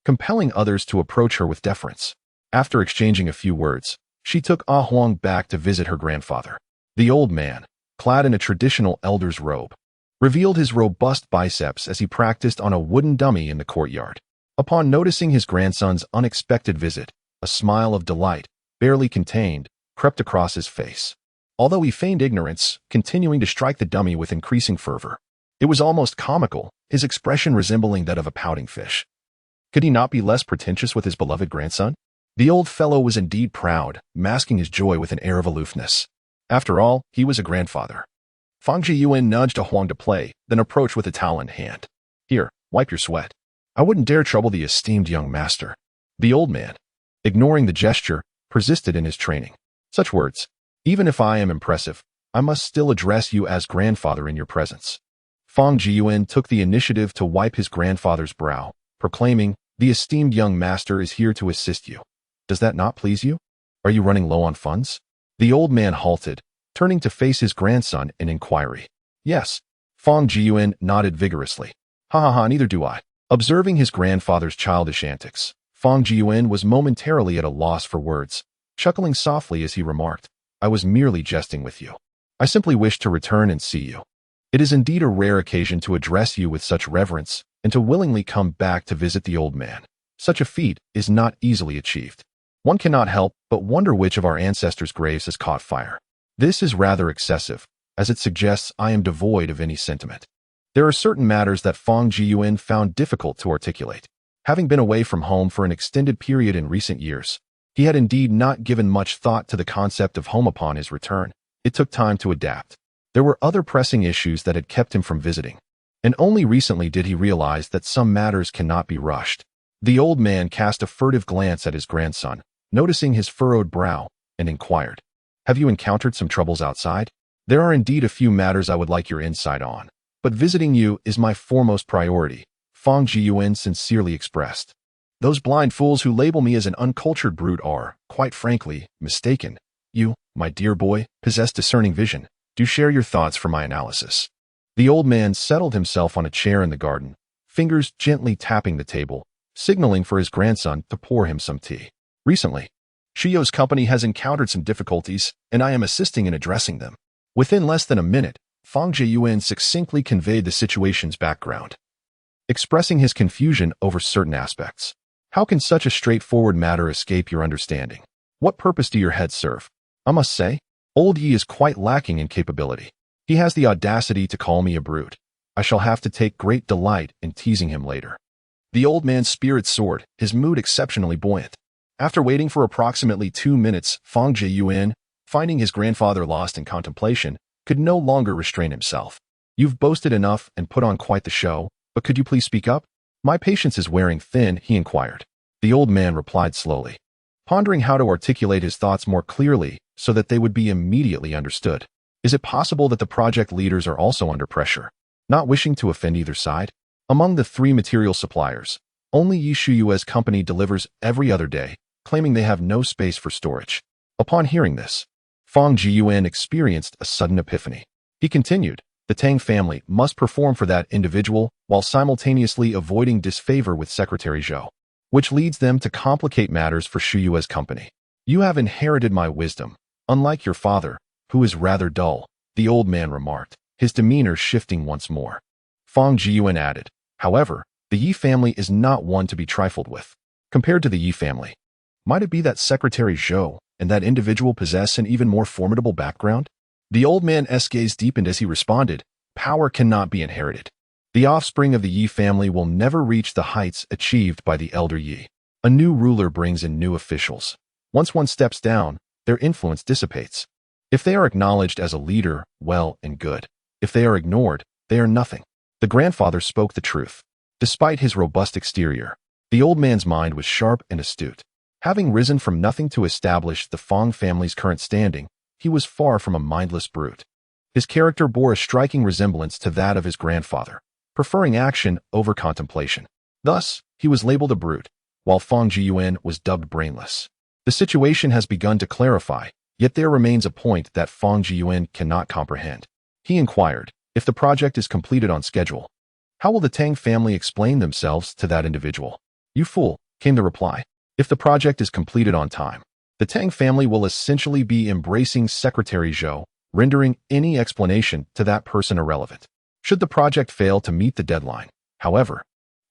compelling others to approach her with deference. After exchanging a few words, she took Ah Huang back to visit her grandfather. The old man, clad in a traditional elder's robe, revealed his robust biceps as he practiced on a wooden dummy in the courtyard. Upon noticing his grandson's unexpected visit, a smile of delight, barely contained, crept across his face. Although he feigned ignorance, continuing to strike the dummy with increasing fervor. It was almost comical, his expression resembling that of a pouting fish. Could he not be less pretentious with his beloved grandson? The old fellow was indeed proud, masking his joy with an air of aloofness. After all, he was a grandfather. Fang Jiyuan nudged Ah Huang to play, then approached with a towel in hand. Here, wipe your sweat. I wouldn't dare trouble the esteemed young master. The old man, ignoring the gesture, persisted in his training. Such words, even if I am impressive, I must still address you as grandfather in your presence. Fang Jiyuan took the initiative to wipe his grandfather's brow, proclaiming, the esteemed young master is here to assist you. Does that not please you? Are you running low on funds? The old man halted, turning to face his grandson in inquiry. Yes. Fang Jiyuan nodded vigorously. Ha ha ha, neither do I. Observing his grandfather's childish antics, Fang Jiyuan was momentarily at a loss for words, chuckling softly as he remarked, I was merely jesting with you. I simply wished to return and see you. It is indeed a rare occasion to address you with such reverence and to willingly come back to visit the old man. Such a feat is not easily achieved. One cannot help but wonder which of our ancestors' graves has caught fire. This is rather excessive, as it suggests I am devoid of any sentiment. There are certain matters that Fang Jiyuan found difficult to articulate. Having been away from home for an extended period in recent years, he had indeed not given much thought to the concept of home upon his return. It took time to adapt. There were other pressing issues that had kept him from visiting, and only recently did he realize that some matters cannot be rushed. The old man cast a furtive glance at his grandson, noticing his furrowed brow, and inquired, have you encountered some troubles outside? There are indeed a few matters I would like your insight on, but visiting you is my foremost priority, Fang Jiyuan sincerely expressed. Those blind fools who label me as an uncultured brute are, quite frankly, mistaken. You, my dear boy, possess discerning vision. Do share your thoughts for my analysis. The old man settled himself on a chair in the garden, fingers gently tapping the table, signaling for his grandson to pour him some tea. Recently, Shio's company has encountered some difficulties, and I am assisting in addressing them. Within less than a minute, Fang Jiyuan succinctly conveyed the situation's background, expressing his confusion over certain aspects. How can such a straightforward matter escape your understanding? What purpose do your heads serve? I must say, old Yi is quite lacking in capability. He has the audacity to call me a brute. I shall have to take great delight in teasing him later. The old man's spirit soared, his mood exceptionally buoyant. After waiting for approximately 2 minutes, Fang Jiyuan, finding his grandfather lost in contemplation, could no longer restrain himself. You've boasted enough and put on quite the show, but could you please speak up? My patience is wearing thin, he inquired. The old man replied slowly, pondering how to articulate his thoughts more clearly so that they would be immediately understood. Is it possible that the project leaders are also under pressure, not wishing to offend either side? Among the 3 material suppliers, only Yi Shuyue's company delivers every other day, claiming they have no space for storage. Upon hearing this, Fang Jiyuan experienced a sudden epiphany. He continued, the Tang family must perform for that individual while simultaneously avoiding disfavor with Secretary Zhou, which leads them to complicate matters for Shu Yue's company. You have inherited my wisdom, unlike your father, who is rather dull, the old man remarked, his demeanor shifting once more. Fang Jiyuan added, however, the Yi family is not one to be trifled with. Compared to the Yi family, might it be that Secretary Zhou and that individual possess an even more formidable background? The old man's gaze deepened as he responded, power cannot be inherited. The offspring of the Yi family will never reach the heights achieved by the elder Yi. A new ruler brings in new officials. Once one steps down, their influence dissipates. If they are acknowledged as a leader, well and good. If they are ignored, they are nothing. The grandfather spoke the truth. Despite his robust exterior, the old man's mind was sharp and astute. Having risen from nothing to establish the Fang family's current standing, he was far from a mindless brute. His character bore a striking resemblance to that of his grandfather, preferring action over contemplation. Thus, he was labeled a brute, while Fang Jiyuan was dubbed brainless. The situation has begun to clarify, yet there remains a point that Fang Jiyuan cannot comprehend. He inquired, if the project is completed on schedule, how will the Tang family explain themselves to that individual? You fool, came the reply. If the project is completed on time, the Tang family will essentially be embracing Secretary Zhou, rendering any explanation to that person irrelevant. Should the project fail to meet the deadline, however,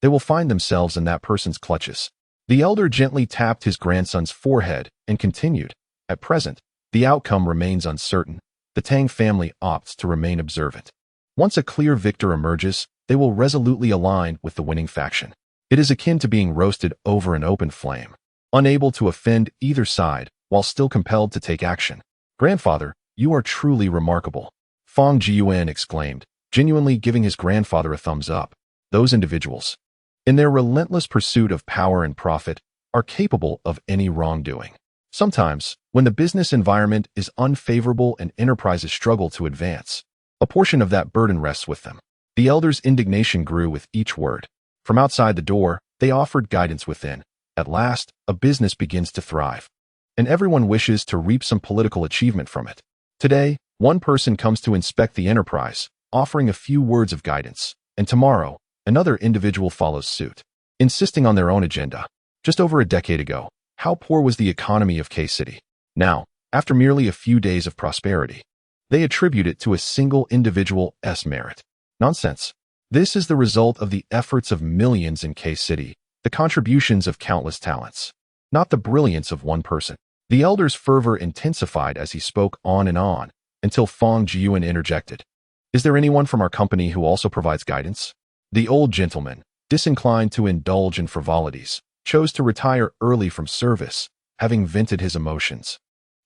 they will find themselves in that person's clutches. The elder gently tapped his grandson's forehead and continued, at present, the outcome remains uncertain. The Tang family opts to remain observant. Once a clear victor emerges, they will resolutely align with the winning faction. It is akin to being roasted over an open flame, unable to offend either side while still compelled to take action. Grandfather, you are truly remarkable, Fang Jiyuan exclaimed, genuinely giving his grandfather a thumbs up. Those individuals, in their relentless pursuit of power and profit, are capable of any wrongdoing. Sometimes, when the business environment is unfavorable and enterprises struggle to advance, a portion of that burden rests with them. The elder's indignation grew with each word. From outside the door, they offered guidance within. At last, a business begins to thrive, and everyone wishes to reap some political achievement from it. Today, one person comes to inspect the enterprise, offering a few words of guidance, and tomorrow, another individual follows suit, insisting on their own agenda. Just over a decade ago, how poor was the economy of K-City? Now, after merely a few days of prosperity, they attribute it to a single individual's merit. Nonsense. This is the result of the efforts of millions in K-City, the contributions of countless talents, not the brilliance of one person. The elder's fervor intensified as he spoke on and on, until Fang Jiyuan interjected. Is there anyone from our company who also provides guidance? The old gentleman, disinclined to indulge in frivolities, chose to retire early from service, having vented his emotions,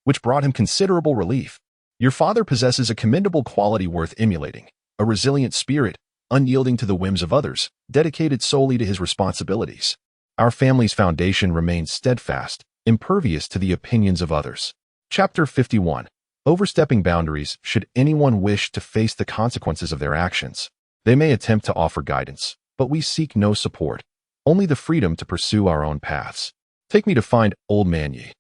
which brought him considerable relief. Your father possesses a commendable quality worth emulating, a resilient spirit, unyielding to the whims of others, dedicated solely to his responsibilities. Our family's foundation remains steadfast, impervious to the opinions of others. Chapter 51. Overstepping boundaries. Should anyone wish to face the consequences of their actions, they may attempt to offer guidance, but we seek no support, only the freedom to pursue our own paths. Take me to find Old Man Yi.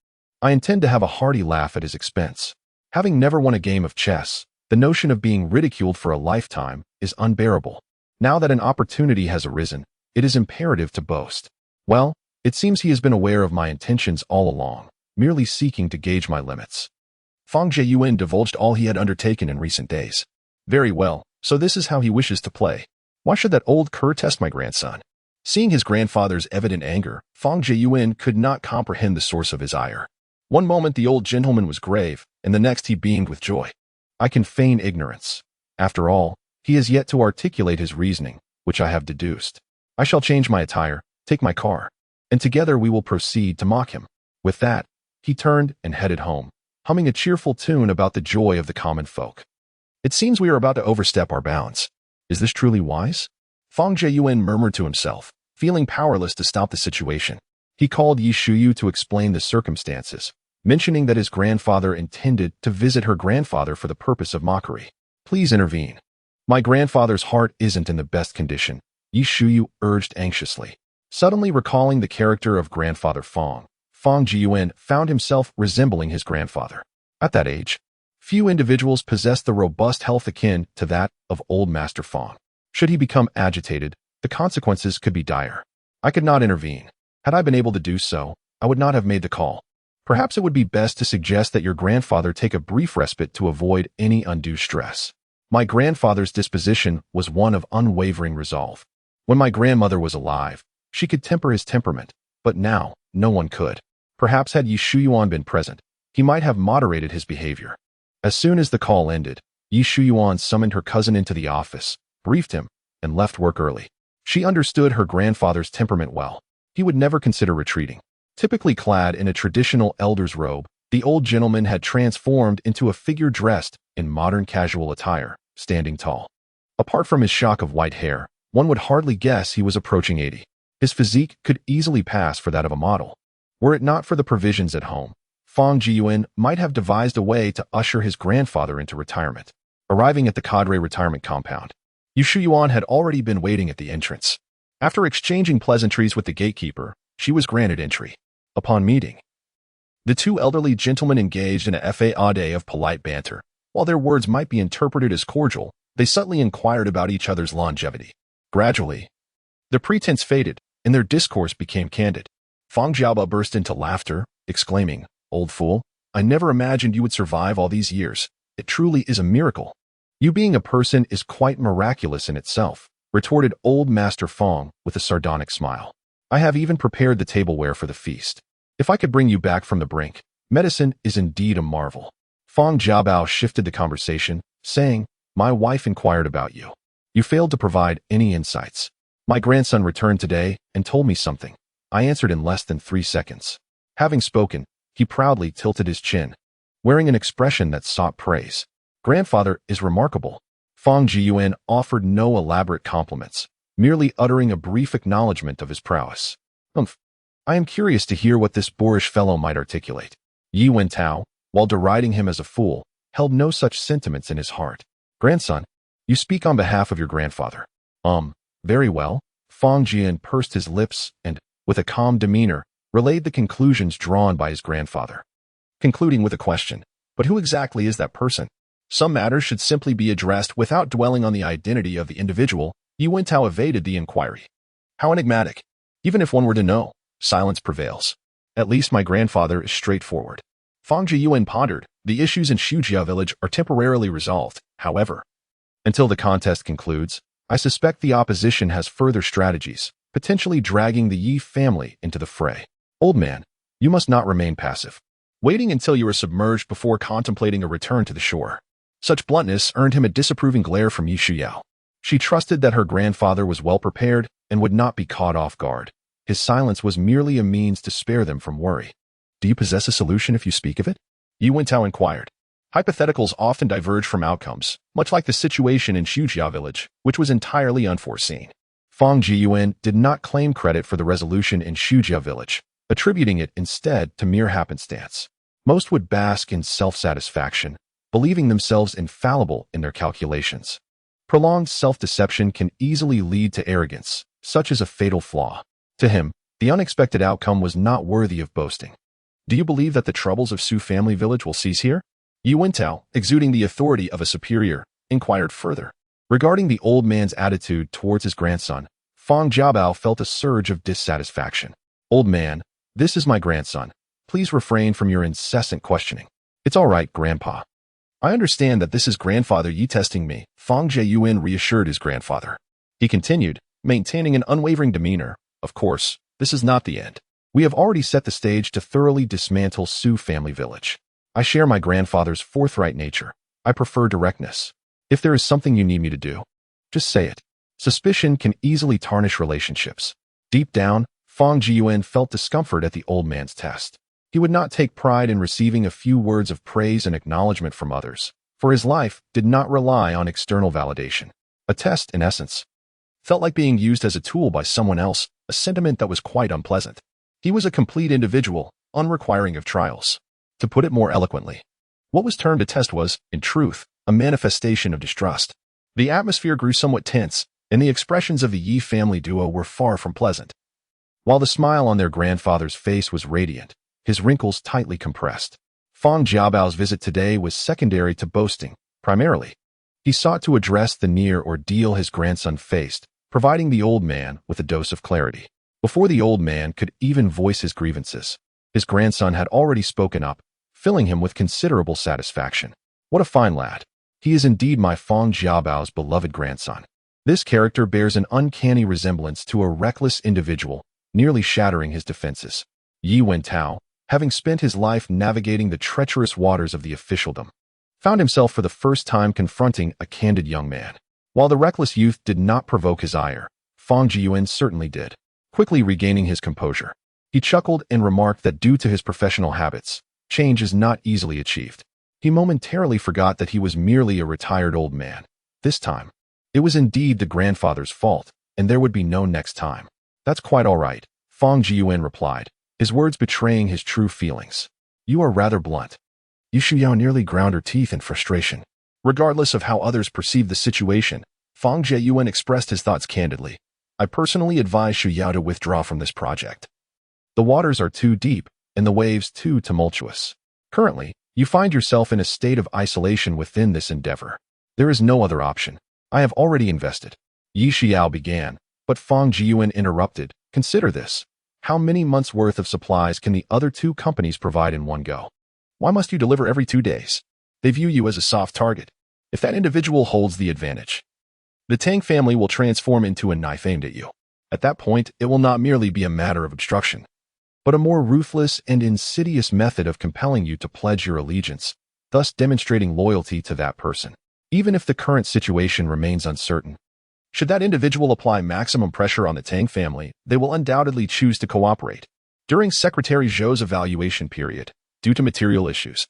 I intend to have a hearty laugh at his expense. Having never won a game of chess, the notion of being ridiculed for a lifetime is unbearable. Now that an opportunity has arisen, it is imperative to boast. Well, it seems he has been aware of my intentions all along, merely seeking to gauge my limits. Fang Jiyuan divulged all he had undertaken in recent days. Very well, so this is how he wishes to play. Why should that old cur test my grandson? Seeing his grandfather's evident anger, Fang Jiyuan could not comprehend the source of his ire. One moment the old gentleman was grave, and the next he beamed with joy. I can feign ignorance. After all, he has yet to articulate his reasoning, which I have deduced. I shall change my attire, take my car, and together we will proceed to mock him. With that, he turned and headed home, humming a cheerful tune about the joy of the common folk. It seems we are about to overstep our bounds. Is this truly wise? Fang Jiyuan murmured to himself, feeling powerless to stop the situation. He called Yi Shuyu to explain the circumstances, mentioning that his grandfather intended to visit her grandfather for the purpose of mockery. Please intervene. My grandfather's heart isn't in the best condition, Yi Shuyu urged anxiously. Suddenly recalling the character of grandfather Fang, Fang Jiyuan found himself resembling his grandfather. At that age, Few individuals possess the robust health akin to that of old Master Fong. Should he become agitated, the consequences could be dire. I could not intervene. Had I been able to do so, I would not have made the call. Perhaps it would be best to suggest that your grandfather take a brief respite to avoid any undue stress. My grandfather's disposition was one of unwavering resolve. When my grandmother was alive, she could temper his temperament, but now no one could. Perhaps had Yi Shuyuan been present, he might have moderated his behavior. As soon as the call ended, Yi Shuyuan summoned her cousin into the office, briefed him, and left work early. She understood her grandfather's temperament well. He would never consider retreating. Typically clad in a traditional elder's robe, the old gentleman had transformed into a figure dressed in modern casual attire, standing tall. Apart from his shock of white hair, one would hardly guess he was approaching 80. His physique could easily pass for that of a model. Were it not for the provisions at home, Fong Jiyuan might have devised a way to usher his grandfather into retirement. Arriving at the cadre retirement compound, Yi Shuyuan had already been waiting at the entrance. After exchanging pleasantries with the gatekeeper, she was granted entry. Upon meeting, the two elderly gentlemen engaged in a day of polite banter. While their words might be interpreted as cordial, they subtly inquired about each other's longevity. Gradually, the pretense faded, and their discourse became candid. Fong Jiaba burst into laughter, exclaiming, "Old fool, I never imagined you would survive all these years. It truly is a miracle. You being a person is quite miraculous in itself," retorted old Master Fong with a sardonic smile. "I have even prepared the tableware for the feast. If I could bring you back from the brink, medicine is indeed a marvel." Fong Jiabao shifted the conversation, saying, "My wife inquired about you. You failed to provide any insights. My grandson returned today and told me something. I answered in less than 3 seconds." Having spoken, he proudly tilted his chin, wearing an expression that sought praise. "Grandfather is remarkable." Fong Jiyuan offered no elaborate compliments, merely uttering a brief acknowledgement of his prowess. I am curious to hear what this boorish fellow might articulate." Yi Wentao, while deriding him as a fool, held no such sentiments in his heart. "Grandson, you speak on behalf of your grandfather." Very well." Fong Jian pursed his lips and, with a calm demeanor, relayed the conclusions drawn by his grandfather, concluding with a question. "But who exactly is that person? Some matters should simply be addressed without dwelling on the identity of the individual." Yi Wentao evaded the inquiry. "How enigmatic. Even if one were to know, silence prevails. At least my grandfather is straightforward." Fong Jiyuan pondered. "The issues in Shujia village are temporarily resolved, however. Until the contest concludes, I suspect the opposition has further strategies, potentially dragging the Yi family into the fray. Old man, you must not remain passive, waiting until you are submerged before contemplating a return to the shore." Such bluntness earned him a disapproving glare from Yi Shuyao. She trusted that her grandfather was well prepared and would not be caught off guard. His silence was merely a means to spare them from worry. "Do you possess a solution if you speak of it?" Yi Wentao inquired. Hypotheticals often diverge from outcomes, much like the situation in Shujia village, which was entirely unforeseen. Fong Jiyuan did not claim credit for the resolution in Shujia village, attributing it instead to mere happenstance. Most would bask in self-satisfaction, believing themselves infallible in their calculations. Prolonged self-deception can easily lead to arrogance, such as a fatal flaw. To him, the unexpected outcome was not worthy of boasting. "Do you believe that the troubles of Su family village will cease here?" Yi Wentao, exuding the authority of a superior, inquired further. Regarding the old man's attitude towards his grandson, Fong Jiabao felt a surge of dissatisfaction. "Old man, this is my grandson. Please refrain from your incessant questioning." "It's all right, Grandpa. I understand that this is Grandfather Yi testing me," Fong Jiyuan reassured his grandfather. He continued, maintaining an unwavering demeanor, "Of course, this is not the end. We have already set the stage to thoroughly dismantle Su family village. I share my grandfather's forthright nature. I prefer directness. If there is something you need me to do, just say it." Suspicion can easily tarnish relationships. Deep down, Fong Jiyuan felt discomfort at the old man's test. He would not take pride in receiving a few words of praise and acknowledgement from others, for his life did not rely on external validation. A test, in essence, felt like being used as a tool by someone else, a sentiment that was quite unpleasant. He was a complete individual, unrequiring of trials. To put it more eloquently, what was termed a test was, in truth, a manifestation of distrust. The atmosphere grew somewhat tense, and the expressions of the Yi family duo were far from pleasant. While the smile on their grandfather's face was radiant, his wrinkles tightly compressed. Fang Jiabao's visit today was secondary to boasting, primarily. He sought to address the near ordeal his grandson faced, providing the old man with a dose of clarity. Before the old man could even voice his grievances, his grandson had already spoken up, filling him with considerable satisfaction. What a fine lad. He is indeed my Fang Jiabao's beloved grandson. This character bears an uncanny resemblance to a reckless individual, nearly shattering his defenses. Yi Wentao, having spent his life navigating the treacherous waters of the officialdom, found himself for the first time confronting a candid young man. While the reckless youth did not provoke his ire, Fang Jiyuan certainly did. Quickly regaining his composure, he chuckled and remarked that due to his professional habits, change is not easily achieved. He momentarily forgot that he was merely a retired old man. This time, it was indeed the grandfather's fault, and there would be no next time. That's quite all right, Fang Jiyuan replied, his words betraying his true feelings. You are rather blunt. Yu Shuyao nearly ground her teeth in frustration. Regardless of how others perceived the situation, Fang Jiyuan expressed his thoughts candidly. I personally advise Shuyao to withdraw from this project. The waters are too deep, and the waves too tumultuous. Currently, you find yourself in a state of isolation within this endeavor. There is no other option. I have already invested. Yi Xiao began, but Fang Jiyuan interrupted. Consider this. How many months' worth of supplies can the other two companies provide in one go? Why must you deliver every 2 days? They view you as a soft target. If that individual holds the advantage, the Tang family will transform into a knife aimed at you. At that point, it will not merely be a matter of obstruction, but a more ruthless and insidious method of compelling you to pledge your allegiance, thus demonstrating loyalty to that person, even if the current situation remains uncertain. Should that individual apply maximum pressure on the Tang family, they will undoubtedly choose to cooperate. During Secretary Zhou's evaluation period, due to material issues,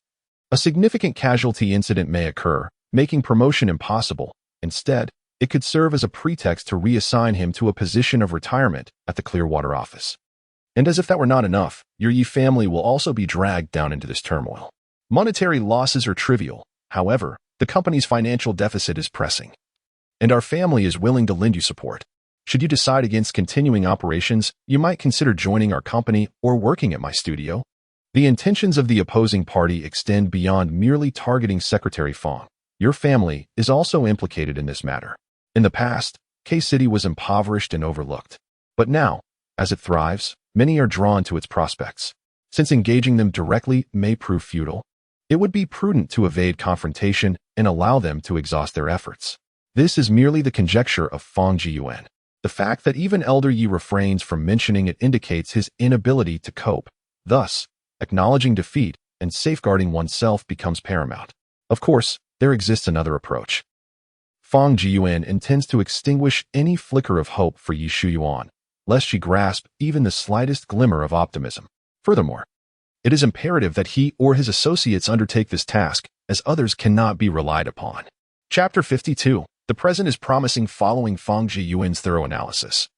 a significant casualty incident may occur, making promotion impossible. Instead, it could serve as a pretext to reassign him to a position of retirement at the Clearwater office. And as if that were not enough, your Yi family will also be dragged down into this turmoil. Monetary losses are trivial. However, the company's financial deficit is pressing, and our family is willing to lend you support. Should you decide against continuing operations, you might consider joining our company or working at my studio. The intentions of the opposing party extend beyond merely targeting Secretary Fang. Your family is also implicated in this matter. In the past, K-City was impoverished and overlooked. But now, as it thrives, many are drawn to its prospects. Since engaging them directly may prove futile, it would be prudent to evade confrontation and allow them to exhaust their efforts. This is merely the conjecture of Fang Jiyuan. The fact that even Elder Yi refrains from mentioning it indicates his inability to cope. Thus, acknowledging defeat and safeguarding oneself becomes paramount. Of course, there exists another approach. Fang Jiyuan intends to extinguish any flicker of hope for Yi Shuyuan, lest she grasp even the slightest glimmer of optimism. Furthermore, it is imperative that he or his associates undertake this task, as others cannot be relied upon. Chapter 52. The present is promising following Fang Jiyuan's thorough analysis.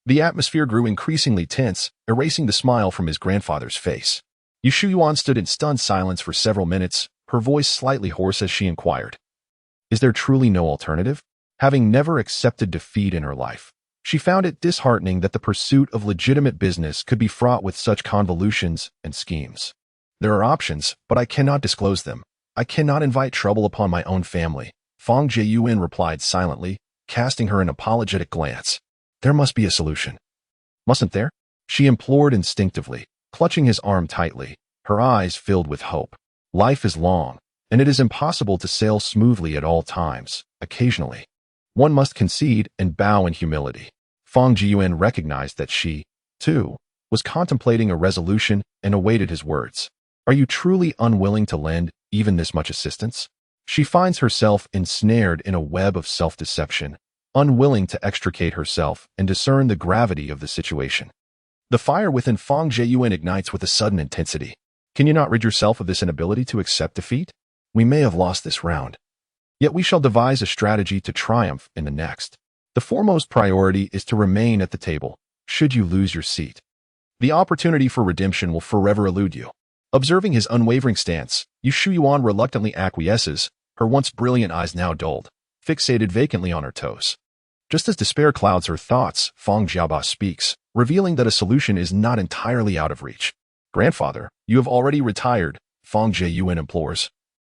The atmosphere grew increasingly tense, erasing the smile from his grandfather's face. Yi Shuyuan stood in stunned silence for several minutes, her voice slightly hoarse as she inquired, is there truly no alternative? Having never accepted defeat in her life, she found it disheartening that the pursuit of legitimate business could be fraught with such convolutions and schemes. There are options, but I cannot disclose them. I cannot invite trouble upon my own family, Fang Jiyuan replied silently, casting her an apologetic glance. There must be a solution. Mustn't there? She implored instinctively, clutching his arm tightly, her eyes filled with hope. Life is long, and it is impossible to sail smoothly at all times. Occasionally, one must concede and bow in humility. Fang Jiyuan recognized that she, too, was contemplating a resolution and awaited his words. Are you truly unwilling to lend even this much assistance? She finds herself ensnared in a web of self-deception, unwilling to extricate herself and discern the gravity of the situation. The fire within Fang Jiyuan ignites with a sudden intensity. Can you not rid yourself of this inability to accept defeat? We may have lost this round, yet we shall devise a strategy to triumph in the next. The foremost priority is to remain at the table, should you lose your seat. The opportunity for redemption will forever elude you. Observing his unwavering stance, Yi Shuyuan reluctantly acquiesces, her once brilliant eyes now dulled, fixated vacantly on her toes. Just as despair clouds her thoughts, Fang Jiaba speaks, revealing that a solution is not entirely out of reach. Grandfather, you have already retired, Fang Jieyuan implores,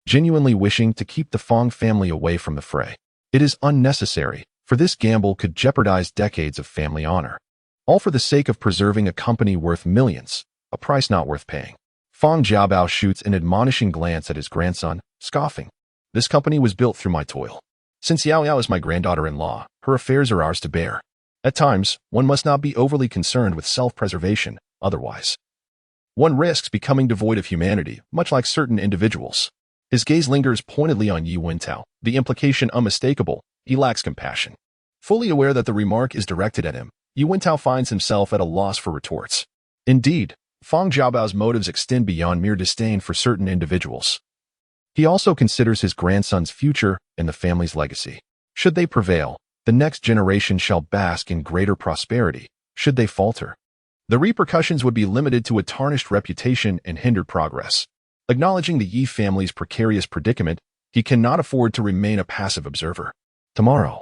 genuinely wishing to keep the Fang family away from the fray. It is unnecessary, for this gamble could jeopardize decades of family honor. All for the sake of preserving a company worth millions, a price not worth paying. Fang Jiabao shoots an admonishing glance at his grandson, scoffing. This company was built through my toil. Since Yao Yao is my granddaughter-in-law, her affairs are ours to bear. At times, one must not be overly concerned with self-preservation, otherwise one risks becoming devoid of humanity, much like certain individuals. His gaze lingers pointedly on Yi Wentao, the implication unmistakable. He lacks compassion. Fully aware that the remark is directed at him, Yi Wentao finds himself at a loss for retorts. Indeed, Fang Jiabao's motives extend beyond mere disdain for certain individuals. He also considers his grandson's future and the family's legacy. Should they prevail, the next generation shall bask in greater prosperity. Should they falter, the repercussions would be limited to a tarnished reputation and hindered progress. Acknowledging the Yi family's precarious predicament, he cannot afford to remain a passive observer. Tomorrow,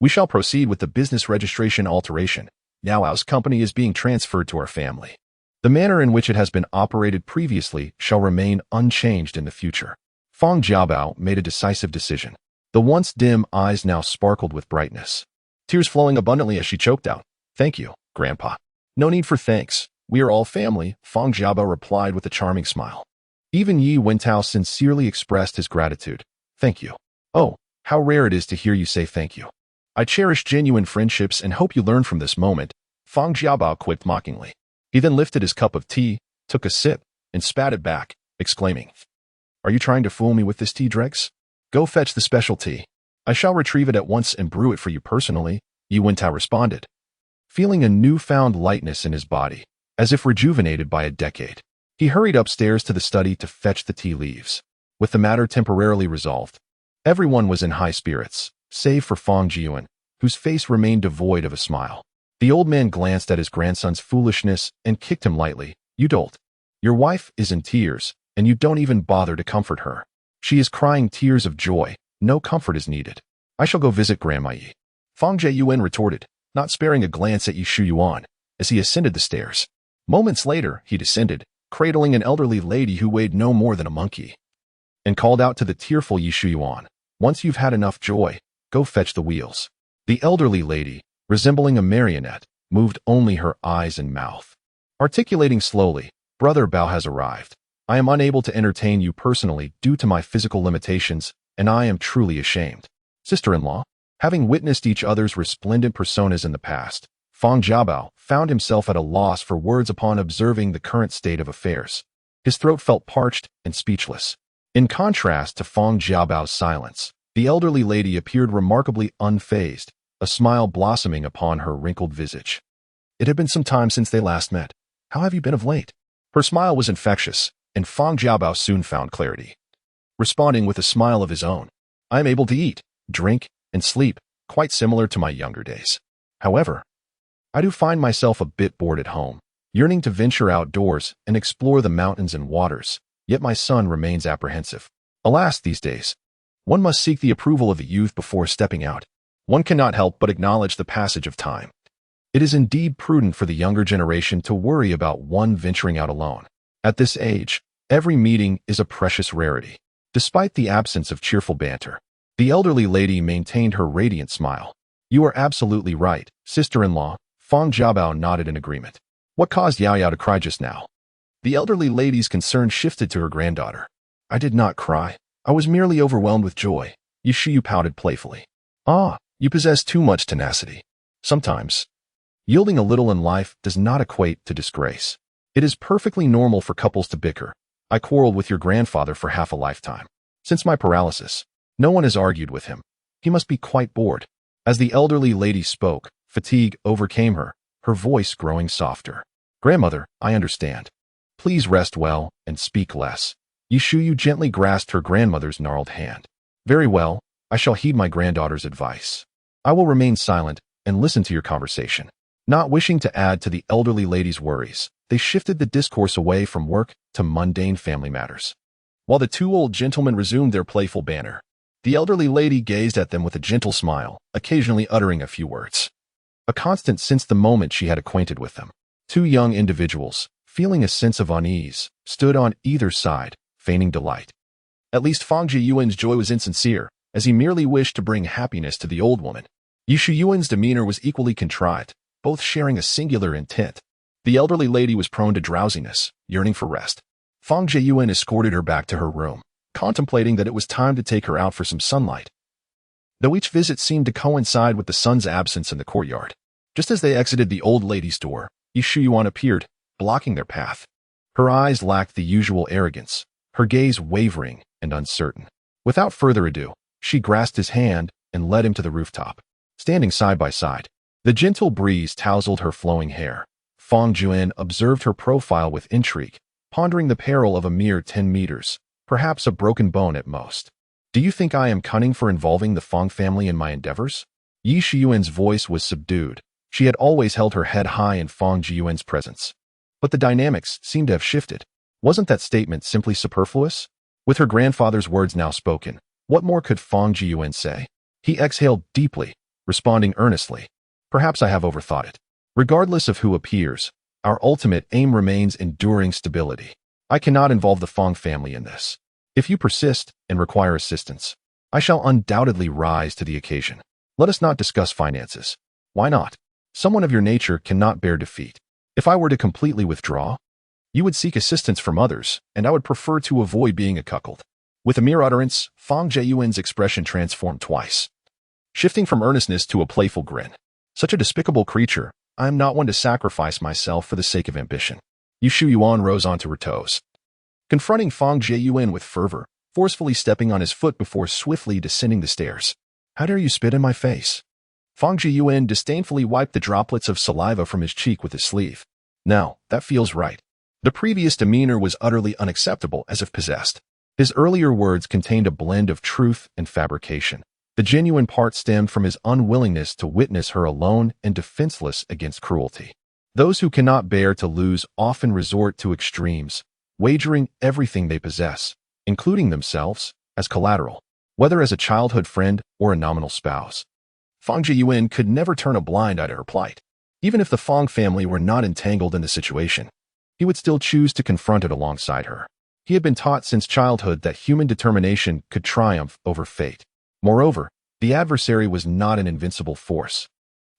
we shall proceed with the business registration alteration. Yao Yao's company is being transferred to our family. The manner in which it has been operated previously shall remain unchanged in the future. Fang Jiabao made a decisive decision. The once dim eyes now sparkled with brightness, tears flowing abundantly as she choked out, "Thank you, Grandpa." "No need for thanks. We are all family," Fang Jiabao replied with a charming smile. Even Yi Wentao sincerely expressed his gratitude. "Thank you. Oh, how rare it is to hear you say thank you. I cherish genuine friendships and hope you learn from this moment," Fang Jiabao quipped mockingly. He then lifted his cup of tea, took a sip, and spat it back, exclaiming, "Are you trying to fool me with this tea dregs? Go fetch the special tea. I shall retrieve it at once and brew it for you personally," Yi Wentao responded, feeling a newfound lightness in his body, as if rejuvenated by a decade. He hurried upstairs to the study to fetch the tea leaves. With the matter temporarily resolved, everyone was in high spirits, save for Fang Jieyuan, whose face remained devoid of a smile. The old man glanced at his grandson's foolishness and kicked him lightly. "You dolt. Your wife is in tears, and you don't even bother to comfort her. She is crying tears of joy. No comfort is needed. I shall go visit Grandma Yi," Fang Jieyuan retorted, not sparing a glance at Yi Shuyuan, as he ascended the stairs. Moments later, he descended, cradling an elderly lady who weighed no more than a monkey, and called out to the tearful Yi Shuyuan, "Once you've had enough joy, go fetch the wheels." The elderly lady, resembling a marionette, moved only her eyes and mouth, articulating slowly, "Brother Bao has arrived. I am unable to entertain you personally due to my physical limitations, and I am truly ashamed." Sister-in-law, having witnessed each other's resplendent personas in the past, Fang Jiabao found himself at a loss for words upon observing the current state of affairs. His throat felt parched and speechless. In contrast to Fang Jiabao's silence, the elderly lady appeared remarkably unfazed, a smile blossoming upon her wrinkled visage. "It had been some time since they last met. How have you been of late?" Her smile was infectious, and Fang Jiabao soon found clarity. Responding with a smile of his own, "I am able to eat, drink, and sleep, quite similar to my younger days. However, I do find myself a bit bored at home, yearning to venture outdoors and explore the mountains and waters, yet my son remains apprehensive. Alas, these days, one must seek the approval of the youth before stepping out. One cannot help but acknowledge the passage of time. It is indeed prudent for the younger generation to worry about one venturing out alone. At this age, every meeting is a precious rarity." Despite the absence of cheerful banter, the elderly lady maintained her radiant smile. "You are absolutely right, sister-in-law," Fang Jiabao nodded in agreement. "What caused Yao Yao to cry just now?" The elderly lady's concern shifted to her granddaughter. "I did not cry. I was merely overwhelmed with joy," Yi Shuyu pouted playfully. "Ah, you possess too much tenacity. Sometimes, yielding a little in life does not equate to disgrace. It is perfectly normal for couples to bicker. I quarreled with your grandfather for half a lifetime. Since my paralysis, no one has argued with him. He must be quite bored." As the elderly lady spoke, fatigue overcame her, her voice growing softer. "Grandmother, I understand. Please rest well and speak less." Yi Shuyu gently grasped her grandmother's gnarled hand. "Very well, I shall heed my granddaughter's advice. I will remain silent and listen to your conversation." Not wishing to add to the elderly lady's worries, they shifted the discourse away from work to mundane family matters. While the two old gentlemen resumed their playful banter, the elderly lady gazed at them with a gentle smile, occasionally uttering a few words. A constant since the moment she had acquainted with them. Two young individuals, feeling a sense of unease, stood on either side, feigning delight. At least Fang Jiyuan's joy was insincere, as he merely wished to bring happiness to the old woman. Yi Shuyuan's demeanor was equally contrite, both sharing a singular intent. The elderly lady was prone to drowsiness, yearning for rest. Fang Jiyuan escorted her back to her room, contemplating that it was time to take her out for some sunlight. Though each visit seemed to coincide with the sun's absence in the courtyard. Just as they exited the old lady's door, Yi Shuyuan appeared, blocking their path. Her eyes lacked the usual arrogance, her gaze wavering and uncertain. Without further ado, she grasped his hand and led him to the rooftop. Standing side by side, the gentle breeze tousled her flowing hair. Fang Jiyuan observed her profile with intrigue, pondering the peril of a mere 10 meters, perhaps a broken bone at most. Do you think I am cunning for involving the Fang family in my endeavors? Yi Shuyuan's voice was subdued. She had always held her head high in Fang Jiyuan's presence. But the dynamics seemed to have shifted. Wasn't that statement simply superfluous? With her grandfather's words now spoken, what more could Fang Jiyuan say? He exhaled deeply, responding earnestly. Perhaps I have overthought it. Regardless of who appears, our ultimate aim remains enduring stability. I cannot involve the Fang family in this. If you persist and require assistance, I shall undoubtedly rise to the occasion. Let us not discuss finances. Why not? Someone of your nature cannot bear defeat. If I were to completely withdraw, you would seek assistance from others, and I would prefer to avoid being a cuckold. With a mere utterance, Fang Jiyuan's expression transformed twice, shifting from earnestness to a playful grin. Such a despicable creature, I am not one to sacrifice myself for the sake of ambition. Yi Shuyuan rose onto her toes, confronting Fang Jiyuan with fervor, forcefully stepping on his foot before swiftly descending the stairs. How dare you spit in my face? Fang Jiyuan disdainfully wiped the droplets of saliva from his cheek with his sleeve. Now, that feels right. The previous demeanor was utterly unacceptable, as if possessed. His earlier words contained a blend of truth and fabrication. The genuine part stemmed from his unwillingness to witness her alone and defenseless against cruelty. Those who cannot bear to lose often resort to extremes, wagering everything they possess, including themselves, as collateral, whether as a childhood friend or a nominal spouse. Fang Jiyuan could never turn a blind eye to her plight. Even if the Fang family were not entangled in the situation, he would still choose to confront it alongside her. He had been taught since childhood that human determination could triumph over fate. Moreover, the adversary was not an invincible force.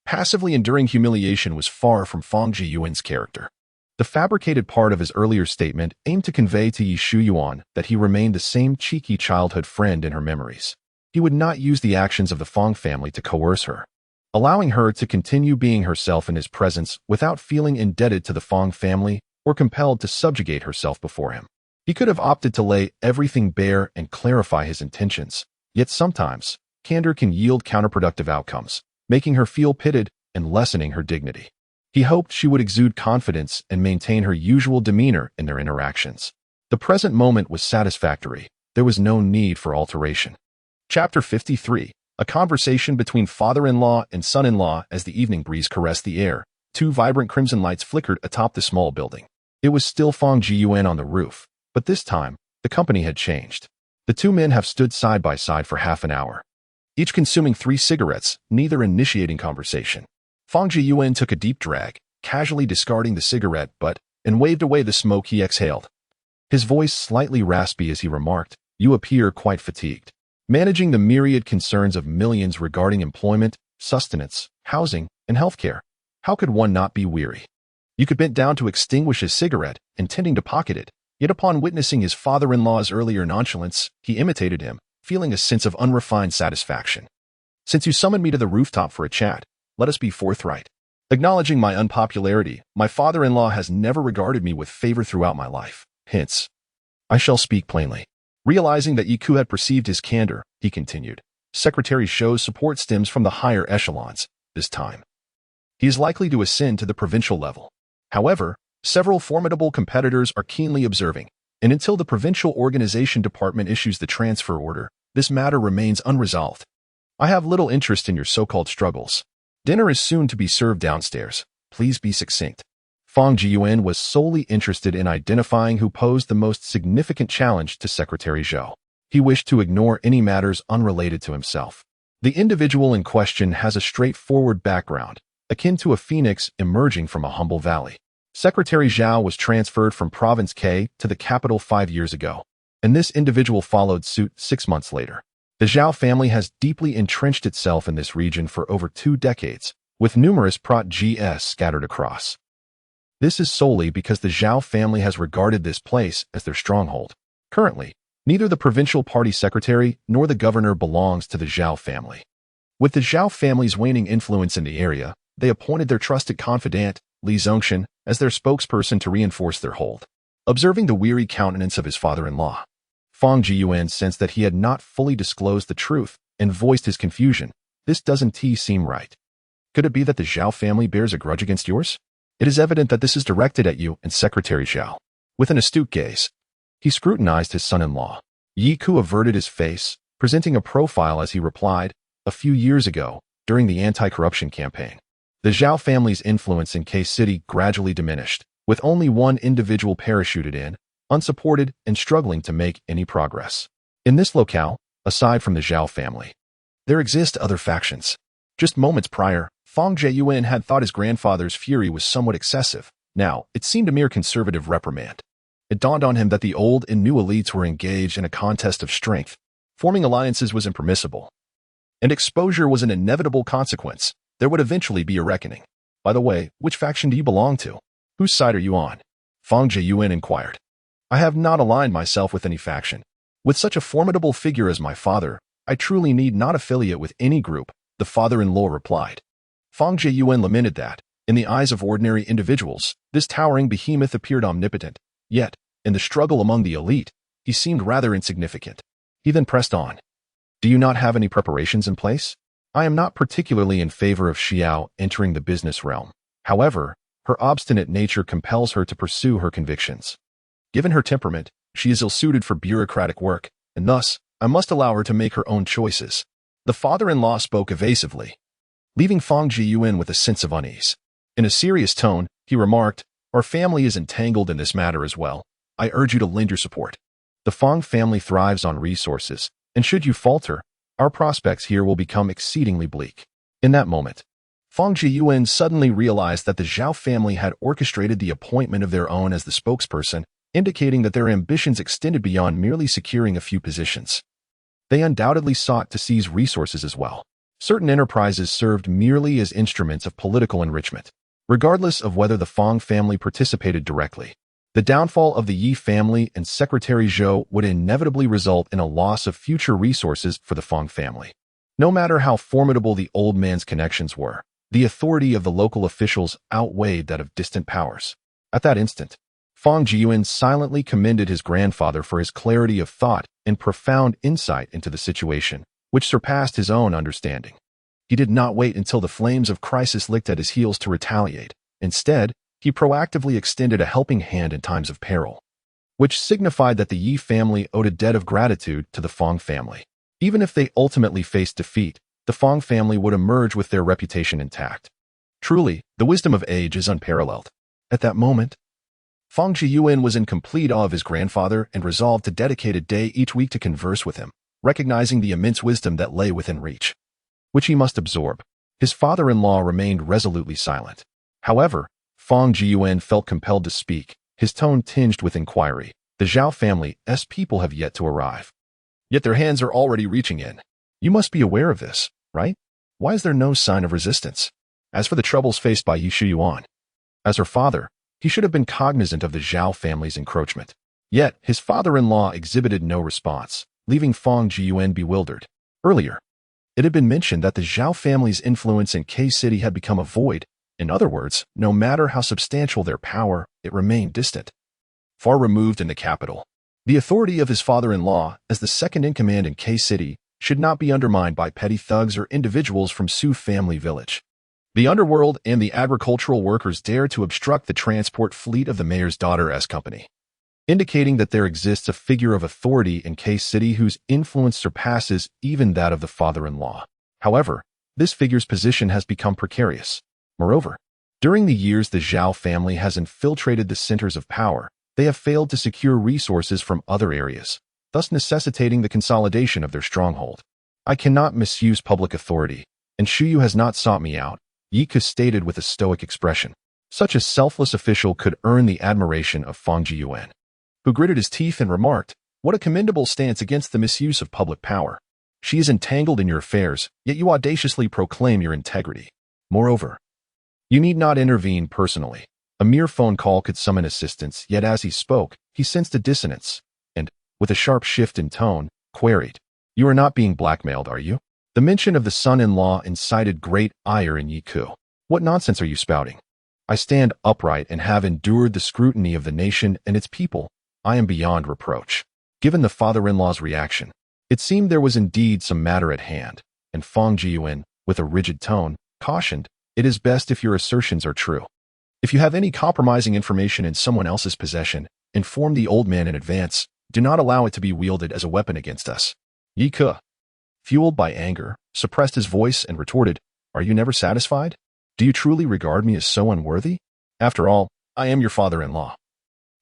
Passively enduring humiliation was far from Fang Jiyuan's character. The fabricated part of his earlier statement aimed to convey to Yi Shuyuan that he remained the same cheeky childhood friend in her memories. He would not use the actions of the Fang family to coerce her, allowing her to continue being herself in his presence without feeling indebted to the Fang family or compelled to subjugate herself before him. He could have opted to lay everything bare and clarify his intentions, yet sometimes, candor can yield counterproductive outcomes, making her feel pitted and lessening her dignity. He hoped she would exude confidence and maintain her usual demeanor in their interactions. The present moment was satisfactory. There was no need for alteration. Chapter 53. A conversation between father-in-law and son-in-law. As the evening breeze caressed the air, two vibrant crimson lights flickered atop the small building. It was still Fang Jiyuan on the roof, but this time, the company had changed. The two men have stood side by side for half an hour, each consuming 3 cigarettes, neither initiating conversation. Fang Jiyuan took a deep drag, casually discarding the cigarette butt, and waved away the smoke he exhaled. His voice slightly raspy as he remarked, "You appear quite fatigued. Managing the myriad concerns of millions regarding employment, sustenance, housing, and healthcare. How could one not be weary?" You could bent down to extinguish his cigarette, intending to pocket it, yet upon witnessing his father-in-law's earlier nonchalance, he imitated him, feeling a sense of unrefined satisfaction. "Since you summoned me to the rooftop for a chat, let us be forthright. Acknowledging my unpopularity, my father-in-law has never regarded me with favor throughout my life. Hence, I shall speak plainly." Realizing that Yiku had perceived his candor, he continued, "Secretary Shou's support stems from the higher echelons. This time, he is likely to ascend to the provincial level. However, several formidable competitors are keenly observing, and until the provincial organization department issues the transfer order, this matter remains unresolved. I have little interest in your so-called struggles. Dinner is soon to be served downstairs. Please be succinct." Fang Jiyuan was solely interested in identifying who posed the most significant challenge to Secretary Zhou. He wished to ignore any matters unrelated to himself. The individual in question has a straightforward background, akin to a phoenix emerging from a humble valley. Secretary Zhou was transferred from Province K to the capital 5 years ago. and this individual followed suit 6 months later. The Zhao family has deeply entrenched itself in this region for over 2 decades, with numerous prot-gs scattered across. This is solely because the Zhao family has regarded this place as their stronghold. Currently, neither the provincial party secretary nor the governor belongs to the Zhao family. With the Zhao family's waning influence in the area, they appointed their trusted confidant, Li Zongxian, as their spokesperson to reinforce their hold. Observing the weary countenance of his father-in-law, Fang Jiyuan sensed that he had not fully disclosed the truth and voiced his confusion. This doesn't seem right. Could it be that the Zhao family bears a grudge against yours? It is evident that this is directed at you and Secretary Zhao. With an astute gaze, he scrutinized his son-in-law. Yi Ku averted his face, presenting a profile as he replied, "A few years ago, during the anti-corruption campaign, the Zhao family's influence in K City gradually diminished, with only one individual parachuted in, unsupported and struggling to make any progress. In this locale, aside from the Zhao family, there exist other factions." Just moments prior, Fang Jiyuan had thought his grandfather's fury was somewhat excessive. Now, it seemed a mere conservative reprimand. It dawned on him that the old and new elites were engaged in a contest of strength. Forming alliances was impermissible, and exposure was an inevitable consequence. There would eventually be a reckoning. By the way, which faction do you belong to? Whose side are you on? Fang Jiyuan inquired. I have not aligned myself with any faction. With such a formidable figure as my father, I truly need not affiliate with any group, the father-in-law replied. Fang Jiyuan lamented that, in the eyes of ordinary individuals, this towering behemoth appeared omnipotent. Yet, in the struggle among the elite, he seemed rather insignificant. He then pressed on. Do you not have any preparations in place? I am not particularly in favor of Xiao entering the business realm. However, her obstinate nature compels her to pursue her convictions. Given her temperament, she is ill-suited for bureaucratic work, and thus, I must allow her to make her own choices. The father-in-law spoke evasively, leaving Fang Jiyuan with a sense of unease. In a serious tone, he remarked, Our family is entangled in this matter as well. I urge you to lend your support. The Fang family thrives on resources, and should you falter, our prospects here will become exceedingly bleak. In that moment, Fang Jiyuan suddenly realized that the Zhao family had orchestrated the appointment of their own as the spokesperson, indicating that their ambitions extended beyond merely securing a few positions. They undoubtedly sought to seize resources as well. Certain enterprises served merely as instruments of political enrichment. Regardless of whether the Fang family participated directly, the downfall of the Yi family and Secretary Zhou would inevitably result in a loss of future resources for the Fang family. No matter how formidable the old man's connections were, the authority of the local officials outweighed that of distant powers. At that instant, Fang Jiyuan silently commended his grandfather for his clarity of thought and profound insight into the situation, which surpassed his own understanding. He did not wait until the flames of crisis licked at his heels to retaliate. Instead, he proactively extended a helping hand in times of peril, which signified that the Yi family owed a debt of gratitude to the Fang family. Even if they ultimately faced defeat, the Fang family would emerge with their reputation intact. Truly, the wisdom of age is unparalleled. At that moment, Fang Jiyuan was in complete awe of his grandfather and resolved to dedicate a day each week to converse with him, recognizing the immense wisdom that lay within reach, which he must absorb. His father-in-law remained resolutely silent. However, Fang Jiyuan felt compelled to speak, his tone tinged with inquiry. The Zhao family's people have yet to arrive. Yet their hands are already reaching in. You must be aware of this, right? Why is there no sign of resistance? As for the troubles faced by Yi Shuyuan, as her father, he should have been cognizant of the Zhao family's encroachment. Yet, his father-in-law exhibited no response, leaving Fang Jiyuan bewildered. Earlier, it had been mentioned that the Zhao family's influence in K City had become a void. In other words, no matter how substantial their power, it remained distant, far removed in the capital. The authority of his father-in-law, as the second-in-command in K City, should not be undermined by petty thugs or individuals from Su family village. The underworld and the agricultural workers dare to obstruct the transport fleet of the mayor's daughter's company, indicating that there exists a figure of authority in K City whose influence surpasses even that of the father-in-law. However, this figure's position has become precarious. Moreover, during the years the Zhao family has infiltrated the centers of power, they have failed to secure resources from other areas, thus necessitating the consolidation of their stronghold. I cannot misuse public authority, and Shuyu has not sought me out, Yi Ke stated with a stoic expression. Such a selfless official could earn the admiration of Fang Jiyuan, who gritted his teeth and remarked, What a commendable stance against the misuse of public power. She is entangled in your affairs, yet you audaciously proclaim your integrity. Moreover, you need not intervene personally. A mere phone call could summon assistance, yet as he spoke, he sensed a dissonance, and, with a sharp shift in tone, queried, "You are not being blackmailed, are you?" The mention of the son-in-law incited great ire in Yi Ku. "What nonsense are you spouting? I stand upright and have endured the scrutiny of the nation and its people. I am beyond reproach." Given the father-in-law's reaction, it seemed there was indeed some matter at hand, and Fang Jiyuan, with a rigid tone, cautioned, "It is best if your assertions are true. If you have any compromising information in someone else's possession, inform the old man in advance. Do not allow it to be wielded as a weapon against us." Yi Ku, fueled by anger, suppressed his voice and retorted, "Are you never satisfied? Do you truly regard me as so unworthy? After all, I am your father-in-law.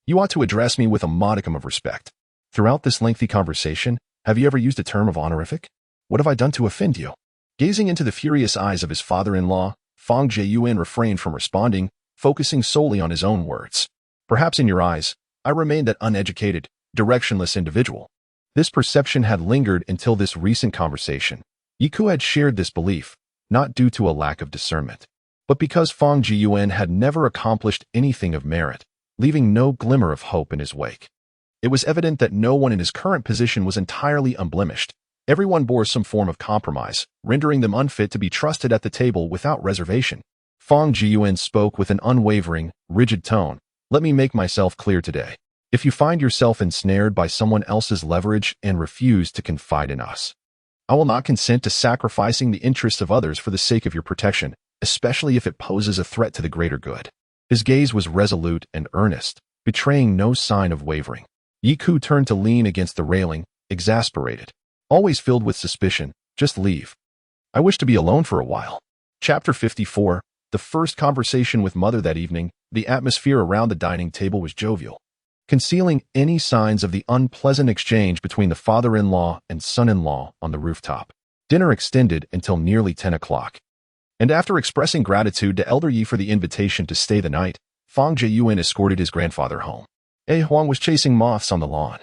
You ought to address me with a modicum of respect. Throughout this lengthy conversation, have you ever used a term of honorific? What have I done to offend you?" Gazing into the furious eyes of his father-in-law, Fang Jiyuan refrained from responding, focusing solely on his own words. "Perhaps in your eyes, I remained that uneducated, directionless individual." This perception had lingered until this recent conversation. Yi Ku had shared this belief, not due to a lack of discernment, but because Fang Jiyuan had never accomplished anything of merit, leaving no glimmer of hope in his wake. It was evident that no one in his current position was entirely unblemished. Everyone bore some form of compromise, rendering them unfit to be trusted at the table without reservation. Fang Jiyuan spoke with an unwavering, rigid tone. "Let me make myself clear today. If you find yourself ensnared by someone else's leverage and refuse to confide in us, I will not consent to sacrificing the interests of others for the sake of your protection, especially if it poses a threat to the greater good." His gaze was resolute and earnest, betraying no sign of wavering. Yi Ku turned to lean against the railing, exasperated. "Always filled with suspicion, just leave. I wish to be alone for a while." Chapter 54. The first conversation with Mother that evening, the atmosphere around the dining table was jovial, concealing any signs of the unpleasant exchange between the father-in-law and son-in-law on the rooftop. Dinner extended until nearly 10 o'clock, and after expressing gratitude to Elder Yi for the invitation to stay the night, Fang Jiyuan escorted his grandfather home. Huang was chasing moths on the lawn,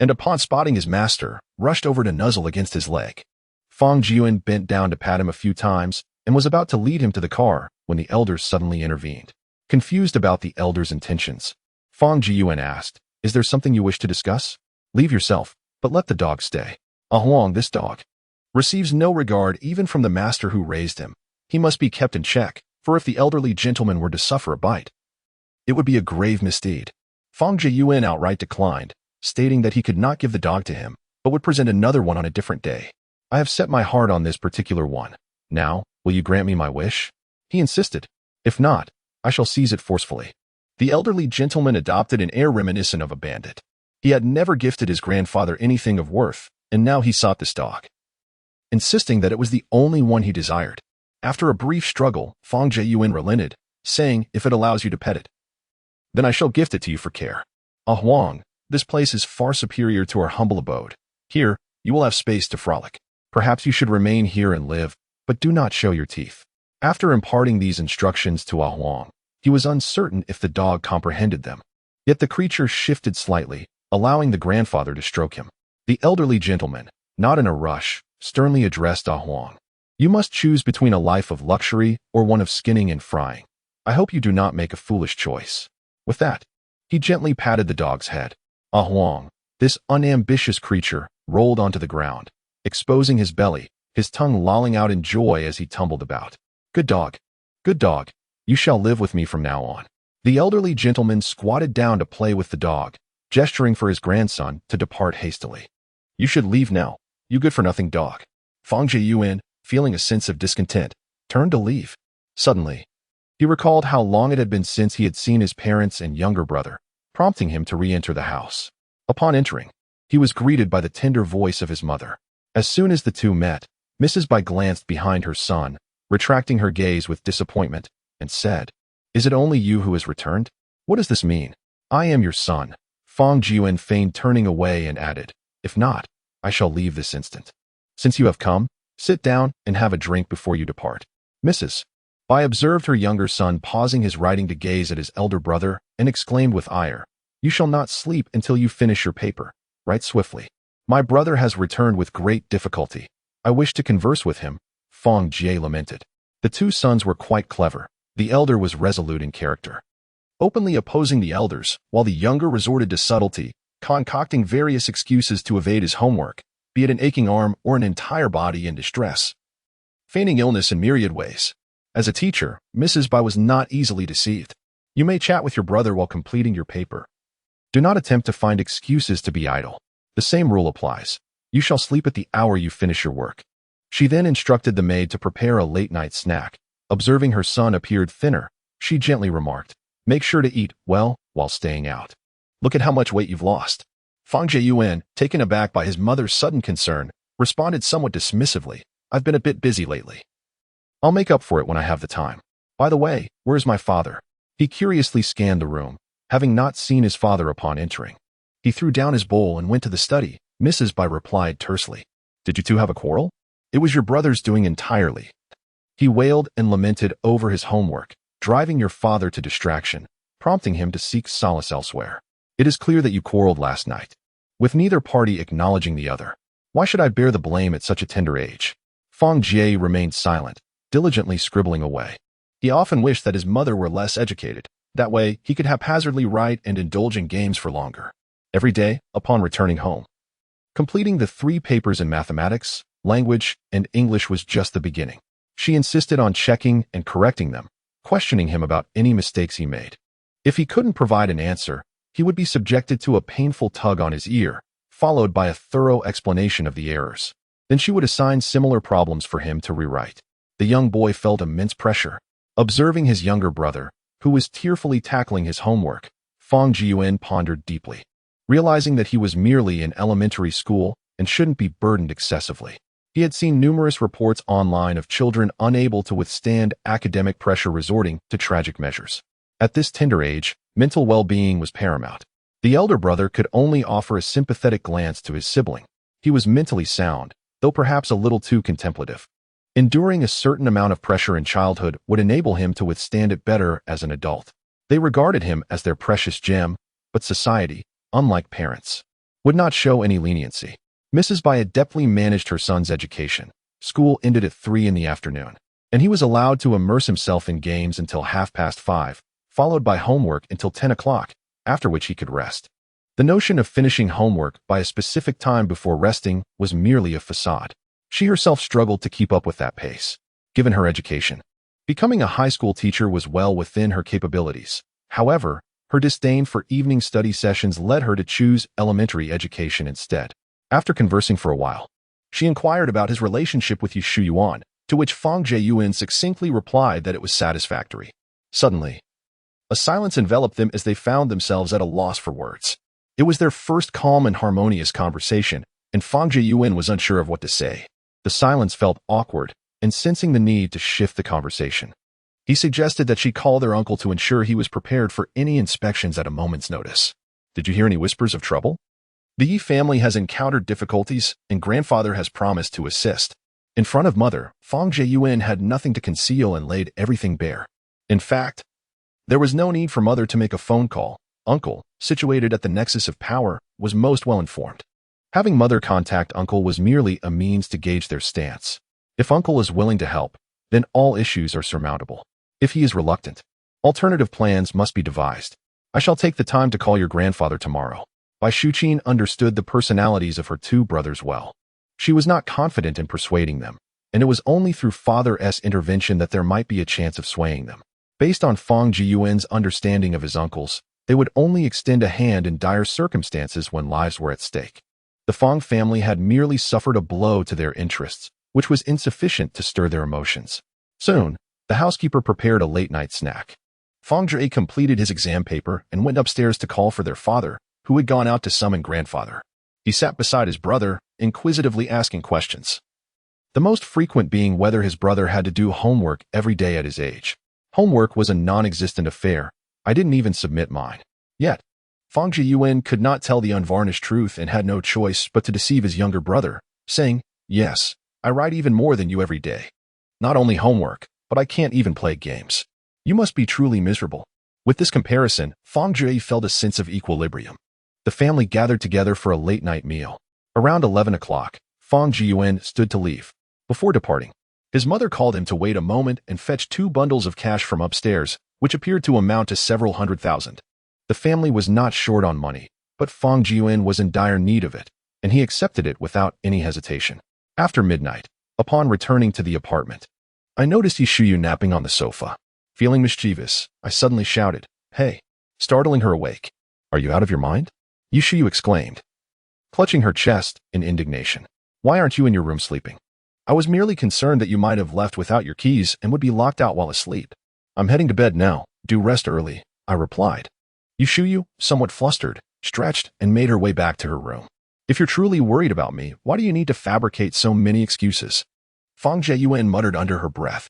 and upon spotting his master, rushed over to nuzzle against his leg. Fang Jiyuan bent down to pat him a few times and was about to lead him to the car when the elders suddenly intervened. Confused about the elder's intentions, Fang Jiyuan asked, "Is there something you wish to discuss? Leave yourself, but let the dog stay. Huang, this dog receives no regard even from the master who raised him. He must be kept in check, for if the elderly gentleman were to suffer a bite, it would be a grave misdeed." Fang Jiyuan outright declined, stating that he could not give the dog to him, but would present another one on a different day. "I have set my heart on this particular one. Now, will you grant me my wish?" He insisted. "If not, I shall seize it forcefully." The elderly gentleman adopted an air reminiscent of a bandit. He had never gifted his grandfather anything of worth, and now he sought this dog, insisting that it was the only one he desired. After a brief struggle, Fang Jiyuan relented, saying, "If it allows you to pet it, then I shall gift it to you for care. Huang, this place is far superior to our humble abode. Here, you will have space to frolic. Perhaps you should remain here and live, but do not show your teeth." After imparting these instructions to Huang, he was uncertain if the dog comprehended them. Yet the creature shifted slightly, allowing the grandfather to stroke him. The elderly gentleman, not in a rush, sternly addressed Huang. "You must choose between a life of luxury or one of skinning and frying. I hope you do not make a foolish choice." With that, he gently patted the dog's head. Huang, this unambitious creature, rolled onto the ground, exposing his belly, his tongue lolling out in joy as he tumbled about. Good dog. You shall live with me from now on." The elderly gentleman squatted down to play with the dog, gesturing for his grandson to depart hastily. "You should leave now, you good-for-nothing dog." Fang Jiyuan, feeling a sense of discontent, turned to leave. Suddenly, he recalled how long it had been since he had seen his parents and younger brother, prompting him to re-enter the house. Upon entering, he was greeted by the tender voice of his mother. As soon as the two met, Mrs. Bai glanced behind her son, retracting her gaze with disappointment, and said, "Is it only you who has returned? What does this mean?" "I am your son." Fang Jiyuan feigned turning away and added, "If not, I shall leave this instant. Since you have come, sit down and have a drink before you depart." Mrs. Bai observed her younger son pausing his writing to gaze at his elder brother and exclaimed with ire, "You shall not sleep until you finish your paper." write swiftly. My brother has returned with great difficulty. I wish to converse with him, Fang Jie lamented. The two sons were quite clever. The elder was resolute in character, openly opposing the elders, while the younger resorted to subtlety, concocting various excuses to evade his homework, be it an aching arm or an entire body in distress, feigning illness in myriad ways. As a teacher, Mrs. Bai was not easily deceived. You may chat with your brother while completing your paper. Do not attempt to find excuses to be idle. The same rule applies. You shall sleep at the hour you finish your work. She then instructed the maid to prepare a late-night snack. Observing her son appeared thinner, she gently remarked, make sure to eat well while staying out. Look at how much weight you've lost. Fang Jieyuan, taken aback by his mother's sudden concern, responded somewhat dismissively, I've been a bit busy lately. I'll make up for it when I have the time. By the way, where's my father? He curiously scanned the room, having not seen his father upon entering. He threw down his bowl and went to the study. Mrs. Bai replied tersely, Did you two have a quarrel? It was your brother's doing entirely. He wailed and lamented over his homework, driving your father to distraction, prompting him to seek solace elsewhere. It is clear that you quarreled last night, with neither party acknowledging the other. Why should I bear the blame at such a tender age? Fang Jie remained silent, diligently scribbling away. He often wished that his mother were less educated. That way, he could haphazardly write and indulge in games for longer. Every day, upon returning home, completing the 3 papers in mathematics, language, and English was just the beginning. She insisted on checking and correcting them, questioning him about any mistakes he made. If he couldn't provide an answer, he would be subjected to a painful tug on his ear, followed by a thorough explanation of the errors. Then she would assign similar problems for him to rewrite. The young boy felt immense pressure. Observing his younger brother, who was tearfully tackling his homework, Fang Jieyuan pondered deeply, realizing that he was merely in elementary school and shouldn't be burdened excessively. He had seen numerous reports online of children unable to withstand academic pressure resorting to tragic measures. At this tender age, mental well-being was paramount. The elder brother could only offer a sympathetic glance to his sibling. He was mentally sound, though perhaps a little too contemplative. Enduring a certain amount of pressure in childhood would enable him to withstand it better as an adult. They regarded him as their precious gem, but society, unlike parents, would not show any leniency. Mrs. Bai adeptly managed her son's education. School ended at 3 in the afternoon, and he was allowed to immerse himself in games until 5:30, followed by homework until 10 o'clock, after which he could rest. The notion of finishing homework by a specific time before resting was merely a facade. She herself struggled to keep up with that pace, given her education. Becoming a high school teacher was well within her capabilities. However, her disdain for evening study sessions led her to choose elementary education instead. After conversing for a while, she inquired about his relationship with Shu Yuan, to which Fang Jieyuan succinctly replied that it was satisfactory. Suddenly, a silence enveloped them as they found themselves at a loss for words. It was their first calm and harmonious conversation, and Fang Jieyuan was unsure of what to say. The silence felt awkward, and sensing the need to shift the conversation, he suggested that she call their uncle to ensure he was prepared for any inspections at a moment's notice. Did you hear any whispers of trouble? The Yi family has encountered difficulties, and grandfather has promised to assist. In front of mother, Fang Jieyuan had nothing to conceal and laid everything bare. In fact, there was no need for mother to make a phone call. Uncle, situated at the nexus of power, was most well informed. Having mother contact uncle was merely a means to gauge their stance. If uncle is willing to help, then all issues are surmountable. If he is reluctant, alternative plans must be devised. I shall take the time to call your grandfather tomorrow. Bai Shuqin understood the personalities of her 2 brothers well. She was not confident in persuading them, and it was only through father's intervention that there might be a chance of swaying them. Based on Fang Jieyuan's understanding of his uncles, they would only extend a hand in dire circumstances when lives were at stake. The Fang family had merely suffered a blow to their interests, which was insufficient to stir their emotions. Soon, the housekeeper prepared a late-night snack. Fang Jie completed his exam paper and went upstairs to call for their father, who had gone out to summon grandfather. He sat beside his brother, inquisitively asking questions, the most frequent being whether his brother had to do homework every day at his age. Homework was a non-existent affair. I didn't even submit mine. Yet, Fang Jieyuan could not tell the unvarnished truth and had no choice but to deceive his younger brother, saying, Yes, I write even more than you every day. Not only homework, but I can't even play games. You must be truly miserable. With this comparison, Fang Jie felt a sense of equilibrium. The family gathered together for a late-night meal. Around 11 o'clock, Fang Jiyuan stood to leave. Before departing, his mother called him to wait a moment and fetch 2 bundles of cash from upstairs, which appeared to amount to several hundred thousand. The family was not short on money, but Fang Jiyuan was in dire need of it, and he accepted it without any hesitation. After midnight, upon returning to the apartment, I noticed Yishuyu napping on the sofa. Feeling mischievous, I suddenly shouted, "Hey!" startling her awake. "Are you out of your mind?" Yishuyu exclaimed, clutching her chest in indignation. "Why aren't you in your room sleeping?" "I was merely concerned that you might have left without your keys and would be locked out while asleep." "I'm heading to bed now. Do rest early," I replied. Yishuyu, somewhat flustered, stretched and made her way back to her room. "If you're truly worried about me, why do you need to fabricate so many excuses?" Fang Jiyuan muttered under her breath.